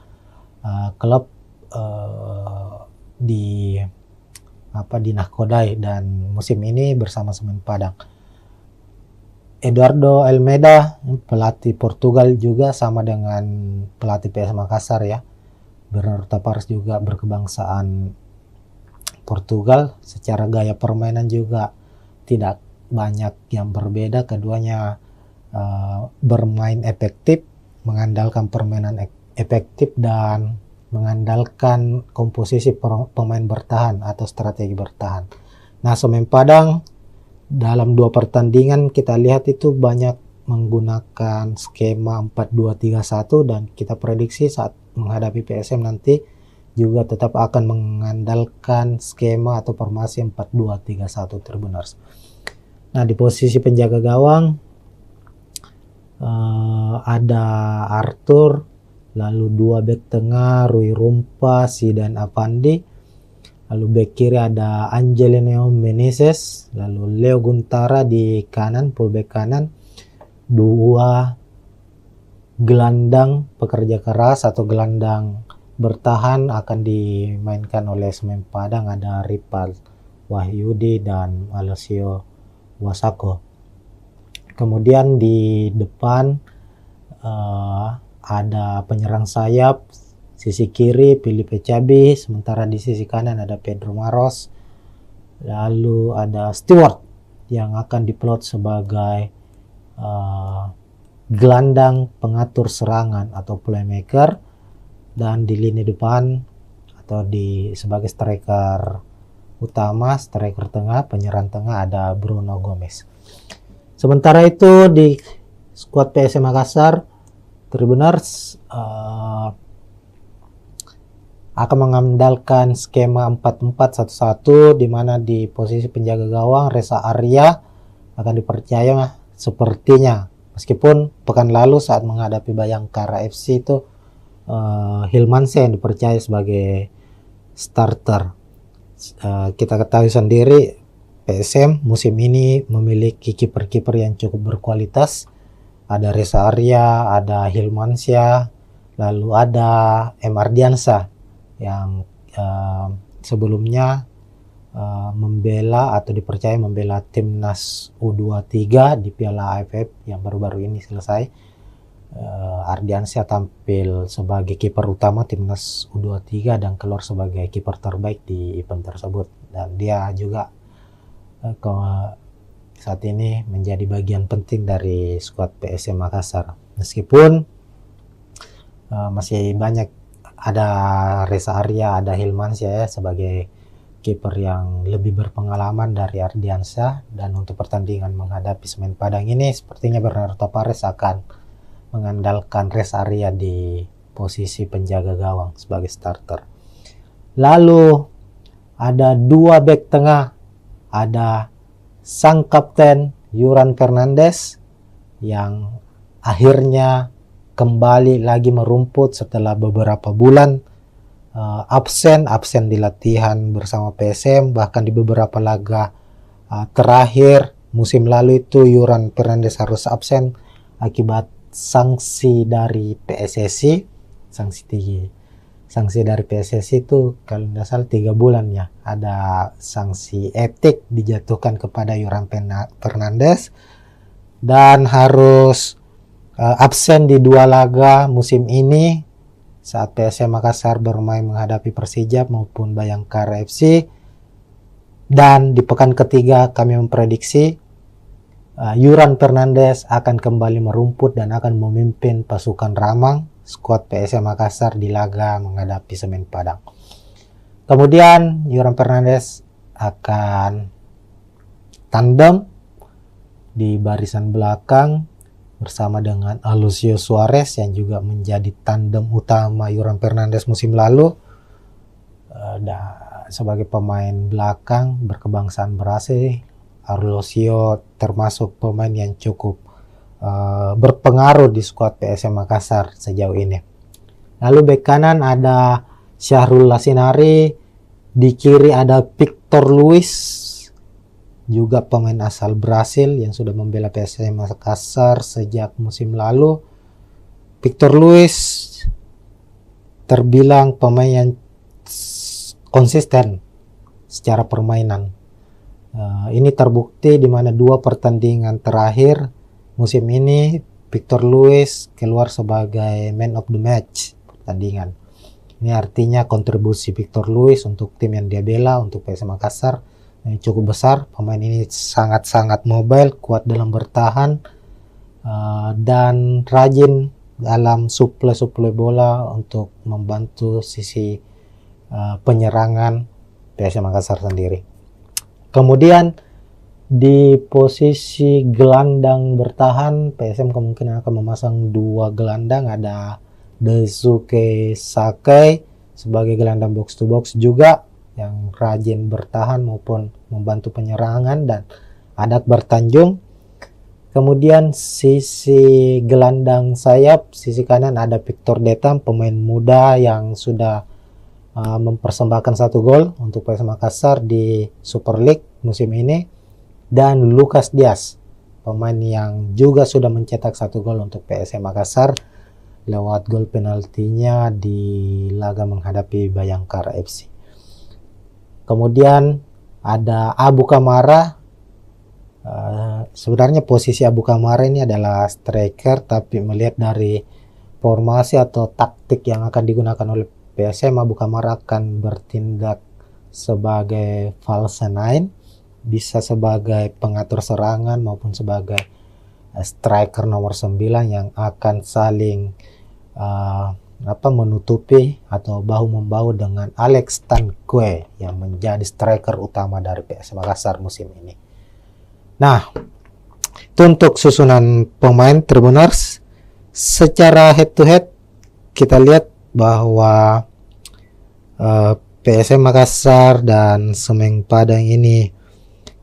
klub dinahkodai dan musim ini bersama Semen Padang. Eduardo Almeida, pelatih Portugal juga sama dengan pelatih PSM Makassar ya. Bernardo Tavares juga berkebangsaan Portugal. Secara gaya permainan juga tidak banyak yang berbeda, keduanya bermain efektif, mengandalkan permainan efektif dan mengandalkan komposisi pemain bertahan atau strategi bertahan. Nah, Semen Padang dalam 2 pertandingan kita lihat itu banyak menggunakan skema 4-2-3-1 dan kita prediksi saat menghadapi PSM nanti juga tetap akan mengandalkan skema atau formasi 4-2-3-1, Tribuners. Nah, di posisi penjaga gawang ada Arthur, lalu 2 bek tengah Rui Rumpa, Zidan Avandi, lalu bek kiri ada Angelino Meneses, lalu Leo Guntara di kanan, fullback kanan, 2 gelandang pekerja keras atau gelandang bertahan akan dimainkan oleh Semen Padang, ada Ripal Wahyudi dan Alessio Wasako. Kemudian di depan ada penyerang sayap, sisi kiri Filipe Cabi, sementara di sisi kanan ada Pedro Maros, lalu ada Stewart yang akan diplot sebagai gelandang pengatur serangan atau playmaker, dan di lini depan atau sebagai striker utama, striker tengah, penyerang tengah ada Bruno Gomez. Sementara itu di skuad PSM Makassar, Tribuners akan mengandalkan skema 4-4-1-1 di mana di posisi penjaga gawang Reza Arya akan dipercaya sepertinya, meskipun pekan lalu saat menghadapi Bayangkara FC itu Hilmansyah yang dipercaya sebagai starter. Kita ketahui sendiri PSM musim ini memiliki kiper-kiper yang cukup berkualitas. Ada Reza Arya, ada Hilmansyah, lalu ada M. Ardiansyah yang sebelumnya membela atau dipercaya membela timnas U23 di Piala AFF yang baru-baru ini selesai. Ardiansyah tampil sebagai kiper utama timnas U23 dan keluar sebagai kiper terbaik di event tersebut, dan dia juga saat ini menjadi bagian penting dari skuad PSM Makassar. Meskipun masih banyak, ada Reza Arya, ada Hilmansyah ya sebagai kiper yang lebih berpengalaman dari Ardiansyah, dan untuk pertandingan menghadapi Semen Padang ini sepertinya Bernardo Tavares akan mengandalkan Reza Arya di posisi penjaga gawang sebagai starter. Lalu ada dua bek tengah, ada sang kapten Yuran Fernandes yang akhirnya kembali lagi merumput setelah beberapa bulan absen di latihan bersama PSM, bahkan di beberapa laga terakhir musim lalu itu Yuran Fernandes harus absen akibat sanksi dari PSSI. Sanksi dari PSSI itu kalau tidak salah 3 bulan ya, ada sanksi etik dijatuhkan kepada Yuran Fernandes dan harus absen di 2 laga musim ini saat PSM Makassar bermain menghadapi Persijap maupun Bayangkara FC. Dan di pekan ketiga kami memprediksi Yuran Fernandes akan kembali merumput dan akan memimpin pasukan Ramang skuad PSM Makassar di laga menghadapi Semen Padang. Kemudian Yuran Fernandes akan tandem di barisan belakang bersama dengan Alucio Suarez yang juga menjadi tandem utama Yuran Fernandes musim lalu. Sebagai pemain belakang berkebangsaan Brasil, Alucio termasuk pemain yang cukup berpengaruh di skuad PSM Makassar sejauh ini. Lalu bek kanan ada Syahrul Lasinari, di kiri ada Victor Luis, juga pemain asal Brasil yang sudah membela PSM Makassar sejak musim lalu. Victor Luis terbilang pemain yang konsisten secara permainan. Ini terbukti di mana 2 pertandingan terakhir musim ini Victor Luis keluar sebagai man of the match pertandingan. Ini artinya kontribusi Victor Luis untuk tim yang dia bela, untuk PSM Makassar, cukup besar. Pemain ini sangat-sangat mobile, kuat dalam bertahan, dan rajin dalam suplai bola untuk membantu sisi penyerangan PSM Makassar sendiri. Kemudian di posisi gelandang bertahan PSM kemungkinan akan memasang 2 gelandang, ada Daisuke Sakai sebagai gelandang box to box juga yang rajin bertahan maupun membantu penyerangan, dan ada Akbar Tanjung. Kemudian sisi gelandang sayap, sisi kanan ada Victor Detam, pemain muda yang sudah mempersembahkan 1 gol untuk PSM Makassar di Super League musim ini, dan Lucas Diaz, pemain yang juga sudah mencetak 1 gol untuk PSM Makassar lewat gol penaltinya di laga menghadapi Bayangkara FC. Kemudian ada Abu Kamara. Sebenarnya posisi Abu Kamara ini adalah striker, tapi melihat dari formasi atau taktik yang akan digunakan oleh PSM, Abu Kamara akan bertindak sebagai false nine, bisa sebagai pengatur serangan maupun sebagai striker nomor 9 yang akan saling menutupi atau bahu-membahu dengan Alex Tanque yang menjadi striker utama dari PSM Makassar musim ini. Nah, itu untuk susunan pemain Tribuners. Secara head to head kita lihat bahwa PSM Makassar dan Semen Padang ini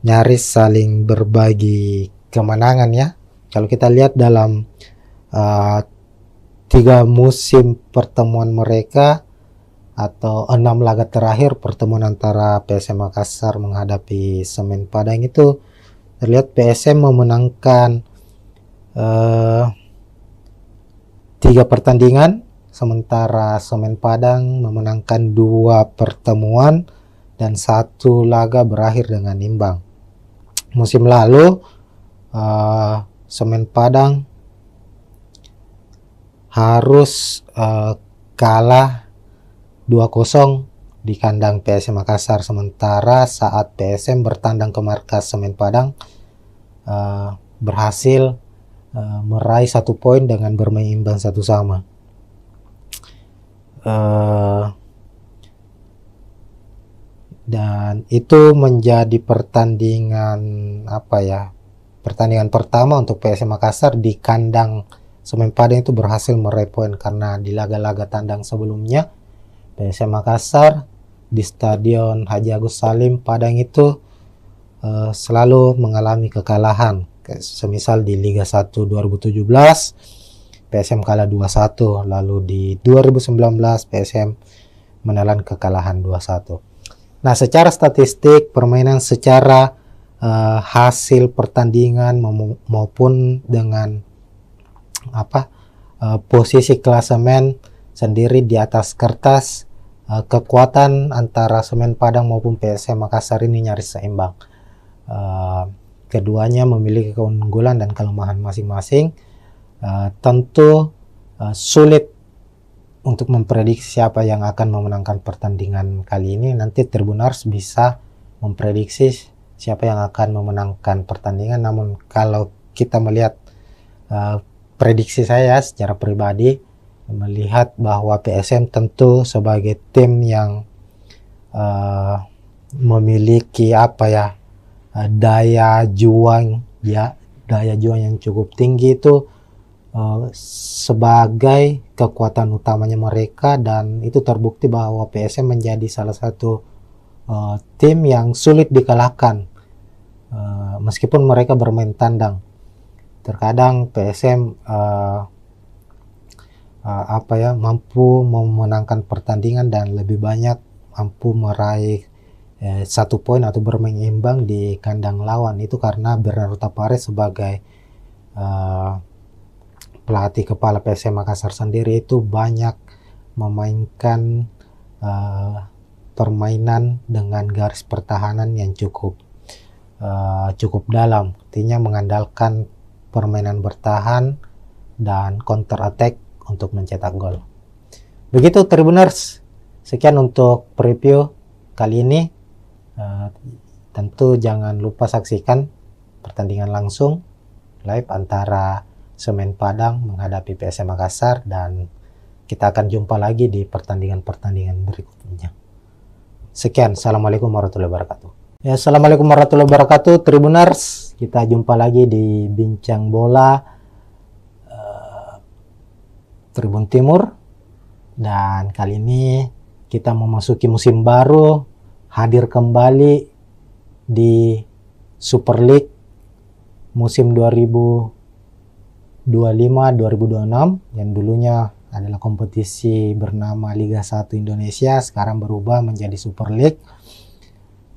nyaris saling berbagi kemenangan ya. Kalau kita lihat dalam 3 musim pertemuan mereka atau 6 laga terakhir pertemuan antara PSM Makassar menghadapi Semen Padang itu terlihat PSM memenangkan 3 pertandingan, sementara Semen Padang memenangkan 2 pertemuan dan 1 laga berakhir dengan imbang. Musim lalu Semen Padang harus kalah 2-0 di kandang PSM Makassar, sementara saat PSM bertandang ke markas Semen Padang berhasil meraih 1 poin dengan bermain imbang 1-1. Dan itu menjadi pertandingan pertandingan pertama untuk PSM Makassar di kandang Semen Padang itu berhasil meraih poin, karena di laga-laga tandang sebelumnya PSM Makassar di Stadion Haji Agus Salim Padang itu selalu mengalami kekalahan. Semisal di Liga 1 2017 PSM kalah 2-1, lalu di 2019 PSM menelan kekalahan 2-1. Nah, secara statistik permainan, secara hasil pertandingan maupun dengan posisi klasemen sendiri di atas kertas, kekuatan antara Semen Padang maupun PSM Makassar ini nyaris seimbang. Keduanya memiliki keunggulan dan kelemahan masing-masing. Tentu sulit untuk memprediksi siapa yang akan memenangkan pertandingan kali ini. Nanti Tribuners bisa memprediksi siapa yang akan memenangkan pertandingan. Namun kalau kita melihat prediksi saya secara pribadi, melihat bahwa PSM tentu sebagai tim yang memiliki daya juang yang cukup tinggi itu sebagai kekuatan utamanya mereka, dan itu terbukti bahwa PSM menjadi salah satu tim yang sulit dikalahkan meskipun mereka bermain tandang. Terkadang PSM mampu memenangkan pertandingan dan lebih banyak mampu meraih 1 poin atau bermain imbang di kandang lawan. Itu karena Bernardo Tapares sebagai pelatih kepala PSM Makassar sendiri itu banyak memainkan permainan dengan garis pertahanan yang cukup dalam, artinya mengandalkan permainan bertahan dan counter attack untuk mencetak gol. Begitu Tribuners, sekian untuk preview kali ini. Tentu jangan lupa saksikan pertandingan langsung live antara Semen Padang menghadapi PSM Makassar, dan kita akan jumpa lagi di pertandingan-pertandingan berikutnya. Sekian, assalamualaikum warahmatullahi wabarakatuh. Ya, assalamualaikum warahmatullahi wabarakatuh Tribuners, kita jumpa lagi di Bincang Bola Tribun Timur, dan kali ini kita memasuki musim baru, hadir kembali di Super League musim 2025-2026 yang dulunya adalah kompetisi bernama Liga 1 Indonesia, sekarang berubah menjadi Super League.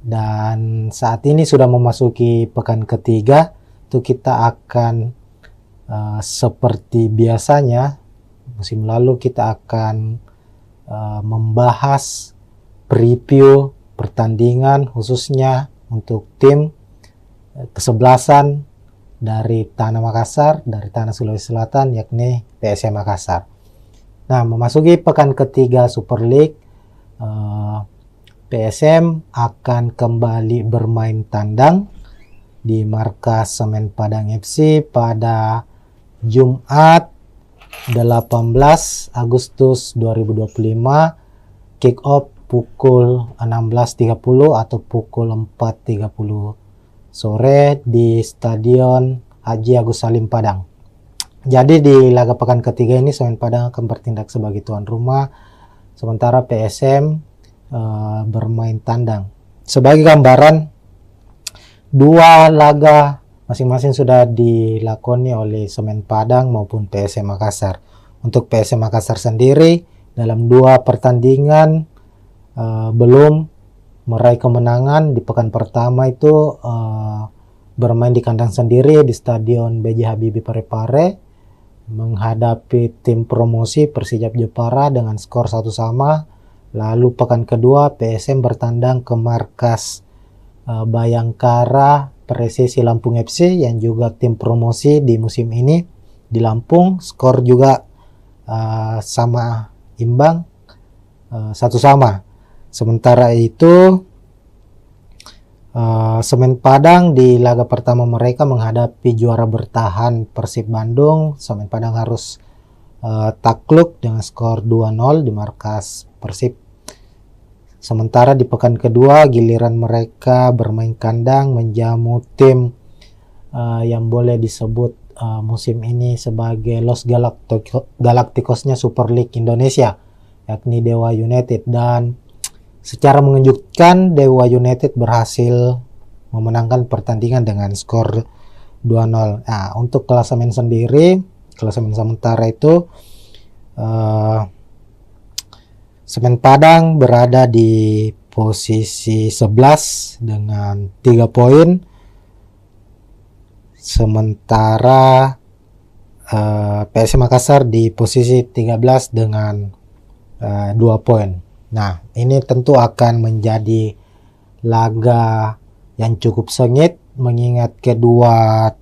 Dan saat ini sudah memasuki pekan ketiga, itu kita akan seperti biasanya musim lalu kita akan membahas preview pertandingan khususnya untuk tim kesebelasan dari Tanah Makassar, dari Tanah Sulawesi Selatan, yakni PSM Makassar. Nah, memasuki pekan ketiga Super League, PSM akan kembali bermain tandang di markas Semen Padang FC pada Jumat 18 Agustus 2025, kick off pukul 16.30 atau pukul 4.30 sore di Stadion Haji Agus Salim Padang. Jadi di laga pekan ketiga ini Semen Padang akan bertindak sebagai tuan rumah, sementara PSM bermain tandang. Sebagai gambaran, 2 laga masing-masing sudah dilakoni oleh Semen Padang maupun PSM Makassar. Untuk PSM Makassar sendiri dalam 2 pertandingan belum meraih kemenangan. Di pekan pertama itu bermain di kandang sendiri di Stadion B.J. Habibie Parepare menghadapi tim promosi Persijap Jepara dengan skor 1-1. Lalu pekan kedua PSM bertandang ke markas Bayangkara Presisi Lampung FC yang juga tim promosi di musim ini di Lampung. Skor juga sama imbang, 1-1. Sementara itu Semen Padang di laga pertama mereka menghadapi juara bertahan Persib Bandung, Semen Padang harus takluk dengan skor 2-0 di markas Persib. Sementara di pekan kedua giliran mereka bermain kandang menjamu tim yang boleh disebut musim ini sebagai Los Galacticosnya Super League Indonesia, yakni Dewa United, dan secara mengejutkan Dewa United berhasil memenangkan pertandingan dengan skor 2-0. Nah, untuk klasemen sendiri, klasemen sementara itu Semen Padang berada di posisi 11 dengan 3 poin. Sementara PSM Makassar di posisi 13 dengan 2 poin. Nah, ini tentu akan menjadi laga yang cukup sengit mengingat kedua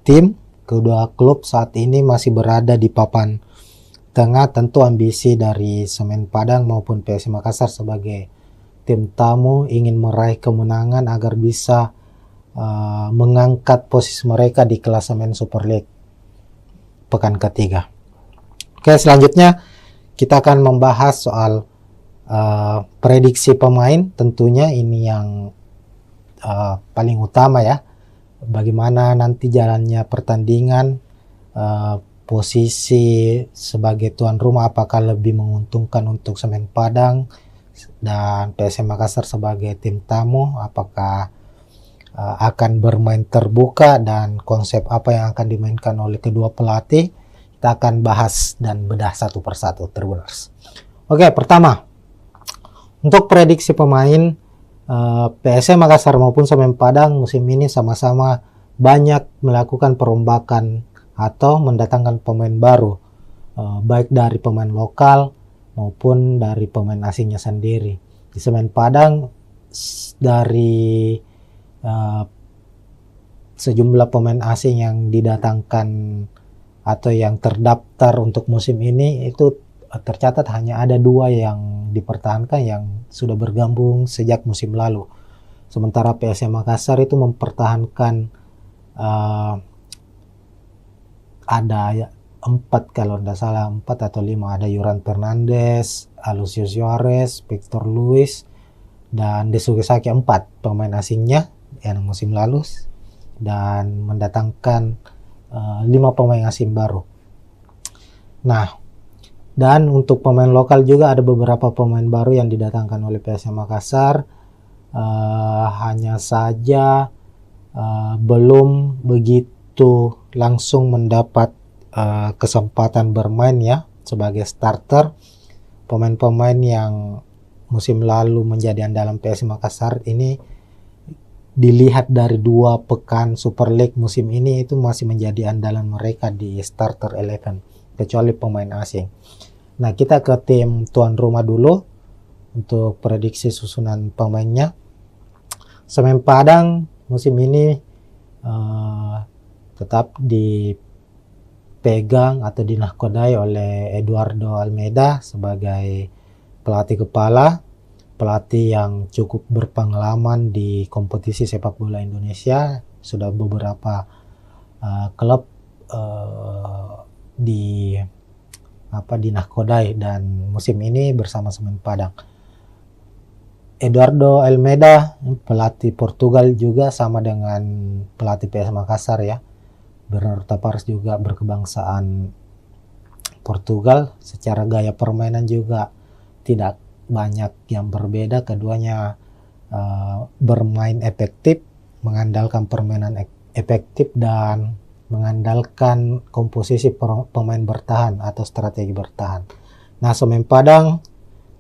klub saat ini masih berada di papan tengah. Tentu ambisi dari Semen Padang maupun PSM Makassar sebagai tim tamu ingin meraih kemenangan agar bisa mengangkat posisi mereka di klasemen Super League pekan ketiga. Oke, selanjutnya kita akan membahas soal prediksi pemain. Tentunya ini yang paling utama ya, bagaimana nanti jalannya pertandingan, posisi sebagai tuan rumah apakah lebih menguntungkan untuk Semen Padang dan PSM Makassar sebagai tim tamu, apakah akan bermain terbuka dan konsep apa yang akan dimainkan oleh kedua pelatih. Kita akan bahas dan bedah satu persatu, Tribuners. Oke, pertama untuk prediksi pemain, PSM Makassar maupun Semen Padang musim ini sama-sama banyak melakukan perombakan atau mendatangkan pemain baru, baik dari pemain lokal maupun dari pemain asingnya sendiri. Di Semen Padang dari sejumlah pemain asing yang didatangkan atau yang terdaftar untuk musim ini itu tercatat hanya ada 2 yang dipertahankan yang sudah bergabung sejak musim lalu. Sementara PSM Makassar itu mempertahankan ada 4 kalau tidak salah, 4 atau 5, ada Yuran Fernandes, Alucio Suarez, Victor Luis, dan Desuke Saki, 4 pemain asingnya yang musim lalu, dan mendatangkan 5 pemain asing baru. Nah, dan untuk pemain lokal juga ada beberapa pemain baru yang didatangkan oleh PSM Makassar. Hanya saja belum begitu langsung mendapat kesempatan bermain ya sebagai starter. Pemain-pemain yang musim lalu menjadi andalan PSM Makassar ini dilihat dari 2 pekan Super League musim ini itu masih menjadi andalan mereka di starter 11 kecuali pemain asing. Nah, kita ke tim tuan rumah dulu untuk prediksi susunan pemainnya. Semen Padang musim ini tetap dipegang atau dinahkodai oleh Eduardo Almeida sebagai pelatih kepala, pelatih yang cukup berpengalaman di kompetisi sepak bola Indonesia. Sudah beberapa klub dinahkodai dan musim ini bersama Semen Padang. Eduardo Almeida pelatih Portugal juga sama dengan pelatih PSM Makassar ya. Bernardo Tavares juga berkebangsaan Portugal. Secara gaya permainan juga tidak banyak yang berbeda. Keduanya bermain efektif, mengandalkan permainan efektif dan mengandalkan komposisi pemain bertahan atau strategi bertahan. Nah, Semen Padang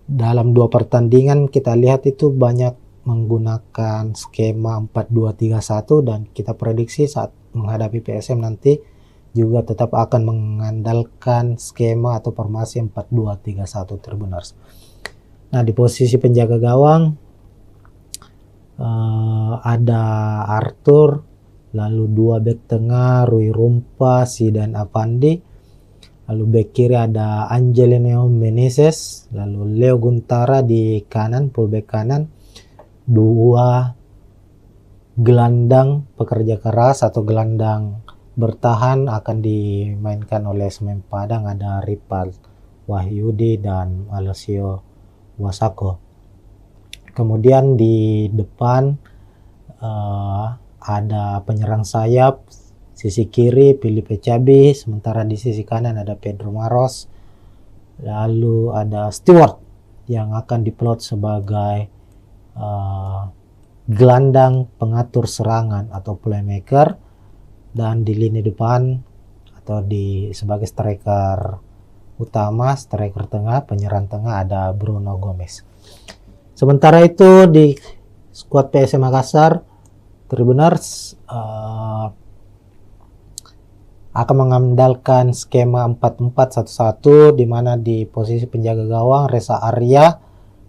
dalam 2 pertandingan kita lihat itu banyak menggunakan skema 4-2-3-1 dan kita prediksi saat menghadapi PSM nanti juga tetap akan mengandalkan skema atau formasi 4-2-3-1 Tribuners. Nah, di posisi penjaga gawang ada Arthur, lalu 2 bek tengah Rui Rumpa, Zidan Avandi, Lalu bek kiri ada Angelino Meneses, lalu Leo Guntara di kanan, fullback kanan. Dua gelandang pekerja keras atau gelandang bertahan akan dimainkan oleh Semen Padang, ada Ripal Wahyudi dan Alessio Wasako. Kemudian di depan ada penyerang sayap. Sisi kiri Filipe Cabi, sementara di sisi kanan ada Pedro Maros. Lalu ada Stewart yang akan diplot sebagai gelandang pengatur serangan atau playmaker, dan di lini depan atau sebagai striker utama, striker tengah, penyerang tengah ada Bruno Gomez. Sementara itu di skuad PSM Makassar, Tribuners akan mengandalkan skema 4-4-1-1, di mana di posisi penjaga gawang Reza Arya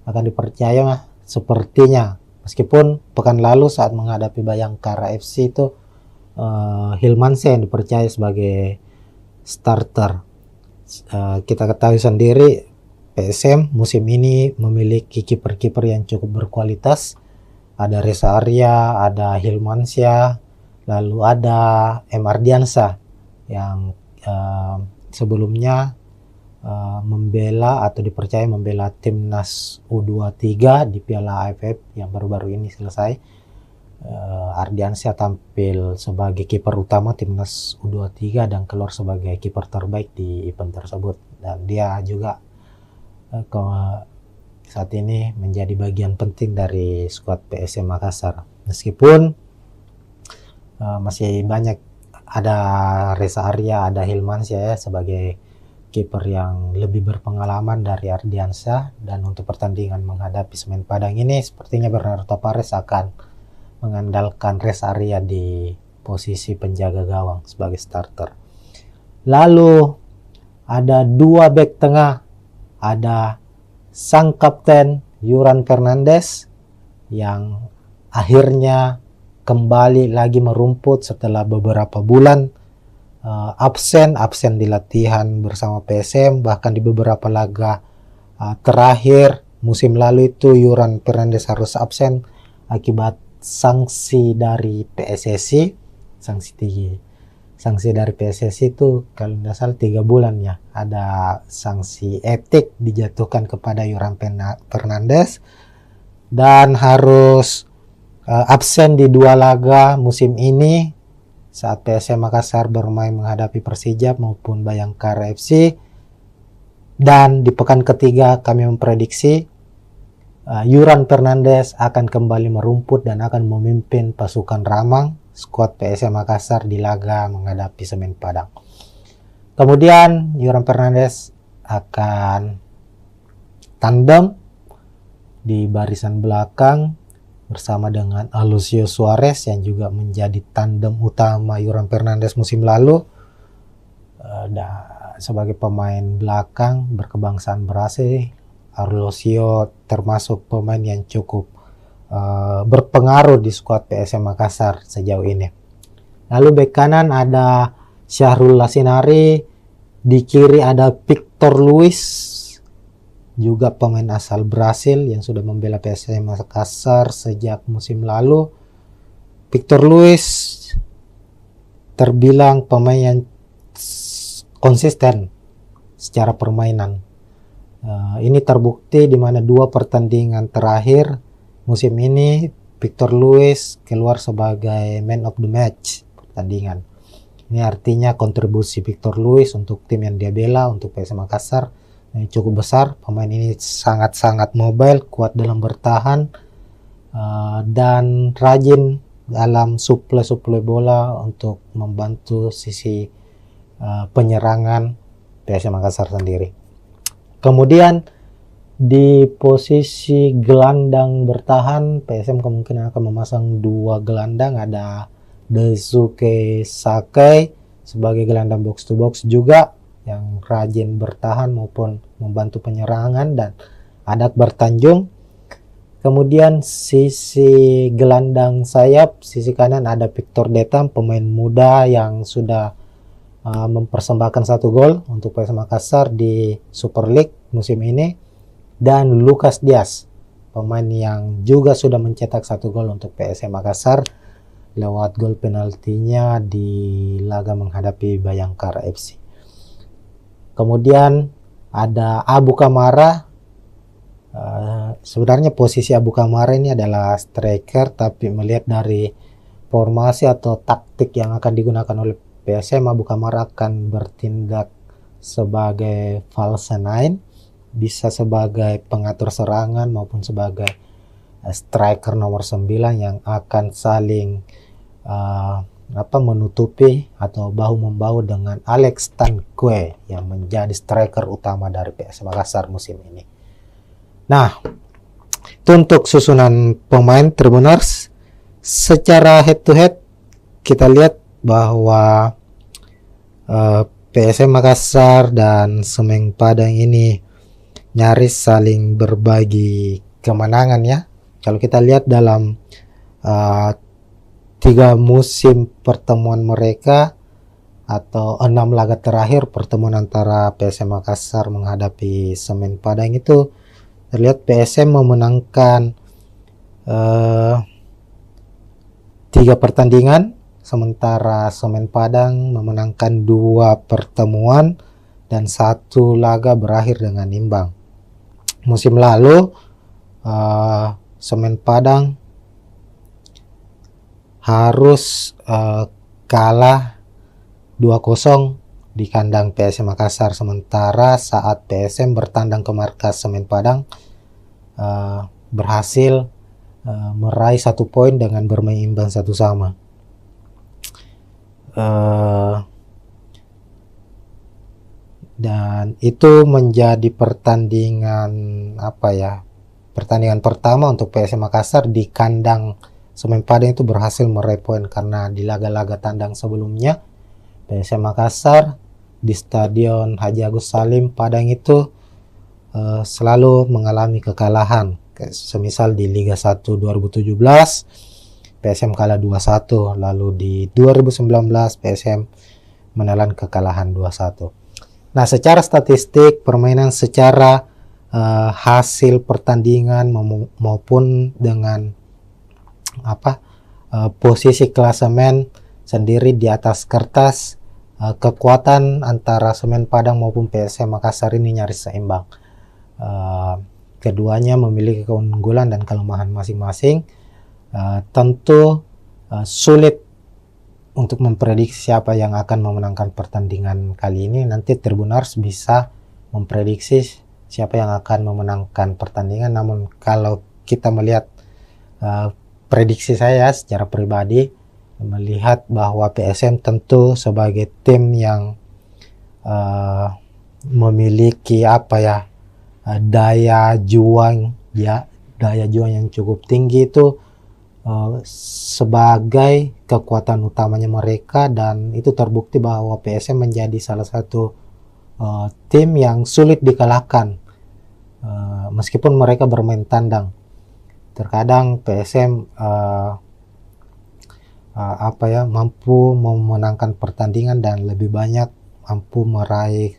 akan dipercaya sepertinya, meskipun pekan lalu saat menghadapi Bayangkara FC itu Hilmansyah yang dipercaya sebagai starter. Kita ketahui sendiri PSM musim ini memiliki kiper-kiper yang cukup berkualitas. Ada Reza Arya, ada Hilmansyah, lalu ada M. Ardiansyah yang sebelumnya membela atau dipercaya membela timnas U23 di Piala AFF yang baru-baru ini selesai. Ardiansyah tampil sebagai kiper utama timnas U23 dan keluar sebagai kiper terbaik di event tersebut, dan dia juga saat ini menjadi bagian penting dari skuad PSM Makassar, meskipun masih banyak. Ada Reza Arya, ada Hilmansyah ya sebagai kiper yang lebih berpengalaman dari Ardiansyah, dan untuk pertandingan menghadapi Semen Padang ini sepertinya Bernardo Tavares akan mengandalkan Reza Arya di posisi penjaga gawang sebagai starter. Lalu ada dua bek tengah, ada sang kapten Yuran Fernandes yang akhirnya kembali lagi merumput setelah beberapa bulan absen di latihan bersama PSM, bahkan di beberapa laga terakhir musim lalu itu Yuran Fernandes harus absen akibat sanksi dari PSSI. Sanksi dari PSSI itu kalau tidak salah 3 bulan ya, ada sanksi etik dijatuhkan kepada Yuran Fernandes dan harus absen di 2 laga musim ini saat PSM Makassar bermain menghadapi Persija maupun Bayangkara FC. Dan di pekan ketiga kami memprediksi Yuran Fernandes akan kembali merumput dan akan memimpin pasukan Ramang skuad PSM Makassar di laga menghadapi Semen Padang. Kemudian Yuran Fernandes akan tandem di barisan belakang bersama dengan Alucio Suarez yang juga menjadi tandem utama Yuran Fernandes musim lalu. Sebagai pemain belakang berkebangsaan Brasil, Alucio termasuk pemain yang cukup berpengaruh di skuad PSM Makassar sejauh ini. Lalu bek kanan ada Syahrul Lasinari, di kiri ada Victor Luis, juga pemain asal Brasil yang sudah membela PSM Makassar sejak musim lalu. Victor Luis terbilang pemain yang konsisten secara permainan. Ini terbukti di mana 2 pertandingan terakhir musim ini Victor Luis keluar sebagai man of the match pertandingan. Ini artinya kontribusi Victor Luis untuk tim yang dia bela, untuk PSM Makassar, cukup besar. Pemain ini sangat-sangat mobile, kuat dalam bertahan, dan rajin dalam suplai bola untuk membantu sisi penyerangan PSM Makassar sendiri. Kemudian di posisi gelandang bertahan PSM kemungkinan akan memasang 2 gelandang, ada Daisuke Sakai sebagai gelandang box to box juga yang rajin bertahan maupun membantu penyerangan, dan ada Akbar Tanjung. Kemudian sisi gelandang sayap, sisi kanan ada Victor Detam, pemain muda yang sudah mempersembahkan 1 gol untuk PSM Makassar di Super League musim ini, dan Lucas Diaz, pemain yang juga sudah mencetak 1 gol untuk PSM Makassar lewat gol penaltinya di laga menghadapi Bayangkara FC. Kemudian ada Abu Kamara. Sebenarnya posisi Abu Kamara ini adalah striker, tapi melihat dari formasi atau taktik yang akan digunakan oleh PSM, Abu Kamara akan bertindak sebagai false nine, bisa sebagai pengatur serangan maupun sebagai striker nomor 9 yang akan saling menutupi atau bahu-membahu dengan Alex Tanque yang menjadi striker utama dari PSM Makassar musim ini. Nah, itu untuk susunan pemain Tribuners. Secara head to head kita lihat bahwa PSM Makassar dan Semen Padang ini nyaris saling berbagi kemenangan ya. Kalau kita lihat dalam 3 musim pertemuan mereka atau 6 laga terakhir pertemuan antara PSM Makassar menghadapi Semen Padang itu terlihat PSM memenangkan 3 pertandingan, sementara Semen Padang memenangkan 2 pertemuan dan 1 laga berakhir dengan imbang. Musim lalu Semen Padang harus kalah 2-0 di kandang PSM Makassar, sementara saat PSM bertandang ke markas Semen Padang berhasil meraih 1 poin dengan bermain imbang 1-1. Dan itu menjadi pertandingan pertandingan pertama untuk PSM Makassar di kandang Semen Padang itu berhasil meraih poin, karena di laga-laga tandang sebelumnya PSM Makassar di Stadion Haji Agus Salim Padang itu selalu mengalami kekalahan. Semisal di Liga 1 2017 PSM kalah 2-1, lalu di 2019 PSM menelan kekalahan 2-1. Nah, secara statistik permainan, secara hasil pertandingan maupun dengan posisi klasemen sendiri di atas kertas, kekuatan antara Semen Padang maupun PSM Makassar ini nyaris seimbang. Keduanya memiliki keunggulan dan kelemahan masing-masing. Tentu sulit untuk memprediksi siapa yang akan memenangkan pertandingan kali ini. Nanti Tribuners bisa memprediksi siapa yang akan memenangkan pertandingan. Namun kalau kita melihat prediksi saya secara pribadi, melihat bahwa PSM tentu sebagai tim yang memiliki daya juang yang cukup tinggi itu sebagai kekuatan utamanya mereka, dan itu terbukti bahwa PSM menjadi salah satu tim yang sulit dikalahkan meskipun mereka bermain tandang. Terkadang PSM mampu memenangkan pertandingan dan lebih banyak mampu meraih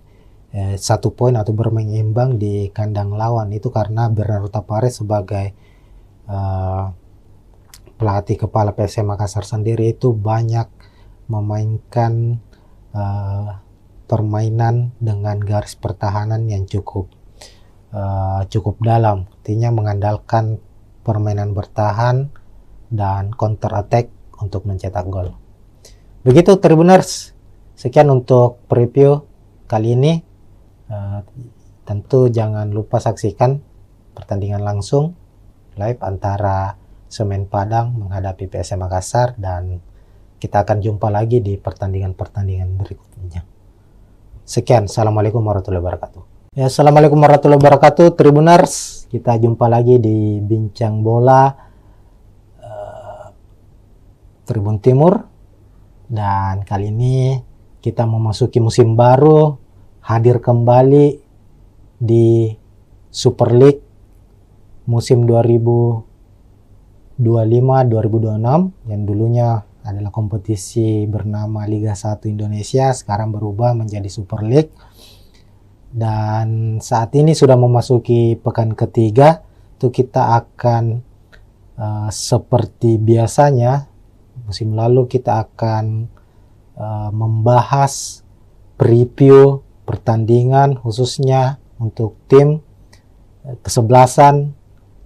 1 poin atau bermain imbang di kandang lawan. Itu karena Bernardo Tapares sebagai pelatih kepala PSM Makassar sendiri itu banyak memainkan permainan dengan garis pertahanan yang cukup dalam, artinya mengandalkan permainan bertahan dan counter attack untuk mencetak gol. Begitu Tribuners, sekian untuk preview kali ini. Tentu jangan lupa saksikan pertandingan langsung live antara Semen Padang menghadapi PSM Makassar, dan kita akan jumpa lagi di pertandingan-pertandingan berikutnya. Sekian, assalamualaikum warahmatullahi wabarakatuh. Ya, assalamualaikum warahmatullahi wabarakatuh Tribuners. Kita jumpa lagi di Bincang Bola Tribun Timur, dan kali ini kita memasuki musim baru, hadir kembali di Super League musim 2025-2026 yang dulunya adalah kompetisi bernama Liga 1 Indonesia, sekarang berubah menjadi Super League. Dan saat ini sudah memasuki pekan ketiga, itu kita akan seperti biasanya musim lalu kita akan membahas preview pertandingan khususnya untuk tim kesebelasan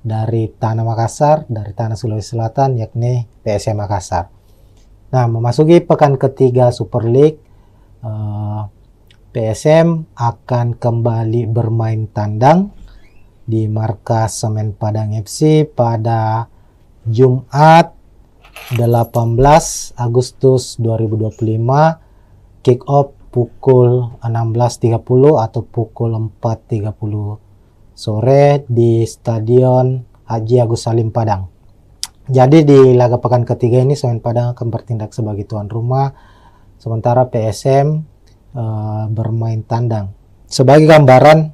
dari Tanah Makassar, dari Tanah Sulawesi Selatan, yakni PSM Makassar. Nah, memasuki pekan ketiga Super League, PSM akan kembali bermain tandang di markas Semen Padang FC pada Jumat 18 Agustus 2025, kick off pukul 16.30 atau pukul 4.30 sore di Stadion Haji Agus Salim Padang. Jadi di laga pekan ketiga ini Semen Padang akan bertindak sebagai tuan rumah, sementara PSM bermain tandang. Sebagai gambaran,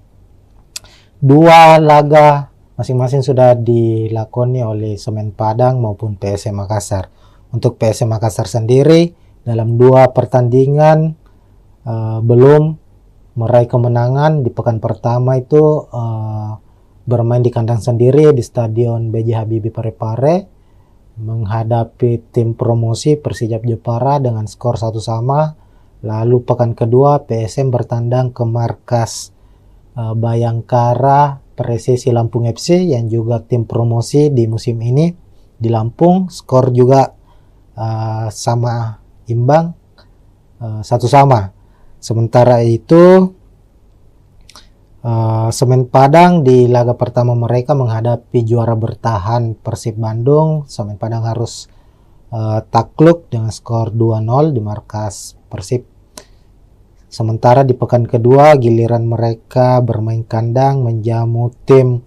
dua laga masing-masing sudah dilakoni oleh Semen Padang maupun PSM Makassar. Untuk PSM Makassar sendiri dalam dua pertandingan belum meraih kemenangan. Di pekan pertama itu bermain di kandang sendiri di Stadion B.J. Habibie Parepare menghadapi tim promosi Persijap Jepara dengan skor 1-1. Lalu pekan kedua PSM bertandang ke markas Bayangkara Presisi Lampung FC yang juga tim promosi di musim ini di Lampung, skor juga sama imbang 1-1. Sementara itu Semen Padang di laga pertama mereka menghadapi juara bertahan Persib Bandung. Semen Padang harus takluk dengan skor 2-0 di markas Persib. Sementara di pekan kedua giliran mereka bermain kandang menjamu tim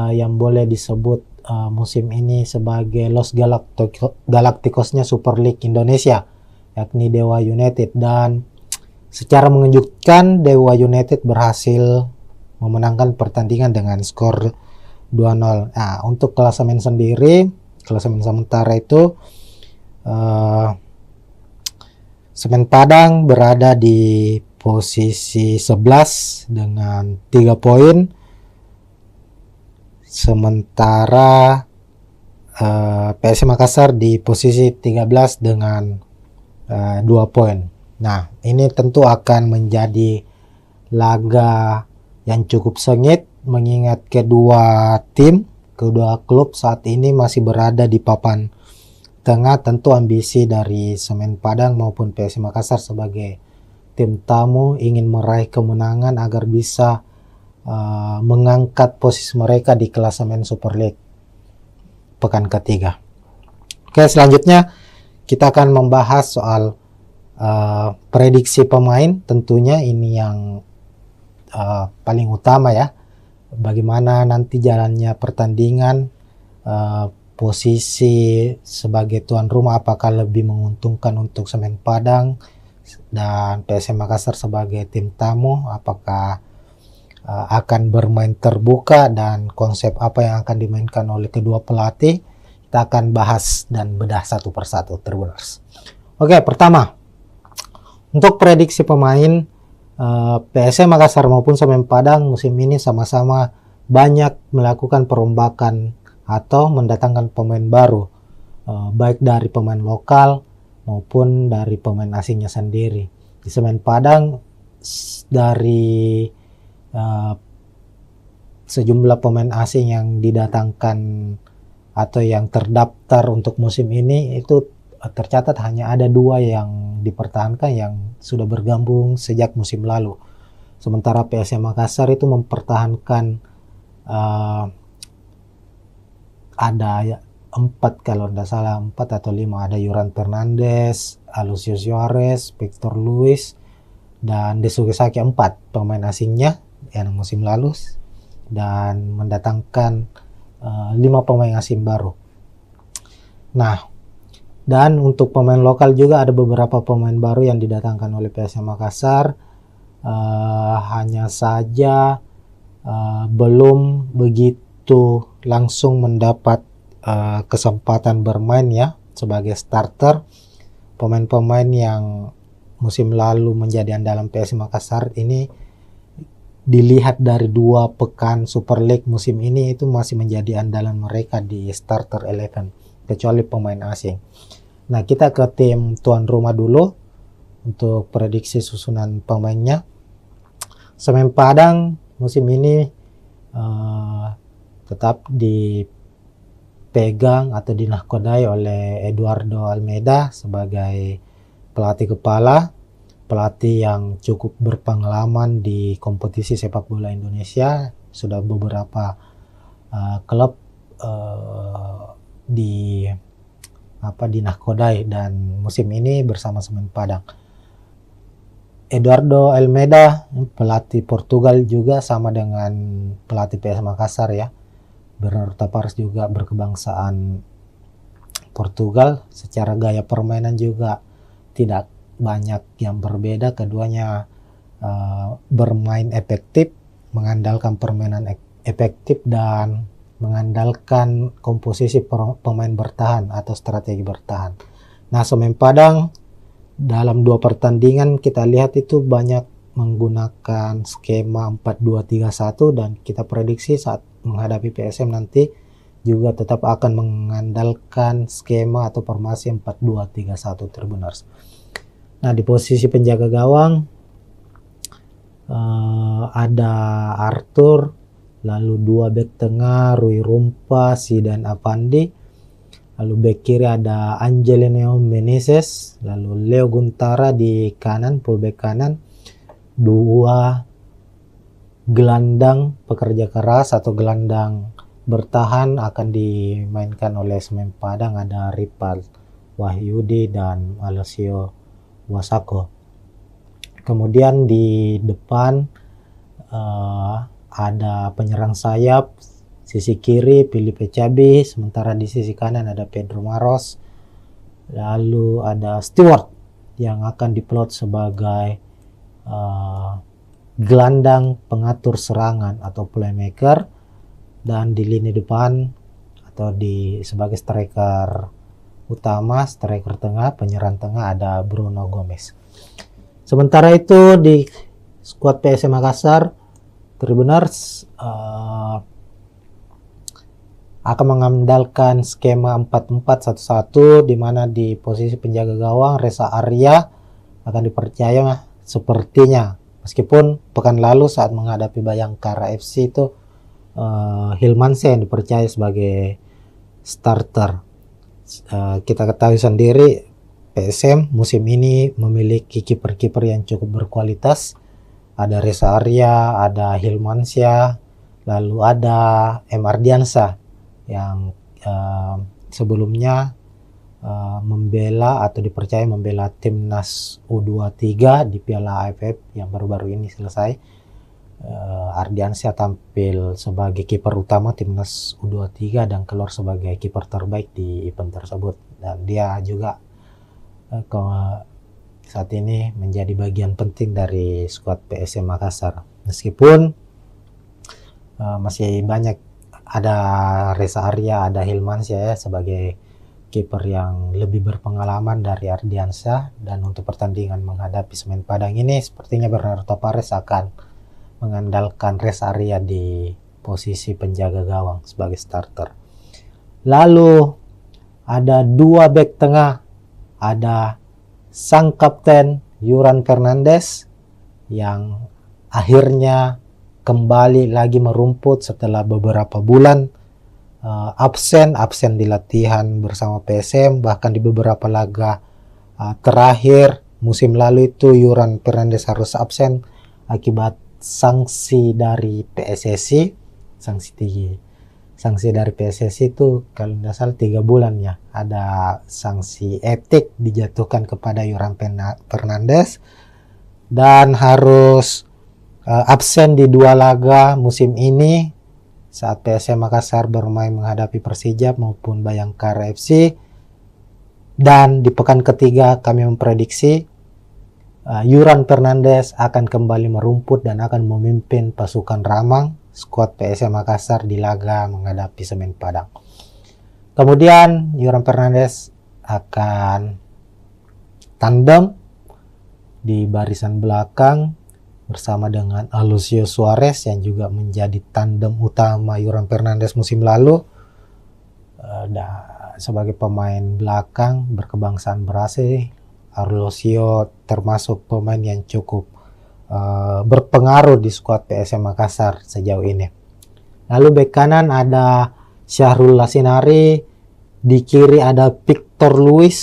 yang boleh disebut musim ini sebagai Los Galacticosnya Super League Indonesia, yakni Dewa United. Dan secara mengejutkan Dewa United berhasil memenangkan pertandingan dengan skor 2-0. Nah, untuk klasemen sendiri, klasemen sementara itu Semen Padang berada di posisi 11 dengan 3 poin. Sementara PSM Makassar di posisi 13 dengan 2 poin. Nah, ini tentu akan menjadi laga yang cukup sengit mengingat kedua klub saat ini masih berada di papan tengah. Tentu ambisi dari Semen Padang maupun PSM Makassar sebagai tim tamu ingin meraih kemenangan agar bisa mengangkat posisi mereka di klasemen Super League pekan ketiga. Oke, selanjutnya kita akan membahas soal prediksi pemain. Tentunya ini yang paling utama ya, bagaimana nanti jalannya pertandingan, posisi sebagai tuan rumah apakah lebih menguntungkan untuk Semen Padang dan PSM Makassar sebagai tim tamu, apakah akan bermain terbuka dan konsep apa yang akan dimainkan oleh kedua pelatih. Kita akan bahas dan bedah satu persatu, Tribuners. Oke, pertama untuk prediksi pemain, PSM Makassar maupun Semen Padang musim ini sama-sama banyak melakukan perombakan atau mendatangkan pemain baru, baik dari pemain lokal maupun dari pemain asingnya sendiri. Di Semen Padang dari sejumlah pemain asing yang didatangkan atau yang terdaftar untuk musim ini itu tercatat hanya ada 2 yang dipertahankan yang sudah bergabung sejak musim lalu. Sementara PSM Makassar itu mempertahankan ada 4 kalau tidak salah, 4 atau 5, ada Yuran Fernandes, Alucio Suarez, Victor Luis, dan Desuke Saki, 4 pemain asingnya yang musim lalu, dan mendatangkan 5 pemain asing baru. Nah, dan untuk pemain lokal juga ada beberapa pemain baru yang didatangkan oleh PSM Makassar, hanya saja belum begitu langsung mendapat kesempatan bermain ya. sebagai starter. Pemain-pemain yang musim lalu menjadi andalan PSM Makassar ini dilihat dari 2 pekan Super League musim ini itu masih menjadi andalan mereka di starter 11 kecuali pemain asing. Nah, kita ke tim tuan rumah dulu untuk prediksi susunan pemainnya. Semen Padang musim ini tetap dipegang atau dinahkodai oleh Eduardo Almeida sebagai pelatih kepala, pelatih yang cukup berpengalaman di kompetisi sepak bola Indonesia. Sudah beberapa klub dinahkodai dan musim ini bersama Semen Padang. Eduardo Almeida, pelatih Portugal juga sama dengan pelatih PSM Makassar ya. Bernardo Tavares juga berkebangsaan Portugal. Secara gaya permainan juga tidak banyak yang berbeda. Keduanya bermain efektif, mengandalkan permainan efektif dan mengandalkan komposisi pemain bertahan atau strategi bertahan. Nah, Semen Padang dalam 2 pertandingan kita lihat itu banyak menggunakan skema 4-2-3-1 dan kita prediksi saat menghadapi PSM nanti juga tetap akan mengandalkan skema atau formasi 4-2-3-1 Tribuners. Nah, di posisi penjaga gawang ada Arthur, lalu 2 bek tengah Rui Rumpa, Zidan Afandi. Lalu bek kiri ada Angelino Meneses, lalu Leo Guntara di kanan, fullback kanan. 2 gelandang pekerja keras atau gelandang bertahan akan dimainkan oleh Semen Padang, ada Ripal Wahyudi dan Alessio Wasako. Kemudian di depan ada penyerang sayap. Sisi kiri Filipe Cabi, sementara di sisi kanan ada Pedro Maros. Lalu ada Stewart yang akan diplot sebagai gelandang pengatur serangan atau playmaker, dan di lini depan atau sebagai striker utama, striker tengah, penyerang tengah ada Bruno Gomez. Sementara itu di skuad PSM Makassar, Tribuners akan mengandalkan skema 4-4-1-1 di mana di posisi penjaga gawang Reza Arya akan dipercaya sepertinya, meskipun pekan lalu saat menghadapi Bayangkara FC itu Hilmansyah yang dipercaya sebagai starter. Kita ketahui sendiri PSM musim ini memiliki kiper-kiper yang cukup berkualitas. Ada Reza Arya, ada Hilmansyah, lalu ada M. Ardiansyah yang sebelumnya membela atau dipercaya membela timnas U23 di Piala AFF yang baru-baru ini selesai. Ardiansyah tampil sebagai kiper utama timnas U23 dan keluar sebagai kiper terbaik di event tersebut, dan dia juga saat ini menjadi bagian penting dari skuad PSM Makassar, meskipun masih banyak ada Reza Arya, ada Hilmansyah ya sebagai kiper yang lebih berpengalaman dari Ardiansyah. Dan untuk pertandingan menghadapi Semen Padang ini sepertinya Bernardo Tavares akan mengandalkan Reza Arya di posisi penjaga gawang sebagai starter. Lalu ada 2 bek tengah, ada sang kapten Yuran Fernandes yang akhirnya kembali lagi merumput setelah beberapa bulan absen di latihan bersama PSM, bahkan di beberapa laga terakhir musim lalu itu Yuran Fernandes harus absen akibat sanksi dari PSSI. Sanksi dari PSSI itu kalau tidak salah 3 bulan ya, ada sanksi etik dijatuhkan kepada Yuran Fernandes dan harus absen di 2 laga musim ini saat PSM Makassar bermain menghadapi Persija maupun Bayangkara FC. Dan di pekan ketiga kami memprediksi Yuran Fernandes akan kembali merumput dan akan memimpin pasukan Ramang skuad PSM Makassar di laga menghadapi Semen Padang. Kemudian Yuran Fernandes akan tandem di barisan belakang bersama dengan Alucio Suarez yang juga menjadi tandem utama Yoram Fernandes musim lalu. Sebagai pemain belakang berkebangsaan Brasil, Alucio termasuk pemain yang cukup berpengaruh di skuad PSM Makassar sejauh ini. Lalu bek kanan ada Syahrul Lasinari, di kiri ada Victor Luis,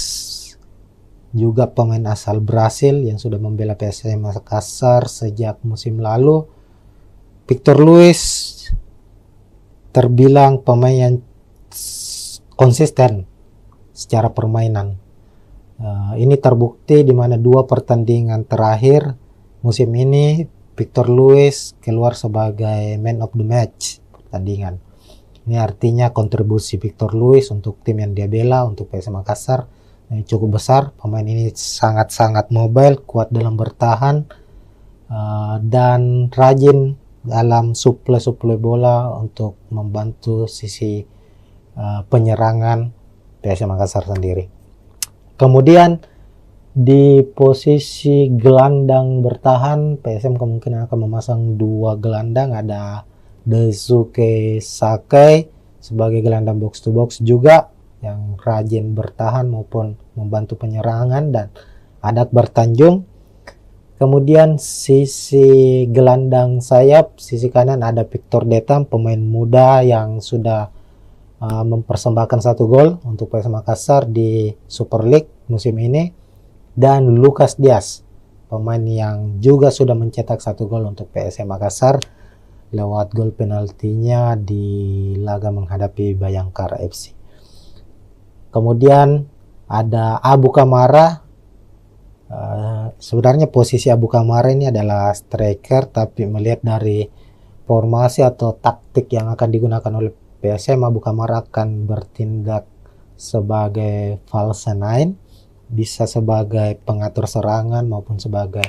juga pemain asal Brasil yang sudah membela PSM Makassar sejak musim lalu. Victor Luis terbilang pemain yang konsisten secara permainan. Ini terbukti di mana 2 pertandingan terakhir musim ini Victor Luis keluar sebagai man of the match pertandingan. Ini artinya kontribusi Victor Luis untuk tim yang dia bela, untuk PSM Makassar, cukup besar. Pemain ini sangat-sangat mobile, kuat dalam bertahan, dan rajin dalam suplai bola untuk membantu sisi penyerangan PSM Makassar sendiri. Kemudian di posisi gelandang bertahan, PSM kemungkinan akan memasang 2 gelandang, ada Daisuke Sakai sebagai gelandang box to box juga yang rajin bertahan maupun membantu penyerangan, dan ada Akbar Tanjung. Kemudian sisi gelandang sayap, sisi kanan ada Victor Detam, pemain muda yang sudah mempersembahkan 1 gol untuk PSM Makassar di Super League musim ini, dan Lucas Diaz, pemain yang juga sudah mencetak 1 gol untuk PSM Makassar lewat gol penaltinya di laga menghadapi Bayangkara FC. Kemudian ada Abu Kamara. Sebenarnya posisi Abu Kamara ini adalah striker, tapi melihat dari formasi atau taktik yang akan digunakan oleh PSM, Abu Kamara akan bertindak sebagai false nine, bisa sebagai pengatur serangan maupun sebagai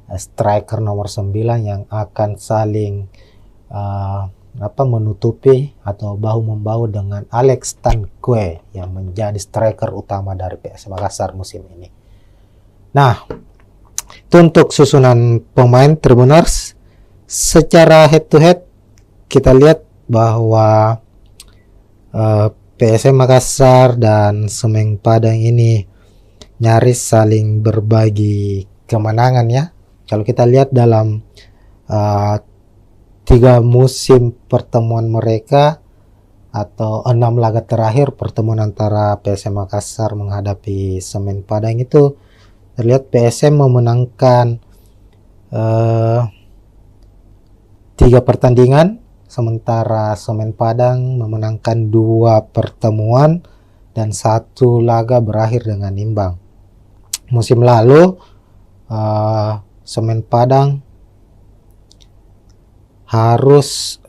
striker nomor 9 yang akan saling menutupi atau bahu-membahu dengan Alex Tanque yang menjadi striker utama dari PSM Makassar musim ini. Nah, itu untuk susunan pemain Tribuners. Secara head to head kita lihat bahwa PSM Makassar dan Semen Padang ini nyaris saling berbagi kemenangan ya. Kalau kita lihat dalam 3 musim pertemuan mereka atau 6 laga terakhir pertemuan antara PSM Makassar menghadapi Semen Padang itu terlihat PSM memenangkan 3 pertandingan, sementara Semen Padang memenangkan 2 pertemuan dan 1 laga berakhir dengan imbang. Musim lalu Semen Padang harus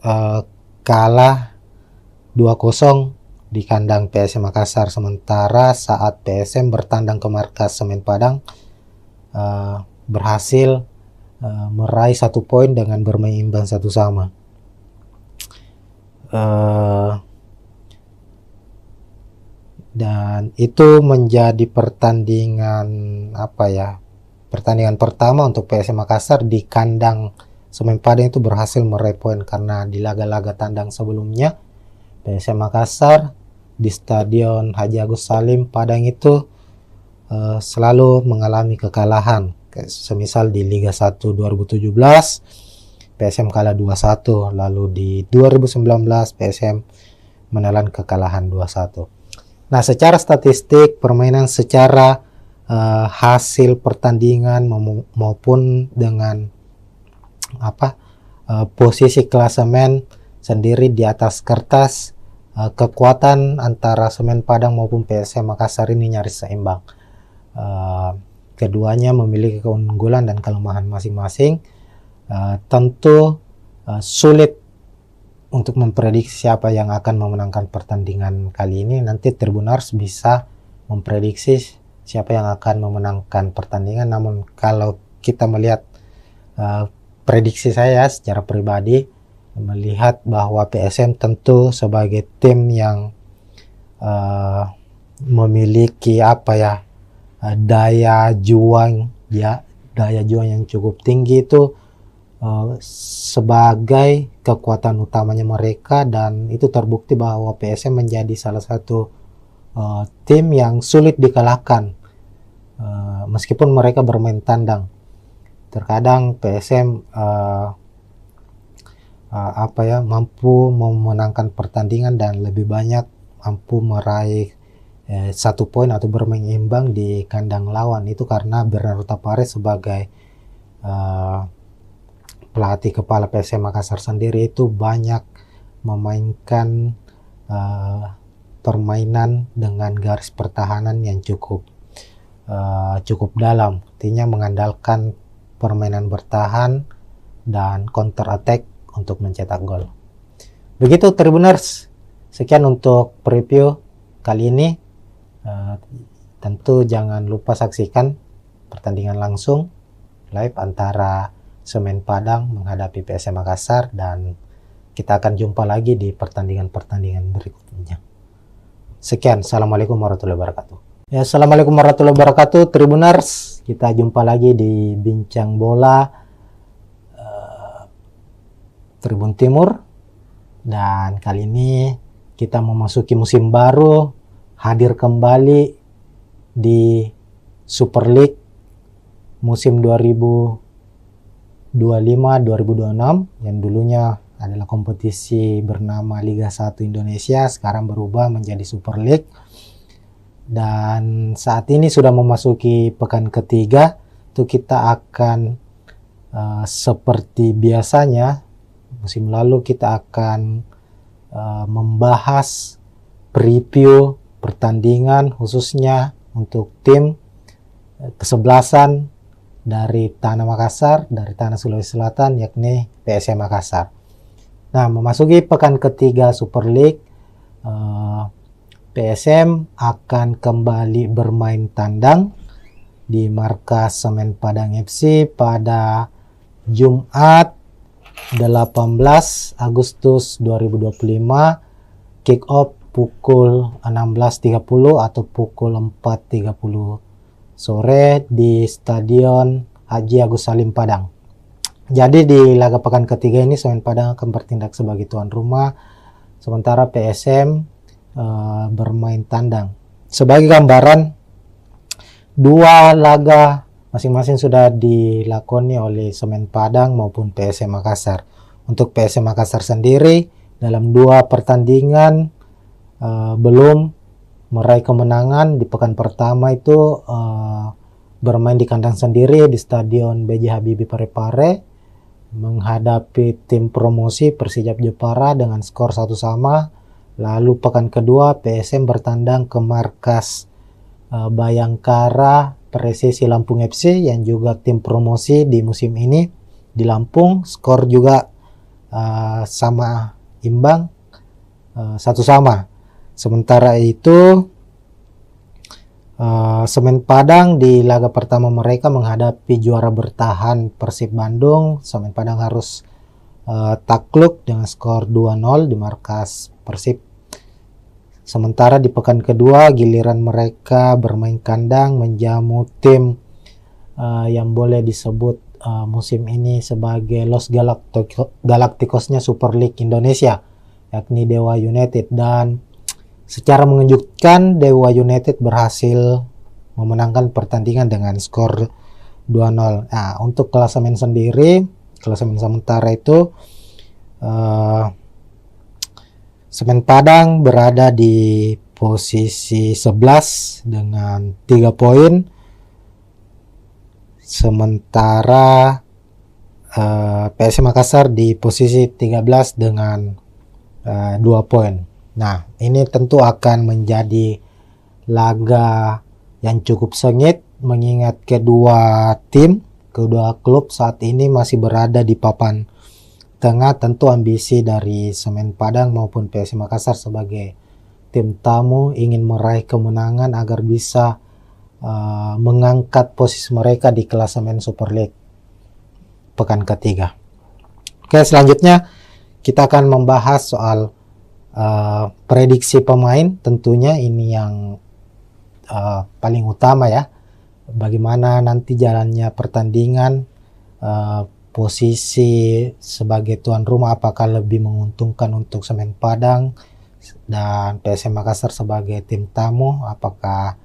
kalah 2-0 di kandang PSM Makassar, sementara saat PSM bertandang ke markas Semen Padang berhasil meraih 1 poin dengan bermain imbang 1-1. Dan itu menjadi pertandingan pertandingan pertama untuk PSM Makassar di kandang Semen Padang itu berhasil meraih poin, karena di laga-laga tandang sebelumnya PSM Makassar di Stadion Haji Agus Salim Padang itu selalu mengalami kekalahan. Semisal di Liga 1 2017 PSM kalah 2-1, lalu di 2019 PSM menelan kekalahan 2-1. Nah, secara statistik permainan, secara hasil pertandingan maupun dengan posisi klasemen sendiri di atas kertas, kekuatan antara Semen Padang maupun PSM Makassar ini nyaris seimbang. Keduanya memiliki keunggulan dan kelemahan masing-masing. Tentu sulit untuk memprediksi siapa yang akan memenangkan pertandingan kali ini. Nanti Tribuners bisa memprediksi siapa yang akan memenangkan pertandingan. Namun kalau kita melihat prediksi saya secara pribadi, melihat bahwa PSM tentu sebagai tim yang memiliki daya juang yang cukup tinggi itu sebagai kekuatan utamanya mereka, dan itu terbukti bahwa PSM menjadi salah satu tim yang sulit dikalahkan meskipun mereka bermain tandang. Terkadang PSM mampu memenangkan pertandingan dan lebih banyak mampu meraih 1 poin atau bermain imbang di kandang lawan. Itu karena Bernardo Tapares sebagai pelatih kepala PSM Makassar sendiri itu banyak memainkan permainan dengan garis pertahanan yang cukup dalam, artinya mengandalkan permainan bertahan dan counter attack untuk mencetak gol. Begitu Tribuners, sekian untuk preview kali ini. Tentu jangan lupa saksikan pertandingan langsung live antara Semen Padang menghadapi PSM Makassar, dan kita akan jumpa lagi di pertandingan-pertandingan berikutnya. Sekian, assalamualaikum warahmatullahi wabarakatuh. Ya, assalamualaikum warahmatullahi wabarakatuh Tribuners, kita jumpa lagi di Bincang Bola Tribun Timur, dan kali ini kita memasuki musim baru, hadir kembali di Super League musim 2025-2026 yang dulunya adalah kompetisi bernama Liga 1 Indonesia, sekarang berubah menjadi Super League, dan saat ini sudah memasuki pekan ketiga. Itu kita akan seperti biasanya musim lalu kita akan membahas preview pertandingan khususnya untuk tim kesebelasan dari Tanah Makassar, dari Tanah Sulawesi Selatan, yakni PSM Makassar. Nah, memasuki pekan ketiga Super League, PSM akan kembali bermain tandang di markas Semen Padang FC pada Jumat 18 Agustus 2025, kick off pukul 16.30 atau pukul 4.30 sore di Stadion Haji Agus Salim Padang. Jadi di laga pekan ketiga ini Semen Padang akan bertindak sebagai tuan rumah, sementara PSM bermain tandang. Sebagai gambaran, 2 laga masing-masing sudah dilakoni oleh Semen Padang maupun PSM Makassar. Untuk PSM Makassar sendiri dalam 2 pertandingan belum meraih kemenangan. Di pekan pertama itu bermain di kandang sendiri di Stadion B.J. Habibie Parepare menghadapi tim promosi Persijap Jepara dengan skor 1-1. Lalu pekan kedua PSM bertandang ke markas Bayangkara Presisi Lampung FC yang juga tim promosi di musim ini di Lampung, skor juga sama imbang 1-1. Sementara itu Semen Padang di laga pertama mereka menghadapi juara bertahan Persib Bandung. Semen Padang harus takluk dengan skor 2-0 di markas Persib. Sementara di pekan kedua giliran mereka bermain kandang menjamu tim yang boleh disebut musim ini sebagai Los Galacticosnya Super League Indonesia, yakni Dewa United, dan secara mengejutkan Dewa United berhasil memenangkan pertandingan dengan skor 2-0. Nah, untuk klasemen sendiri, klasemen sementara itu Semen Padang berada di posisi 11 dengan 3 poin. Sementara PSM Makassar di posisi 13 dengan 2 poin. Nah, ini tentu akan menjadi laga yang cukup sengit mengingat kedua klub saat ini masih berada di papan tengah. Tentu ambisi dari Semen Padang maupun PSM Makassar sebagai tim tamu ingin meraih kemenangan agar bisa mengangkat posisi mereka di klasemen Super League pekan ketiga. Oke, selanjutnya kita akan membahas soal prediksi pemain. Tentunya ini yang paling utama ya. Bagaimana nanti jalannya pertandingan, posisi sebagai tuan rumah apakah lebih menguntungkan untuk Semen Padang dan PSM Makassar sebagai tim tamu, apakah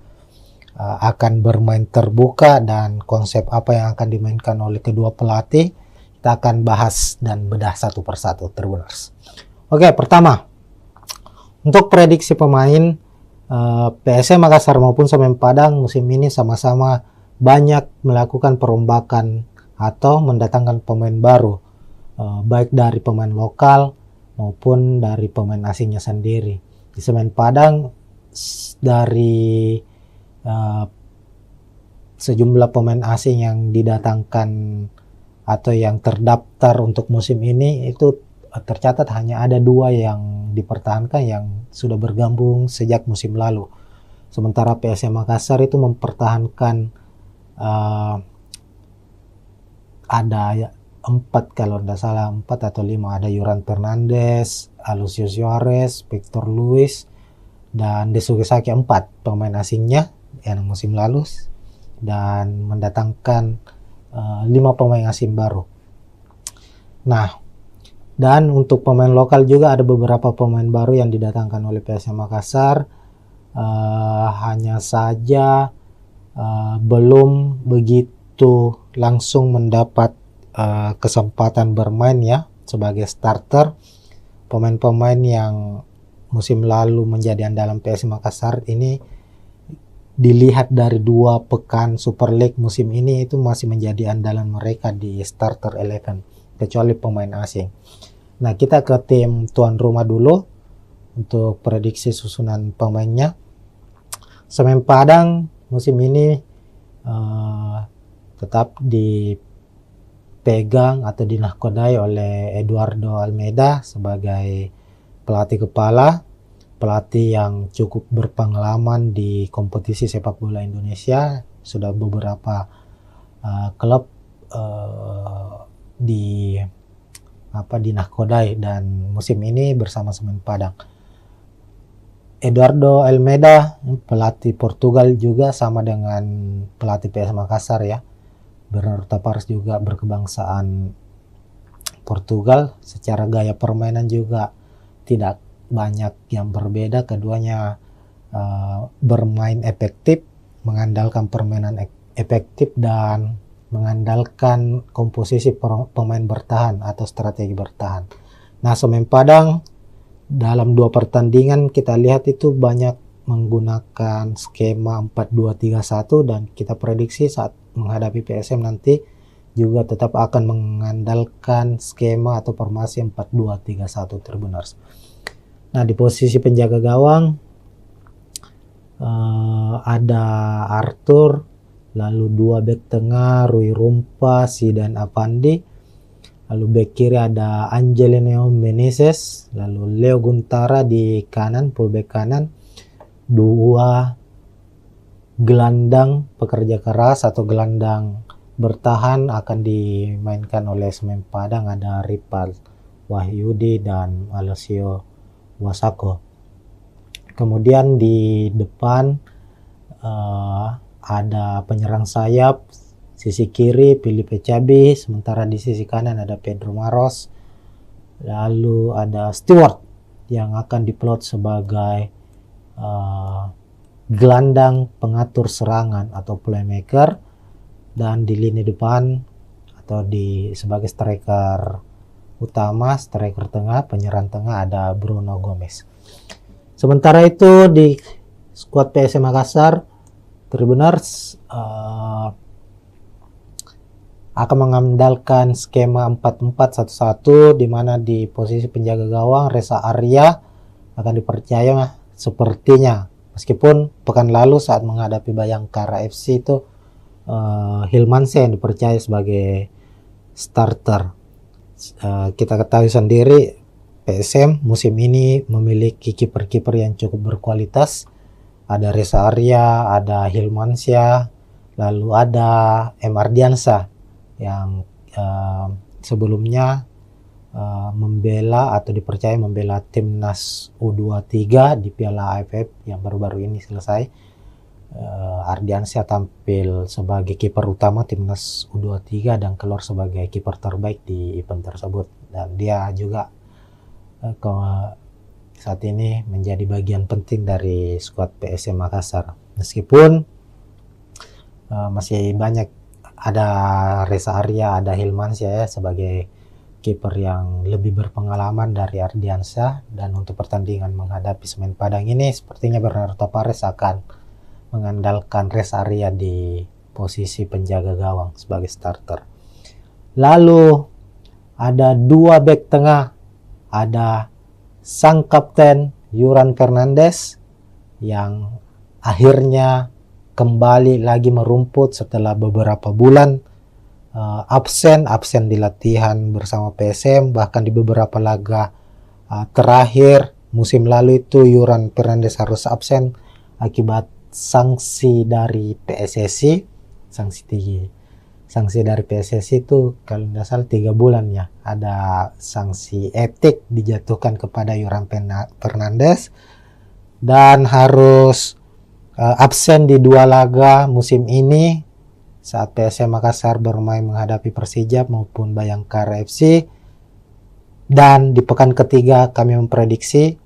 akan bermain terbuka dan konsep apa yang akan dimainkan oleh kedua pelatih. Kita akan bahas dan bedah satu persatu, Tribuners. Oke, pertama untuk prediksi pemain, PSM Makassar maupun Semen Padang musim ini sama-sama banyak melakukan perombakan atau mendatangkan pemain baru, baik dari pemain lokal maupun dari pemain asingnya sendiri. Di Semen Padang dari sejumlah pemain asing yang didatangkan atau yang terdaftar untuk musim ini itu tercatat hanya ada 2 yang dipertahankan yang sudah bergabung sejak musim lalu. Sementara PSM Makassar itu mempertahankan ada 4 kalau tidak salah, 4 atau 5, ada Yuran Fernandes, Alucio Suarez, Victor Luis, dan Desuke Saki, 4 pemain asingnya yang musim lalu, dan mendatangkan 5 pemain asing baru. Nah, dan untuk pemain lokal juga ada beberapa pemain baru yang didatangkan oleh PSM Makassar. Hanya saja belum begitu langsung mendapat kesempatan bermain ya sebagai starter. Pemain-pemain yang musim lalu menjadi andalan PSM Makassar ini dilihat dari 2 pekan Super League musim ini itu masih menjadi andalan mereka di starter 11 kecuali pemain asing. Nah, kita ke tim tuan rumah dulu untuk prediksi susunan pemainnya. Semen Padang musim ini tetap dipegang atau dinahkodai oleh Eduardo Almeida sebagai pelatih kepala, pelatih yang cukup berpengalaman di kompetisi sepak bola Indonesia. Sudah beberapa klub dinahkodai dan musim ini bersama Semen Padang. Eduardo Almeida pelatih Portugal juga sama dengan pelatih PS Makassar ya. Bernardo Tavares juga berkebangsaan Portugal. Secara gaya permainan juga tidak banyak yang berbeda. Keduanya bermain efektif, mengandalkan permainan efektif dan mengandalkan komposisi pemain bertahan atau strategi bertahan. Nah, Semen Padang dalam 2 pertandingan kita lihat itu banyak menggunakan skema 4-2-3-1 dan kita prediksi saat menghadapi PSM nanti juga tetap akan mengandalkan skema atau formasi 4-2-3-1 Tribuners. Nah, di posisi penjaga gawang ada Arthur, lalu 2 bek tengah Rui Rumpa, Zidan Avandi, lalu bek kiri ada Angelino Meneses, lalu Leo Guntara di kanan, fullback kanan, 2 gelandang pekerja keras atau gelandang bertahan akan dimainkan oleh Semen Padang, ada Ripal Wahyudi dan Alessio Wasako. Kemudian di depan ada penyerang sayap sisi kiri Filipe Cabi, sementara di sisi kanan ada Pedro Maros, lalu ada Stewart yang akan diplot sebagai gelandang pengatur serangan atau playmaker, dan di lini depan atau sebagai striker utama, striker tengah, penyerang tengah ada Bruno Gomez. Sementara itu di skuad PSM Makassar Tribuners akan mengandalkan skema 4-4-1-1 di mana di posisi penjaga gawang Reza Arya akan dipercaya sepertinya, meskipun pekan lalu saat menghadapi Bayangkara FC itu Hilmansyah yang dipercaya sebagai starter. Kita ketahui sendiri PSM musim ini memiliki kiper-kiper yang cukup berkualitas. Ada Reza Arya, ada Hilmansyah, lalu ada M. Ardiansyah yang sebelumnya membela atau dipercaya membela timnas U23 di Piala AFF yang baru-baru ini selesai. Ardiansyah tampil sebagai kiper utama timnas U23 dan keluar sebagai kiper terbaik di event tersebut, dan dia juga saat ini menjadi bagian penting dari skuad PSM Makassar. Meskipun masih banyak, ada Reza Arya, ada Hilmansyah ya sebagai kiper yang lebih berpengalaman dari Ardiansyah, dan untuk pertandingan menghadapi Semen Padang ini sepertinya Bernardo Tavares akan mengandalkan Reza Arya di posisi penjaga gawang sebagai starter. Lalu ada dua bek tengah, ada sang kapten Yuran Fernandes yang akhirnya kembali lagi merumput setelah beberapa bulan absen di latihan bersama PSM, bahkan di beberapa laga terakhir musim lalu itu Yuran Fernandes harus absen akibat sanksi dari PSSI. Sanksi dari PSSI itu kalau tidak salah 3 bulan ya, ada sanksi etik dijatuhkan kepada Yuran Fernandes dan harus absen di 2 laga musim ini saat PSM Makassar bermain menghadapi Persijap maupun Bayangkara FC. Dan di pekan ketiga kami memprediksi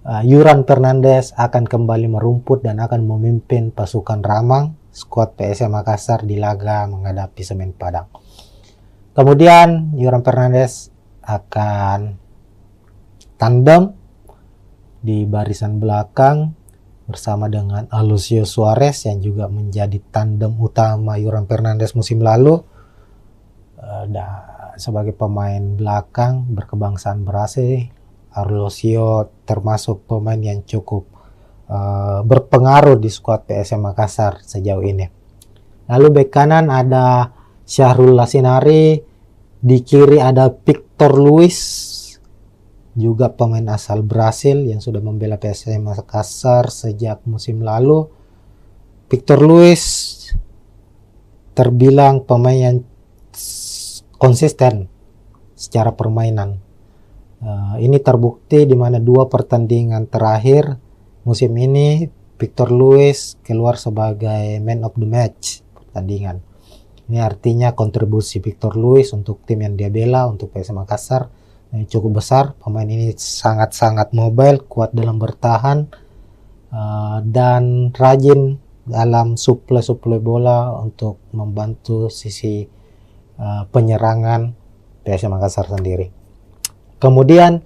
Yuran Fernandes akan kembali merumput dan akan memimpin pasukan Ramang skuad PSM Makassar di laga menghadapi Semen Padang. Kemudian Yuran Fernandes akan tandem di barisan belakang bersama dengan Alucio Suarez yang juga menjadi tandem utama Yuran Fernandes musim lalu. Sebagai pemain belakang berkebangsaan Brasil, Alucio termasuk pemain yang cukup berpengaruh di skuad PSM Makassar sejauh ini. Lalu bek kanan ada Syahrul Lasinari, di kiri ada Victor Luis, juga pemain asal Brasil yang sudah membela PSM Makassar sejak musim lalu. Victor Luis terbilang pemain yang konsisten secara permainan. Ini terbukti di mana 2 pertandingan terakhir musim ini Victor Luis keluar sebagai man of the match pertandingan. Ini artinya kontribusi Victor Luis untuk tim yang dia bela, untuk PSM Makassar, cukup besar. Pemain ini sangat-sangat mobile, kuat dalam bertahan, dan rajin dalam suplai bola untuk membantu sisi penyerangan PSM Makassar sendiri. Kemudian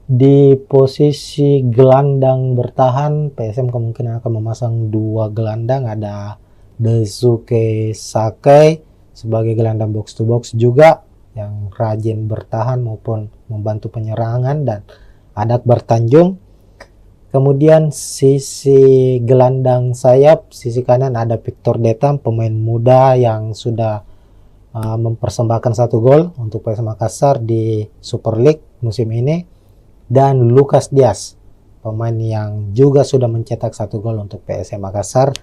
di posisi gelandang bertahan PSM kemungkinan akan memasang 2 gelandang, ada Daisuke Sakai sebagai gelandang box to box juga yang rajin bertahan maupun membantu penyerangan, dan ada Akbar Tanjung. Kemudian sisi gelandang sayap, sisi kanan ada Victor Detam, pemain muda yang sudah mempersembahkan 1 gol untuk PSM Makassar di Super League musim ini, dan Lucas Diaz, pemain yang juga sudah mencetak 1 gol untuk PSM Makassar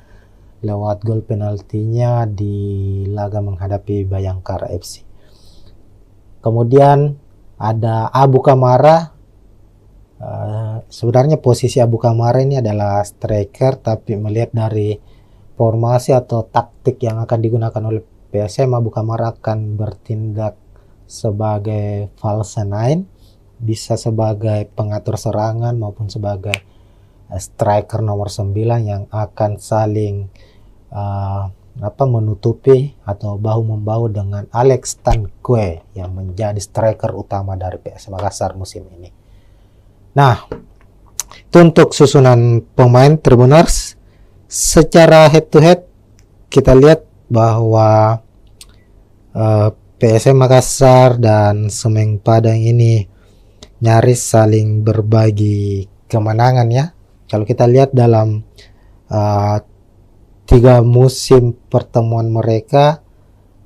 lewat gol penaltinya di laga menghadapi Bayangkara FC. Kemudian ada Abu Kamara. Sebenarnya posisi Abu Kamara ini adalah striker, tapi melihat dari formasi atau taktik yang akan digunakan oleh PSM, Abu Kamara akan bertindak sebagai false nine, bisa sebagai pengatur serangan maupun sebagai striker nomor 9 yang akan saling menutupi atau bahu-membahu dengan Alex Tanque yang menjadi striker utama dari PSM Makassar musim ini. Nah, itu untuk susunan pemain Tribuners. Secara head to head kita lihat bahwa PSM Makassar dan Semen Padang ini nyaris saling berbagi kemenangan ya. Kalau kita lihat dalam 3 musim pertemuan mereka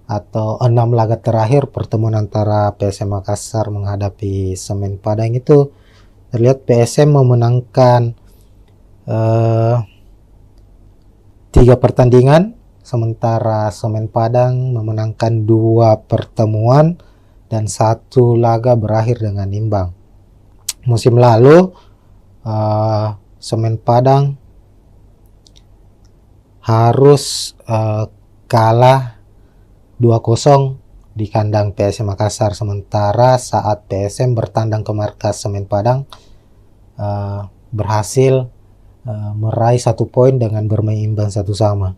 atau 6 laga terakhir pertemuan antara PSM Makassar menghadapi Semen Padang itu terlihat PSM memenangkan 3 pertandingan, sementara Semen Padang memenangkan 2 pertemuan dan 1 laga berakhir dengan imbang. Musim lalu Semen Padang harus kalah 2-0 di kandang PSM Makassar, sementara saat PSM bertandang ke markas Semen Padang berhasil meraih 1 poin dengan bermain imbang 1-1.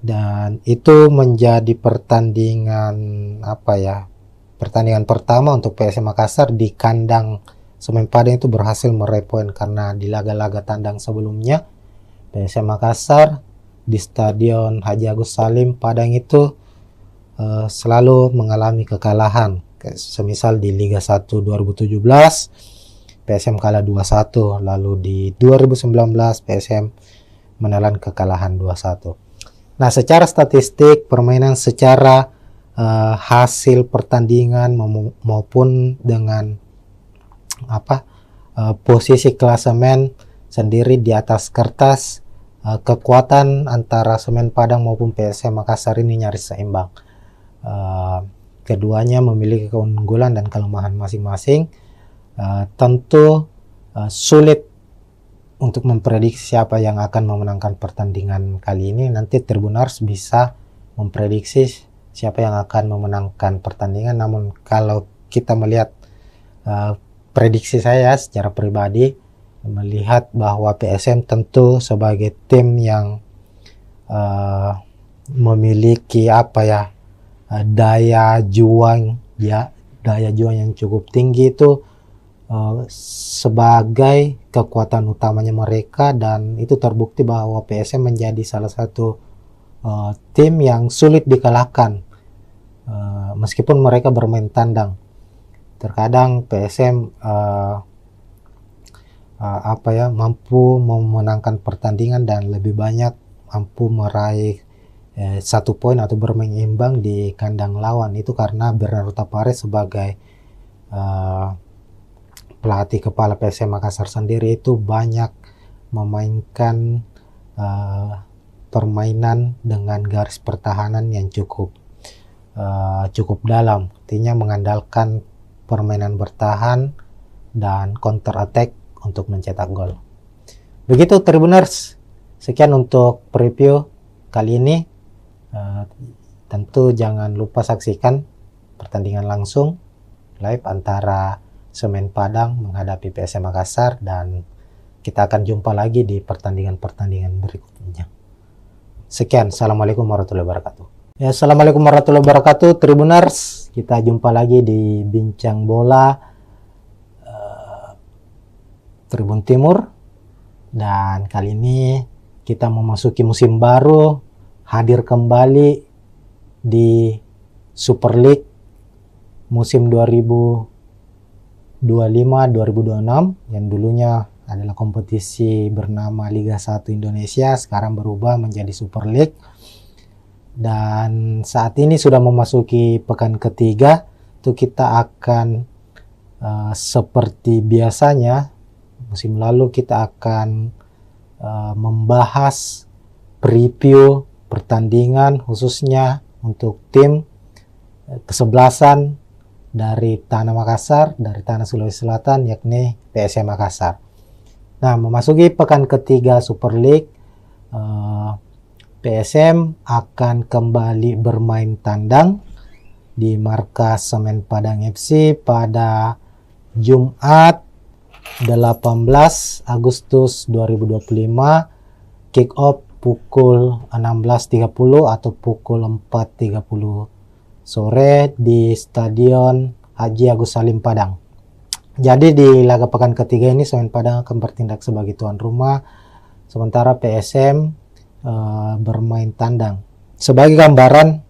Dan itu menjadi pertandingan pertandingan pertama untuk PSM Makassar di kandang Semen Padang itu berhasil meraih poin, karena di laga-laga tandang sebelumnya PSM Makassar di Stadion Haji Agus Salim Padang itu selalu mengalami kekalahan. Semisal di Liga 1 2017 PSM kalah 2-1, lalu di 2019 PSM menelan kekalahan 2-1. Nah, secara statistik permainan, secara hasil pertandingan maupun dengan posisi klasemen sendiri di atas kertas, kekuatan antara Semen Padang maupun PSM Makassar ini nyaris seimbang. Keduanya memiliki keunggulan dan kelemahan masing-masing. Tentu sulit untuk memprediksi siapa yang akan memenangkan pertandingan kali ini. Nanti Tribuners bisa memprediksi siapa yang akan memenangkan pertandingan. Namun kalau kita melihat prediksi saya secara pribadi, melihat bahwa PSM tentu sebagai tim yang memiliki daya juang yang cukup tinggi itu sebagai kekuatan utamanya mereka, dan itu terbukti bahwa PSM menjadi salah satu tim yang sulit dikalahkan meskipun mereka bermain tandang. Terkadang PSM mampu memenangkan pertandingan dan lebih banyak mampu meraih 1 poin atau bermain imbang di kandang lawan. Itu karena Bernardo Tapares sebagai pelatih kepala PSM Makassar sendiri itu banyak memainkan permainan dengan garis pertahanan yang cukup dalam, artinya mengandalkan permainan bertahan dan counter attack untuk mencetak gol. Begitu Tribuners, sekian untuk preview kali ini. Tentu jangan lupa saksikan pertandingan langsung live antara Semen Padang menghadapi PSM Makassar, dan kita akan jumpa lagi di pertandingan-pertandingan berikutnya. Sekian, assalamualaikum warahmatullahi wabarakatuh. Ya, assalamualaikum warahmatullahi wabarakatuh Tribuners, kita jumpa lagi di Bincang Bola Tribun Timur, dan kali ini kita memasuki musim baru, hadir kembali di Super League musim 2025-2026 yang dulunya adalah kompetisi bernama Liga 1 Indonesia, sekarang berubah menjadi Super League. Dan saat ini sudah memasuki pekan ketiga, itu kita akan seperti biasanya musim lalu kita akan membahas preview pertandingan khususnya untuk tim kesebelasan dari Tanah Makassar, dari Tanah Sulawesi Selatan, yakni PSM Makassar. Nah, memasuki pekan ketiga Super League, PSM akan kembali bermain tandang di markas Semen Padang FC pada Jumat 18 Agustus 2025, kick off pukul 16.30 atau pukul 4.30 sore di Stadion Haji Agus Salim Padang. Jadi di laga pekan ketiga ini Semen Padang akan bertindak sebagai tuan rumah, sementara PSM bermain tandang. Sebagai gambaran,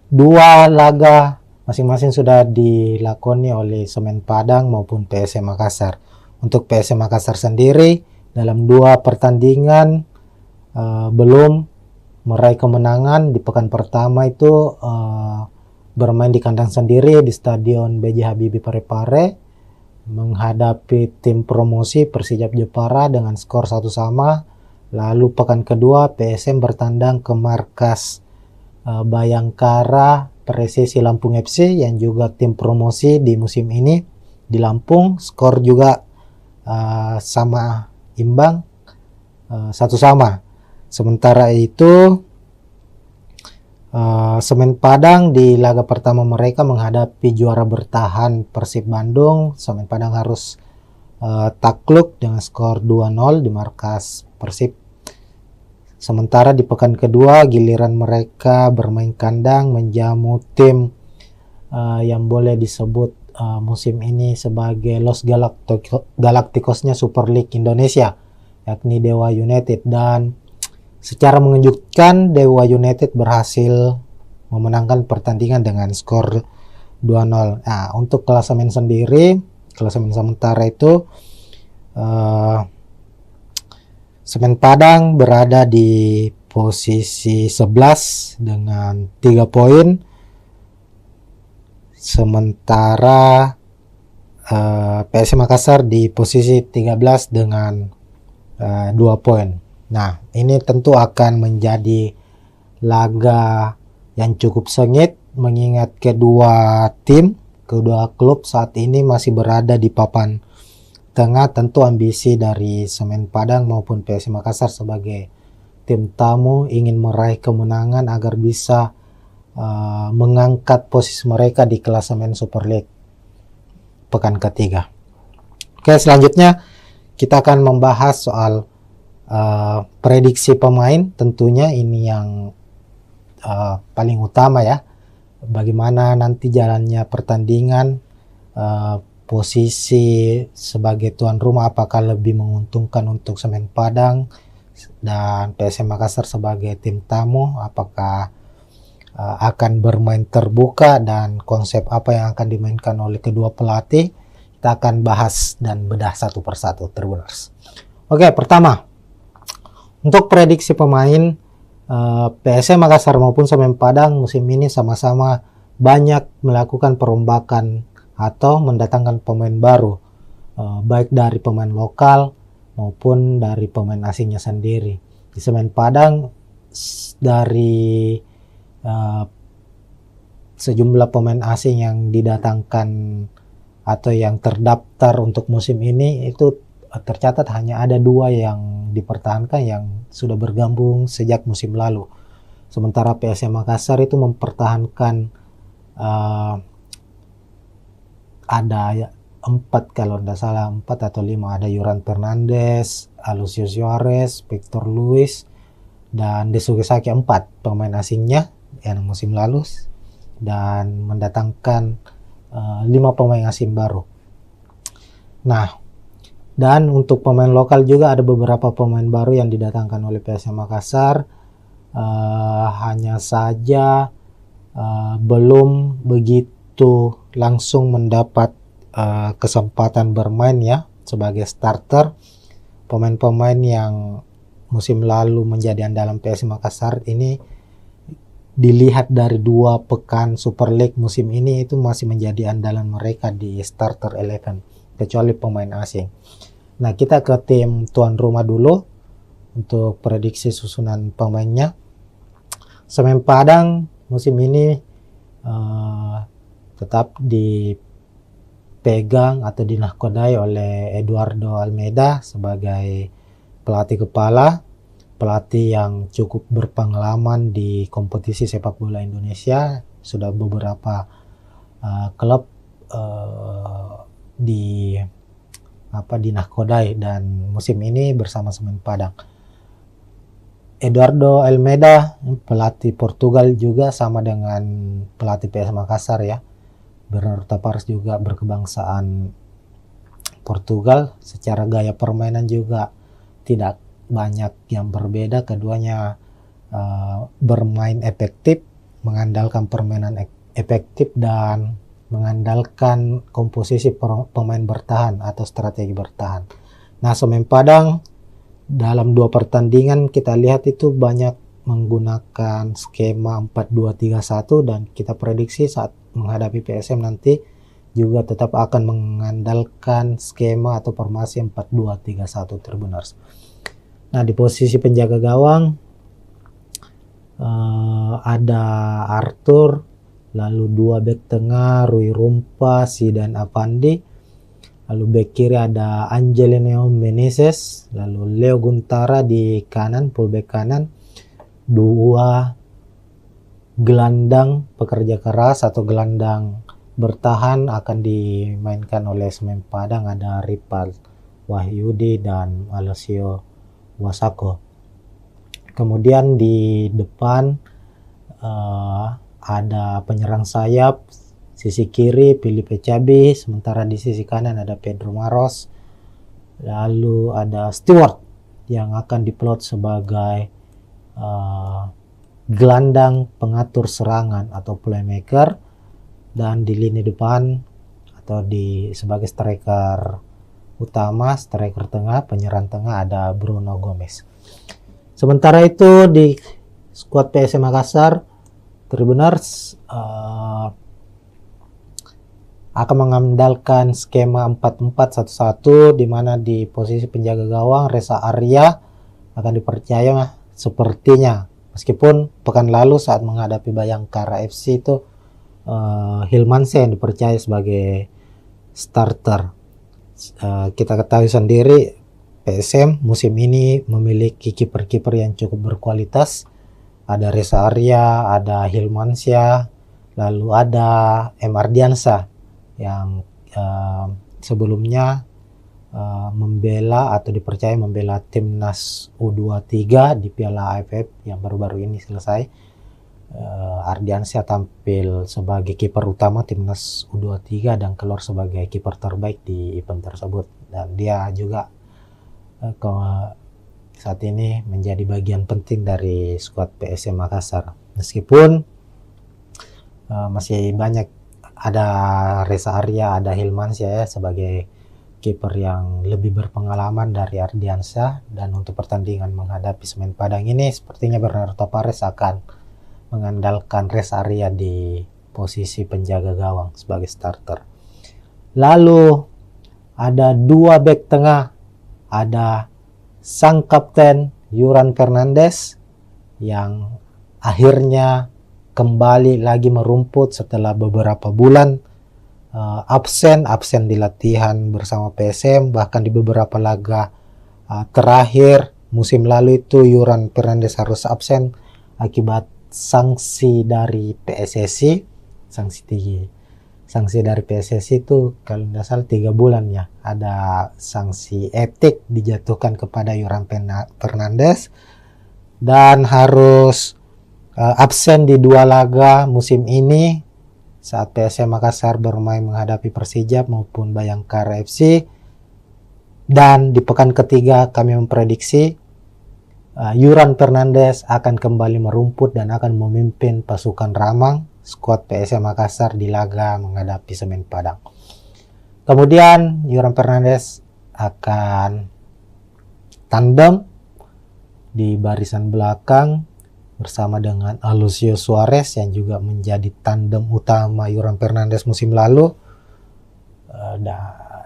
2 laga masing-masing sudah dilakoni oleh Semen Padang maupun PSM Makassar. Untuk PSM Makassar sendiri dalam 2 pertandingan belum meraih kemenangan. Di pekan pertama itu bermain di kandang sendiri di Stadion B.J. Habibie Parepare menghadapi tim promosi Persijap Jepara dengan skor 1-1. Lalu pekan kedua PSM bertandang ke markas Bayangkara Presisi Lampung FC yang juga tim promosi di musim ini di Lampung. Skor juga sama imbang, 1-1. Sementara itu Semen Padang di laga pertama mereka menghadapi juara bertahan Persib Bandung. Semen Padang harus takluk dengan skor 2-0 di markas Persib. Sementara di pekan kedua giliran mereka bermain kandang menjamu tim yang boleh disebut musim ini sebagai Los Galacticosnya Super League Indonesia, yakni Dewa United. Dan secara mengejutkan Dewa United berhasil memenangkan pertandingan dengan skor 2-0. Nah, untuk klasemen sendiri, klasemen sementara itu Semen Padang berada di posisi 11 dengan 3 poin. Sementara PSM Makassar di posisi 13 dengan 2 poin. Nah, ini tentu akan menjadi laga yang cukup sengit mengingat kedua klub saat ini masih berada di papan tengah. Tentu ambisi dari Semen Padang maupun PSM Makassar sebagai tim tamu ingin meraih kemenangan agar bisa mengangkat posisi mereka di klasemen Super League pekan ketiga. Oke, selanjutnya kita akan membahas soal prediksi pemain. Tentunya ini yang paling utama ya, bagaimana nanti jalannya pertandingan, posisi sebagai tuan rumah apakah lebih menguntungkan untuk Semen Padang dan PSM Makassar sebagai tim tamu, apakah akan bermain terbuka dan konsep apa yang akan dimainkan oleh kedua pelatih. Kita akan bahas dan bedah satu persatu, Tribuners. Oke, pertama untuk prediksi pemain, PSM Makassar maupun Semen Padang musim ini sama-sama banyak melakukan perombakan atau mendatangkan pemain baru, baik dari pemain lokal maupun dari pemain asingnya sendiri. Di Semen Padang dari sejumlah pemain asing yang didatangkan atau yang terdaftar untuk musim ini itu tercatat hanya ada 2 yang dipertahankan yang sudah bergabung sejak musim lalu. Sementara PSM Makassar itu mempertahankan ada 4 kalau tidak salah, 4 atau 5, ada Yuran Fernandes, Alucio Suarez, Victor Luis, dan Desuke Saki. 4 pemain asingnya yang musim lalu, dan mendatangkan 5 pemain asing baru. Nah, dan untuk pemain lokal juga ada beberapa pemain baru yang didatangkan oleh PSM Makassar. Hanya saja belum begitu langsung mendapat kesempatan bermain ya sebagai starter. Pemain-pemain yang musim lalu menjadi andalan PSM Makassar ini dilihat dari 2 pekan Super League musim ini itu masih menjadi andalan mereka di starter 11 kecuali pemain asing. Nah, kita ke tim tuan rumah dulu untuk prediksi susunan pemainnya. Semen Padang musim ini tetap dipegang atau dinahkodai oleh Eduardo Almeida sebagai pelatih kepala, pelatih yang cukup berpengalaman di kompetisi sepak bola Indonesia. Sudah beberapa klub dinahkodai dan musim ini bersama Semen Padang. Eduardo Almeida pelatih Portugal juga sama dengan pelatih PSM Makassar ya. Bernardo Tavares juga berkebangsaan Portugal. Secara gaya permainan juga tidak banyak yang berbeda. Keduanya bermain efektif, mengandalkan permainan efektif dan mengandalkan komposisi pemain bertahan atau strategi bertahan. Nah, Semen Padang dalam 2 pertandingan kita lihat itu banyak menggunakan skema 4-2-3-1 dan kita prediksi saat menghadapi PSM nanti juga tetap akan mengandalkan skema atau formasi 4-2-3-1 Tribuners. Nah, di posisi penjaga gawang ada Arthur, lalu 2 bek tengah Rui Rumpa, Zidan Avandi, Lalu bek kiri ada Angelino Meneses, lalu Leo Guntara di kanan, fullback kanan. Dua gelandang pekerja keras atau gelandang bertahan akan dimainkan oleh Semen Padang, ada Ripal Wahyudi dan Alessio Wasako. Kemudian di depan ada penyerang sayap, sisi kiri Filipe Cabi, sementara di sisi kanan ada Pedro Maros. Lalu ada Stewart yang akan diplot sebagai gelandang pengatur serangan atau playmaker, dan di lini depan atau sebagai striker utama, striker tengah, penyerang tengah ada Bruno Gomez. Sementara itu di skuad PSM Makassar, Tribuners akan mengandalkan skema 4-4-1-1, di mana di posisi penjaga gawang Reza Arya akan dipercaya sepertinya, meskipun pekan lalu saat menghadapi Bayangkara FC itu Hilmansyah yang dipercaya sebagai starter. Kita ketahui sendiri PSM musim ini memiliki kiper-kiper yang cukup berkualitas. Ada Reza Arya, ada Hilmansyah, lalu ada M. Ardiansyah yang sebelumnya membela atau dipercaya membela timnas U23 di Piala AFF yang baru-baru ini selesai. Ardiansyah tampil sebagai kiper utama timnas U23 dan keluar sebagai kiper terbaik di event tersebut, dan dia juga saat ini menjadi bagian penting dari skuad PSM Makassar, meskipun masih banyak, ada Reza Arya, ada Hilmansyah ya, sebagai kiper yang lebih berpengalaman dari Ardiansyah. Dan untuk pertandingan menghadapi Semen Padang ini sepertinya Bernardo Tavares akan mengandalkan Reza Arya di posisi penjaga gawang sebagai starter. Lalu ada dua bek tengah, ada sang kapten Yuran Fernandes yang akhirnya kembali lagi merumput setelah beberapa bulan absen di latihan bersama PSM, bahkan di beberapa laga terakhir musim lalu itu Yuran Fernandes harus absen akibat sanksi dari PSSI. Sanksi dari PSSI itu kalau tidak salah 3 bulan ya, ada sanksi etik dijatuhkan kepada Yuran Fernandes dan harus absen di 2 laga musim ini saat PSM Makassar bermain menghadapi Persijap maupun Bayangkara FC. Dan di pekan ketiga kami memprediksi Yuran Fernandes akan kembali merumput dan akan memimpin pasukan Ramang, skuad PSM Makassar di laga menghadapi Semen Padang. Kemudian Yuran Fernandes akan tandem di barisan belakang bersama dengan Alucio Suarez yang juga menjadi tandem utama Yuran Fernandes musim lalu.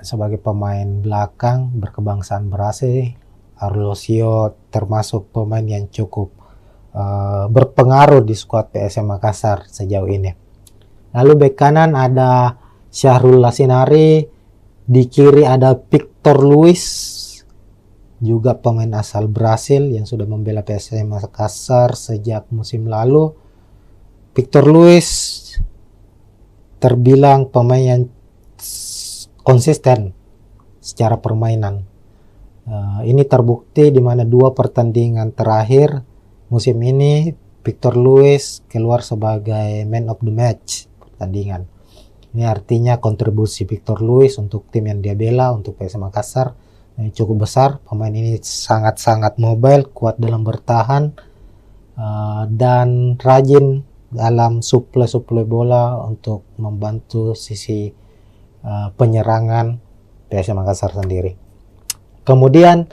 Sebagai pemain belakang berkebangsaan Brasil, Alucio termasuk pemain yang cukup berpengaruh di skuad PSM Makassar sejauh ini. Lalu bek kanan ada Syahrul Lasinari, di kiri ada Victor Luis, juga pemain asal Brasil yang sudah membela PSM Makassar sejak musim lalu. Victor Luis terbilang pemain yang konsisten secara permainan. Ini terbukti di mana 2 pertandingan terakhir musim ini Victor Luis keluar sebagai man of the match pertandingan. Ini artinya kontribusi Victor Luis untuk tim yang dia bela, untuk PSM Makassar, cukup besar. Pemain ini sangat-sangat mobile, kuat dalam bertahan, dan rajin dalam suplai bola untuk membantu sisi penyerangan PSM Makassar sendiri. Kemudian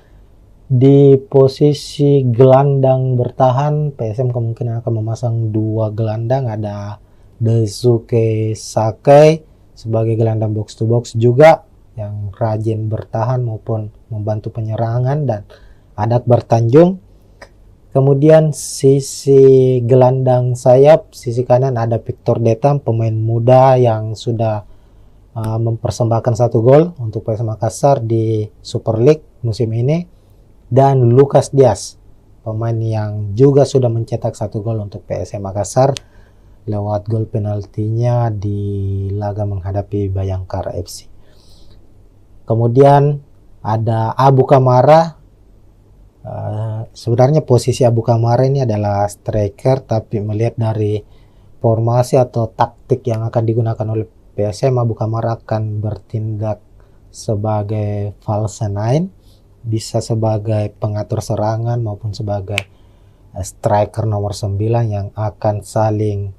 di posisi gelandang bertahan PSM kemungkinan akan memasang 2 gelandang, ada Daisuke Sakai sebagai gelandang box to box juga yang rajin bertahan maupun membantu penyerangan, dan ada Akbar Tanjung. Kemudian sisi gelandang sayap, sisi kanan ada Victor Detam, pemain muda yang sudah mempersembahkan 1 gol untuk PSM Makassar di Super League musim ini, dan Lucas Diaz, pemain yang juga sudah mencetak 1 gol untuk PSM Makassar lewat gol penaltinya di laga menghadapi Bayangkara FC. Kemudian ada Abu Kamara. Sebenarnya posisi Abu Kamara ini adalah striker, tapi melihat dari formasi atau taktik yang akan digunakan oleh PSM, Abu Kamara akan bertindak sebagai false nine, bisa sebagai pengatur serangan maupun sebagai striker nomor 9 yang akan saling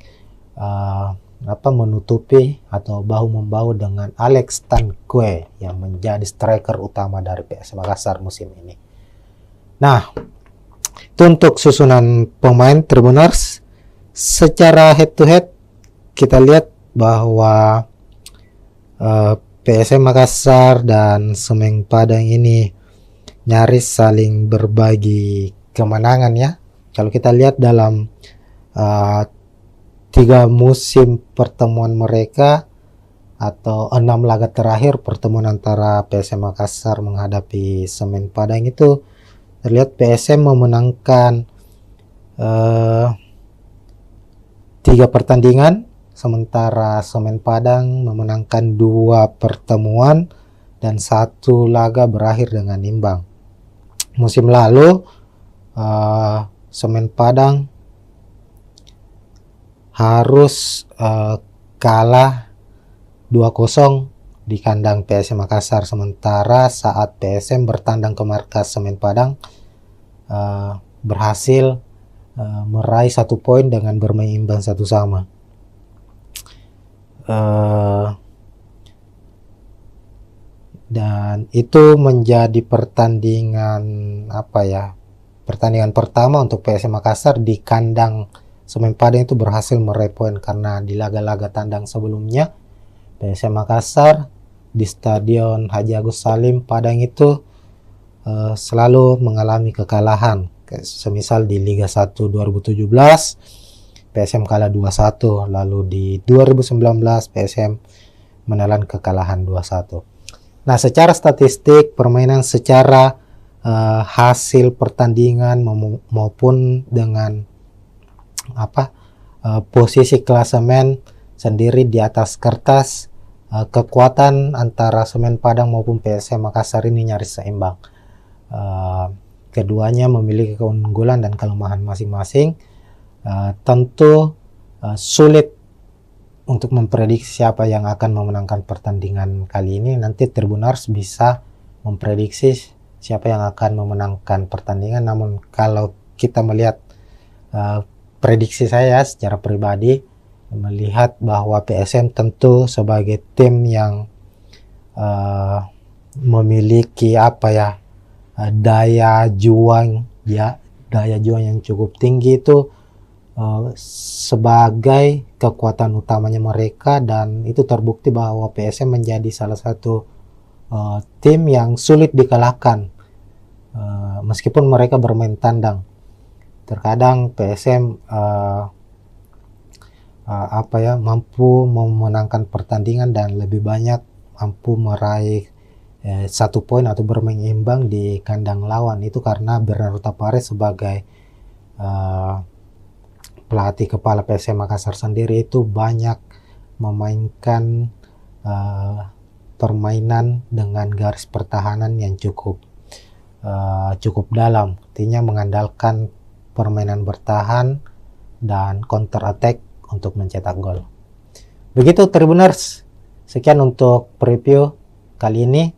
menutupi atau bahu-membahu dengan Alex Tanque yang menjadi striker utama dari PSM Makassar musim ini. Nah, itu untuk susunan pemain Tribuners. Secara head to head kita lihat bahwa PSM Makassar dan Semen Padang ini nyaris saling berbagi kemenangan ya. Kalau kita lihat dalam 3 musim pertemuan mereka atau 6 laga terakhir pertemuan antara PSM Makassar menghadapi Semen Padang itu terlihat PSM memenangkan 3 pertandingan, sementara Semen Padang memenangkan 2 pertemuan dan 1 laga berakhir dengan imbang. Musim lalu Semen Padang harus kalah 2-0 di kandang PSM Makassar, sementara saat PSM bertandang ke markas Semen Padang berhasil meraih 1 poin dengan bermain imbang 1-1. Dan itu menjadi pertandingan pertandingan pertama untuk PSM Makassar di kandang Semen Padang itu berhasil meraih poin, karena di laga-laga tandang sebelumnya PSM Makassar di Stadion Haji Agus Salim Padang itu selalu mengalami kekalahan. Semisal di Liga 1 2017 PSM kalah 2-1, lalu di 2019 PSM menelan kekalahan 2-1. Nah, secara statistik permainan, secara hasil pertandingan maupun dengan posisi klasemen sendiri di atas kertas, kekuatan antara Semen Padang maupun PSM Makassar ini nyaris seimbang. Keduanya memiliki keunggulan dan kelemahan masing-masing. Tentu sulit untuk memprediksi siapa yang akan memenangkan pertandingan kali ini. Nanti Tribuners bisa memprediksi siapa yang akan memenangkan pertandingan. Namun kalau kita melihat prediksi saya secara pribadi, melihat bahwa PSM tentu sebagai tim yang memiliki daya juang yang cukup tinggi itu sebagai kekuatan utamanya mereka, dan itu terbukti bahwa PSM menjadi salah satu tim yang sulit dikalahkan meskipun mereka bermain tandang. Terkadang PSM mampu memenangkan pertandingan dan lebih banyak mampu meraih 1 poin atau bermain imbang di kandang lawan. Itu karena Bernardo Tapares sebagai pelatih kepala PSM Makassar sendiri itu banyak memainkan permainan dengan garis pertahanan yang cukup dalam, artinya mengandalkan permainan bertahan dan counter attack untuk mencetak gol. Begitu Tribuners, sekian untuk preview kali ini.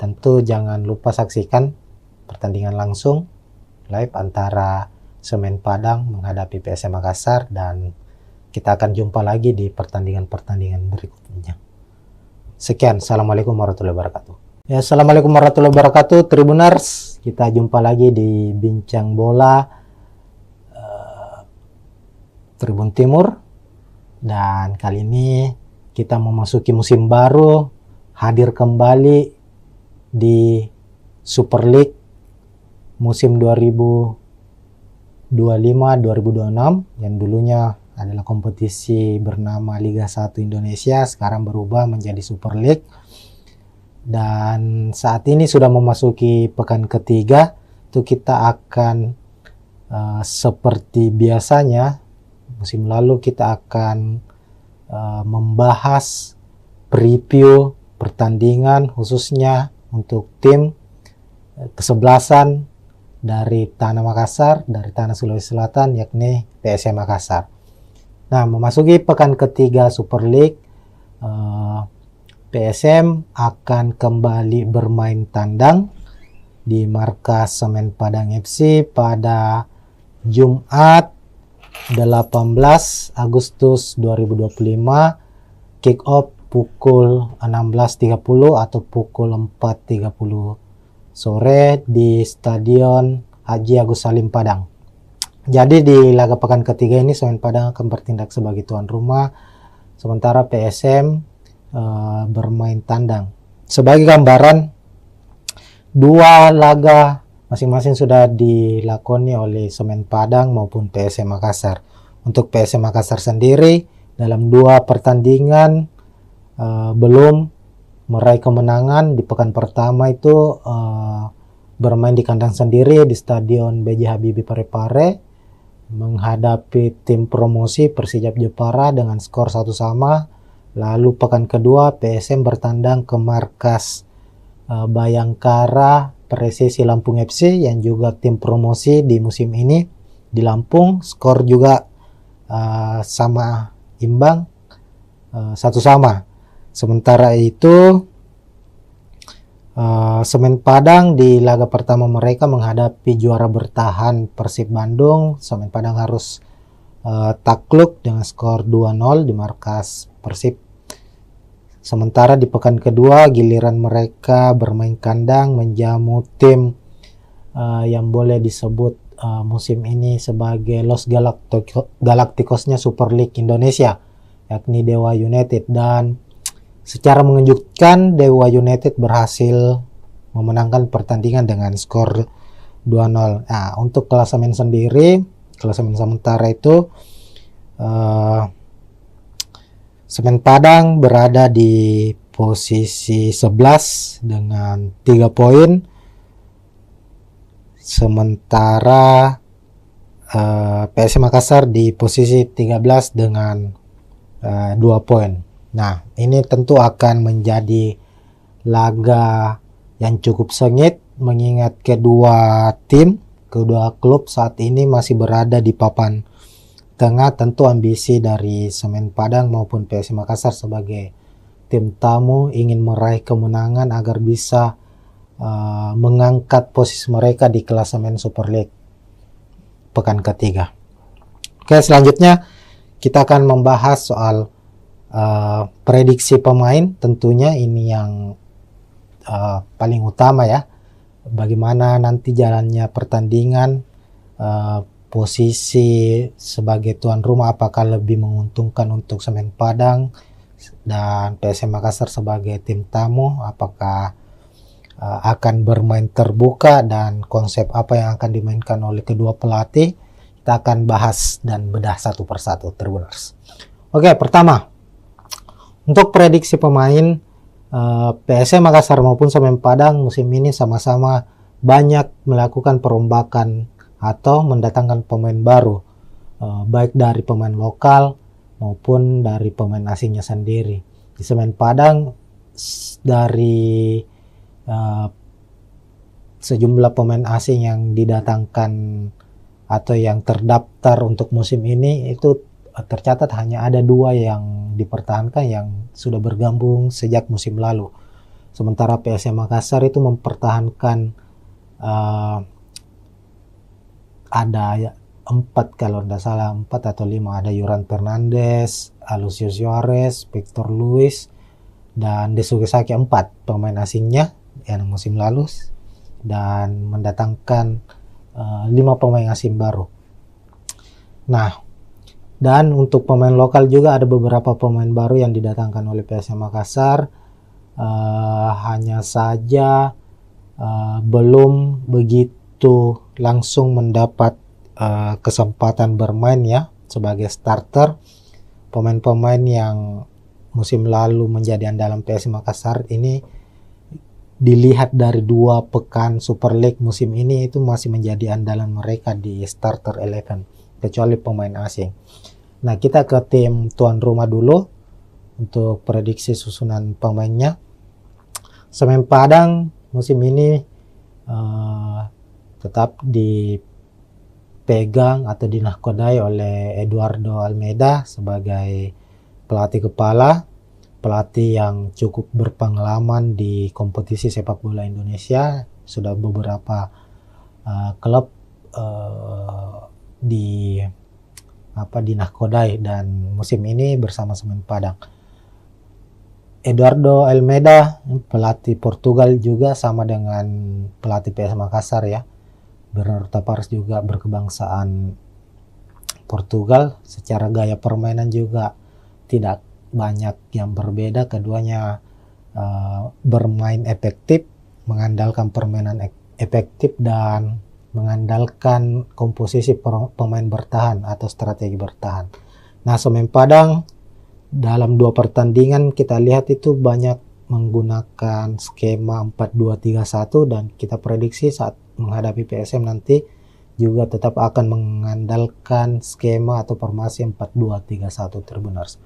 Tentu jangan lupa saksikan pertandingan langsung live antara Semen Padang menghadapi PSM Makassar, dan kita akan jumpa lagi di pertandingan-pertandingan berikutnya. Sekian, assalamualaikum warahmatullahi wabarakatuh. Ya, assalamualaikum warahmatullahi wabarakatuh Tribuners, kita jumpa lagi di Bincang Bola Tribun Timur, dan kali ini kita memasuki musim baru, hadir kembali di Super League musim 2025-2026 yang dulunya adalah kompetisi bernama Liga 1 Indonesia, sekarang berubah menjadi Super League. Dan saat ini sudah memasuki pekan ketiga, itu kita akan seperti biasanya musim lalu kita akan membahas preview pertandingan khususnya untuk tim kesebelasan dari Tanah Makassar, dari Tanah Sulawesi Selatan, yakni PSM Makassar. Nah, memasuki pekan ketiga Super League, PSM akan kembali bermain tandang di markas Semen Padang FC pada Jumat 18 Agustus 2025, kick off pukul 16.30 atau pukul 4.30 sore di Stadion Haji Agus Salim Padang. Jadi di laga pekan ketiga ini Semen Padang akan bertindak sebagai tuan rumah, sementara PSM bermain tandang. Sebagai gambaran, dua laga masing-masing sudah dilakoni oleh Semen Padang maupun PSM Makassar. Untuk PSM Makassar sendiri dalam dua pertandingan belum meraih kemenangan. Di pekan pertama itu bermain di kandang sendiri di Stadion B.J. Habibie Parepare menghadapi tim promosi Persijap Jepara dengan skor 1-1. Lalu pekan kedua PSM bertandang ke markas Bayangkara Presisi Lampung FC yang juga tim promosi di musim ini di Lampung, skor juga sama imbang 1-1. Sementara itu Semen Padang di laga pertama mereka menghadapi juara bertahan Persib Bandung. Semen Padang harus takluk dengan skor 2-0 di markas Persib. Sementara di pekan kedua giliran mereka bermain kandang menjamu tim yang boleh disebut musim ini sebagai Los Galacticosnya Super League Indonesia, yakni Dewa United. Dan secara mengejutkan Dewa United berhasil memenangkan pertandingan dengan skor 2-0. Nah, untuk klasemen sendiri, klasemen sementara itu Semen Padang berada di posisi 11 dengan 3 poin. Sementara PSM Makassar di posisi 13 dengan 2 poin. Nah, ini tentu akan menjadi laga yang cukup sengit mengingat kedua klub saat ini masih berada di papan tengah. Tentu ambisi dari Semen Padang maupun PSM Makassar sebagai tim tamu ingin meraih kemenangan agar bisa mengangkat posisi mereka di klasemen Super League pekan ketiga. Oke, selanjutnya kita akan membahas soal prediksi pemain. Tentunya ini yang paling utama ya. Bagaimana nanti jalannya pertandingan, posisi sebagai tuan rumah apakah lebih menguntungkan untuk Semen Padang dan PSM Makassar sebagai tim tamu, apakah akan bermain terbuka dan konsep apa yang akan dimainkan oleh kedua pelatih. Kita akan bahas dan bedah satu persatu, Tribuners. Oke, pertama untuk prediksi pemain, PSM Makassar maupun Semen Padang musim ini sama-sama banyak melakukan perombakan atau mendatangkan pemain baru, baik dari pemain lokal maupun dari pemain asingnya sendiri. Di Semen Padang dari sejumlah pemain asing yang didatangkan atau yang terdaftar untuk musim ini itu tercatat hanya ada 2 yang dipertahankan yang sudah bergabung sejak musim lalu. Sementara PSM Makassar itu mempertahankan ada 4 kalau tidak salah 4 atau 5, ada Yuran Fernandes, Alucius Suarez, Victor Luis, dan Desuke Saki. 4 pemain asingnya yang musim lalu dan mendatangkan 5 pemain asing baru. Nah, dan untuk pemain lokal juga ada beberapa pemain baru yang didatangkan oleh PSM Makassar. Hanya saja belum begitu langsung mendapat kesempatan bermain ya sebagai starter. Pemain-pemain yang musim lalu menjadi andalan PSM Makassar ini dilihat dari 2 pekan Super League musim ini itu masih menjadi andalan mereka di starter 11 kecuali pemain asing. Nah, kita ke tim tuan rumah dulu untuk prediksi susunan pemainnya. Semen Padang musim ini tetap dipegang atau dinahkodai oleh Eduardo Almeida sebagai pelatih kepala, pelatih yang cukup berpengalaman di kompetisi sepak bola Indonesia. Sudah beberapa klub dinahkodai, dan musim ini bersama Semen Padang. Eduardo Almeida, pelatih Portugal juga, sama dengan pelatih PSM Makassar ya. Bernardo Tavares juga berkebangsaan Portugal. Secara gaya permainan juga tidak banyak yang berbeda. Keduanya bermain efektif, mengandalkan permainan efektif dan mengandalkan komposisi pemain bertahan atau strategi bertahan. Nah, Semen Padang dalam 2 pertandingan kita lihat itu banyak menggunakan skema 4-2-3-1, dan kita prediksi saat menghadapi PSM nanti juga tetap akan mengandalkan skema atau formasi 4-2-3-1 Tribuners.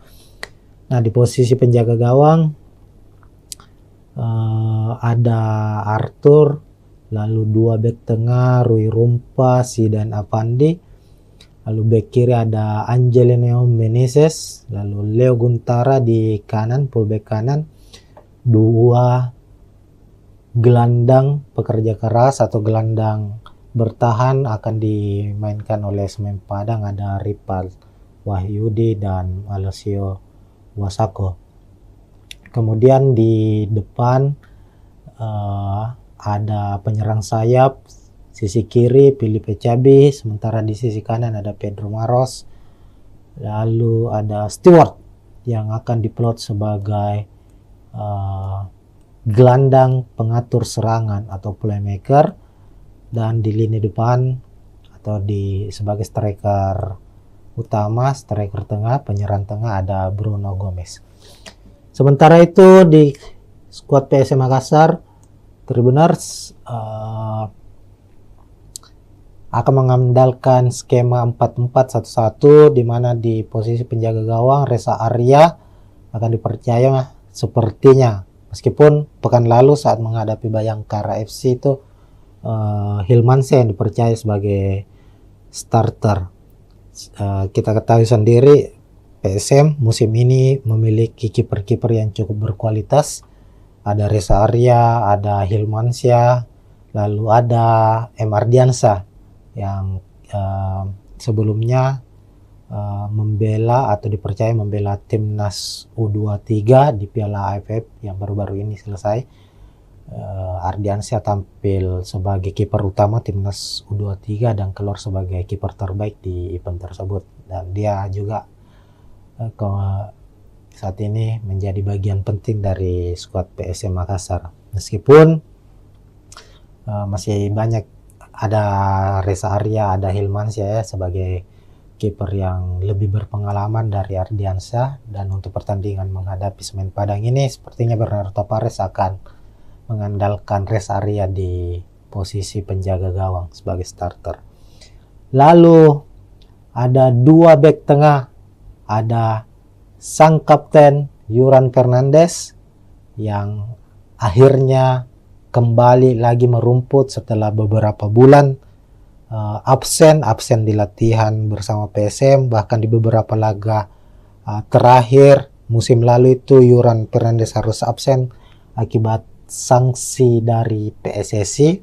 Nah, di posisi penjaga gawang ada Arthur, lalu 2 bek tengah Rui Rumpa, Zidan Avandi, lalu bek kiri ada Angelino Meneses, lalu Leo Guntara di kanan, fullback kanan. 2 gelandang pekerja keras atau gelandang bertahan akan dimainkan oleh Semen Padang, ada Ripal Wahyudi dan Alessio Wasako. Kemudian di depan ada penyerang sayap, sisi kiri Filipe Cabi, sementara di sisi kanan ada Pedro Maros, lalu ada Stewart yang akan diplot sebagai gelandang pengatur serangan atau playmaker, dan di lini depan atau sebagai striker utama, striker tengah, penyerang tengah ada Bruno Gomez. Sementara itu di skuad PSM Makassar, Tribuners akan mengandalkan skema 4-4-1-1, di mana di posisi penjaga gawang Reza Arya akan dipercaya sepertinya, meskipun pekan lalu saat menghadapi Bayangkara FC itu Hilmansyah yang dipercaya sebagai starter. Kita ketahui sendiri PSM musim ini memiliki kiper-kiper yang cukup berkualitas. Ada Reza Arya, ada Hilmansyah, lalu ada M. Ardiansyah yang sebelumnya membela atau dipercaya membela timnas U23 di Piala AFF yang baru-baru ini selesai. Ardiansyah tampil sebagai kiper utama timnas U23 dan keluar sebagai kiper terbaik di event tersebut, dan dia juga saat ini menjadi bagian penting dari skuad PSM Makassar. Meskipun masih banyak, ada Reza Arya, ada Hilmansyah ya, sebagai kiper yang lebih berpengalaman dari Ardiansyah, dan untuk pertandingan menghadapi Semen Padang ini sepertinya Bernardo Tavares akan mengandalkan Reza Arya di posisi penjaga gawang sebagai starter. Lalu ada 2 bek tengah, ada sang kapten Yuran Fernandes yang akhirnya kembali lagi merumput setelah beberapa bulan absen di latihan bersama PSM, bahkan di beberapa laga terakhir musim lalu itu Yuran Fernandes harus absen akibat sanksi dari PSSI.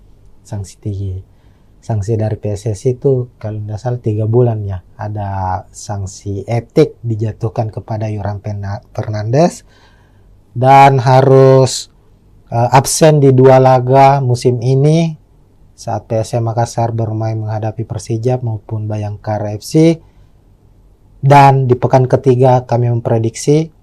Sanksi dari PSSI itu kalau tidak salah 3 bulan ya, ada sanksi etik dijatuhkan kepada Yuran Fernandes dan harus absen di 2 laga musim ini saat PSM Makassar bermain menghadapi Persija maupun Bayangkara FC. Dan di pekan ketiga kami memprediksi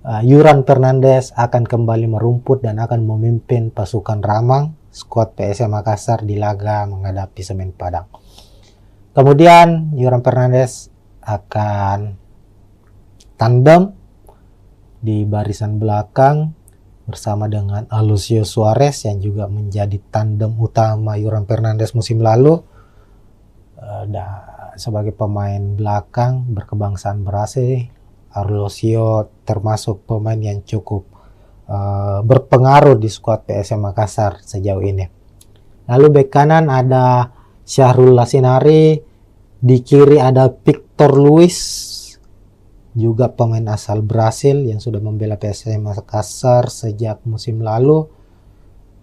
Yuran Fernandes akan kembali merumput dan akan memimpin pasukan Ramang skuad PSM Makassar di laga menghadapi Semen Padang. Kemudian Yuran Fernandes akan tandem di barisan belakang bersama dengan Alucio Suarez yang juga menjadi tandem utama Yoran Fernandes musim lalu. Sebagai pemain belakang berkebangsaan Brasil, Alucio termasuk pemain yang cukup berpengaruh di skuad PSM Makassar sejauh ini. Lalu bek kanan ada Syahrul Lasinari, di kiri ada Victor Luis, juga pemain asal Brasil yang sudah membela PSM Makassar sejak musim lalu.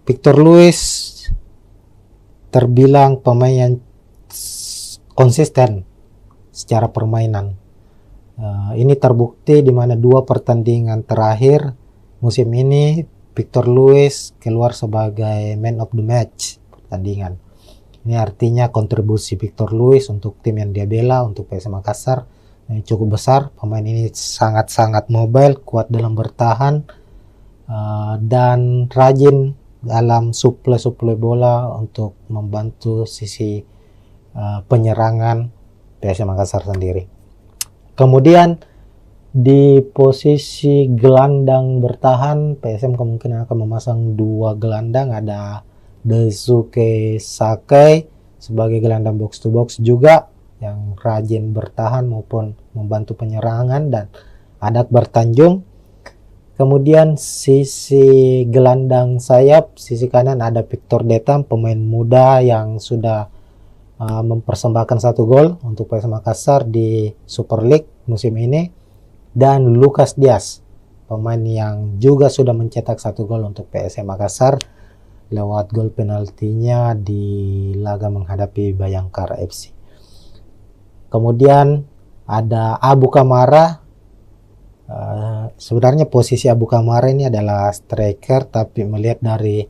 Victor Luis terbilang pemain yang konsisten secara permainan. Ini terbukti di mana 2 pertandingan terakhir musim ini Victor Luis keluar sebagai man of the match pertandingan. Ini artinya kontribusi Victor Luis untuk tim yang dia bela, untuk PSM Makassar, cukup besar. Pemain ini sangat-sangat mobile, kuat dalam bertahan, dan rajin dalam suplai bola untuk membantu sisi penyerangan PSM Makassar sendiri. Kemudian di posisi gelandang bertahan, PSM kemungkinan akan memasang 2 gelandang, ada Daisuke Sakai sebagai gelandang box to box juga yang rajin bertahan maupun membantu penyerangan, dan ada Akbar Tanjung. Kemudian sisi gelandang sayap, sisi kanan ada Victor Detam, pemain muda yang sudah mempersembahkan 1 gol untuk PSM Makassar di Super League musim ini, dan Lucas Diaz, pemain yang juga sudah mencetak 1 gol untuk PSM Makassar lewat gol penaltinya di laga menghadapi Bayangkara FC. Kemudian ada Abu Kamara. Sebenarnya posisi Abu Kamara ini adalah striker, tapi melihat dari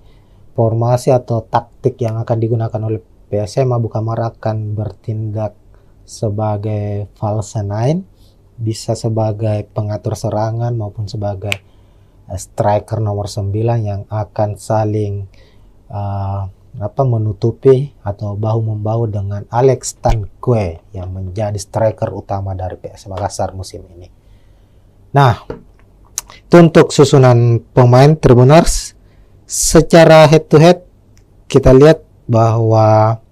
formasi atau taktik yang akan digunakan oleh PSM, Abu Kamara akan bertindak sebagai false nine, bisa sebagai pengatur serangan maupun sebagai striker nomor 9 yang akan saling menutupi atau bahu-membahu dengan Alex Tanque yang menjadi striker utama dari PSM Makassar musim ini. Nah, itu untuk susunan pemain Tribuners. Secara head to head kita lihat bahwa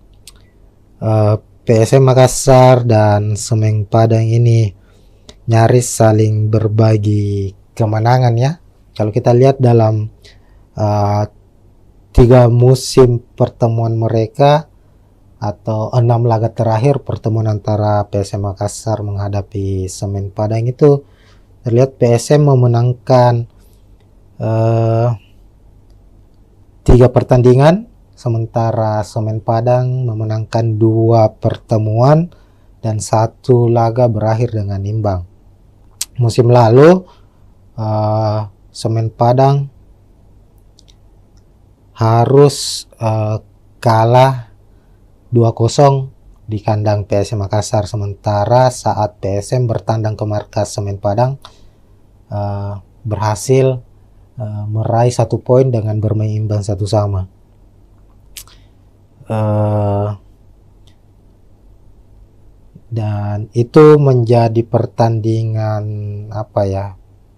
PSM Makassar dan Semen Padang ini nyaris saling berbagi kemenangan ya. Kalau kita lihat dalam 3 musim pertemuan mereka atau 6 laga terakhir pertemuan antara PSM Makassar menghadapi Semen Padang itu terlihat PSM memenangkan 3 pertandingan, sementara Semen Padang memenangkan 2 pertemuan dan 1 laga berakhir dengan imbang. Musim lalu Semen Padang harus kalah 2-0 di kandang PSM Makassar, sementara saat PSM bertandang ke markas Semen Padang berhasil meraih 1 poin dengan bermain imbang 1-1. Dan itu menjadi pertandingan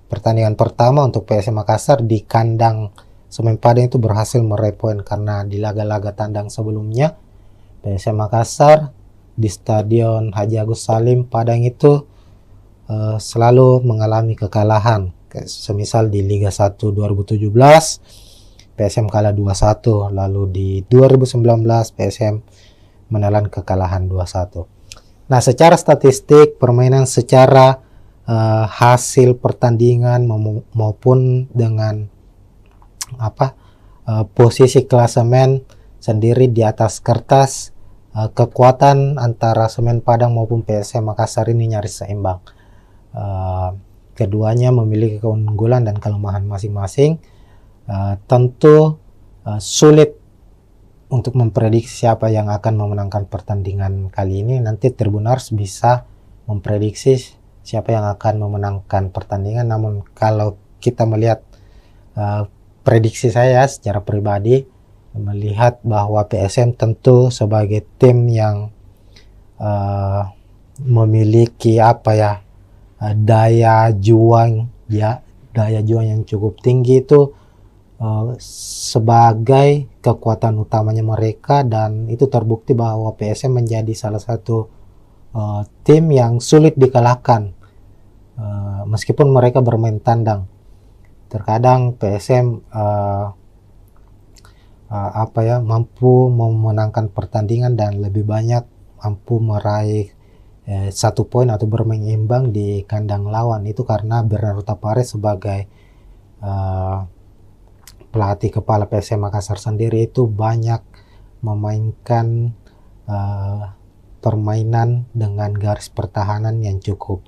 pertandingan pertama untuk PSM Makassar di kandang Semen Padang itu berhasil meraih poin, karena di laga-laga tandang sebelumnya PSM Makassar di Stadion Haji Agus Salim Padang itu selalu mengalami kekalahan. Semisal di Liga 1 2017 PSM kalah 2-1, lalu di 2019 PSM menelan kekalahan 2-1. Nah, secara statistik permainan, secara hasil pertandingan maupun dengan posisi klasemen sendiri di atas kertas, kekuatan antara Semen Padang maupun PSM Makassar ini nyaris seimbang. Keduanya memiliki keunggulan dan kelemahan masing-masing. Tentu sulit untuk memprediksi siapa yang akan memenangkan pertandingan kali ini. Nanti Tribuners bisa memprediksi siapa yang akan memenangkan pertandingan. Namun kalau kita melihat prediksi saya secara pribadi, melihat bahwa PSM tentu sebagai tim yang memiliki daya juang yang cukup tinggi itu sebagai kekuatan utamanya mereka, dan itu terbukti bahwa PSM menjadi salah satu tim yang sulit dikalahkan meskipun mereka bermain tandang. Terkadang PSM mampu memenangkan pertandingan dan lebih banyak mampu meraih 1 poin atau bermain imbang di kandang lawan. Itu karena Bernardo Tapares sebagai pelatih kepala PSM Makassar sendiri itu banyak memainkan permainan dengan garis pertahanan yang cukup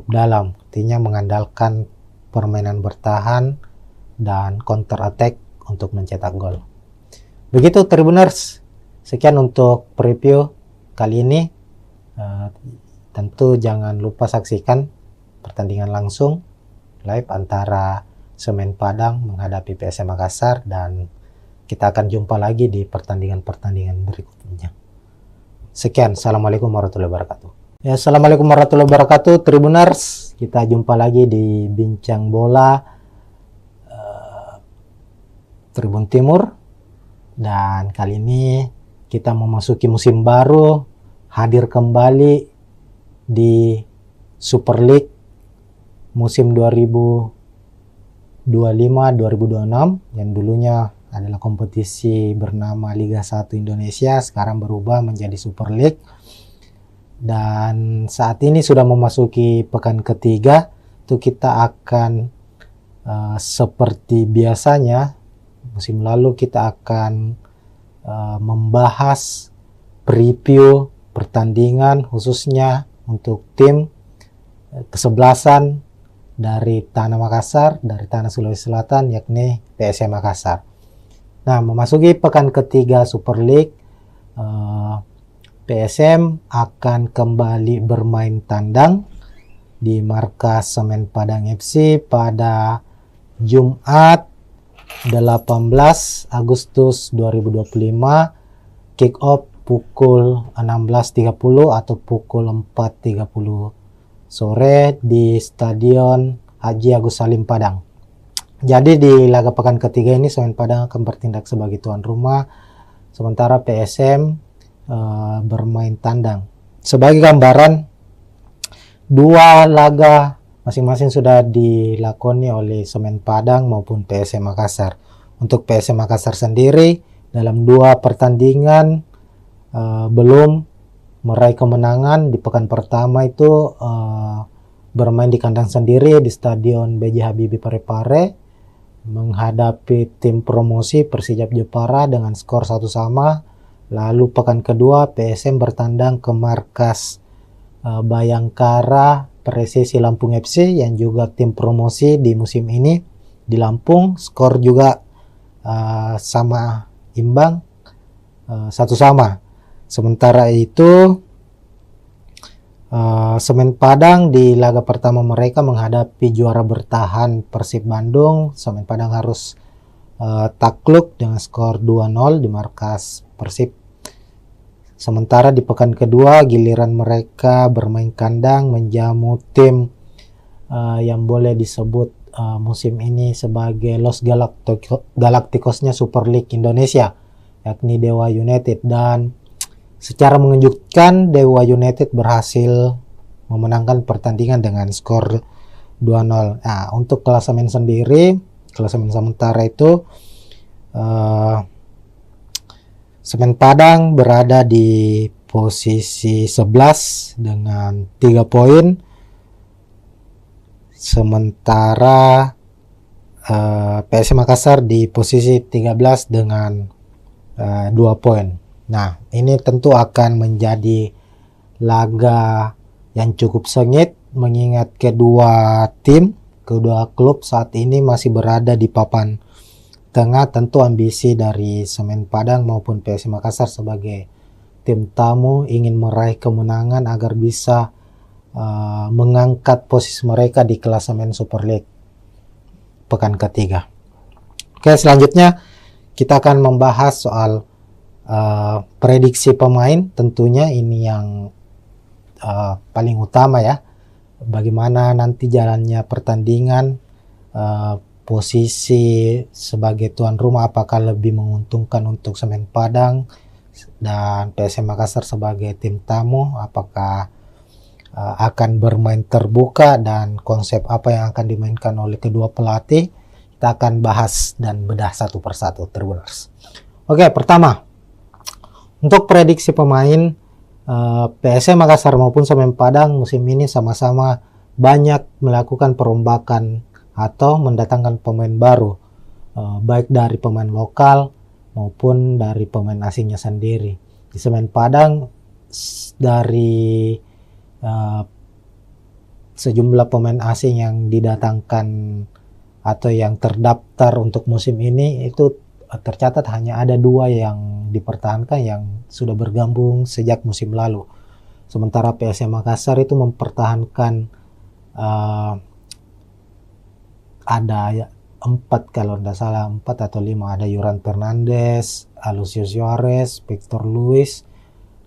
dalam, artinya mengandalkan permainan bertahan dan counter attack untuk mencetak gol. Begitu Tribuners, sekian untuk preview kali ini. Tentu jangan lupa saksikan pertandingan langsung live antara Semen Padang menghadapi PSM Makassar, dan kita akan jumpa lagi di pertandingan-pertandingan berikutnya. Sekian, assalamualaikum warahmatullahi wabarakatuh. Ya, assalamualaikum warahmatullahi wabarakatuh Tribuners, kita jumpa lagi di Bincang Bola Tribun Timur, dan kali ini kita memasuki musim baru, hadir kembali di Super League musim 2025-2026 yang dulunya adalah kompetisi bernama Liga 1 Indonesia, sekarang berubah menjadi Super League. Dan saat ini sudah memasuki pekan ketiga, itu kita akan seperti biasanya musim lalu kita akan membahas preview pertandingan khususnya untuk tim kesebelasan dari Tanah Makassar, dari Tanah Sulawesi Selatan, yakni PSM Makassar. Nah, memasuki pekan ketiga Super League, PSM akan kembali bermain tandang di markas Semen Padang FC pada Jumat 18 Agustus 2025, kick off pukul 16.30 atau pukul 4.30 sore di Stadion Haji Agus Salim Padang. Jadi di laga pekan ketiga ini Semen Padang akan bertindak sebagai tuan rumah, sementara PSM bermain tandang. Sebagai gambaran, 2 laga masing-masing sudah dilakoni oleh Semen Padang maupun PSM Makassar. Untuk PSM Makassar sendiri dalam 2 pertandingan belum meraih kemenangan. Di pekan pertama itu bermain di kandang sendiri di Stadion B.J. Habibie Parepare menghadapi tim promosi Persijap Jepara dengan skor 1-1. Lalu pekan kedua PSM bertandang ke markas Bayangkara Presisi Lampung FC yang juga tim promosi di musim ini di Lampung, skor juga sama imbang 1-1. Sementara itu Semen Padang di laga pertama mereka menghadapi juara bertahan Persib Bandung. Semen Padang harus takluk dengan skor 2-0 di markas Persib. Sementara di pekan kedua giliran mereka bermain kandang menjamu tim yang boleh disebut musim ini sebagai Los Galacticosnya Super League Indonesia, yakni Dewa United, dan secara mengejutkan Dewa United berhasil memenangkan pertandingan dengan skor 2-0. Nah, untuk klasemen sendiri, klasemen sementara itu Semen Padang berada di posisi 11 dengan 3 poin. Sementara PSM Makassar di posisi 13 dengan 2 poin. Nah, ini tentu akan menjadi laga yang cukup sengit mengingat kedua klub saat ini masih berada di papan tengah. Tentu ambisi dari Semen Padang maupun PSM Makassar sebagai tim tamu ingin meraih kemenangan agar bisa mengangkat posisi mereka di klasemen Super League pekan ketiga. Oke, selanjutnya kita akan membahas soal prediksi pemain. Tentunya ini yang paling utama ya. Bagaimana nanti jalannya pertandingan, posisi sebagai tuan rumah apakah lebih menguntungkan untuk Semen Padang dan PSM Makassar sebagai tim tamu, apakah akan bermain terbuka dan konsep apa yang akan dimainkan oleh kedua pelatih. Kita akan bahas dan bedah satu persatu, Tribuners. Oke, pertama untuk prediksi pemain, PSM Makassar maupun Semen Padang musim ini sama-sama banyak melakukan perombakan atau mendatangkan pemain baru, baik dari pemain lokal maupun dari pemain asingnya sendiri. Di Semen Padang dari sejumlah pemain asing yang didatangkan atau yang terdaftar untuk musim ini, itu tercatat hanya ada 2 yang dipertahankan yang sudah bergabung sejak musim lalu. Sementara PSM Makassar itu mempertahankan ada 4 kalau tidak salah, 4 atau 5, ada Yoran Fernandes, Alucio Suarez, Victor Luis,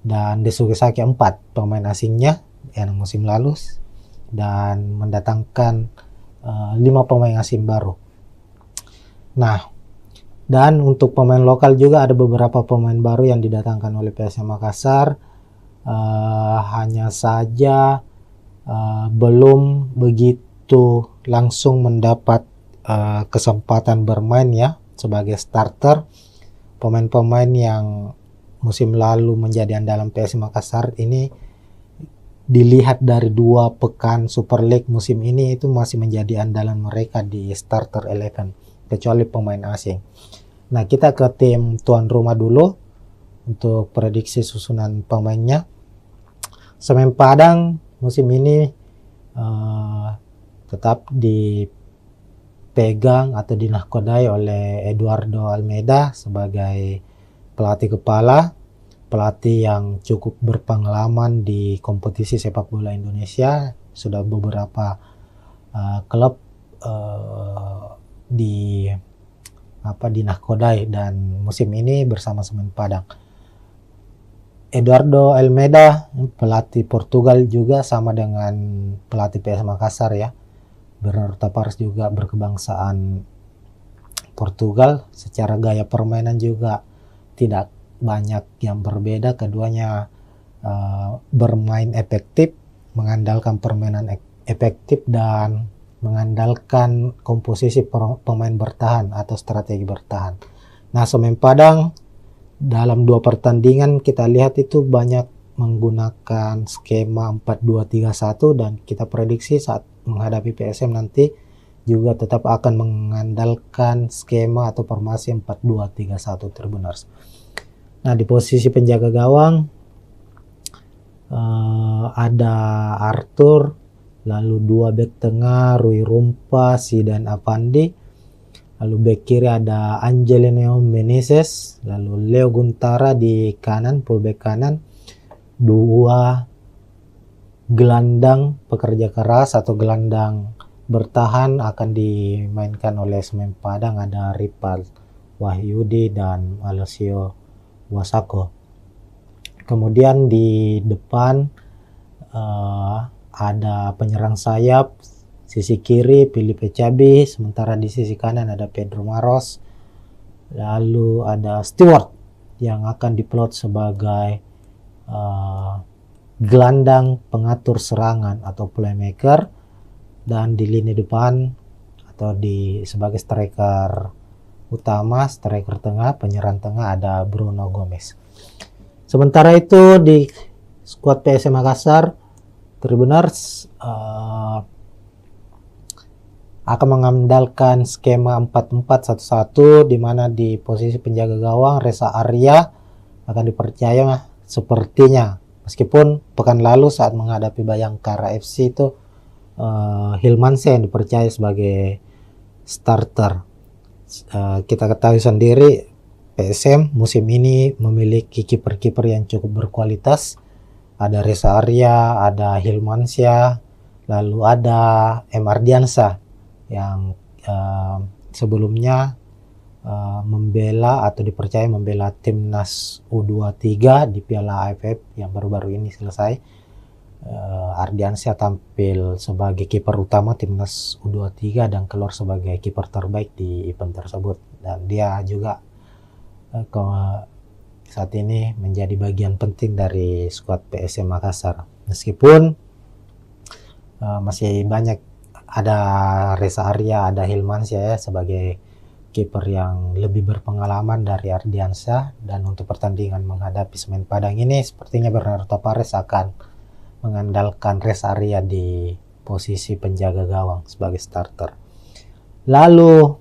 dan Desuke Saki, 4 pemain asingnya yang musim lalu, dan mendatangkan 5 pemain asing baru. Nah, dan untuk pemain lokal juga ada beberapa pemain baru yang didatangkan oleh PSM Makassar, hanya saja belum begitu langsung mendapat kesempatan bermain ya sebagai starter. Pemain-pemain yang musim lalu menjadi andalan PSM Makassar ini, dilihat dari 2 pekan Super League musim ini, itu masih menjadi andalan mereka di starter 11 kecuali pemain asing. Nah, kita ke tim tuan rumah dulu untuk prediksi susunan pemainnya. Semen Padang musim ini tetap dipegang atau dinahkodai oleh Eduardo Almeida sebagai pelatih kepala, pelatih yang cukup berpengalaman di kompetisi sepak bola Indonesia. Sudah beberapa klub dinahkodai, dan musim ini bersama Semen Padang. Eduardo Almeida, pelatih Portugal juga, sama dengan pelatih PSM Makassar ya. Bernardo Tavares juga berkebangsaan Portugal. Secara gaya permainan juga tidak banyak yang berbeda. Keduanya bermain efektif, mengandalkan permainan efektif dan mengandalkan komposisi pemain bertahan atau strategi bertahan. Nah, Semen Padang dalam 2 pertandingan kita lihat itu banyak menggunakan skema 4-2-3-1, dan kita prediksi saat menghadapi PSM nanti juga tetap akan mengandalkan skema atau formasi 4-2-3-1, Tribuners. Nah, di posisi penjaga gawang ada Arthur, lalu 2 bek tengah Rui Rumpa, Zidan Avandi, lalu bek kiri ada Angelino Meneses, lalu Leo Guntara di kanan, fullback kanan. 2 gelandang pekerja keras atau gelandang bertahan akan dimainkan oleh Semen Padang, ada Ripal Wahyudi dan Alessio Wasako. Kemudian di depan ada penyerang sayap, sisi kiri Filipe Cabi, sementara di sisi kanan ada Pedro Maros, lalu ada Stewart yang akan diplot sebagai gelandang pengatur serangan atau playmaker, dan di lini depan atau sebagai striker utama, striker tengah, penyerang tengah ada Bruno Gomez. Sementara itu di skuad PSM Makassar, Tribuners akan mengandalkan skema 4-4-1-1, di mana di posisi penjaga gawang Reza Arya akan dipercaya sepertinya, meskipun pekan lalu saat menghadapi Bayangkara FC itu Hilmansyah yang dipercaya sebagai starter. Kita ketahui sendiri PSM musim ini memiliki kiper-kiper yang cukup berkualitas. Ada Reza Arya, ada Hilmansyah, lalu ada M. Ardiansyah yang sebelumnya membela atau dipercaya membela timnas U23 di Piala AFF yang baru-baru ini selesai. Ardiansyah tampil sebagai kiper utama timnas U23 dan keluar sebagai kiper terbaik di event tersebut, dan dia juga saat ini menjadi bagian penting dari skuad PSM Makassar. Meskipun masih banyak, ada Reza Arya, ada Hilmansyah ya sebagai kiper yang lebih berpengalaman dari Ardiansyah, dan untuk pertandingan menghadapi Semen Padang ini sepertinya Bernardo Tavares akan mengandalkan Reza Arya di posisi penjaga gawang sebagai starter. Lalu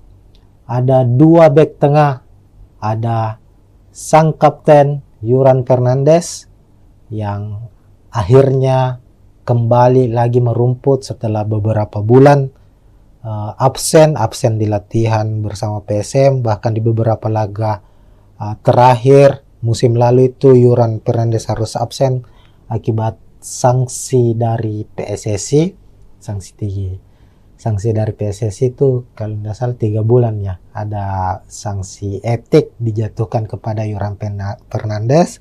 ada dua bek tengah, ada sang kapten Yuran Fernandes yang akhirnya kembali lagi merumput setelah beberapa bulan absen di latihan bersama PSM, bahkan di beberapa laga terakhir musim lalu itu Yuran Fernandes harus absen akibat sanksi dari PSSI. Sanksi dari PSSI itu kalau tidak salah 3 bulan ya, ada sanksi etik dijatuhkan kepada Yuran Fernandes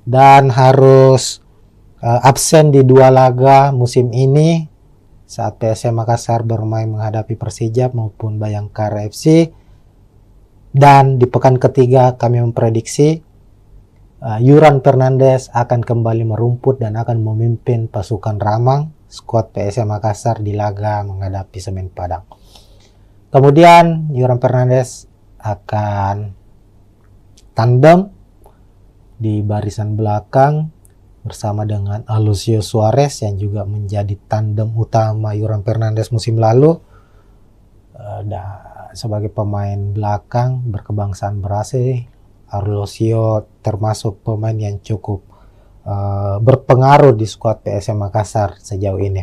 dan harus absen di 2 laga musim ini saat PSM Makassar bermain menghadapi Persija maupun Bayangkara FC. Dan di pekan ketiga kami memprediksi Yuran Fernandes akan kembali merumput dan akan memimpin pasukan Ramang, skuad PSM Makassar di laga menghadapi Semen Padang. Kemudian Yuran Fernandes akan tandem di barisan belakang bersama dengan Alucio Suarez yang juga menjadi tandem utama Yuran Fernandes musim lalu. Sebagai pemain belakang berkebangsaan Brasil, Alucio termasuk pemain yang cukup berpengaruh di skuad PSM Makassar sejauh ini.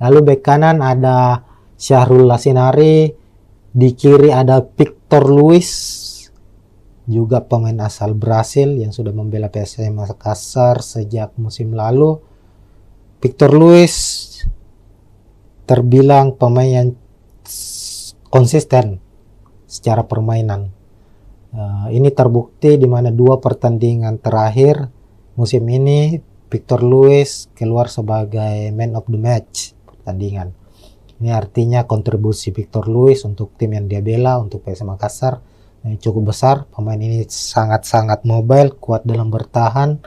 Lalu bek kanan ada Syahrul Lasinari, di kiri ada Victor Luis, juga pemain asal Brasil yang sudah membela PSM Makassar sejak musim lalu. Victor Luis terbilang pemain yang konsisten secara permainan. Ini terbukti di mana 2 pertandingan terakhir musim ini Victor Luis keluar sebagai man of the match pertandingan. Ini artinya kontribusi Victor Luis untuk tim yang dia bela, untuk PSM Makassar, cukup besar. Pemain ini sangat-sangat mobile, kuat dalam bertahan,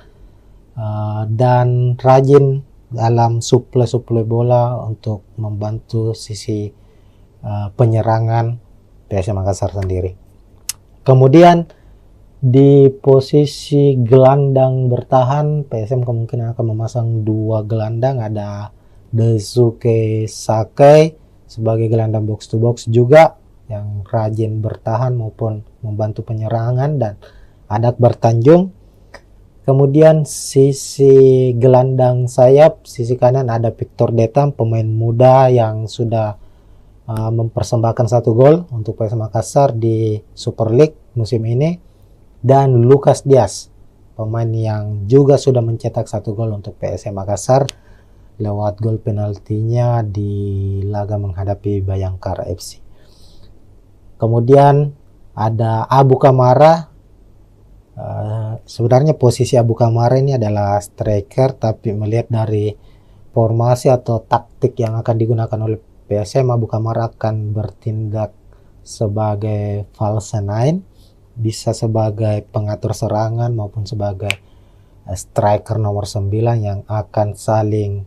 dan rajin dalam suplai bola untuk membantu sisi penyerangan PSM Makassar sendiri. Kemudian di posisi gelandang bertahan, PSM kemungkinan akan memasang 2 gelandang, ada Daisuke Sakai sebagai gelandang box to box juga yang rajin bertahan maupun membantu penyerangan, dan ada Akbar Tanjung. Kemudian sisi gelandang sayap, sisi kanan ada Victor Detam, pemain muda yang sudah mempersembahkan 1 gol untuk PSM Makassar di Super League musim ini, dan Lucas Diaz, pemain yang juga sudah mencetak 1 gol untuk PSM Makassar lewat gol penaltinya di laga menghadapi Bayangkara FC. Kemudian ada Abu Kamara. Sebenarnya posisi Abu Kamara ini adalah striker, tapi melihat dari formasi atau taktik yang akan digunakan oleh PSM, Abu Kamara akan bertindak sebagai false nine, bisa sebagai pengatur serangan maupun sebagai striker nomor 9 yang akan saling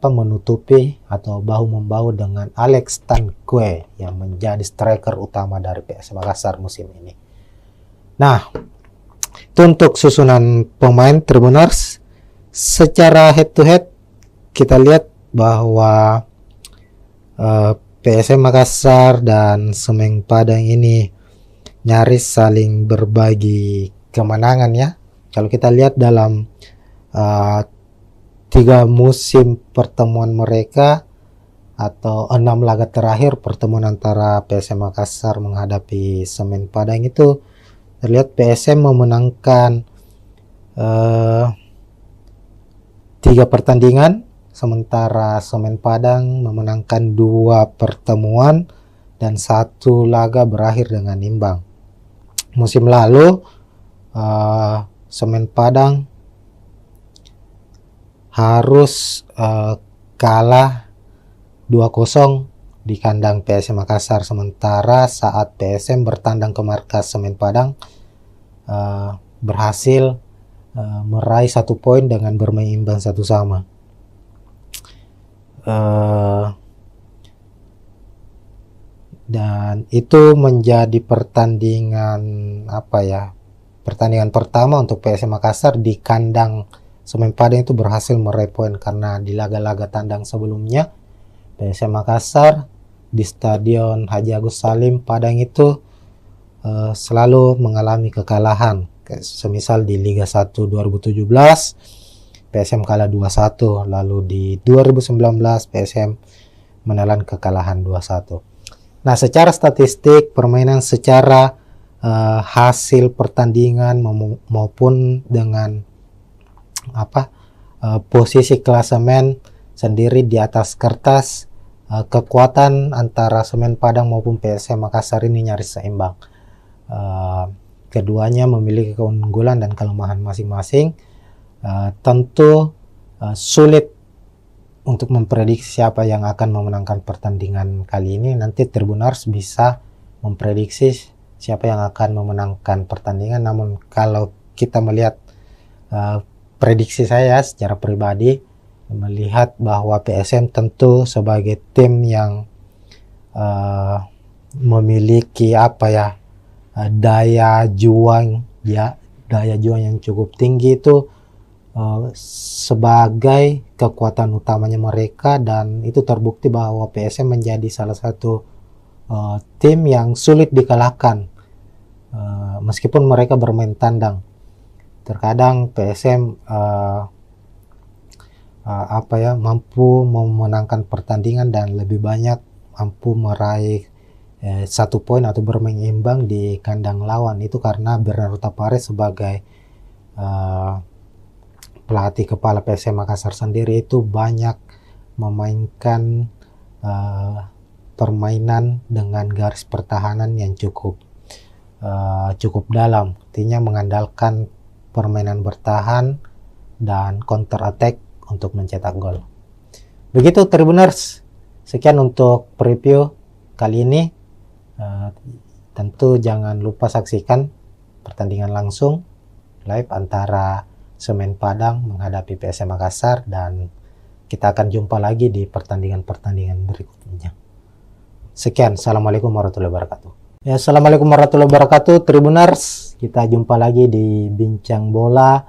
menutupi atau bahu-membahu dengan Alex Tanque yang menjadi striker utama dari PSM Makassar musim ini. Nah, itu untuk susunan pemain Tribuners. Secara head to head kita lihat bahwa PSM Makassar dan Semen Padang ini nyaris saling berbagi kemenangan ya. Kalau kita lihat dalam 3 musim pertemuan mereka atau 6 laga terakhir pertemuan antara PSM Makassar menghadapi Semen Padang itu terlihat PSM memenangkan 3 pertandingan, sementara Semen Padang memenangkan 2 pertemuan dan 1 laga berakhir dengan imbang. Musim lalu Semen Padang harus kalah 2-0 di kandang PSM Makassar. Sementara saat PSM bertandang ke markas Semen Padang berhasil meraih 1 poin dengan bermain imbang 1-1. Dan itu menjadi pertandingan pertandingan pertama untuk PSM Makassar di kandang Semen Padang itu berhasil meraih poin, karena di laga-laga tandang sebelumnya PSM Makassar di Stadion Haji Agus Salim Padang itu selalu mengalami kekalahan. Semisal di Liga 1 2017 PSM kalah 2-1, lalu di 2019 PSM menelan kekalahan 2-1. Nah, secara statistik permainan, secara hasil pertandingan maupun dengan posisi klasemen sendiri di atas kertas, kekuatan antara Semen Padang maupun PSM Makassar ini nyaris seimbang. Keduanya memiliki keunggulan dan kelemahan masing-masing. Tentu sulit untuk memprediksi siapa yang akan memenangkan pertandingan kali ini. Nanti Tribuners bisa memprediksi siapa yang akan memenangkan pertandingan. Namun kalau kita melihat prediksi saya secara pribadi, melihat bahwa PSM tentu sebagai tim yang memiliki daya juang yang cukup tinggi itu sebagai kekuatan utamanya mereka, dan itu terbukti bahwa PSM menjadi salah satu tim yang sulit dikalahkan meskipun mereka bermain tandang. Terkadang PSM mampu memenangkan pertandingan dan lebih banyak mampu meraih 1 poin atau bermain imbang di kandang lawan. Itu karena Bernardo Tapares sebagai pelatih kepala PSM Makassar sendiri itu banyak memainkan permainan dengan garis pertahanan yang cukup dalam, artinya mengandalkan permainan bertahan dan counter attack untuk mencetak gol. Begitu Tribuners, sekian untuk preview kali ini. Tentu jangan lupa saksikan pertandingan langsung live antara Semen Padang menghadapi PSM Makassar, dan kita akan jumpa lagi di pertandingan-pertandingan berikutnya. Sekian, assalamualaikum warahmatullahi wabarakatuh. Ya, assalamualaikum warahmatullahi wabarakatuh Tribuners, kita jumpa lagi di Bincang Bola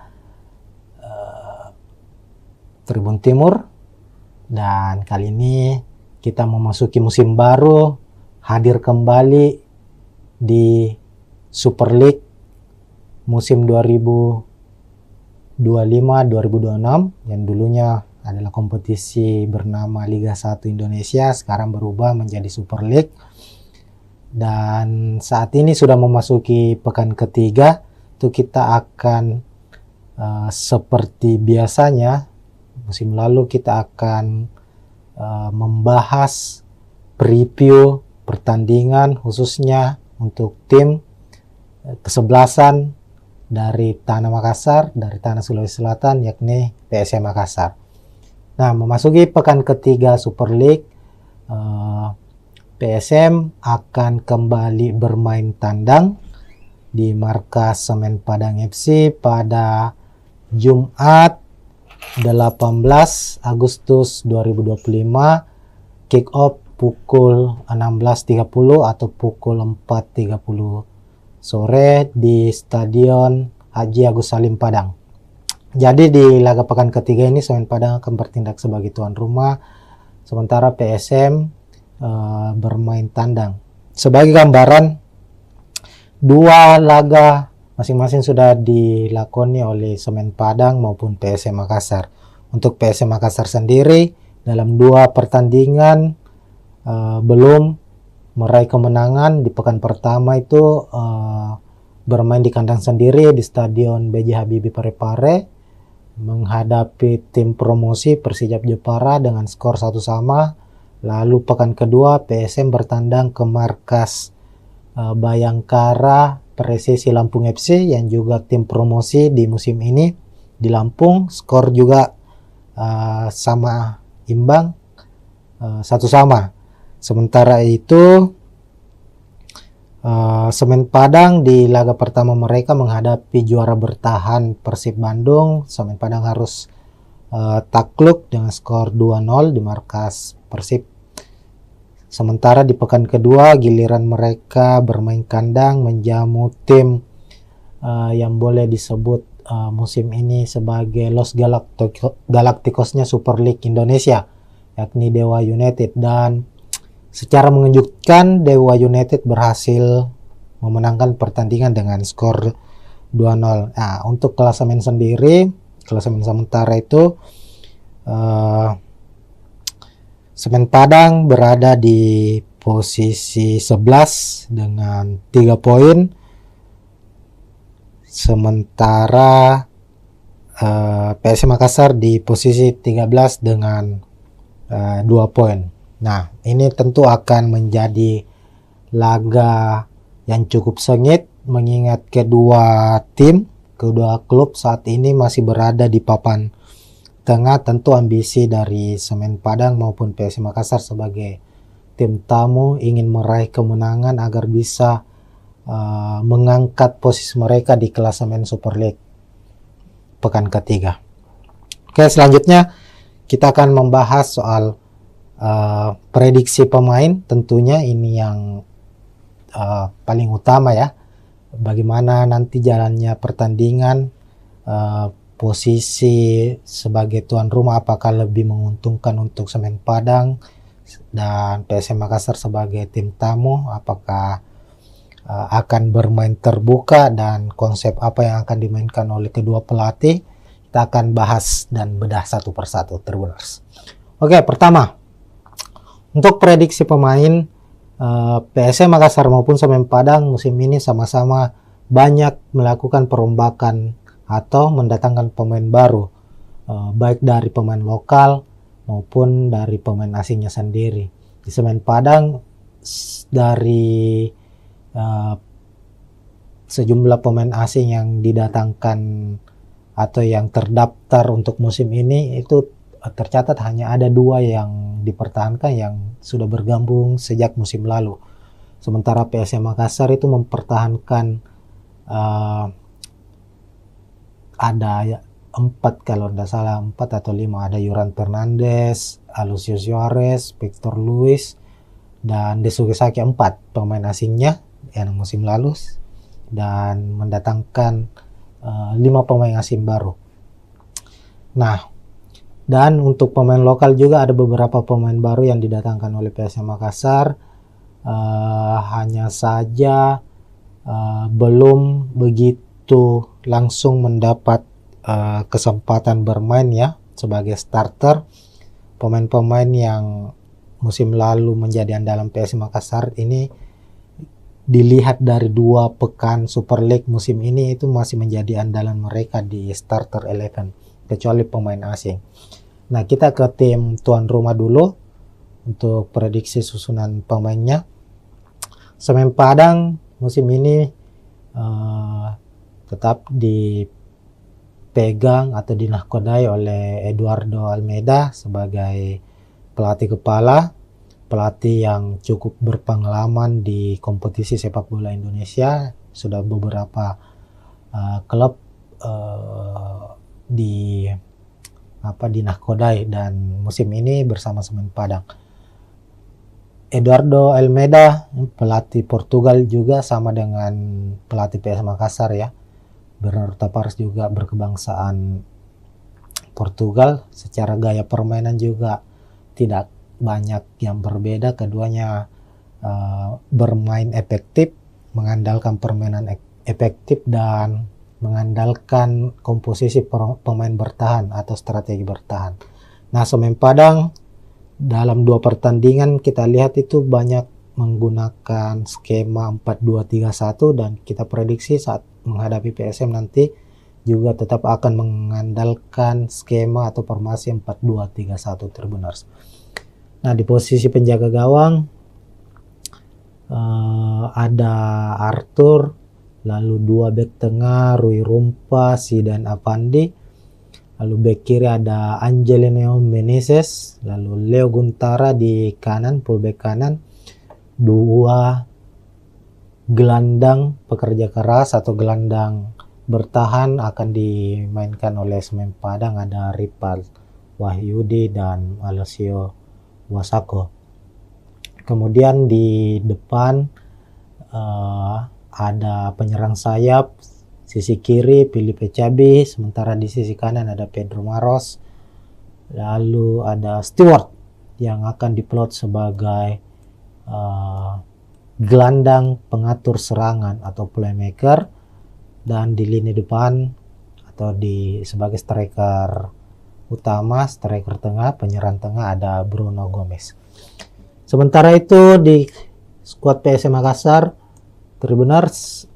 Tribun Timur, dan kali ini kita memasuki musim baru, hadir kembali di Super League musim 2025-2026 yang dulunya adalah kompetisi bernama Liga 1 Indonesia, sekarang berubah menjadi Super League. Dan saat ini sudah memasuki pekan ketiga, itu kita akan seperti biasanya musim lalu kita akan membahas preview pertandingan khususnya untuk tim kesebelasan dari Tanah Makassar, dari Tanah Sulawesi Selatan, yakni PSM Makassar. Nah, memasuki pekan ketiga Super League, PSM akan kembali bermain tandang di markas Semen Padang FC pada Jumat 18 Agustus 2025, kick off pukul 16.30 atau pukul 4.30 sore di Stadion Haji Agus Salim Padang. Jadi di laga pekan ketiga ini Semen Padang akan bertindak sebagai tuan rumah, sementara PSM bermain tandang. Sebagai gambaran, 2 laga masing-masing sudah dilakoni oleh Semen Padang maupun PSM Makassar. Untuk PSM Makassar sendiri dalam 2 pertandingan belum meraih kemenangan. Di pekan pertama itu bermain di kandang sendiri di Stadion B.J. Habibie Parepare menghadapi tim promosi Persijap Jepara dengan skor 1-1. Lalu pekan kedua PSM bertandang ke markas Bayangkara Presisi Lampung FC yang juga tim promosi di musim ini di Lampung. Skor juga sama imbang, 1-1. Sementara itu Semen Padang di laga pertama mereka menghadapi juara bertahan Persib Bandung. Semen Padang harus takluk dengan skor 2-0 di markas Persib. Sementara di pekan kedua giliran mereka bermain kandang menjamu tim yang boleh disebut musim ini sebagai Los Galacticosnya Super League Indonesia, yakni Dewa United. Dan secara mengejutkan Dewa United berhasil memenangkan pertandingan dengan skor 2-0. Nah, untuk klasemen sendiri, klasemen sementara itu Semen Padang berada di posisi 11 dengan 3 poin. Sementara PSM Makassar di posisi 13 dengan 2 poin. Nah, ini tentu akan menjadi laga yang cukup sengit mengingat kedua klub saat ini masih berada di papan tengah. Tentu ambisi dari Semen Padang maupun PSM Makassar sebagai tim tamu ingin meraih kemenangan agar bisa mengangkat posisi mereka di klasemen Super League pekan ketiga. Oke, selanjutnya kita akan membahas soal prediksi pemain. Tentunya ini yang paling utama ya, bagaimana nanti jalannya pertandingan, posisi sebagai tuan rumah apakah lebih menguntungkan untuk Semen Padang dan PSM Makassar sebagai tim tamu, apakah akan bermain terbuka dan konsep apa yang akan dimainkan oleh kedua pelatih. Kita akan bahas dan bedah satu persatu, Tribuners. Oke, pertama untuk prediksi pemain, PSM Makassar maupun Semen Padang musim ini sama-sama banyak melakukan perombakan atau mendatangkan pemain baru, baik dari pemain lokal maupun dari pemain asingnya sendiri. Di Semen Padang dari sejumlah pemain asing yang didatangkan atau yang terdaftar untuk musim ini itu tercatat hanya ada 2 yang dipertahankan yang sudah bergabung sejak musim lalu. Sementara PSM Makassar itu mempertahankan ada 4 kalau tidak salah, 4 atau 5, ada Yuran Fernandes, Alucius Suarez, Victor Luis, dan Desuke Saki, 4 pemain asingnya yang musim lalu, dan mendatangkan 5 pemain asing baru. Nah, dan untuk pemain lokal juga ada beberapa pemain baru yang didatangkan oleh PSM Makassar, hanya saja belum begitu langsung mendapat kesempatan bermain ya sebagai starter. Pemain-pemain yang musim lalu menjadi andalan PSM Makassar ini dilihat dari 2 pekan Super League musim ini itu masih menjadi andalan mereka di starter 11, kecuali pemain asing. Nah, kita ke tim tuan rumah dulu untuk prediksi susunan pemainnya. Semen Padang musim ini tetap dipegang atau dinahkodai oleh Eduardo Almeida sebagai pelatih kepala, pelatih yang cukup berpengalaman di kompetisi sepak bola Indonesia. Sudah beberapa klub dinahkodai dan musim ini bersama Semen Padang. Eduardo Almeida pelatih Portugal juga sama dengan pelatih PSM Makassar ya. Bernardo Tavares juga berkebangsaan Portugal. Secara gaya permainan juga tidak banyak yang berbeda. Keduanya bermain efektif, mengandalkan permainan efektif dan mengandalkan komposisi pemain bertahan atau strategi bertahan. Nah, Semen Padang dalam 2 pertandingan kita lihat itu banyak menggunakan skema 4-2-3-1 dan kita prediksi saat menghadapi PSM nanti juga tetap akan mengandalkan skema atau formasi 4-2-3-1 Tribuners. Nah, di posisi penjaga gawang ada Arthur, lalu 2 bek tengah Rui Rumpa, Zidan Avandi, Lalu bek kiri ada Angelino Meneses, lalu Leo Guntara di kanan, fullback kanan. Dua gelandang pekerja keras atau gelandang bertahan akan dimainkan oleh Semen Padang, ada Ripal Wahyudi dan Alessio Wasako. Kemudian di depan ada penyerang sayap, sisi kiri Filipe Cabi, sementara di sisi kanan ada Pedro Maros. Lalu ada Stewart yang akan diplot sebagai gelandang pengatur serangan atau playmaker, dan di lini depan atau sebagai striker utama, striker tengah, penyerang tengah ada Bruno Gomez. Sementara itu di skuad PSM Makassar, Tribuners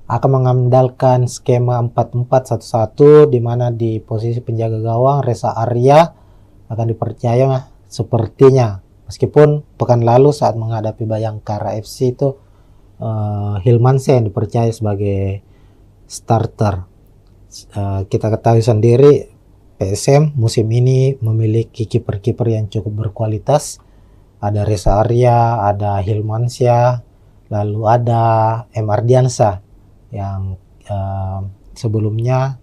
akan mengandalkan skema 4-4-1-1, di mana di posisi penjaga gawang Reza Arya akan dipercaya sepertinya, meskipun pekan lalu saat menghadapi Bayangkara FC itu Hilmansyah yang dipercaya sebagai starter. Kita ketahui sendiri PSM musim ini memiliki kiper-kiper yang cukup berkualitas. Ada Reza Arya, ada Hilmansyah, lalu ada M. Ardiansyah yang sebelumnya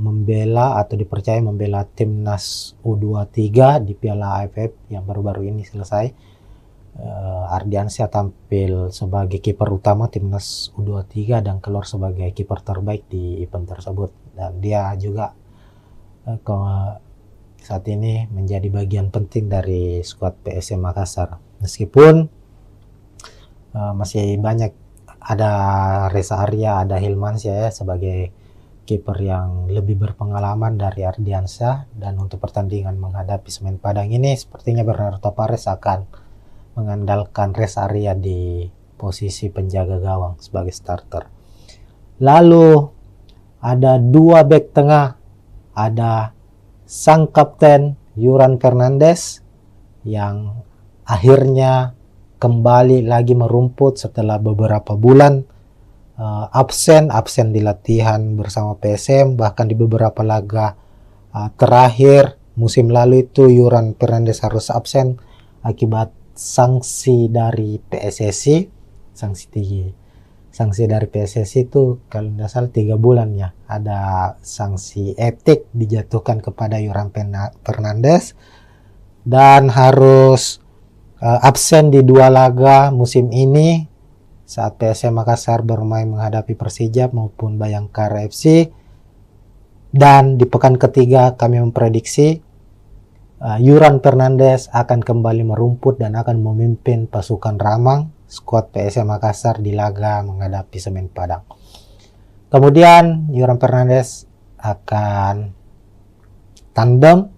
membela atau dipercaya membela timnas U23 di Piala AFF yang baru-baru ini selesai. Ardiansyah tampil sebagai kiper utama timnas U23 dan keluar sebagai kiper terbaik di event tersebut, dan dia juga saat ini menjadi bagian penting dari skuad PSM Makassar, meskipun masih banyak, ada Reza Arya, ada Hilmansyah ya, sebagai kiper yang lebih berpengalaman dari Ardiansyah. Dan untuk pertandingan menghadapi Semen Padang ini sepertinya Bernardo Tavares akan mengandalkan Reza Arya di posisi penjaga gawang sebagai starter. Lalu ada dua bek tengah, ada sang kapten Yuran Fernandes yang akhirnya kembali lagi merumput setelah beberapa bulan absen di latihan bersama PSM, bahkan di beberapa laga terakhir musim lalu itu Yuran Fernandes harus absen akibat sanksi dari PSSI. Sanksi dari PSSI itu kalau tidak salah 3 bulan ya, ada sanksi etik dijatuhkan kepada Yuran Fernandes dan harus absen di 2 laga musim ini saat PSM Makassar bermain menghadapi Persija maupun Bayangkara FC. Dan di pekan ketiga kami memprediksi Yuran Fernandes akan kembali merumput dan akan memimpin pasukan Ramang, skuad PSM Makassar di laga menghadapi Semen Padang. Kemudian Yuran Fernandes akan tandem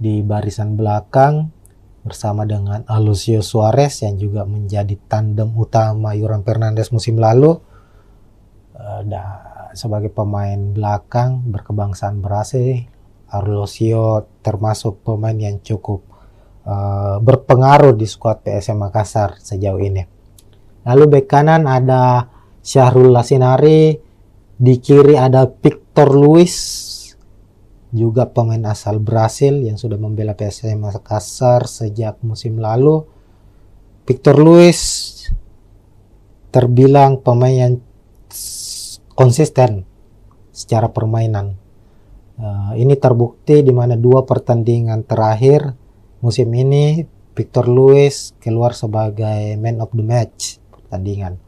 di barisan belakang bersama dengan Alucio Suarez yang juga menjadi tandem utama Yuran Fernandes musim lalu. Sebagai pemain belakang berkebangsaan Brasil, Alucio termasuk pemain yang cukup berpengaruh di skuad PSM Makassar sejauh ini. Lalu bek kanan ada Syahrul Lasinari, di kiri ada Victor Luis, juga pemain asal Brasil yang sudah membela PSM Makassar sejak musim lalu. Victor Luis terbilang pemain yang konsisten secara permainan. Ini terbukti di mana 2 pertandingan terakhir musim ini Victor Luis keluar sebagai man of the match pertandingan.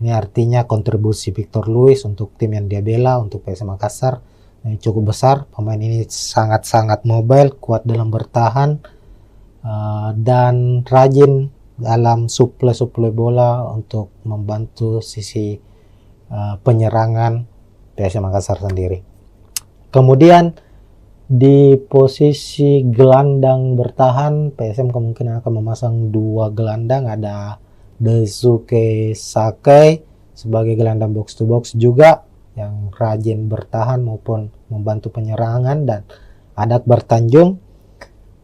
Ini artinya kontribusi Victor Luis untuk tim yang dia bela, untuk PSM Makassar, cukup besar. Pemain ini sangat-sangat mobile, kuat dalam bertahan, dan rajin dalam suplai bola untuk membantu sisi penyerangan PSM Makassar sendiri. Kemudian di posisi gelandang bertahan PSM kemungkinan akan memasang 2 gelandang, ada Daisuke Sakai sebagai gelandang box to box juga yang rajin bertahan maupun membantu penyerangan, dan ada Akbar Tanjung.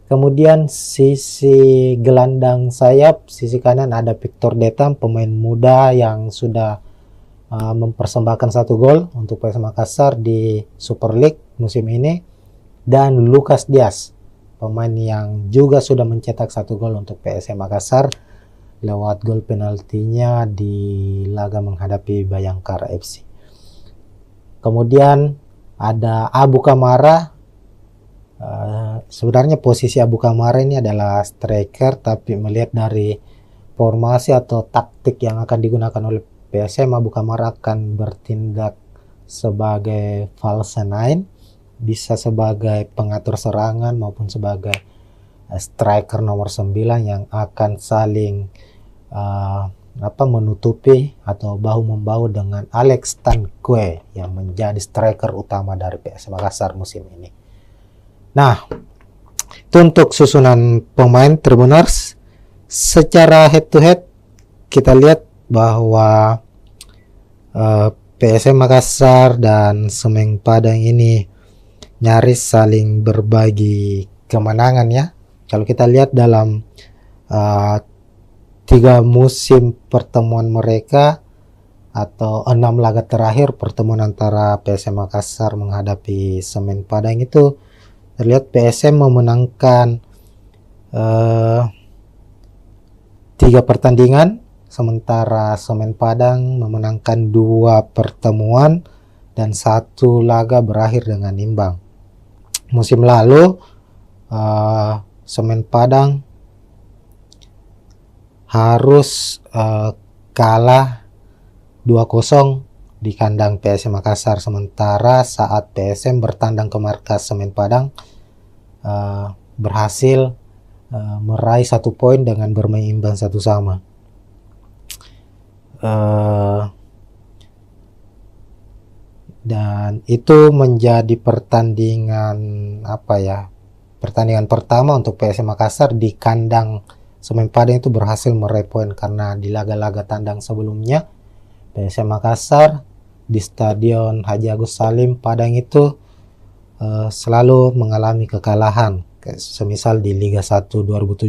Kemudian sisi gelandang sayap, sisi kanan ada Victor Detam, pemain muda yang sudah mempersembahkan 1 gol untuk PSM Makassar di Super League musim ini, dan Lucas Diaz, pemain yang juga sudah mencetak 1 gol untuk PSM Makassar lewat gol penaltinya di laga menghadapi Bayangkara FC. Kemudian ada Abu Kamara. Sebenarnya posisi Abu Kamara ini adalah striker, tapi melihat dari formasi atau taktik yang akan digunakan oleh PSM, Abu Kamara akan bertindak sebagai false nine, bisa sebagai pengatur serangan maupun sebagai striker nomor 9 yang akan saling menutupi atau bahu-membahu dengan Alex Tanque yang menjadi striker utama dari PSM Makassar musim ini. Nah, itu untuk susunan pemain Tribuners. Secara head to head kita lihat bahwa PSM Makassar dan Semen Padang ini nyaris saling berbagi kemenangan ya. Kalau kita lihat dalam 3 musim pertemuan mereka atau 6 laga terakhir pertemuan antara PSM Makassar menghadapi Semen Padang itu terlihat PSM memenangkan 3 pertandingan, sementara Semen Padang memenangkan 2 pertemuan dan 1 laga berakhir dengan imbang. Musim lalu Semen Padang harus kalah 2-0 di kandang PSM Makassar, sementara saat PSM bertandang ke markas Semen Padang berhasil meraih 1 poin dengan bermain imbang 1-1. Dan itu menjadi pertandingan pertandingan pertama untuk PSM Makassar di kandang Semen Padang itu berhasil meraih poin, karena di laga-laga tandang sebelumnya PSM Makassar di Stadion Haji Agus Salim Padang itu selalu mengalami kekalahan. Semisal di Liga 1 2017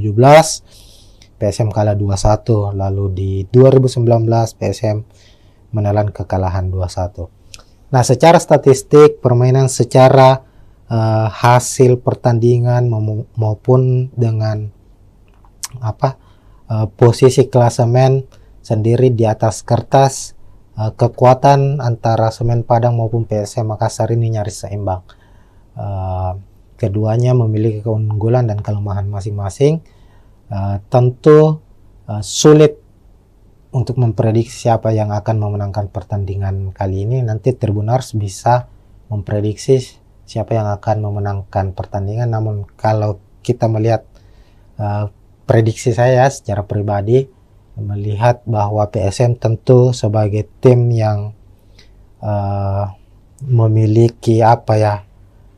PSM kalah 2-1, lalu di 2019 PSM menelan kekalahan 2-1. Nah, secara statistik permainan, secara hasil pertandingan maupun dengan posisi klasemen sendiri di atas kertas, kekuatan antara Semen Padang maupun PSM Makassar ini nyaris seimbang. Keduanya memiliki keunggulan dan kelemahan masing-masing. Tentu sulit untuk memprediksi siapa yang akan memenangkan pertandingan kali ini. Nanti Tribuners bisa memprediksi siapa yang akan memenangkan pertandingan. Namun kalau kita melihat prediksi saya secara pribadi, melihat bahwa PSM tentu sebagai tim yang memiliki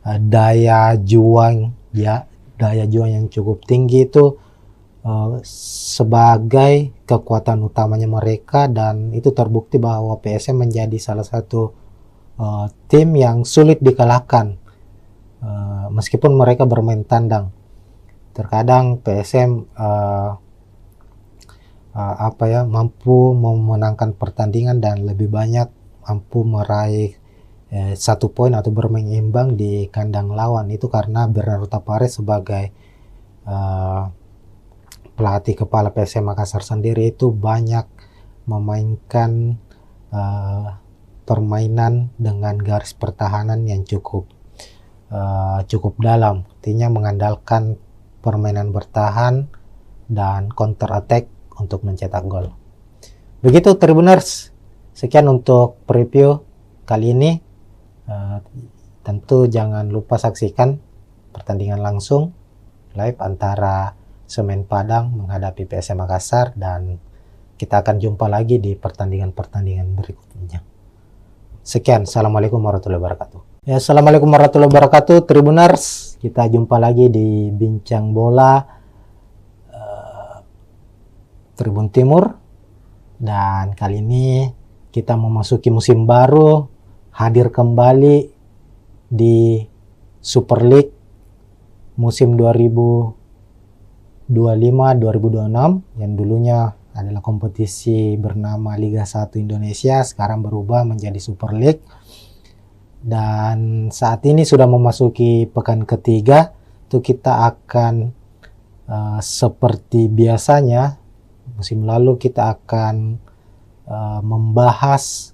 daya juang yang cukup tinggi itu sebagai kekuatan utamanya mereka, dan itu terbukti bahwa PSM menjadi salah satu tim yang sulit dikalahkan meskipun mereka bermain tandang. Terkadang PSM mampu memenangkan pertandingan dan lebih banyak mampu meraih 1 poin atau bermain imbang di kandang lawan. Itu karena Bernardo Tapares sebagai pelatih kepala PSM Makassar sendiri itu banyak memainkan permainan dengan garis pertahanan yang cukup dalam, artinya mengandalkan permainan bertahan dan counter attack untuk mencetak gol. Begitu Tribuners, sekian untuk preview kali ini. Tentu jangan lupa saksikan pertandingan langsung live antara Semen Padang menghadapi PSM Makassar, dan kita akan jumpa lagi di pertandingan-pertandingan berikutnya. Sekian, assalamualaikum warahmatullahi wabarakatuh. Ya, assalamualaikum warahmatullahi wabarakatuh Tribuners. Kita jumpa lagi di Bincang Bola Tribun Timur, dan kali ini kita memasuki musim baru, hadir kembali di Super League musim 2025-2026 yang dulunya adalah kompetisi bernama Liga 1 Indonesia, sekarang berubah menjadi Super League. Dan saat ini sudah memasuki pekan ketiga, itu kita akan seperti biasanya musim lalu kita akan membahas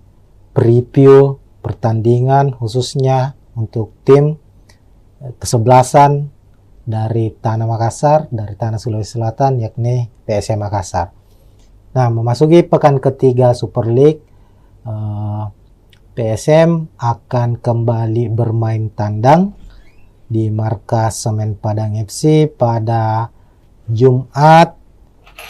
preview pertandingan khususnya untuk tim kesebelasan dari Tanah Makassar, dari Tanah Sulawesi Selatan, yakni PSM Makassar. Nah, memasuki pekan ketiga Super League, PSM akan kembali bermain tandang di markas Semen Padang FC pada Jumat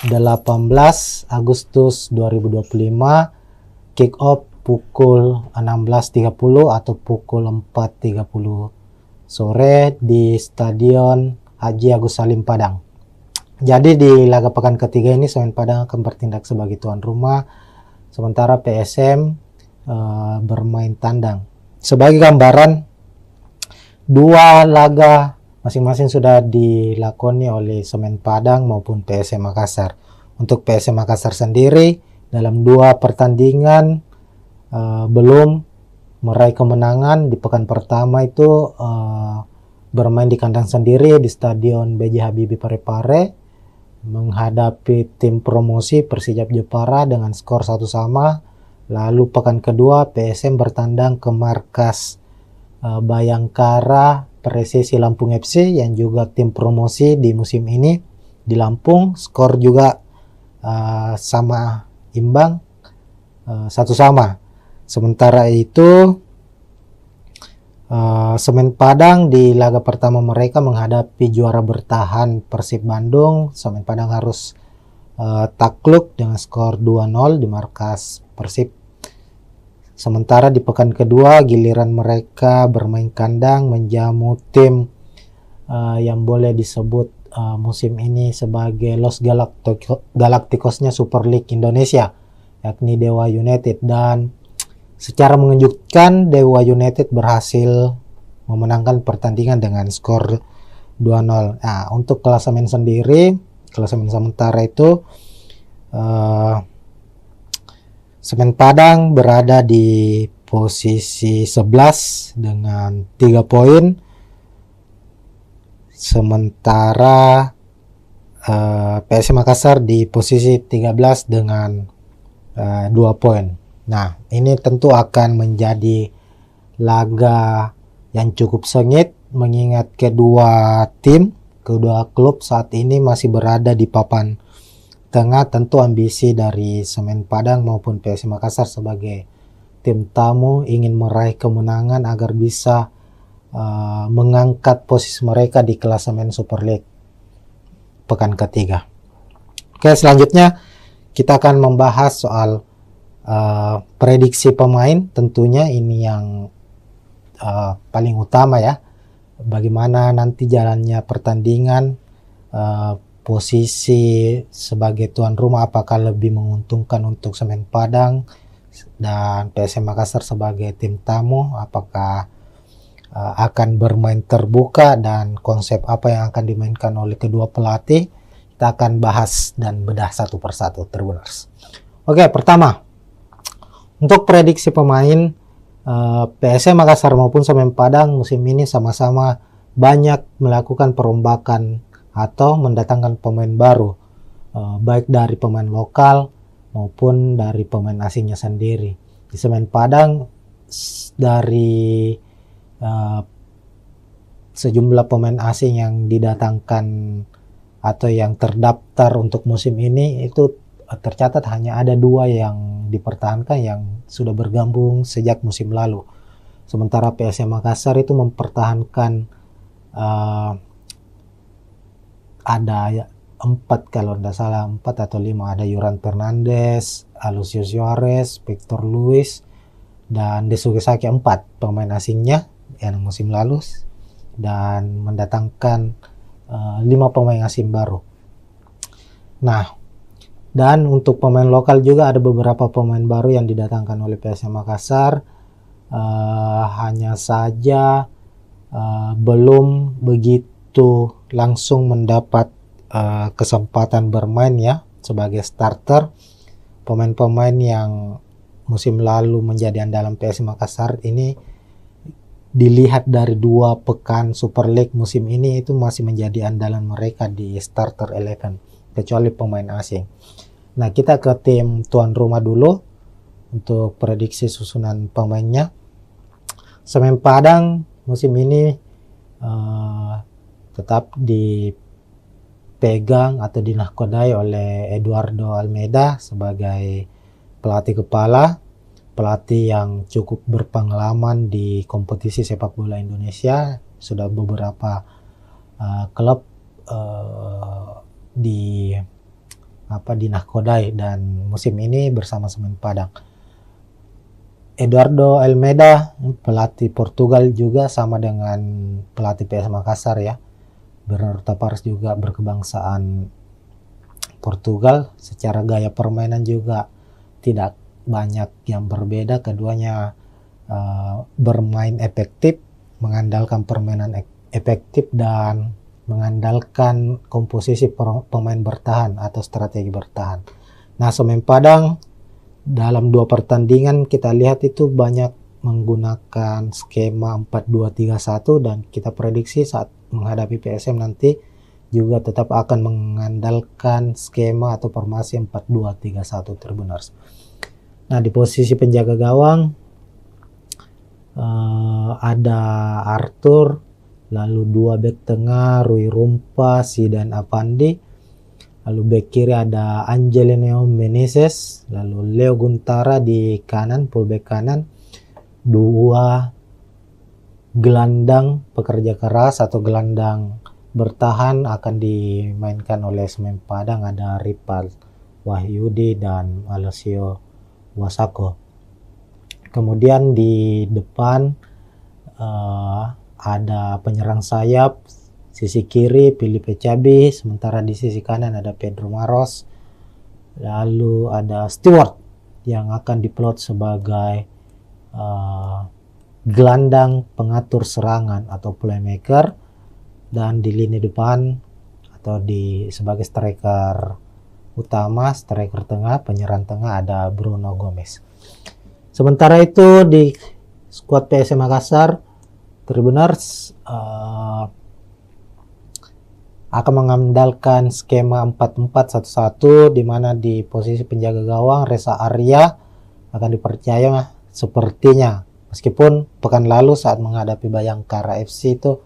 18 Agustus 2025, kick off pukul 16.30 atau pukul 4.30 sore di Stadion Haji Agus Salim Padang. Jadi di laga pekan ketiga ini Semen Padang akan bertindak sebagai tuan rumah, sementara PSM bermain tandang. Sebagai gambaran, dua laga masing-masing sudah dilakoni oleh Semen Padang maupun PSM Makassar. Untuk PSM Makassar sendiri dalam dua pertandingan belum meraih kemenangan. Di pekan pertama itu bermain di kandang sendiri di Stadion B.J. Habibie Parepare menghadapi tim promosi Persijap Jepara dengan skor 1-1. Lalu pekan kedua PSM bertandang ke markas Bayangkara Persesi Lampung FC yang juga tim promosi di musim ini di Lampung, skor juga sama imbang 1-1. Sementara itu Semen Padang di laga pertama mereka menghadapi juara bertahan Persib Bandung. Semen Padang harus takluk dengan skor 2-0 di markas Persib. Sementara di pekan kedua giliran mereka bermain kandang menjamu tim yang boleh disebut musim ini sebagai Los Galacticosnya Super League Indonesia, yakni Dewa United. Dan secara mengejutkan Dewa United berhasil memenangkan pertandingan dengan skor 2-0. Nah, untuk klasemen sendiri, klasemen sementara itu Semen Padang berada di posisi 11 dengan 3 poin. Sementara PSM Makassar di posisi 13 dengan 2 poin. Nah, ini tentu akan menjadi laga yang cukup sengit mengingat kedua klub saat ini masih berada di papan tengah. Tentu ambisi dari Semen Padang maupun PSM Makassar sebagai tim tamu ingin meraih kemenangan agar bisa mengangkat posisi mereka di klasemen Super League pekan ketiga. Oke, selanjutnya kita akan membahas soal prediksi pemain. Tentunya ini yang paling utama ya. Bagaimana nanti jalannya pertandingan, posisi sebagai tuan rumah apakah lebih menguntungkan untuk Semen Padang dan PSM Makassar sebagai tim tamu, apakah akan bermain terbuka dan konsep apa yang akan dimainkan oleh kedua pelatih. Kita akan bahas dan bedah satu persatu, Tribuners. Oke, pertama untuk prediksi pemain, PSM Makassar maupun Semen Padang musim ini sama-sama banyak melakukan perombakan atau mendatangkan pemain baru, baik dari pemain lokal maupun dari pemain asingnya sendiri. Di Semen Padang dari sejumlah pemain asing yang didatangkan atau yang terdaftar untuk musim ini itu tercatat hanya ada 2 yang dipertahankan yang sudah bergabung sejak musim lalu. Sementara PSM Makassar itu mempertahankan ada 4 kalau tidak salah 4 atau 5, ada Yuran Fernandes, Alucius Suarez, Victor Luis, dan Desuke Saki. 4 pemain asingnya yang musim lalu dan mendatangkan 5 pemain asing baru. Nah, dan untuk pemain lokal juga ada beberapa pemain baru yang didatangkan oleh PSM Makassar. Hanya saja belum begitu langsung mendapat kesempatan bermain ya sebagai starter. Pemain-pemain yang musim lalu menjadi andalan PSM Makassar ini dilihat dari 2 pekan Super League musim ini itu masih menjadi andalan mereka di starter 11 kecuali pemain asing. Nah, kita ke tim tuan rumah dulu untuk prediksi susunan pemainnya. Semen Padang musim ini tetap dipegang atau dinahkodai oleh Eduardo Almeida sebagai pelatih kepala, pelatih yang cukup berpengalaman di kompetisi sepak bola Indonesia. Sudah beberapa klub dinahkodai, dan musim ini bersama Semen Padang. Eduardo Almeida, pelatih Portugal juga, sama dengan pelatih PSM Makassar ya. Bernardo Tavares juga berkebangsaan Portugal. Secara gaya permainan juga tidak banyak yang berbeda. Keduanya bermain efektif, mengandalkan permainan efektif dan mengandalkan komposisi pemain bertahan atau strategi bertahan. Nah, Semen Padang dalam 2 pertandingan kita lihat itu banyak menggunakan skema 4-2-3-1, dan kita prediksi saat menghadapi PSM nanti juga tetap akan mengandalkan skema atau formasi 4-2-3-1 Tribuners. Nah, di posisi penjaga gawang ada Arthur, lalu 2 bek tengah Rui Rumpa, Zidan Afandi. Lalu bek kiri ada Angelino Meneses, lalu Leo Guntara di kanan, fullback kanan. 2 gelandang pekerja keras atau gelandang bertahan akan dimainkan oleh Semen Padang, ada Ripal Wahyudi dan Alessio Wasako. Kemudian di depan ada penyerang sayap. Sisi kiri Filipe Cabi, sementara di sisi kanan ada Pedro Maros. Lalu ada Stewart yang akan diplot sebagai gelandang pengatur serangan atau playmaker, dan di lini depan atau sebagai striker utama, striker tengah, penyerang tengah ada Bruno Gomez. Sementara itu di skuad PSM Makassar, Tribuners akan mengandalkan skema 4-4-1-1, di mana di posisi penjaga gawang Reza Arya akan dipercaya sepertinya, meskipun pekan lalu saat menghadapi Bayangkara FC itu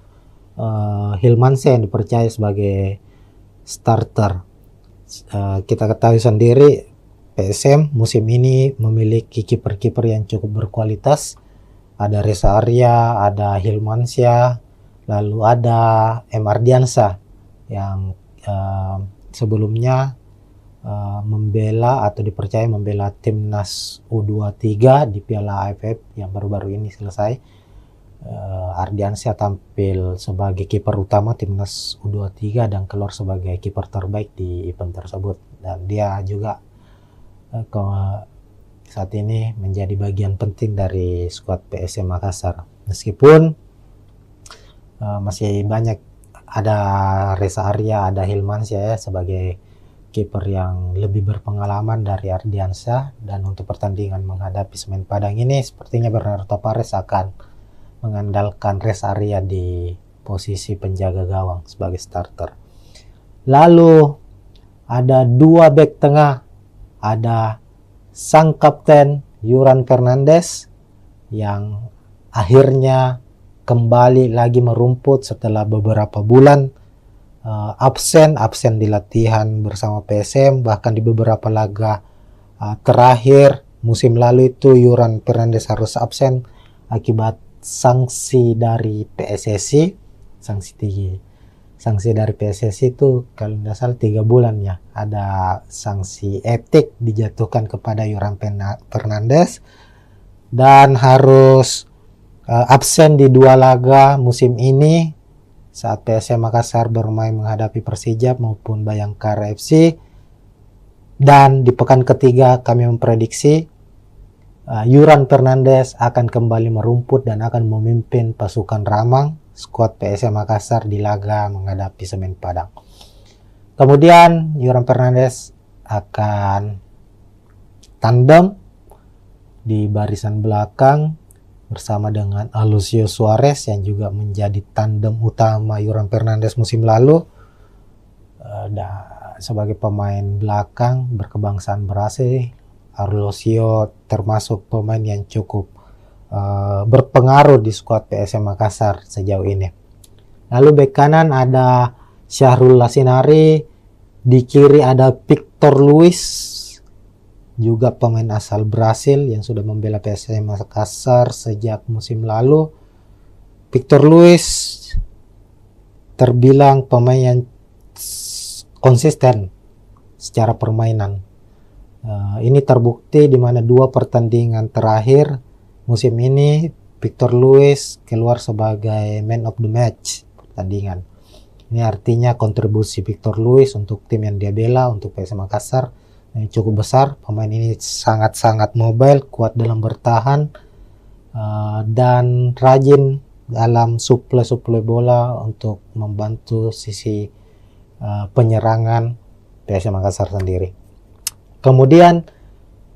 Hilmansyah yang dipercaya sebagai starter. Kita ketahui sendiri PSM musim ini memiliki kiper-kiper yang cukup berkualitas. Ada Reza Arya, ada Hilmansyah, lalu ada M. Ardiansyah yang sebelumnya membela atau dipercaya membela timnas U23 di Piala AFF yang baru-baru ini selesai. Ardiansyah tampil sebagai kiper utama timnas U23 dan keluar sebagai kiper terbaik di event tersebut, dan dia juga saat ini menjadi bagian penting dari skuad PSM Makassar. Meskipun masih banyak, ada Reza Arya, ada Hilmansyah ya, sebagai kiper yang lebih berpengalaman dari Ardiansyah, dan untuk pertandingan menghadapi Semen Padang ini sepertinya Bernardo Tavares akan mengandalkan Reza Arya di posisi penjaga gawang sebagai starter. Lalu ada 2 bek tengah, ada sang kapten Yuran Fernandes yang akhirnya kembali lagi merumput setelah beberapa bulan absen di latihan bersama PSM, bahkan di beberapa laga terakhir musim lalu itu Yuran Fernandes harus absen akibat sanksi dari PSSI. Sanksi dari PSSI itu kalau tidak salah 3 bulan ya, ada sanksi etik dijatuhkan kepada Yuran Fernandes dan harus absen di 2 laga musim ini saat PSM Makassar bermain menghadapi Persijap maupun Bayangkara FC. Dan di pekan ketiga kami memprediksi Yuran Fernandes akan kembali merumput dan akan memimpin pasukan Ramang skuad PSM Makassar di laga menghadapi Semen Padang. Kemudian Yuran Fernandes akan tandem di barisan belakang bersama dengan Alucio Suarez yang juga menjadi tandem utama Yoran Fernandes musim lalu. Sebagai pemain belakang berkebangsaan Brasil, Alucio termasuk pemain yang cukup berpengaruh di skuad PSM Makassar sejauh ini. Lalu bek kanan ada Syahrul Lasinari, di kiri ada Victor Luis, juga pemain asal Brasil yang sudah membela PSM Makassar sejak musim lalu. Victor Luis terbilang pemain yang konsisten secara permainan. Ini terbukti di mana 2 pertandingan terakhir musim ini Victor Luis keluar sebagai man of the match pertandingan. Ini artinya kontribusi Victor Luis untuk tim yang dia bela, untuk PSM Makassar, cukup besar. Pemain ini sangat-sangat mobile, kuat dalam bertahan, dan rajin dalam suplai bola untuk membantu sisi penyerangan PSM Makassar sendiri. Kemudian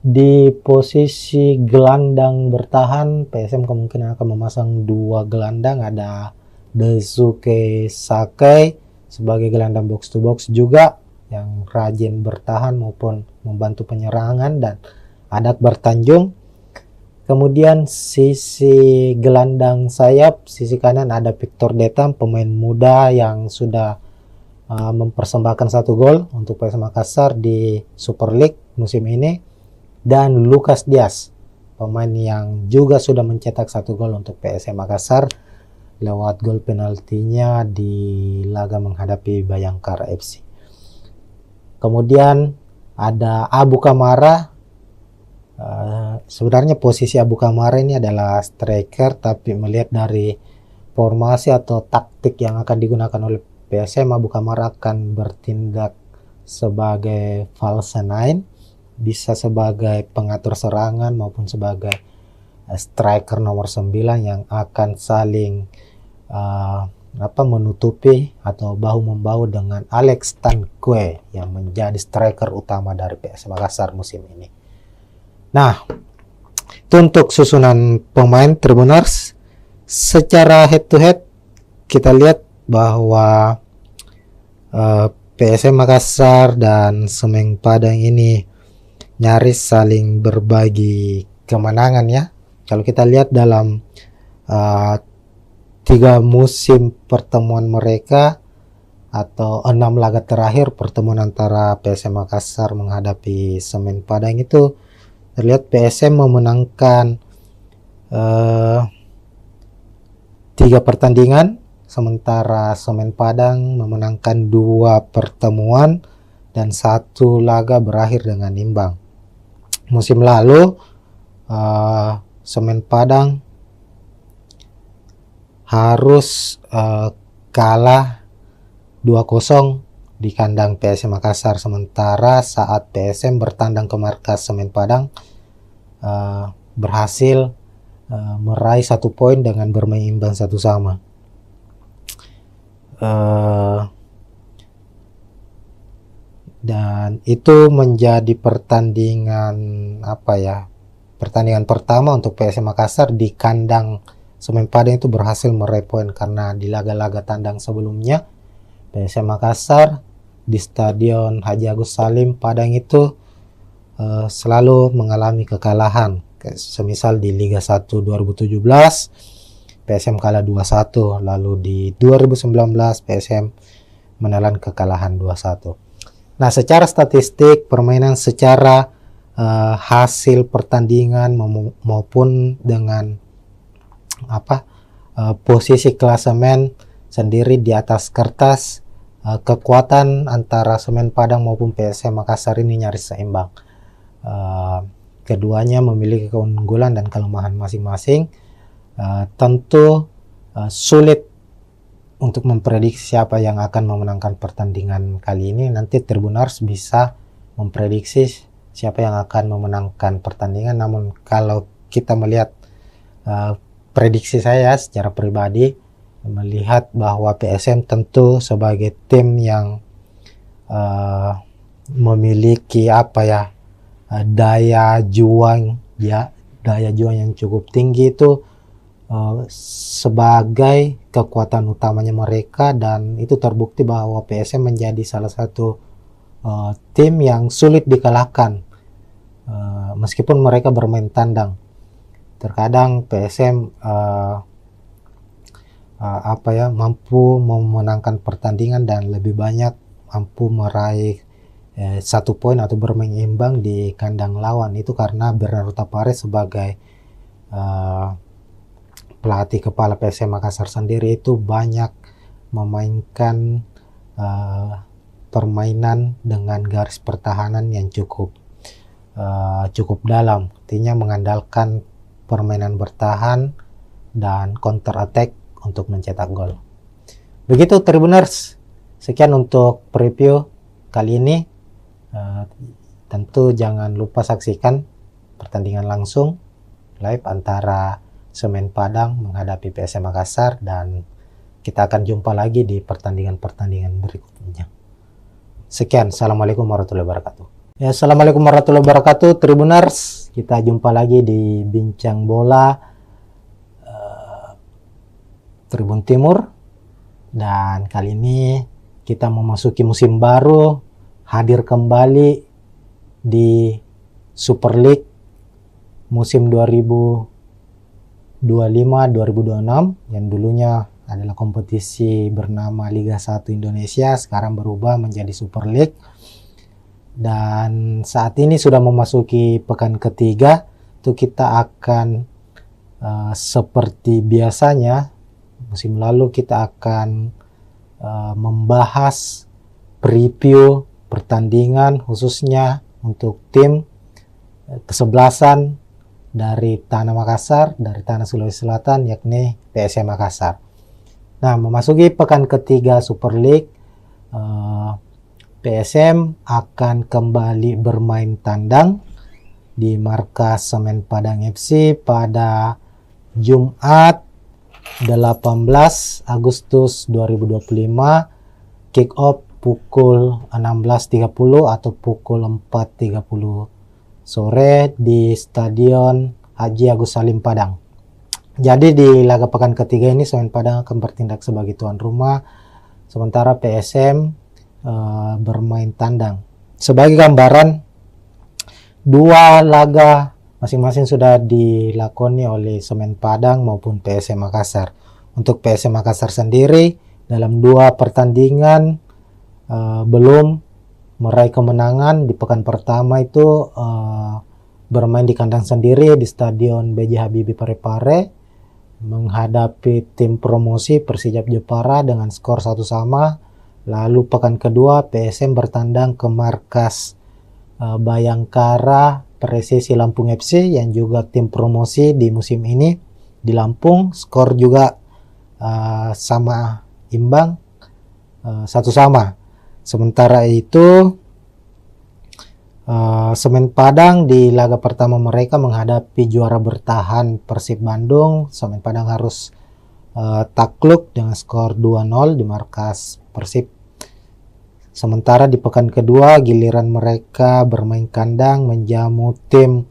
di posisi gelandang bertahan, PSM kemungkinan akan memasang 2 gelandang, ada Daisuke Sakai sebagai gelandang box to box juga yang rajin bertahan maupun membantu penyerangan, dan ada Akbar Tanjung. Kemudian sisi gelandang sayap, sisi kanan ada Victor Detam, pemain muda yang sudah mempersembahkan 1 gol untuk PSM Makassar di Super League musim ini, dan Lucas Diaz, pemain yang juga sudah mencetak 1 gol untuk PSM Makassar lewat gol penaltinya di laga menghadapi Bayangkara FC. Kemudian ada Abu Kamara. Sebenarnya posisi Abu Kamara ini adalah striker, tapi melihat dari formasi atau taktik yang akan digunakan oleh PSM, Abu Kamara akan bertindak sebagai false nine, bisa sebagai pengatur serangan maupun sebagai striker nomor 9 yang akan saling menutupi atau bahu-membahu dengan Alex Tanque yang menjadi striker utama dari PSM Makassar musim ini. Nah, itu untuk susunan pemain Tribuners. Secara head to head kita lihat bahwa PSM Makassar dan Semen Padang ini nyaris saling berbagi kemenangan ya. Kalau kita lihat dalam 3 musim pertemuan mereka atau 6 laga terakhir pertemuan antara PSM Makassar menghadapi Semen Padang itu terlihat PSM memenangkan 3 pertandingan, sementara Semen Padang memenangkan 2 pertemuan dan 1 laga berakhir dengan imbang. Musim lalu Semen Padang harus kalah 2-0 di kandang PSM Makassar, sementara saat PSM bertandang ke markas Semen Padang berhasil meraih 1 poin dengan bermain imbang 1-1. Dan itu menjadi pertandingan pertandingan pertama untuk PSM Makassar di kandang Semen Padang itu berhasil meraih poin, karena di laga-laga tandang sebelumnya PSM Makassar di Stadion Haji Agus Salim Padang itu selalu mengalami kekalahan. Semisal di Liga 1 2017 PSM kalah 2-1, lalu di 2019 PSM menelan kekalahan 2-1. Nah, secara statistik permainan, secara hasil pertandingan maupun dengan posisi klasemen sendiri di atas kertas, kekuatan antara Semen Padang maupun PSM Makassar ini nyaris seimbang. Keduanya memiliki keunggulan dan kelemahan masing-masing. Tentu sulit untuk memprediksi siapa yang akan memenangkan pertandingan kali ini. Nanti Tribuners bisa memprediksi siapa yang akan memenangkan pertandingan. Namun kalau kita melihat prediksi saya secara pribadi, melihat bahwa PSM tentu sebagai tim yang memiliki daya juang yang cukup tinggi itu sebagai kekuatan utamanya mereka, dan itu terbukti bahwa PSM menjadi salah satu tim yang sulit dikalahkan meskipun mereka bermain tandang. Terkadang PSM mampu memenangkan pertandingan dan lebih banyak mampu meraih 1 poin atau bermain imbang di kandang lawan. Itu karena Bernardo Tapares sebagai pelatih kepala PSM Makassar sendiri itu banyak memainkan permainan dengan garis pertahanan yang cukup dalam, artinya mengandalkan permainan bertahan dan counter attack untuk mencetak gol. Begitu Tribuners, sekian untuk preview kali ini. Tentu jangan lupa saksikan pertandingan langsung live antara Semen Padang menghadapi PSM Makassar, dan kita akan jumpa lagi di pertandingan-pertandingan berikutnya. Sekian, assalamualaikum warahmatullahi wabarakatuh. Ya, assalamualaikum warahmatullahi wabarakatuh Tribuners, kita jumpa lagi di Bincang Bola Tribun Timur, dan kali ini kita memasuki musim baru, hadir kembali di Super League musim 2025-2026 yang dulunya adalah kompetisi bernama Liga 1 Indonesia, sekarang berubah menjadi Super League. Dan saat ini sudah memasuki pekan ketiga, itu kita akan seperti biasanya musim lalu kita akan membahas preview pertandingan khususnya untuk tim kesebelasan dari Tanah Makassar, dari Tanah Sulawesi Selatan, yakni PSM Makassar. Nah, memasuki pekan ketiga Super League, PSM akan kembali bermain tandang di markas Semen Padang FC pada Jumat 18 Agustus 2025, kick off pukul 16.30 atau pukul 4.30 sore di Stadion Haji Agus Salim Padang. Jadi di laga pekan ketiga ini Semen Padang akan bertindak sebagai tuan rumah, sementara PSM bermain tandang. Sebagai gambaran, 2 laga masing-masing sudah dilakoni oleh Semen Padang maupun PSM Makassar. Untuk PSM Makassar sendiri dalam 2 pertandingan belum meraih kemenangan. Di pekan pertama itu bermain di kandang sendiri di Stadion B.J. Habibie Parepare menghadapi tim promosi Persijap Jepara dengan skor 1-1. Lalu pekan kedua PSM bertandang ke markas Bayangkara Presisi Lampung FC yang juga tim promosi di musim ini di Lampung, skor juga sama imbang 1-1. Sementara itu Semen Padang di laga pertama mereka menghadapi juara bertahan Persib Bandung. Semen Padang harus takluk dengan skor 2-0 di markas Persib. Sementara di pekan kedua giliran mereka bermain kandang menjamu tim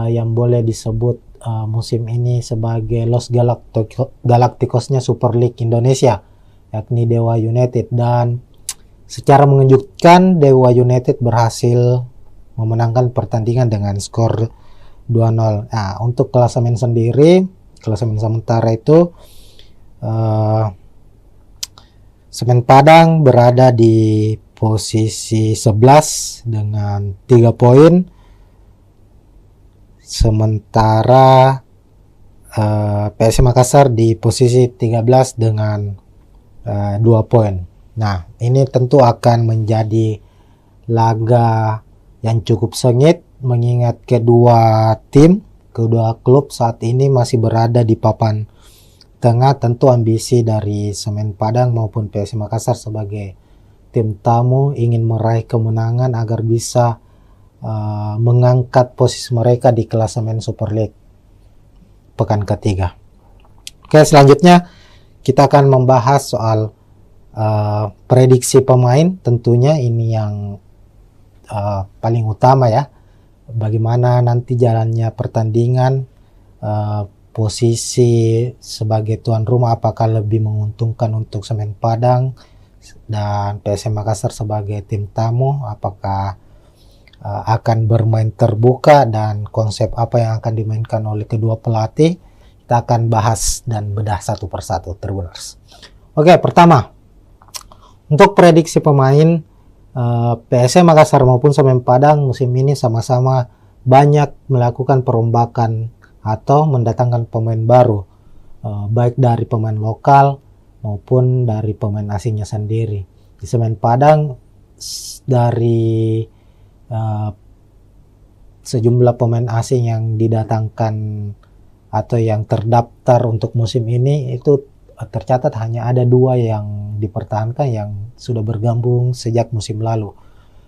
yang boleh disebut musim ini sebagai Los Galacticosnya Super League Indonesia, yakni Dewa United, dan secara mengejutkan Dewa United berhasil memenangkan pertandingan dengan skor 2-0. Nah, untuk klasemen sendiri, klasemen sementara itu Semen Padang berada di posisi 11 dengan 3 poin. Sementara PSM Makassar di posisi 13 dengan 2 poin. Nah, ini tentu akan menjadi laga yang cukup sengit mengingat kedua klub saat ini masih berada di papan tengah. Tentu ambisi dari Semen Padang maupun PSM Makassar sebagai tim tamu ingin meraih kemenangan agar bisa mengangkat posisi mereka di klasemen Super League pekan ketiga. Oke, selanjutnya kita akan membahas soal prediksi pemain. Tentunya ini yang paling utama ya. Bagaimana nanti jalannya pertandingan, posisi sebagai tuan rumah apakah lebih menguntungkan untuk Semen Padang dan PSM Makassar sebagai tim tamu, apakah akan bermain terbuka dan konsep apa yang akan dimainkan oleh kedua pelatih. Kita akan bahas dan bedah satu persatu, Tribuners. Oke, pertama untuk prediksi pemain, PSM Makassar maupun Semen Padang musim ini sama-sama banyak melakukan perombakan atau mendatangkan pemain baru, baik dari pemain lokal maupun dari pemain asingnya sendiri. Di Semen Padang dari sejumlah pemain asing yang didatangkan atau yang terdaftar untuk musim ini, itu tercatat hanya ada 2 yang dipertahankan yang sudah bergabung sejak musim lalu.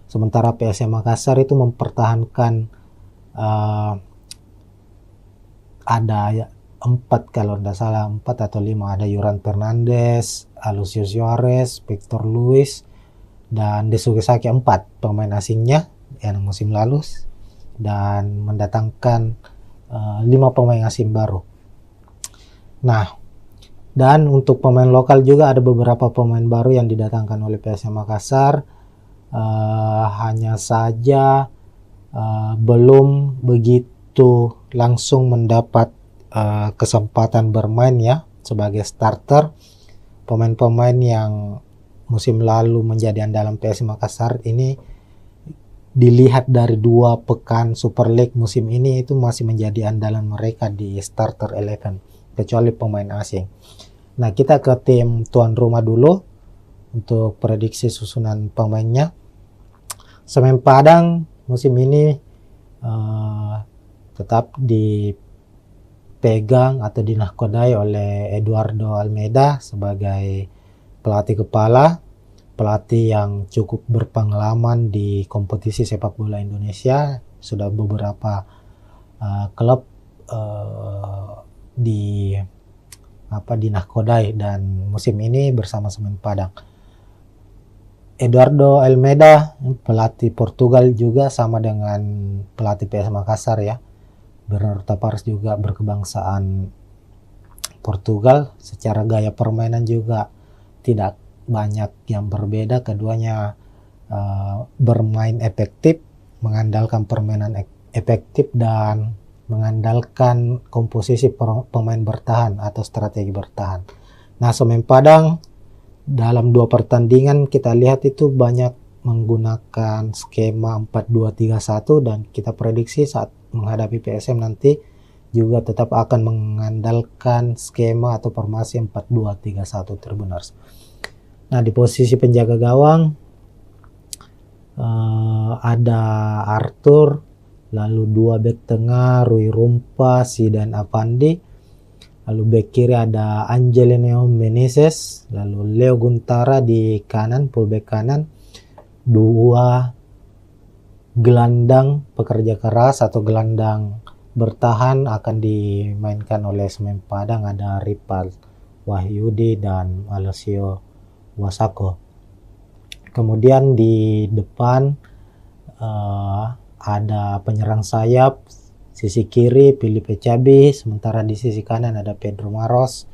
Sementara PSM Makassar itu mempertahankan ada 4 kalau tidak salah, 4 atau 5, ada Yoran Fernandes, Alucius Suarez, Victor Luis, dan Desugesaki, 4 pemain asingnya yang musim lalu, dan mendatangkan 5 pemain asing baru. Nah, dan untuk pemain lokal juga ada beberapa pemain baru yang didatangkan oleh PSM Makassar, hanya saja belum begitu langsung mendapat kesempatan bermain ya sebagai starter. Pemain-pemain yang musim lalu menjadi andalan PSM Makassar ini, dilihat dari 2 pekan Super League musim ini, itu masih menjadi andalan mereka di starter 11, kecuali pemain asing. Nah, kita ke tim tuan rumah dulu untuk prediksi susunan pemainnya. Semen Padang musim ini tetap dipegang atau dinahkodai oleh Eduardo Almeida sebagai pelatih kepala, pelatih yang cukup berpengalaman di kompetisi sepak bola Indonesia. Sudah beberapa klub dinahkodai, dan musim ini bersama Semen Padang. Eduardo Almeida, pelatih Portugal juga, sama dengan pelatih PSM Makassar ya. Bernardo Tavares juga berkebangsaan Portugal. Secara gaya permainan juga tidak banyak yang berbeda. Keduanya bermain efektif, mengandalkan permainan efektif dan mengandalkan komposisi pemain bertahan atau strategi bertahan. Nah, Semen Padang dalam 2 pertandingan kita lihat itu banyak menggunakan skema 4-2-3-1, dan kita prediksi saat menghadapi PSM nanti juga tetap akan mengandalkan skema atau formasi 4-2-3-1, Tribuners. Nah, di posisi penjaga gawang ada Arthur, lalu 2 bek tengah Rui Rumpa, Zidan Avandi, lalu bek kiri ada Angelino Meneses, lalu Leo Guntara di kanan, fullback kanan. 2 gelandang pekerja keras atau gelandang bertahan akan dimainkan oleh Semen Padang, ada Ripal Wahyudi dan Alessio Wasako. Kemudian di depan ada penyerang sayap, sisi kiri Filipe Cabi, sementara di sisi kanan ada Pedro Maros,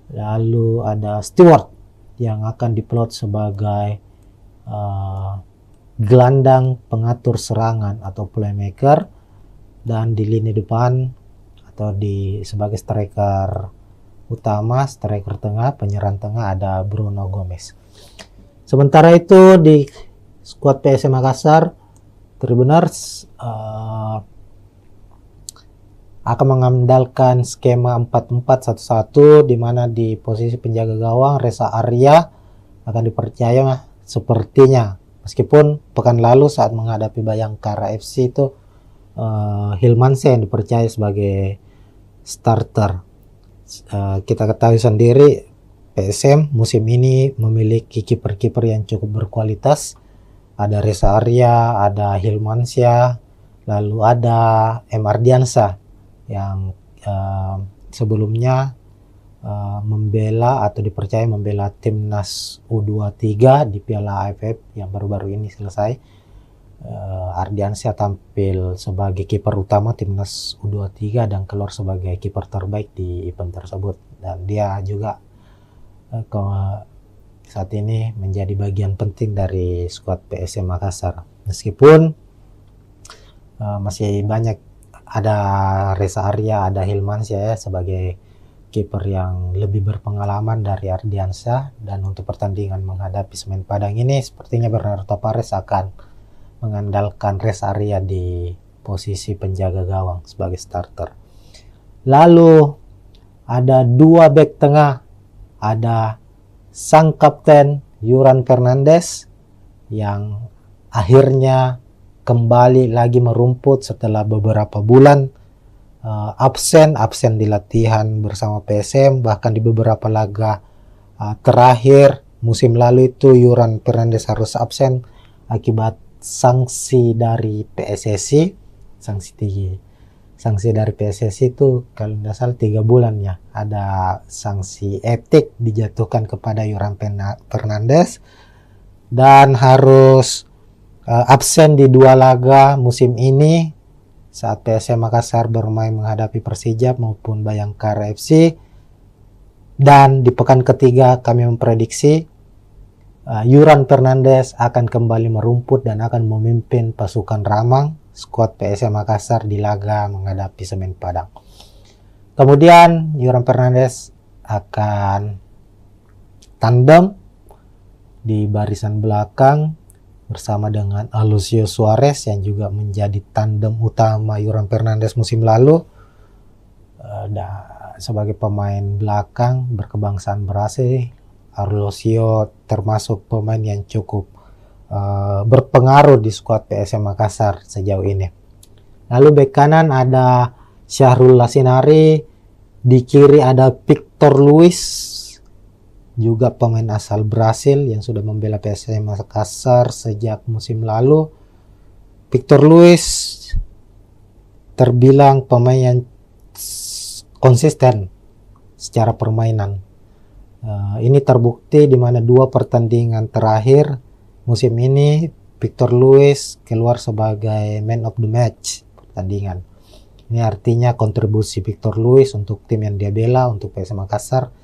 lalu ada Stewart yang akan diplot sebagai gelandang pengatur serangan atau playmaker, dan di lini depan atau sebagai striker utama, striker tengah, penyerang tengah ada Bruno Gomez. Sementara itu di skuad PSM Makassar, Tribuners akan mengandalkan skema 4-4-1-1, di mana di posisi penjaga gawang Reza Arya akan dipercaya sepertinya, meskipun pekan lalu saat menghadapi Bayangkara FC itu Hilmansyah yang dipercaya sebagai starter. Kita ketahui sendiri PSM musim ini memiliki kiper-kiper yang cukup berkualitas. Ada Reza Arya, ada Hilmansyah, lalu ada M. Ardiansyah yang sebelumnya membela atau dipercaya membela timnas U23 di Piala AFF yang baru-baru ini selesai. Ardiansyah tampil sebagai kiper utama timnas U23 dan keluar sebagai kiper terbaik di event tersebut, dan dia juga saat ini menjadi bagian penting dari skuad PSM Makassar. Meskipun masih banyak, ada Reza Arya, ada Hilmansyah ya, sebagai kiper yang lebih berpengalaman dari Ardiansyah, dan untuk pertandingan menghadapi Semen Padang ini sepertinya Bernardo Tavares akan mengandalkan Reza Arya di posisi penjaga gawang sebagai starter. Lalu ada dua bek tengah, ada sang kapten Yuran Fernandes yang akhirnya kembali lagi merumput setelah beberapa bulan absen di latihan bersama PSM, bahkan di beberapa laga terakhir musim lalu itu Yuran Fernandes harus absen akibat sanksi dari PSSI. Sanksi dari PSSI itu kalau tidak salah 3 bulan ya, ada sanksi etik dijatuhkan kepada Yuran Fernandes dan harus absen di 2 laga musim ini saat PSM Makassar bermain menghadapi Persija maupun Bayangkara FC. Dan di pekan ketiga kami memprediksi Yuran Fernandes akan kembali merumput dan akan memimpin pasukan Ramang, skuad PSM Makassar di laga menghadapi Semen Padang. Kemudian Yuran Fernandes akan tandem di barisan belakang bersama dengan Alucio Suarez yang juga menjadi tandem utama Yuran Fernandes musim lalu. Sebagai pemain belakang berkebangsaan Brasil, Alucio termasuk pemain yang cukup berpengaruh di skuad PSM Makassar sejauh ini. Lalu bek kanan ada Syahrul Lasinari, di kiri ada Victor Luis, juga pemain asal Brasil yang sudah membela PSM Makassar sejak musim lalu. Victor Luis terbilang pemain yang konsisten secara permainan. Ini terbukti di mana 2 pertandingan terakhir musim ini Victor Luis keluar sebagai man of the match pertandingan. Ini artinya kontribusi Victor Luis untuk tim yang dia bela, untuk PSM Makassar,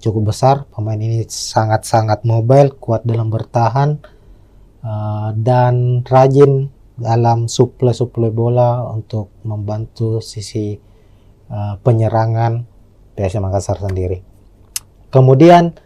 cukup besar. Pemain ini sangat-sangat mobile, kuat dalam bertahan, dan rajin dalam suplai bola untuk membantu sisi penyerangan PSM Makassar sendiri. Kemudian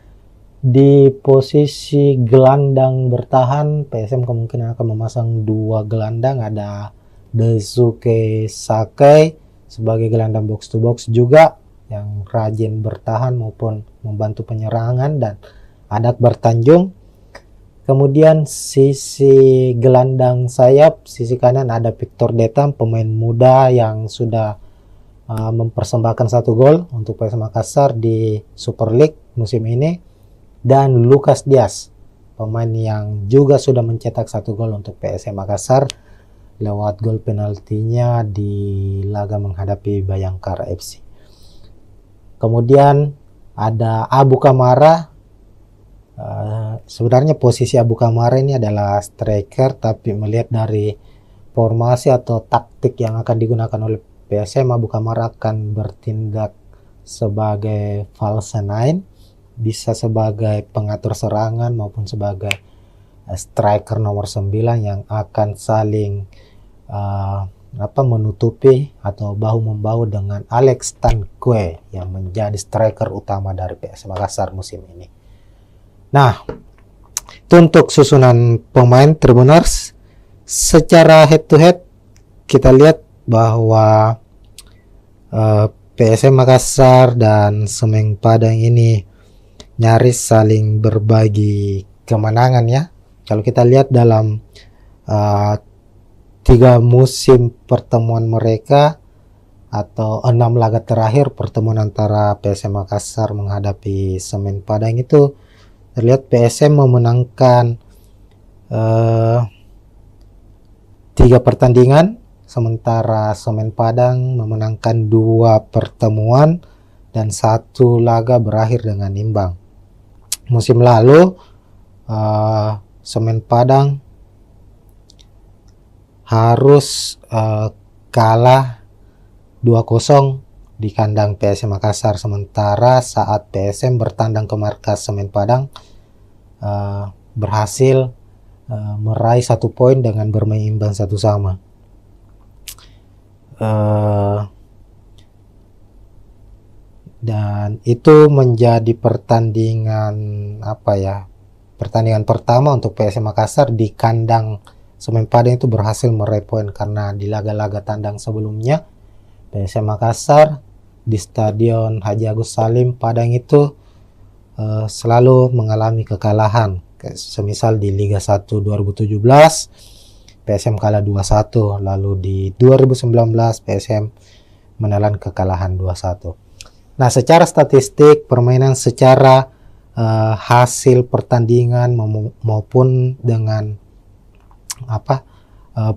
di posisi gelandang bertahan, PSM kemungkinan akan memasang 2 gelandang, ada Daisuke Sakai sebagai gelandang box to box juga yang rajin bertahan maupun membantu penyerangan, dan ada Akbar Tanjung. Kemudian sisi gelandang sayap, sisi kanan ada Victor Detam, pemain muda yang sudah mempersembahkan 1 gol untuk PSM Makassar di Super League musim ini, dan Lucas Diaz, pemain yang juga sudah mencetak 1 gol untuk PSM Makassar lewat gol penaltinya di laga menghadapi Bayangkara FC. Kemudian ada Abu Kamara. Sebenarnya posisi Abu Kamara ini adalah striker, tapi melihat dari formasi atau taktik yang akan digunakan oleh PSM, Abu Kamara akan bertindak sebagai false nine, bisa sebagai pengatur serangan maupun sebagai striker nomor 9 yang akan saling menutupi atau bahu-membahu dengan Alex Tanque yang menjadi striker utama dari PSM Makassar musim ini. Nah, itu untuk susunan pemain Tribuners. Secara head to head kita lihat bahwa PSM Makassar dan Semen Padang ini nyaris saling berbagi kemenangan ya. Kalau kita lihat dalam 3 musim pertemuan mereka atau 6 laga terakhir pertemuan antara PSM Makassar menghadapi Semen Padang itu terlihat PSM memenangkan 3 pertandingan, sementara Semen Padang memenangkan 2 pertemuan dan 1 laga berakhir dengan imbang. Musim lalu Semen Padang harus kalah 2-0 di kandang PSM Makassar. Sementara saat PSM bertandang ke markas Semen Padang berhasil meraih 1 poin dengan bermain imbang 1-1. Dan itu menjadi pertandingan pertandingan pertama untuk PSM Makassar di kandang Semen Padang itu berhasil meraih poin, karena di laga-laga tandang sebelumnya PSM Makassar di Stadion Haji Agus Salim Padang itu selalu mengalami kekalahan. Semisal di Liga 1 2017 PSM kalah 2-1, lalu di 2019 PSM menelan kekalahan 2-1. Nah, secara statistik permainan, secara hasil pertandingan maupun dengan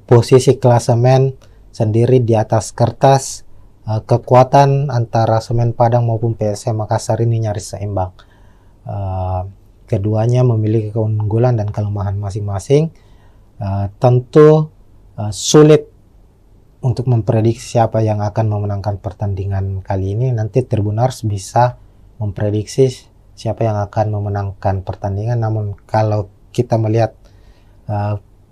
posisi klasemen sendiri di atas kertas, kekuatan antara Semen Padang maupun PSM Makassar ini nyaris seimbang. Keduanya memiliki keunggulan dan kelemahan masing-masing. Tentu sulit untuk memprediksi siapa yang akan memenangkan pertandingan kali ini. Nanti Tribuners bisa memprediksi siapa yang akan memenangkan pertandingan. Namun kalau kita melihat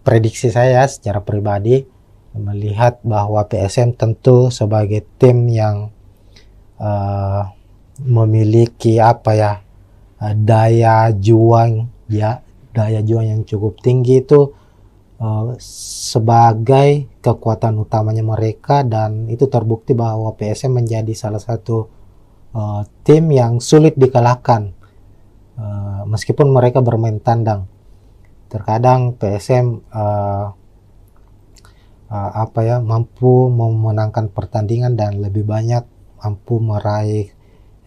prediksi saya secara pribadi, melihat bahwa PSM tentu sebagai tim yang memiliki daya juang yang cukup tinggi itu sebagai kekuatan utamanya mereka, dan itu terbukti bahwa PSM menjadi salah satu tim yang sulit dikalahkan meskipun mereka bermain tandang. Terkadang PSM mampu memenangkan pertandingan dan lebih banyak mampu meraih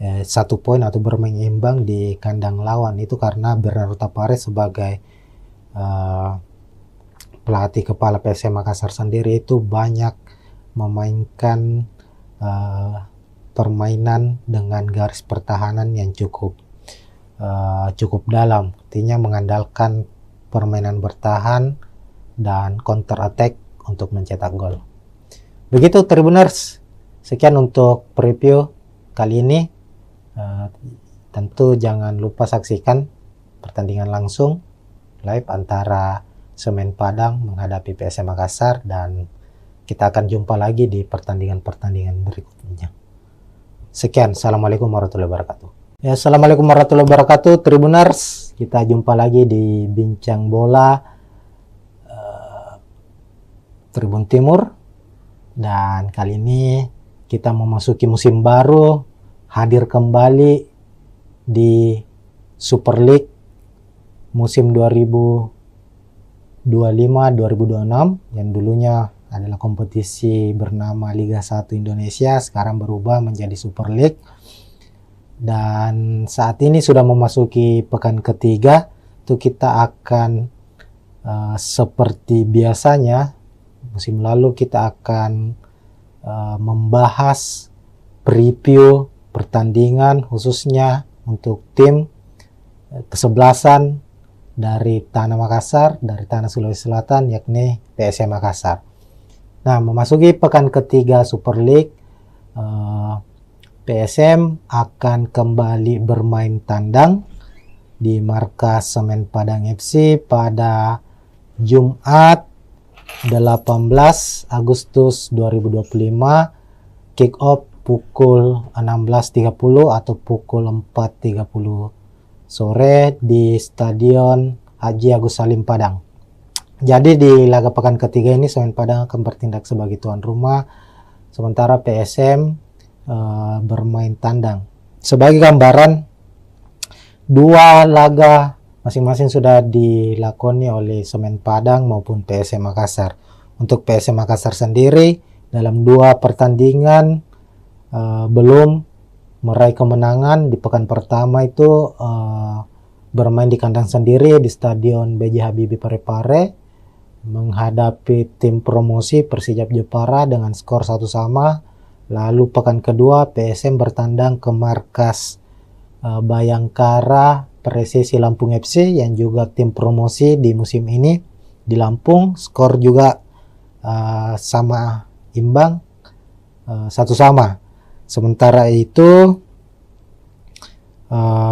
1 poin atau bermain imbang di kandang lawan. Itu karena Bernardo Tapares sebagai pelatih kepala PSM Makassar sendiri itu banyak memainkan permainan dengan garis pertahanan yang cukup dalam, artinya mengandalkan permainan bertahan dan counter attack untuk mencetak gol. Begitu Tribuners, sekian untuk preview kali ini. Tentu jangan lupa saksikan pertandingan langsung live antara Semen Padang menghadapi PSM Makassar, dan kita akan jumpa lagi di pertandingan-pertandingan berikutnya. Sekian, assalamualaikum warahmatullahi wabarakatuh. Ya, assalamualaikum warahmatullahi wabarakatuh Tribuners. Kita jumpa lagi di Bincang Bola Tribun Timur, dan kali ini kita memasuki musim baru, hadir kembali di Super League musim 2025-2026 yang dulunya adalah kompetisi bernama Liga 1 Indonesia, sekarang berubah menjadi Super League. Dan saat ini sudah memasuki pekan ketiga, itu kita akan seperti biasanya musim lalu kita akan membahas preview pertandingan khususnya untuk tim kesebelasan dari Tanah Makassar, dari Tanah Sulawesi Selatan, yakni PSM Makassar. Nah, memasuki pekan ketiga Super League, PSM akan kembali bermain tandang di markas Semen Padang FC pada Jumat 18 Agustus 2025, kick off pukul 16.30 atau pukul 4.30 sore di Stadion Haji Agus Salim Padang. Jadi di laga pekan ketiga ini Semen Padang akan bertindak sebagai tuan rumah, sementara PSM bermain tandang. Sebagai gambaran, 2 laga masing-masing sudah dilakoni oleh Semen Padang maupun PSM Makassar. Untuk PSM Makassar sendiri dalam 2 pertandingan belum meraih kemenangan. Di pekan pertama itu bermain di kandang sendiri di Stadion B.J. Habibie Parepare menghadapi tim promosi Persijap Jepara dengan skor 1-1. Lalu pekan kedua PSM bertandang ke markas Bayangkara Presisi Lampung FC yang juga tim promosi di musim ini di Lampung. Skor juga sama imbang, 1-1. Sementara itu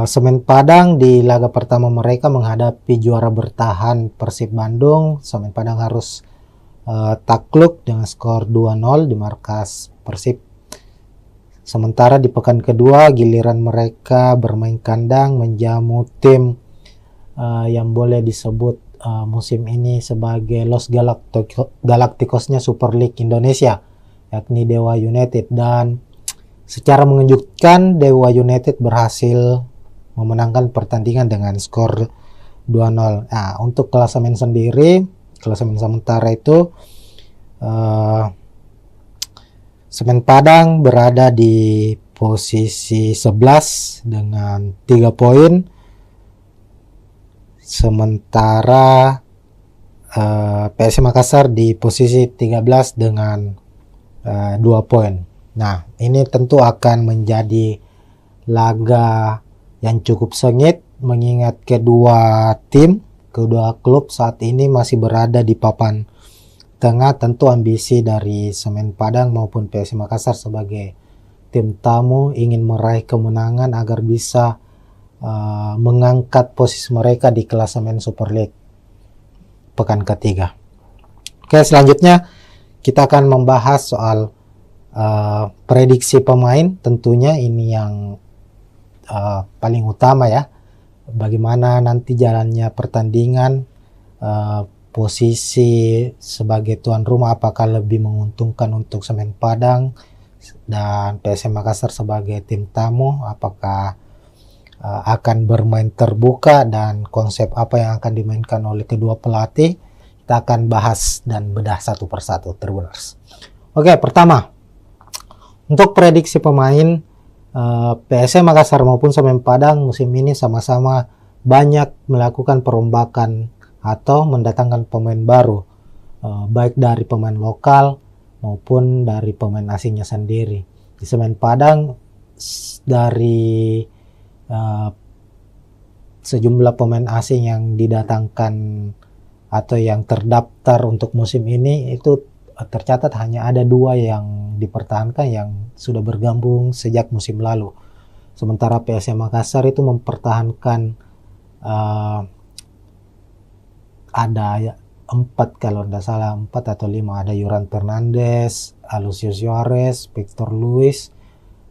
Semen Padang di laga pertama mereka menghadapi juara bertahan Persib Bandung. Semen Padang harus takluk dengan skor 2-0 di markas Persib. Sementara di pekan kedua giliran mereka bermain kandang menjamu tim yang boleh disebut musim ini sebagai Los Galacticosnya Super League Indonesia, yakni Dewa United. Dan secara mengejutkan Dewa United berhasil memenangkan pertandingan dengan skor 2-0. Nah, untuk klasemen sendiri, klasemen sementara itu Semen Padang berada di posisi 11 dengan 3 poin. Sementara PSM Makassar di posisi 13 dengan 2 poin. Nah, ini tentu akan menjadi laga yang cukup sengit mengingat kedua klub saat ini masih berada di papan tengah. Tentu ambisi dari Semen Padang maupun PSM Makassar sebagai tim tamu ingin meraih kemenangan agar bisa mengangkat posisi mereka di klasemen Super League pekan ketiga. Oke, selanjutnya kita akan membahas soal prediksi pemain. Tentunya ini yang paling utama ya, bagaimana nanti jalannya pertandingan, posisi sebagai tuan rumah apakah lebih menguntungkan untuk Semen Padang dan PSM Makassar sebagai tim tamu, apakah akan bermain terbuka dan konsep apa yang akan dimainkan oleh kedua pelatih. Kita akan bahas dan bedah satu persatu, Tribuners. Oke, pertama untuk prediksi pemain, PSM Makassar maupun Semen Padang musim ini sama-sama banyak melakukan perombakan atau mendatangkan pemain baru, baik dari pemain lokal maupun dari pemain asingnya sendiri. Di Semen Padang dari sejumlah pemain asing yang didatangkan atau yang terdaftar untuk musim ini itu tercatat hanya ada 2 yang dipertahankan yang sudah bergabung sejak musim lalu. Sementara PSM Makassar itu mempertahankan ada 4 kalau tidak salah, 4 atau 5, ada Yoran Fernandes, Alucius Suarez, Victor Luis,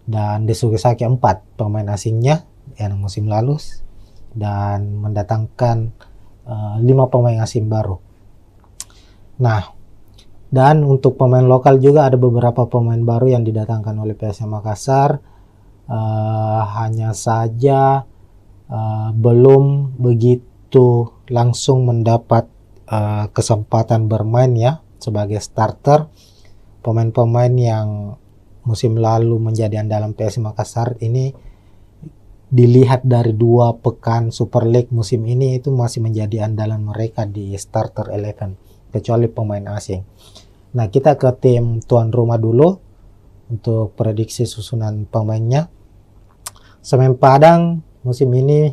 dan Desugesaki, 4 pemain asingnya yang musim lalu, dan mendatangkan 5 pemain asing baru. Nah, dan untuk pemain lokal juga ada beberapa pemain baru yang didatangkan oleh PSM Makassar, hanya saja belum begitu langsung mendapat kesempatan bermain ya sebagai starter. Pemain-pemain yang musim lalu menjadi andalan PSM Makassar ini dilihat dari 2 pekan Super League musim ini itu masih menjadi andalan mereka di starter 11 kecuali pemain asing. Nah, kita ke tim tuan rumah dulu untuk prediksi susunan pemainnya. Semen Padang musim ini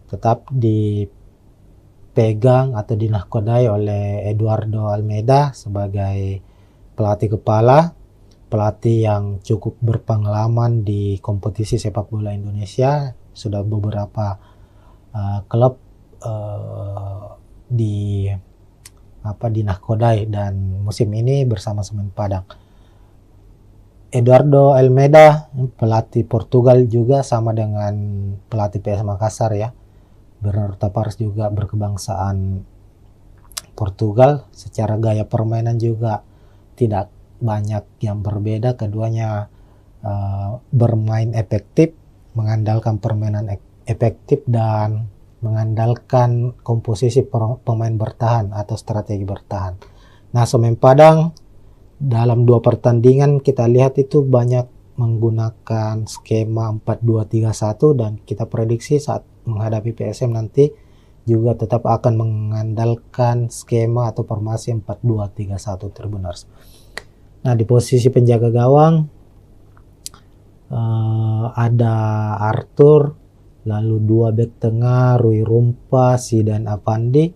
tetap dipegang atau dinahkodai oleh Eduardo Almeida sebagai pelatih kepala, pelatih yang cukup berpengalaman di kompetisi sepak bola Indonesia. Sudah beberapa klub dinahkodai dan musim ini bersama Semen Padang. Eduardo Almeida pelatih Portugal juga sama dengan pelatih PSM Makassar ya. Bernardo Tavares juga berkebangsaan Portugal. Secara gaya permainan juga tidak banyak yang berbeda. Keduanya bermain efektif, mengandalkan permainan efektif dan mengandalkan komposisi pemain bertahan atau strategi bertahan. Nah, Semen Padang dalam 2 pertandingan kita lihat itu banyak menggunakan skema 4-2-3-1 dan kita prediksi saat menghadapi PSM nanti juga tetap akan mengandalkan skema atau formasi 4-2-3-1 Tribuners. Nah, di posisi penjaga gawang ada Arthur, lalu 2 bek tengah Rui Rumpa, Zidan Avandi,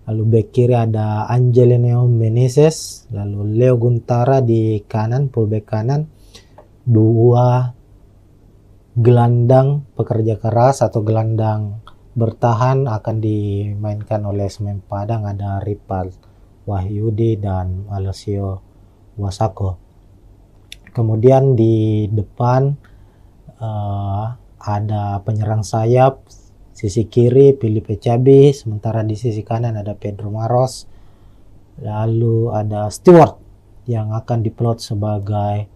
Lalu bek kiri ada Angelino Meneses, lalu Leo Guntara di kanan, fullback kanan. Dua gelandang pekerja keras atau gelandang bertahan akan dimainkan oleh Semen Padang, ada Ripal Wahyudi dan Alessio Wasako. Kemudian di depan ada penyerang sayap, sisi kiri Filipe Cabi, sementara di sisi kanan ada Pedro Maros. Lalu ada Stewart yang akan diplot sebagai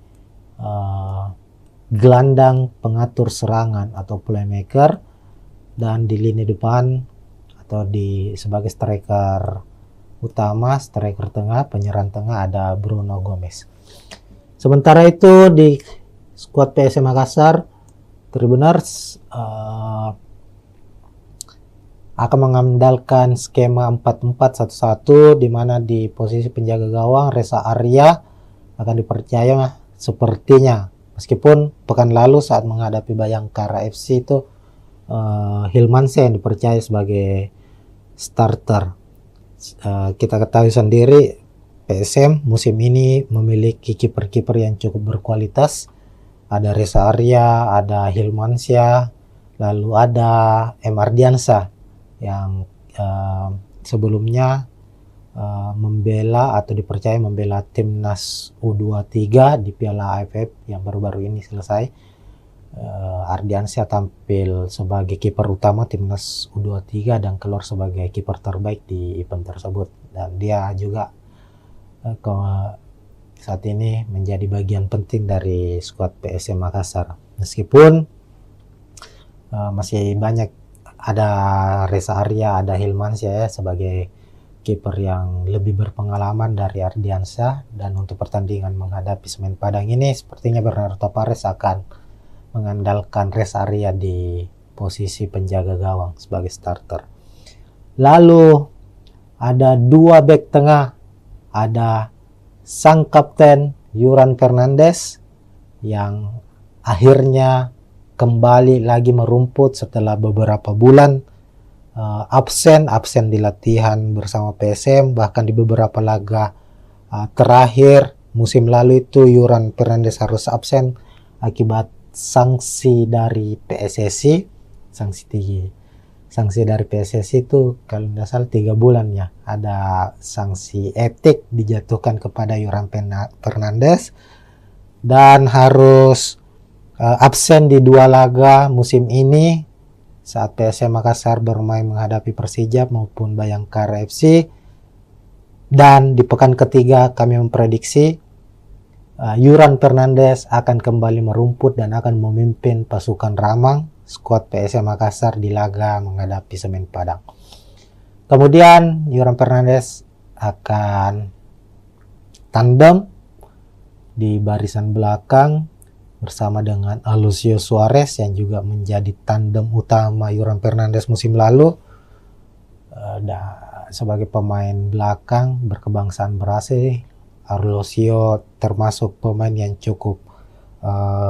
gelandang pengatur serangan atau playmaker, dan di lini depan atau sebagai striker utama, striker tengah, penyerang tengah ada Bruno Gomez. Sementara itu di skuad PSM Makassar, Tribuners akan mengandalkan skema 4-4-1-1, di mana di posisi penjaga gawang Reza Arya akan dipercaya sepertinya, meskipun pekan lalu saat menghadapi Bayangkara FC itu Hilmansyah yang dipercaya sebagai starter. Kita ketahui sendiri PSM musim ini memiliki kiper-kiper yang cukup berkualitas. Ada Reza Arya, ada Hilmansyah, lalu ada M. Ardiansyah yang sebelumnya membela atau dipercaya membela timnas U23 di Piala AFF yang baru-baru ini selesai. Ardiansyah tampil sebagai kiper utama timnas U23 dan keluar sebagai kiper terbaik di event tersebut, dan dia juga saat ini menjadi bagian penting dari skuad PSM Makassar, meskipun masih banyak, ada Reza Arya, ada Hilmansyah ya, sebagai kiper yang lebih berpengalaman dari Ardiansyah. Dan untuk pertandingan menghadapi Semen Padang ini sepertinya Bernardo Tavares akan mengandalkan Reza Arya di posisi penjaga gawang sebagai starter. Lalu ada dua bek tengah, ada sang kapten Yuran Fernandes yang akhirnya kembali lagi merumput setelah beberapa bulan absen di latihan bersama PSM, bahkan di beberapa laga terakhir musim lalu itu Yuran Fernandes harus absen akibat sanksi dari PSSI. Sanksi dari PSSI itu kalau tidak salah 3 bulan ya, ada sanksi etik dijatuhkan kepada Yuran Fernandes dan harus absen di 2 laga musim ini saat PSM Makassar bermain menghadapi Persija maupun Bayangkara FC. Dan di pekan ketiga kami memprediksi Yuran Fernandes akan kembali merumput dan akan memimpin pasukan Ramang, skuad PSM Makassar di laga menghadapi Semen Padang. Kemudian Yuran Fernandes akan tandem di barisan belakang bersama dengan Alucio Suarez yang juga menjadi tandem utama Yuran Fernandes musim lalu. Sebagai pemain belakang berkebangsaan Brasil, Alucio termasuk pemain yang cukup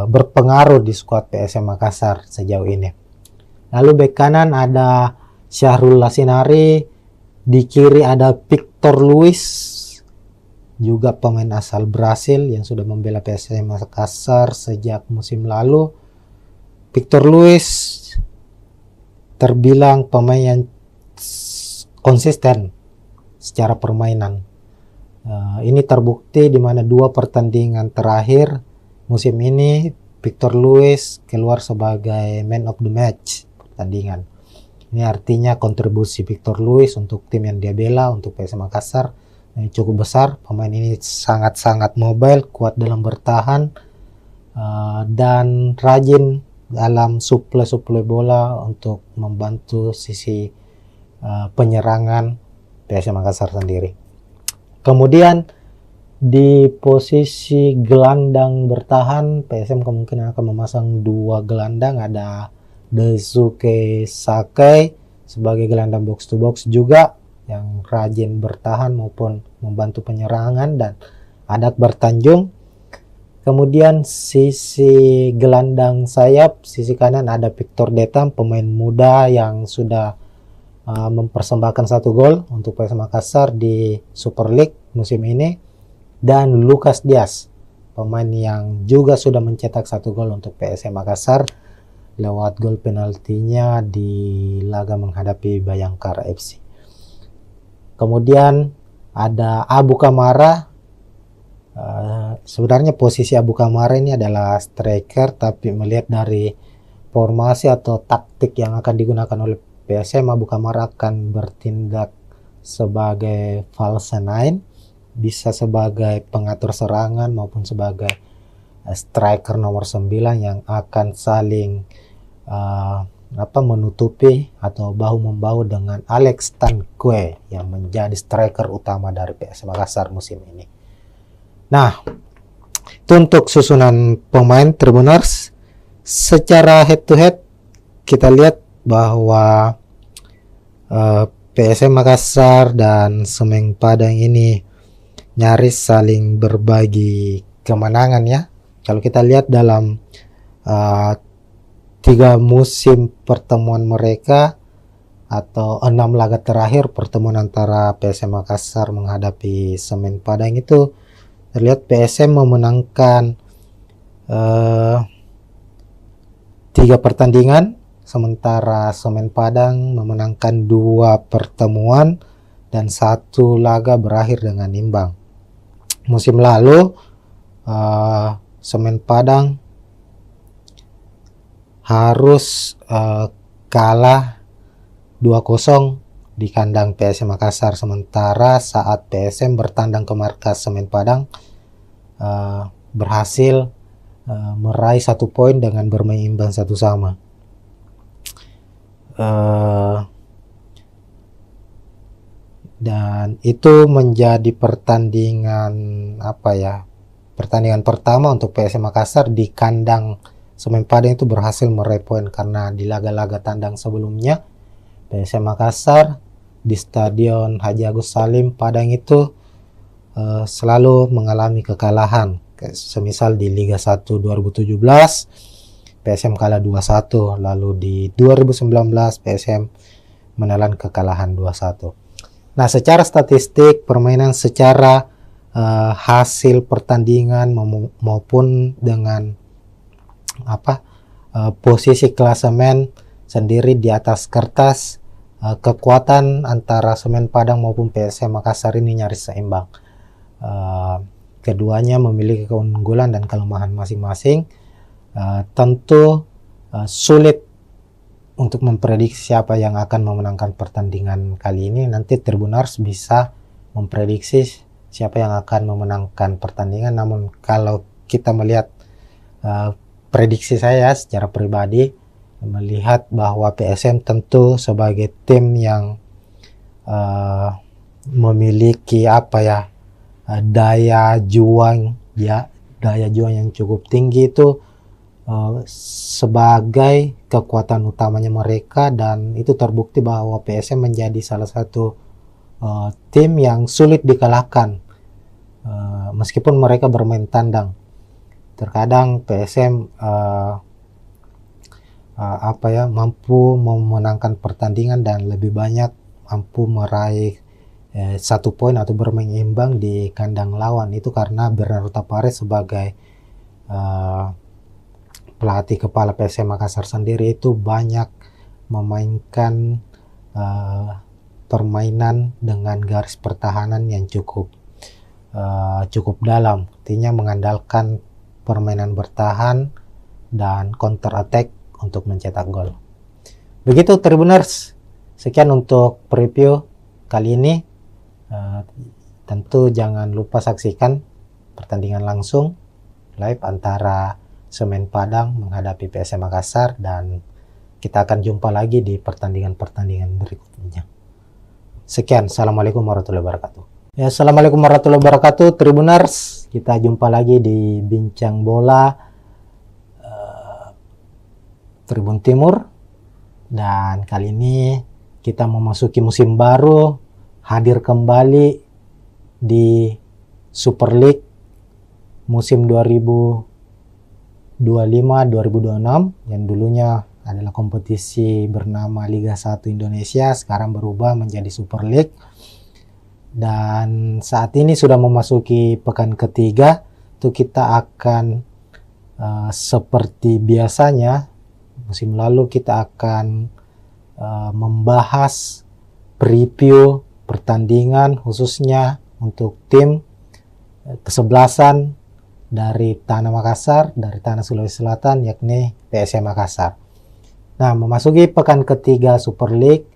berpengaruh di skuad PSM Makassar sejauh ini. Lalu bek kanan ada Syahrul Lasinari, di kiri ada Victor Luis, juga pemain asal Brasil yang sudah membela PSM Makassar sejak musim lalu. Victor Luis terbilang pemain yang konsisten secara permainan. Ini terbukti di mana 2 pertandingan terakhir musim ini Victor Luis keluar sebagai man of the match pertandingan. Ini artinya kontribusi Victor Luis untuk tim yang dia bela, untuk PSM Makassar, cukup besar. Pemain ini sangat-sangat mobile, kuat dalam bertahan, dan rajin dalam suplai bola untuk membantu sisi penyerangan PSM Makassar sendiri. Kemudian di posisi gelandang bertahan PSM kemungkinan akan memasang 2 gelandang, ada Daisuke Sakai sebagai gelandang box to box juga yang rajin bertahan maupun membantu penyerangan, dan ada Akbar Tanjung. Kemudian sisi gelandang sayap, sisi kanan ada Victor Detam, pemain muda yang sudah mempersembahkan 1 gol untuk PSM Makassar di Super League musim ini, dan Lucas Diaz, pemain yang juga sudah mencetak 1 gol untuk PSM Makassar lewat gol penaltinya di laga menghadapi Bayangkara FC. Kemudian ada Abu Kamara. Sebenarnya posisi Abu Kamara ini adalah striker, tapi melihat dari formasi atau taktik yang akan digunakan oleh PSM, Abu Kamara akan bertindak sebagai false nine, bisa sebagai pengatur serangan maupun sebagai striker nomor 9 yang akan saling menutupi atau bahu-membahu dengan Alex Tanque yang menjadi striker utama dari PSM Makassar musim ini. Nah, itu untuk susunan pemain Tribuners. Secara head to head kita lihat bahwa PSM Makassar dan Semen Padang ini nyaris saling berbagi kemenangan ya. Kalau kita lihat dalam 3 musim pertemuan mereka atau 6 laga terakhir pertemuan antara PSM Makassar menghadapi Semen Padang itu terlihat PSM memenangkan 3 pertandingan, sementara Semen Padang memenangkan 2 pertemuan dan 1 laga berakhir dengan imbang. Musim lalu Semen Padang harus kalah 2-0 di kandang PSM Makassar, sementara saat PSM bertandang ke markas Semen Padang berhasil meraih 1 poin dengan bermain imbang 1-1. Dan itu menjadi pertandingan pertandingan pertama untuk PSM Makassar di kandang Semen Padang itu berhasil meraih poin, karena di laga-laga tandang sebelumnya PSM Makassar di Stadion Haji Agus Salim Padang itu selalu mengalami kekalahan. Semisal di Liga 1 2017 PSM kalah 2-1, lalu di 2019 PSM menelan kekalahan 2-1. Nah, secara statistik permainan, secara hasil pertandingan maupun dengan posisi klasemen sendiri di atas kertas, kekuatan antara Semen Padang maupun PSM Makassar ini nyaris seimbang. Keduanya memiliki keunggulan dan kelemahan masing-masing. Tentu sulit untuk memprediksi siapa yang akan memenangkan pertandingan kali ini. Nanti Tribuners bisa memprediksi siapa yang akan memenangkan pertandingan. Namun kalau kita melihat prediksi saya secara pribadi, melihat bahwa PSM tentu sebagai tim yang memiliki daya juang yang cukup tinggi itu sebagai kekuatan utamanya mereka, dan itu terbukti bahwa PSM menjadi salah satu tim yang sulit dikalahkan meskipun mereka bermain tandang. Terkadang PSM mampu memenangkan pertandingan dan lebih banyak mampu meraih 1 poin atau bermain imbang di kandang lawan. Itu karena Bernardo Tapares sebagai pelatih kepala PSM Makassar sendiri itu banyak memainkan permainan dengan garis pertahanan yang cukup dalam, artinya mengandalkan permainan bertahan dan counter attack untuk mencetak gol. Begitu Tribuners, sekian untuk preview kali ini. Tentu jangan lupa saksikan pertandingan langsung live antara Semen Padang menghadapi PSM Makassar, dan kita akan jumpa lagi di pertandingan-pertandingan berikutnya. Sekian, assalamualaikum warahmatullahi wabarakatuh. Ya, assalamualaikum warahmatullahi wabarakatuh Tribuners. Kita jumpa lagi di Bincang Bola Tribun Timur, dan kali ini kita memasuki musim baru, hadir kembali di Super League musim 2025-2026 yang dulunya adalah kompetisi bernama Liga 1 Indonesia, sekarang berubah menjadi Super League. Dan saat ini sudah memasuki pekan ketiga, itu kita akan seperti biasanya musim lalu kita akan membahas preview pertandingan khususnya untuk tim kesebelasan dari Tanah Makassar, dari Tanah Sulawesi Selatan, yakni PSM Makassar. Nah, memasuki pekan ketiga Super League,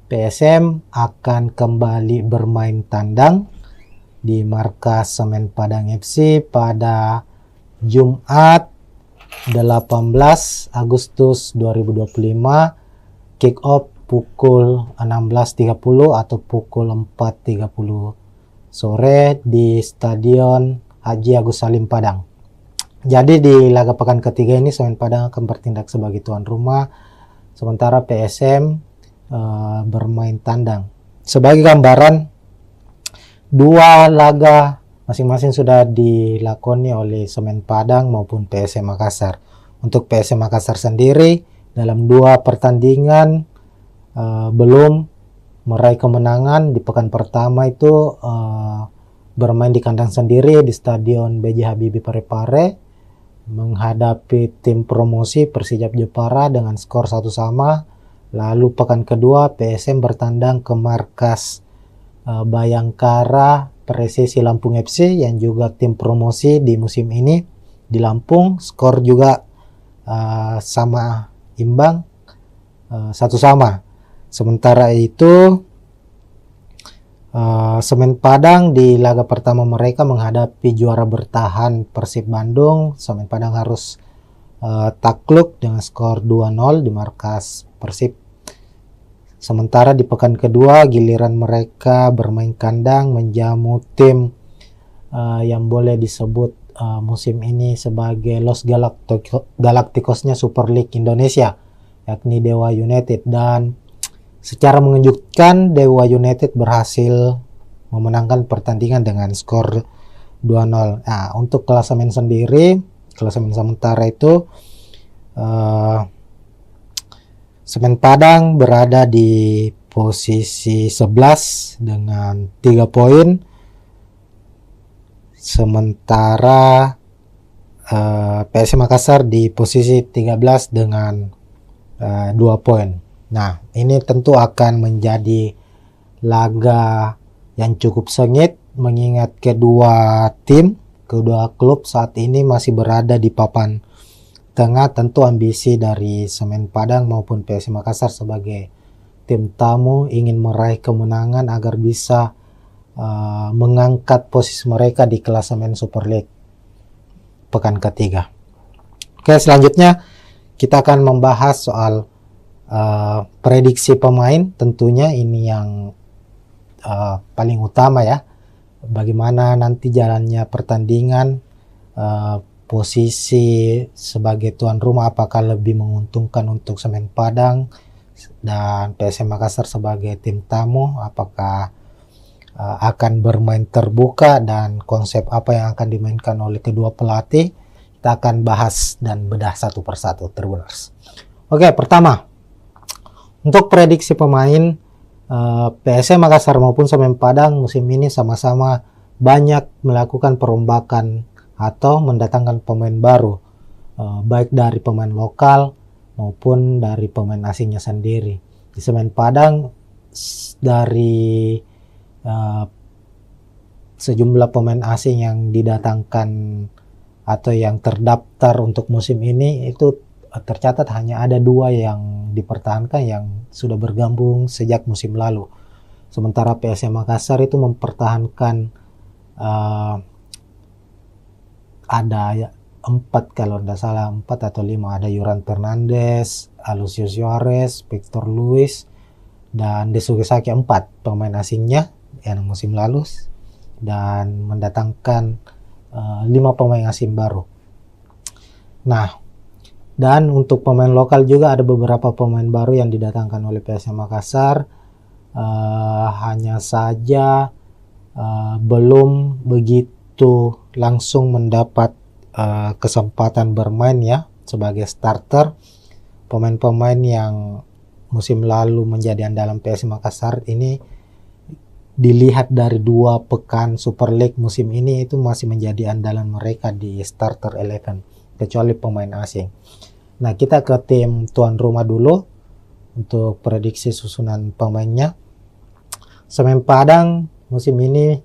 PSM akan kembali bermain tandang di markas Semen Padang FC pada Jumat 18 Agustus 2025, kick off pukul 16.30 atau pukul 4.30 sore di Stadion Haji Agus Salim Padang. Jadi di laga pekan ketiga ini Semen Padang akan bertindak sebagai tuan rumah, sementara PSM bermain tandang. Sebagai gambaran, dua laga masing-masing sudah dilakoni oleh Semen Padang maupun PSM Makassar. Untuk PSM Makassar sendiri dalam dua pertandingan belum meraih kemenangan. Di pekan pertama itu bermain di kandang sendiri di Stadion B.J. Habibie Parepare menghadapi tim promosi Persijap Jepara dengan skor 1-1. Lalu pekan kedua PSM bertandang ke markas Bayangkara Presisi Lampung FC yang juga tim promosi di musim ini di Lampung, skor juga sama imbang 1-1. Sementara itu Semen Padang di laga pertama mereka menghadapi juara bertahan Persib Bandung. Semen Padang harus takluk dengan skor 2-0 di markas Persib. Sementara di pekan kedua giliran mereka bermain kandang menjamu tim yang boleh disebut musim ini sebagai Los Galacticosnya Super League Indonesia, yakni Dewa United. Dan secara mengejutkan Dewa United berhasil memenangkan pertandingan dengan skor 2-0. Nah, untuk klasemen sendiri, klasemen sementara itu Semen Padang berada di posisi 11 dengan 3 poin. Sementara PSM Makassar di posisi 13 dengan 2 poin. Nah, ini tentu akan menjadi laga yang cukup sengit mengingat kedua klub saat ini masih berada di papan tengah. Tentu ambisi dari Semen Padang maupun PSM Makassar sebagai tim tamu ingin meraih kemenangan agar bisa mengangkat posisi mereka di klasemen Super League pekan ketiga. Oke, selanjutnya kita akan membahas soal prediksi pemain. Tentunya ini yang paling utama ya, bagaimana nanti jalannya pertandingan, posisi sebagai tuan rumah apakah lebih menguntungkan untuk Semen Padang dan PSM Makassar sebagai tim tamu, apakah akan bermain terbuka dan konsep apa yang akan dimainkan oleh kedua pelatih. Kita akan bahas dan bedah satu persatu, Tribuners. Oke, pertama untuk prediksi pemain, PSM Makassar maupun Semen Padang musim ini sama-sama banyak melakukan perombakan atau mendatangkan pemain baru, baik dari pemain lokal maupun dari pemain asingnya sendiri. Di Semen Padang dari sejumlah pemain asing yang didatangkan atau yang terdaftar untuk musim ini itu tercatat hanya ada 2 yang dipertahankan yang sudah bergabung sejak musim lalu. Sementara PSM Makassar itu mempertahankan ada 4 kalau tidak salah, 4 atau 5, ada Yuran Fernandes, Alucio Suarez, Victor Luis, dan Desugesaki, 4 pemain asingnya yang musim lalu, dan mendatangkan 5 pemain asing baru. Nah, dan untuk pemain lokal juga ada beberapa pemain baru yang didatangkan oleh PSM Makassar, hanya saja belum begitu langsung mendapat kesempatan bermain ya. sebagai starter. Pemain-pemain yang musim lalu menjadi andalan PSM Makassar ini dilihat dari 2 pekan Super League musim ini itu masih menjadi andalan mereka di starter 11, kecuali pemain asing. Nah, kita ke tim tuan rumah dulu untuk prediksi susunan pemainnya. Semen Padang musim ini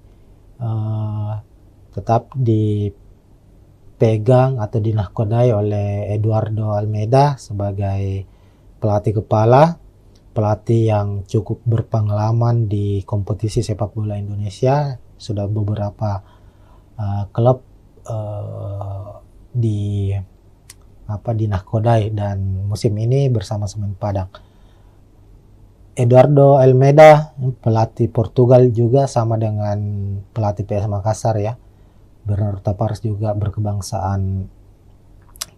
tetap dipegang atau dinahkodai oleh Eduardo Almeida sebagai pelatih kepala, pelatih yang cukup berpengalaman di kompetisi sepak bola Indonesia. Sudah beberapa klub dinahkodai, dan musim ini bersama Semen Padang. Eduardo Almeida, pelatih Portugal juga, sama dengan pelatih PS Makassar ya. Bernardo Tavares juga berkebangsaan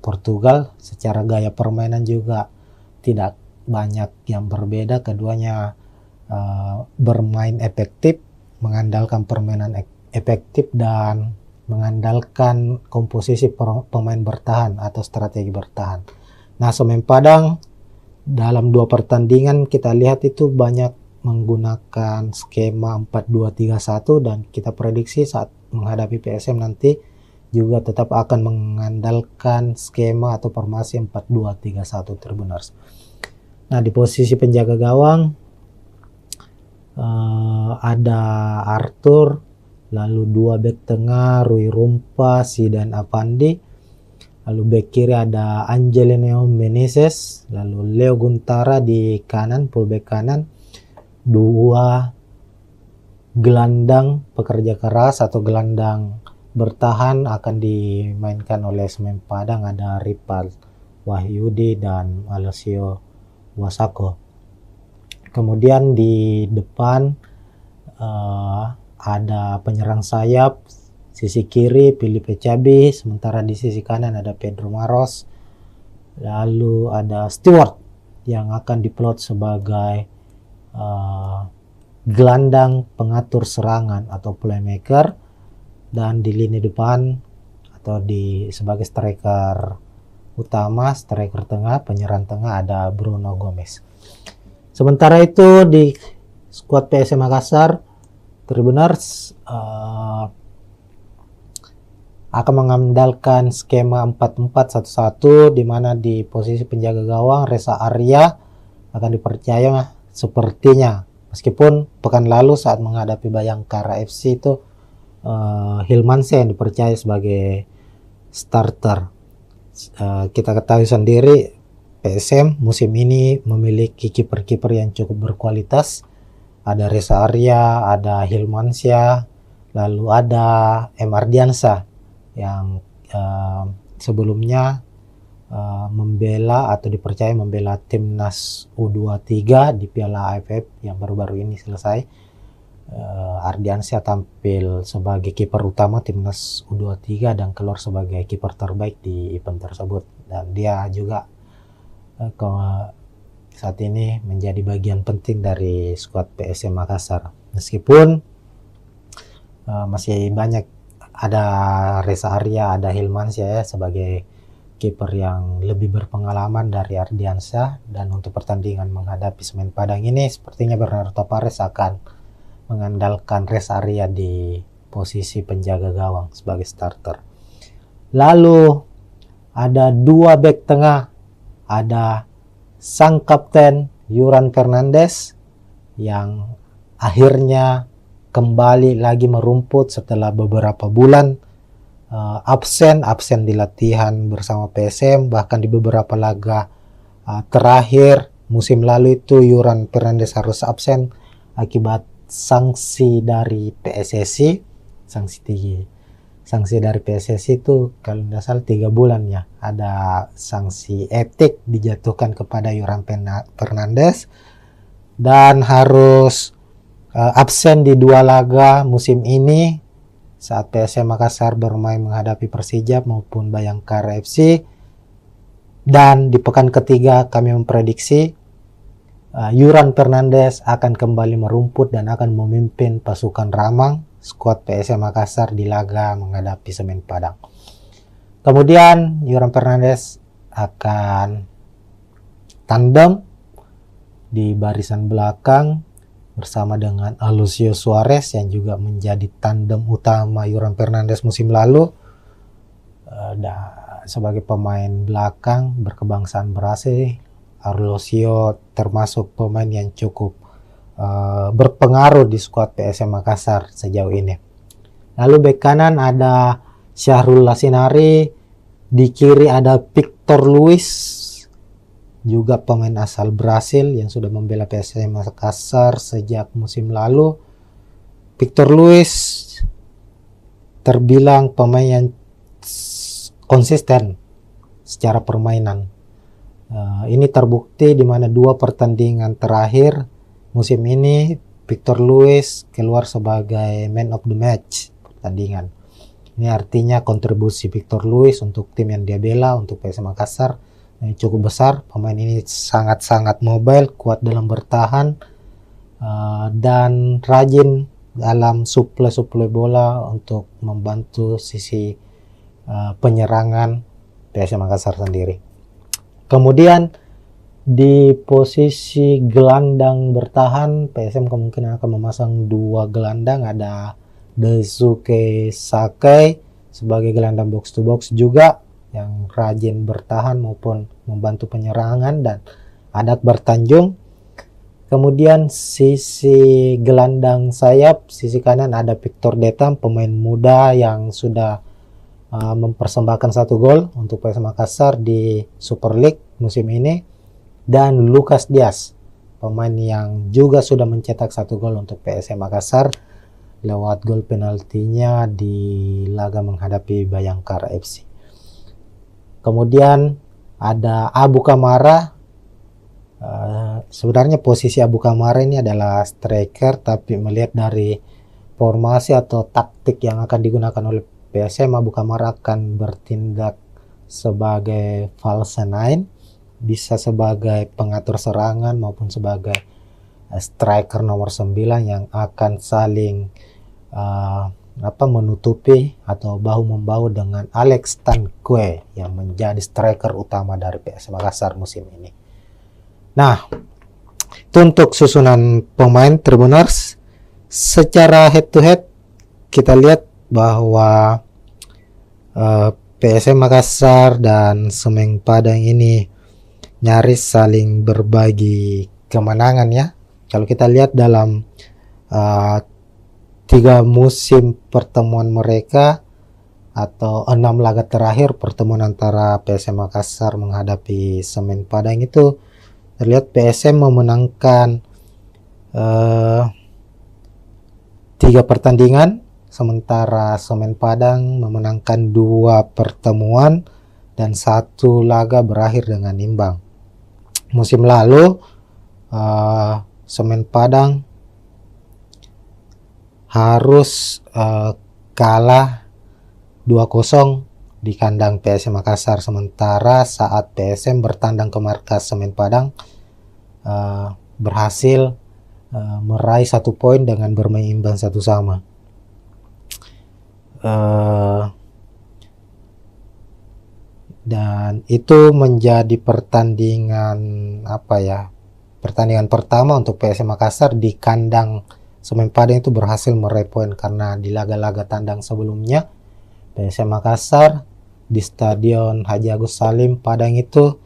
Portugal. Secara gaya permainan juga tidak banyak yang berbeda. Keduanya bermain efektif, mengandalkan permainan efektif dan mengandalkan komposisi pemain bertahan atau strategi bertahan. Nah, Semen Padang dalam 2 pertandingan kita lihat itu banyak menggunakan skema 4-2-3-1, dan kita prediksi saat menghadapi PSM nanti juga tetap akan mengandalkan skema atau formasi 4-2-3-1 Tribuners. Nah, di posisi penjaga gawang ada Arthur, lalu 2 bek tengah Rui Rumpa, Zidan Afandi. Lalu bek kiri ada Angelino Meneses, lalu Leo Guntara di kanan, fullback kanan. 2 gelandang pekerja keras atau gelandang bertahan akan dimainkan oleh Semen Padang, ada Ripal Wahyudi dan Alessio Wasako. Kemudian di depan ada penyerang sayap. Sisi kiri Filipe Cabi, sementara di sisi kanan ada Pedro Maros. Lalu ada Stewart yang akan diplot sebagai gelandang pengatur serangan atau playmaker, dan di lini depan atau sebagai striker utama, striker tengah, penyerang tengah ada Bruno Gomez. Sementara itu di skuad PSM Makassar, Tribuners akan mengandalkan skema 4-4-1-1, di mana di posisi penjaga gawang Reza Arya akan dipercaya sepertinya, meskipun pekan lalu saat menghadapi Bayangkara FC itu Hilmansyah yang dipercaya sebagai starter. Kita ketahui sendiri PSM musim ini memiliki kiper-kiper yang cukup berkualitas. Ada Reza Arya, ada Hilmansyah, lalu ada M. Ardiansyah yang sebelumnya membela atau dipercaya membela timnas U23 di Piala AFF yang baru-baru ini selesai. Ardiansyah tampil sebagai kiper utama timnas U23 dan keluar sebagai kiper terbaik di event tersebut, dan dia juga saat ini menjadi bagian penting dari skuad PSM Makassar. Meskipun masih banyak, ada Reza Arya, ada Hilmansyah ya, sebagai kiper yang lebih berpengalaman dari Ardiansyah, dan untuk pertandingan menghadapi Semen Padang ini sepertinya Bernardo Tavares akan mengandalkan Reza Arya di posisi penjaga gawang sebagai starter. Lalu ada 2 bek tengah, ada sang kapten Yuran Fernandes yang akhirnya kembali lagi merumput setelah beberapa bulan absen di latihan bersama PSM, bahkan di beberapa laga terakhir musim lalu itu Yuran Fernandes harus absen akibat sanksi dari PSSI. Sanksi dari PSSI itu kalau tidak salah 3 bulan ya, ada sanksi etik dijatuhkan kepada Yuran Fernandes dan harus absen di 2 laga musim ini saat PSM Makassar bermain menghadapi Persija maupun Bayangkara FC. Dan di pekan ketiga kami memprediksi Yuran Fernandes akan kembali merumput dan akan memimpin pasukan Ramang skuad PSM Makassar di laga menghadapi Semen Padang. Kemudian Yuran Fernandes akan tandem di barisan belakang bersama dengan Alucio Suarez yang juga menjadi tandem utama Yoran Fernandes musim lalu. Sebagai pemain belakang berkebangsaan Brasil, Alucio termasuk pemain yang cukup berpengaruh di skuad PSM Makassar sejauh ini. Lalu bek kanan ada Syahrul Lasinari, di kiri ada Victor Luis, juga pemain asal Brasil yang sudah membela PSM Makassar sejak musim lalu. Victor Luis terbilang pemain yang konsisten secara permainan. Ini terbukti di mana 2 pertandingan terakhir musim ini Victor Luis keluar sebagai man of the match pertandingan. Ini artinya kontribusi Victor Luis untuk tim yang dia bela, untuk PSM Makassar, cukup besar. Pemain ini sangat-sangat mobile, kuat dalam bertahan, dan rajin dalam suplai bola untuk membantu sisi penyerangan PSM Makassar sendiri. Kemudian di posisi gelandang bertahan, PSM kemungkinan akan memasang 2 gelandang, ada Daisuke Sakai sebagai gelandang box to box juga yang rajin bertahan maupun membantu penyerangan, dan ada Akbar Tanjung. Kemudian sisi gelandang sayap, sisi kanan ada Victor Detam, pemain muda yang sudah mempersembahkan 1 gol untuk PSM Makassar di Super League musim ini, dan Lucas Diaz, pemain yang juga sudah mencetak 1 gol untuk PSM Makassar lewat gol penaltinya di laga menghadapi Bayangkara FC. Kemudian ada Abu Kamara. Sebenarnya posisi Abu Kamara ini adalah striker, tapi melihat dari formasi atau taktik yang akan digunakan oleh PSM, Abu Kamara akan bertindak sebagai false nine, bisa sebagai pengatur serangan maupun sebagai striker nomor 9 yang akan saling menutupi atau bahu-membahu dengan Alex Tanque yang menjadi striker utama dari PSM Makassar musim ini. Nah, itu untuk susunan pemain Tribuners. Secara head to head kita lihat bahwa PSM Makassar dan Semen Padang ini nyaris saling berbagi kemenangan ya. Kalau kita lihat dalam 3 musim pertemuan mereka atau 6 laga terakhir pertemuan antara PSM Makassar menghadapi Semen Padang itu terlihat PSM memenangkan 3 pertandingan, sementara Semen Padang memenangkan 2 pertemuan dan 1 laga berakhir dengan imbang. Musim lalu Semen Padang harus kalah 2-0 di kandang PSM Makassar, sementara saat PSM bertandang ke markas Semen Padang berhasil meraih 1 poin dengan bermain imbang 1-1. Dan itu menjadi pertandingan pertandingan pertama untuk PSM Makassar di kandang Semen Padang itu berhasil meraih poin, karena di laga-laga tandang sebelumnya PSM Makassar di Stadion Haji Agus Salim Padang itu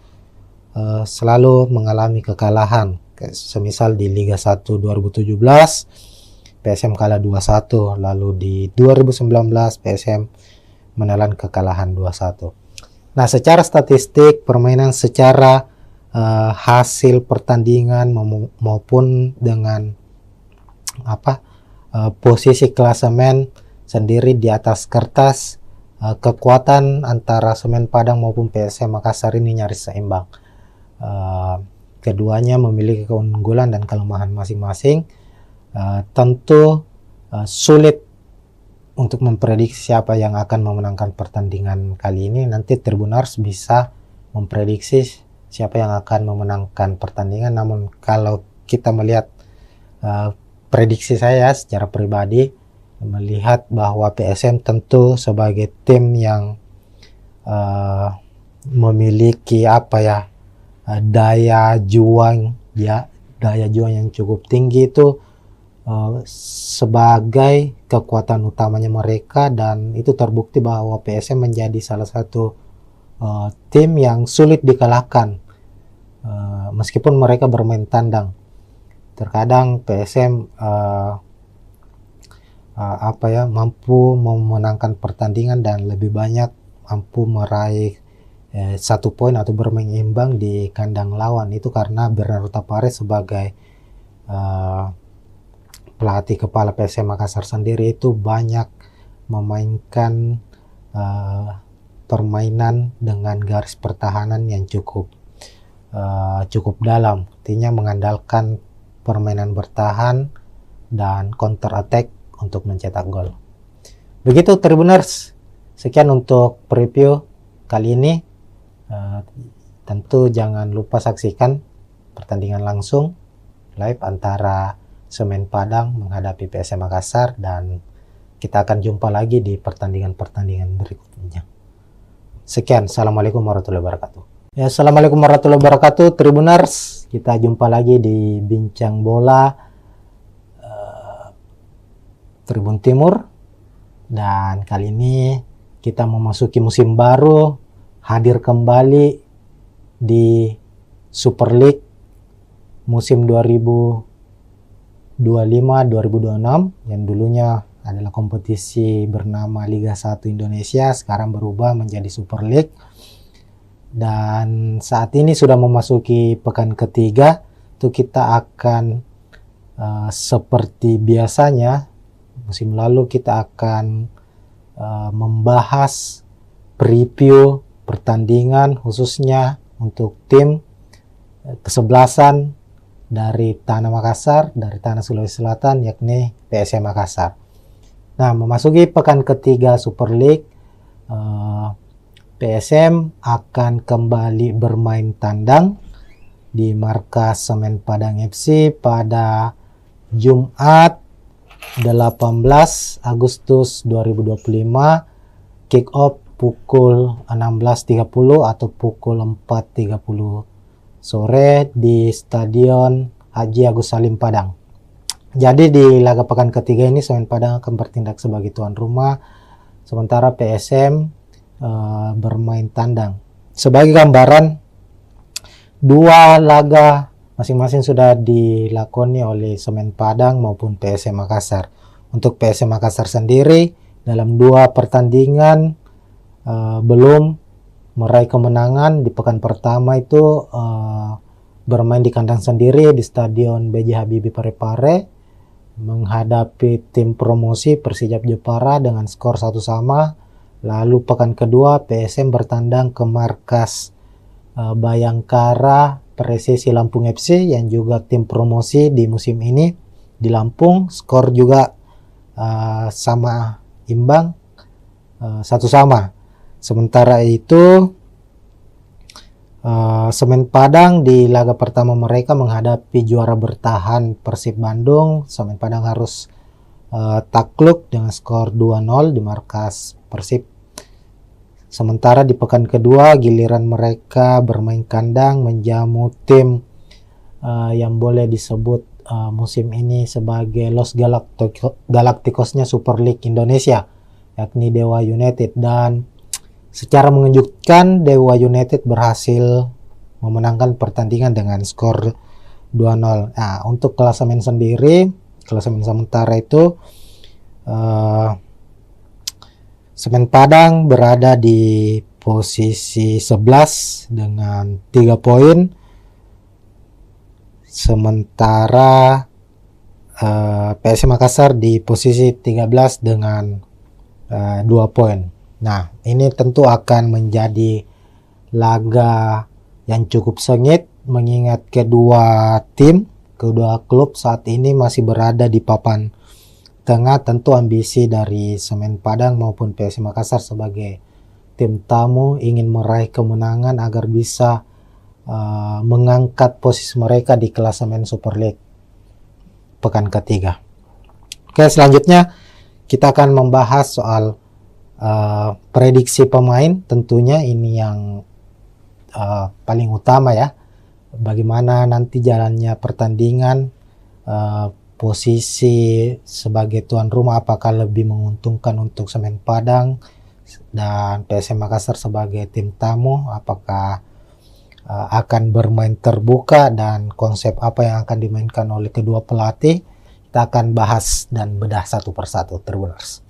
selalu mengalami kekalahan. Semisal di Liga 1 2017 PSM kalah 2-1, lalu di 2019 PSM menelan kekalahan 2-1. Nah, secara statistik permainan, secara hasil pertandingan maupun dengan posisi klasemen sendiri di atas kertas, kekuatan antara Semen Padang maupun PSM Makassar ini nyaris seimbang. Keduanya memiliki keunggulan dan kelemahan masing-masing. Tentu sulit untuk memprediksi siapa yang akan memenangkan pertandingan kali ini. Nanti Tribuners bisa memprediksi siapa yang akan memenangkan pertandingan. Namun kalau kita melihat prediksi saya secara pribadi, melihat bahwa PSM tentu sebagai tim yang memiliki daya juang yang cukup tinggi itu sebagai kekuatan utamanya mereka, dan itu terbukti bahwa PSM menjadi salah satu tim yang sulit dikalahkan meskipun mereka bermain tandang. Terkadang PSM mampu memenangkan pertandingan dan lebih banyak mampu meraih 1 poin atau bermain imbang di kandang lawan. Itu karena Bernardo Tapares sebagai pelatih kepala PSM Makassar sendiri itu banyak memainkan permainan dengan garis pertahanan yang cukup dalam, artinya mengandalkan permainan bertahan dan counter attack untuk mencetak gol. Begitu Tribuners, sekian untuk preview kali ini. Tentu jangan lupa saksikan pertandingan langsung live antara Semen Padang menghadapi PSM Makassar, dan kita akan jumpa lagi di pertandingan-pertandingan berikutnya. Sekian, assalamualaikum warahmatullahi wabarakatuh. Ya, assalamualaikum warahmatullahi wabarakatuh Tribuners, kita jumpa lagi di Bincang Bola Tribun Timur, dan kali ini kita memasuki musim baru, hadir kembali di Super League musim 2025-2026 yang dulunya adalah kompetisi bernama Liga 1 Indonesia, sekarang berubah menjadi Super League, dan saat ini sudah memasuki pekan ketiga. Itu kita akan seperti biasanya musim lalu kita akan membahas preview pertandingan khususnya untuk tim kesebelasan dari Tanah Makassar, dari Tanah Sulawesi Selatan, yakni PSM Makassar. Nah, memasuki pekan ketiga Super League, PSM akan kembali bermain tandang di markas Semen Padang FC pada Jumat 18 Agustus 2025, kick off pukul 16.30 atau pukul 4.30 sore di Stadion Haji Agus Salim Padang. Jadi di laga pekan ketiga ini Semen Padang akan bertindak sebagai tuan rumah, sementara PSM bermain tandang. Sebagai gambaran, 2 laga masing-masing sudah dilakoni oleh Semen Padang maupun PSM Makassar. Untuk PSM Makassar sendiri dalam 2 pertandingan belum meraih kemenangan. Di pekan pertama itu bermain di kandang sendiri di Stadion B.J. Habibie Parepare menghadapi tim promosi Persijap Jepara dengan skor 1-1. Lalu pekan kedua PSM bertandang ke markas Bayangkara Presisi Lampung FC yang juga tim promosi di musim ini di Lampung, skor juga sama imbang 1-1. Sementara itu Semen Padang di laga pertama mereka menghadapi juara bertahan Persib Bandung. Semen Padang harus takluk dengan skor 2-0 di markas Persib. Sementara di pekan kedua giliran mereka bermain kandang menjamu tim yang boleh disebut musim ini sebagai Los Galacticosnya Super League Indonesia, yakni Dewa United, dan secara mengejutkan Dewa United berhasil memenangkan pertandingan dengan skor 2-0. Nah, untuk klasemen sendiri, klasemen sementara itu Semen Padang berada di posisi 11 dengan 3 poin. Sementara PSM Makassar di posisi 13 dengan 2 poin. Nah, ini tentu akan menjadi laga yang cukup sengit mengingat kedua klub saat ini masih berada di papan tengah. Tentu ambisi dari Semen Padang maupun PSM Makassar sebagai tim tamu ingin meraih kemenangan agar bisa mengangkat posisi mereka di klasemen Super League pekan ketiga. Oke, selanjutnya kita akan membahas soal prediksi pemain. Tentunya ini yang paling utama ya. Bagaimana nanti jalannya pertandingan, posisi sebagai tuan rumah apakah lebih menguntungkan untuk Semen Padang dan PSM Makassar sebagai tim tamu, apakah akan bermain terbuka dan konsep apa yang akan dimainkan oleh kedua pelatih. Kita akan bahas dan bedah satu persatu, Tribuners.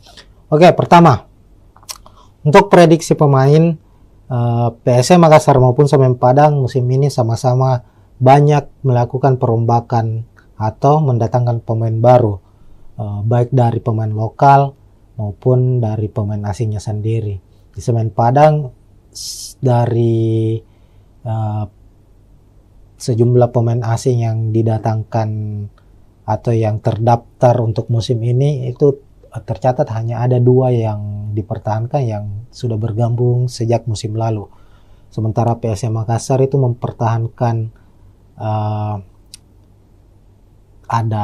Oke, pertama untuk prediksi pemain, PSM Makassar maupun Semen Padang musim ini sama-sama banyak melakukan perombakan atau mendatangkan pemain baru, baik dari pemain lokal maupun dari pemain asingnya sendiri. Di Semen Padang dari sejumlah pemain asing yang didatangkan atau yang terdaftar untuk musim ini itu tercatat hanya ada 2 yang dipertahankan yang sudah bergabung sejak musim lalu. Sementara PSM Makassar itu mempertahankan ada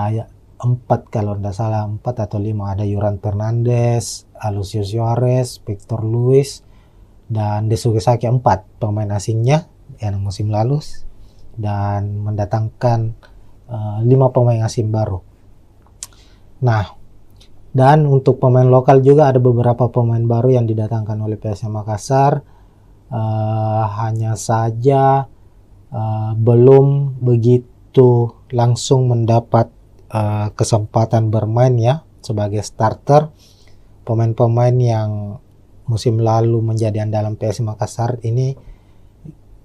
4 kalau tidak salah, 4 atau 5, ada Yuran Fernandes, Alucio Suarez, Victor Luis, dan Desugesaki, 4 pemain asingnya yang musim lalu, dan mendatangkan 5 pemain asing baru. Nah, dan untuk pemain lokal juga ada beberapa pemain baru yang didatangkan oleh PSM Makassar, hanya saja belum begitu langsung mendapat kesempatan bermain ya sebagai starter. Pemain-pemain yang musim lalu menjadi andalan PSM Makassar ini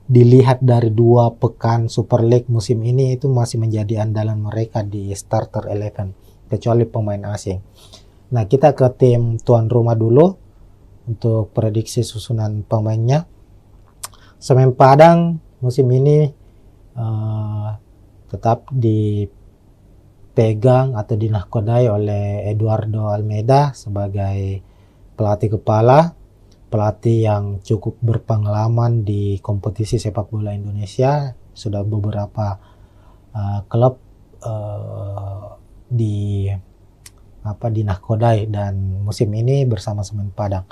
dilihat dari 2 pekan Super League musim ini itu masih menjadi andalan mereka di starter 11, kecuali pemain asing. Nah, kita ke tim tuan rumah dulu untuk prediksi susunan pemainnya. Semen Padang musim ini tetap dipegang atau dinahkodai oleh Eduardo Almeida sebagai pelatih kepala, pelatih yang cukup berpengalaman di kompetisi sepak bola Indonesia. Sudah beberapa klub dinahkodai dan musim ini bersama Semen Padang.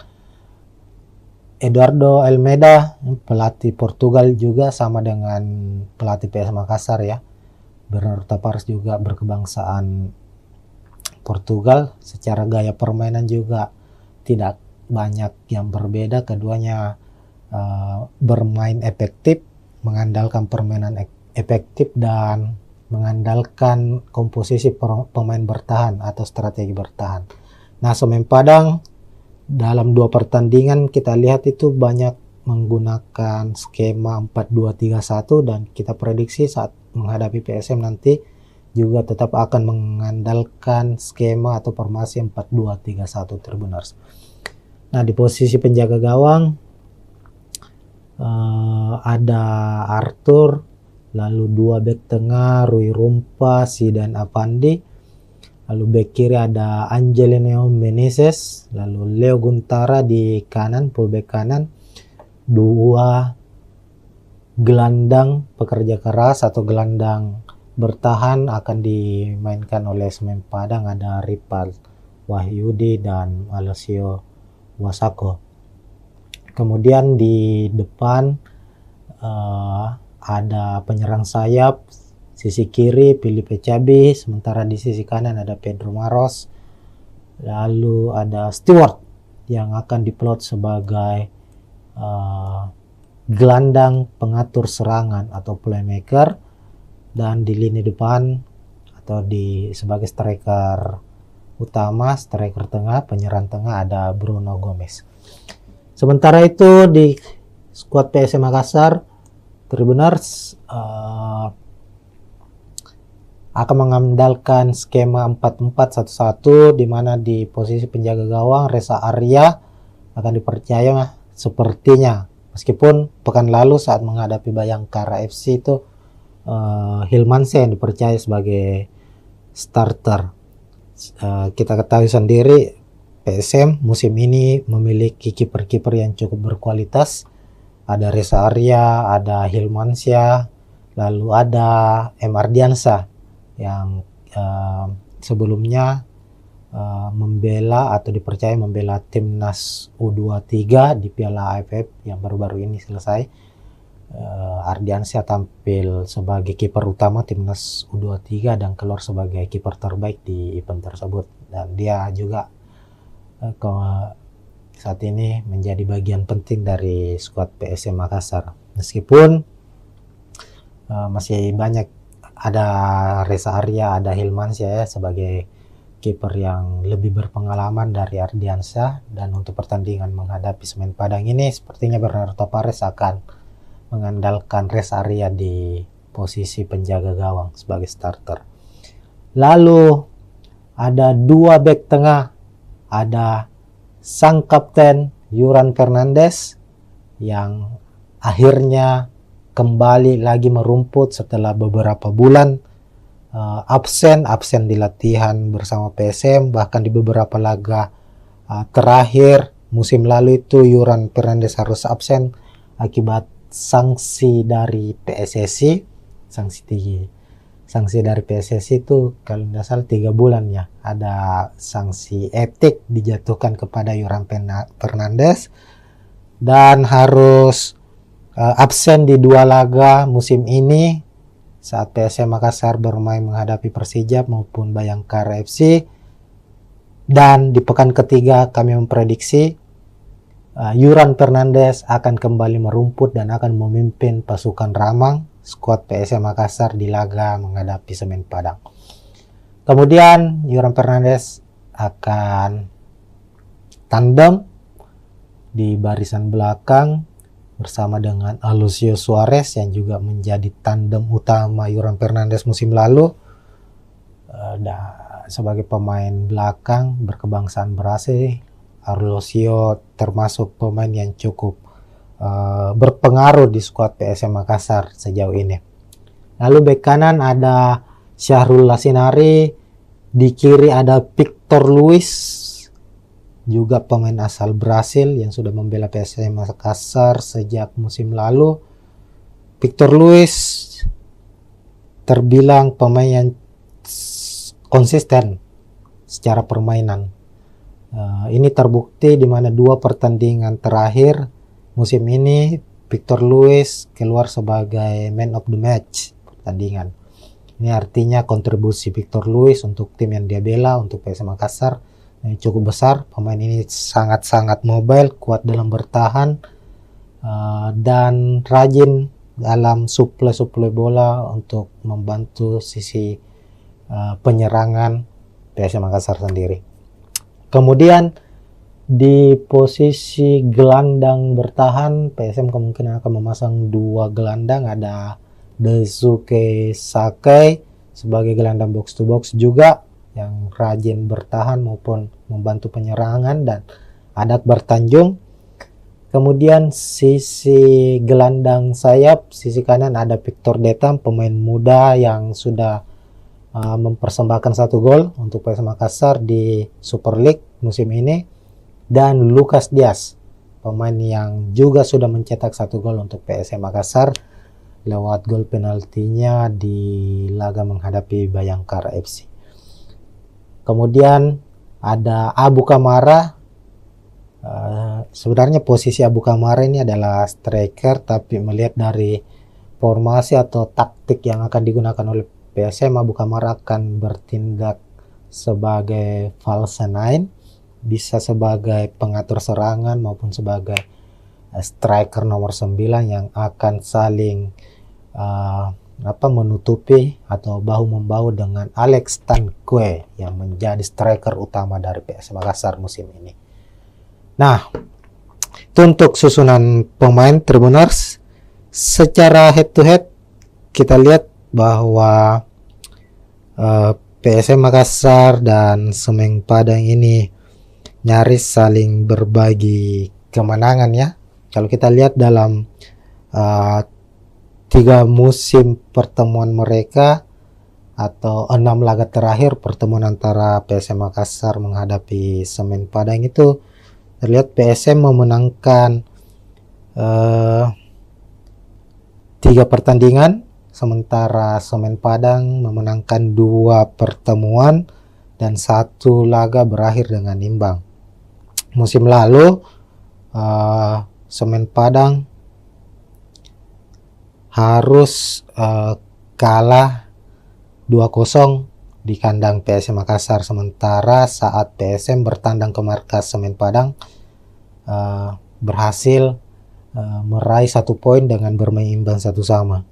Eduardo Almeida, pelatih Portugal juga sama dengan pelatih PS Makassar ya. Bernardo Tavares juga berkebangsaan Portugal. Secara gaya permainan juga tidak banyak yang berbeda. Keduanya bermain efektif, mengandalkan permainan efektif dan mengandalkan komposisi pemain bertahan atau strategi bertahan. Nah, Semen Padang dalam 2 pertandingan kita lihat itu banyak menggunakan skema 4-2-3-1 dan kita prediksi saat menghadapi PSM nanti juga tetap akan mengandalkan skema atau formasi 4-2-3-1 Tribuners. Nah, di posisi penjaga gawang ada Arthur, lalu 2 bek tengah Rui Rumpa, Zidan Afandi, lalu bek kiri ada Angelino Meneses, lalu Leo Guntara di kanan, fullback kanan, 2 gelandang pekerja keras atau gelandang bertahan akan dimainkan oleh Semen Padang, ada Ripal Wahyudi dan Alessio Wasako. Kemudian di depan ada penyerang sayap, sisi kiri Filipe Cabi, sementara di sisi kanan ada Pedro Maros, lalu ada Stewart yang akan diplot sebagai gelandang pengatur serangan atau playmaker, dan di lini depan atau sebagai striker utama, striker tengah, penyerang tengah ada Bruno Gomez. Sementara itu di skuad PSM Makassar, Tribuners akan mengandalkan skema 4-4-1-1 di mana di posisi penjaga gawang Reza Arya akan dipercaya sepertinya, meskipun pekan lalu saat menghadapi Bayangkara FC itu Hilmansyah yang dipercaya sebagai starter. Kita ketahui sendiri PSM musim ini memiliki kiper-kiper yang cukup berkualitas. Ada Reza Arya, ada Hilmansyah, lalu ada M. Ardiansyah yang sebelumnya membela atau dipercaya membela timnas U23 di Piala AFF yang baru-baru ini selesai. Ardiansyah tampil sebagai kiper utama timnas U23 dan keluar sebagai kiper terbaik di event tersebut, dan dia juga saat ini menjadi bagian penting dari skuad PSM Makassar. Meskipun masih banyak, ada Reza Arya, ada Hilmansyah ya sebagai kiper yang lebih berpengalaman dari Ardiansyah, dan untuk pertandingan menghadapi Semen Padang ini sepertinya Bernardo Tavares akan mengandalkan Reza Arya di posisi penjaga gawang sebagai starter. Lalu ada dua bek tengah, ada sang kapten Yuran Fernandes yang akhirnya kembali lagi merumput setelah beberapa bulan absen di latihan bersama PSM, bahkan di beberapa laga terakhir musim lalu itu Yuran Fernandes harus absen akibat sanksi dari PSSI. Sanksi dari PSSI itu kalau tidak salah 3 bulan ya, ada sanksi etik dijatuhkan kepada Yuran Fernandes dan harus absen di 2 laga musim ini saat PSM Makassar bermain menghadapi Persijap maupun Bayangkara FC. Dan di pekan ketiga kami memprediksi Yuran Fernandes akan kembali merumput dan akan memimpin pasukan Ramang skuad PSM Makassar di laga menghadapi Semen Padang. Kemudian Yuran Fernandes akan tandem di barisan belakang bersama dengan Alucio Suarez yang juga menjadi tandem utama Yuran Fernandes musim lalu. Sebagai pemain belakang berkebangsaan Brasil, Alucio termasuk pemain yang cukup berpengaruh di skuad PSM Makassar sejauh ini. Lalu bek kanan ada Syahrul Lasinari, di kiri ada Victor Luis, juga pemain asal Brasil yang sudah membela PSM Makassar sejak musim lalu. Victor Luis terbilang pemain yang konsisten secara permainan. Ini terbukti di mana 2 pertandingan terakhir musim ini Victor Luis keluar sebagai man of the match pertandingan. Ini artinya kontribusi Victor Luis untuk tim yang dia bela, untuk PSM Makassar, cukup besar. Pemain ini sangat-sangat mobile, kuat dalam bertahan, dan rajin dalam suplai bola untuk membantu sisi penyerangan PSM Makassar sendiri. Kemudian di posisi gelandang bertahan PSM kemungkinan akan memasang 2 gelandang, ada Daisuke Sakai sebagai gelandang box to box juga yang rajin bertahan maupun membantu penyerangan, dan ada Akbar Tanjung. Kemudian sisi gelandang sayap, sisi kanan ada Victor Detam, pemain muda yang sudah mempersembahkan 1 gol untuk PSM Makassar di Super League musim ini, dan Lucas Diaz, pemain yang juga sudah mencetak 1 gol untuk PSM Makassar lewat gol penaltinya di laga menghadapi Bayangkara FC. Kemudian ada Abu Kamara. Sebenarnya posisi Abu Kamara ini adalah striker, tapi melihat dari formasi atau taktik yang akan digunakan oleh PSM, Abu Kamara akan bertindak sebagai false nine, bisa sebagai pengatur serangan maupun sebagai striker nomor 9 yang akan saling menutupi atau bahu-membahu dengan Alex Tankwe yang menjadi striker utama dari PSM Makassar musim ini. Nah, itu untuk susunan pemain Tribuners. Secara head to head kita lihat bahwa PSM Makassar dan Semen Padang ini nyaris saling berbagi kemenangan ya. Kalau kita lihat dalam 3 musim pertemuan mereka atau 6 laga terakhir pertemuan antara PSM Makassar menghadapi Semen Padang itu terlihat PSM memenangkan 3 pertandingan, sementara Semen Padang memenangkan 2 pertemuan dan 1 laga berakhir dengan imbang. Musim lalu Semen Padang harus kalah 2-0 di kandang PSM Makassar. Sementara saat PSM bertandang ke markas Semen Padang berhasil meraih 1 poin dengan bermain imbang 1-1.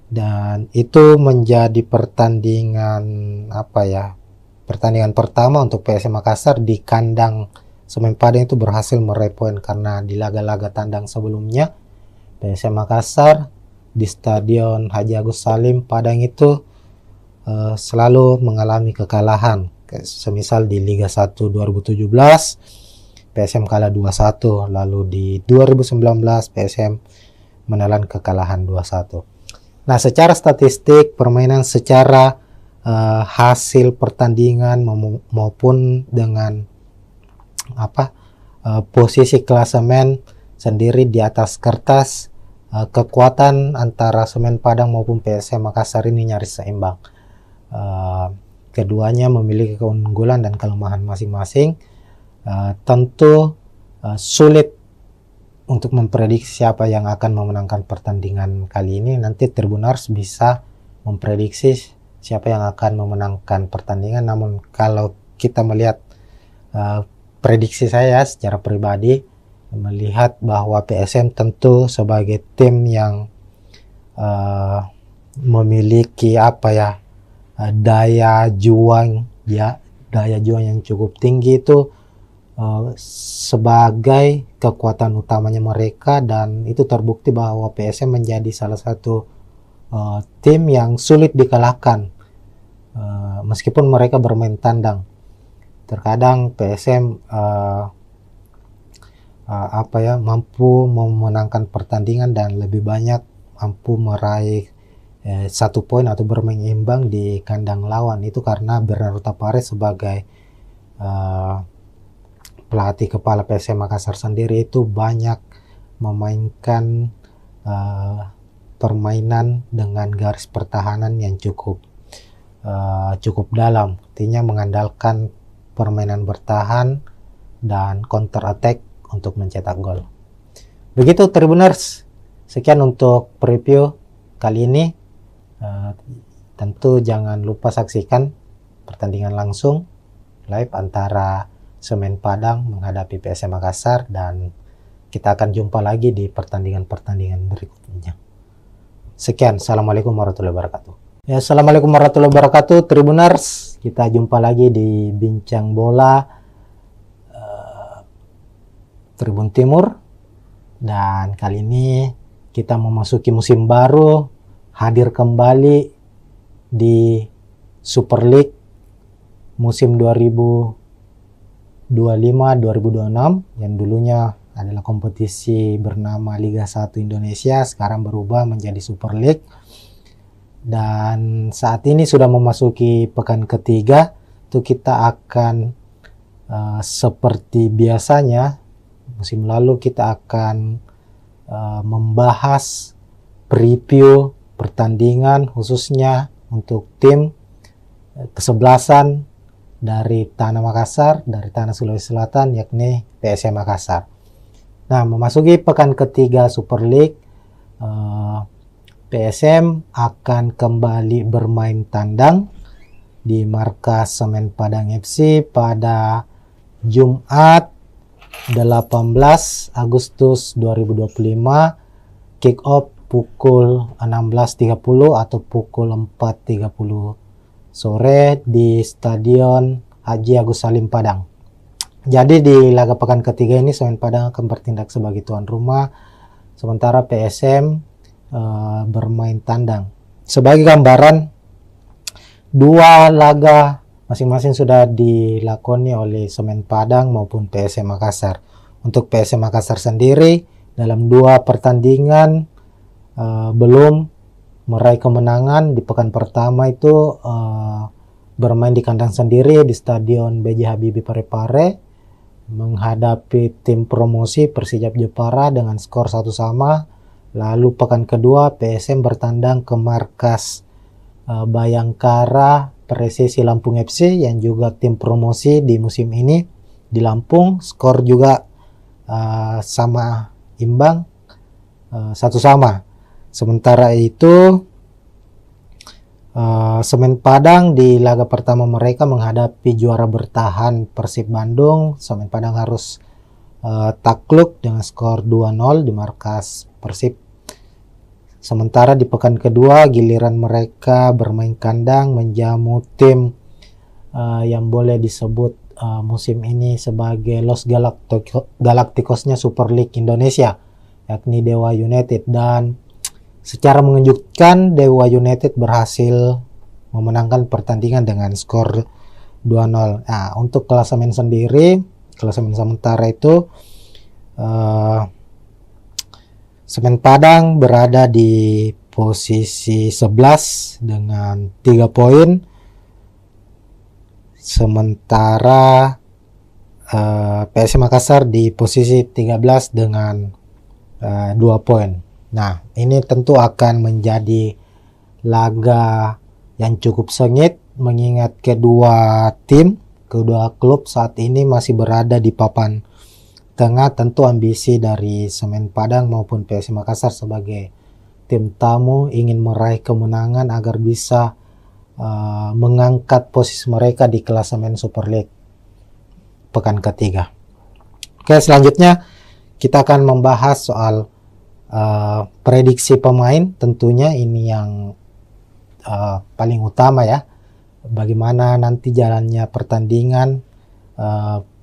Dan itu menjadi pertandingan pertandingan pertama untuk PSM Makassar di kandang Semen Padang itu berhasil meraih poin, karena di laga-laga tandang sebelumnya PSM Makassar di Stadion Haji Agus Salim Padang itu selalu mengalami kekalahan. Semisal di Liga 1 2017 PSM kalah 2-1, lalu di 2019 PSM menelan kekalahan 2-1. Nah, secara statistik permainan, secara hasil pertandingan maupun dengan posisi klasemen sendiri di atas kertas, kekuatan antara Semen Padang maupun PSM Makassar ini nyaris seimbang. Keduanya memiliki keunggulan dan kelemahan masing-masing. Tentu sulit untuk memprediksi siapa yang akan memenangkan pertandingan kali ini. Nanti Tribuners bisa memprediksi siapa yang akan memenangkan pertandingan. Namun kalau kita melihat prediksi saya secara pribadi, melihat bahwa PSM tentu sebagai tim yang memiliki daya juang yang cukup tinggi itu sebagai kekuatan utamanya mereka, dan itu terbukti bahwa PSM menjadi salah satu tim yang sulit dikalahkan meskipun mereka bermain tandang. Terkadang PSM mampu memenangkan pertandingan dan lebih banyak mampu meraih 1 poin atau bermain imbang di kandang lawan. Itu karena Bernardo Tapares sebagai pelatih kepala PSM Makassar sendiri itu banyak memainkan permainan dengan garis pertahanan yang cukup dalam, artinya mengandalkan permainan bertahan dan counter attack untuk mencetak gol. Begitu Tribuners, sekian untuk preview kali ini. Tentu jangan lupa saksikan pertandingan langsung live antara Semen Padang menghadapi PSM Makassar, dan kita akan jumpa lagi di pertandingan-pertandingan berikutnya. Sekian, assalamualaikum warahmatullahi wabarakatuh. Ya, assalamualaikum warahmatullahi wabarakatuh Tribuners. Kita jumpa lagi di Bincang Bola Tribun Timur, dan kali ini kita memasuki musim baru, hadir kembali di Super League musim 2025-2026 yang dulunya adalah kompetisi bernama Liga 1 Indonesia, sekarang berubah menjadi Super League. Dan saat ini sudah memasuki pekan ketiga, itu kita akan seperti biasanya musim lalu kita akan membahas preview pertandingan khususnya untuk tim kesebelasan dari Tanah Makassar, dari Tanah Sulawesi Selatan, yakni PSM Makassar. Nah, memasuki pekan ketiga Super League, PSM akan kembali bermain tandang di markas Semen Padang FC pada Jumat 18 Agustus 2025, kick off pukul 16.30 atau pukul 4.30 sore di Stadion Haji Agus Salim Padang. Jadi di laga pekan ketiga ini Semen Padang akan bertindak sebagai tuan rumah, sementara PSM bermain tandang. Sebagai gambaran, 2 laga masing-masing sudah dilakoni oleh Semen Padang maupun PSM Makassar. Untuk PSM Makassar sendiri dalam 2 pertandingan belum meraih kemenangan. Di pekan pertama itu bermain di kandang sendiri di Stadion B.J. Habibie Parepare menghadapi tim promosi Persijap Jepara dengan skor 1-1. Lalu pekan kedua PSM bertandang ke markas Bayangkara Presisi Lampung FC yang juga tim promosi di musim ini di Lampung. Skor juga sama imbang, 1-1. Sementara itu Semen Padang di laga pertama mereka menghadapi juara bertahan Persib Bandung. Semen Padang harus takluk dengan skor 2-0 di markas Persib. Sementara di pekan kedua giliran mereka bermain kandang menjamu tim yang boleh disebut musim ini sebagai Los Galacticosnya Super League Indonesia, yakni Dewa United. Dan secara mengejutkan Dewa United berhasil memenangkan pertandingan dengan skor 2-0. Nah, untuk klasemen sendiri, klasemen sementara itu Semen Padang berada di posisi 11 dengan 3 poin. Sementara PSM Makassar di posisi 13 dengan 2 poin. Nah, ini tentu akan menjadi laga yang cukup sengit mengingat kedua klub saat ini masih berada di papan tengah. Tentu ambisi dari Semen Padang maupun PSM Makassar sebagai tim tamu ingin meraih kemenangan agar bisa mengangkat posisi mereka di klasemen Super League pekan ketiga. Oke, selanjutnya kita akan membahas soal prediksi pemain. Tentunya ini yang paling utama ya, bagaimana nanti jalannya pertandingan,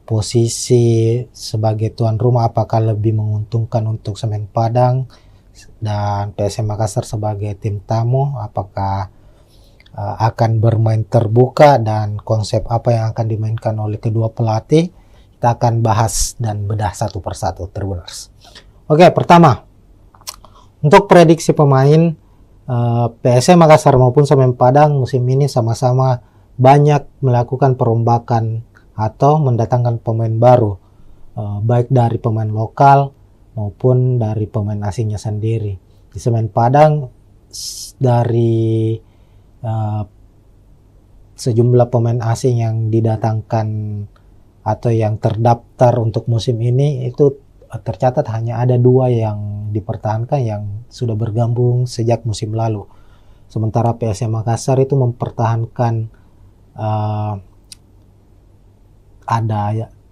posisi sebagai tuan rumah apakah lebih menguntungkan untuk Semen Padang dan PSM Makassar sebagai tim tamu, apakah akan bermain terbuka dan konsep apa yang akan dimainkan oleh kedua pelatih. Kita akan bahas dan bedah satu persatu, Tribuners. Oke, pertama untuk prediksi pemain, PSM Makassar maupun Semen Padang musim ini sama-sama banyak melakukan perombakan atau mendatangkan pemain baru, baik dari pemain lokal maupun dari pemain asingnya sendiri. Di Semen Padang dari sejumlah pemain asing yang didatangkan atau yang terdaftar untuk musim ini itu tercatat hanya ada 2 yang dipertahankan yang sudah bergabung sejak musim lalu. Sementara PSM Makassar itu mempertahankan ada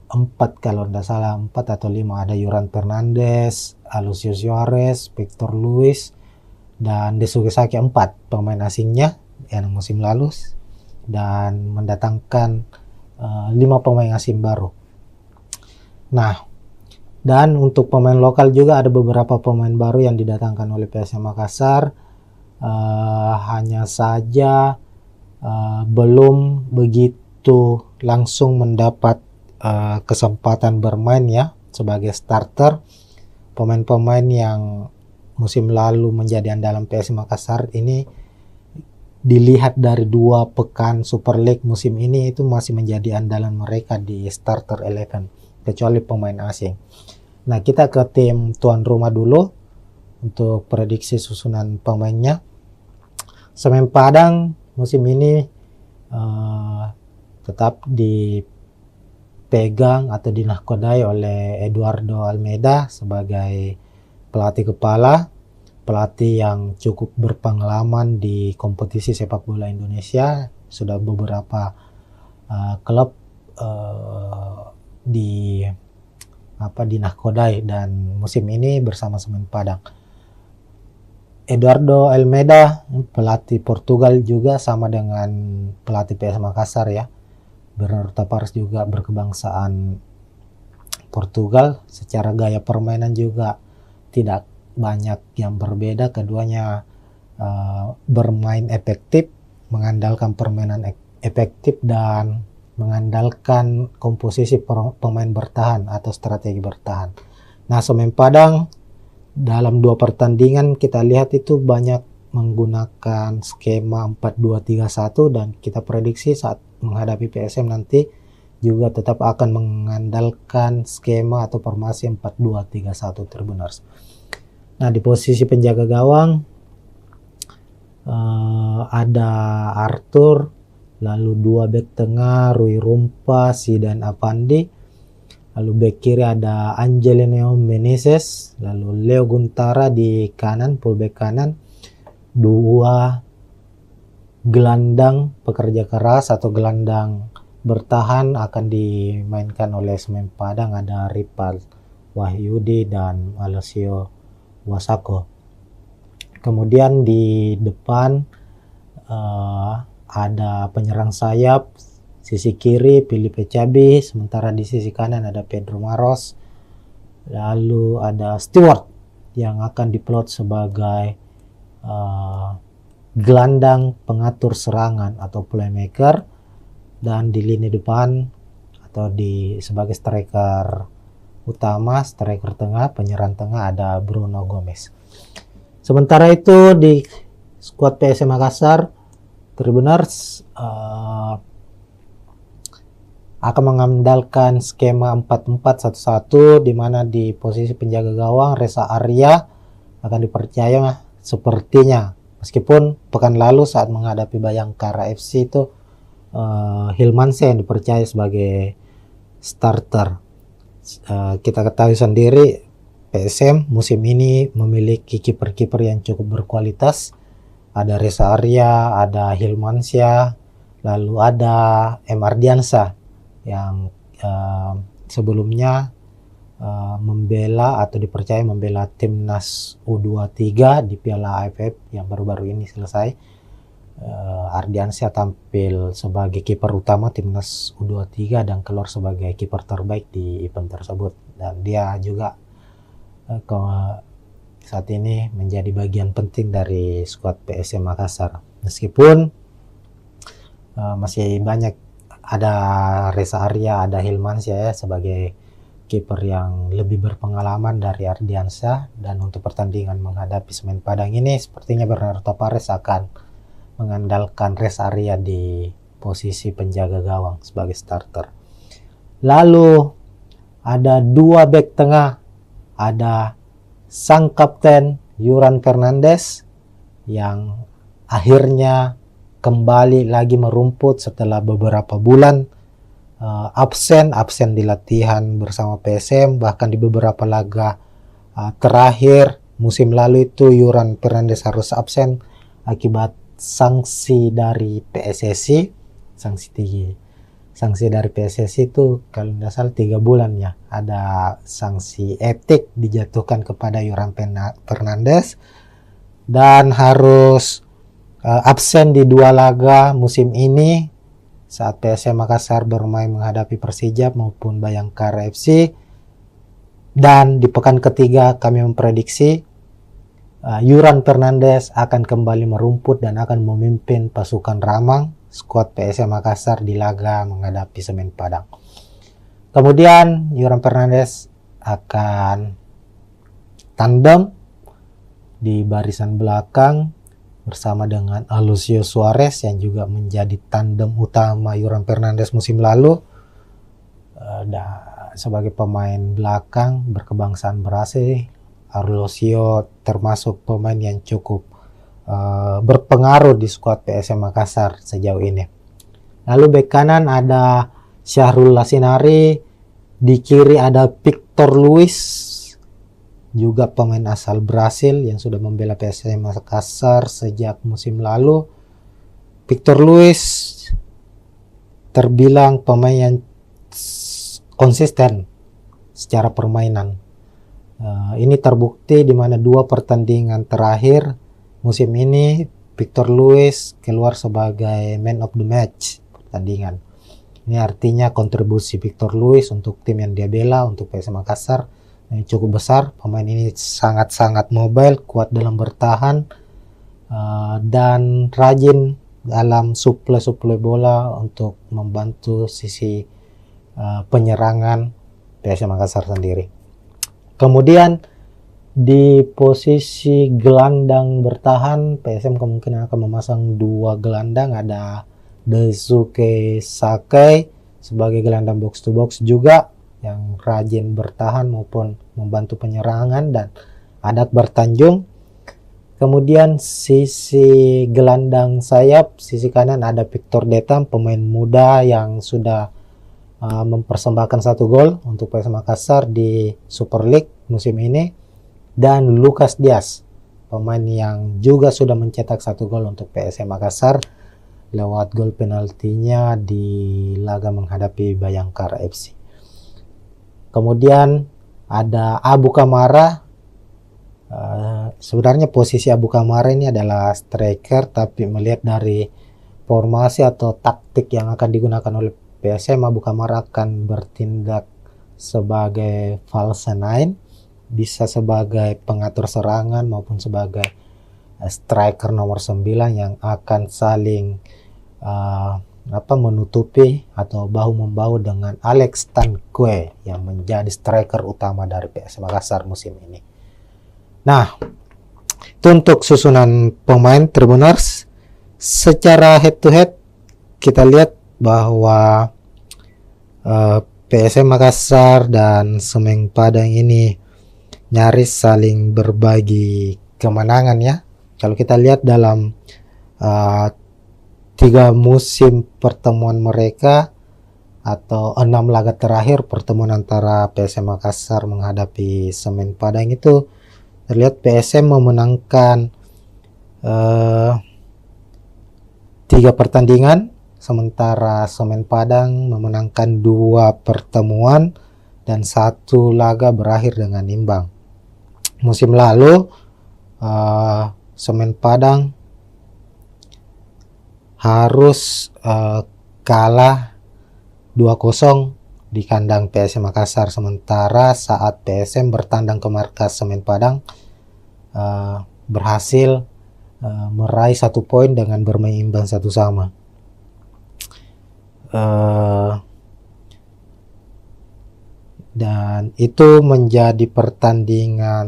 4 kalau tidak salah, 4 atau 5, ada Yuran Fernandes, Alucius Suarez, Victor Luis, dan Desugesaki, 4 pemain asingnya yang musim lalu, dan mendatangkan 5 pemain asing baru. Nah, dan untuk pemain lokal juga ada beberapa pemain baru yang didatangkan oleh PSM Makassar, hanya saja belum begitu langsung mendapat kesempatan bermain ya sebagai starter. Pemain-pemain yang musim lalu menjadi andalan PSM Makassar ini dilihat dari 2 pekan Super League musim ini itu masih menjadi andalan mereka di starter 11 kecuali pemain asing. Nah, kita ke tim tuan rumah dulu untuk prediksi susunan pemainnya. Semen Padang musim ini tetap dipegang atau dinahkodai oleh Eduardo Almeida sebagai pelatih kepala, pelatih yang cukup berpengalaman di kompetisi sepak bola Indonesia. Sudah beberapa klub dinahkodai dan musim ini bersama Semen Padang. Eduardo Almeida pelatih Portugal juga sama dengan pelatih PS Makassar ya. Bernardo Tavares juga berkebangsaan Portugal. Secara gaya permainan juga tidak banyak yang berbeda. Keduanya bermain efektif, mengandalkan permainan efektif dan mengandalkan komposisi pemain bertahan atau strategi bertahan. Nah, Semen Padang dalam 2 pertandingan kita lihat itu banyak menggunakan skema 4-2-3-1 dan kita prediksi saat menghadapi PSM nanti juga tetap akan mengandalkan skema atau formasi 4-2-3-1 Tribuners. Nah, di posisi penjaga gawang ada Arthur, lalu 2 bek tengah Rui Rumpa, Zidan Apandi, Lalu back kiri ada Angelino Meneses, lalu Leo Guntara di kanan, fullback kanan. Dua gelandang pekerja keras atau gelandang bertahan akan dimainkan oleh Semen Padang, ada Ripal Wahyudi dan Alessio Wasako. Kemudian di depan ada penyerang sayap, sisi kiri Filipe Cabi, sementara di sisi kanan ada Pedro Maros. Lalu ada Stewart yang akan diplot sebagai gelandang pengatur serangan atau playmaker, dan di lini depan atau sebagai striker utama, striker tengah, penyerang tengah ada Bruno Gomez. Sementara itu di skuad PSM Makassar, Tribuners akan mengandalkan skema 4-4-1-1, di mana di posisi penjaga gawang Reza Arya akan dipercaya sepertinya, meskipun pekan lalu saat menghadapi Bayangkara FC itu Hilmansyah yang dipercaya sebagai starter. Kita ketahui sendiri PSM musim ini memiliki kiper-kiper yang cukup berkualitas. Ada Reza Arya, ada Hilmansyah, lalu ada M. Ardiansyah yang sebelumnya membela atau dipercaya membela timnas U23 di Piala AFF yang baru-baru ini selesai. Ardiansyah tampil sebagai kiper utama timnas U23 dan keluar sebagai kiper terbaik di event tersebut, dan dia juga saat ini menjadi bagian penting dari skuad PSM Makassar, meskipun masih banyak, ada Reza Arya, ada Hilmansyah ya, sebagai kiper yang lebih berpengalaman dari Ardiansyah. Dan untuk pertandingan menghadapi Semen Padang ini sepertinya Bernardo Tavares akan mengandalkan Reza Arya di posisi penjaga gawang sebagai starter. Lalu ada dua back tengah, ada sang kapten Yuran Fernandes yang akhirnya kembali lagi merumput setelah beberapa bulan absen di latihan bersama PSM, bahkan di beberapa laga terakhir musim lalu itu Yuran Fernandes harus absen akibat sanksi dari PSSI. Sanksi dari PSSI itu kalau tidak salah 3 bulan ya, ada sanksi etik dijatuhkan kepada Yuran Fernandes dan harus absen di 2 laga musim ini saat PSM Makassar bermain menghadapi Persijap maupun Bayangkara FC. Dan di pekan ketiga kami memprediksi Yuran Fernandes akan kembali merumput dan akan memimpin pasukan Ramang skuad PSM Makassar di laga menghadapi Semen Padang. Kemudian Yuran Fernandes akan tandem di barisan belakang bersama dengan Alucio Suarez yang juga menjadi tandem utama Yuran Fernandes musim lalu. Sebagai pemain belakang berkebangsaan Brasil, Alucio termasuk pemain yang cukup berpengaruh di skuad PSM Makassar sejauh ini. Lalu bek kanan ada Syahrul Lasinari, di kiri ada Victor Luis, juga pemain asal Brasil yang sudah membela PSM Makassar sejak musim lalu. Victor Luis terbilang pemain yang konsisten secara permainan. Ini terbukti di mana 2 pertandingan terakhir musim ini Victor Luis keluar sebagai man of the match pertandingan. Ini artinya kontribusi Victor Luis untuk tim yang dia bela, untuk PSM Makassar, cukup besar. Pemain ini sangat-sangat mobile, kuat dalam bertahan, dan rajin dalam suplai bola untuk membantu sisi penyerangan PSM Makassar sendiri. Kemudian di posisi gelandang bertahan PSM kemungkinan akan memasang 2 gelandang, ada Daisuke Sakai sebagai gelandang box to box juga yang rajin bertahan maupun membantu penyerangan, dan ada Akbar Tanjung. Kemudian sisi gelandang sayap, sisi kanan ada Victor Detam, pemain muda yang sudah mempersembahkan 1 gol untuk PSM Makassar di Super League musim ini, dan Lucas Diaz, pemain yang juga sudah mencetak 1 gol untuk PSM Makassar lewat gol penaltinya di laga menghadapi Bayangkara FC. Kemudian ada Abu Kamara. Sebenarnya posisi Abu Kamara ini adalah striker, tapi melihat dari formasi atau taktik yang akan digunakan oleh PSM, Abu Kamara akan bertindak sebagai false nine, bisa sebagai pengatur serangan maupun sebagai striker nomor 9 yang akan saling menutupi atau bahu-membahu dengan Alex Tanque yang menjadi striker utama dari PSM Makassar musim ini. Nah, itu untuk susunan pemain Tribuners. Secara head to head kita lihat bahwa PSM Makassar dan Semen Padang ini nyaris saling berbagi kemenangan ya. Kalau kita lihat dalam 3 musim pertemuan mereka atau 6 laga terakhir pertemuan antara PSM Makassar menghadapi Semen Padang itu terlihat PSM memenangkan 3 pertandingan, sementara Semen Padang memenangkan 2 pertemuan dan 1 laga berakhir dengan imbang. Musim lalu Semen Padang harus kalah 2-0 di kandang PSM Makassar, sementara saat PSM bertandang ke markas Semen Padang berhasil meraih 1 poin dengan bermain imbang 1-1. Dan itu menjadi pertandingan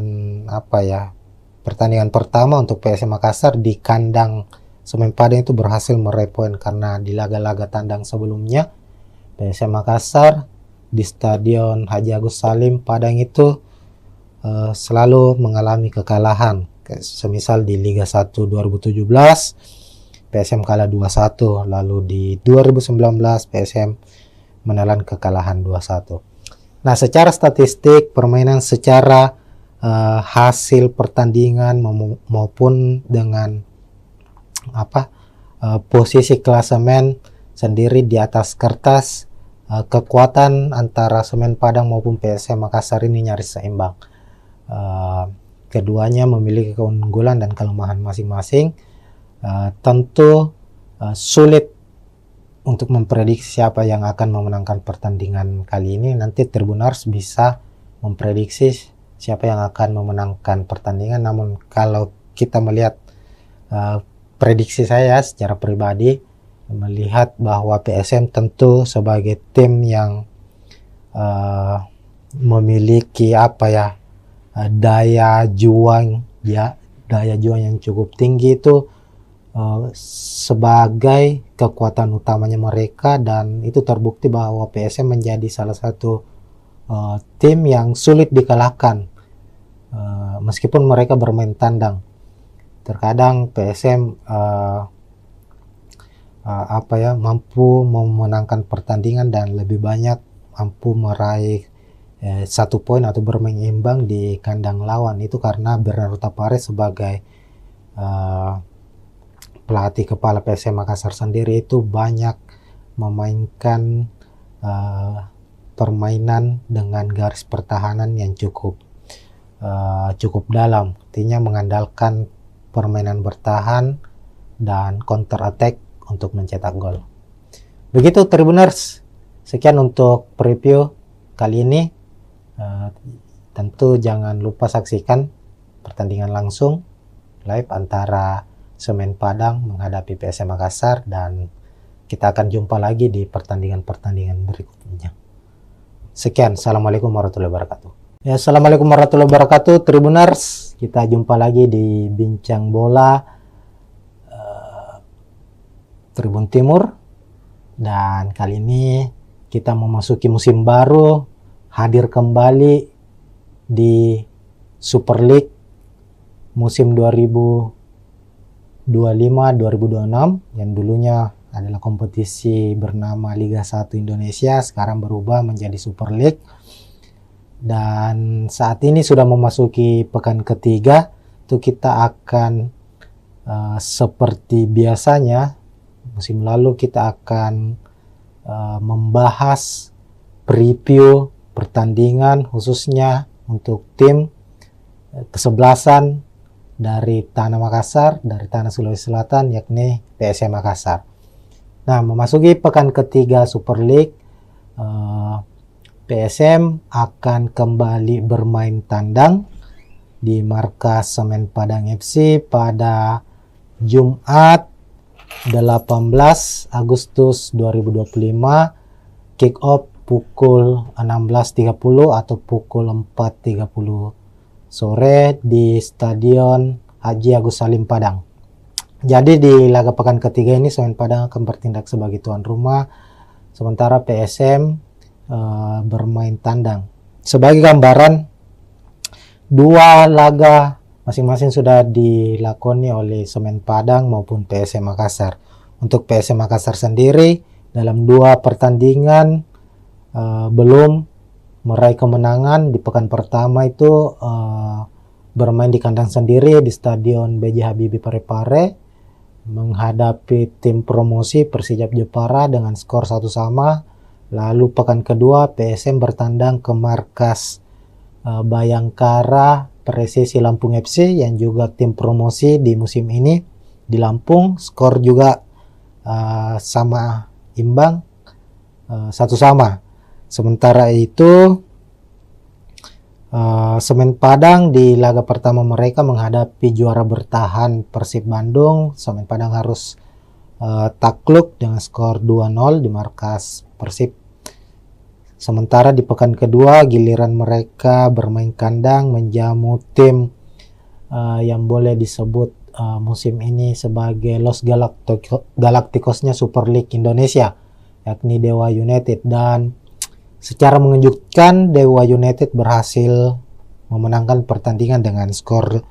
pertandingan pertama untuk PSM Makassar di kandang Semen Padang itu berhasil meraih poin, karena di laga-laga tandang sebelumnya PSM Makassar di Stadion Haji Agus Salim Padang itu selalu mengalami kekalahan. Semisal di Liga 1 2017 PSM kalah 2-1, lalu di 2019 PSM menelan kekalahan 2-1. Nah, secara statistik permainan, secara hasil pertandingan maupun dengan posisi klasemen sendiri di atas kertas, kekuatan antara Semen Padang maupun PSM Makassar ini nyaris seimbang. Keduanya memiliki keunggulan dan kelemahan masing-masing. Tentu sulit untuk memprediksi siapa yang akan memenangkan pertandingan kali ini. Nanti Tribuners bisa memprediksi siapa yang akan memenangkan pertandingan. Namun kalau kita melihat prediksi saya secara pribadi, melihat bahwa PSM tentu sebagai tim yang memiliki daya juang yang cukup tinggi itu sebagai kekuatan utamanya mereka, dan itu terbukti bahwa PSM menjadi salah satu tim yang sulit dikalahkan meskipun mereka bermain tandang. Terkadang PSM mampu memenangkan pertandingan dan lebih banyak mampu meraih 1 poin atau bermain imbang di kandang lawan. Itu karena Bernardo Tapares sebagai pelatih kepala PSM Makassar sendiri itu banyak memainkan permainan dengan garis pertahanan yang cukup dalam, artinya mengandalkan permainan bertahan dan counter attack untuk mencetak gol. Begitu Tribuners, sekian untuk preview kali ini. Tentu jangan lupa saksikan pertandingan langsung live antara Semen Padang menghadapi PSM Makassar, dan kita akan jumpa lagi di pertandingan-pertandingan berikutnya. Sekian, assalamualaikum warahmatullahi wabarakatuh. Ya, assalamualaikum warahmatullahi wabarakatuh Tribuners. Kita jumpa lagi di Bincang Bola Tribun Timur, dan kali ini kita memasuki musim baru, hadir kembali di Super League musim 2025-2026 yang dulunya adalah kompetisi bernama Liga 1 Indonesia, sekarang berubah menjadi Super League. Dan saat ini sudah memasuki pekan ketiga, itu kita akan seperti biasanya musim lalu kita akan membahas preview pertandingan khususnya untuk tim kesebelasan dari Tanah Makassar, dari Tanah Sulawesi Selatan, yakni PSM Makassar. Nah, memasuki pekan ketiga Super League, PSM akan kembali bermain tandang di markas Semen Padang FC pada Jumat 18 Agustus 2025, kick off pukul 16.30 atau pukul 4.30 sore di Stadion Haji Agus Salim Padang. Jadi di laga pekan ketiga ini Semen Padang akan bertindak sebagai tuan rumah, sementara PSM bermain tandang. Sebagai gambaran, dua laga masing-masing sudah dilakoni oleh Semen Padang maupun PSM Makassar. Untuk PSM Makassar sendiri dalam dua pertandingan belum meraih kemenangan. Di pekan pertama itu bermain di kandang sendiri di Stadion B.J. Habibie Parepare menghadapi tim promosi Persijap Jepara dengan skor 1-1. Lalu pekan kedua PSM bertandang ke markas Bayangkara Presisi Lampung FC yang juga tim promosi di musim ini di Lampung, skor juga sama imbang 1-1. Sementara itu Semen Padang di laga pertama mereka menghadapi juara bertahan Persib Bandung. Semen Padang harus takluk dengan skor 2-0 di markas Persib. Sementara di pekan kedua giliran mereka bermain kandang menjamu tim yang boleh disebut musim ini sebagai Los Galacticosnya Super League Indonesia, yakni Dewa United. Dan secara mengejutkan Dewa United berhasil memenangkan pertandingan dengan skor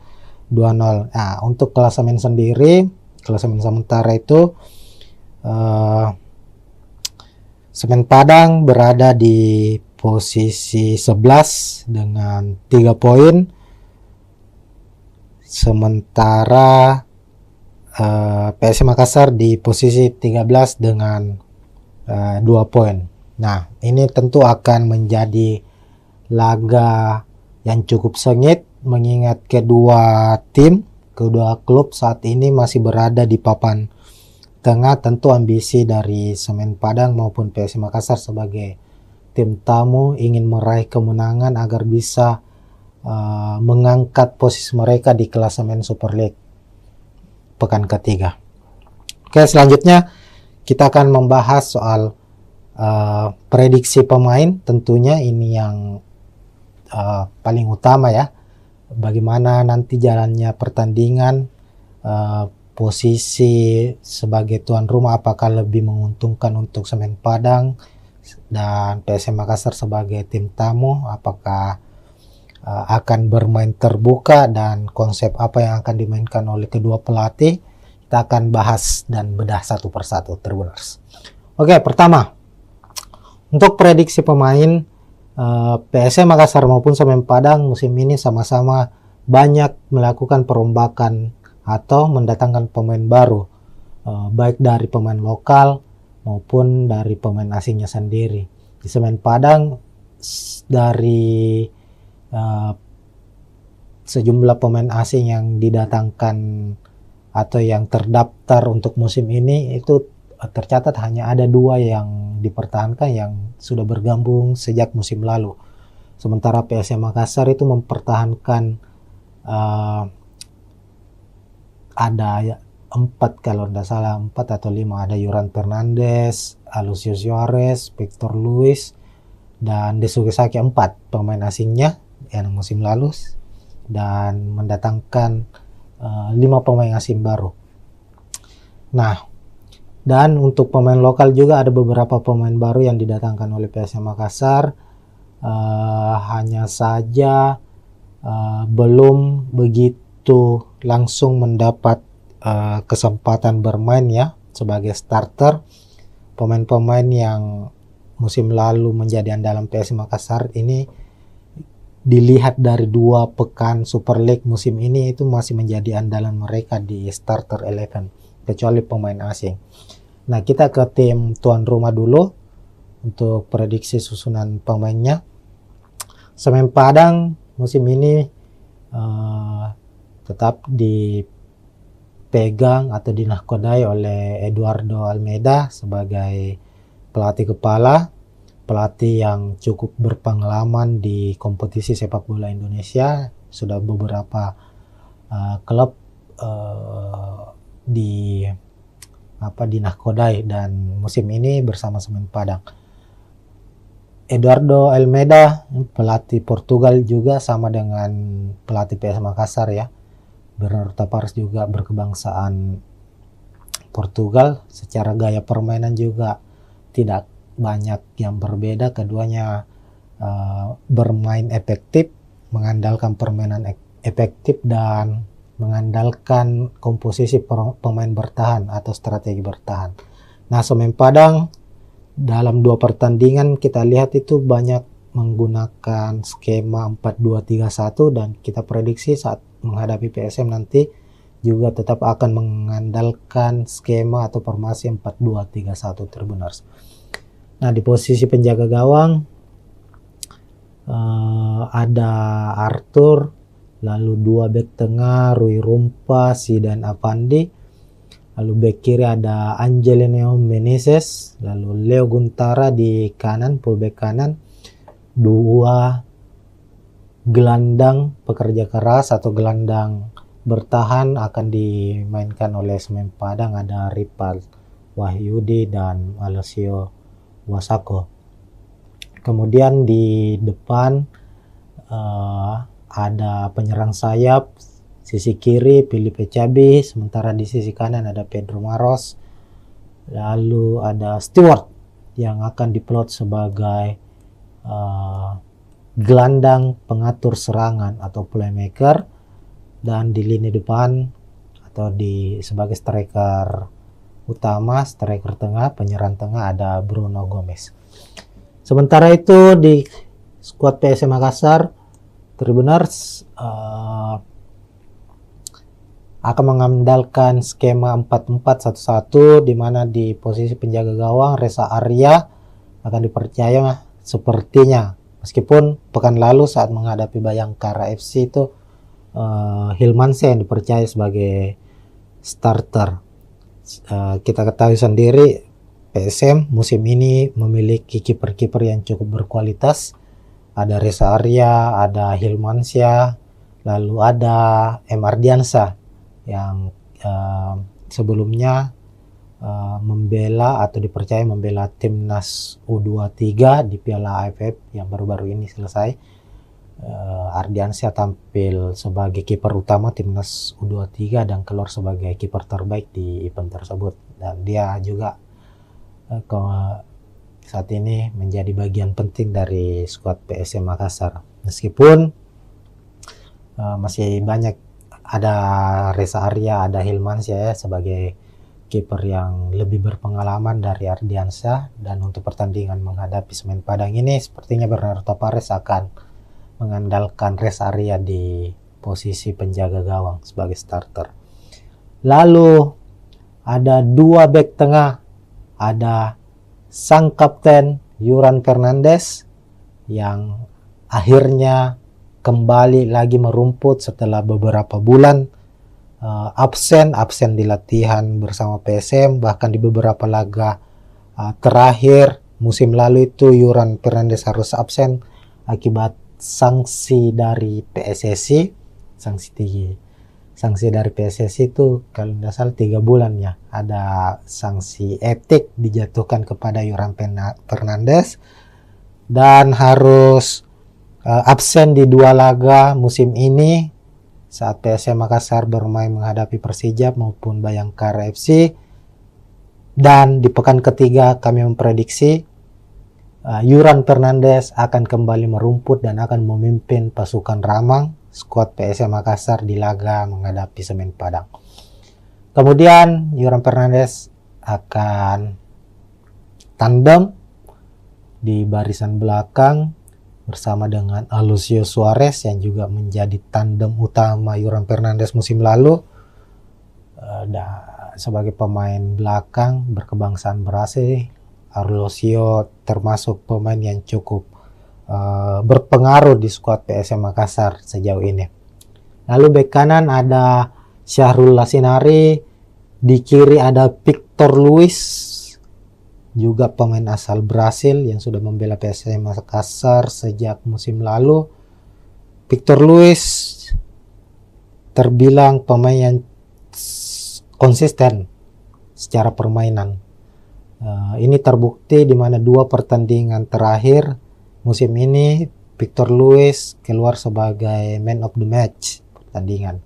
2-0. Nah, untuk klasemen sendiri, klasemen sementara itu Semen Padang berada di posisi 11 dengan 3 poin. Sementara PSM Makassar di posisi 13 dengan 2 poin. Nah, ini tentu akan menjadi laga yang cukup sengit mengingat kedua klub saat ini masih berada di papan tengah. Tentu ambisi dari Semen Padang maupun PSM Makassar sebagai tim tamu ingin meraih kemenangan agar bisa mengangkat posisi mereka di klasemen Super League pekan ketiga. Oke, selanjutnya kita akan membahas soal prediksi pemain. Tentunya ini yang paling utama ya, bagaimana nanti jalannya pertandingan, posisi sebagai tuan rumah apakah lebih menguntungkan untuk Semen Padang dan PSM Makassar sebagai tim tamu, apakah akan bermain terbuka dan konsep apa yang akan dimainkan oleh kedua pelatih. Kita akan bahas dan bedah satu persatu, Tribuners. Oke, pertama untuk prediksi pemain, PSM Makassar maupun Semen Padang musim ini sama-sama banyak melakukan perombakan atau mendatangkan pemain baru, baik dari pemain lokal maupun dari pemain asingnya sendiri. Di Semen Padang dari sejumlah pemain asing yang didatangkan atau yang terdaftar untuk musim ini itu tercatat hanya ada 2 yang dipertahankan yang sudah bergabung sejak musim lalu. Sementara PSM Makassar itu mempertahankan ada 4 kalau tidak salah, 4 atau 5, ada Yuran Fernandes, Alucio Suarez, Victor Luis, dan Desuke Saki, 4 pemain asingnya yang musim lalu, dan mendatangkan 5 pemain asing baru. Nah, dan untuk pemain lokal juga ada beberapa pemain baru yang didatangkan oleh PSM Makassar. Hanya saja belum begitu langsung mendapat kesempatan bermain ya. sebagai starter. Pemain-pemain yang musim lalu menjadi andalan PSM Makassar ini dilihat dari 2 pekan Super League musim ini itu masih menjadi andalan mereka di starter 11, kecuali pemain asing. Nah, kita ke tim tuan rumah dulu untuk prediksi susunan pemainnya. Semen Padang musim ini tetap dipegang atau dinahkodai oleh Eduardo Almeida sebagai pelatih kepala, pelatih yang cukup berpengalaman di kompetisi sepak bola Indonesia. Sudah beberapa klub dinahkodai, dan musim ini bersama Semen Padang. Eduardo Almeida, pelatih Portugal juga, sama dengan pelatih PS Makassar ya. Bernardo Tavares juga berkebangsaan Portugal. Secara gaya permainan juga tidak banyak yang berbeda. Keduanya bermain efektif, mengandalkan permainan efektif dan mengandalkan komposisi pemain bertahan atau strategi bertahan. Nah, Semen Padang dalam 2 pertandingan kita lihat itu banyak menggunakan skema 4-2-3-1, dan kita prediksi saat menghadapi PSM nanti juga tetap akan mengandalkan skema atau formasi 4-2-3-1 Tribuners. Nah, di posisi penjaga gawang ada Arthur, lalu 2 bek tengah Rui Rumpa, Zidan Avandi, lalu bek kiri ada Angelino Meneses, lalu Leo Guntara di kanan, fullback kanan. 2 gelandang pekerja keras atau gelandang bertahan akan dimainkan oleh Semen Padang, ada Ripal Wahyudi dan Alessio Wasako. Kemudian di depan ada penyerang sayap, sisi kiri Filipe Cabi, sementara di sisi kanan ada Pedro Maros, lalu ada Stewart yang akan diplot sebagai gelandang pengatur serangan atau playmaker, dan di lini depan atau sebagai striker utama, striker tengah, penyerang tengah ada Bruno Gomez. Sementara itu di skuad PSM Makassar, Tribuners akan mengandalkan skema 4-4-1-1, di mana di posisi penjaga gawang Reza Arya akan dipercaya sepertinya, meskipun pekan lalu saat menghadapi Bayangkara FC itu Hilmansyah yang dipercaya sebagai starter. Kita ketahui sendiri PSM musim ini memiliki kiper-kiper yang cukup berkualitas. Ada Reza Arya, ada Hilmansyah, lalu ada M. Ardiansyah yang sebelumnya membela atau dipercaya membela timnas U23 di Piala AFF yang baru-baru ini selesai. Ardiansyah tampil sebagai kiper utama timnas U23 dan keluar sebagai kiper terbaik di event tersebut, dan dia juga saat ini menjadi bagian penting dari skuad PSM Makassar, meskipun masih banyak ada Reza Arya, ada Hilmansyah ya sebagai kiper yang lebih berpengalaman dari Ardiansyah. Dan untuk pertandingan menghadapi Semen Padang ini sepertinya Bernardo Tavares akan mengandalkan Reza Arya di posisi penjaga gawang sebagai starter. Lalu ada 2 bek tengah, ada sang kapten Yuran Fernandes yang akhirnya kembali lagi merumput setelah beberapa bulan absen di latihan bersama PSM, bahkan di beberapa laga terakhir musim lalu itu Yuran Fernandes harus absen akibat sanksi dari PSSI. Sanksi dari PSSI itu kalau tidak salah 3 bulan ya, ada sanksi etik dijatuhkan kepada Yuran Fernandes dan harus absen di 2 laga musim ini saat PSM Makassar bermain menghadapi Persijap maupun Bayangkara FC. Dan di pekan ketiga kami memprediksi Yuran Fernandes akan kembali merumput dan akan memimpin pasukan Ramang skuad PSM Makassar di laga menghadapi Semen Padang. Kemudian Yuran Fernandes akan tandem di barisan belakang bersama dengan Alucio Suarez yang juga menjadi tandem utama Yoran Fernandes musim lalu. Sebagai pemain belakang berkebangsaan Brasil, Alucio termasuk pemain yang cukup berpengaruh di skuad PSM Makassar sejauh ini. Lalu bek kanan ada Syahrul Lasinari, di kiri ada Victor Luis, juga pemain asal Brasil yang sudah membela PSM Makassar sejak musim lalu. Victor Luis terbilang pemain yang konsisten secara permainan. Ini terbukti di mana 2 pertandingan terakhir musim ini Victor Luis keluar sebagai man of the match pertandingan.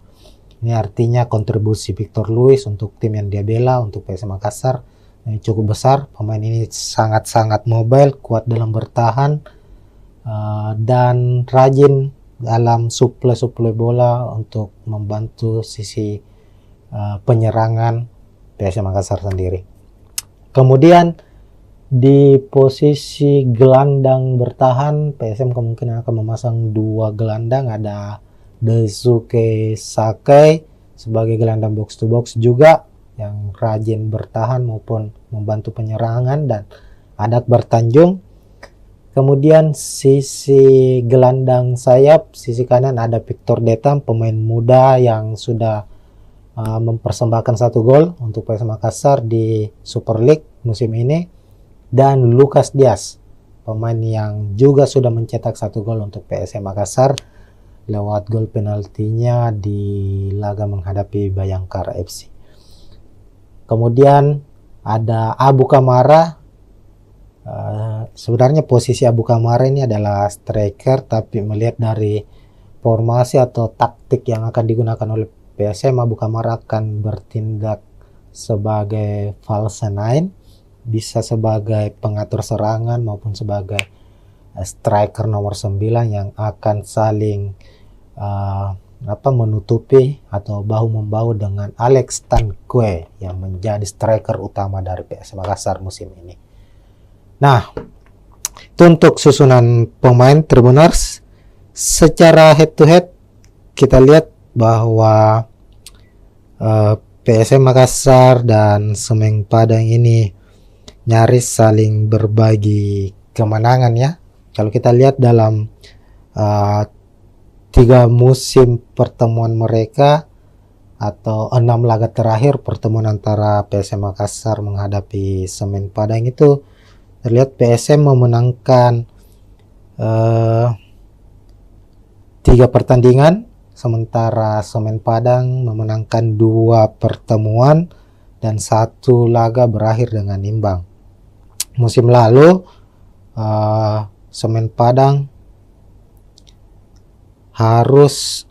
Ini artinya kontribusi Victor Luis untuk tim yang dia bela, untuk PSM Makassar, cukup besar. Pemain ini sangat-sangat mobile, kuat dalam bertahan, dan rajin dalam suplai bola untuk membantu sisi penyerangan PSM Makassar sendiri. Kemudian di posisi gelandang bertahan, PSM kemungkinan akan memasang 2 gelandang, ada Daisuke Sakai sebagai gelandang box to box juga yang rajin bertahan maupun membantu penyerangan, dan ada Akbar Tanjung. Kemudian sisi gelandang sayap, sisi kanan ada Victor Detam, pemain muda yang sudah mempersembahkan 1 gol untuk PSM Makassar di Super League musim ini, dan Lucas Diaz, pemain yang juga sudah mencetak 1 gol untuk PSM Makassar lewat gol penaltinya di laga menghadapi Bayangkara FC. Kemudian ada Abu Kamara. Sebenarnya posisi Abu Kamara ini adalah striker, tapi melihat dari formasi atau taktik yang akan digunakan oleh PSM, Abu Kamara akan bertindak sebagai false nine, bisa sebagai pengatur serangan maupun sebagai striker nomor 9 yang akan saling menutupi atau bahu-membahu dengan Alex Tankwe yang menjadi striker utama dari PSM Makassar musim ini. Nah, itu untuk susunan pemain Tribuners. Secara head to head kita lihat bahwa PSM Makassar dan Semen Padang ini nyaris saling berbagi kemenangan ya. Kalau kita lihat dalam 3 musim pertemuan mereka atau 6 laga terakhir pertemuan antara PSM Makassar menghadapi Semen Padang itu terlihat PSM memenangkan 3 pertandingan, sementara Semen Padang memenangkan 2 pertemuan dan 1 laga berakhir dengan imbang. Musim lalu Semen Padang harus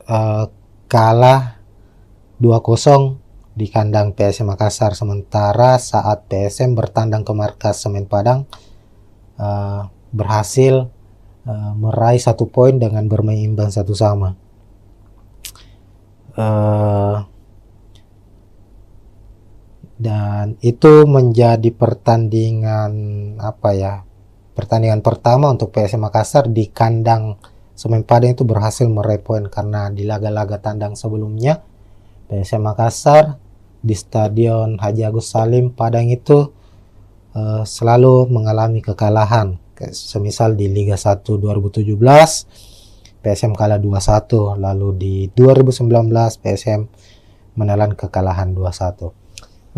kalah 2-0 di kandang PSM Makassar, sementara saat PSM bertandang ke markas Semen Padang berhasil meraih 1 poin dengan bermain imbang 1-1. Dan itu menjadi pertandingan pertandingan pertama untuk PSM Makassar di kandang Semen Padang itu berhasil meraih poin, karena di laga-laga tandang sebelumnya PSM Makassar di Stadion Haji Agus Salim Padang itu selalu mengalami kekalahan. Semisal di Liga 1 2017 PSM kalah 2-1, lalu di 2019 PSM menelan kekalahan 2-1.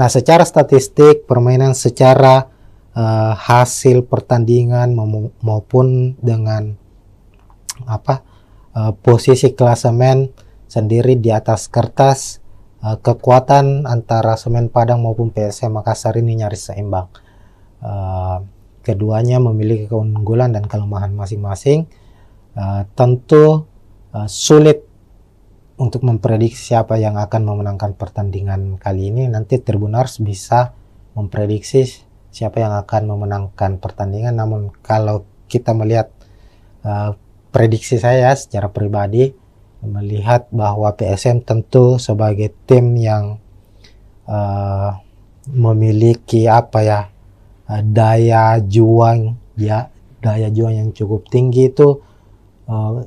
Nah, secara statistik permainan, secara hasil pertandingan maupun dengan posisi klasemen sendiri di atas kertas, kekuatan antara Semen Padang maupun PSM Makassar ini nyaris seimbang. Keduanya memiliki keunggulan dan kelemahan masing-masing. Tentu sulit untuk memprediksi siapa yang akan memenangkan pertandingan kali ini. Nanti Tribuners bisa memprediksi siapa yang akan memenangkan pertandingan. Namun kalau kita melihat prediksi saya secara pribadi, melihat bahwa PSM tentu sebagai tim yang memiliki daya juang yang cukup tinggi itu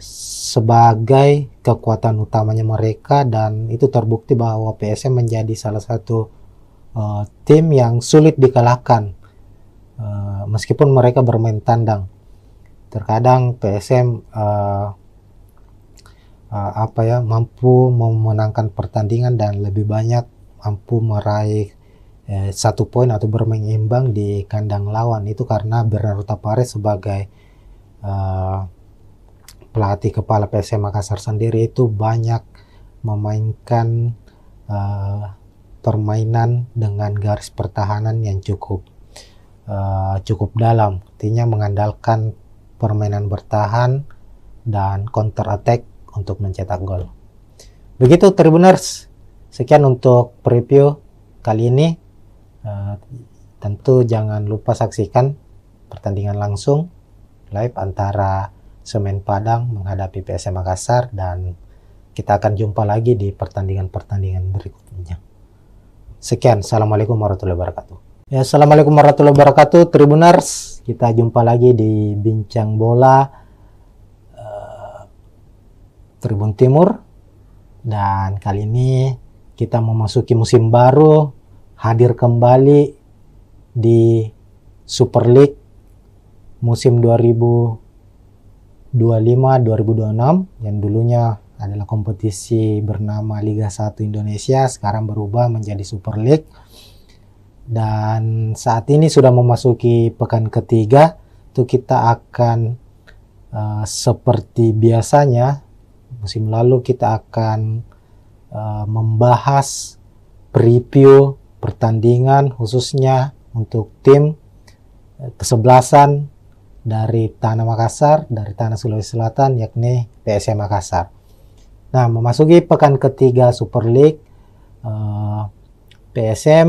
sebagai kekuatan utamanya mereka, dan itu terbukti bahwa PSM menjadi salah satu tim yang sulit dikalahkan meskipun mereka bermain tandang. Terkadang PSM mampu memenangkan pertandingan dan lebih banyak mampu meraih 1 poin atau bermain imbang di kandang lawan. Itu karena Bernardo Tapares sebagai pelatih kepala PSM Makassar sendiri itu banyak memainkan permainan dengan garis pertahanan yang cukup dalam, artinya mengandalkan permainan bertahan dan counter attack untuk mencetak gol. Begitu Tribuners, sekian untuk preview kali ini. Tentu jangan lupa saksikan pertandingan langsung live antara Semen Padang menghadapi PSM Makassar, dan kita akan jumpa lagi di pertandingan-pertandingan berikutnya. Sekian, assalamualaikum warahmatullahi wabarakatuh. Ya, assalamualaikum warahmatullahi wabarakatuh Tribuners, kita jumpa lagi di Bincang Bola Tribun Timur, dan kali ini kita memasuki musim baru, hadir kembali di Super League musim 2025-2026 yang dulunya adalah kompetisi bernama Liga 1 Indonesia, sekarang berubah menjadi Super League. Dan saat ini sudah memasuki pekan ketiga, itu kita akan seperti biasanya musim lalu kita akan membahas preview pertandingan khususnya untuk tim kesebelasan dari Tanah Makassar, dari Tanah Sulawesi Selatan, yakni PSM Makassar. Nah, memasuki pekan ketiga Super League, PSM